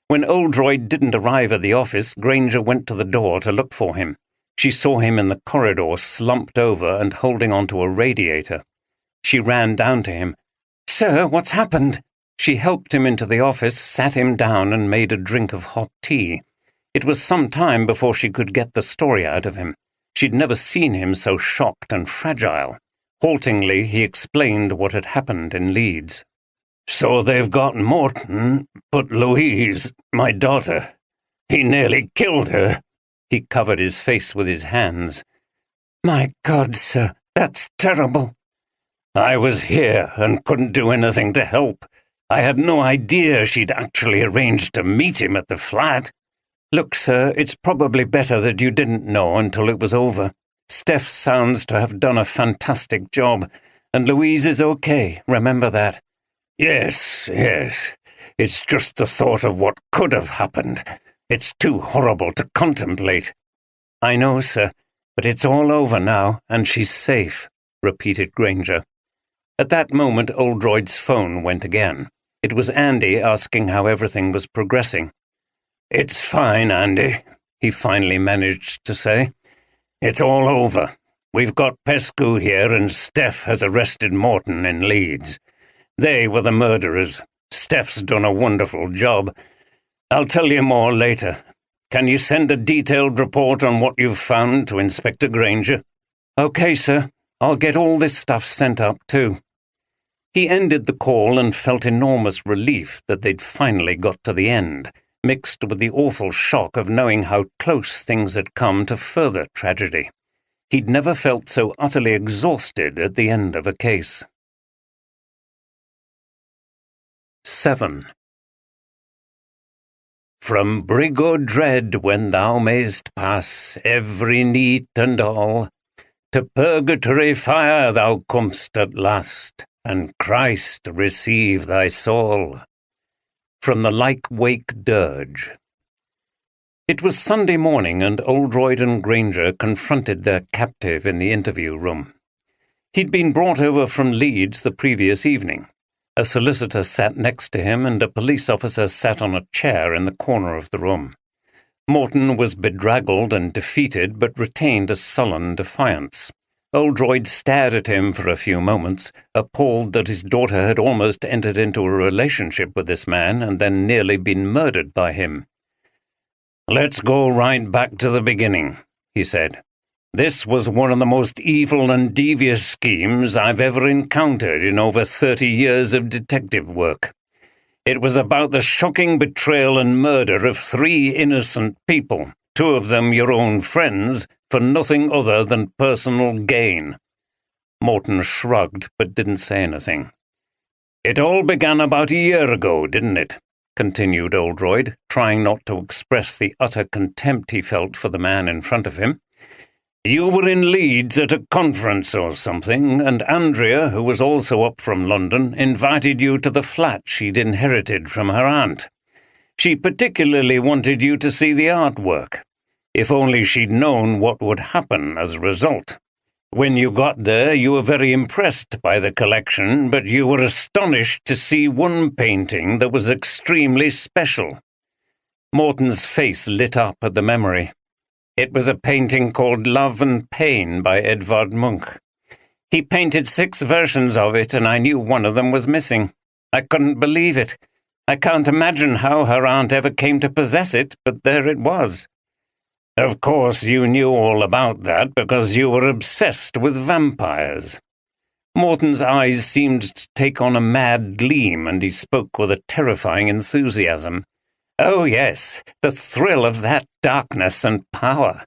When Oldroyd didn't arrive at the office, Granger went to the door to look for him. She saw him in the corridor, slumped over and holding onto a radiator. She ran down to him. "Sir, what's happened?" She helped him into the office, sat him down and made a drink of hot tea. It was some time before she could get the story out of him. She'd never seen him so shocked and fragile. Haltingly, he explained what had happened in Leeds. "So they've got Morton, but Louise, my daughter, he nearly killed her." He covered his face with his hands. "My God, sir, that's terrible." "I was here and couldn't do anything to help. I had no idea she'd actually arranged to meet him at the flat." "Look, sir, it's probably better that you didn't know until it was over. Steph sounds to have done a fantastic job, and Louise is okay, remember that." Yes. It's just the thought of what could have happened. It's too horrible to contemplate." "I know, sir, but it's all over now, and she's safe," repeated Granger. At that moment, Oldroyd's phone went again. It was Andy asking how everything was progressing. "It's fine, Andy," he finally managed to say. "It's all over. We've got Pescu here and Steph has arrested Morton in Leeds. They were the murderers. Steph's done a wonderful job. I'll tell you more later. Can you send a detailed report on what you've found to Inspector Granger?" "Okay, sir. I'll get all this stuff sent up, too." He ended the call and felt enormous relief that they'd finally got to the end, mixed with the awful shock of knowing how close things had come to further tragedy. He'd never felt so utterly exhausted at the end of a case. 7. From brig o' dread when thou mayst pass, every neat and all, to purgatory fire thou comest at last, and Christ receive thy soul. From the Like Wake Dirge. It was Sunday morning, and Oldroyd and Granger confronted their captive in the interview room. He'd been brought over from Leeds the previous evening. A solicitor sat next to him, and a police officer sat on a chair in the corner of the room. Morton was bedraggled and defeated, but retained a sullen defiance. Oldroyd stared at him for a few moments, appalled that his daughter had almost entered into a relationship with this man and then nearly been murdered by him. "Let's go right back to the beginning," he said. "This was one of the most evil and devious schemes I've ever encountered in over 30 years of detective work. It was about the shocking betrayal and murder of 3 innocent people, 2 of them your own friends, for nothing other than personal gain. Morton shrugged, but didn't say anything. "It all began about a year ago, didn't it?" continued Oldroyd, trying not to express the utter contempt he felt for the man in front of him. "You were in Leeds at a conference or something, and Andrea, who was also up from London, invited you to the flat she'd inherited from her aunt. She particularly wanted you to see the artwork. If only she'd known what would happen as a result. When you got there, you were very impressed by the collection, but you were astonished to see one painting that was extremely special." Morton's face lit up at the memory. It was a painting called Love and Pain by Edvard Munch. He painted 6 versions of it, and I knew one of them was missing. I couldn't believe it. I can't imagine how her aunt ever came to possess it, but there it was. "Of course you knew all about that because you were obsessed with vampires." Morton's eyes seemed to take on a mad gleam, and he spoke with a terrifying enthusiasm. "Oh yes, the thrill of that darkness and power.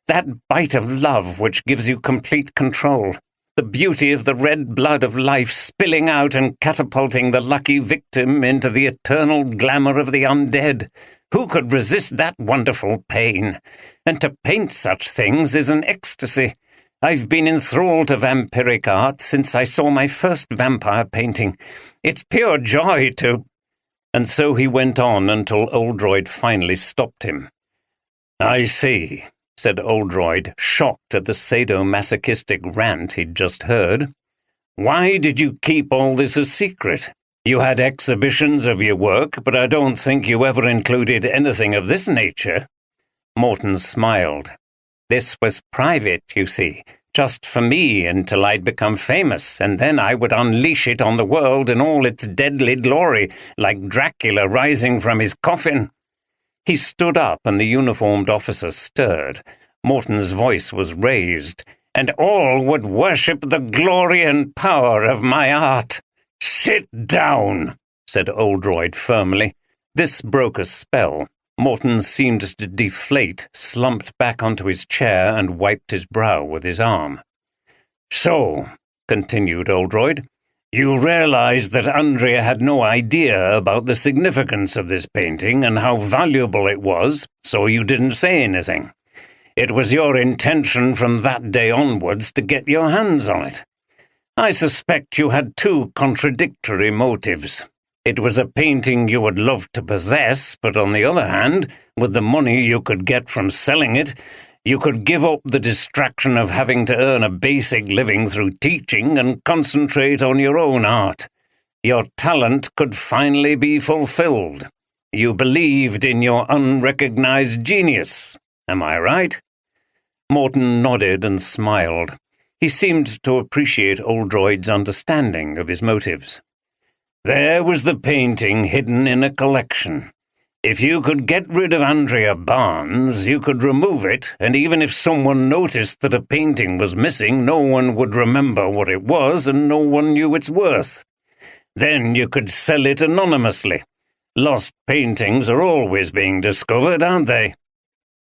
That bite of love which gives you complete control. The beauty of the red blood of life spilling out and catapulting the lucky victim into the eternal glamour of the undead. Who could resist that wonderful pain? And to paint such things is an ecstasy. I've been enthralled to vampiric art since I saw my first vampire painting. It's pure joy to—" And so he went on until Oldroyd finally stopped him. "I see," said Oldroyd, shocked at the sadomasochistic rant he'd just heard. "Why did you keep all this a secret? You had exhibitions of your work, but I don't think you ever included anything of this nature." Morton smiled. "This was private, you see, just for me until I'd become famous, and then I would unleash it on the world in all its deadly glory, like Dracula rising from his coffin." He stood up, and the uniformed officer stirred. Morton's voice was raised. "And all would worship the glory and power of my art." "Sit down," said Oldroyd firmly. This broke a spell. Morton seemed to deflate, slumped back onto his chair, and wiped his brow with his arm. "So," continued Oldroyd, "you realized that Andrea had no idea about the significance of this painting and how valuable it was, so you didn't say anything. It was your intention from that day onwards to get your hands on it. I suspect you had 2 contradictory motives. It was a painting you would love to possess, but on the other hand, with the money you could get from selling it, you could give up the distraction of having to earn a basic living through teaching and concentrate on your own art. Your talent could finally be fulfilled. You believed in your unrecognized genius. Am I right?" Morton nodded and smiled. He seemed to appreciate Oldroyd's understanding of his motives. "There was the painting hidden in a collection. If you could get rid of Andrea Barnes, you could remove it, and even if someone noticed that a painting was missing, no one would remember what it was, and no one knew its worth. Then you could sell it anonymously. Lost paintings are always being discovered, aren't they?"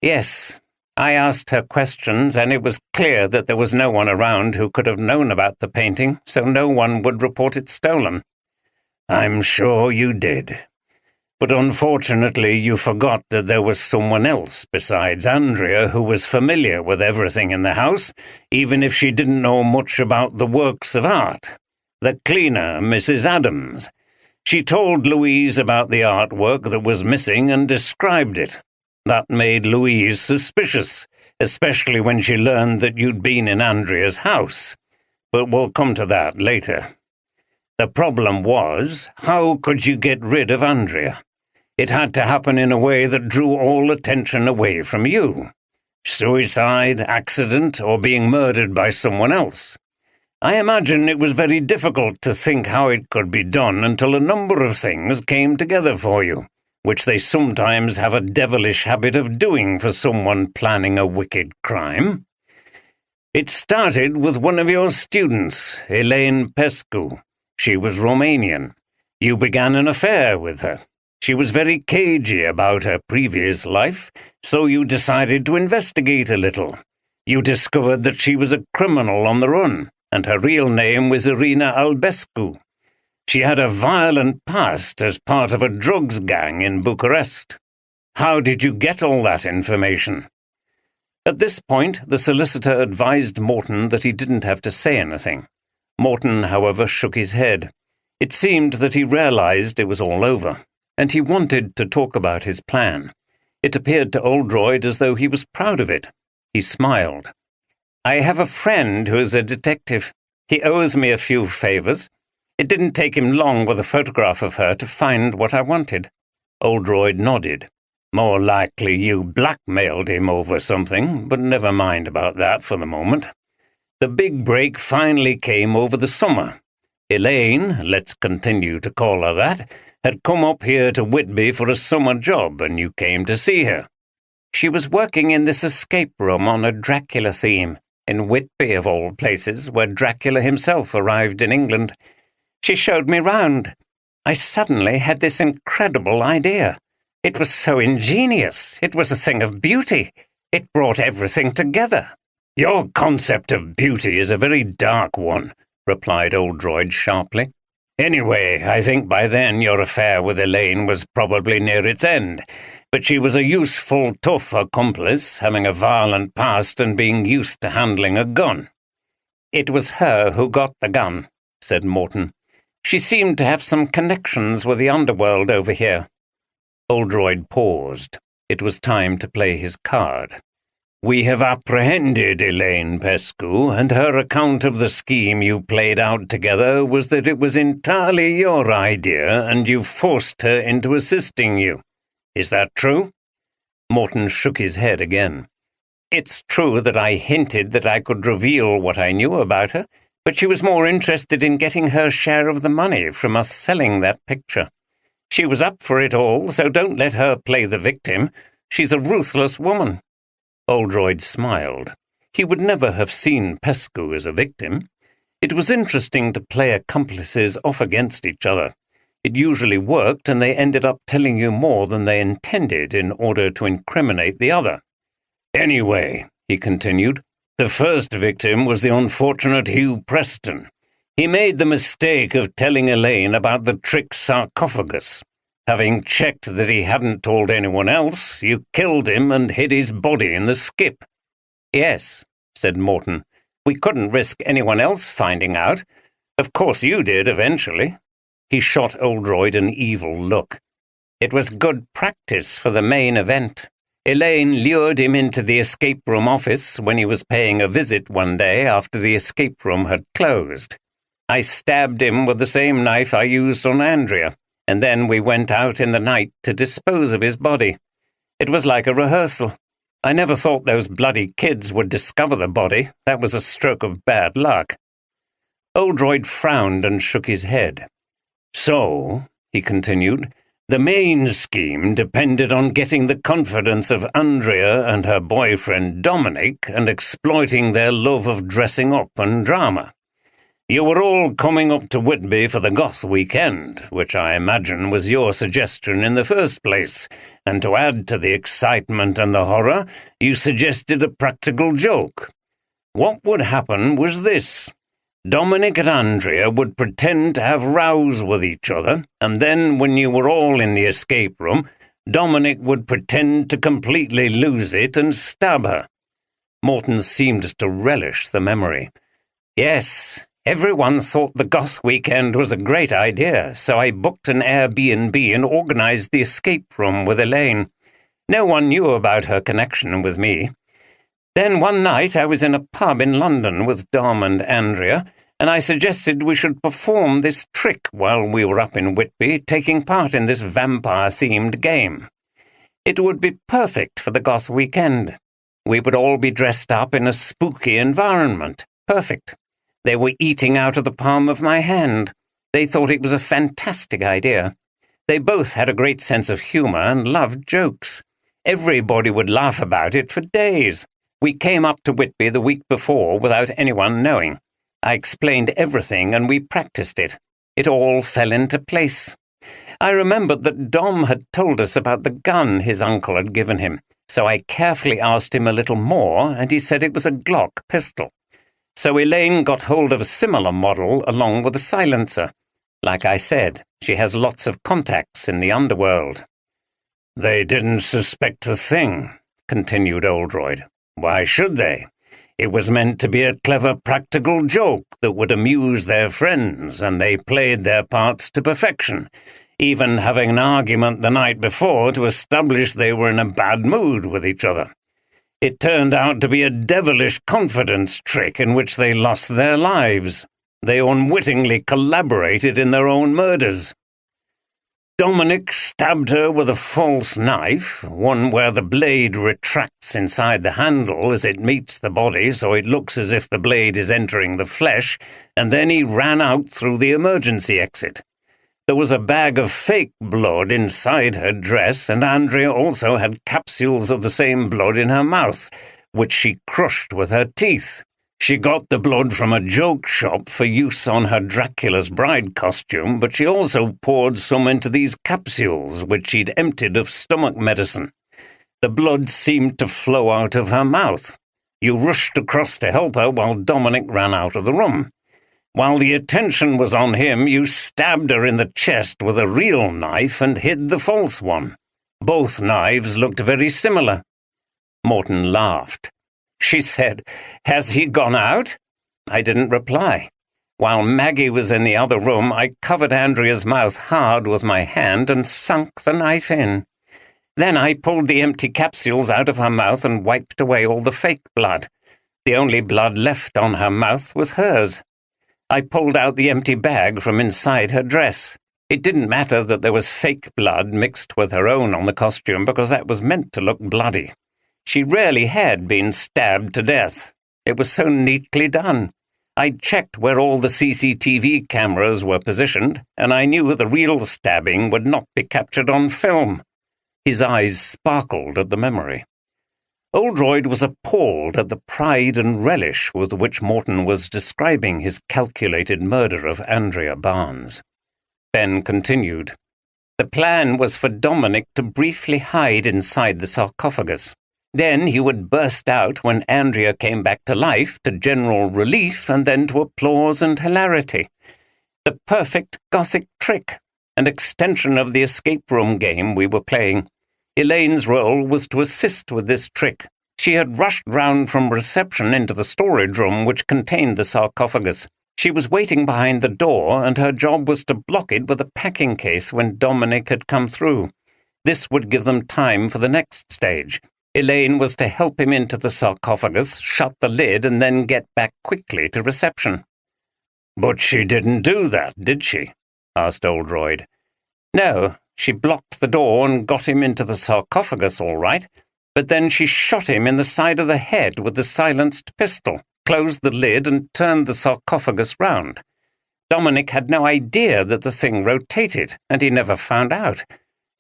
"Yes. I asked her questions, and it was clear that there was no one around who could have known about the painting, so no one would report it stolen." "I'm sure you did. But unfortunately you forgot that there was someone else besides Andrea who was familiar with everything in the house, even if she didn't know much about the works of art. The cleaner, Mrs. Adams. She told Louise about the artwork that was missing and described it. That made Louise suspicious, especially when she learned that you'd been in Andrea's house. But we'll come to that later. The problem was, how could you get rid of Andrea? It had to happen in a way that drew all attention away from you. Suicide, accident, or being murdered by someone else. I imagine it was very difficult to think how it could be done until a number of things came together for you, which they sometimes have a devilish habit of doing for someone planning a wicked crime. It started with one of your students, Elaine Pescu. She was Romanian. You began an affair with her. She was very cagey about her previous life, so you decided to investigate a little. You discovered that she was a criminal on the run, and her real name was Irina Albescu. She had a violent past as part of a drugs gang in Bucharest. How did you get all that information?" At this point, the solicitor advised Morton that he didn't have to say anything. Morton, however, shook his head. It seemed that he realized it was all over, and he wanted to talk about his plan. It appeared to Oldroyd as though he was proud of it. He smiled. "I have a friend who is a detective. He owes me a few favors. It didn't take him long with a photograph of her to find what I wanted." Oldroyd nodded. "More likely you blackmailed him over something, but never mind about that for the moment. The big break finally came over the summer. Elaine, let's continue to call her that, had come up here to Whitby for a summer job, and you came to see her. She was working in this escape room on a Dracula theme, in Whitby of all places, where Dracula himself arrived in England. She showed me round. I suddenly had this incredible idea. It was so ingenious. It was a thing of beauty. It brought everything together." "Your concept of beauty is a very dark one," replied Oldroyd sharply. "Anyway, I think by then your affair with Elaine was probably near its end, but she was a useful, tough accomplice, having a violent past and being used to handling a gun." "It was her who got the gun," said Morton. "She seemed to have some connections with the underworld over here." Oldroyd paused. It was time to play his card. "We have apprehended Elaine Pescu, and her account of the scheme you played out together was that it was entirely your idea and you forced her into assisting you. Is that true?" Morton shook his head again. "It's true that I hinted that I could reveal what I knew about her, but she was more interested in getting her share of the money from us selling that picture. She was up for it all, so don't let her play the victim. She's a ruthless woman." Oldroyd smiled. He would never have seen Pescu as a victim. It was interesting to play accomplices off against each other. It usually worked, and they ended up telling you more than they intended in order to incriminate the other. "Anyway," he continued, "the first victim was the unfortunate Hugh Preston. He made the mistake of telling Elaine about the trick sarcophagus. Having checked that he hadn't told anyone else, you killed him and hid his body in the skip." "Yes," said Morton. "We couldn't risk anyone else finding out. Of course you did eventually." He shot Oldroyd an evil look. "It was good practice for the main event. Elaine lured him into the escape room office when he was paying a visit one day after the escape room had closed. I stabbed him with the same knife I used on Andrea, and then we went out in the night to dispose of his body. It was like a rehearsal. I never thought those bloody kids would discover the body. That was a stroke of bad luck." Oldroyd frowned and shook his head. "So," he continued, "the main scheme depended on getting the confidence of Andrea and her boyfriend Dominic and exploiting their love of dressing up and drama. You were all coming up to Whitby for the goth weekend, which I imagine was your suggestion in the first place, and to add to the excitement and the horror, you suggested a practical joke. What would happen was this. Dominic and Andrea would pretend to have rows with each other, and then when you were all in the escape room, Dominic would pretend to completely lose it and stab her." Morton seemed to relish the memory. "Yes, everyone thought the goth weekend was a great idea, so I booked an Airbnb and organized the escape room with Elaine. No one knew about her connection with me. Then one night I was in a pub in London with Dom and Andrea, and I suggested we should perform this trick while we were up in Whitby, taking part in this vampire-themed game. It would be perfect for the goth weekend. We would all be dressed up in a spooky environment. Perfect. They were eating out of the palm of my hand. They thought it was a fantastic idea. They both had a great sense of humor and loved jokes. Everybody would laugh about it for days. We came up to Whitby the week before without anyone knowing. I explained everything and we practiced it. It all fell into place. I remembered that Dom had told us about the gun his uncle had given him, so I carefully asked him a little more, and he said it was a Glock pistol. So Elaine got hold of a similar model along with a silencer. Like I said, she has lots of contacts in the underworld." "They didn't suspect a thing," continued Oldroyd. "Why should they? It was meant to be a clever practical joke that would amuse their friends, and they played their parts to perfection, even having an argument the night before to establish they were in a bad mood with each other. It turned out to be a devilish confidence trick in which they lost their lives. They unwittingly collaborated in their own murders. Dominic stabbed her with a false knife, one where the blade retracts inside the handle as it meets the body so it looks as if the blade is entering the flesh, and then he ran out through the emergency exit. There was a bag of fake blood inside her dress, and Andrea also had capsules of the same blood in her mouth, which she crushed with her teeth. She got the blood from a joke shop for use on her Dracula's bride costume, but she also poured some into these capsules, which she'd emptied of stomach medicine. The blood seemed to flow out of her mouth. You rushed across to help her while Dominic ran out of the room. While the attention was on him, you stabbed her in the chest with a real knife and hid the false one. Both knives looked very similar." Morton laughed. She said, "Has he gone out?" I didn't reply. While Maggie was in the other room, I covered Andrea's mouth hard with my hand and sunk the knife in. Then I pulled the empty capsules out of her mouth and wiped away all the fake blood. The only blood left on her mouth was hers. I pulled out the empty bag from inside her dress. It didn't matter that there was fake blood mixed with her own on the costume because that was meant to look bloody. She really had been stabbed to death. It was so neatly done. I'd checked where all the CCTV cameras were positioned, and I knew the real stabbing would not be captured on film. His eyes sparkled at the memory. Oldroyd was appalled at the pride and relish with which Morton was describing his calculated murder of Andrea Barnes. Ben continued. The plan was for Dominic to briefly hide inside the sarcophagus. Then he would burst out when Andrea came back to life, to general relief, and then to applause and hilarity. The perfect Gothic trick, an extension of the escape room game we were playing. Elaine's role was to assist with this trick. She had rushed round from reception into the storage room which contained the sarcophagus. She was waiting behind the door, and her job was to block it with a packing case when Dominic had come through. This would give them time for the next stage. Elaine was to help him into the sarcophagus, shut the lid, and then get back quickly to reception. "But she didn't do that, did she?" asked Oldroyd. No, she blocked the door and got him into the sarcophagus all right, but then she shot him in the side of the head with the silenced pistol, closed the lid, and turned the sarcophagus round. Dominic had no idea that the thing rotated, and he never found out.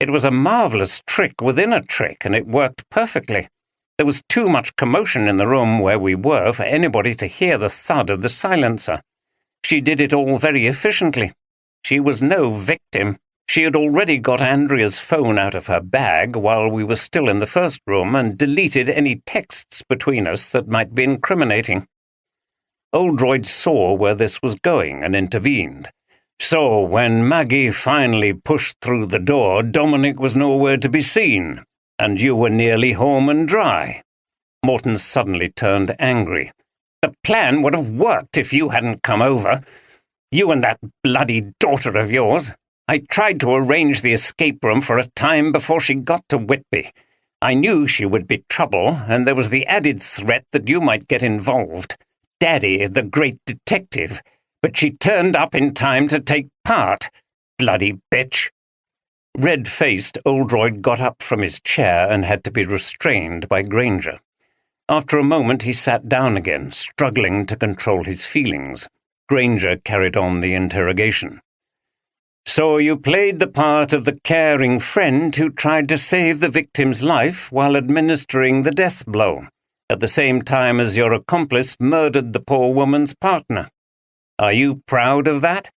It was a marvelous trick within a trick, and it worked perfectly. There was too much commotion in the room where we were for anybody to hear the thud of the silencer. She did it all very efficiently. She was no victim. She had already got Andrea's phone out of her bag while we were still in the first room and deleted any texts between us that might be incriminating. Oldroyd saw where this was going and intervened. "So, when Maggie finally pushed through the door, Dominic was nowhere to be seen, and you were nearly home and dry." Morton suddenly turned angry. "The plan would have worked if you hadn't come over. You and that bloody daughter of yours. I tried to arrange the escape room for a time before she got to Whitby. I knew she would be trouble, and there was the added threat that you might get involved. Daddy, the great detective. But she turned up in time to take part. Bloody bitch." Red-faced, Oldroyd got up from his chair and had to be restrained by Granger. After a moment he sat down again, struggling to control his feelings. Granger carried on the interrogation. "So you played the part of the caring friend who tried to save the victim's life while administering the death blow, at the same time as your accomplice murdered the poor woman's partner. Are you proud of that?"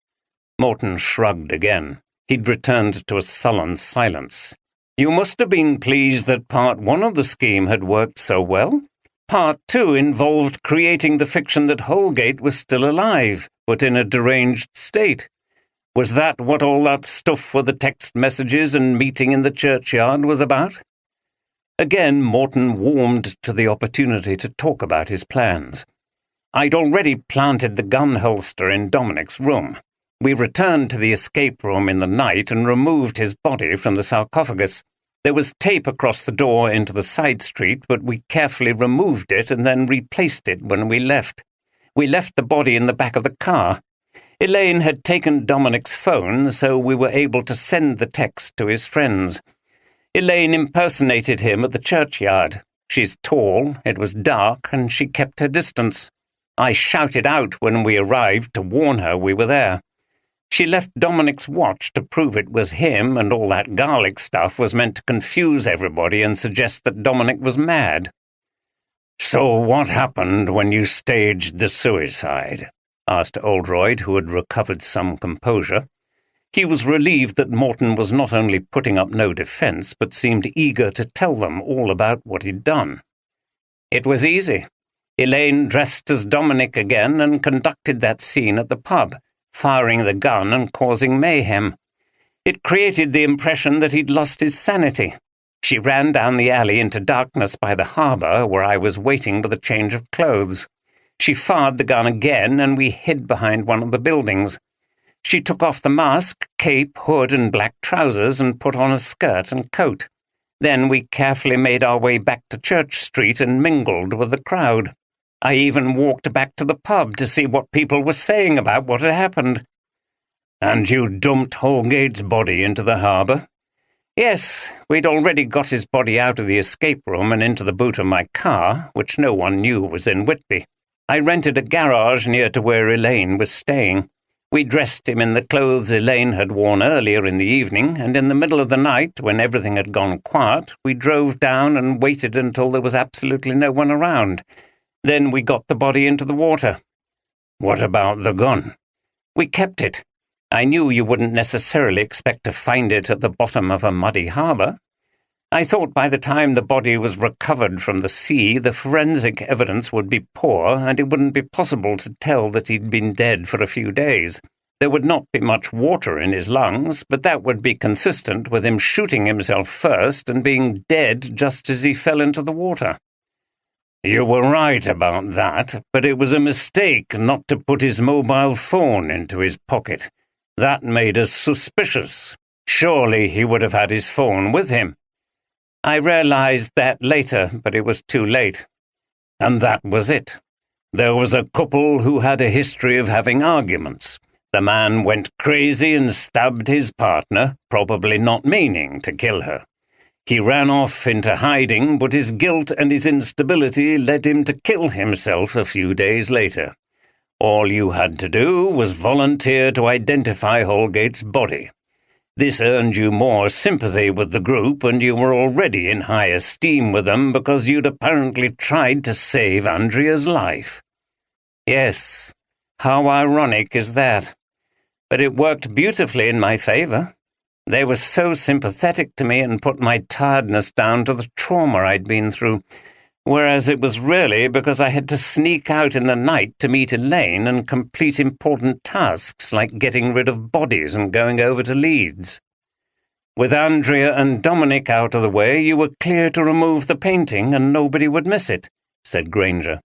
Morton shrugged again. He'd returned to a sullen silence. "You must have been pleased that part one of the scheme had worked so well. Part 2 involved creating the fiction that Holgate was still alive, but in a deranged state. Was that what all that stuff with the text messages and meeting in the churchyard was about? Again, Morton warmed to the opportunity to talk about his plans. I'd already planted the gun holster in Dominic's room. We returned to the escape room in the night and removed his body from the sarcophagus. There was tape across the door into the side street, but we carefully removed it and then replaced it when we left. We left the body in the back of the car. Elaine had taken Dominic's phone, so we were able to send the text to his friends. Elaine impersonated him at the churchyard. She's tall, it was dark, and she kept her distance. I shouted out when we arrived to warn her we were there. She left Dominic's watch to prove it was him, and all that garlic stuff was meant to confuse everybody and suggest that Dominic was mad. "So what happened when you staged the suicide?" asked Oldroyd, who had recovered some composure. He was relieved that Morton was not only putting up no defence, but seemed eager to tell them all about what he'd done. "It was easy. Elaine dressed as Dominic again and conducted that scene at the pub, firing the gun and causing mayhem. It created the impression that he'd lost his sanity. She ran down the alley into darkness by the harbour, where I was waiting with a change of clothes. She fired the gun again, and we hid behind one of the buildings. She took off the mask, cape, hood, and black trousers and put on a skirt and coat. Then we carefully made our way back to Church Street and mingled with the crowd. I even walked back to the pub to see what people were saying about what had happened." "And you dumped Holgate's body into the harbour?" "Yes, we'd already got his body out of the escape room and into the boot of my car, which no one knew was in Whitby. I rented a garage near to where Elaine was staying. We dressed him in the clothes Elaine had worn earlier in the evening, and in the middle of the night, when everything had gone quiet, we drove down and waited until there was absolutely no one around. Then we got the body into the water." "What about the gun?" "We kept it. I knew you wouldn't necessarily expect to find it at the bottom of a muddy harbour. I thought by the time the body was recovered from the sea, the forensic evidence would be poor, and it wouldn't be possible to tell that he'd been dead for a few days. There would not be much water in his lungs, but that would be consistent with him shooting himself first and being dead just as he fell into the water." "You were right about that, but it was a mistake not to put his mobile phone into his pocket. That made us suspicious. Surely he would have had his phone with him." "I realized that later, but it was too late." "And that was it. There was a couple who had a history of having arguments. The man went crazy and stabbed his partner, probably not meaning to kill her. He ran off into hiding, but his guilt and his instability led him to kill himself a few days later. All you had to do was volunteer to identify Holgate's body. This earned you more sympathy with the group, and you were already in high esteem with them because you'd apparently tried to save Andrea's life." "Yes, how ironic is that? But it worked beautifully in my favour. They were so sympathetic to me and put my tiredness down to the trauma I'd been through, whereas it was really because I had to sneak out in the night to meet Elaine and complete important tasks like getting rid of bodies and going over to Leeds. With Andrea and Dominic out of the way, you were clear to remove the painting and nobody would miss it," said Granger.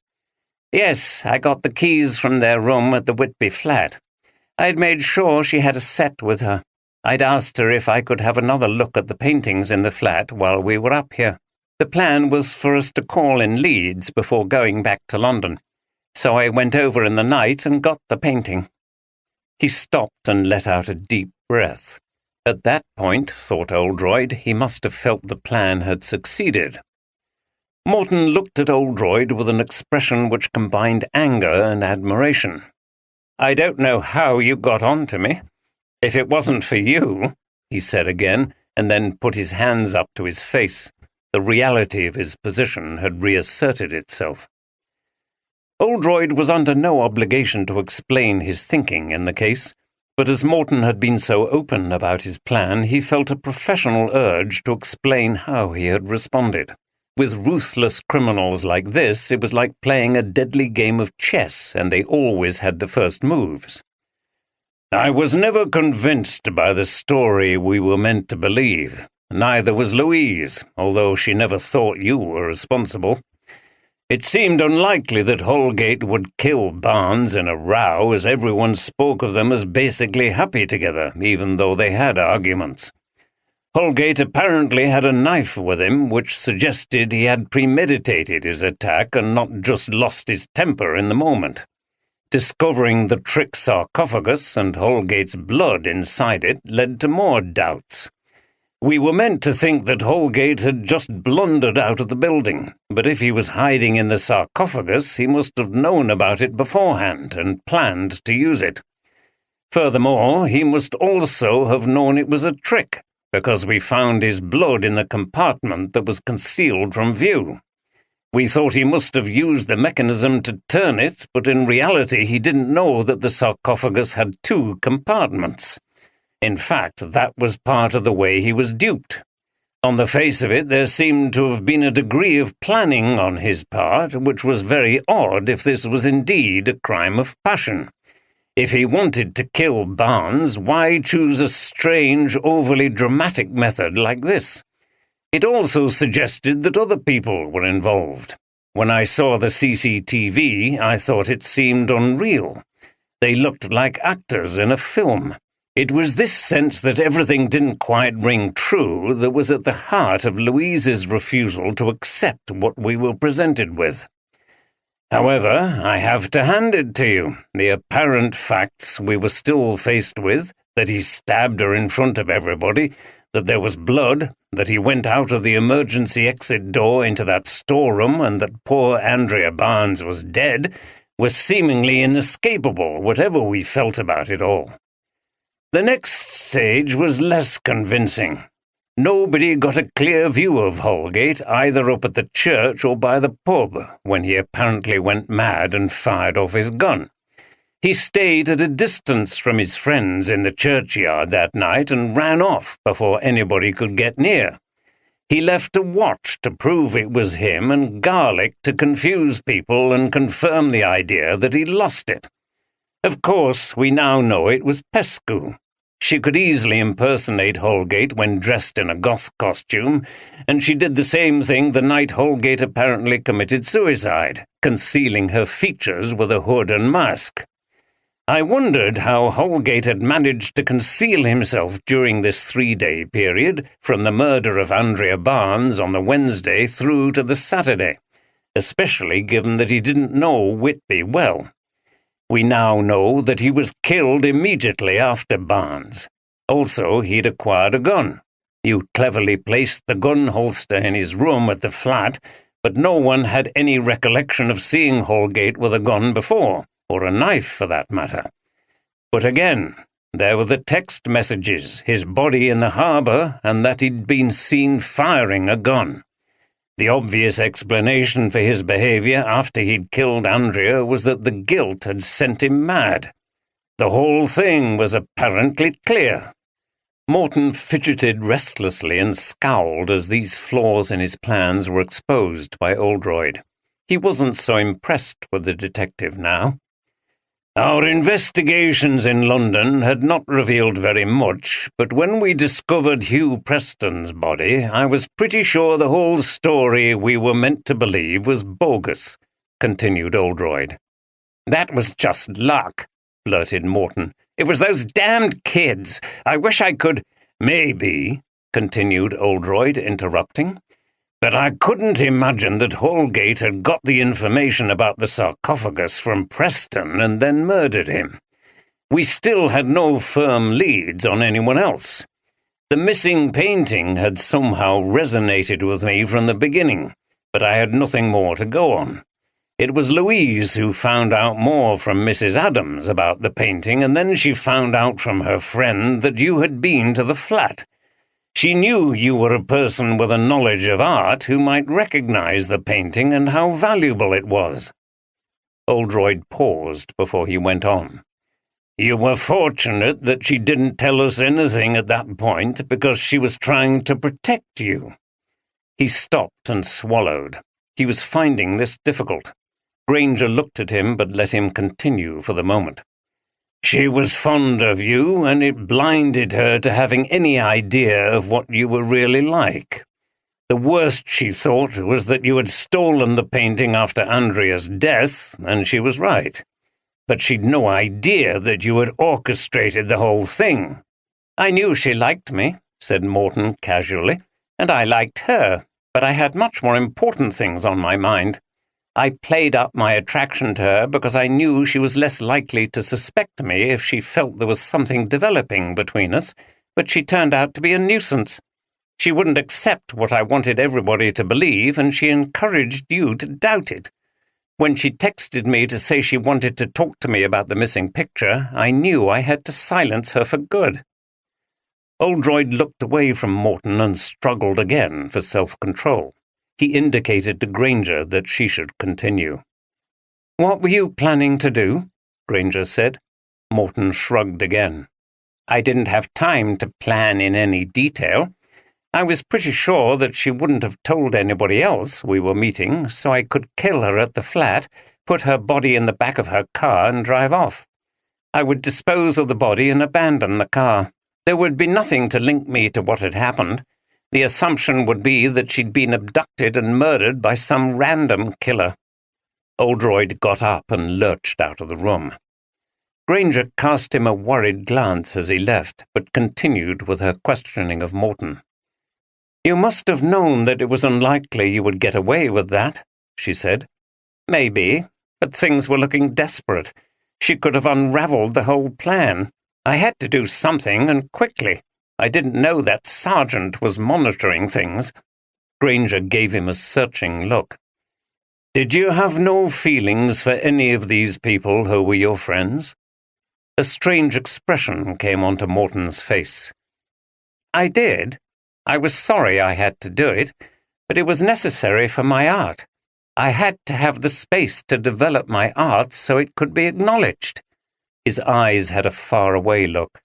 "Yes, I got the keys from their room at the Whitby flat. I'd made sure she had a set with her. I'd asked her if I could have another look at the paintings in the flat while we were up here. The plan was for us to call in Leeds before going back to London, so I went over in the night and got the painting." He stopped and let out a deep breath. At that point, thought Oldroyd, he must have felt the plan had succeeded. Morton looked at Oldroyd with an expression which combined anger and admiration. "I don't know how you got on to me. If it wasn't for you," he said again, and then put his hands up to his face. The reality of his position had reasserted itself. Oldroyd was under no obligation to explain his thinking in the case, but as Morton had been so open about his plan, he felt a professional urge to explain how he had responded. With ruthless criminals like this, it was like playing a deadly game of chess, and they always had the first moves. I was never convinced by the story we were meant to believe. Neither was Louise, although she never thought you were responsible. It seemed unlikely that Holgate would kill Barnes in a row, as everyone spoke of them as basically happy together, even though they had arguments. Holgate apparently had a knife with him, which suggested he had premeditated his attack and not just lost his temper in the moment. Discovering the trick sarcophagus and Holgate's blood inside it led to more doubts. We were meant to think that Holgate had just blundered out of the building, but if he was hiding in the sarcophagus, he must have known about it beforehand and planned to use it. Furthermore, he must also have known it was a trick, because we found his blood in the compartment that was concealed from view. We thought he must have used the mechanism to turn it, but in reality he didn't know that the sarcophagus had 2 compartments. In fact, that was part of the way he was duped. On the face of it, there seemed to have been a degree of planning on his part, which was very odd if this was indeed a crime of passion. If he wanted to kill Barnes, why choose a strange, overly dramatic method like this? It also suggested that other people were involved. When I saw the CCTV, I thought it seemed unreal. They looked like actors in a film. It was this sense that everything didn't quite ring true that was at the heart of Louise's refusal to accept what we were presented with. However, I have to hand it to you. The apparent facts we were still faced with, that he stabbed her in front of everybody, that there was blood, that he went out of the emergency exit door into that storeroom, and that poor Andrea Barnes was dead, was seemingly inescapable, whatever we felt about it all. The next stage was less convincing. Nobody got a clear view of Holgate, either up at the church or by the pub, when he apparently went mad and fired off his gun. He stayed at a distance from his friends in the churchyard that night and ran off before anybody could get near. He left a watch to prove it was him and garlic to confuse people and confirm the idea that he'd lost it. Of course, we now know it was Pescu. She could easily impersonate Holgate when dressed in a goth costume, and she did the same thing the night Holgate apparently committed suicide, concealing her features with a hood and mask. I wondered how Holgate had managed to conceal himself during this 3-day period, from the murder of Andrea Barnes on the Wednesday through to the Saturday, especially given that he didn't know Whitby well. We now know that he was killed immediately after Barnes. Also, he'd acquired a gun. You cleverly placed the gun holster in his room at the flat, but no one had any recollection of seeing Holgate with a gun before, or a knife for that matter. But again, there were the text messages, his body in the harbour, and that he'd been seen firing a gun. The obvious explanation for his behaviour after he'd killed Andrea was that the guilt had sent him mad. The whole thing was apparently clear. Morton fidgeted restlessly and scowled as these flaws in his plans were exposed by Oldroyd. He wasn't so impressed with the detective now. Our investigations in London had not revealed very much, but when we discovered Hugh Preston's body, I was pretty sure the whole story we were meant to believe was bogus, continued Oldroyd. That was just luck, blurted Morton. It was those damned kids. I wish I could— Maybe, continued Oldroyd, interrupting. But I couldn't imagine that Holgate had got the information about the sarcophagus from Preston and then murdered him. We still had no firm leads on anyone else. The missing painting had somehow resonated with me from the beginning, but I had nothing more to go on. It was Louise who found out more from Mrs. Adams about the painting, and then she found out from her friend that you had been to the flat. She knew you were a person with a knowledge of art who might recognize the painting and how valuable it was. Oldroyd paused before he went on. You were fortunate that she didn't tell us anything at that point because she was trying to protect you. He stopped and swallowed. He was finding this difficult. Granger looked at him but let him continue for the moment. She was fond of you, and it blinded her to having any idea of what you were really like. The worst she thought was that you had stolen the painting after Andrea's death, and she was right. But she'd no idea that you had orchestrated the whole thing. I knew she liked me, said Morton casually, and I liked her, but I had much more important things on my mind. I played up my attraction to her because I knew she was less likely to suspect me if she felt there was something developing between us, but she turned out to be a nuisance. She wouldn't accept what I wanted everybody to believe, and she encouraged you to doubt it. When she texted me to say she wanted to talk to me about the missing picture, I knew I had to silence her for good. Oldroyd looked away from Morton and struggled again for self-control. He indicated to Granger that she should continue. What were you planning to do? Granger said. Morton shrugged again. I didn't have time to plan in any detail. I was pretty sure that she wouldn't have told anybody else we were meeting, so I could kill her at the flat, put her body in the back of her car and drive off. I would dispose of the body and abandon the car. There would be nothing to link me to what had happened. The assumption would be that she'd been abducted and murdered by some random killer. Oldroyd got up and lurched out of the room. Granger cast him a worried glance as he left, but continued with her questioning of Morton. You must have known that it was unlikely you would get away with that, she said. Maybe, but things were looking desperate. She could have unraveled the whole plan. I had to do something, and quickly. I didn't know that Sergeant was monitoring things. Granger gave him a searching look. Did you have no feelings for any of these people who were your friends? A strange expression came onto Morton's face. I did. I was sorry I had to do it, but it was necessary for my art. I had to have the space to develop my art so it could be acknowledged. His eyes had a faraway look.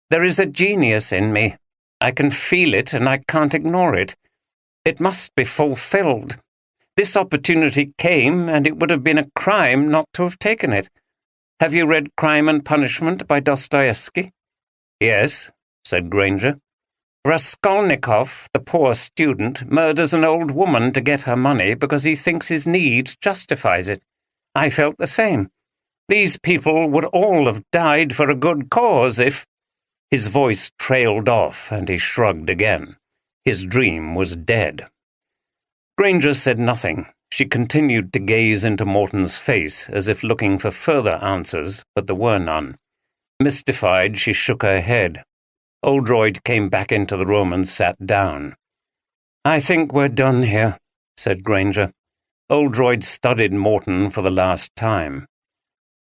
There is a genius in me. I can feel it and I can't ignore it. It must be fulfilled. This opportunity came, and it would have been a crime not to have taken it. Have you read Crime and Punishment by Dostoevsky? Yes, said Granger. Raskolnikov, the poor student, murders an old woman to get her money because he thinks his need justifies it. I felt the same. These people would all have died for a good cause if— His voice trailed off, and he shrugged again. His dream was dead. Granger said nothing. She continued to gaze into Morton's face, as if looking for further answers, but there were none. Mystified, she shook her head. Oldroyd came back into the room and sat down. I think we're done here, said Granger. Oldroyd studied Morton for the last time.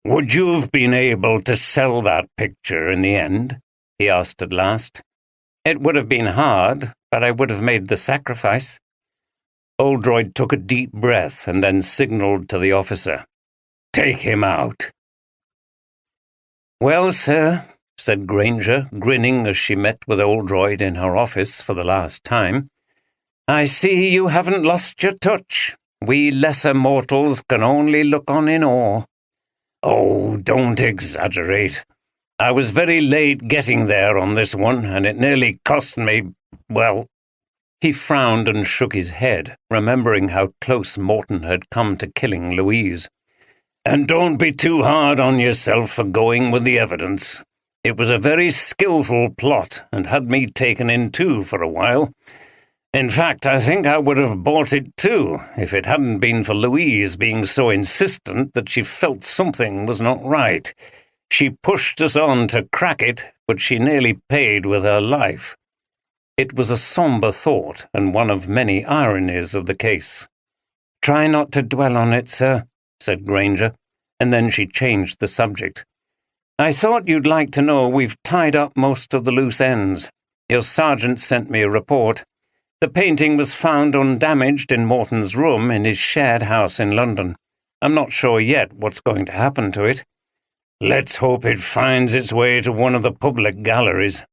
Would you have been able to sell that picture in the end? He asked at last. It would have been hard, but I would have made the sacrifice. Oldroyd took a deep breath and then signalled to the officer. Take him out. Well, sir, said Granger, grinning as she met with Oldroyd in her office for the last time, I see you haven't lost your touch. We lesser mortals can only look on in awe. Oh, don't exaggerate. I was very late getting there on this one, and it nearly cost me, well— He frowned and shook his head, remembering how close Morton had come to killing Louise. And don't be too hard on yourself for going with the evidence. It was a very skillful plot, and had me taken in too for a while. In fact, I think I would have bought it too, if it hadn't been for Louise being so insistent that she felt something was not right. She pushed us on to crack it, but she nearly paid with her life. It was a sombre thought, and one of many ironies of the case. Try not to dwell on it, sir, said Granger, and then she changed the subject. I thought you'd like to know we've tied up most of the loose ends. Your sergeant sent me a report. The painting was found undamaged in Morton's room in his shared house in London. I'm not sure yet what's going to happen to it. Let's hope it finds its way to one of the public galleries.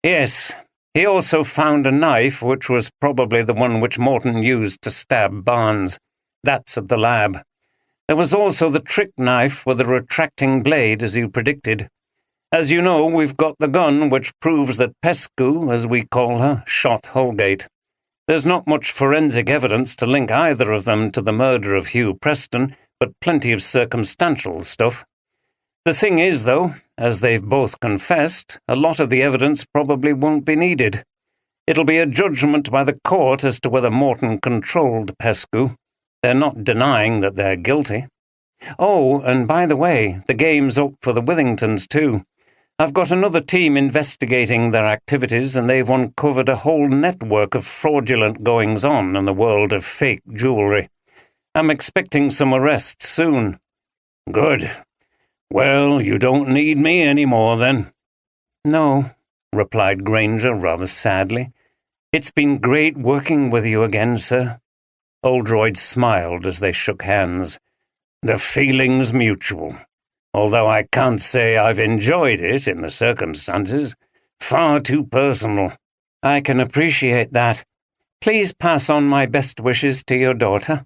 Yes, He also found a knife, which was probably the one which Morton used to stab Barnes. That's at the lab. There was also the trick knife with a retracting blade, as you predicted. As you know, we've got the gun, which proves that Pescu, as we call her, shot Holgate. There's not much forensic evidence to link either of them to the murder of Hugh Preston, but plenty of circumstantial stuff. The thing is, though, as they've both confessed, a lot of the evidence probably won't be needed. It'll be a judgment by the court as to whether Morton controlled Pescu. They're not denying that they're guilty. Oh, and by the way, the game's up for the Withingtons too. I've got another team investigating their activities, and they've uncovered a whole network of fraudulent goings-on in the world of fake jewellery. I'm expecting some arrests soon. Good. Well, you don't need me any more, then. No, replied Granger rather sadly. It's been great working with you again, sir. Oldroyd smiled as they shook hands. The feeling's mutual, although I can't say I've enjoyed it in the circumstances. Far too personal. I can appreciate that. Please pass on my best wishes to your daughter.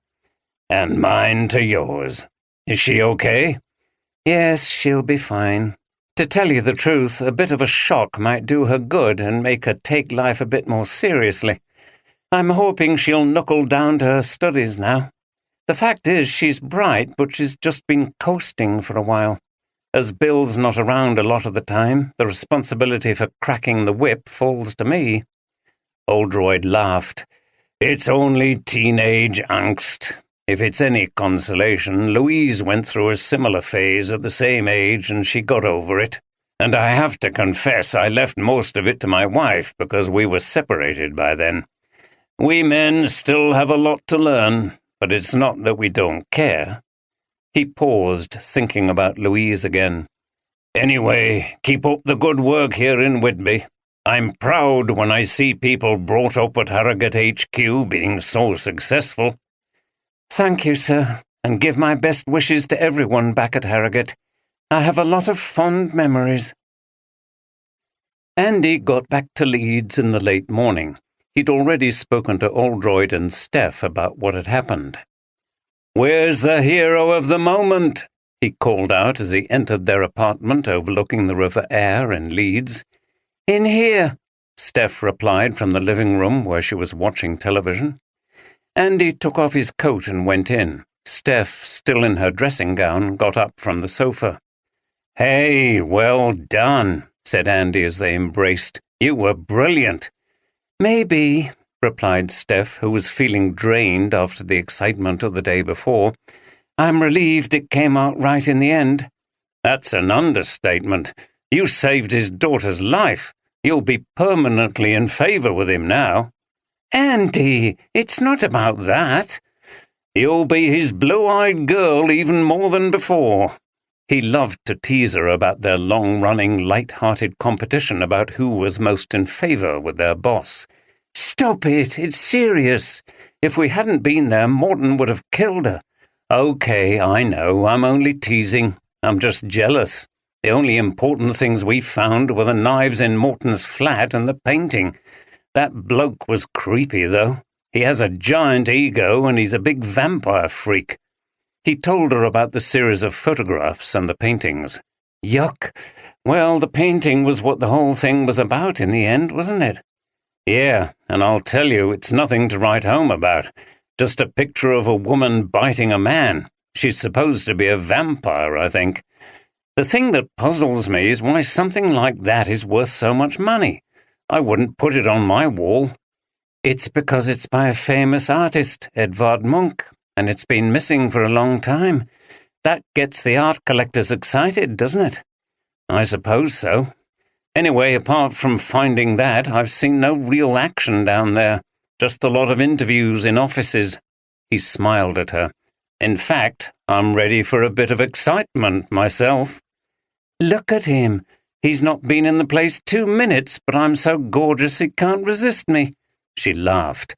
And mine to yours. Is she okay? Yes, she'll be fine. To tell you the truth, a bit of a shock might do her good and make her take life a bit more seriously. I'm hoping she'll knuckle down to her studies now. The fact is, she's bright, but she's just been coasting for a while. As Bill's not around a lot of the time, the responsibility for cracking the whip falls to me. Oldroyd laughed. It's only teenage angst. If it's any consolation, Louise went through a similar phase at the same age and she got over it. And I have to confess I left most of it to my wife because we were separated by then. We men still have a lot to learn, but it's not that we don't care. He paused, thinking about Louise again. Anyway, keep up the good work here in Whitby. I'm proud when I see people brought up at Harrogate HQ being so successful. Thank you, sir, and give my best wishes to everyone back at Harrogate. I have a lot of fond memories. Andy got back to Leeds in the late morning. He'd already spoken to Oldroyd and Steph about what had happened. "Where's the hero of the moment?" he called out as he entered their apartment overlooking the River Aire in Leeds. "In here," Steph replied from the living room where she was watching television. Andy took off his coat and went in. Steph, still in her dressing gown, got up from the sofa. "Hey, well done," said Andy as they embraced. "You were brilliant." "Maybe," replied Steph, who was feeling drained after the excitement of the day before. "I'm relieved it came out right in the end." "That's an understatement. You saved his daughter's life. You'll be permanently in favour with him now." "Andy, it's not about that." "You'll be his blue-eyed girl even more than before." He loved to tease her about their long-running, light-hearted competition about who was most in favour with their boss. "Stop it, it's serious. If we hadn't been there, Morton would have killed her." "Okay, I know, I'm only teasing. I'm just jealous. The only important things we found were the knives in Morton's flat and the painting. That bloke was creepy, though. He has a giant ego and he's a big vampire freak." He told her about the series of photographs and the paintings. "Yuck. Well, the painting was what the whole thing was about in the end, wasn't it?" "Yeah, and I'll tell you, it's nothing to write home about. Just a picture of a woman biting a man. She's supposed to be a vampire, I think. The thing that puzzles me is why something like that is worth so much money. I wouldn't put it on my wall." "It's because it's by a famous artist, Edvard Munch, and it's been missing for a long time. That gets the art collectors excited, doesn't it?" "I suppose so. Anyway, apart from finding that, I've seen no real action down there. Just a lot of interviews in offices." He smiled at her. "In fact, I'm ready for a bit of excitement myself." "Look at him. He's not been in the place 2 minutes, but I'm so gorgeous he can't resist me." She laughed.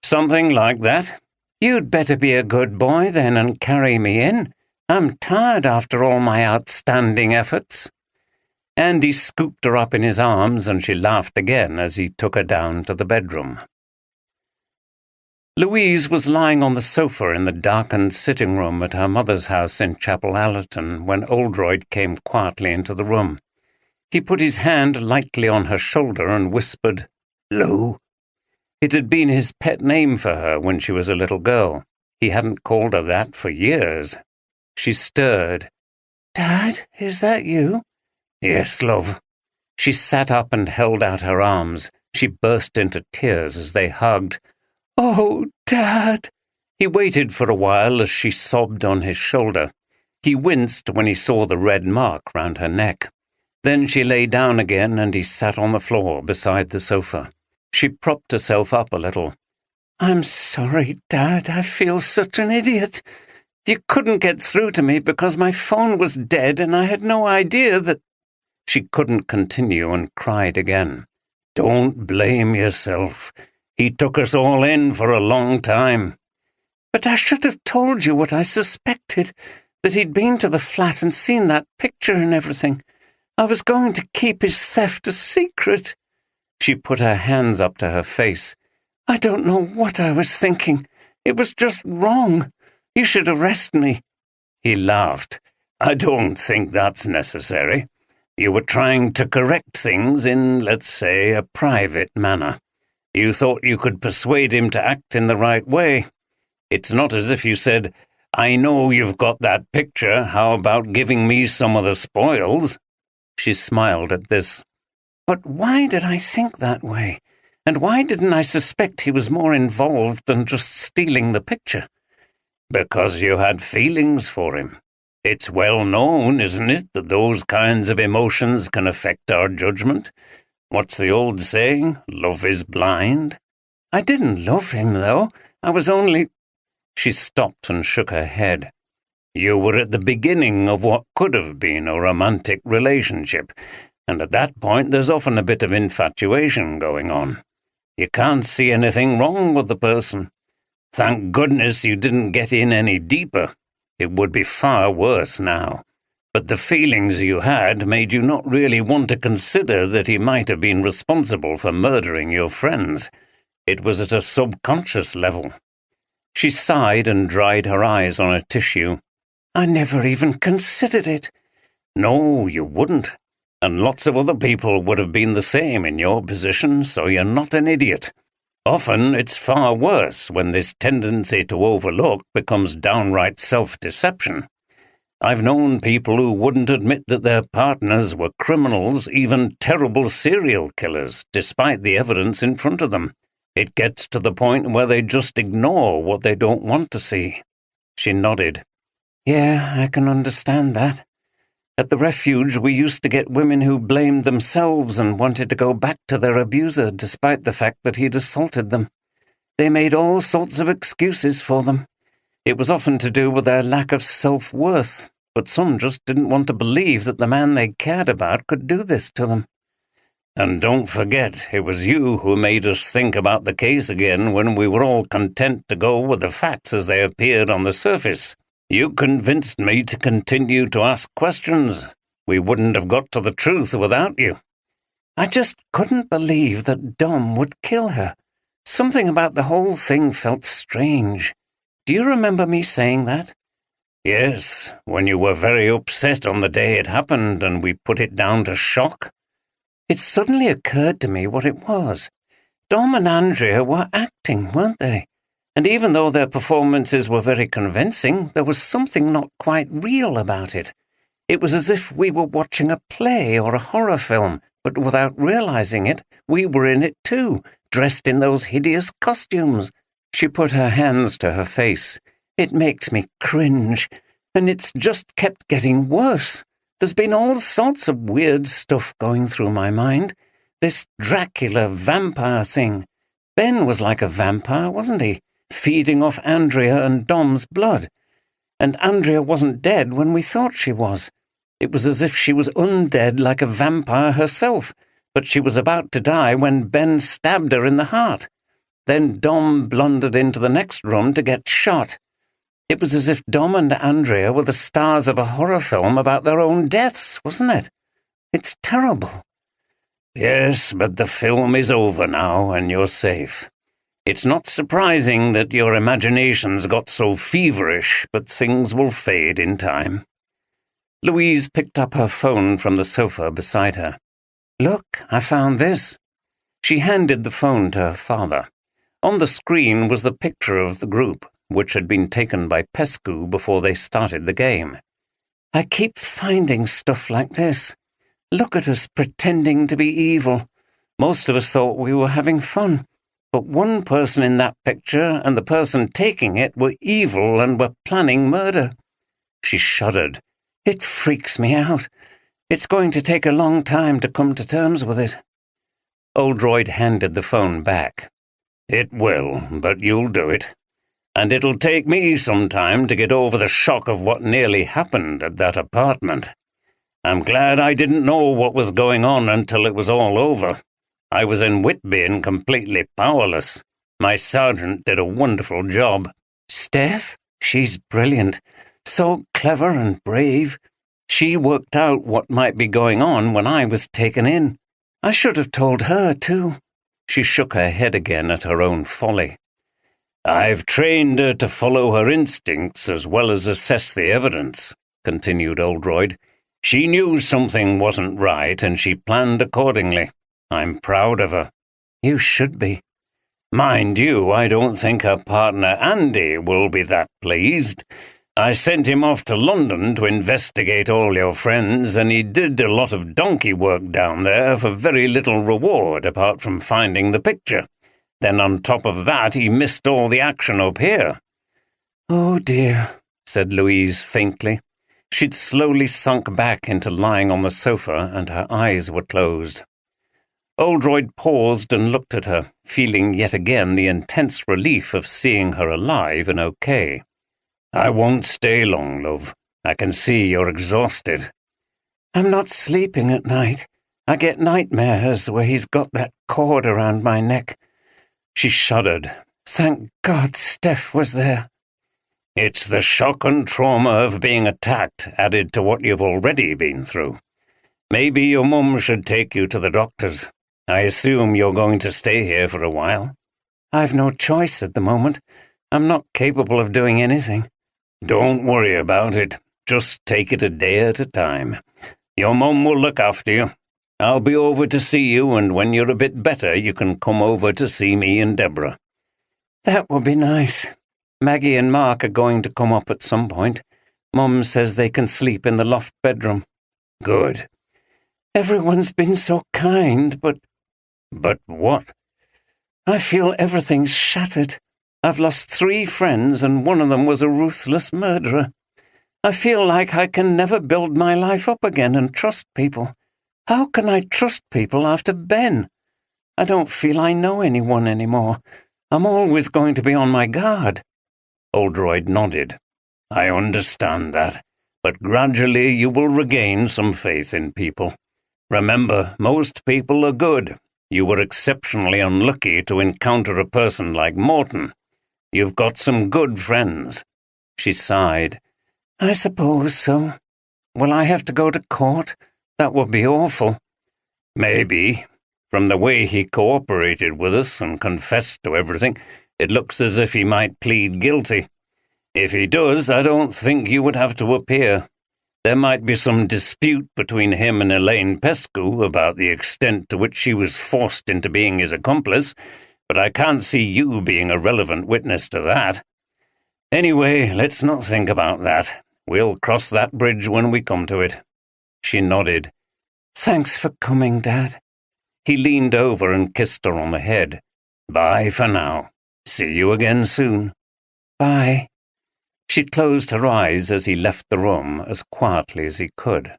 "Something like that." "You'd better be a good boy then and carry me in. I'm tired after all my outstanding efforts." Andy scooped her up in his arms, and she laughed again as he took her down to the bedroom. Louise was lying on the sofa in the darkened sitting room at her mother's house in Chapel Allerton when Oldroyd came quietly into the room. He put his hand lightly on her shoulder and whispered, "Lou." It had been his pet name for her when she was a little girl. He hadn't called her that for years. She stirred. "Dad, is that you?" "Yes, love." She sat up and held out her arms. She burst into tears as they hugged. "Oh, Dad!" He waited for a while as she sobbed on his shoulder. He winced when he saw the red mark round her neck. Then she lay down again and he sat on the floor beside the sofa. She propped herself up a little. "I'm sorry, Dad. I feel such an idiot. You couldn't get through to me because my phone was dead and I had no idea that—" She couldn't continue and cried again. "Don't blame yourself. He took us all in for a long time." "But I should have told you what I suspected, that he'd been to the flat and seen that picture and everything. I was going to keep his theft a secret." She put her hands up to her face. "I don't know what I was thinking. It was just wrong. You should arrest me." He laughed. "I don't think that's necessary. You were trying to correct things in, let's say, a private manner. You thought you could persuade him to act in the right way. It's not as if you said, 'I know you've got that picture. How about giving me some of the spoils?'" She smiled at this. "But why did I think that way? And why didn't I suspect he was more involved than just stealing the picture?" "Because you had feelings for him. It's well known, isn't it, that those kinds of emotions can affect our judgment? What's the old saying? Love is blind." "I didn't love him, though. I was only—" She stopped and shook her head. "You were at the beginning of what could have been a romantic relationship, and at that point there's often a bit of infatuation going on. You can't see anything wrong with the person. Thank goodness you didn't get in any deeper. It would be far worse now. But the feelings you had made you not really want to consider that he might have been responsible for murdering your friends. It was at a subconscious level." She sighed and dried her eyes on a tissue. "I never even considered it." "No, you wouldn't. And lots of other people would have been the same in your position, so you're not an idiot. Often it's far worse when this tendency to overlook becomes downright self-deception. I've known people who wouldn't admit that their partners were criminals, even terrible serial killers, despite the evidence in front of them. It gets to the point where they just ignore what they don't want to see." She nodded. "Yeah, I can understand that. At the refuge, we used to get women who blamed themselves and wanted to go back to their abuser despite the fact that he'd assaulted them. They made all sorts of excuses for them. It was often to do with their lack of self-worth, but some just didn't want to believe that the man they cared about could do this to them." "And don't forget, it was you who made us think about the case again when we were all content to go with the facts as they appeared on the surface. You convinced me to continue to ask questions. We wouldn't have got to the truth without you." "I just couldn't believe that Dom would kill her. Something about the whole thing felt strange. Do you remember me saying that?" "Yes, when you were very upset on the day it happened and we put it down to shock." "It suddenly occurred to me what it was. Dom and Andrea were acting, weren't they? And even though their performances were very convincing, there was something not quite real about it. It was as if we were watching a play or a horror film, but without realizing it, we were in it too, dressed in those hideous costumes." She put her hands to her face. "It makes me cringe, and it's just kept getting worse. There's been all sorts of weird stuff going through my mind. This Dracula vampire thing. Ben was like a vampire, wasn't he? Feeding off Andrea and Dom's blood. And Andrea wasn't dead when we thought she was. It was as if she was undead like a vampire herself, but she was about to die when Ben stabbed her in the heart. Then Dom blundered into the next room to get shot. It was as if Dom and Andrea were the stars of a horror film about their own deaths, wasn't it? It's terrible." "Yes, but the film is over now, and you're safe. It's not surprising that your imaginations got so feverish, but things will fade in time." Louise picked up her phone from the sofa beside her. "Look, I found this." She handed the phone to her father. On the screen was the picture of the group, which had been taken by Pescu before they started the game. "I keep finding stuff like this. Look at us pretending to be evil. Most of us thought we were having fun, but one person in that picture and the person taking it were evil and were planning murder." She shuddered. "It freaks me out. It's going to take a long time to come to terms with it." Oldroyd handed the phone back. "It will, but you'll do it. And it'll take me some time to get over the shock of what nearly happened at that apartment. I'm glad I didn't know what was going on until it was all over. I was in Whitby and completely powerless. My sergeant did a wonderful job." "Steph? She's brilliant. So clever and brave. She worked out what might be going on when I was taken in. I should have told her, too." She shook her head again at her own folly. "I've trained her to follow her instincts as well as assess the evidence," continued Oldroyd. "She knew something wasn't right, and she planned accordingly. I'm proud of her." "You should be." "Mind you, I don't think her partner Andy will be that pleased. I sent him off to London to investigate all your friends, and he did a lot of donkey work down there for very little reward apart from finding the picture. Then on top of that, he missed all the action up here." "Oh dear," said Louise faintly. She'd slowly sunk back into lying on the sofa, and her eyes were closed. Oldroyd paused and looked at her, feeling yet again the intense relief of seeing her alive and okay. "I won't stay long, love. I can see you're exhausted." "I'm not sleeping at night. I get nightmares where he's got that cord around my neck." She shuddered. "Thank God Steph was there." "It's the shock and trauma of being attacked added to what you've already been through. Maybe your mum should take you to the doctors. I assume you're going to stay here for a while." "I've no choice at the moment. I'm not capable of doing anything." "Don't worry about it. Just take it a day at a time. Your mum will look after you. I'll be over to see you, and when you're a bit better, you can come over to see me and Deborah." "That would be nice. Maggie and Mark are going to come up at some point. Mum says they can sleep in the loft bedroom." "Good." "Everyone's been so kind, but—" "But what?" "I feel everything's shattered. I've lost 3 friends, and one of them was a ruthless murderer. I feel like I can never build my life up again and trust people. How can I trust people after Ben? I don't feel I know anyone anymore. I'm always going to be on my guard." Oldroyd nodded. "I understand that, but gradually you will regain some faith in people. Remember, most people are good. You were exceptionally unlucky to encounter a person like Morton. You've got some good friends." She sighed. "I suppose so. Will I have to go to court? That would be awful." "Maybe. From the way he cooperated with us and confessed to everything, it looks as if he might plead guilty. If he does, I don't think you would have to appear. There might be some dispute between him and Elaine Pescu about the extent to which she was forced into being his accomplice, but I can't see you being a relevant witness to that. Anyway, let's not think about that. We'll cross that bridge when we come to it." She nodded. "Thanks for coming, Dad." He leaned over and kissed her on the head. "Bye for now. See you again soon." "Bye." She closed her eyes as he left the room as quietly as he could.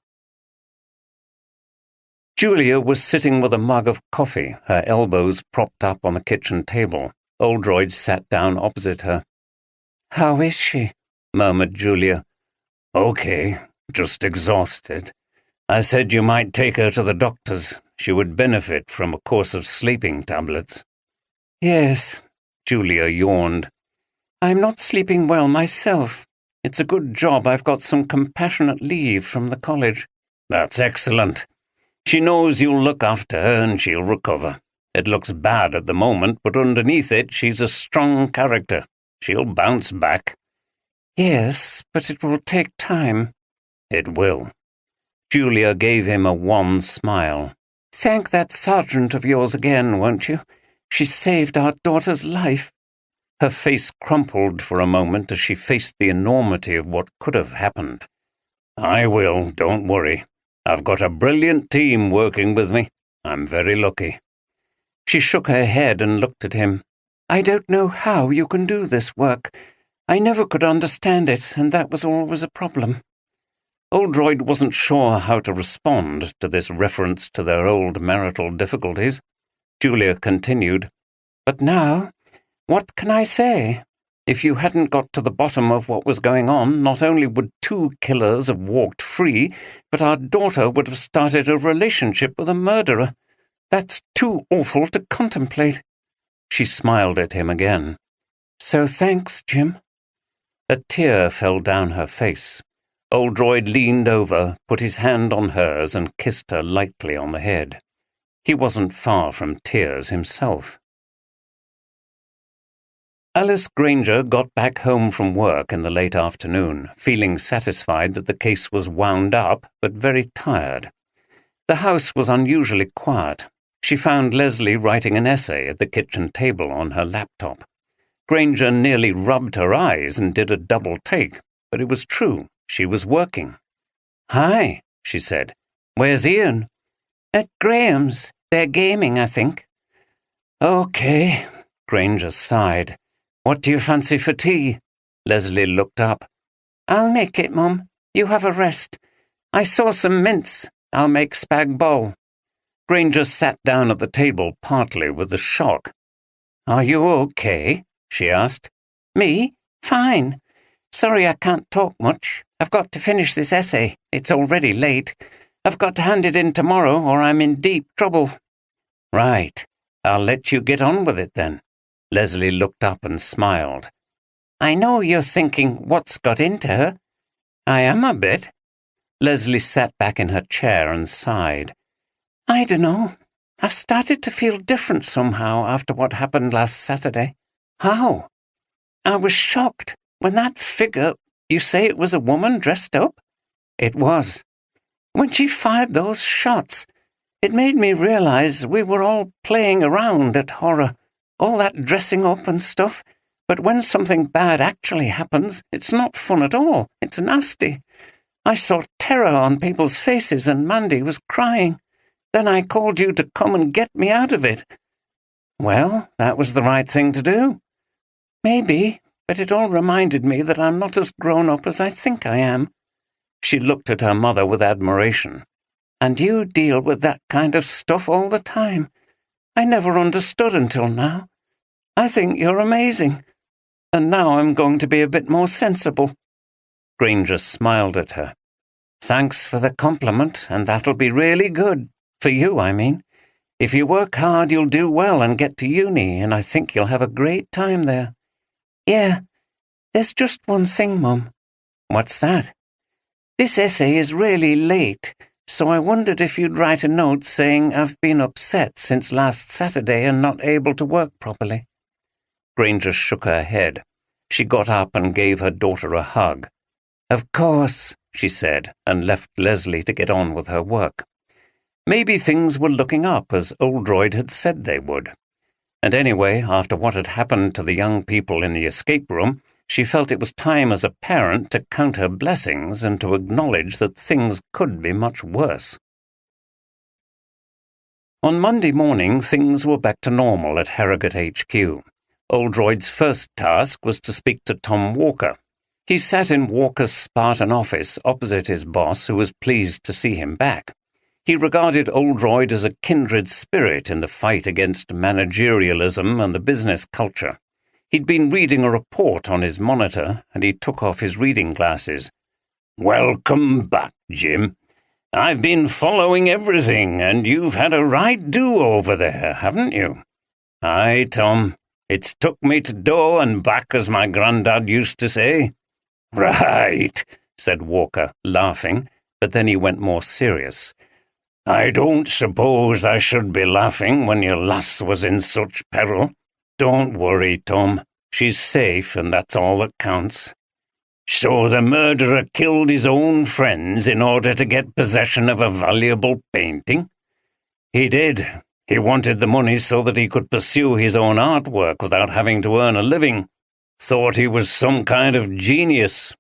Julia was sitting with a mug of coffee, her elbows propped up on the kitchen table. Oldroyd sat down opposite her. "How is she?" murmured Julia. "Okay, just exhausted. I said you might take her to the doctor's. She would benefit from a course of sleeping tablets." "Yes," Julia yawned. "I'm not sleeping well myself. It's a good job I've got some compassionate leave from the college." "That's excellent. She knows you'll look after her and she'll recover. It looks bad at the moment, but underneath it she's a strong character. She'll bounce back." "Yes, but it will take time." "It will." Julia gave him a wan smile. "Thank that sergeant of yours again, won't you? She saved our daughter's life." Her face crumpled for a moment as she faced the enormity of what could have happened. "I will, don't worry. I've got a brilliant team working with me. I'm very lucky." She shook her head and looked at him. "I don't know how you can do this work. I never could understand it, and that was always a problem." Oldroyd wasn't sure how to respond to this reference to their old marital difficulties. Julia continued, "But now, what can I say? If you hadn't got to the bottom of what was going on, not only would 2 killers have walked free, but our daughter would have started a relationship with a murderer. That's too awful to contemplate." She smiled at him again. "So thanks, Jim." A tear fell down her face. Oldroyd leaned over, put his hand on hers, and kissed her lightly on the head. He wasn't far from tears himself. Alice Granger got back home from work in the late afternoon, feeling satisfied that the case was wound up, but very tired. The house was unusually quiet. She found Leslie writing an essay at the kitchen table on her laptop. Granger nearly rubbed her eyes and did a double take, but it was true. She was working. "Hi," she said. "Where's Ian?" "At Graham's. They're gaming, I think." "Okay," Granger sighed. "What do you fancy for tea?" Leslie looked up. "I'll make it, Mum. You have a rest. I saw some mince. I'll make spag bol." Granger sat down at the table partly with a shock. "Are you okay?" she asked. "Me? Fine. Sorry I can't talk much. I've got to finish this essay. It's already late. I've got to hand it in tomorrow or I'm in deep trouble." "Right. I'll let you get on with it then." Leslie looked up and smiled. "I know you're thinking, what's got into her?" "I am a bit." Leslie sat back in her chair and sighed. "I dunno. I've started to feel different somehow after what happened last Saturday." "How?" "I was shocked. When that figure, you say it was a woman dressed up?" "It was." "When she fired those shots, it made me realize we were all playing around at horror, all that dressing up and stuff. But when something bad actually happens, it's not fun at all. It's nasty. I saw terror on people's faces and Mandy was crying. Then I called you to come and get me out of it." "Well, that was the right thing to do." "Maybe, but it all reminded me that I'm not as grown up as I think I am." She looked at her mother with admiration. "And you deal with that kind of stuff all the time. I never understood until now. I think you're amazing. And now I'm going to be a bit more sensible." Granger smiled at her. "Thanks for the compliment, and that'll be really good. For you, I mean. If you work hard, you'll do well and get to uni, and I think you'll have a great time there." "Yeah, there's just one thing, Mum." "What's that?" "This essay is really late, so I wondered if you'd write a note saying I've been upset since last Saturday and not able to work properly." Granger shook her head. She got up and gave her daughter a hug. "Of course," she said, and left Leslie to get on with her work. Maybe things were looking up as Oldroyd had said they would. And anyway, after what had happened to the young people in the escape room, she felt it was time as a parent to count her blessings and to acknowledge that things could be much worse. On Monday morning, things were back to normal at Harrogate HQ. Oldroyd's first task was to speak to Tom Walker. He sat in Walker's Spartan office opposite his boss, who was pleased to see him back. He regarded Oldroyd as a kindred spirit in the fight against managerialism and the business culture. He'd been reading a report on his monitor, and he took off his reading glasses. "Welcome back, Jim. I've been following everything, and you've had a right do-over there, haven't you?" "Aye, Tom. It's took me to door and back, as my grandad used to say." "Right," said Walker, laughing, but then he went more serious. I don't suppose I should be laughing when your lass was in such peril. Don't worry, Tom. She's safe, and that's all that counts. So the murderer killed his own friends in order to get possession of a valuable painting? He did. He wanted the money so that he could pursue his own artwork without having to earn a living. Thought he was some kind of genius.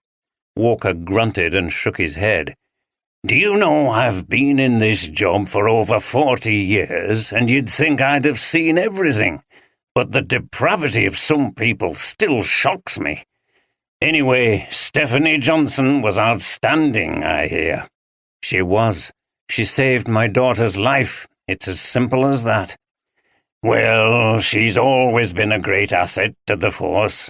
Walker grunted and shook his head. Do you know, I've been in this job for over 40 years, and you'd think I'd have seen everything. But the depravity of some people still shocks me. Anyway, Stephanie Johnson was outstanding, I hear. She was. She saved my daughter's life. It's as simple as that. Well, she's always been a great asset to the force.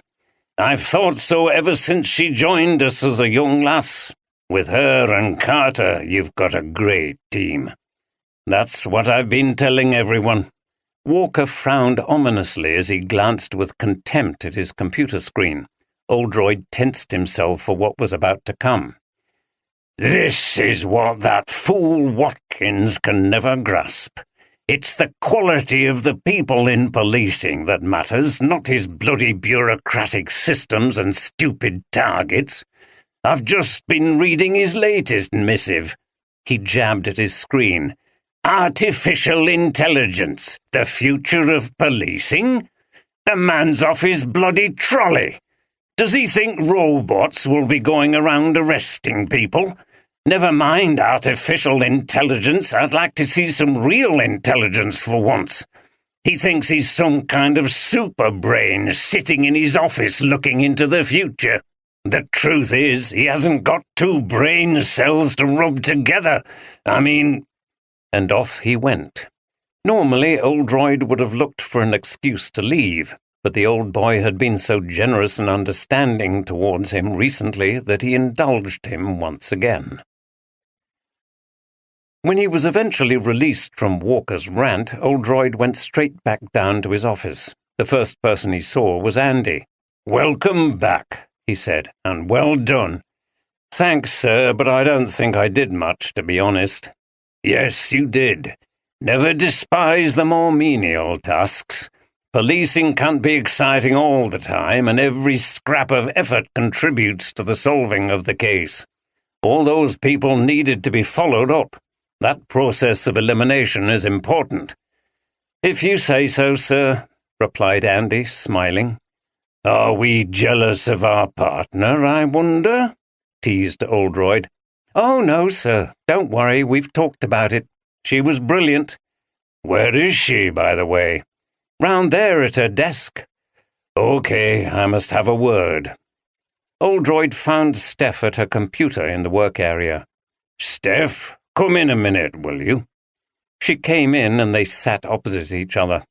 I've thought so ever since she joined us as a young lass. With her and Carter, you've got a great team. That's what I've been telling everyone. Walker frowned ominously as he glanced with contempt at his computer screen. Oldroyd tensed himself for what was about to come. This is what that fool Watkins can never grasp. It's the quality of the people in policing that matters, not his bloody bureaucratic systems and stupid targets. I've just been reading his latest missive. He jabbed at his screen. Artificial intelligence, the future of policing? The man's off his bloody trolley. Does he think robots will be going around arresting people? Never mind artificial intelligence, I'd like to see some real intelligence for once. He thinks he's some kind of super brain sitting in his office looking into the future. The truth is, he hasn't got two brain cells to rub together. And off he went. Normally, Oldroyd would have looked for an excuse to leave, but the old boy had been so generous and understanding towards him recently that he indulged him once again. When he was eventually released from Walker's rant, Oldroyd went straight back down to his office. The first person he saw was Andy. "Welcome back," he said, "and well done." "Thanks, sir, but I don't think I did much, to be honest." "Yes, you did. Never despise the more menial tasks. Policing can't be exciting all the time, and every scrap of effort contributes to the solving of the case. All those people needed to be followed up. That process of elimination is important." "If you say so, sir," replied Andy, smiling. "Are we jealous of our partner, I wonder?" teased Oldroyd. "Oh, no, sir. Don't worry, we've talked about it. She was brilliant." "Where is she, by the way?" "Round there at her desk." "Okay, I must have a word." Oldroyd found Steph at her computer in the work area. "Steph, come in a minute, will you?" She came in and they sat opposite each other.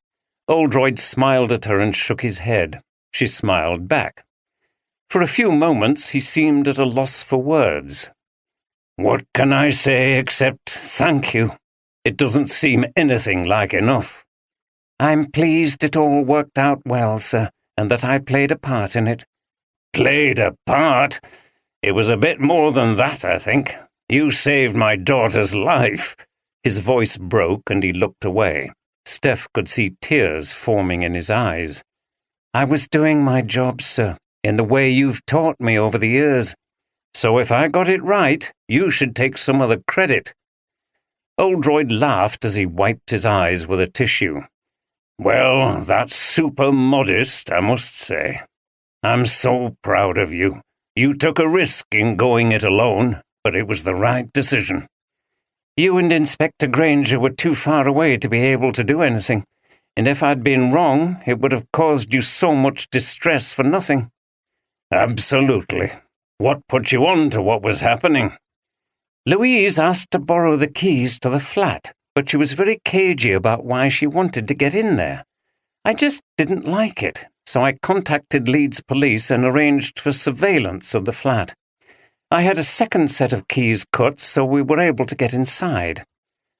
Oldroyd smiled at her and shook his head. She smiled back. For a few moments he seemed at a loss for words. "What can I say except thank you? It doesn't seem anything like enough." "I'm pleased it all worked out well, sir, and that I played a part in it." "Played a part? It was a bit more than that, I think. You saved my daughter's life." His voice broke and he looked away. Steph could see tears forming in his eyes. "I was doing my job, sir, in the way you've taught me over the years. So if I got it right, you should take some of the credit." Oldroyd laughed as he wiped his eyes with a tissue. "Well, that's super modest, I must say. I'm so proud of you. You took a risk in going it alone, but it was the right decision." "You and Inspector Granger were too far away to be able to do anything, and if I'd been wrong, it would have caused you so much distress for nothing." "Absolutely. What put you on to what was happening?" "Louise asked to borrow the keys to the flat, but she was very cagey about why she wanted to get in there. I just didn't like it, so I contacted Leeds Police and arranged for surveillance of the flat. I had a second set of keys cut, so we were able to get inside.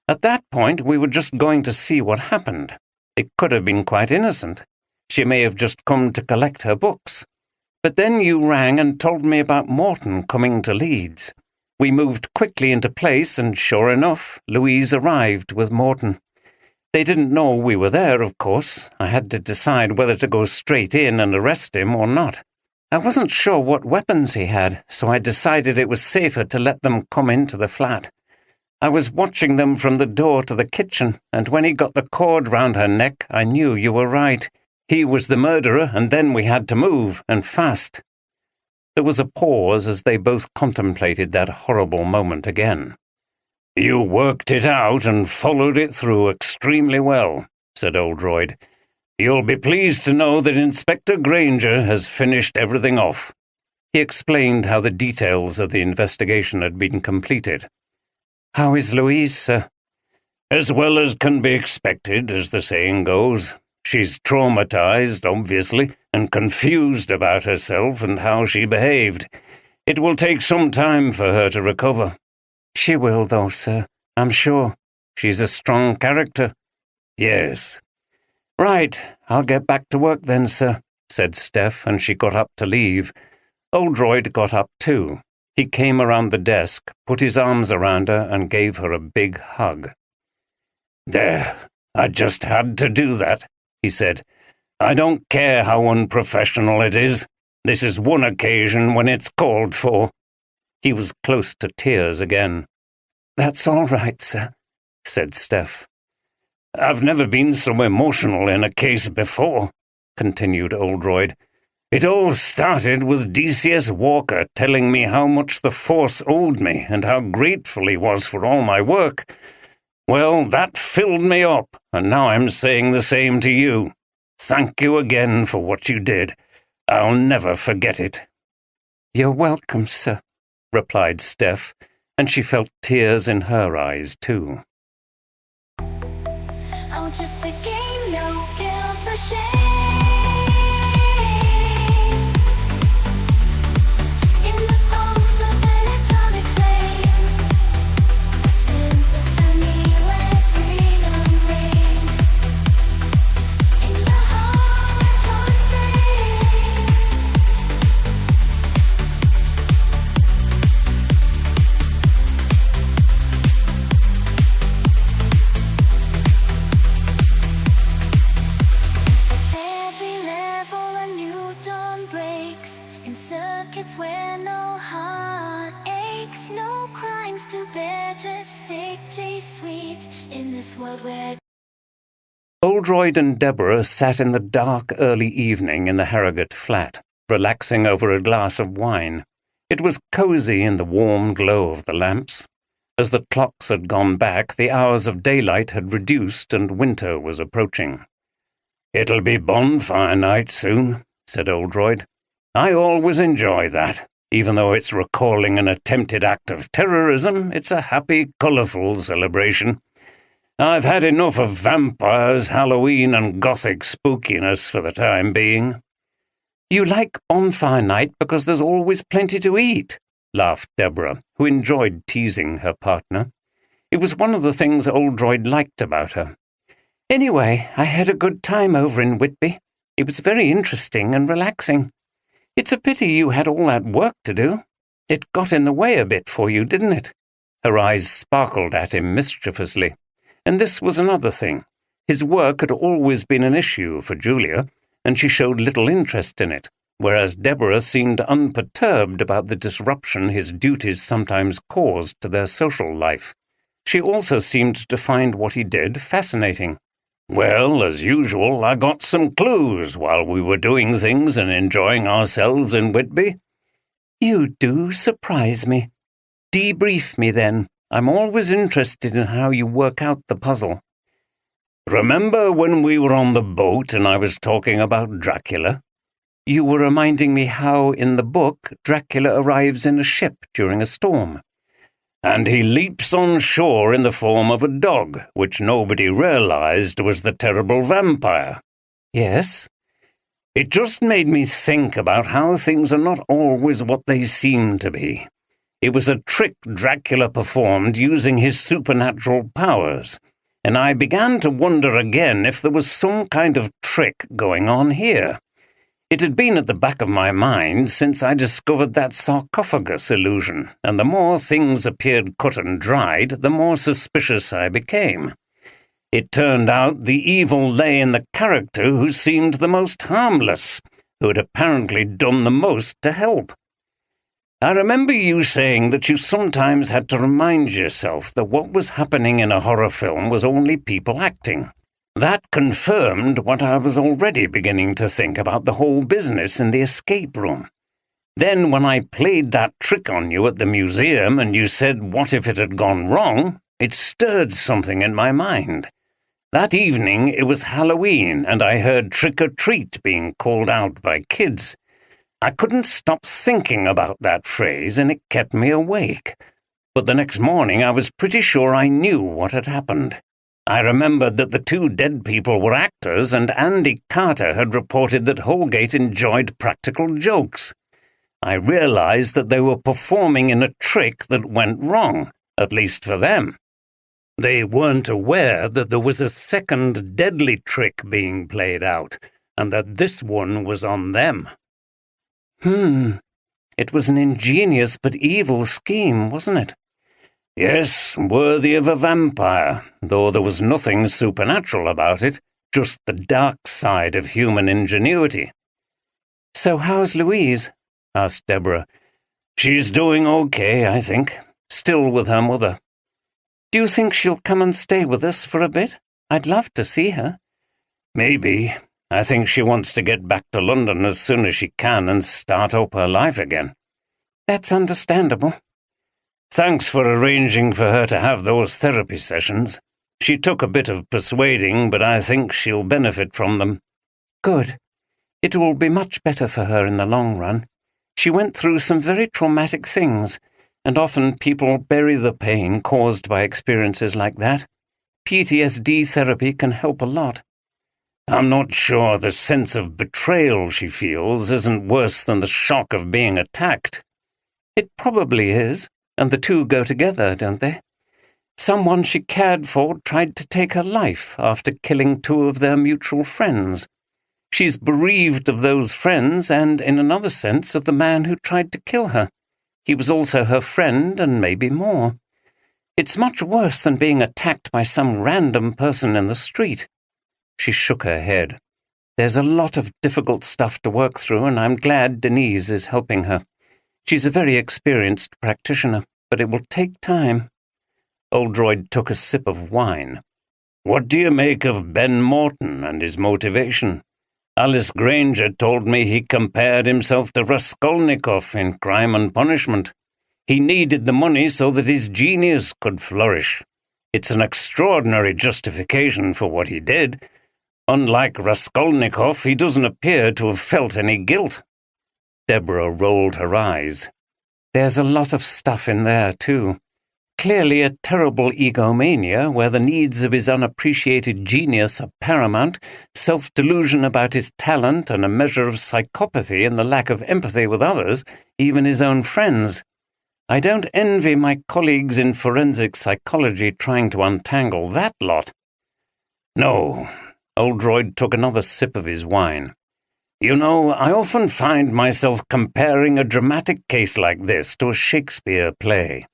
At that point, we were just going to see what happened. It could have been quite innocent. She may have just come to collect her books. But then you rang and told me about Morton coming to Leeds. We moved quickly into place, and sure enough, Louise arrived with Morton. They didn't know we were there, of course. I had to decide whether to go straight in and arrest him or not. I wasn't sure what weapons he had, so I decided it was safer to let them come into the flat. I was watching them from the door to the kitchen, and when he got the cord round her neck, I knew you were right. He was the murderer, and then we had to move, and fast. There was a pause as they both contemplated that horrible moment again. "You worked it out and followed it through extremely well," said Oldroyd. "You'll be pleased to know that Inspector Granger has finished everything off." He explained how the details of the investigation had been completed. "How is Louise, sir?" "As well as can be expected, as the saying goes. She's traumatized, obviously, and confused about herself and how she behaved. It will take some time for her to recover." "She will, though, sir, I'm sure. She's a strong character." "Yes." "Right, I'll get back to work then, sir," said Steph, and she got up to leave. Oldroyd got up too. He came around the desk, put his arms around her, and gave her a big hug. "There, I just had to do that," he said. "I don't care how unprofessional it is. This is one occasion when it's called for." He was close to tears again. "That's all right, sir," said Steph. "I've never been so emotional in a case before," continued Oldroyd. "It all started with DCS Walker telling me how much the Force owed me and how grateful he was for all my work. Well, that filled me up, and now I'm saying the same to you. Thank you again for what you did. I'll never forget it." "You're welcome, sir," replied Steph, and she felt tears in her eyes too. Oh, just a game, no guilt or shame. In the pulse of electronic flame, a symphony where freedom rings. In the heart where choice springs. Every level a new dawn breaks, in circuits where no heart aches, no crimes to bear, just victory sweet in this world where Oldroyd and Deborah sat in the dark early evening in the Harrogate flat, relaxing over a glass of wine. It was cosy in the warm glow of the lamps. As the clocks had gone back, the hours of daylight had reduced and winter was approaching. "It'll be bonfire night soon," said Oldroyd. "I always enjoy that. Even though it's recalling an attempted act of terrorism, it's a happy, colourful celebration. I've had enough of vampires, Halloween, and gothic spookiness for the time being." "You like bonfire night because there's always plenty to eat," laughed Deborah, who enjoyed teasing her partner. It was one of the things Oldroyd liked about her. "Anyway, I had a good time over in Whitby. It was very interesting and relaxing. It's a pity you had all that work to do. It got in the way a bit for you, didn't it?" Her eyes sparkled at him mischievously. And this was another thing. His work had always been an issue for Julia, and she showed little interest in it, whereas Deborah seemed unperturbed about the disruption his duties sometimes caused to their social life. She also seemed to find what he did fascinating. "Well, as usual, I got some clues while we were doing things and enjoying ourselves in Whitby." "You do surprise me. Debrief me, then. I'm always interested in how you work out the puzzle." "Remember when we were on the boat and I was talking about Dracula?" "You were reminding me how, in the book, Dracula arrives in a ship during a storm." "And he leaps on shore in the form of a dog, which nobody realized was the terrible vampire." "Yes." "It just made me think about how things are not always what they seem to be. It was a trick Dracula performed using his supernatural powers, and I began to wonder again if there was some kind of trick going on here. It had been at the back of my mind since I discovered that sarcophagus illusion, and the more things appeared cut and dried, the more suspicious I became. It turned out the evil lay in the character who seemed the most harmless, who had apparently done the most to help. I remember you saying that you sometimes had to remind yourself that what was happening in a horror film was only people acting. That confirmed what I was already beginning to think about the whole business in the escape room. Then when I played that trick on you at the museum and you said, "What if it had gone wrong?" it stirred something in my mind. That evening it was Halloween and I heard trick-or-treat being called out by kids. I couldn't stop thinking about that phrase and it kept me awake. But the next morning I was pretty sure I knew what had happened. I remembered that the two dead people were actors and Andy Carter had reported that Holgate enjoyed practical jokes. I realized that they were performing in a trick that went wrong, at least for them. They weren't aware that there was a second deadly trick being played out, and that this one was on them. It was an ingenious but evil scheme, wasn't it? Yes, worthy of a vampire, though there was nothing supernatural about it, just the dark side of human ingenuity. "So how's Louise?" asked Deborah. "She's doing okay, I think. Still with her mother." "Do you think she'll come and stay with us for a bit? I'd love to see her." "Maybe. I think she wants to get back to London as soon as she can and start up her life again." "That's understandable." "Thanks for arranging for her to have those therapy sessions. She took a bit of persuading, but I think she'll benefit from them." "Good. It will be much better for her in the long run. She went through some very traumatic things, and often people bury the pain caused by experiences like that. PTSD therapy can help a lot." "I'm not sure the sense of betrayal she feels isn't worse than the shock of being attacked." "It probably is, and the two go together, don't they? Someone she cared for tried to take her life after killing two of their mutual friends. She's bereaved of those friends and, in another sense, of the man who tried to kill her. He was also her friend and maybe more. It's much worse than being attacked by some random person in the street." She shook her head. "There's a lot of difficult stuff to work through, and I'm glad Denise is helping her. She's a very experienced practitioner, but it will take time." Oldroyd took a sip of wine. "What do you make of Ben Morton and his motivation? Alice Granger told me he compared himself to Raskolnikov in Crime and Punishment. He needed the money so that his genius could flourish. It's an extraordinary justification for what he did. Unlike Raskolnikov, he doesn't appear to have felt any guilt." Deborah rolled her eyes. "There's a lot of stuff in there, too. Clearly a terrible egomania where the needs of his unappreciated genius are paramount, self-delusion about his talent, and a measure of psychopathy in the lack of empathy with others, even his own friends. I don't envy my colleagues in forensic psychology trying to untangle that lot." "No." Oldroyd took another sip of his wine. "You know, I often find myself comparing a dramatic case like this to a Shakespeare play.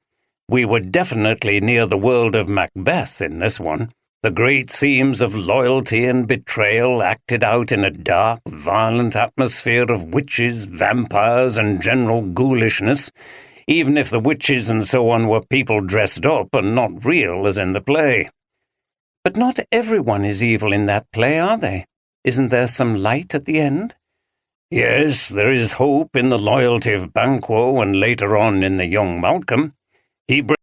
We were definitely near the world of Macbeth in this one. The great themes of loyalty and betrayal acted out in a dark, violent atmosphere of witches, vampires, and general ghoulishness, even if the witches and so on were people dressed up and not real as in the play." "But not everyone is evil in that play, are they? Isn't there some light at the end?" "Yes, there is hope in the loyalty of Banquo and later on in the young Malcolm. He